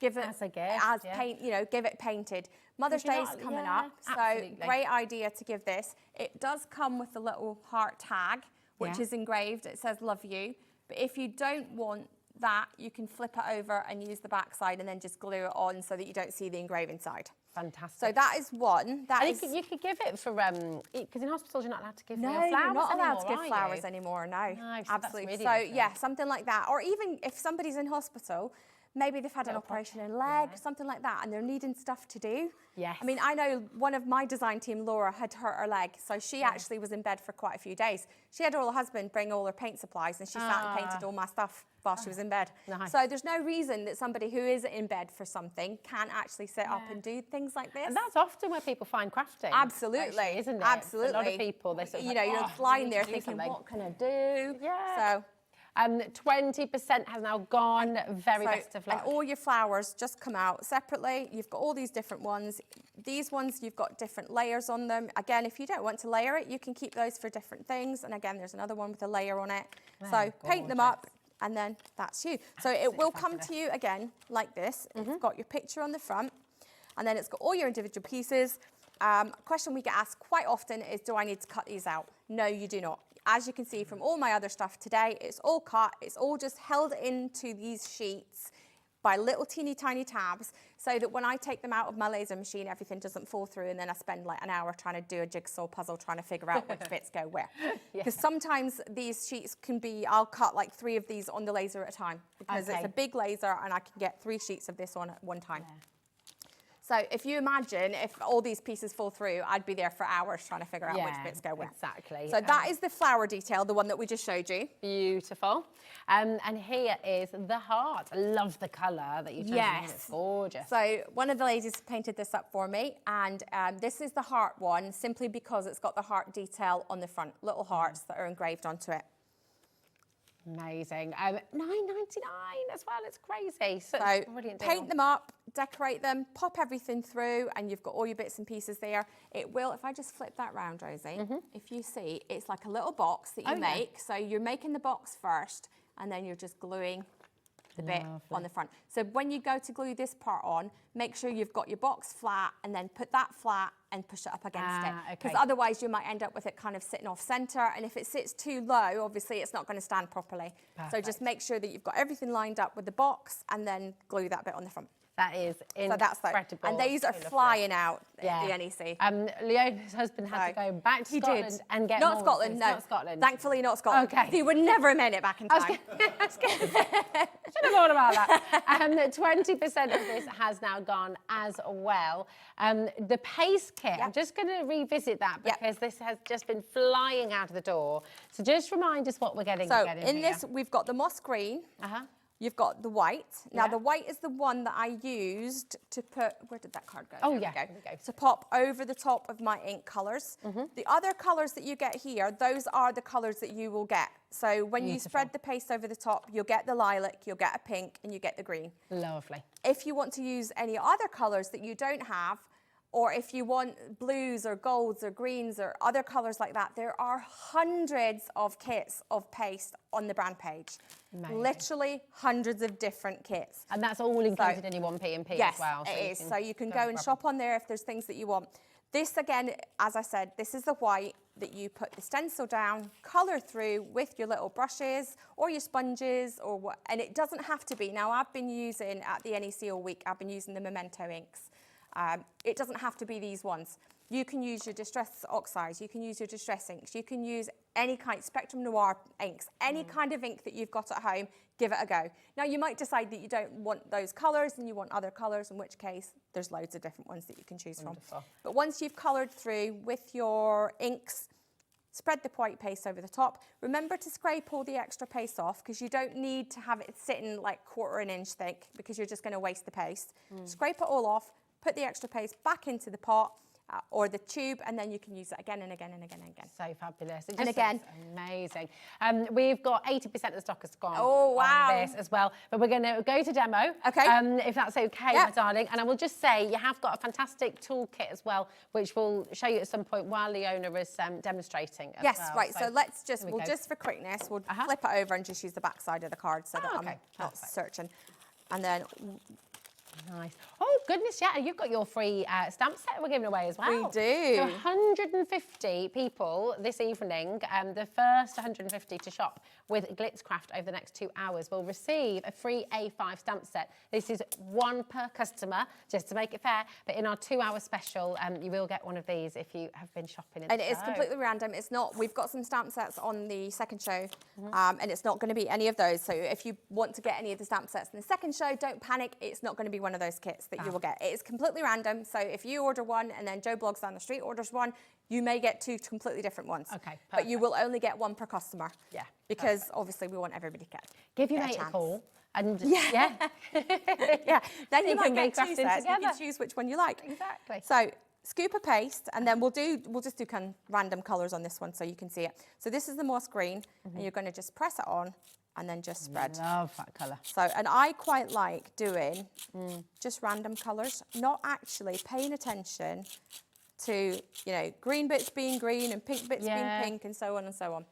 give it as a gift, paint, you know, give it painted. Mother's Day is coming up, so absolutely. great idea to give this. It does come with a little heart tag, which is engraved. It says love you. But if you don't want that, you can flip it over and use the back side and then just glue it on so that you don't see the engraving side. Fantastic. So that is one. That is, you could give it for, because in hospitals you're not allowed to give you're flowers not allowed anymore, to give are flowers you? anymore, no. No, so absolutely. that's So really yeah, something like that. Or even if somebody's in hospital, maybe they've had an operation in leg, something like that, and they're needing stuff to do. Yes. I mean, I know one of my design team, Laura, had hurt her leg, so she actually was in bed for quite a few days. She had her husband bring all her paint supplies, and she sat and painted all my stuff while she was in bed. Nice. So there's no reason that somebody who is in bed for something can't actually sit up and do things like this. And that's often where people find crafting. Absolutely. Actually, isn't it? Absolutely. A lot of people, they sort of you know, you're lying there thinking, what can I do? Yeah. So 20% has now gone. Very best of luck. And all your flowers just come out separately. You've got all these different ones. These ones, you've got different layers on them. Again, if you don't want to layer it, you can keep those for different things. And again, there's another one with a layer on it. So paint them up and then that's you. So it will come to you again like this. It's got your picture on the front and then it's got all your individual pieces. A question we get asked quite often is, do I need to cut these out? No, you do not. As you can see from all my other stuff today, it's all cut. It's all just held into these sheets by little teeny tiny tabs so that when I take them out of my laser machine, everything doesn't fall through and then I spend like an hour trying to do a jigsaw puzzle trying to figure out which bits go where. Because sometimes these sheets can be, I'll cut like 3 of these on the laser at a time because it's a big laser and I can get 3 sheets of this on at one time. So if you imagine if all these pieces fall through, I'd be there for hours trying to figure out which bits go where. Exactly. So that is the flower detail, the one that we just showed you. Beautiful. And here is the heart. I love the colour that you've chosen. Yes. It's gorgeous. So one of the ladies painted this up for me, and this is the heart one, simply because it's got the heart detail on the front, little hearts that are engraved onto it. Amazing. $9.99 as well. It's crazy. So brilliant deal. paint them up, decorate them, pop everything through, and you've got all your bits and pieces there. It will, if I just flip that round, Rosie, if you see, it's like a little box that you make. So you're making the box first, and then you're just gluing the bit on the front. So when you go to glue this part on, make sure you've got your box flat, and then put that flat, and push it up against it. Because okay. otherwise you might end up with it kind of sitting off center, and if it sits too low, obviously it's not going to stand properly. So just make sure that you've got everything lined up with the box and then glue that bit on the front. That is incredible. So that's and these are flying out at the NEC. Leoni's husband had to go back to Scotland and get Not more Scotland, no. Not Scotland. Thankfully not Scotland. Okay. He would never have made it back in time. Should have thought about that. 20% of this has now gone as well. The paste kit, I'm just going to revisit that because this has just been flying out of the door. So just remind us what we're getting. So in this, we've got the moss green. You've got the white. Now, the white is the one that I used to put, where did that card go? Oh, there we go. To pop over the top of my ink colours. The other colours that you get here, those are the colours that you will get. So when you spread the paste over the top, you'll get the lilac, you'll get a pink, and you get the green. Lovely. If you want to use any other colours that you don't have, or if you want blues or golds or greens or other colours like that, there are hundreds of kits of paste on the brand page. Amazing. Literally hundreds of different kits. And that's all included in your 1P&P as well. Yes, it is. So you can go and shop on there if there's things that you want. This again, as I said, this is the white that you put the stencil down, colour through with your little brushes or your sponges or what, and it doesn't have to be. Now I've been using, at the NEC all week, I've been using the Memento inks. It doesn't have to be these ones. You can use your Distress Oxides, you can use your Distress inks, you can use any kind, Spectrum Noir inks, any kind of ink that you've got at home, give it a go. Now you might decide that you don't want those colours and you want other colours, in which case there's loads of different ones that you can choose from. But once you've coloured through with your inks, spread the white paste over the top. Remember to scrape all the extra paste off because you don't need to have it sitting like 1/4 inch thick because you're just going to waste the paste. Scrape it all off, put the extra paste back into the pot or the tube, and then you can use it again and again and again and again. So fabulous. It and just again. Amazing. We've got 80% of the stock has gone wow. on this as well. But we're going to go to demo, if that's okay, my darling. And I will just say, you have got a fantastic toolkit as well, which we'll show you at some point while Leona is demonstrating as yes, well. right. So let's just, just for quickness, we'll flip it over and just use the back side of the card so that I'm not searching. And then... Nice. Oh, goodness, yeah, you've got your free stamp set we're giving away as well. We do. So 150 people this evening, the first 150 to shop with Glitzcraft over the next 2 hours will receive a free A5 stamp set. This is one per customer, just to make it fair, but in our 2-hour special, you will get one of these if you have been shopping in And the it is completely random. It's not, we've got some stamp sets on the second show, and it's not going to be any of those. So if you want to get any of the stamp sets in the second show, don't panic. It's not going to be one of those kits that you will get. It is completely random. So if you order one and then Joe Blogs down the street orders one, you may get 2 completely different ones. Okay, perfect. But you will only get one per customer. Yeah. Because obviously we want everybody to get. Give your mate a call. And Then you might get 2 crafting sets. You together. can choose which one you like. Exactly. So scoop of paste, and then we'll just do kind of random colours on this one so you can see it. So this is the moss green, and you're going to just press it on and then just spread. Love that colour. So, and I quite like doing just random colours, not actually paying attention to, green bits being green and pink bits being pink and so on and so on.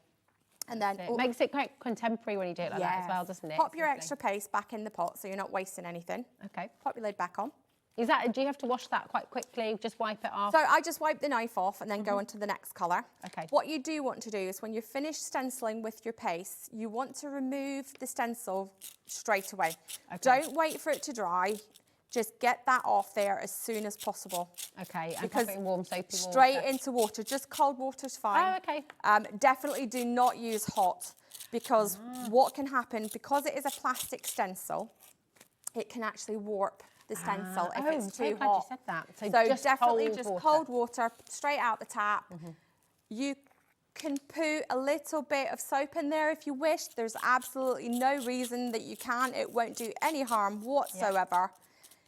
And then it makes it quite contemporary when you do it like that as well, doesn't it? Pop your extra paste back in the pot so you're not wasting anything. Okay. Pop your lid back on. Do you have to wash that quite quickly? Just wipe it off? So I just wipe the knife off and then go on to the next colour. Okay. What you do want to do is when you're finished stenciling with your paste, you want to remove the stencil straight away. Okay. Don't wait for it to dry. Just get that off there as soon as possible. Okay, and pop it in warm soapy water. Straight into water. Just cold water's fine. Oh, okay. Definitely do not use hot because what can happen, because it is a plastic stencil, it can actually warp the stencil if it's too hot. You said that. So just definitely cold just water. cold water straight out the tap. You can put a little bit of soap in there if you wish. There's absolutely no reason that you can't. It won't do any harm whatsoever.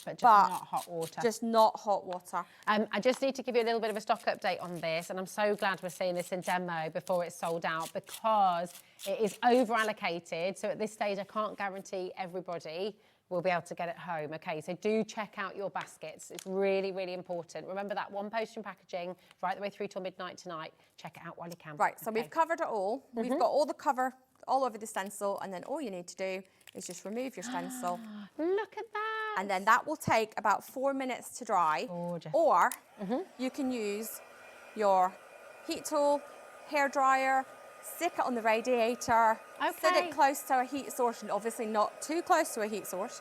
But not hot water. Just not hot water. I just need to give you a little bit of a stock update on this, and I'm so glad we're seeing this in demo before it's sold out because it is over-allocated. So at this stage, I can't guarantee everybody will be able to get it home. Okay, so do check out your baskets. It's really, really important. Remember that one postage and packaging right the way through till midnight tonight. Check it out while you can. Right, so we've covered it all. We've got all the cover all over the stencil, and then all you need to do is just remove your stencil. Look at that. And then that will take about 4 minutes to dry. Gorgeous. Or you can use your heat tool, hairdryer, stick it on the radiator, sit it close to a heat source, and obviously not too close to a heat source.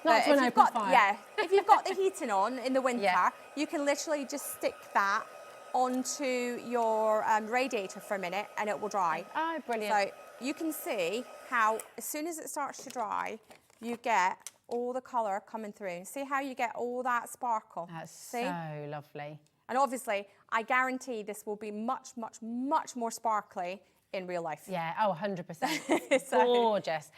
Not to an open fire. Yeah, if you've got the heating on in the winter, you can literally just stick that onto your radiator for a minute and it will dry. Oh, brilliant. So you can see how as soon as it starts to dry, you get all the colour coming through. See how you get all that sparkle? That's see? so lovely. And obviously, I guarantee this will be much, much, much more sparkly in real life. Yeah, oh, 100%. Gorgeous.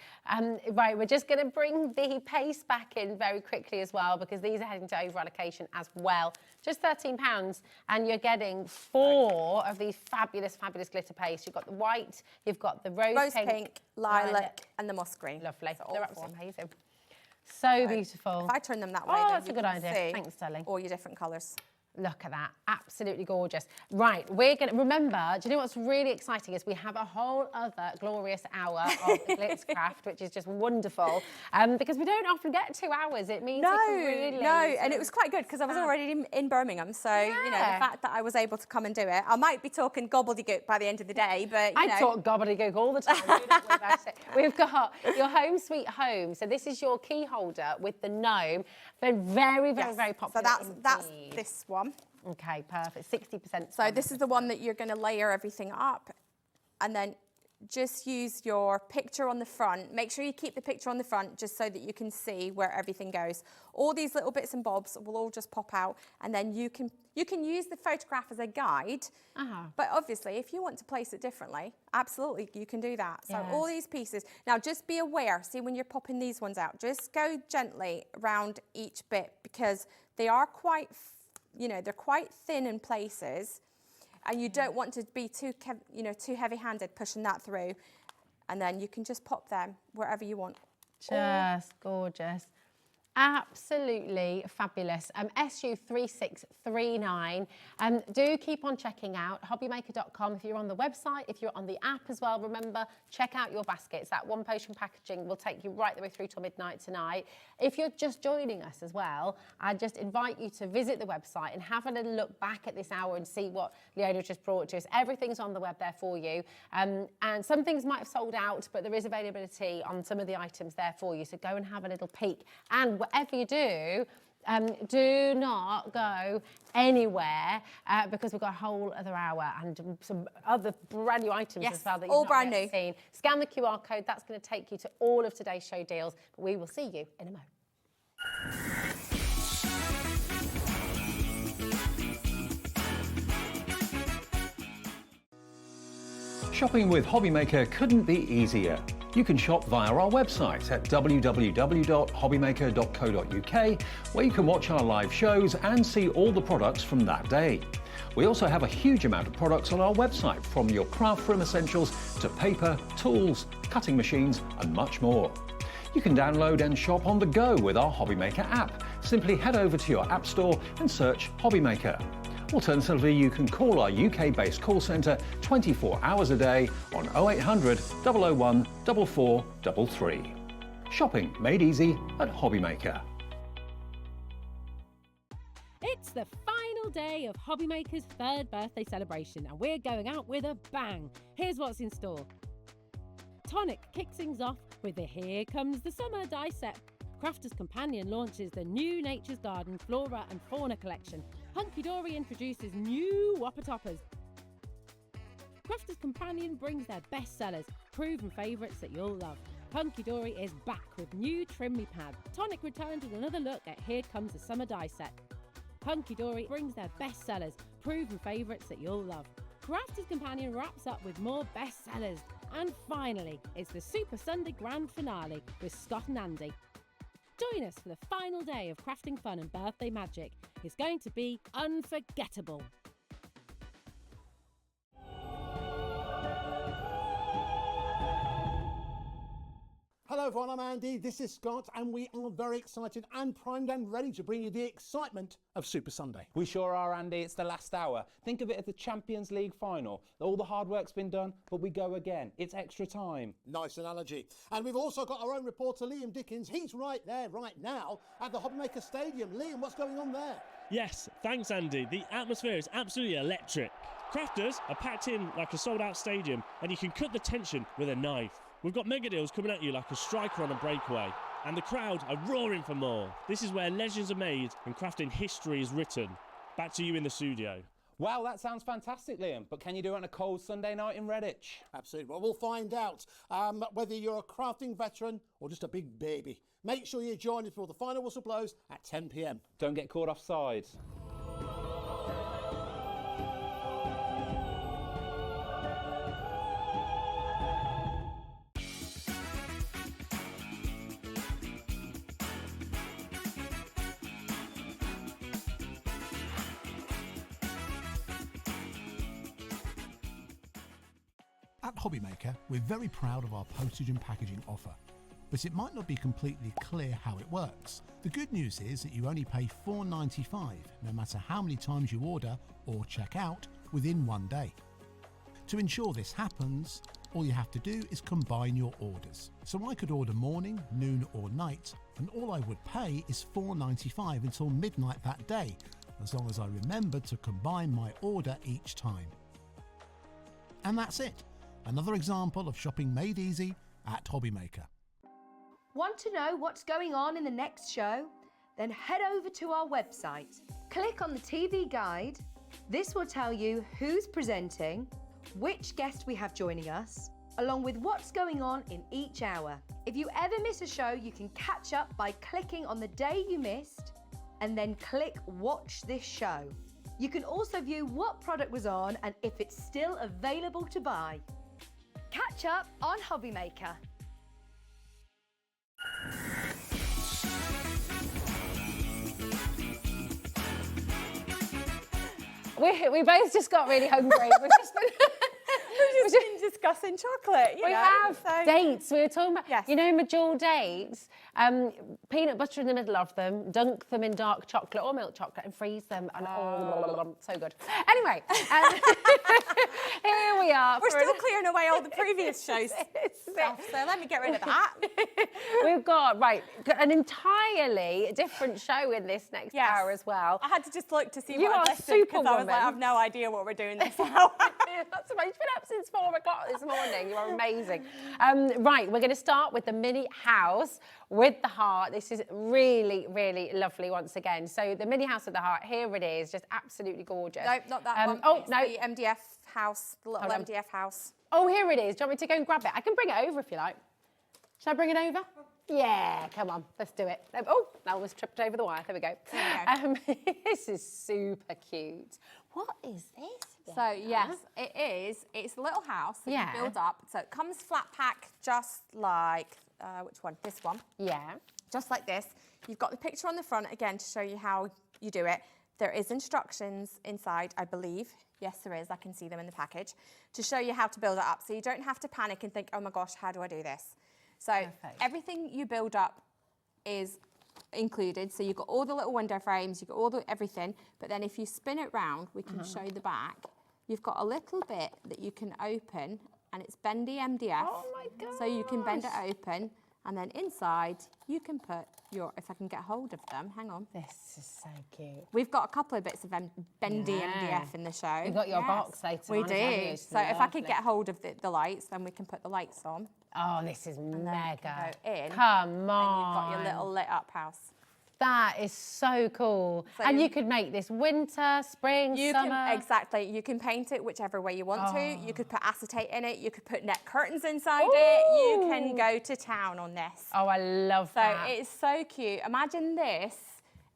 Right, we're just going to bring the paste back in very quickly as well, because these are heading to over allocation as well. Just £13, and you're getting 4 of these fabulous, fabulous glitter paste. You've got the white, you've got the rose pink, lilac, and the moss green. Lovely. So they're absolutely amazing. So beautiful. If I turn them that way, oh, then that's you a good can idea. see Thanks, darling. all your different colours. Look at that, absolutely gorgeous. Right, we're gonna, remember, do you know what's really exciting is we have a whole other glorious hour of Glitzcraft, which is just wonderful, because we don't often get 2 hours. It means No, it can really and it was quite good because I was already in Birmingham, so you know, the fact that I was able to come and do it. I might be talking gobbledygook by the end of the day, but I talk gobbledygook all the time. Don't worry about it. We've got your home sweet home. So this is your key holder with the gnome. They're very, very, very popular. So that's this one. Okay, perfect. 60%. So this is the one that you're going to layer everything up, and then just use your picture on the front. Make sure you keep the picture on the front just so that you can see where everything goes. All these little bits and bobs will all just pop out, and then you can use the photograph as a guide. But obviously, if you want to place it differently, absolutely, you can do that. So all these pieces. Now, just be aware, see when you're popping these ones out, just go gently around each bit, because they are quite, they're quite thin in places. And you don't want to be too heavy-handed pushing that through. And then you can just pop them wherever you want. Just gorgeous. Absolutely fabulous. SU3639. Do keep on checking out hobbymaker.com if you're on the website, if you're on the app as well. Remember, check out your baskets. That one potion packaging will take you right the way through till midnight tonight. If you're just joining us as well, I just invite you to visit the website and have a little look back at this hour and see what Leoni just brought to us. Everything's on the web there for you. And some things might have sold out, but there is availability on some of the items there for you. So go and have a little peek. And whatever you do not go anywhere because we've got a whole other hour and some other brand new items as well that you've not yet seen. Scan the QR code, that's going to take you to all of today's show deals. But we will see you in a moment. Shopping with HobbyMaker couldn't be easier. You can shop via our website at www.hobbymaker.co.uk, where you can watch our live shows and see all the products from that day. We also have a huge amount of products on our website, from your craft room essentials to paper, tools, cutting machines and much more. You can download and shop on the go with our HobbyMaker app. Simply head over to your app store and search HobbyMaker. Alternatively, you can call our UK-based call centre 24 hours a day on 0800 001 4433. Shopping made easy at HobbyMaker. It's the final day of HobbyMaker's 3rd birthday celebration, and we're going out with a bang. Here's what's in store. Tonic kicks things off with the Here Comes the Summer die set. Crafter's Companion launches the new Nature's Garden Flora and Fauna collection. Hunky Dory introduces new Whopper Toppers. Crafter's Companion brings their best sellers, proven favourites that you'll love. Hunky Dory is back with new Trimley pad. Tonic returns with another look at Here Comes the Summer die set. Hunky Dory brings their best sellers, proven favourites that you'll love. Crafter's Companion wraps up with more best sellers. And finally, it's the Super Sunday Grand Finale with Scott and Andy. Join us for the final day of crafting fun and birthday magic. It's going to be unforgettable. Hello everyone, I'm Andy, this is Scott, and we are very excited and primed and ready to bring you the excitement of Super Sunday. We sure are, Andy. It's the last hour. Think of it as the Champions League final. All the hard work's been done, but we go again. It's extra time. Nice analogy. And we've also got our own reporter, Liam Dickens. He's right there, right now, at the HobbyMaker Stadium. Liam, what's going on there? Yes, thanks Andy. The atmosphere is absolutely electric. Crafters are packed in like a sold-out stadium, and you can cut the tension with a knife. We've got mega deals coming at you like a striker on a breakaway, and the crowd are roaring for more. This is where legends are made and crafting history is written. Back to you in the studio. Wow, that sounds fantastic, Liam. But can you do it on a cold Sunday night in Redditch? Absolutely. Well, we'll find out whether you're a crafting veteran or just a big baby. Make sure you join us before the final whistle blows at 10 p.m. Don't get caught offside. At HobbyMaker, we're very proud of our postage and packaging offer, but it might not be completely clear how it works. The good news is that you only pay $4.95 no matter how many times you order or check out within one day. To ensure this happens, all you have to do is combine your orders. So I could order morning, noon or night, and all I would pay is $4.95 until midnight that day, as long as I remembered to combine my order each time. And that's it. Another example of shopping made easy at HobbyMaker. Want to know what's going on in the next show? Then head over to our website. Click on the TV guide. This will tell you who's presenting, which guest we have joining us, along with what's going on in each hour. If you ever miss a show, you can catch up by clicking on the day you missed and then click Watch This Show. You can also view what product was on and if it's still available to buy. Catch up on HobbyMaker. We both just got really hungry. We've just been discussing chocolate. We have dates. We were talking about, you know, Majol dates, peanut butter in the middle of them, dunk them in dark chocolate or milk chocolate and freeze them. And so good. Anyway, here we are. We're still clearing away all the previous shows stuff, so let me get rid of that. We've got, an entirely different show in this next hour as well. I had to just look to see You what are I've listed because I was like, I Superwoman. have no idea what we're doing this hour. That's amazing. You've been up since 4 o'clock this morning. You are amazing. Right, we're going to start with the mini house with the heart. This is really, really lovely once again. So the mini house with the heart, here it is, just absolutely gorgeous. No, not that one. Oh, It's no. the MDF house, the little MDF house. Oh, here it is. Do you want me to go and grab it? I can bring it over if you like. Shall I bring it over? Yeah, come on, let's do it. Oh, that almost tripped over the wire. There we go. This is super cute. What is this? So yes, it is. It's a little house that you build up. So it comes flat pack, just like which one? This one. Yeah. Just like this. You've got the picture on the front again to show you how you do it. There is instructions inside, I believe. Yes, there is. I can see them in the package to show you how to build it up. So you don't have to panic and think, oh my gosh, how do I do this? So everything you build up is included. So you've got all the little window frames, you've got all the everything. But then if you spin it round, we can show the back. You've got a little bit that you can open, and it's bendy MDF. Oh my god! So you can bend it open, and then inside you can put your. If I can get hold of them, hang on. This is so cute. We've got a couple of bits of bendy MDF in the show. You've got your box later We on, do. haven't you? So if I could get hold of the lights, then we can put the lights on. Oh, this is mega. Go in. Come on. And you've got your little lit up house. That is so cool. So and you could make this winter, spring, summer. Exactly. You can paint it whichever way you want to. You could put acetate in it. You could put net curtains inside it. You can go to town on this. Oh, I love that. So it's so cute. Imagine this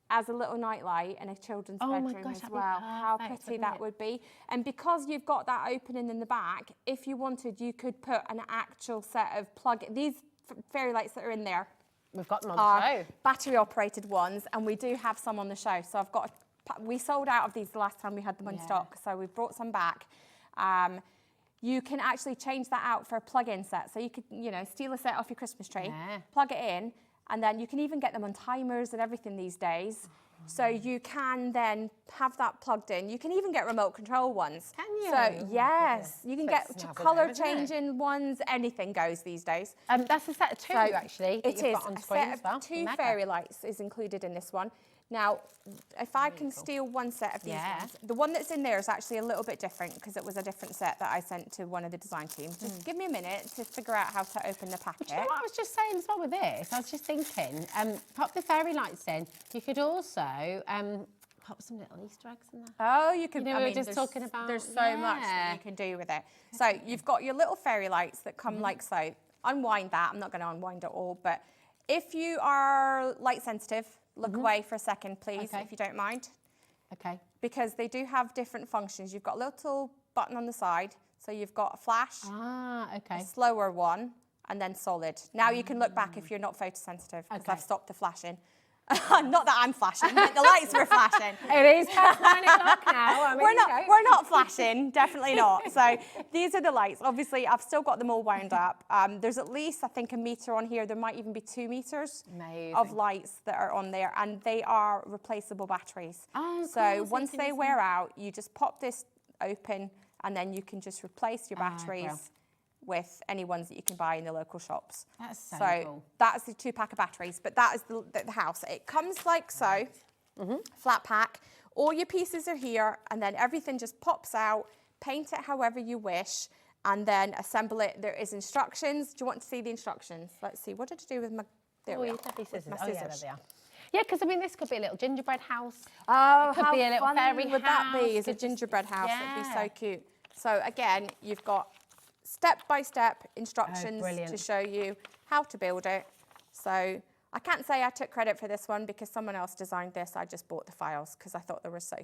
as a little nightlight in a children's bedroom as well. How pretty that would be. And because you've got that opening in the back, if you wanted, you could put an actual set of these fairy lights that are in there. We've got them on the show. Battery operated ones, and we do have some on the show. So we sold out of these the last time we had them in stock, so we've brought some back. you can actually change that out for a plug-in set. So you could, you know, steal a set off your Christmas tree, plug it in, and then you can even get them on timers and everything these days. So you can then have that plugged in. You can even get remote control ones. Can you? So yes, you can get snazzy colour there, isn't it? changing ones. Anything goes these days. That's a set of two, actually, that It you've is. got on A screen set as well. of two Mega. fairy lights is included in this one. Now, if I can steal one set of these ones, the one that's in there is actually a little bit different because it was a different set that I sent to one of the design teams. Just give me a minute to figure out how to open the packet. Do you know what I was just saying as well with this? I was just thinking, pop the fairy lights in. You could also pop some little Easter eggs in there. Oh, you can. You know, I we mean, were just talking about. There's so much that you can do with it. So you've got your little fairy lights that come like so. Unwind that. I'm not going to unwind it all, but if you are light sensitive, look away for a second, please, if you don't mind. Okay. Because they do have different functions. You've got a little button on the side, so you've got a flash, a slower one, and then solid. Now you can look back if you're not photosensitive, because I've stopped the flashing. Not that I'm flashing, but the lights were flashing. It is past 9 o'clock now. I mean, we're not flashing, definitely not. So these are the lights. Obviously, I've still got them all wound up. There's at least, I think, a meter on here. There might even be 2 meters of lights that are on there, and they are replaceable batteries. Oh, so cool. once they wear out, you just pop this open, and then you can just replace your batteries with any ones that you can buy in the local shops. That's so cool. That's the 2-pack of batteries, but that is the house. It comes like so, flat pack. All your pieces are here, and then everything just pops out. Paint it however you wish, and then assemble it. There is instructions. Do you want to see the instructions? Let's see. What did I do with my? There we are. Scissors. My Oh, yeah, scissors. there they are. Yeah, because I mean, this could be a little gingerbread house. Oh, it could how be a little fun fairy would house. that be? As a gingerbread house, it'd be so cute. So again, you've got step-by-step instructions to show you how to build it. So I can't say I took credit for this one because someone else designed this. I just bought the files because I thought they were so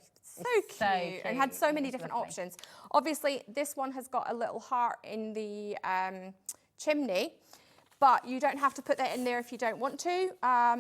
cute and had so many different options. Obviously, this one has got a little heart in the chimney, but you don't have to put that in there if you don't want to.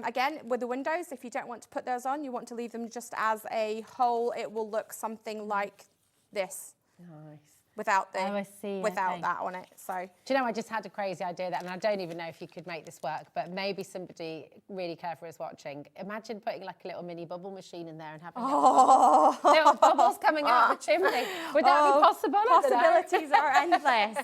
Again, with the windows, if you don't want to put those on, you want to leave them just as a whole, it will look something like this. Nice. Without that on it. So do you know, I just had a crazy idea that, and I don't even know if you could make this work, but maybe somebody really clever is watching. Imagine putting like a little mini bubble machine in there and having little bubbles coming out of the chimney. Would that be possible? Possibilities are endless.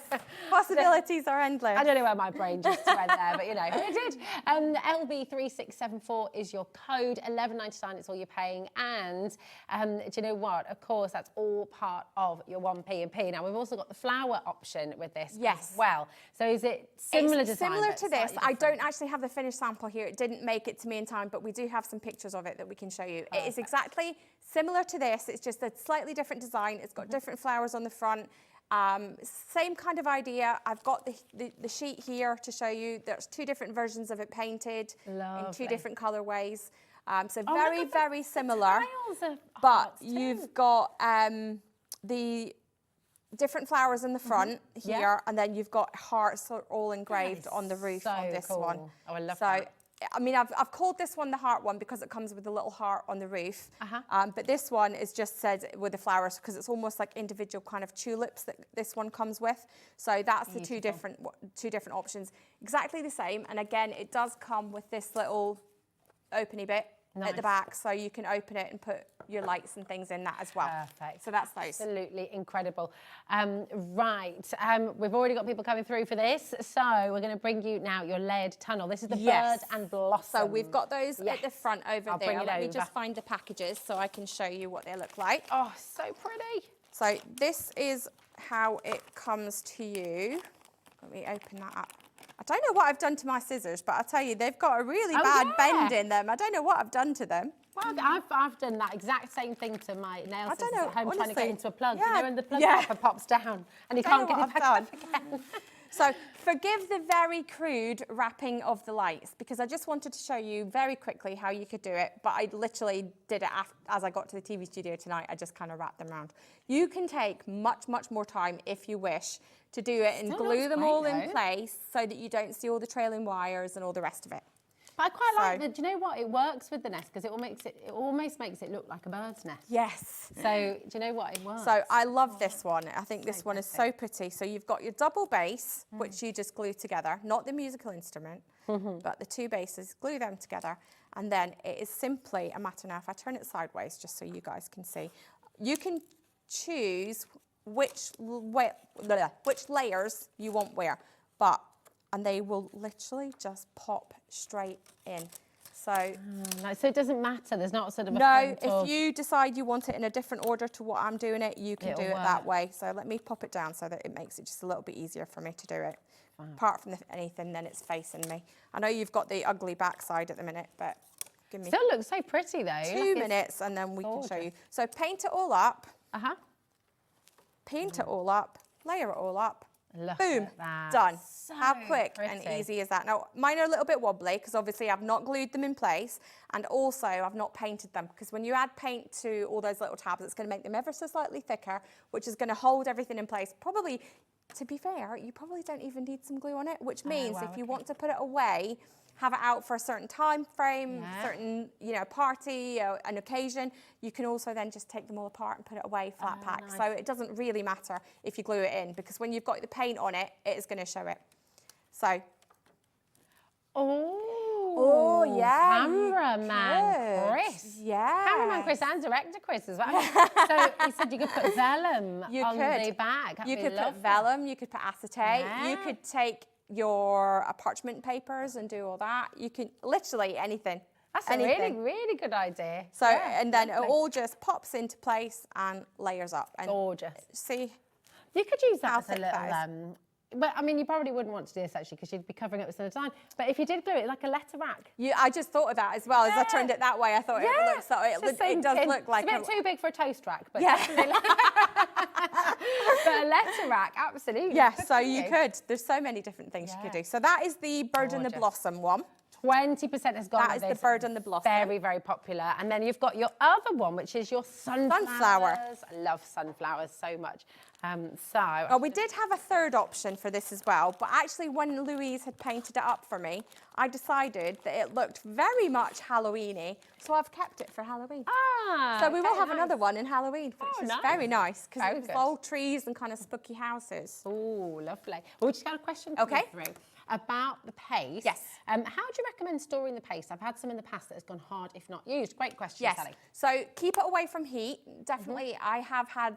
Possibilities are endless. I don't know where my brain just went there, but you know, it did. LB3674 is your code, $11.99. It's all you're paying, and do you know what? Of course, that's all part of your 1P and P. Now we've also got the flower option with this as well. So is it similar design? Similar to this. I don't actually have the finished sample here. It didn't make it to me in time, but we do have some pictures of it that we can show you. It is exactly similar to this. It's just a slightly different design. It's got different flowers on the front. Same kind of idea. I've got the sheet here to show you. There's 2 different versions of it painted in 2 different colorways. So very, very similar. But you've got the different flowers in the front here, and then you've got hearts all engraved on the roof on this one. Oh, I love that. I mean, I've called this one the heart one because it comes with a little heart on the roof. But this one is just said with the flowers because it's almost like individual kind of tulips that this one comes with. So that's the two different options. Exactly the same. And again, it does come with this little openy bit at the back, so you can open it and put your lights and things in that as well. Perfect. So that's those. Absolutely incredible. We've already got people coming through for this, so we're going to bring you now your layered tunnel. This is the bird and blossom. So we've got those at the front over there. Let me just find the packages so I can show you what they look like. Oh, so pretty. So this is how it comes to you. Let me open that up. I don't know what I've done to my scissors, but I'll tell you, they've got a really bad bend in them. I don't know what I've done to them. Well, I've done that exact same thing to my nail scissors at home, trying to get into a plug. Yeah. You know, and the plug popper pops down, and you can't get it back up again. So forgive the very crude wrapping of the lights, because I just wanted to show you very quickly how you could do it, but I literally did it as I got to the TV studio tonight. I just kind of wrapped them around. You can take much, much more time if you wish to do it and glue them all in place so that you don't see all the trailing wires and all the rest of it. But I quite like that. Do you know what? It works with the nest because it almost makes it look like a bird's nest. Yes. So do you know what? It works. So I love this one. I think this one is so pretty. So you've got your double bass, which you just glue together, not the musical instrument, but the two basses, glue them together. And then it is simply a matter now, if I turn it sideways, just so you guys can see, you can choose which layers you want where, and they will literally just pop straight in. So, so it doesn't matter. There's not sort of a no. If you decide you want it in a different order to what I'm doing it, you can do it that way. So let me pop it down so that it makes it just a little bit easier for me to do it. Apart from anything, then it's facing me. I know you've got the ugly backside at the minute, but give me. Still looks so pretty though. 2 minutes, and then we can show you. So paint it all up. Paint it all up. Layer it all up. Boom, done. So how quick and easy is that? Now, mine are a little bit wobbly because obviously I've not glued them in place, and also I've not painted them, because when you add paint to all those little tabs, it's going to make them ever so slightly thicker, which is going to hold everything in place. Probably, to be fair, you probably don't even need some glue on it, which means if you want to put it away, have it out for a certain time frame, certain, party, an occasion, you can also then just take them all apart and put it away flat pack. So it doesn't really matter if you glue it in, because when you've got the paint on it, it is going to show it. So. Oh, yeah. Cameraman Chris. Yeah. Cameraman Chris and director Chris as well. So he said you could put vellum on the bag. You could put vellum, you could put acetate, you could take your parchment papers and do all that. You can literally anything. That's a really, really good idea. So, and then it all just pops into place and layers up. And gorgeous. See? You could use that as a little, but I mean, you probably wouldn't want to do this actually, because you'd be covering up with some design. But if you did glue it like a letter rack. I just thought of that as well. As I turned it that way, I thought it does look like it's a bit too big for a toast rack, but definitely. But a letter rack, absolutely. Yeah, so you could. There's so many different things you could do. So that is the Bird and the Blossom one. 20% has gone. That is the Bird and the Blossom. Very, very popular. And then you've got your other one, which is your sunflower. I love sunflowers so much. Well, we did have a third option for this as well, but actually when Louise had painted it up for me, I decided that it looked very much Halloween-y, so I've kept it for Halloween. So we will have another one in Halloween, which is very nice, because it's old trees and kind of spooky houses. Oh, lovely. Well, we just got a question coming through about the paste. Yes. How do you recommend storing the paste? I've had some in the past that has gone hard if not used. Great question, Sally. So keep it away from heat. Definitely. I have had,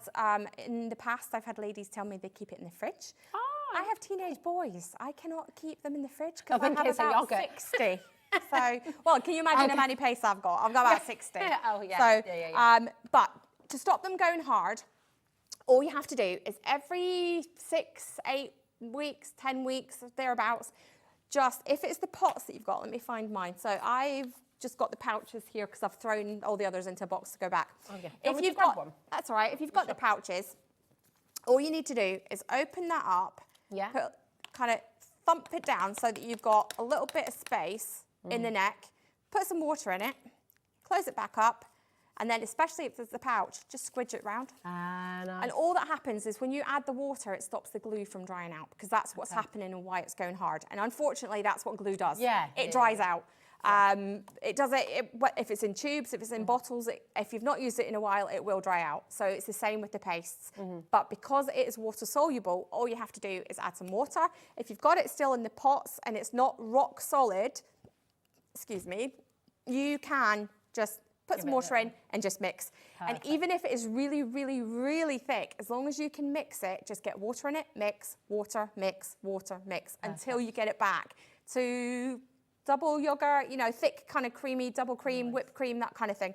in the past, I've had ladies tell me they keep it in the fridge. I have teenage boys. I cannot keep them in the fridge because I have about 60. So, well, can you imagine how many pastes I've got? I've got about 60. So, but to stop them going hard, all you have to do is every 6, 8 weeks, 10 weeks, thereabouts, just, if it's the pots that you've got, let me find mine. So I've just got the pouches here because I've thrown all the others into a box to go back. If you've got one. That's all right. If you've got the pouches, all you need to do is open that up, kind of thump it down so that you've got a little bit of space in the neck, put some water in it, close it back up, and then especially if there's the pouch, just squidge it round. Nice. And all that happens is when you add the water, it stops the glue from drying out, because that's what's happening and why it's going hard. And unfortunately, that's what glue does. It dries out. It does it if it's in tubes, if it's in bottles, if you've not used it in a while, it will dry out. So it's the same with the pastes. But because it is water soluble, all you have to do is add some water. If you've got it still in the pots and it's not rock solid, excuse me, you can just put some water in and just mix. And even if it is really, really, really thick, as long as you can mix it, just get water in it, mix, water, mix, water, mix, until you get it back to double yogurt, thick kind of creamy, double cream, whipped cream, that kind of thing.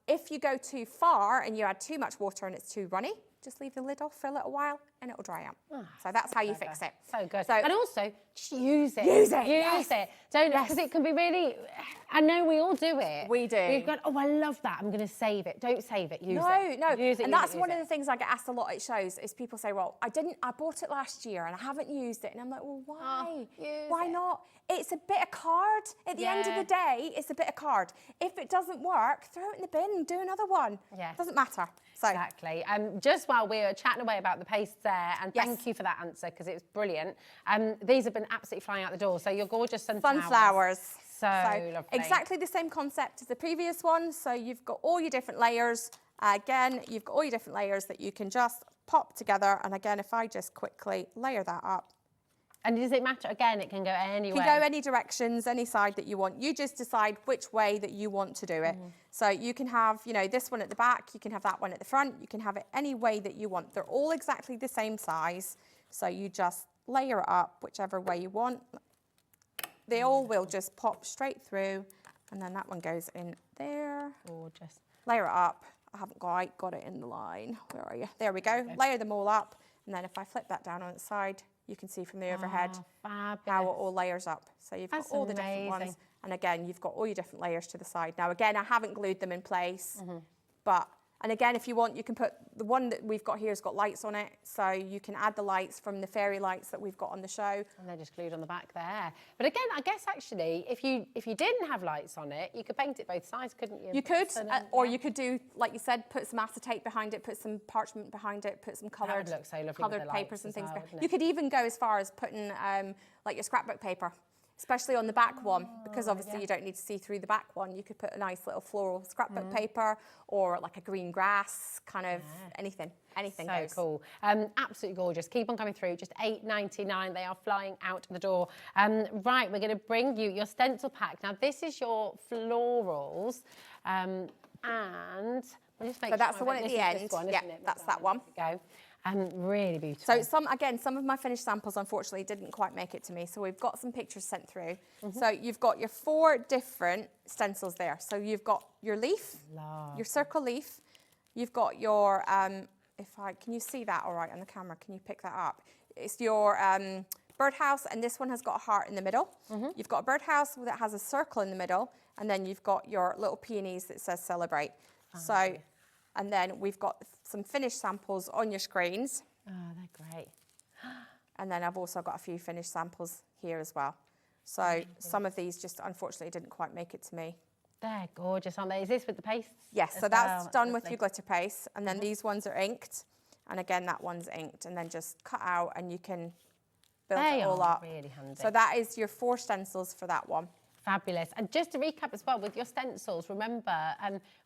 If you go too far and you add too much water and it's too runny, just leave the lid off for a little while and it'll dry out. So that's how you fix it. So good. And also, just use it. Use it. Use it. Don't, because it can be really, I know we all do it. We do. We've got, I love that. I'm going to save it. Don't save it. Use it. No. Use it. And that's one of the things I get asked a lot at shows is people say, well, I bought it last year and I haven't used it. And I'm like, well, why? Why not? It's a bit of card. At the end of the day, it's a bit of card. If it doesn't work, throw it in the bin and do another one. Yeah. Doesn't matter. So. Exactly. Just while we were chatting away about the pastes there, and thank you for that answer because it was brilliant. These have been absolutely flying out the door. So your gorgeous sunflowers. So lovely. Exactly the same concept as the previous one. So you've got all your different layers. Again, you've got all your different layers that you can just pop together. And again, if I just quickly layer that up. And does it matter? Again, it can go anywhere. It can go any directions, any side that you want. You just decide which way that you want to do it. So you can have, you know, this one at the back, you can have that one at the front, you can have it any way that you want. They're all exactly the same size. So you just layer it up whichever way you want. They all will just pop straight through. And then that one goes in there. Gorgeous. Layer it up. I haven't quite got it in the line. Where are you? There we go. Okay. Layer them all up. And then if I flip that down on its side, you can see from the overhead how it all layers up. So you've got all the different ones. And again, you've got all your different layers to the side. Now, again, I haven't glued them in place, but, and again, if you want, you can put, the one that we've got here has got lights on it. So you can add the lights from the fairy lights that we've got on the show. And they're just glued on the back there. But again, I guess actually, if you didn't have lights on it, you could paint it both sides, couldn't you? You could, or you could do, like you said, put some acetate behind it, put some parchment behind it, put some coloured papers and things. You could even go as far as putting like your scrapbook paper, especially on the back one, because obviously you don't need to see through the back one. You could put a nice little floral scrapbook paper or like a green grass, kind of anything goes. So cool. Absolutely gorgeous. Keep on coming through. Just $8.99. They are flying out the door. Right, we're going to bring you your stencil pack. Now, this is your florals. And we'll just make so that's the one at the end. Yeah, that's that one. Go. Really beautiful. So some of my finished samples unfortunately didn't quite make it to me. So we've got some pictures sent through. So you've got your 4 different stencils there. So you've got your leaf, your circle leaf. You've got your, can you see that all right on the camera? Can you pick that up? It's your birdhouse, and this one has got a heart in the middle. You've got a birdhouse that has a circle in the middle, and then you've got your little peonies that says celebrate. So. And then we've got some finished samples on your screens. Oh, they're great. And then I've also got a few finished samples here as well. So some of these just unfortunately didn't quite make it to me. They're gorgeous, aren't they? Is this with the paste? Yes, so that's done with your glitter paste. And then these ones are inked. And again, that one's inked. And then just cut out and you can build it all up. Really handy. So that is your 4 stencils for that one. Fabulous. And just to recap as well, with your stencils, remember,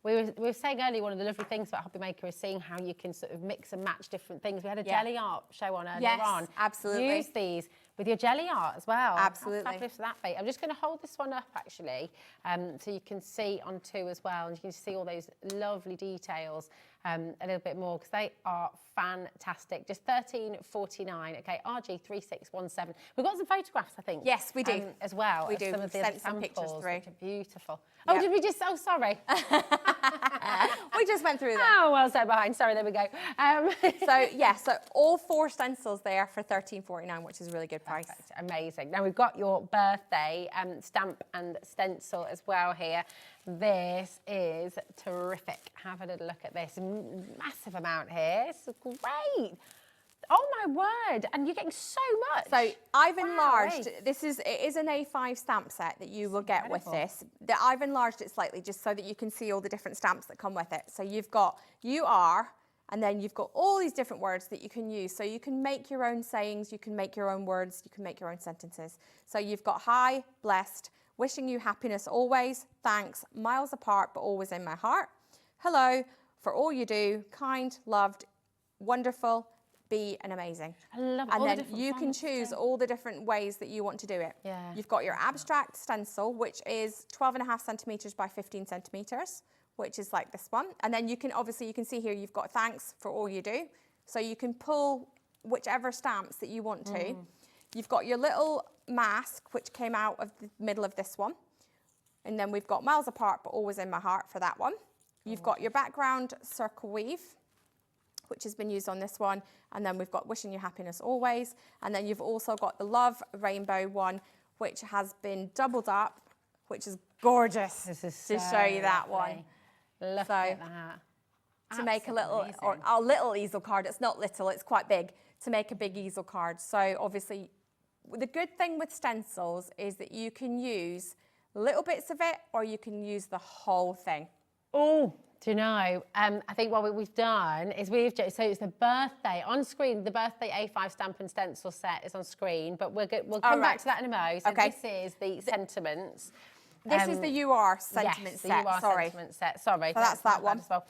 we were saying earlier, one of the lovely things about HobbyMaker is seeing how you can sort of mix and match different things. We had a GelliArt show on earlier on. Yes, absolutely. Use these with your GelliArt as well. Absolutely. How fabulous for that, Faye. I'm just going to hold this one up, actually, so you can see on 2 as well, and you can see all those lovely details a little bit more, because they are fantastic. Just $13.49. Okay, RG3617. We've got some photographs, I think. Yes, we do. As well. We do. Some of the sent some pictures through. Which are beautiful. Oh, did we just? Oh, sorry. We just went through them. Oh, well, so behind. Sorry, there we go. So all 4 stencils there for $13.49, which is a really good price. Perfect. Amazing. Now we've got your birthday stamp and stencil as well here. This is terrific. Have a little look at this. Massive amount here. It's great. Oh my word! And you're getting so much. So I've enlarged. It is an A5 stamp set that you will get with this. I've enlarged it slightly just so that you can see all the different stamps that come with it. So you've got "you are," and then you've got all these different words that you can use. So you can make your own sayings, you can make your own words, you can make your own sentences. So you've got "hi," "blessed," "wishing you happiness always," "thanks," "miles apart but always in my heart," "hello," "for all you do," "kind," "loved," "wonderful," "be," and "amazing." I love it. And then you can choose all the different ways that you want to do it. Yeah. You've got your abstract stencil, which is 12.5 centimetres by 15 centimetres, which is like this one. And then you can, obviously, you can see here you've got "thanks for all you do." So you can pull whichever stamps that you want to. You've got your little mask, which came out of the middle of this one. And then we've got "miles apart but always in my heart" for that one. You've got your background circle weave, which has been used on this one. And then we've got "wishing you happiness always." And then you've also got the love rainbow one, which has been doubled up, which is gorgeous. This is to show you that one. Look at that. To make a little, or a little easel card. It's not little, it's quite big, to make a big easel card. So obviously, the good thing with stencils is that you can use little bits of it, or you can use the whole thing. Oh, do you know, I think what we've done is so it's the birthday, on screen, the birthday A5 stamp and stencil set is on screen, but we'll come back to that in a mo. So this is the sentiments. This is the UR sentiment set. The UR sorry. sentiment set. Sorry. So that's that one. As well.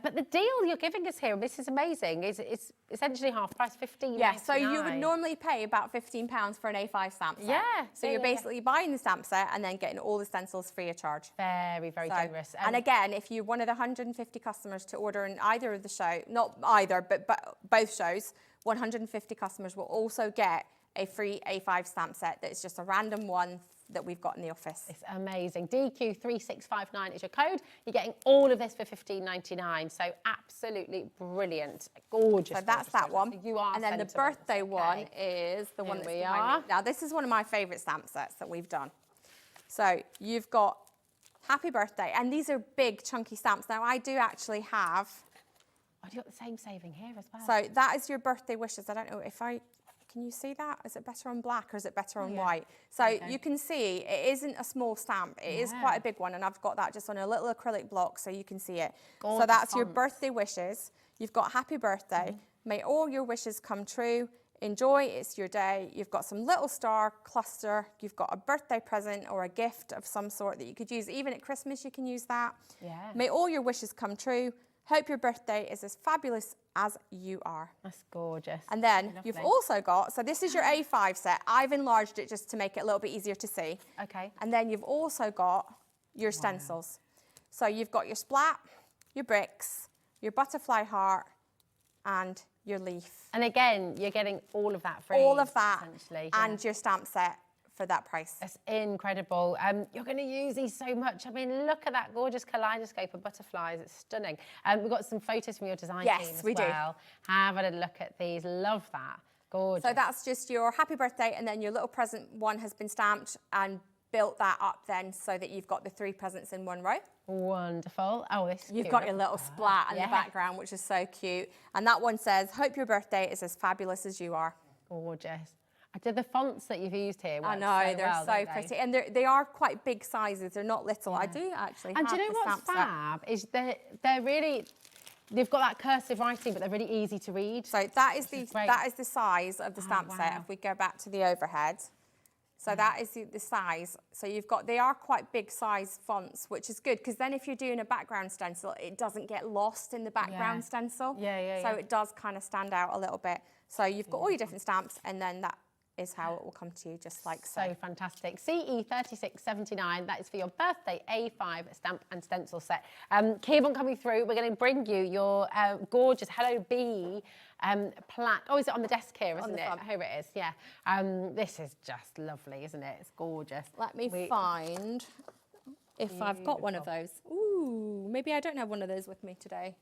But the deal you're giving us here, this is amazing. It's essentially half price, $15.99. Yeah. So you would normally pay about £15 for an A5 stamp set. Yeah. So you're basically buying the stamp set and then getting all the stencils free of charge. Very, very generous. And again, if you're one of the 150 customers to order in either of the show, not either, but both shows, 150 customers will also get a free A5 stamp set that's just a random one that we've got in the office. It's amazing. DQ3659 is your code. You're getting all of this for $15.99. So absolutely brilliant. Gorgeous. So that's that one. You are and then the birthday one is the one that's behind me. Now this is one of my favourite stamp sets that we've done. So you've got happy birthday, and these are big chunky stamps. Now I do actually have. Oh, you've got the same saving here as well. So that is your birthday wishes. I don't know if can you see that? Is it better on black or is it better on white? So you can see it isn't a small stamp. It is quite a big one, and I've got that just on a little acrylic block so you can see it. So that's your birthday wishes. You've got happy birthday. May all your wishes come true. Enjoy, it's your day. You've got some little star cluster. You've got a birthday present or a gift of some sort that you could use. Even at Christmas, you can use that. Yeah. May all your wishes come true. Hope your birthday is as fabulous as you are. That's gorgeous. And then you've also got, so this is your A5 set. I've enlarged it just to make it a little bit easier to see. Okay. And then you've also got your stencils. So you've got your splat, your bricks, your butterfly heart, and your leaf. And again, you're getting all of that free. All of that, essentially, and your stamp set for that price. That's incredible. You're going to use these so much. I mean, look at that gorgeous kaleidoscope of butterflies. It's stunning. We've got some photos from your design team as well. Yes, we do. Have a look at these. Love that. Gorgeous. So that's just your happy birthday, and then your little present one has been stamped and built that up then so that you've got the 3 presents in one row. Wonderful. Oh, this is You've cute. got your little splat in the background, which is so cute. And that one says, hope your birthday is as fabulous as you are. Gorgeous. I did the fonts that you've used here. I know, they're so pretty. And they are quite big sizes. They're not little. I do actually have do you know what's fab? Is they're really, they've got that cursive writing, but they're really easy to read. So that is the size of the stamp set. If we go back to the overhead. So that is the size. So you've got, they are quite big size fonts, which is good, because then if you're doing a background stencil, it doesn't get lost in the background stencil. So it does kind of stand out a little bit. So you've got all your different stamps, and then that is how it will come to you, just like so. So fantastic. CE3679, that is for your birthday A5 stamp and stencil set. Keep on coming through. We're going to bring you your gorgeous Hello Bee plaque. Oh, is it on the desk here, isn't it? Here it is, yeah. This is just lovely, isn't it? It's gorgeous. Let me find if I've got one of those. Ooh, maybe I don't have one of those with me today.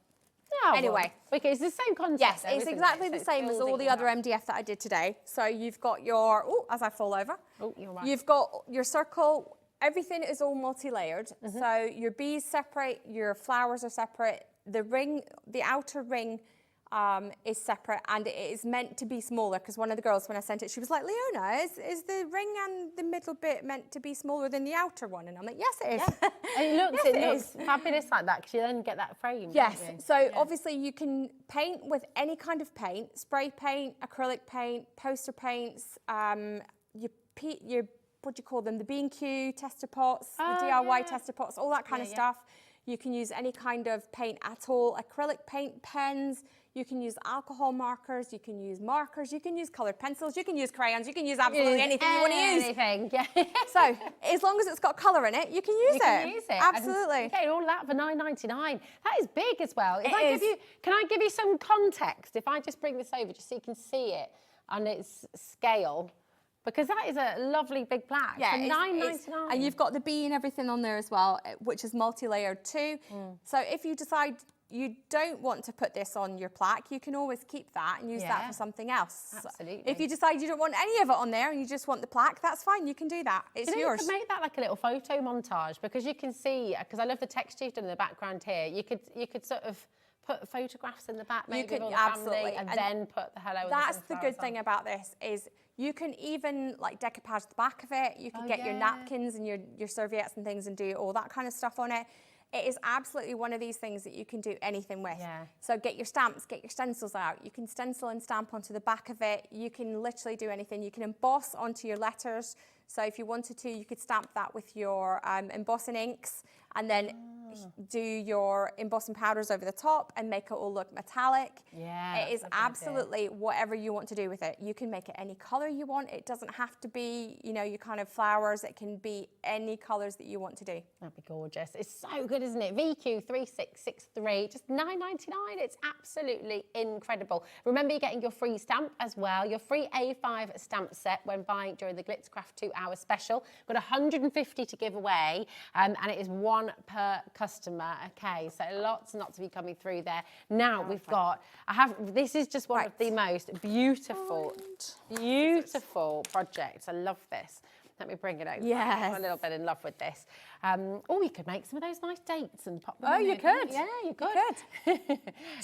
No, anyway. Okay, it's the same concept. Yes, though, it's isn't exactly it? the same as all the other MDF that I did today. So you've got your, as I fall over. Oh, you're right. You've got your circle. Everything is all multi-layered. So your bees separate, your flowers are separate. The ring, the outer ring is separate, and it is meant to be smaller, because one of the girls, when I sent it, she was like, Leona, is the ring and the middle bit meant to be smaller than the outer one? And I'm like, yes, it is. Yeah. And it looks fabulous like that, because you then get that frame. Yes, so obviously you can paint with any kind of paint, spray paint, acrylic paint, poster paints, your what do you call them, the B&Q tester pots, the DIY tester pots, all that kind of stuff. You can use any kind of paint at all, acrylic paint pens, you can use alcohol markers, you can use markers, you can use coloured pencils, you can use crayons, you can use absolutely anything you want to use. Anything, yeah. So, as long as it's got colour in it, you can use it. You can use it. Absolutely. Okay, all that for $9.99. That is big as well. It is. Can I give you some context? If I just bring this over, just so you can see it on its scale. Because that is a lovely big plaque for $9.99. And you've got the bee and everything on there as well, which is multi-layered too. So if you decide you don't want to put this on your plaque, you can always keep that and use that for something else. Absolutely. If you decide you don't want any of it on there and you just want the plaque, that's fine, you can do that. It's yours. You could make that like a little photo montage, because you can see, because I love the texture you've done in the background here, you could sort of put photographs in the back, maybe with all the family, and then put the hello. That's the good thing about this, is you can even like decoupage the back of it. You can get your napkins and your serviettes and things and do all that kind of stuff on it. It is absolutely one of these things that you can do anything with. So get your stamps, get your stencils out. You can stencil and stamp onto the back of it. You can literally do anything. You can emboss onto your letters. So if you wanted to, you could stamp that with your embossing inks and then do your embossing powders over the top and make it all look metallic. Yeah, it is absolutely whatever you want to do with it. You can make it any color you want. It doesn't have to be, you know, your kind of flowers. It can be any colors that you want to do. That'd be gorgeous. It's so good, isn't it? VQ3663, just $9.99. It's absolutely incredible. Remember, you're getting your free stamp as well, your free A5 stamp set when buying during the Glitzcraft 2-hour special. Got 150 to give away, and it is one per customer. Okay, so lots and lots of you coming through there. Now we've got, this is just one of the most beautiful projects. I love this. Let me bring it over. Yes. I'm a little bit in love with this. Or you could make some of those nice dates and pop them Oh, in you it. could. Yeah, you could. Do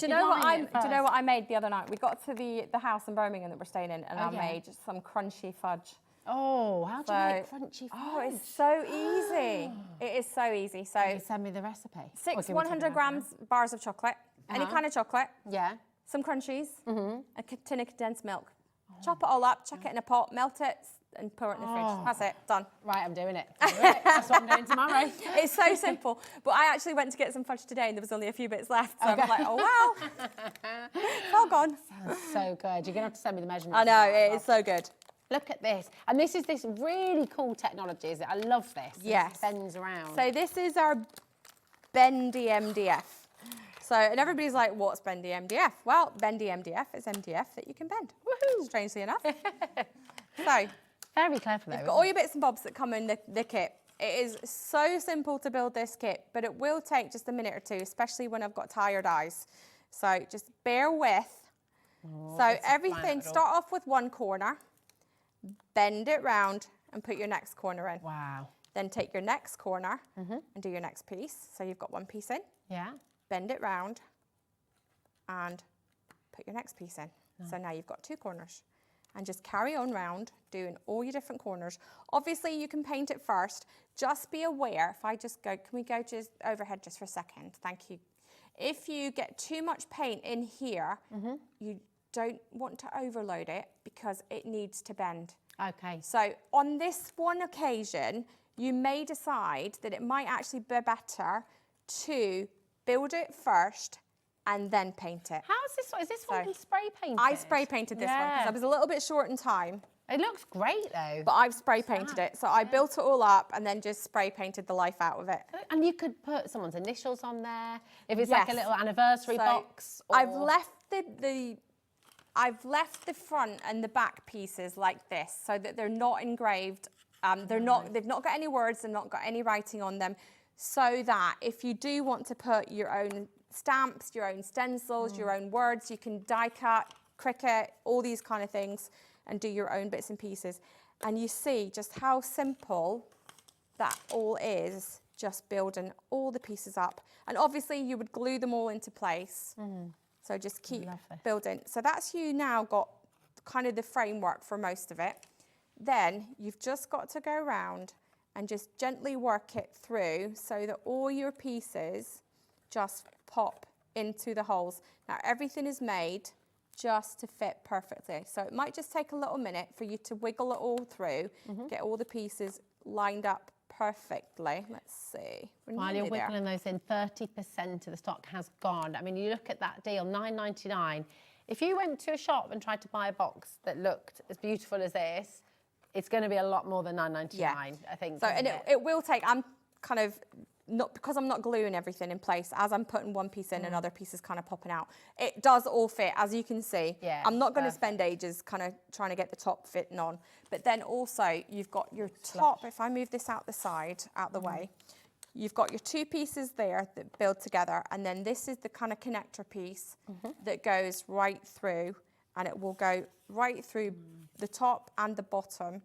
you know what I made the other night? We got to the house in Birmingham that we're staying in, and I made some crunchy fudge. Oh, how do you make crunchy fudge? Oh, it's so easy. It is so easy. So can you send me the recipe? 6 100 grams bars of chocolate, any kind of chocolate. Yeah. Some crunchies, a tin of condensed milk. Chop it all up, chuck it in a pot, melt it, and pour it in the fridge. That's it, done. Right, I'm doing it. That's what I'm doing tomorrow. It's so simple. But I actually went to get some fudge today and there was only a few bits left. So I was like, oh wow, it's all gone. Sounds so good. You're going to have to send me the measurements. I know, it is so good. Look at this. And this is this really cool technology, is it? I love this. Yes. It bends around. So this is our bendy MDF. So, and everybody's like, what's bendy MDF? Well, bendy MDF is MDF that you can bend. Woohoo! Strangely enough. So, very clever though. You've got all your bits and bobs that come in the kit. It is so simple to build this kit, but it will take just a minute or two, especially when I've got tired eyes. So just bear with. So everything, start off with one corner, bend it round and put your next corner in. Wow. Then take your next corner and do your next piece. So you've got one piece in. Yeah. Bend it round and put your next piece in. Nice. So now you've got 2 corners. And just carry on round, doing all your different corners. Obviously, you can paint it first. Just be aware, if I just go, can we go to overhead just for a second? Thank you. If you get too much paint in here, you don't want to overload it because it needs to bend. Okay. So on this one occasion, you may decide that it might actually be better to build it first and then paint it. How's this one? Is this one spray painted? I spray painted this one because I was a little bit short in time. It looks great though. But I've spray painted it. So I built it all up and then just spray painted the life out of it. And you could put someone's initials on there. If it's like a little anniversary box. Or... I've left the front and the back pieces like this so that they're not engraved. They've not got any words, they've not got any writing on them. So that if you do want to put your own stamps, your own stencils, your own words, you can die cut, Cricut, all these kind of things and do your own bits and pieces. And you see just how simple that all is, just building all the pieces up. And obviously you would glue them all into place. So just keep building. So that's you now got kind of the framework for most of it. Then you've just got to go around and just gently work it through so that all your pieces just pop into the holes. Now everything is made just to fit perfectly. So it might just take a little minute for you to wiggle it all through, get all the pieces lined up perfectly. Let's see. While you're wiggling those in, 30% of the stock has gone. I mean, you look at that deal, $9.99. If you went to a shop and tried to buy a box that looked as beautiful as this, it's going to be a lot more than $9.99, I think. So, and it will take, I'm kind of, not because I'm not gluing everything in place, as I'm putting one piece in and other pieces kind of popping out. It does all fit, as you can see. Yeah, I'm not going to spend ages kind of trying to get the top fitting on. But then also, you've got your top, if I move this out the side, out the way, you've got your 2 pieces there that build together, and then this is the kind of connector piece that goes right through, and it will go right through the top and the bottom,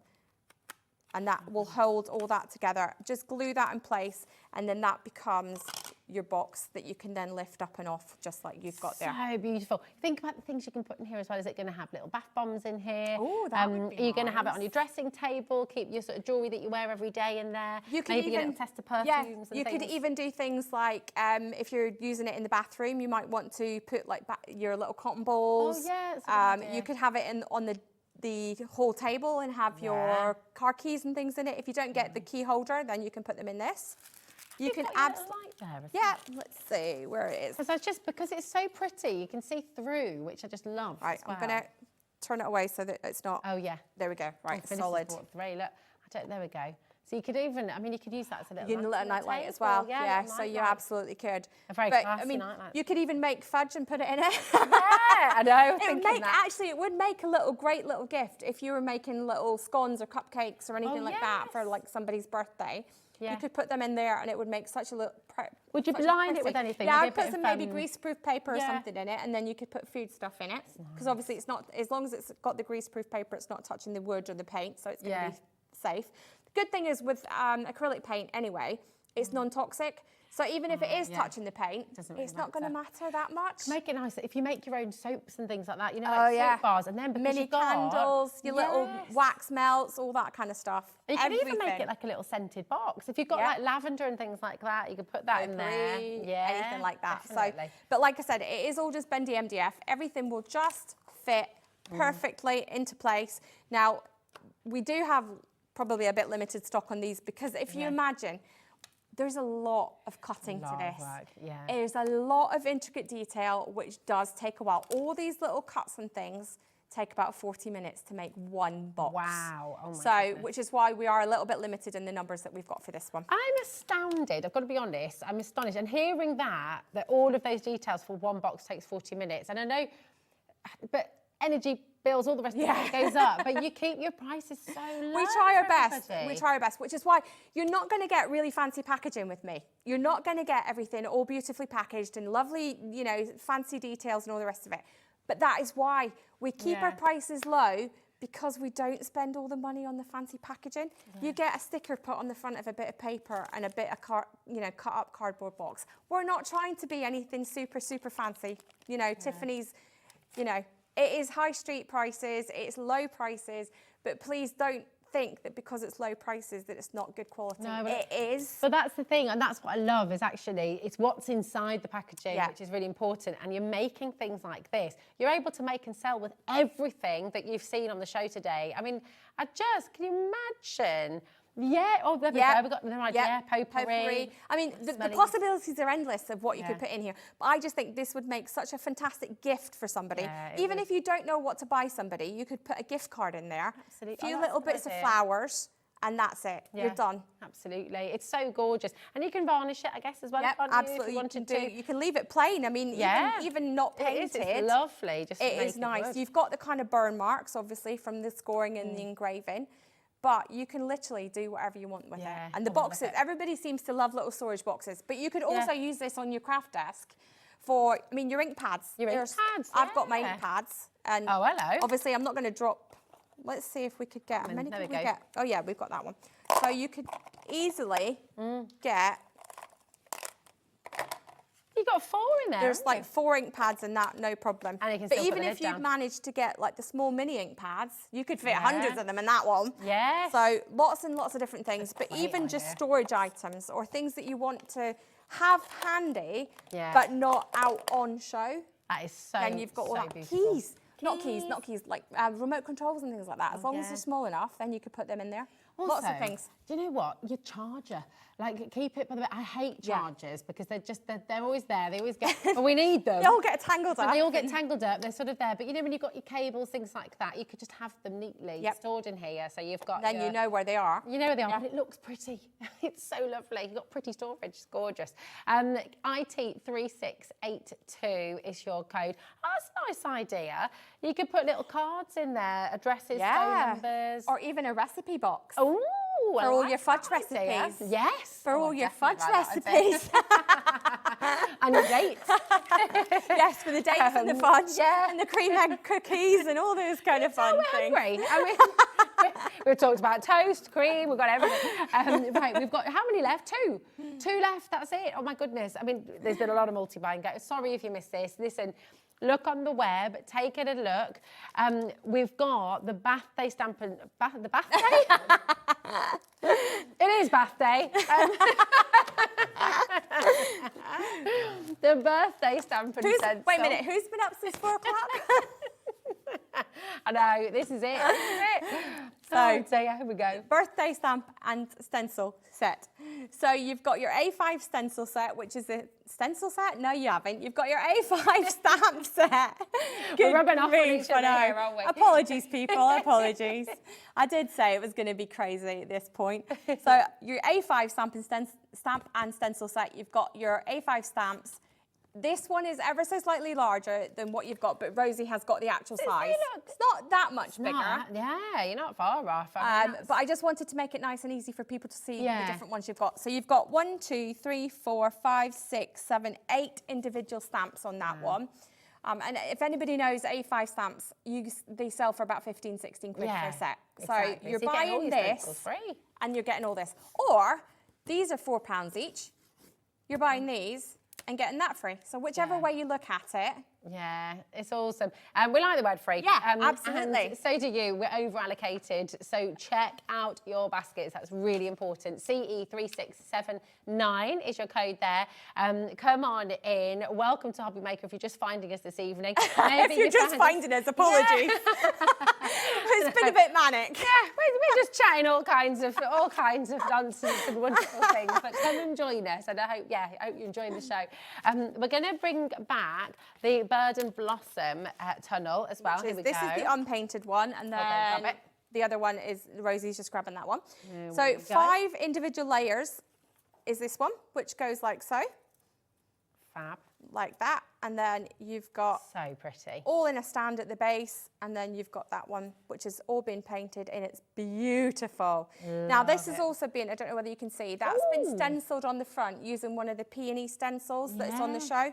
and that will hold all that together. Just glue that in place, and then that becomes your box that you can then lift up and off, just like you've got there. So beautiful. Think about the things you can put in here as well. Is it going to have little bath bombs in here? Oh, that would be Are you going to have it on your dressing table? Keep your sort of jewellery that you wear every day in there? You could maybe even get a test of perfumes and you things. could even do things like if you're using it in the bathroom, you might want to put like your little cotton balls. Oh yeah, that's a good idea. You could have it on the whole table and have your car keys and things in it. If you don't get the key holder, then you can put them in this. You can let's see where it is. Because it's so pretty, you can see through, which I just love. Right, I'm gonna turn it away so that it's not. Oh yeah. There we go. Right, oh, solid. Three. Look, there we go. So you could even, I mean, you could use that as a little. You can let a night light as well. Yeah, so you absolutely could. A very classy night light. You could even make fudge and put it in it. Yeah, I know. Actually, it would make a great little gift if you were making little scones or cupcakes or anything like that for like somebody's birthday. You could put them in there and it would make such a little... Would you line it with anything? Yeah, I'd put some maybe greaseproof paper or something in it, and then you could put food stuff in it. Because obviously it's not, as long as it's got the greaseproof paper, it's not touching the wood or the paint, so it's going to be safe. The good thing is with acrylic paint anyway, it's non-toxic. So even if it is touching the paint, it's not going to matter that much. Make it nice. If you make your own soaps and things like that, you know, like soap bars, and then mini candles, your little wax melts, all that kind of stuff. You can even make it like a little scented box. If you've got like lavender and things like that, you could put that in there. Yeah, anything like that. Definitely. So, but like I said, it is all just bendy MDF. Everything will just fit perfectly into place. Now, we do have probably a bit limited stock on these because if you imagine, there's a lot of cutting to this. There's a lot of intricate detail, which does take a while. All these little cuts and things take about 40 minutes to make one box. Wow. Oh my goodness. Which is why we are a little bit limited in the numbers that we've got for this one. I'm astounded. I've got to be honest. I'm astonished. And hearing that all of those details for one box takes 40 minutes. And I know, but energy bills, all the rest of it goes up, but you keep your prices so low. We try our best. We try our best, which is why you're not going to get really fancy packaging with me. You're not going to get everything all beautifully packaged and lovely, you know, fancy details and all the rest of it. But that is why we keep our prices low, because we don't spend all the money on the fancy packaging. You get a sticker put on the front of a bit of paper and a bit of cut up cardboard box. We're not trying to be anything super, super fancy. You know, Tiffany's, you know, it is high street prices, it's low prices, but please don't think that because it's low prices that it's not good quality. No, it is. But that's the thing, and that's what I love, is actually, it's what's inside the packaging, which is really important, and you're making things like this. You're able to make and sell with everything that you've seen on the show today. I mean, can you imagine? Yeah, oh, there we go. We've got the idea, potpourri. I mean, the possibilities are endless of what you could put in here. But I just think this would make such a fantastic gift for somebody. Even if you don't know what to buy somebody, you could put a gift card in there, a few little bits of flowers, and that's it. You're done. Absolutely. It's so gorgeous. And you can varnish it, I guess, as well. Yep, absolutely. You can leave it plain. I mean, even not painted. It's lovely. It is nice. You've got the kind of burn marks, obviously, from the scoring and the engraving. But you can literally do whatever you want with it. And the boxes, everybody seems to love little storage boxes. But you could also use this on your craft desk for, I mean, your ink pads. I've got my ink pads. And obviously, I'm not going to drop. Let's see if we could get, how many can we get? Oh, yeah, we've got that one. So you could easily get... You've got 4 in there. There's like 4 ink pads in that, no problem. And you can but still even put the if you've down. managed to get like the small mini ink pads, you could fit hundreds of them in that one. Yes. So lots and lots of different things. But even just storage items or things that you want to have handy, but not out on show. That is so Then you've got all that. Beautiful. Keys. Not keys, like remote controls and things like that. As long as they're small enough, then you could put them in there. Also, lots of things. Do you know what? Your charger. Like, keep it by the way. I hate chargers because they're always there. They always get, but we need them. They all get tangled up. They all get tangled up. They're sort of there. But you know, when you've got your cables, things like that, you could just have them neatly stored in here. So you've got Then you know where they are. You know where they are, but it looks pretty. It's so lovely. You've got pretty storage. It's gorgeous. IT3682 is your code. Oh, that's a nice idea. You could put little cards in there, addresses, phone numbers. Or even a recipe box. Ooh. For all your fudge recipes. Yes. For all your fudge recipes. And your dates. Yes, for the dates and the fudge. And the cream egg cookies and all those kind of fun things. I mean, we've talked about toast, cream, we've got everything. Right, we've got, how many left? 2. 2 left, that's it. Oh my goodness. I mean, there's been a lot of multi-buying. Sorry if you missed this. Listen, look on the web, take it a look. We've got the bath day stamping, the bath day? It is bath day. The birthday stamping. Wait a minute, who's been up since 4 o'clock? I know, this is it. So here we go. Birthday stamp and stencil set. So you've got your A5 stencil set, which is a stencil set? No, you haven't. You've got your A5 stamp set. We're rubbing off on each other here, aren't we? Apologies, people, apologies. I did say it was going to be crazy at this point. So your A5 stamp and stencil set, you've got your A5 stamps. This one is ever so slightly larger than what you've got, but Rosie has got the actual size. It's not that much bigger. Yeah, you're not far off. But I just wanted to make it nice and easy for people to see the different ones you've got. So you've got 1, 2, 3, 4, 5, 6, 7, 8 individual stamps on that one. And if anybody knows A5 stamps, they sell for about 15, 16 quid for a set. Exactly. So you're So buying this and you're getting all this. Or these are £4 each. You're buying these and getting that free. So whichever way you look at it. Yeah, it's awesome. We like the word free. Yeah, absolutely. And so do you. We're over allocated. So check out your baskets. That's really important. CE3679 is your code there. Come on in. Welcome to HobbyMaker if you're just finding us this evening. Maybe if you're just finding us, apologies. It's been a bit manic. Yeah, we're just chatting all kinds of nonsense and wonderful things. But come and join us, and I hope you're enjoying the show. We're going to bring back the Bird and Blossom tunnel as well. Here we go. This is the unpainted one, and then the other one is Rosie's just grabbing that one. So 5 individual layers is this one, which goes like so. Fab. Like that, and then you've got so pretty all in a stand at the base, and then you've got that one which has all been painted and it's beautiful. Now this has also been, I don't know whether you can see, that's been stenciled on the front using one of the peony stencils that's on the show.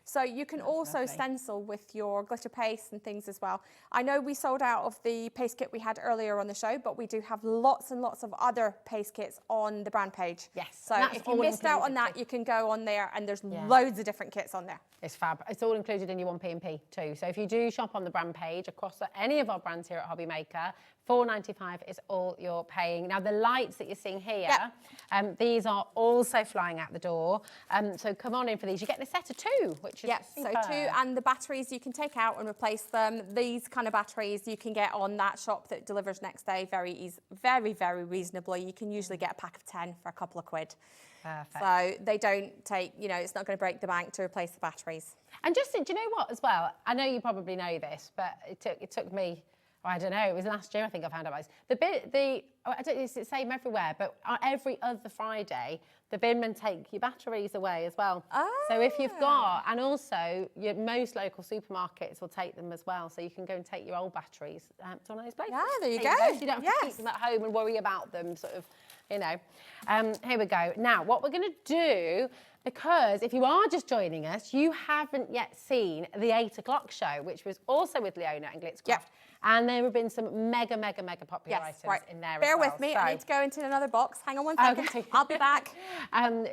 So you can also stencil with your glitter paste and things as well. I know we sold out of the paste kit we had earlier on the show, but we do have lots and lots of other paste kits on the brand page. Yes. So if you missed out on that, you can go on there and there's loads of different kits on there. It's fab. It's all included in your 1P&P too. So if you do shop on the brand page across any of our brands here at HobbyMaker, $4.95 is all you're paying. Now the lights that you're seeing here, these are also flying out the door. So come on in for these. You're getting a set of 2, which is so 2, and the batteries you can take out and replace them. These kind of batteries you can get on that shop that delivers next day very, very reasonably. You can usually get a pack of 10 for a couple of quid. Perfect. So they don't take, it's not going to break the bank to replace the batteries. And just, do you know what as well? I know you probably know this, but it took me, I don't know, it was last year I think I found out about this. I don't know, it's the same everywhere, but every other Friday, the binmen take your batteries away as well. So if you've got, and also most local supermarkets will take them as well, so you can go and take your old batteries to one of those places. Yeah, there you go. So you don't have to keep them at home and worry about them, sort of, Here we go. Now, what we're going to do, because if you are just joining us, you haven't yet seen the 8 o'clock show, which was also with Leoni and Glitzcraft. And there have been some mega popular items in there Bear as well. with me, I need to go into another box. Hang on one second. Okay. I'll be back.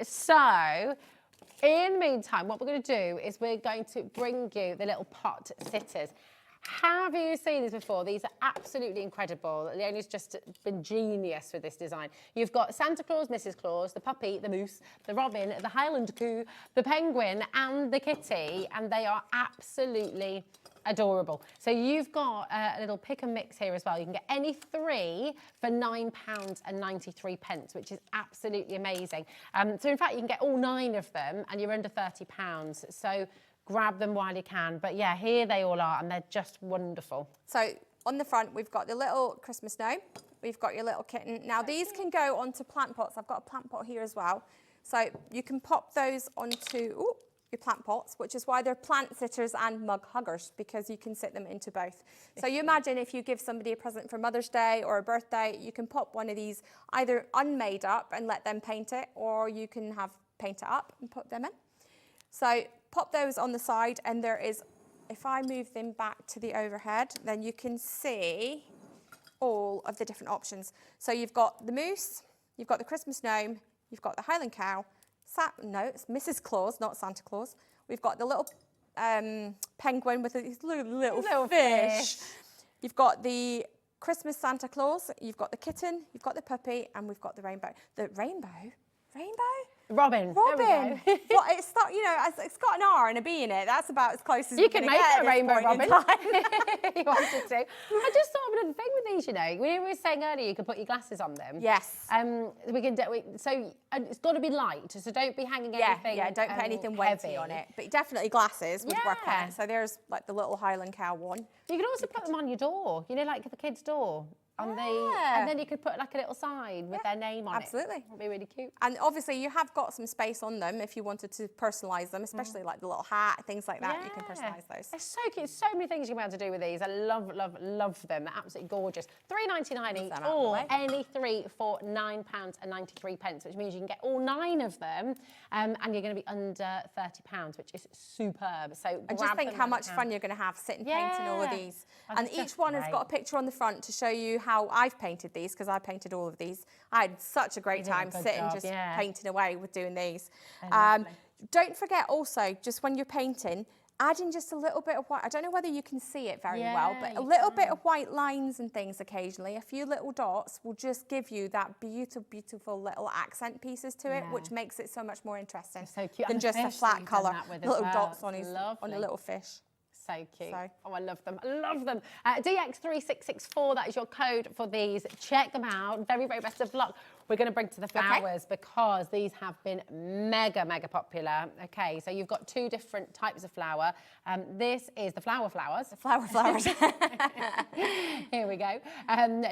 So, in the meantime, what we're going to do is we're going to bring you the little pot sitters. Have you seen these before? These are absolutely incredible. Leoni's just been genius with this design. You've got Santa Claus, Mrs. Claus, the puppy, the moose, the robin, the Highland coo, the penguin and the kitty, and they are absolutely adorable. So you've got a little pick and mix here as well. You can get any 3 for £9.93, which is absolutely amazing. So in fact, you can get all 9 of them and you're under £30. So grab them while you can. But yeah, here they all are, and they're just wonderful. So on the front, we've got the little Christmas gnome. We've got your little kitten. Now these can go onto plant pots. I've got a plant pot here as well. So you can pop those onto your plant pots, which is why they're plant sitters and mug huggers, because you can sit them into both. So you imagine if you give somebody a present for Mother's Day or a birthday, you can pop one of these either unmade up and let them paint it, or you can have paint it up and put them in. So pop those on the side, and there is, if I move them back to the overhead, then you can see all of the different options. So you've got the moose, you've got the Christmas gnome, you've got the Highland cow, no, it's Mrs. Claus, not Santa Claus. We've got the little penguin with his little fish. You've got the Christmas Santa Claus, you've got the kitten, you've got the puppy, and we've got the rainbow. The rainbow Rainbow? Robin. Robin. Well, it's not, you know, it's got an R and a B in it. That's about as close as you we're can gonna make get it a at this rainbow point in Robin. time. You wanted to. I just thought of another thing with these, you know. We were saying earlier you could put your glasses on them. Yes. We can so it's got to be light, so don't be hanging anything. Yeah, don't put anything weighty on it. But definitely glasses would work on it. So there's like the little Highland cow one. You can also put them on your door, you know, like the kids' door. And then you could put like a little sign with their name on it. Absolutely. That'd be really cute. And obviously you have got some space on them if you wanted to personalise them, especially like the little hat, things like that. You can personalise those. They're so cute. So many things you can be able to do with these. I love, love, love them. They're absolutely gorgeous. $3.99 each, or any three for £9.93, which means you can get all 9 of them, and you're going to be under £30, which is superb. So and just think how much fun you're going to have sitting painting all of these. And each one has got a picture on the front to show you how I've painted these, because I painted all of these. I had such a great time sitting just painting away with doing these. Don't forget also, just when you're painting, add in just a little bit of white. I don't know whether you can see it very well, but a little bit of white lines and things occasionally, a few little dots will just give you that beautiful, beautiful little accent pieces to it, which makes it so much more interesting than just a flat colour. Little dots on a little fish. So cute. Oh, I love them. I love them. DX3664, that is your code for these. Check them out. Very, very best of luck. We're going to bring to the flowers because these have been mega, mega popular. Okay, so you've got 2 different types of flower. This is the flower flowers. The flower flowers. Here we go. $9.99,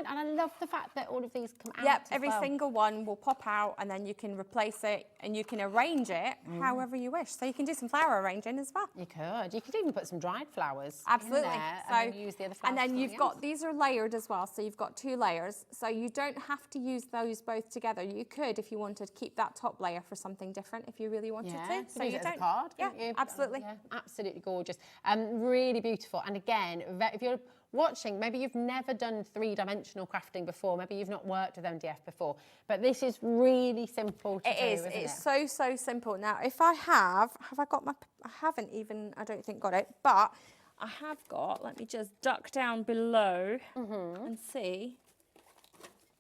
and I love the fact that all of these come out. Yep, every single one will pop out, and then you can replace it, and you can arrange it however you wish. So you can do some flower arranging as well. You could. You could even put some dried flowers. Absolutely. In there, and then use the other flowers. And then you've got, these are layered as well, so you've got 2 layers. So you don't have to use those both together. You could, if you wanted, to keep that top layer for something different if you really wanted to. So you don't. Card, yeah, absolutely. Absolutely gorgeous. Really beautiful. And again, if you're watching, maybe you've never done 3-dimensional crafting before, maybe you've not worked with MDF before, but this is really simple to do, isn't it? It's so simple. Now, if I have I got my, I haven't even, I don't think got it, but I have got, let me just duck down below and see.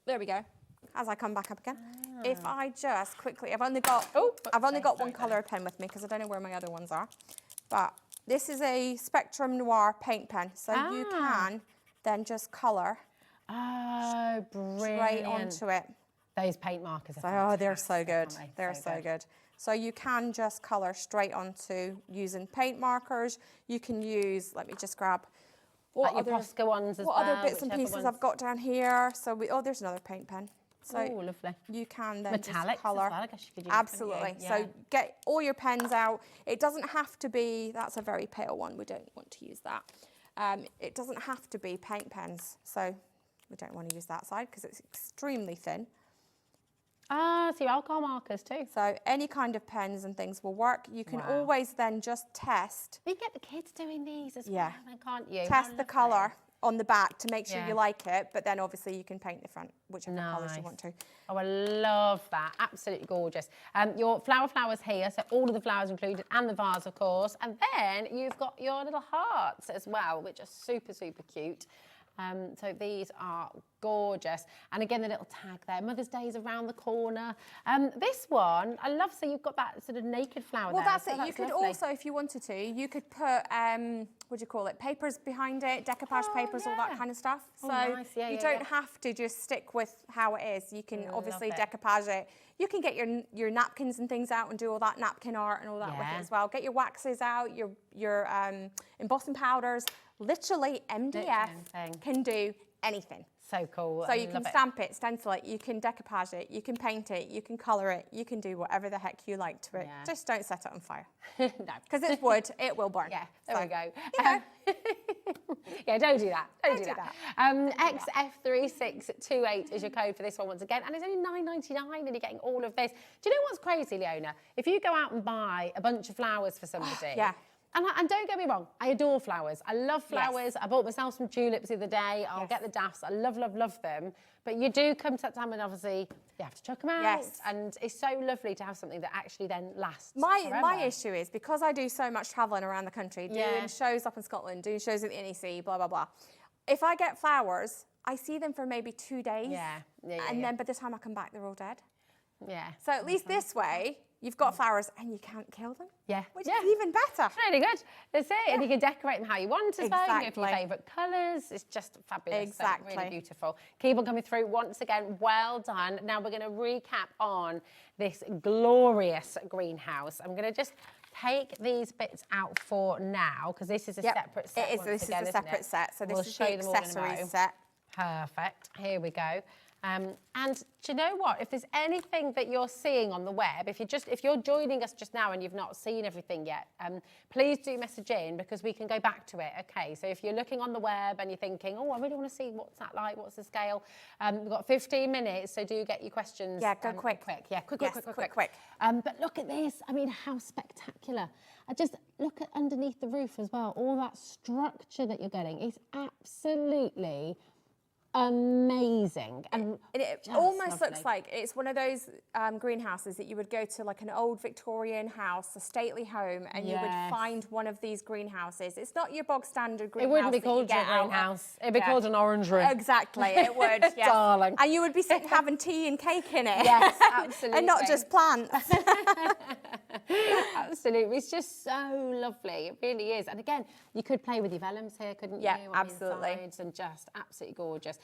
There we go. As I come back up again. If I just quickly, I've only got one colour pen with me because I don't know where my other ones are. But this is a Spectrum Noir paint pen. So you can then just colour straight onto it. Those paint markers are they're so good. They're so good. So you can just colour straight onto using paint markers. You can use, let me just grab what like your Posca ones as well. What other bits and pieces I've got down here. So there's another paint pen. So lovely. You can then metallics just colour. As well, I guess you could use. Absolutely. So get all your pens out. It doesn't have to be, that's a very pale one. We don't want to use that. It doesn't have to be paint pens. So we don't want to use that side because it's extremely thin. So your alcohol markers too. So any kind of pens and things will work. You can always then just test. You can get the kids doing these as well, can't you? Test the colour on the back to make sure you like it, but then obviously you can paint the front, whichever colours you want to. Oh, I love that. Absolutely gorgeous. Your flowers here, so all of the flowers included, and the vase, of course. And then you've got your little hearts as well, which are super, super cute. So these are gorgeous. And again, the little tag there. Mother's Day is around the corner. This one, I love, so you've got that sort of naked flower there. Well, that's it. You could also, if you wanted to, you could put, what do you call it, papers behind it, decoupage papers, all that kind of stuff. So you don't have to just stick with how it is. You can obviously decoupage it. You can get your napkins and things out and do all that napkin art and all that with it as well. Get your waxes out, your embossing powders. Literally, MDF can do anything. So cool. So you can stamp it, stencil it, you can decoupage it, you can paint it, you can colour it, you can do whatever the heck you like to it. Just don't set it on fire. No. Because it's wood, it will burn. Yeah, there we go. Yeah, don't do that. Don't do that. XF3628 is your code for this one once again. And it's only $9.99 and you're getting all of this. Do you know what's crazy, Leona? If you go out and buy a bunch of flowers for somebody, and don't get me wrong, I adore flowers. I love flowers. I bought myself some tulips the other day. I'll get the daffs. I love, love, love them. But you do come to that time and obviously you have to chuck them out. And it's so lovely to have something that actually then lasts forever. My issue is, because I do so much travelling around the country, doing shows up in Scotland, doing shows at the NEC, blah, blah, blah. If I get flowers, I see them for maybe 2 days. And then by the time I come back, they're all dead. Yeah. So at least this way, you've got flowers and you can't kill them. Yeah. Which is even better. It's really good. That's it. Yeah. And you can decorate them how you want as well. You can go for your Exactly. favourite colours. It's just fabulous. Exactly. So really beautiful. Keep on coming through. Once again, well done. Now we're going to recap on this glorious greenhouse. I'm going to just take these bits out for now because this is a separate set. It is. This is a separate set. So this is show the them all in a accessories row. set. Perfect. Here we go. And do you know what? If there's anything that you're seeing on the web, if you're joining us just now and you've not seen everything yet, please do message in because we can go back to it. Okay, so if you're looking on the web and you're thinking, oh, I really want to see what's that like, what's the scale, we've got 15 minutes, so do get your questions. Yeah, go quick. Yeah, quick. But look at this. I mean, how spectacular. I just look at underneath the roof as well. All that structure that you're getting is absolutely amazing. And it almost looks like it's one of those greenhouses that you would go to, like an old Victorian house, a stately home, and you would find one of these greenhouses. It's not your bog standard greenhouse. It wouldn't be called a greenhouse. It'd be called an orangery. Exactly, it would. Yes. Darling. And you would be sitting having tea and cake in it. Yes, absolutely. And not just plants. Absolutely, it's just so lovely. It really is. And again, you could play with your vellums here, couldn't you? Yeah, On absolutely. The insides, and just absolutely gorgeous.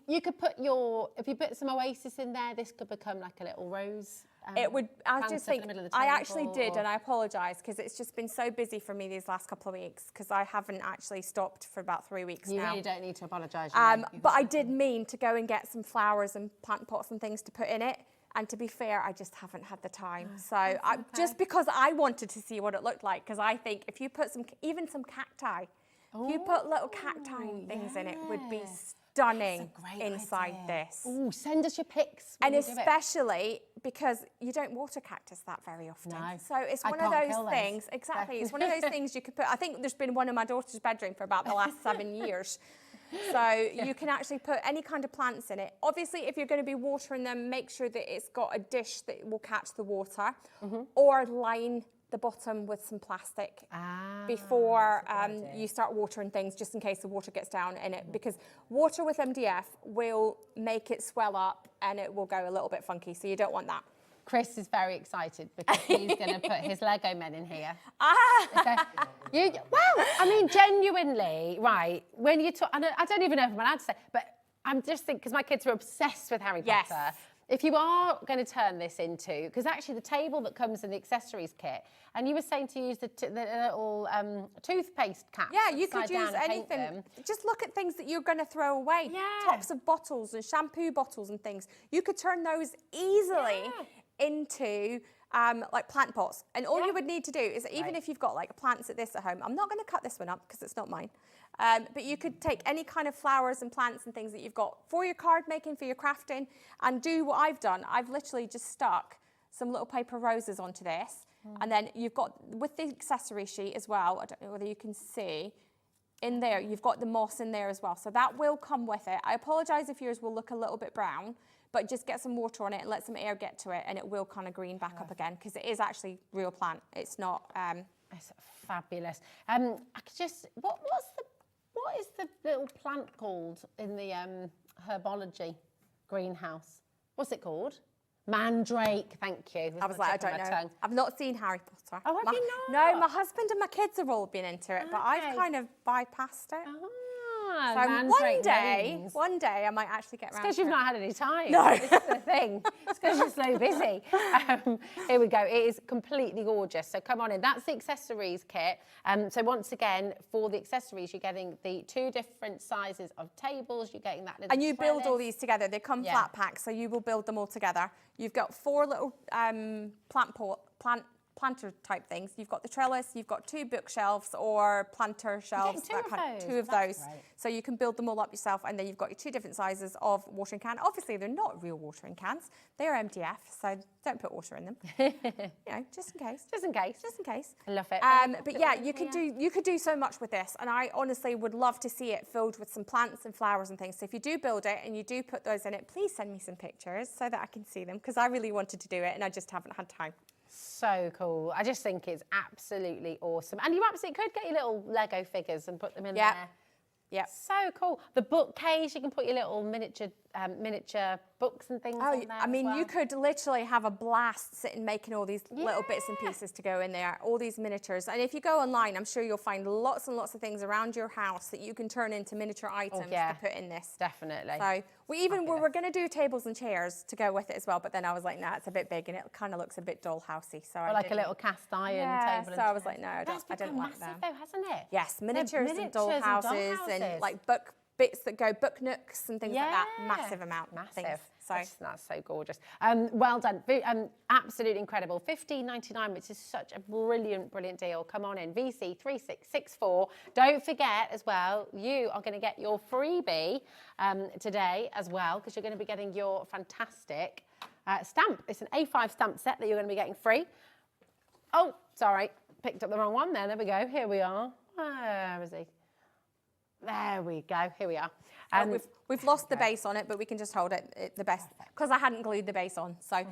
You could put if you put some oasis in there, this could become like a little rose. It would. I just think I actually did, or... and I apologise because it's just been so busy for me these last couple of weeks because I haven't actually stopped for about 3 weeks now. You really don't need to apologise. But I did mean to go and get some flowers and plant pots and things to put in it. And to be fair, I just haven't had the time. So just because I wanted to see what it looked like, because I think if you put even some cacti, if you put little cacti things in it, would be stunning inside this. Oh, send us your pics. And especially because you don't water cactus that very often. No. So it's one of those things. Exactly. It's one of those things you could put. I think there's been one in my daughter's bedroom for about the last 7 years. So you can actually put any kind of plants in it. Obviously, if you're going to be watering them, make sure that it's got a dish that will catch the water, or line the bottom with some plastic before you start watering things, just in case the water gets down in it. Because water with MDF will make it swell up and it will go a little bit funky, so you don't want that. Chris is very excited because he's going to put his Lego men in here. Well, I mean, genuinely, right, when you talk, I don't even know if I'm allowed to say, but I'm just thinking, because my kids are obsessed with Harry Potter. If you are going to turn this into, because actually the table that comes in the accessories kit, and you were saying to use the little toothpaste caps. Yeah, you could use anything. Just look at things that you're going to throw away. Tops of bottles and shampoo bottles and things. You could turn those easily into like plant pots. And all you would need to do is, even if you've got like plants at this at home, I'm not going to cut this one up because it's not mine. But you could take any kind of flowers and plants and things that you've got for your card making, for your crafting, and do what I've done. I've literally just stuck some little paper roses onto this. And then you've got, with the accessory sheet as well, I don't know whether you can see, in there, you've got the moss in there as well. So that will come with it. I apologise if yours will look a little bit brown, but just get some water on it and let some air get to it, and it will kind of green back up again, because it is actually real plant. It's not... It's fabulous. I could just... What is the little plant called in the herbology greenhouse? What's it called? Mandrake, thank you. I was like, I don't know. I've not seen Harry Potter. Oh, have you not? No, my husband and my kids have all been into it, but I've kind of bypassed it. So one day I might actually get around to it. It's because you've not had any time. No. This is the thing. It's because you're so busy. Here we go. It is completely gorgeous. So come on in. That's the accessories kit. So once again, for the accessories, you're getting the 2 different sizes of tables. You're getting that little And you build all these together. They come flat pack, so you will build them all together. You've got 4 little planter type things. You've got the trellis, you've got 2 bookshelves or planter shelves. Two of those. So you can build them all up yourself, and then you've got your 2 different sizes of watering can. Obviously, they're not real watering cans. They're MDF, so don't put water in them. Just in case. Just in case. Just in case. I love it. But yeah, you could do so much with this, and I honestly would love to see it filled with some plants and flowers and things. So if you do build it and you do put those in it, please send me some pictures so that I can see them, because I really wanted to do it and I just haven't had time. So cool. I just think it's absolutely awesome. And you absolutely could get your little Lego figures and put them in there. Yep. So cool. The bookcase, you can put your little miniature books and things on there. I mean, as well. you could literally have a blast sitting making all these little bits and pieces to go in there, all these miniatures. And if you go online, I'm sure you'll find lots and lots of things around your house that you can turn into miniature items to put in this. Definitely. So we were going to do tables and chairs to go with it as well, but then I was like, nah, it's a bit big and it kind of looks a bit dollhousey. So like a little cast iron table. So I was like, no, I don't like that. Though, hasn't it? Yes, miniatures and dollhouses and like bits that go book nooks and things like that. Massive amount. Massive. So that's so gorgeous. Well done. Absolutely incredible. $15.99, which is such a brilliant deal. Come on in. VC3664. Don't forget as well, you are going to get your freebie today as well, because you're going to be getting your fantastic stamp. It's an A5 stamp set that you're going to be getting free. Oh, sorry. Picked up the wrong one there. There we go. Here we are. Where is he? There we go. Here we are. We've lost the base on it, but we can just hold it the best because I hadn't glued the base on. So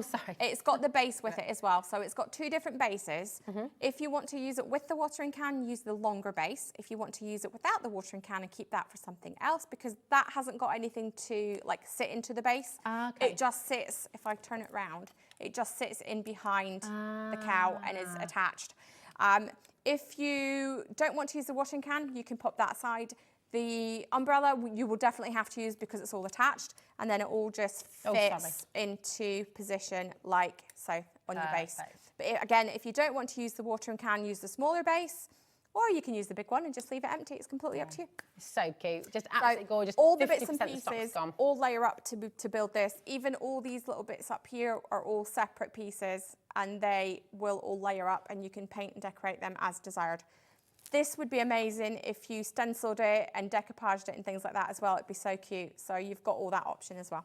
sorry. It's got the base with it as well. So it's got two different bases. If you want to use it with the watering can, use the longer base. If you want to use it without the watering can and keep that for something else, because that hasn't got anything to like sit into the base. It just sits, if I turn it round, it just sits in behind the cow and is attached. If you don't want to use the watering can, you can pop that aside. The umbrella you will definitely have to use because it's all attached, and then it all just fits into position like so on your base. But again, if you don't want to use the watering can, use the smaller base, or you can use the big one and just leave it empty. It's completely up to you. So cute, just absolutely gorgeous. All the bits and pieces all layer up to build this. Even all these little bits up here are all separate pieces, and they will all layer up, and you can paint and decorate them as desired. This would be amazing if you stenciled it and decoupaged it and things like that as well. It'd be so cute. So you've got all that option as well.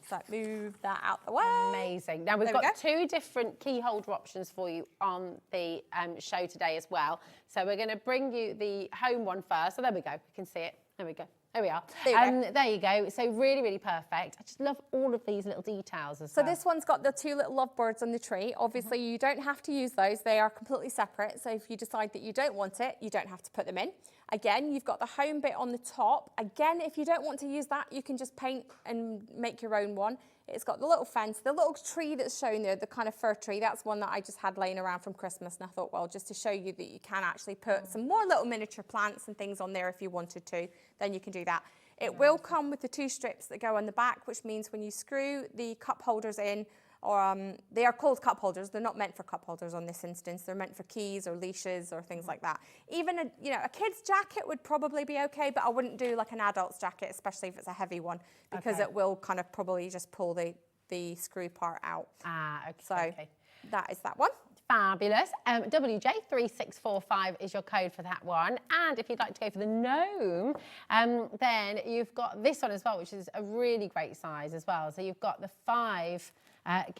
So move that out the way. Amazing. Now we've got two different key holder options for you on the show today as well. So we're going to bring you the home one first. So there we go. You can see it. There we go. There we are. There you go. So really perfect. I just love all of these little details as well. So this one's got the two little lovebirds on the tree. Obviously, you don't have to use those. They are completely separate. So if you decide that you don't want it, you don't have to put them in. Again, you've got the home bit on the top. Again, if you don't want to use that, you can just paint and make your own one. It's got the little fence, the little tree that's shown there, the kind of fir tree. That's one that I just had laying around from Christmas, and I thought, well, just to show you that you can actually put some more little miniature plants and things on there if you wanted to, then you can do that. It will come with the two strips that go on the back, which means when you screw the cup holders in, or they are called cup holders. They're not meant for cup holders on this instance. They're meant for keys or leashes or things like that. Even a kid's jacket would probably be okay, but I wouldn't do like an adult's jacket, especially if it's a heavy one, because it will kind of probably just pull the screw part out. So that is that one. Fabulous. WJ3645 is your code for that one. And if you'd like to go for the gnome, then you've got this one as well, which is a really great size as well. So you've got the 5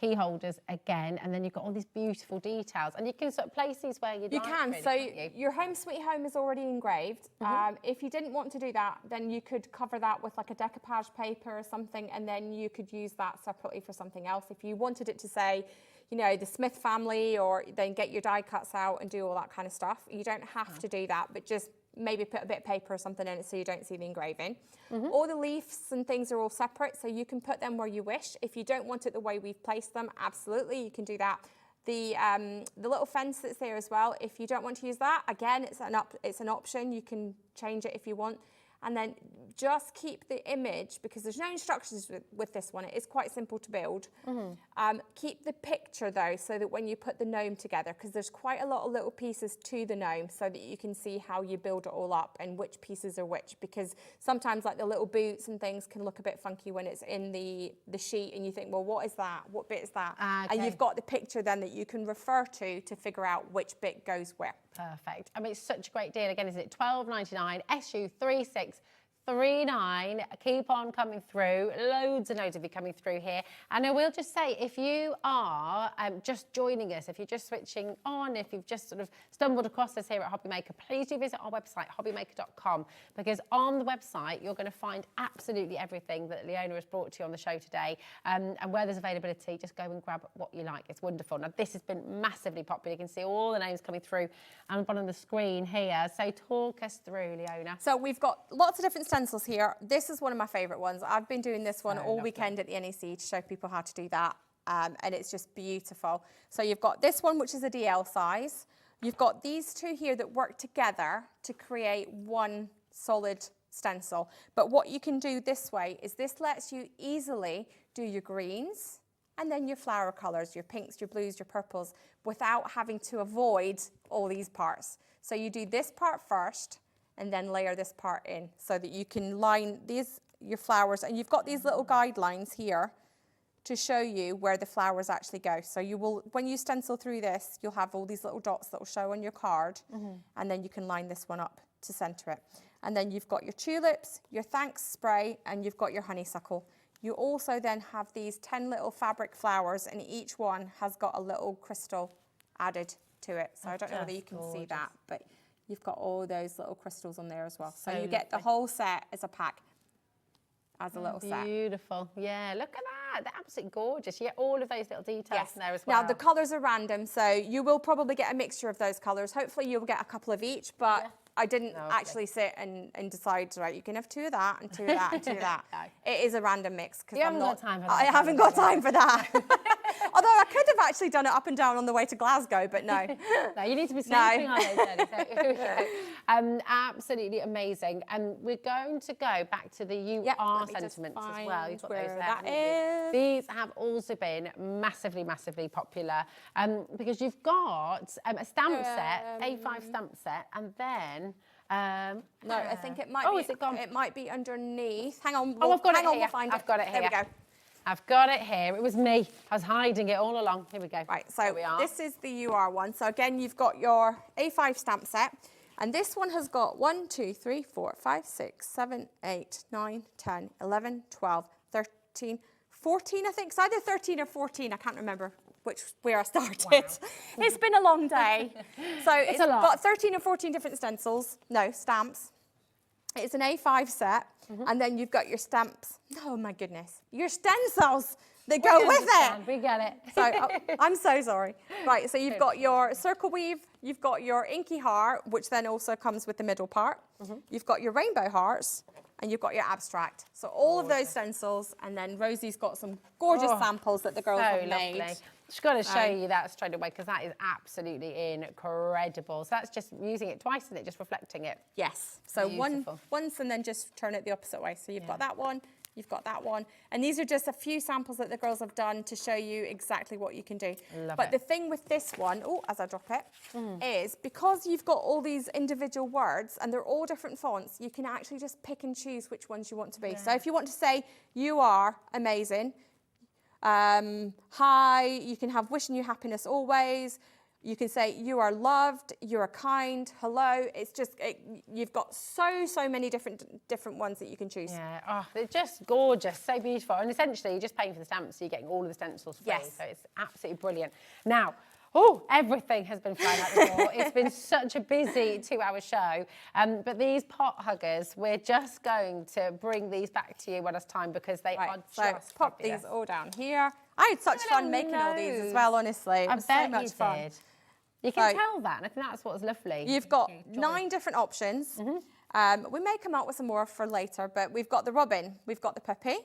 key holders again, and then you've got all these beautiful details. And you can sort of place these where you'd like. You can. Really, so you? Your home sweet home is already engraved. If you didn't want to do that, then you could cover that with like a decoupage paper or something, and then you could use that separately for something else. If you wanted it to say, the Smith family, or then get your die cuts out and do all that kind of stuff. You don't have to do that, but just maybe put a bit of paper or something in it so you don't see the engraving. All the leaves and things are all separate, so you can put them where you wish. If you don't want it the way we've placed them, absolutely, you can do that. The little fence that's there as well, if you don't want to use that, again, it's an option. You can change it if you want. And then just keep the image, because there's no instructions with this one. It is quite simple to build. Keep the picture though, so that when you put the gnome together, because there's quite a lot of little pieces to the gnome, so that you can see how you build it all up and which pieces are which, because sometimes like the little boots and things can look a bit funky when it's in the sheet and you think, well, what is that? What bit is that? And you've got the picture then that you can refer to figure out which bit goes where. Perfect. I mean, it's such a great deal. Again, is it $12.99, 39. Keep on coming through. Loads and loads of you coming through here. And I will just say, if you are just joining us, if you're just switching on, if you've just sort of stumbled across us here at HobbyMaker, please do visit our website, hobbymaker.com, because on the website, you're going to find absolutely everything that Leona has brought to you on the show today. And where there's availability, just go and grab what you like. It's wonderful. Now, this has been massively popular. You can see all the names coming through on the bottom of the screen here. So talk us through, Leona. So we've got lots of different stencils here. This is one of my favourite ones. I've been doing this one all weekend at the NEC to show people how to do that. And it's just beautiful. So you've got this one, which is a DL size. You've got these two here that work together to create one solid stencil. But what you can do this way is this lets you easily do your greens and then your flower colours, your pinks, your blues, your purples, without having to avoid all these parts. So you do this part first, and then layer this part in so that you can line your flowers, and you've got these little guidelines here to show you where the flowers actually go. So you will, when you stencil through this, you'll have all these little dots that will show on your card, and then you can line this one up to center it. And then you've got your tulips, your thanks spray, and you've got your honeysuckle. You also then have these 10 little fabric flowers, and each one has got a little crystal added to it. So I don't know whether you can see that, but you've got all those little crystals on there as well. So you get the whole set as a pack, as a little set. Beautiful. Yeah, look at that. They're absolutely gorgeous. You get all of those little details in there as well. Now, the colours are random, so you will probably get a mixture of those colours. Hopefully, you'll get a couple of each, but I didn't actually sit and decide, right, you can have 2 of that and 2 of that and 2 of that. It is a random mix. You haven't got time for that. I haven't got time for that. Although I could have actually done it up and down on the way to Glasgow, but no. No, you need to be sleeping on those, Gelli. Absolutely amazing. And we're going to go back to the UR sentiments as well. You've got those there. These have also been massively, massively popular because you've got a stamp set, A5 stamp set, and then no, I think it might be. Is it gone? It might be underneath. Hang on. I've got it here. We'll find I've got it here. There we go. I've got it here. It was me. I was hiding it all along. Here we go. Right, so this is the UR one. So again, you've got your A5 stamp set, and this one has got 1, 2, 3, 4, 5, 6, 7, 8, 9, 10, 11, 12, 13, 14, I think. It's either 13 or 14. I can't remember where I started. Wow. It's been a long day. So it's got 13 or 14 different stamps. It's an A5 set, and then you've got your stamps. Oh my goodness, your stencils that go with it. We get it. So I'm so sorry. Right, so you've got your circle weave, you've got your inky heart, which then also comes with the middle part. You've got your rainbow hearts, and you've got your abstract. So all of those stencils, and then Rosie's got some gorgeous samples that the girls have made. Just got to show you that straight away because that is absolutely incredible. So that's just using it twice, isn't it? Just reflecting it. Yes. So once and then just turn it the opposite way. So you've got that one, you've got that one. And these are just a few samples that the girls have done to show you exactly what you can do. But the thing with this one, as I drop it, is because you've got all these individual words and they're all different fonts, you can actually just pick and choose which ones you want to be. So if you want to say, you are amazing, hi, you can have wishing you happiness always. You can say you are loved, you are kind, hello. It's just, you've got so many different ones that you can choose. Yeah, they're just gorgeous, so beautiful. And essentially, you're just paying for the stamps, so you're getting all of the stencils free. Yes. So it's absolutely brilliant. Now, everything has been flying out the door. It's been such a busy 2-hour show. But these pot huggers, we're just going to bring these back to you when it's time because they are just pop fabulous. these all down here. I had such fun making all these as well, honestly. It was so much fun. You can tell that, and I think that's what's lovely. You've got 9 different options. We may come up with some more for later, but we've got the robin, we've got the puppy,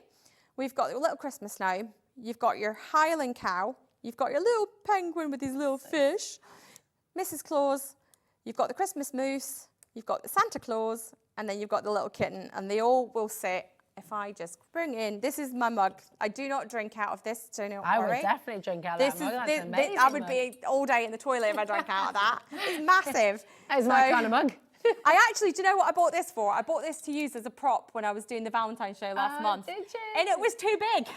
we've got the little Christmas gnome, you've got your Highland cow, you've got your little penguin with his little fish, Mrs. Claus, you've got the Christmas moose, you've got the Santa Claus, and then you've got the little kitten, and they all will sit. If I just bring in, this is my mug. I do not drink out of this, so don't worry. I would definitely drink out of that mug. That's amazing. I would be all day in the toilet if I drank out of that. It's massive. That is my kind of mug. I actually, do you know what I bought this for? I bought this to use as a prop when I was doing the Valentine's show last month. Did you? And it was too big.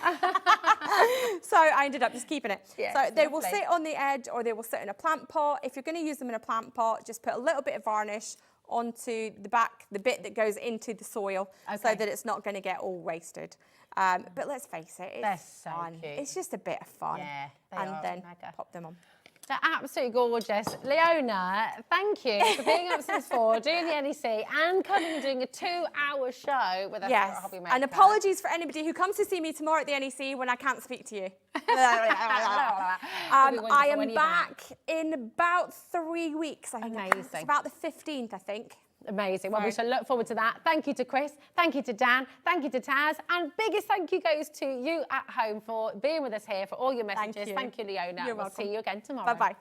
So I ended up just keeping it. Yes, so they will sit on the edge or they will sit in a plant pot. If you're going to use them in a plant pot, just put a little bit of varnish onto the back, the bit that goes into the soil, so that it's not going to get all wasted. But let's face it, it's fun. Cute. It's just a bit of fun. Yeah, and then pop them on. They're absolutely gorgeous. Leona, thank you for being up since 4, doing the NEC and coming and doing a 2-hour show with us here at HobbyMaker. And apologies for anybody who comes to see me tomorrow at the NEC when I can't speak to you. I am back in about 3 weeks, I think. Amazing. It's about the 15th, I think. Amazing. Well, we shall look forward to that. Thank you to Chris. Thank you to Dan. Thank you to Taz. And biggest thank you goes to you at home for being with us here, for all your messages. Thank you, Leona. You're we'll welcome. see you again tomorrow. Bye-bye.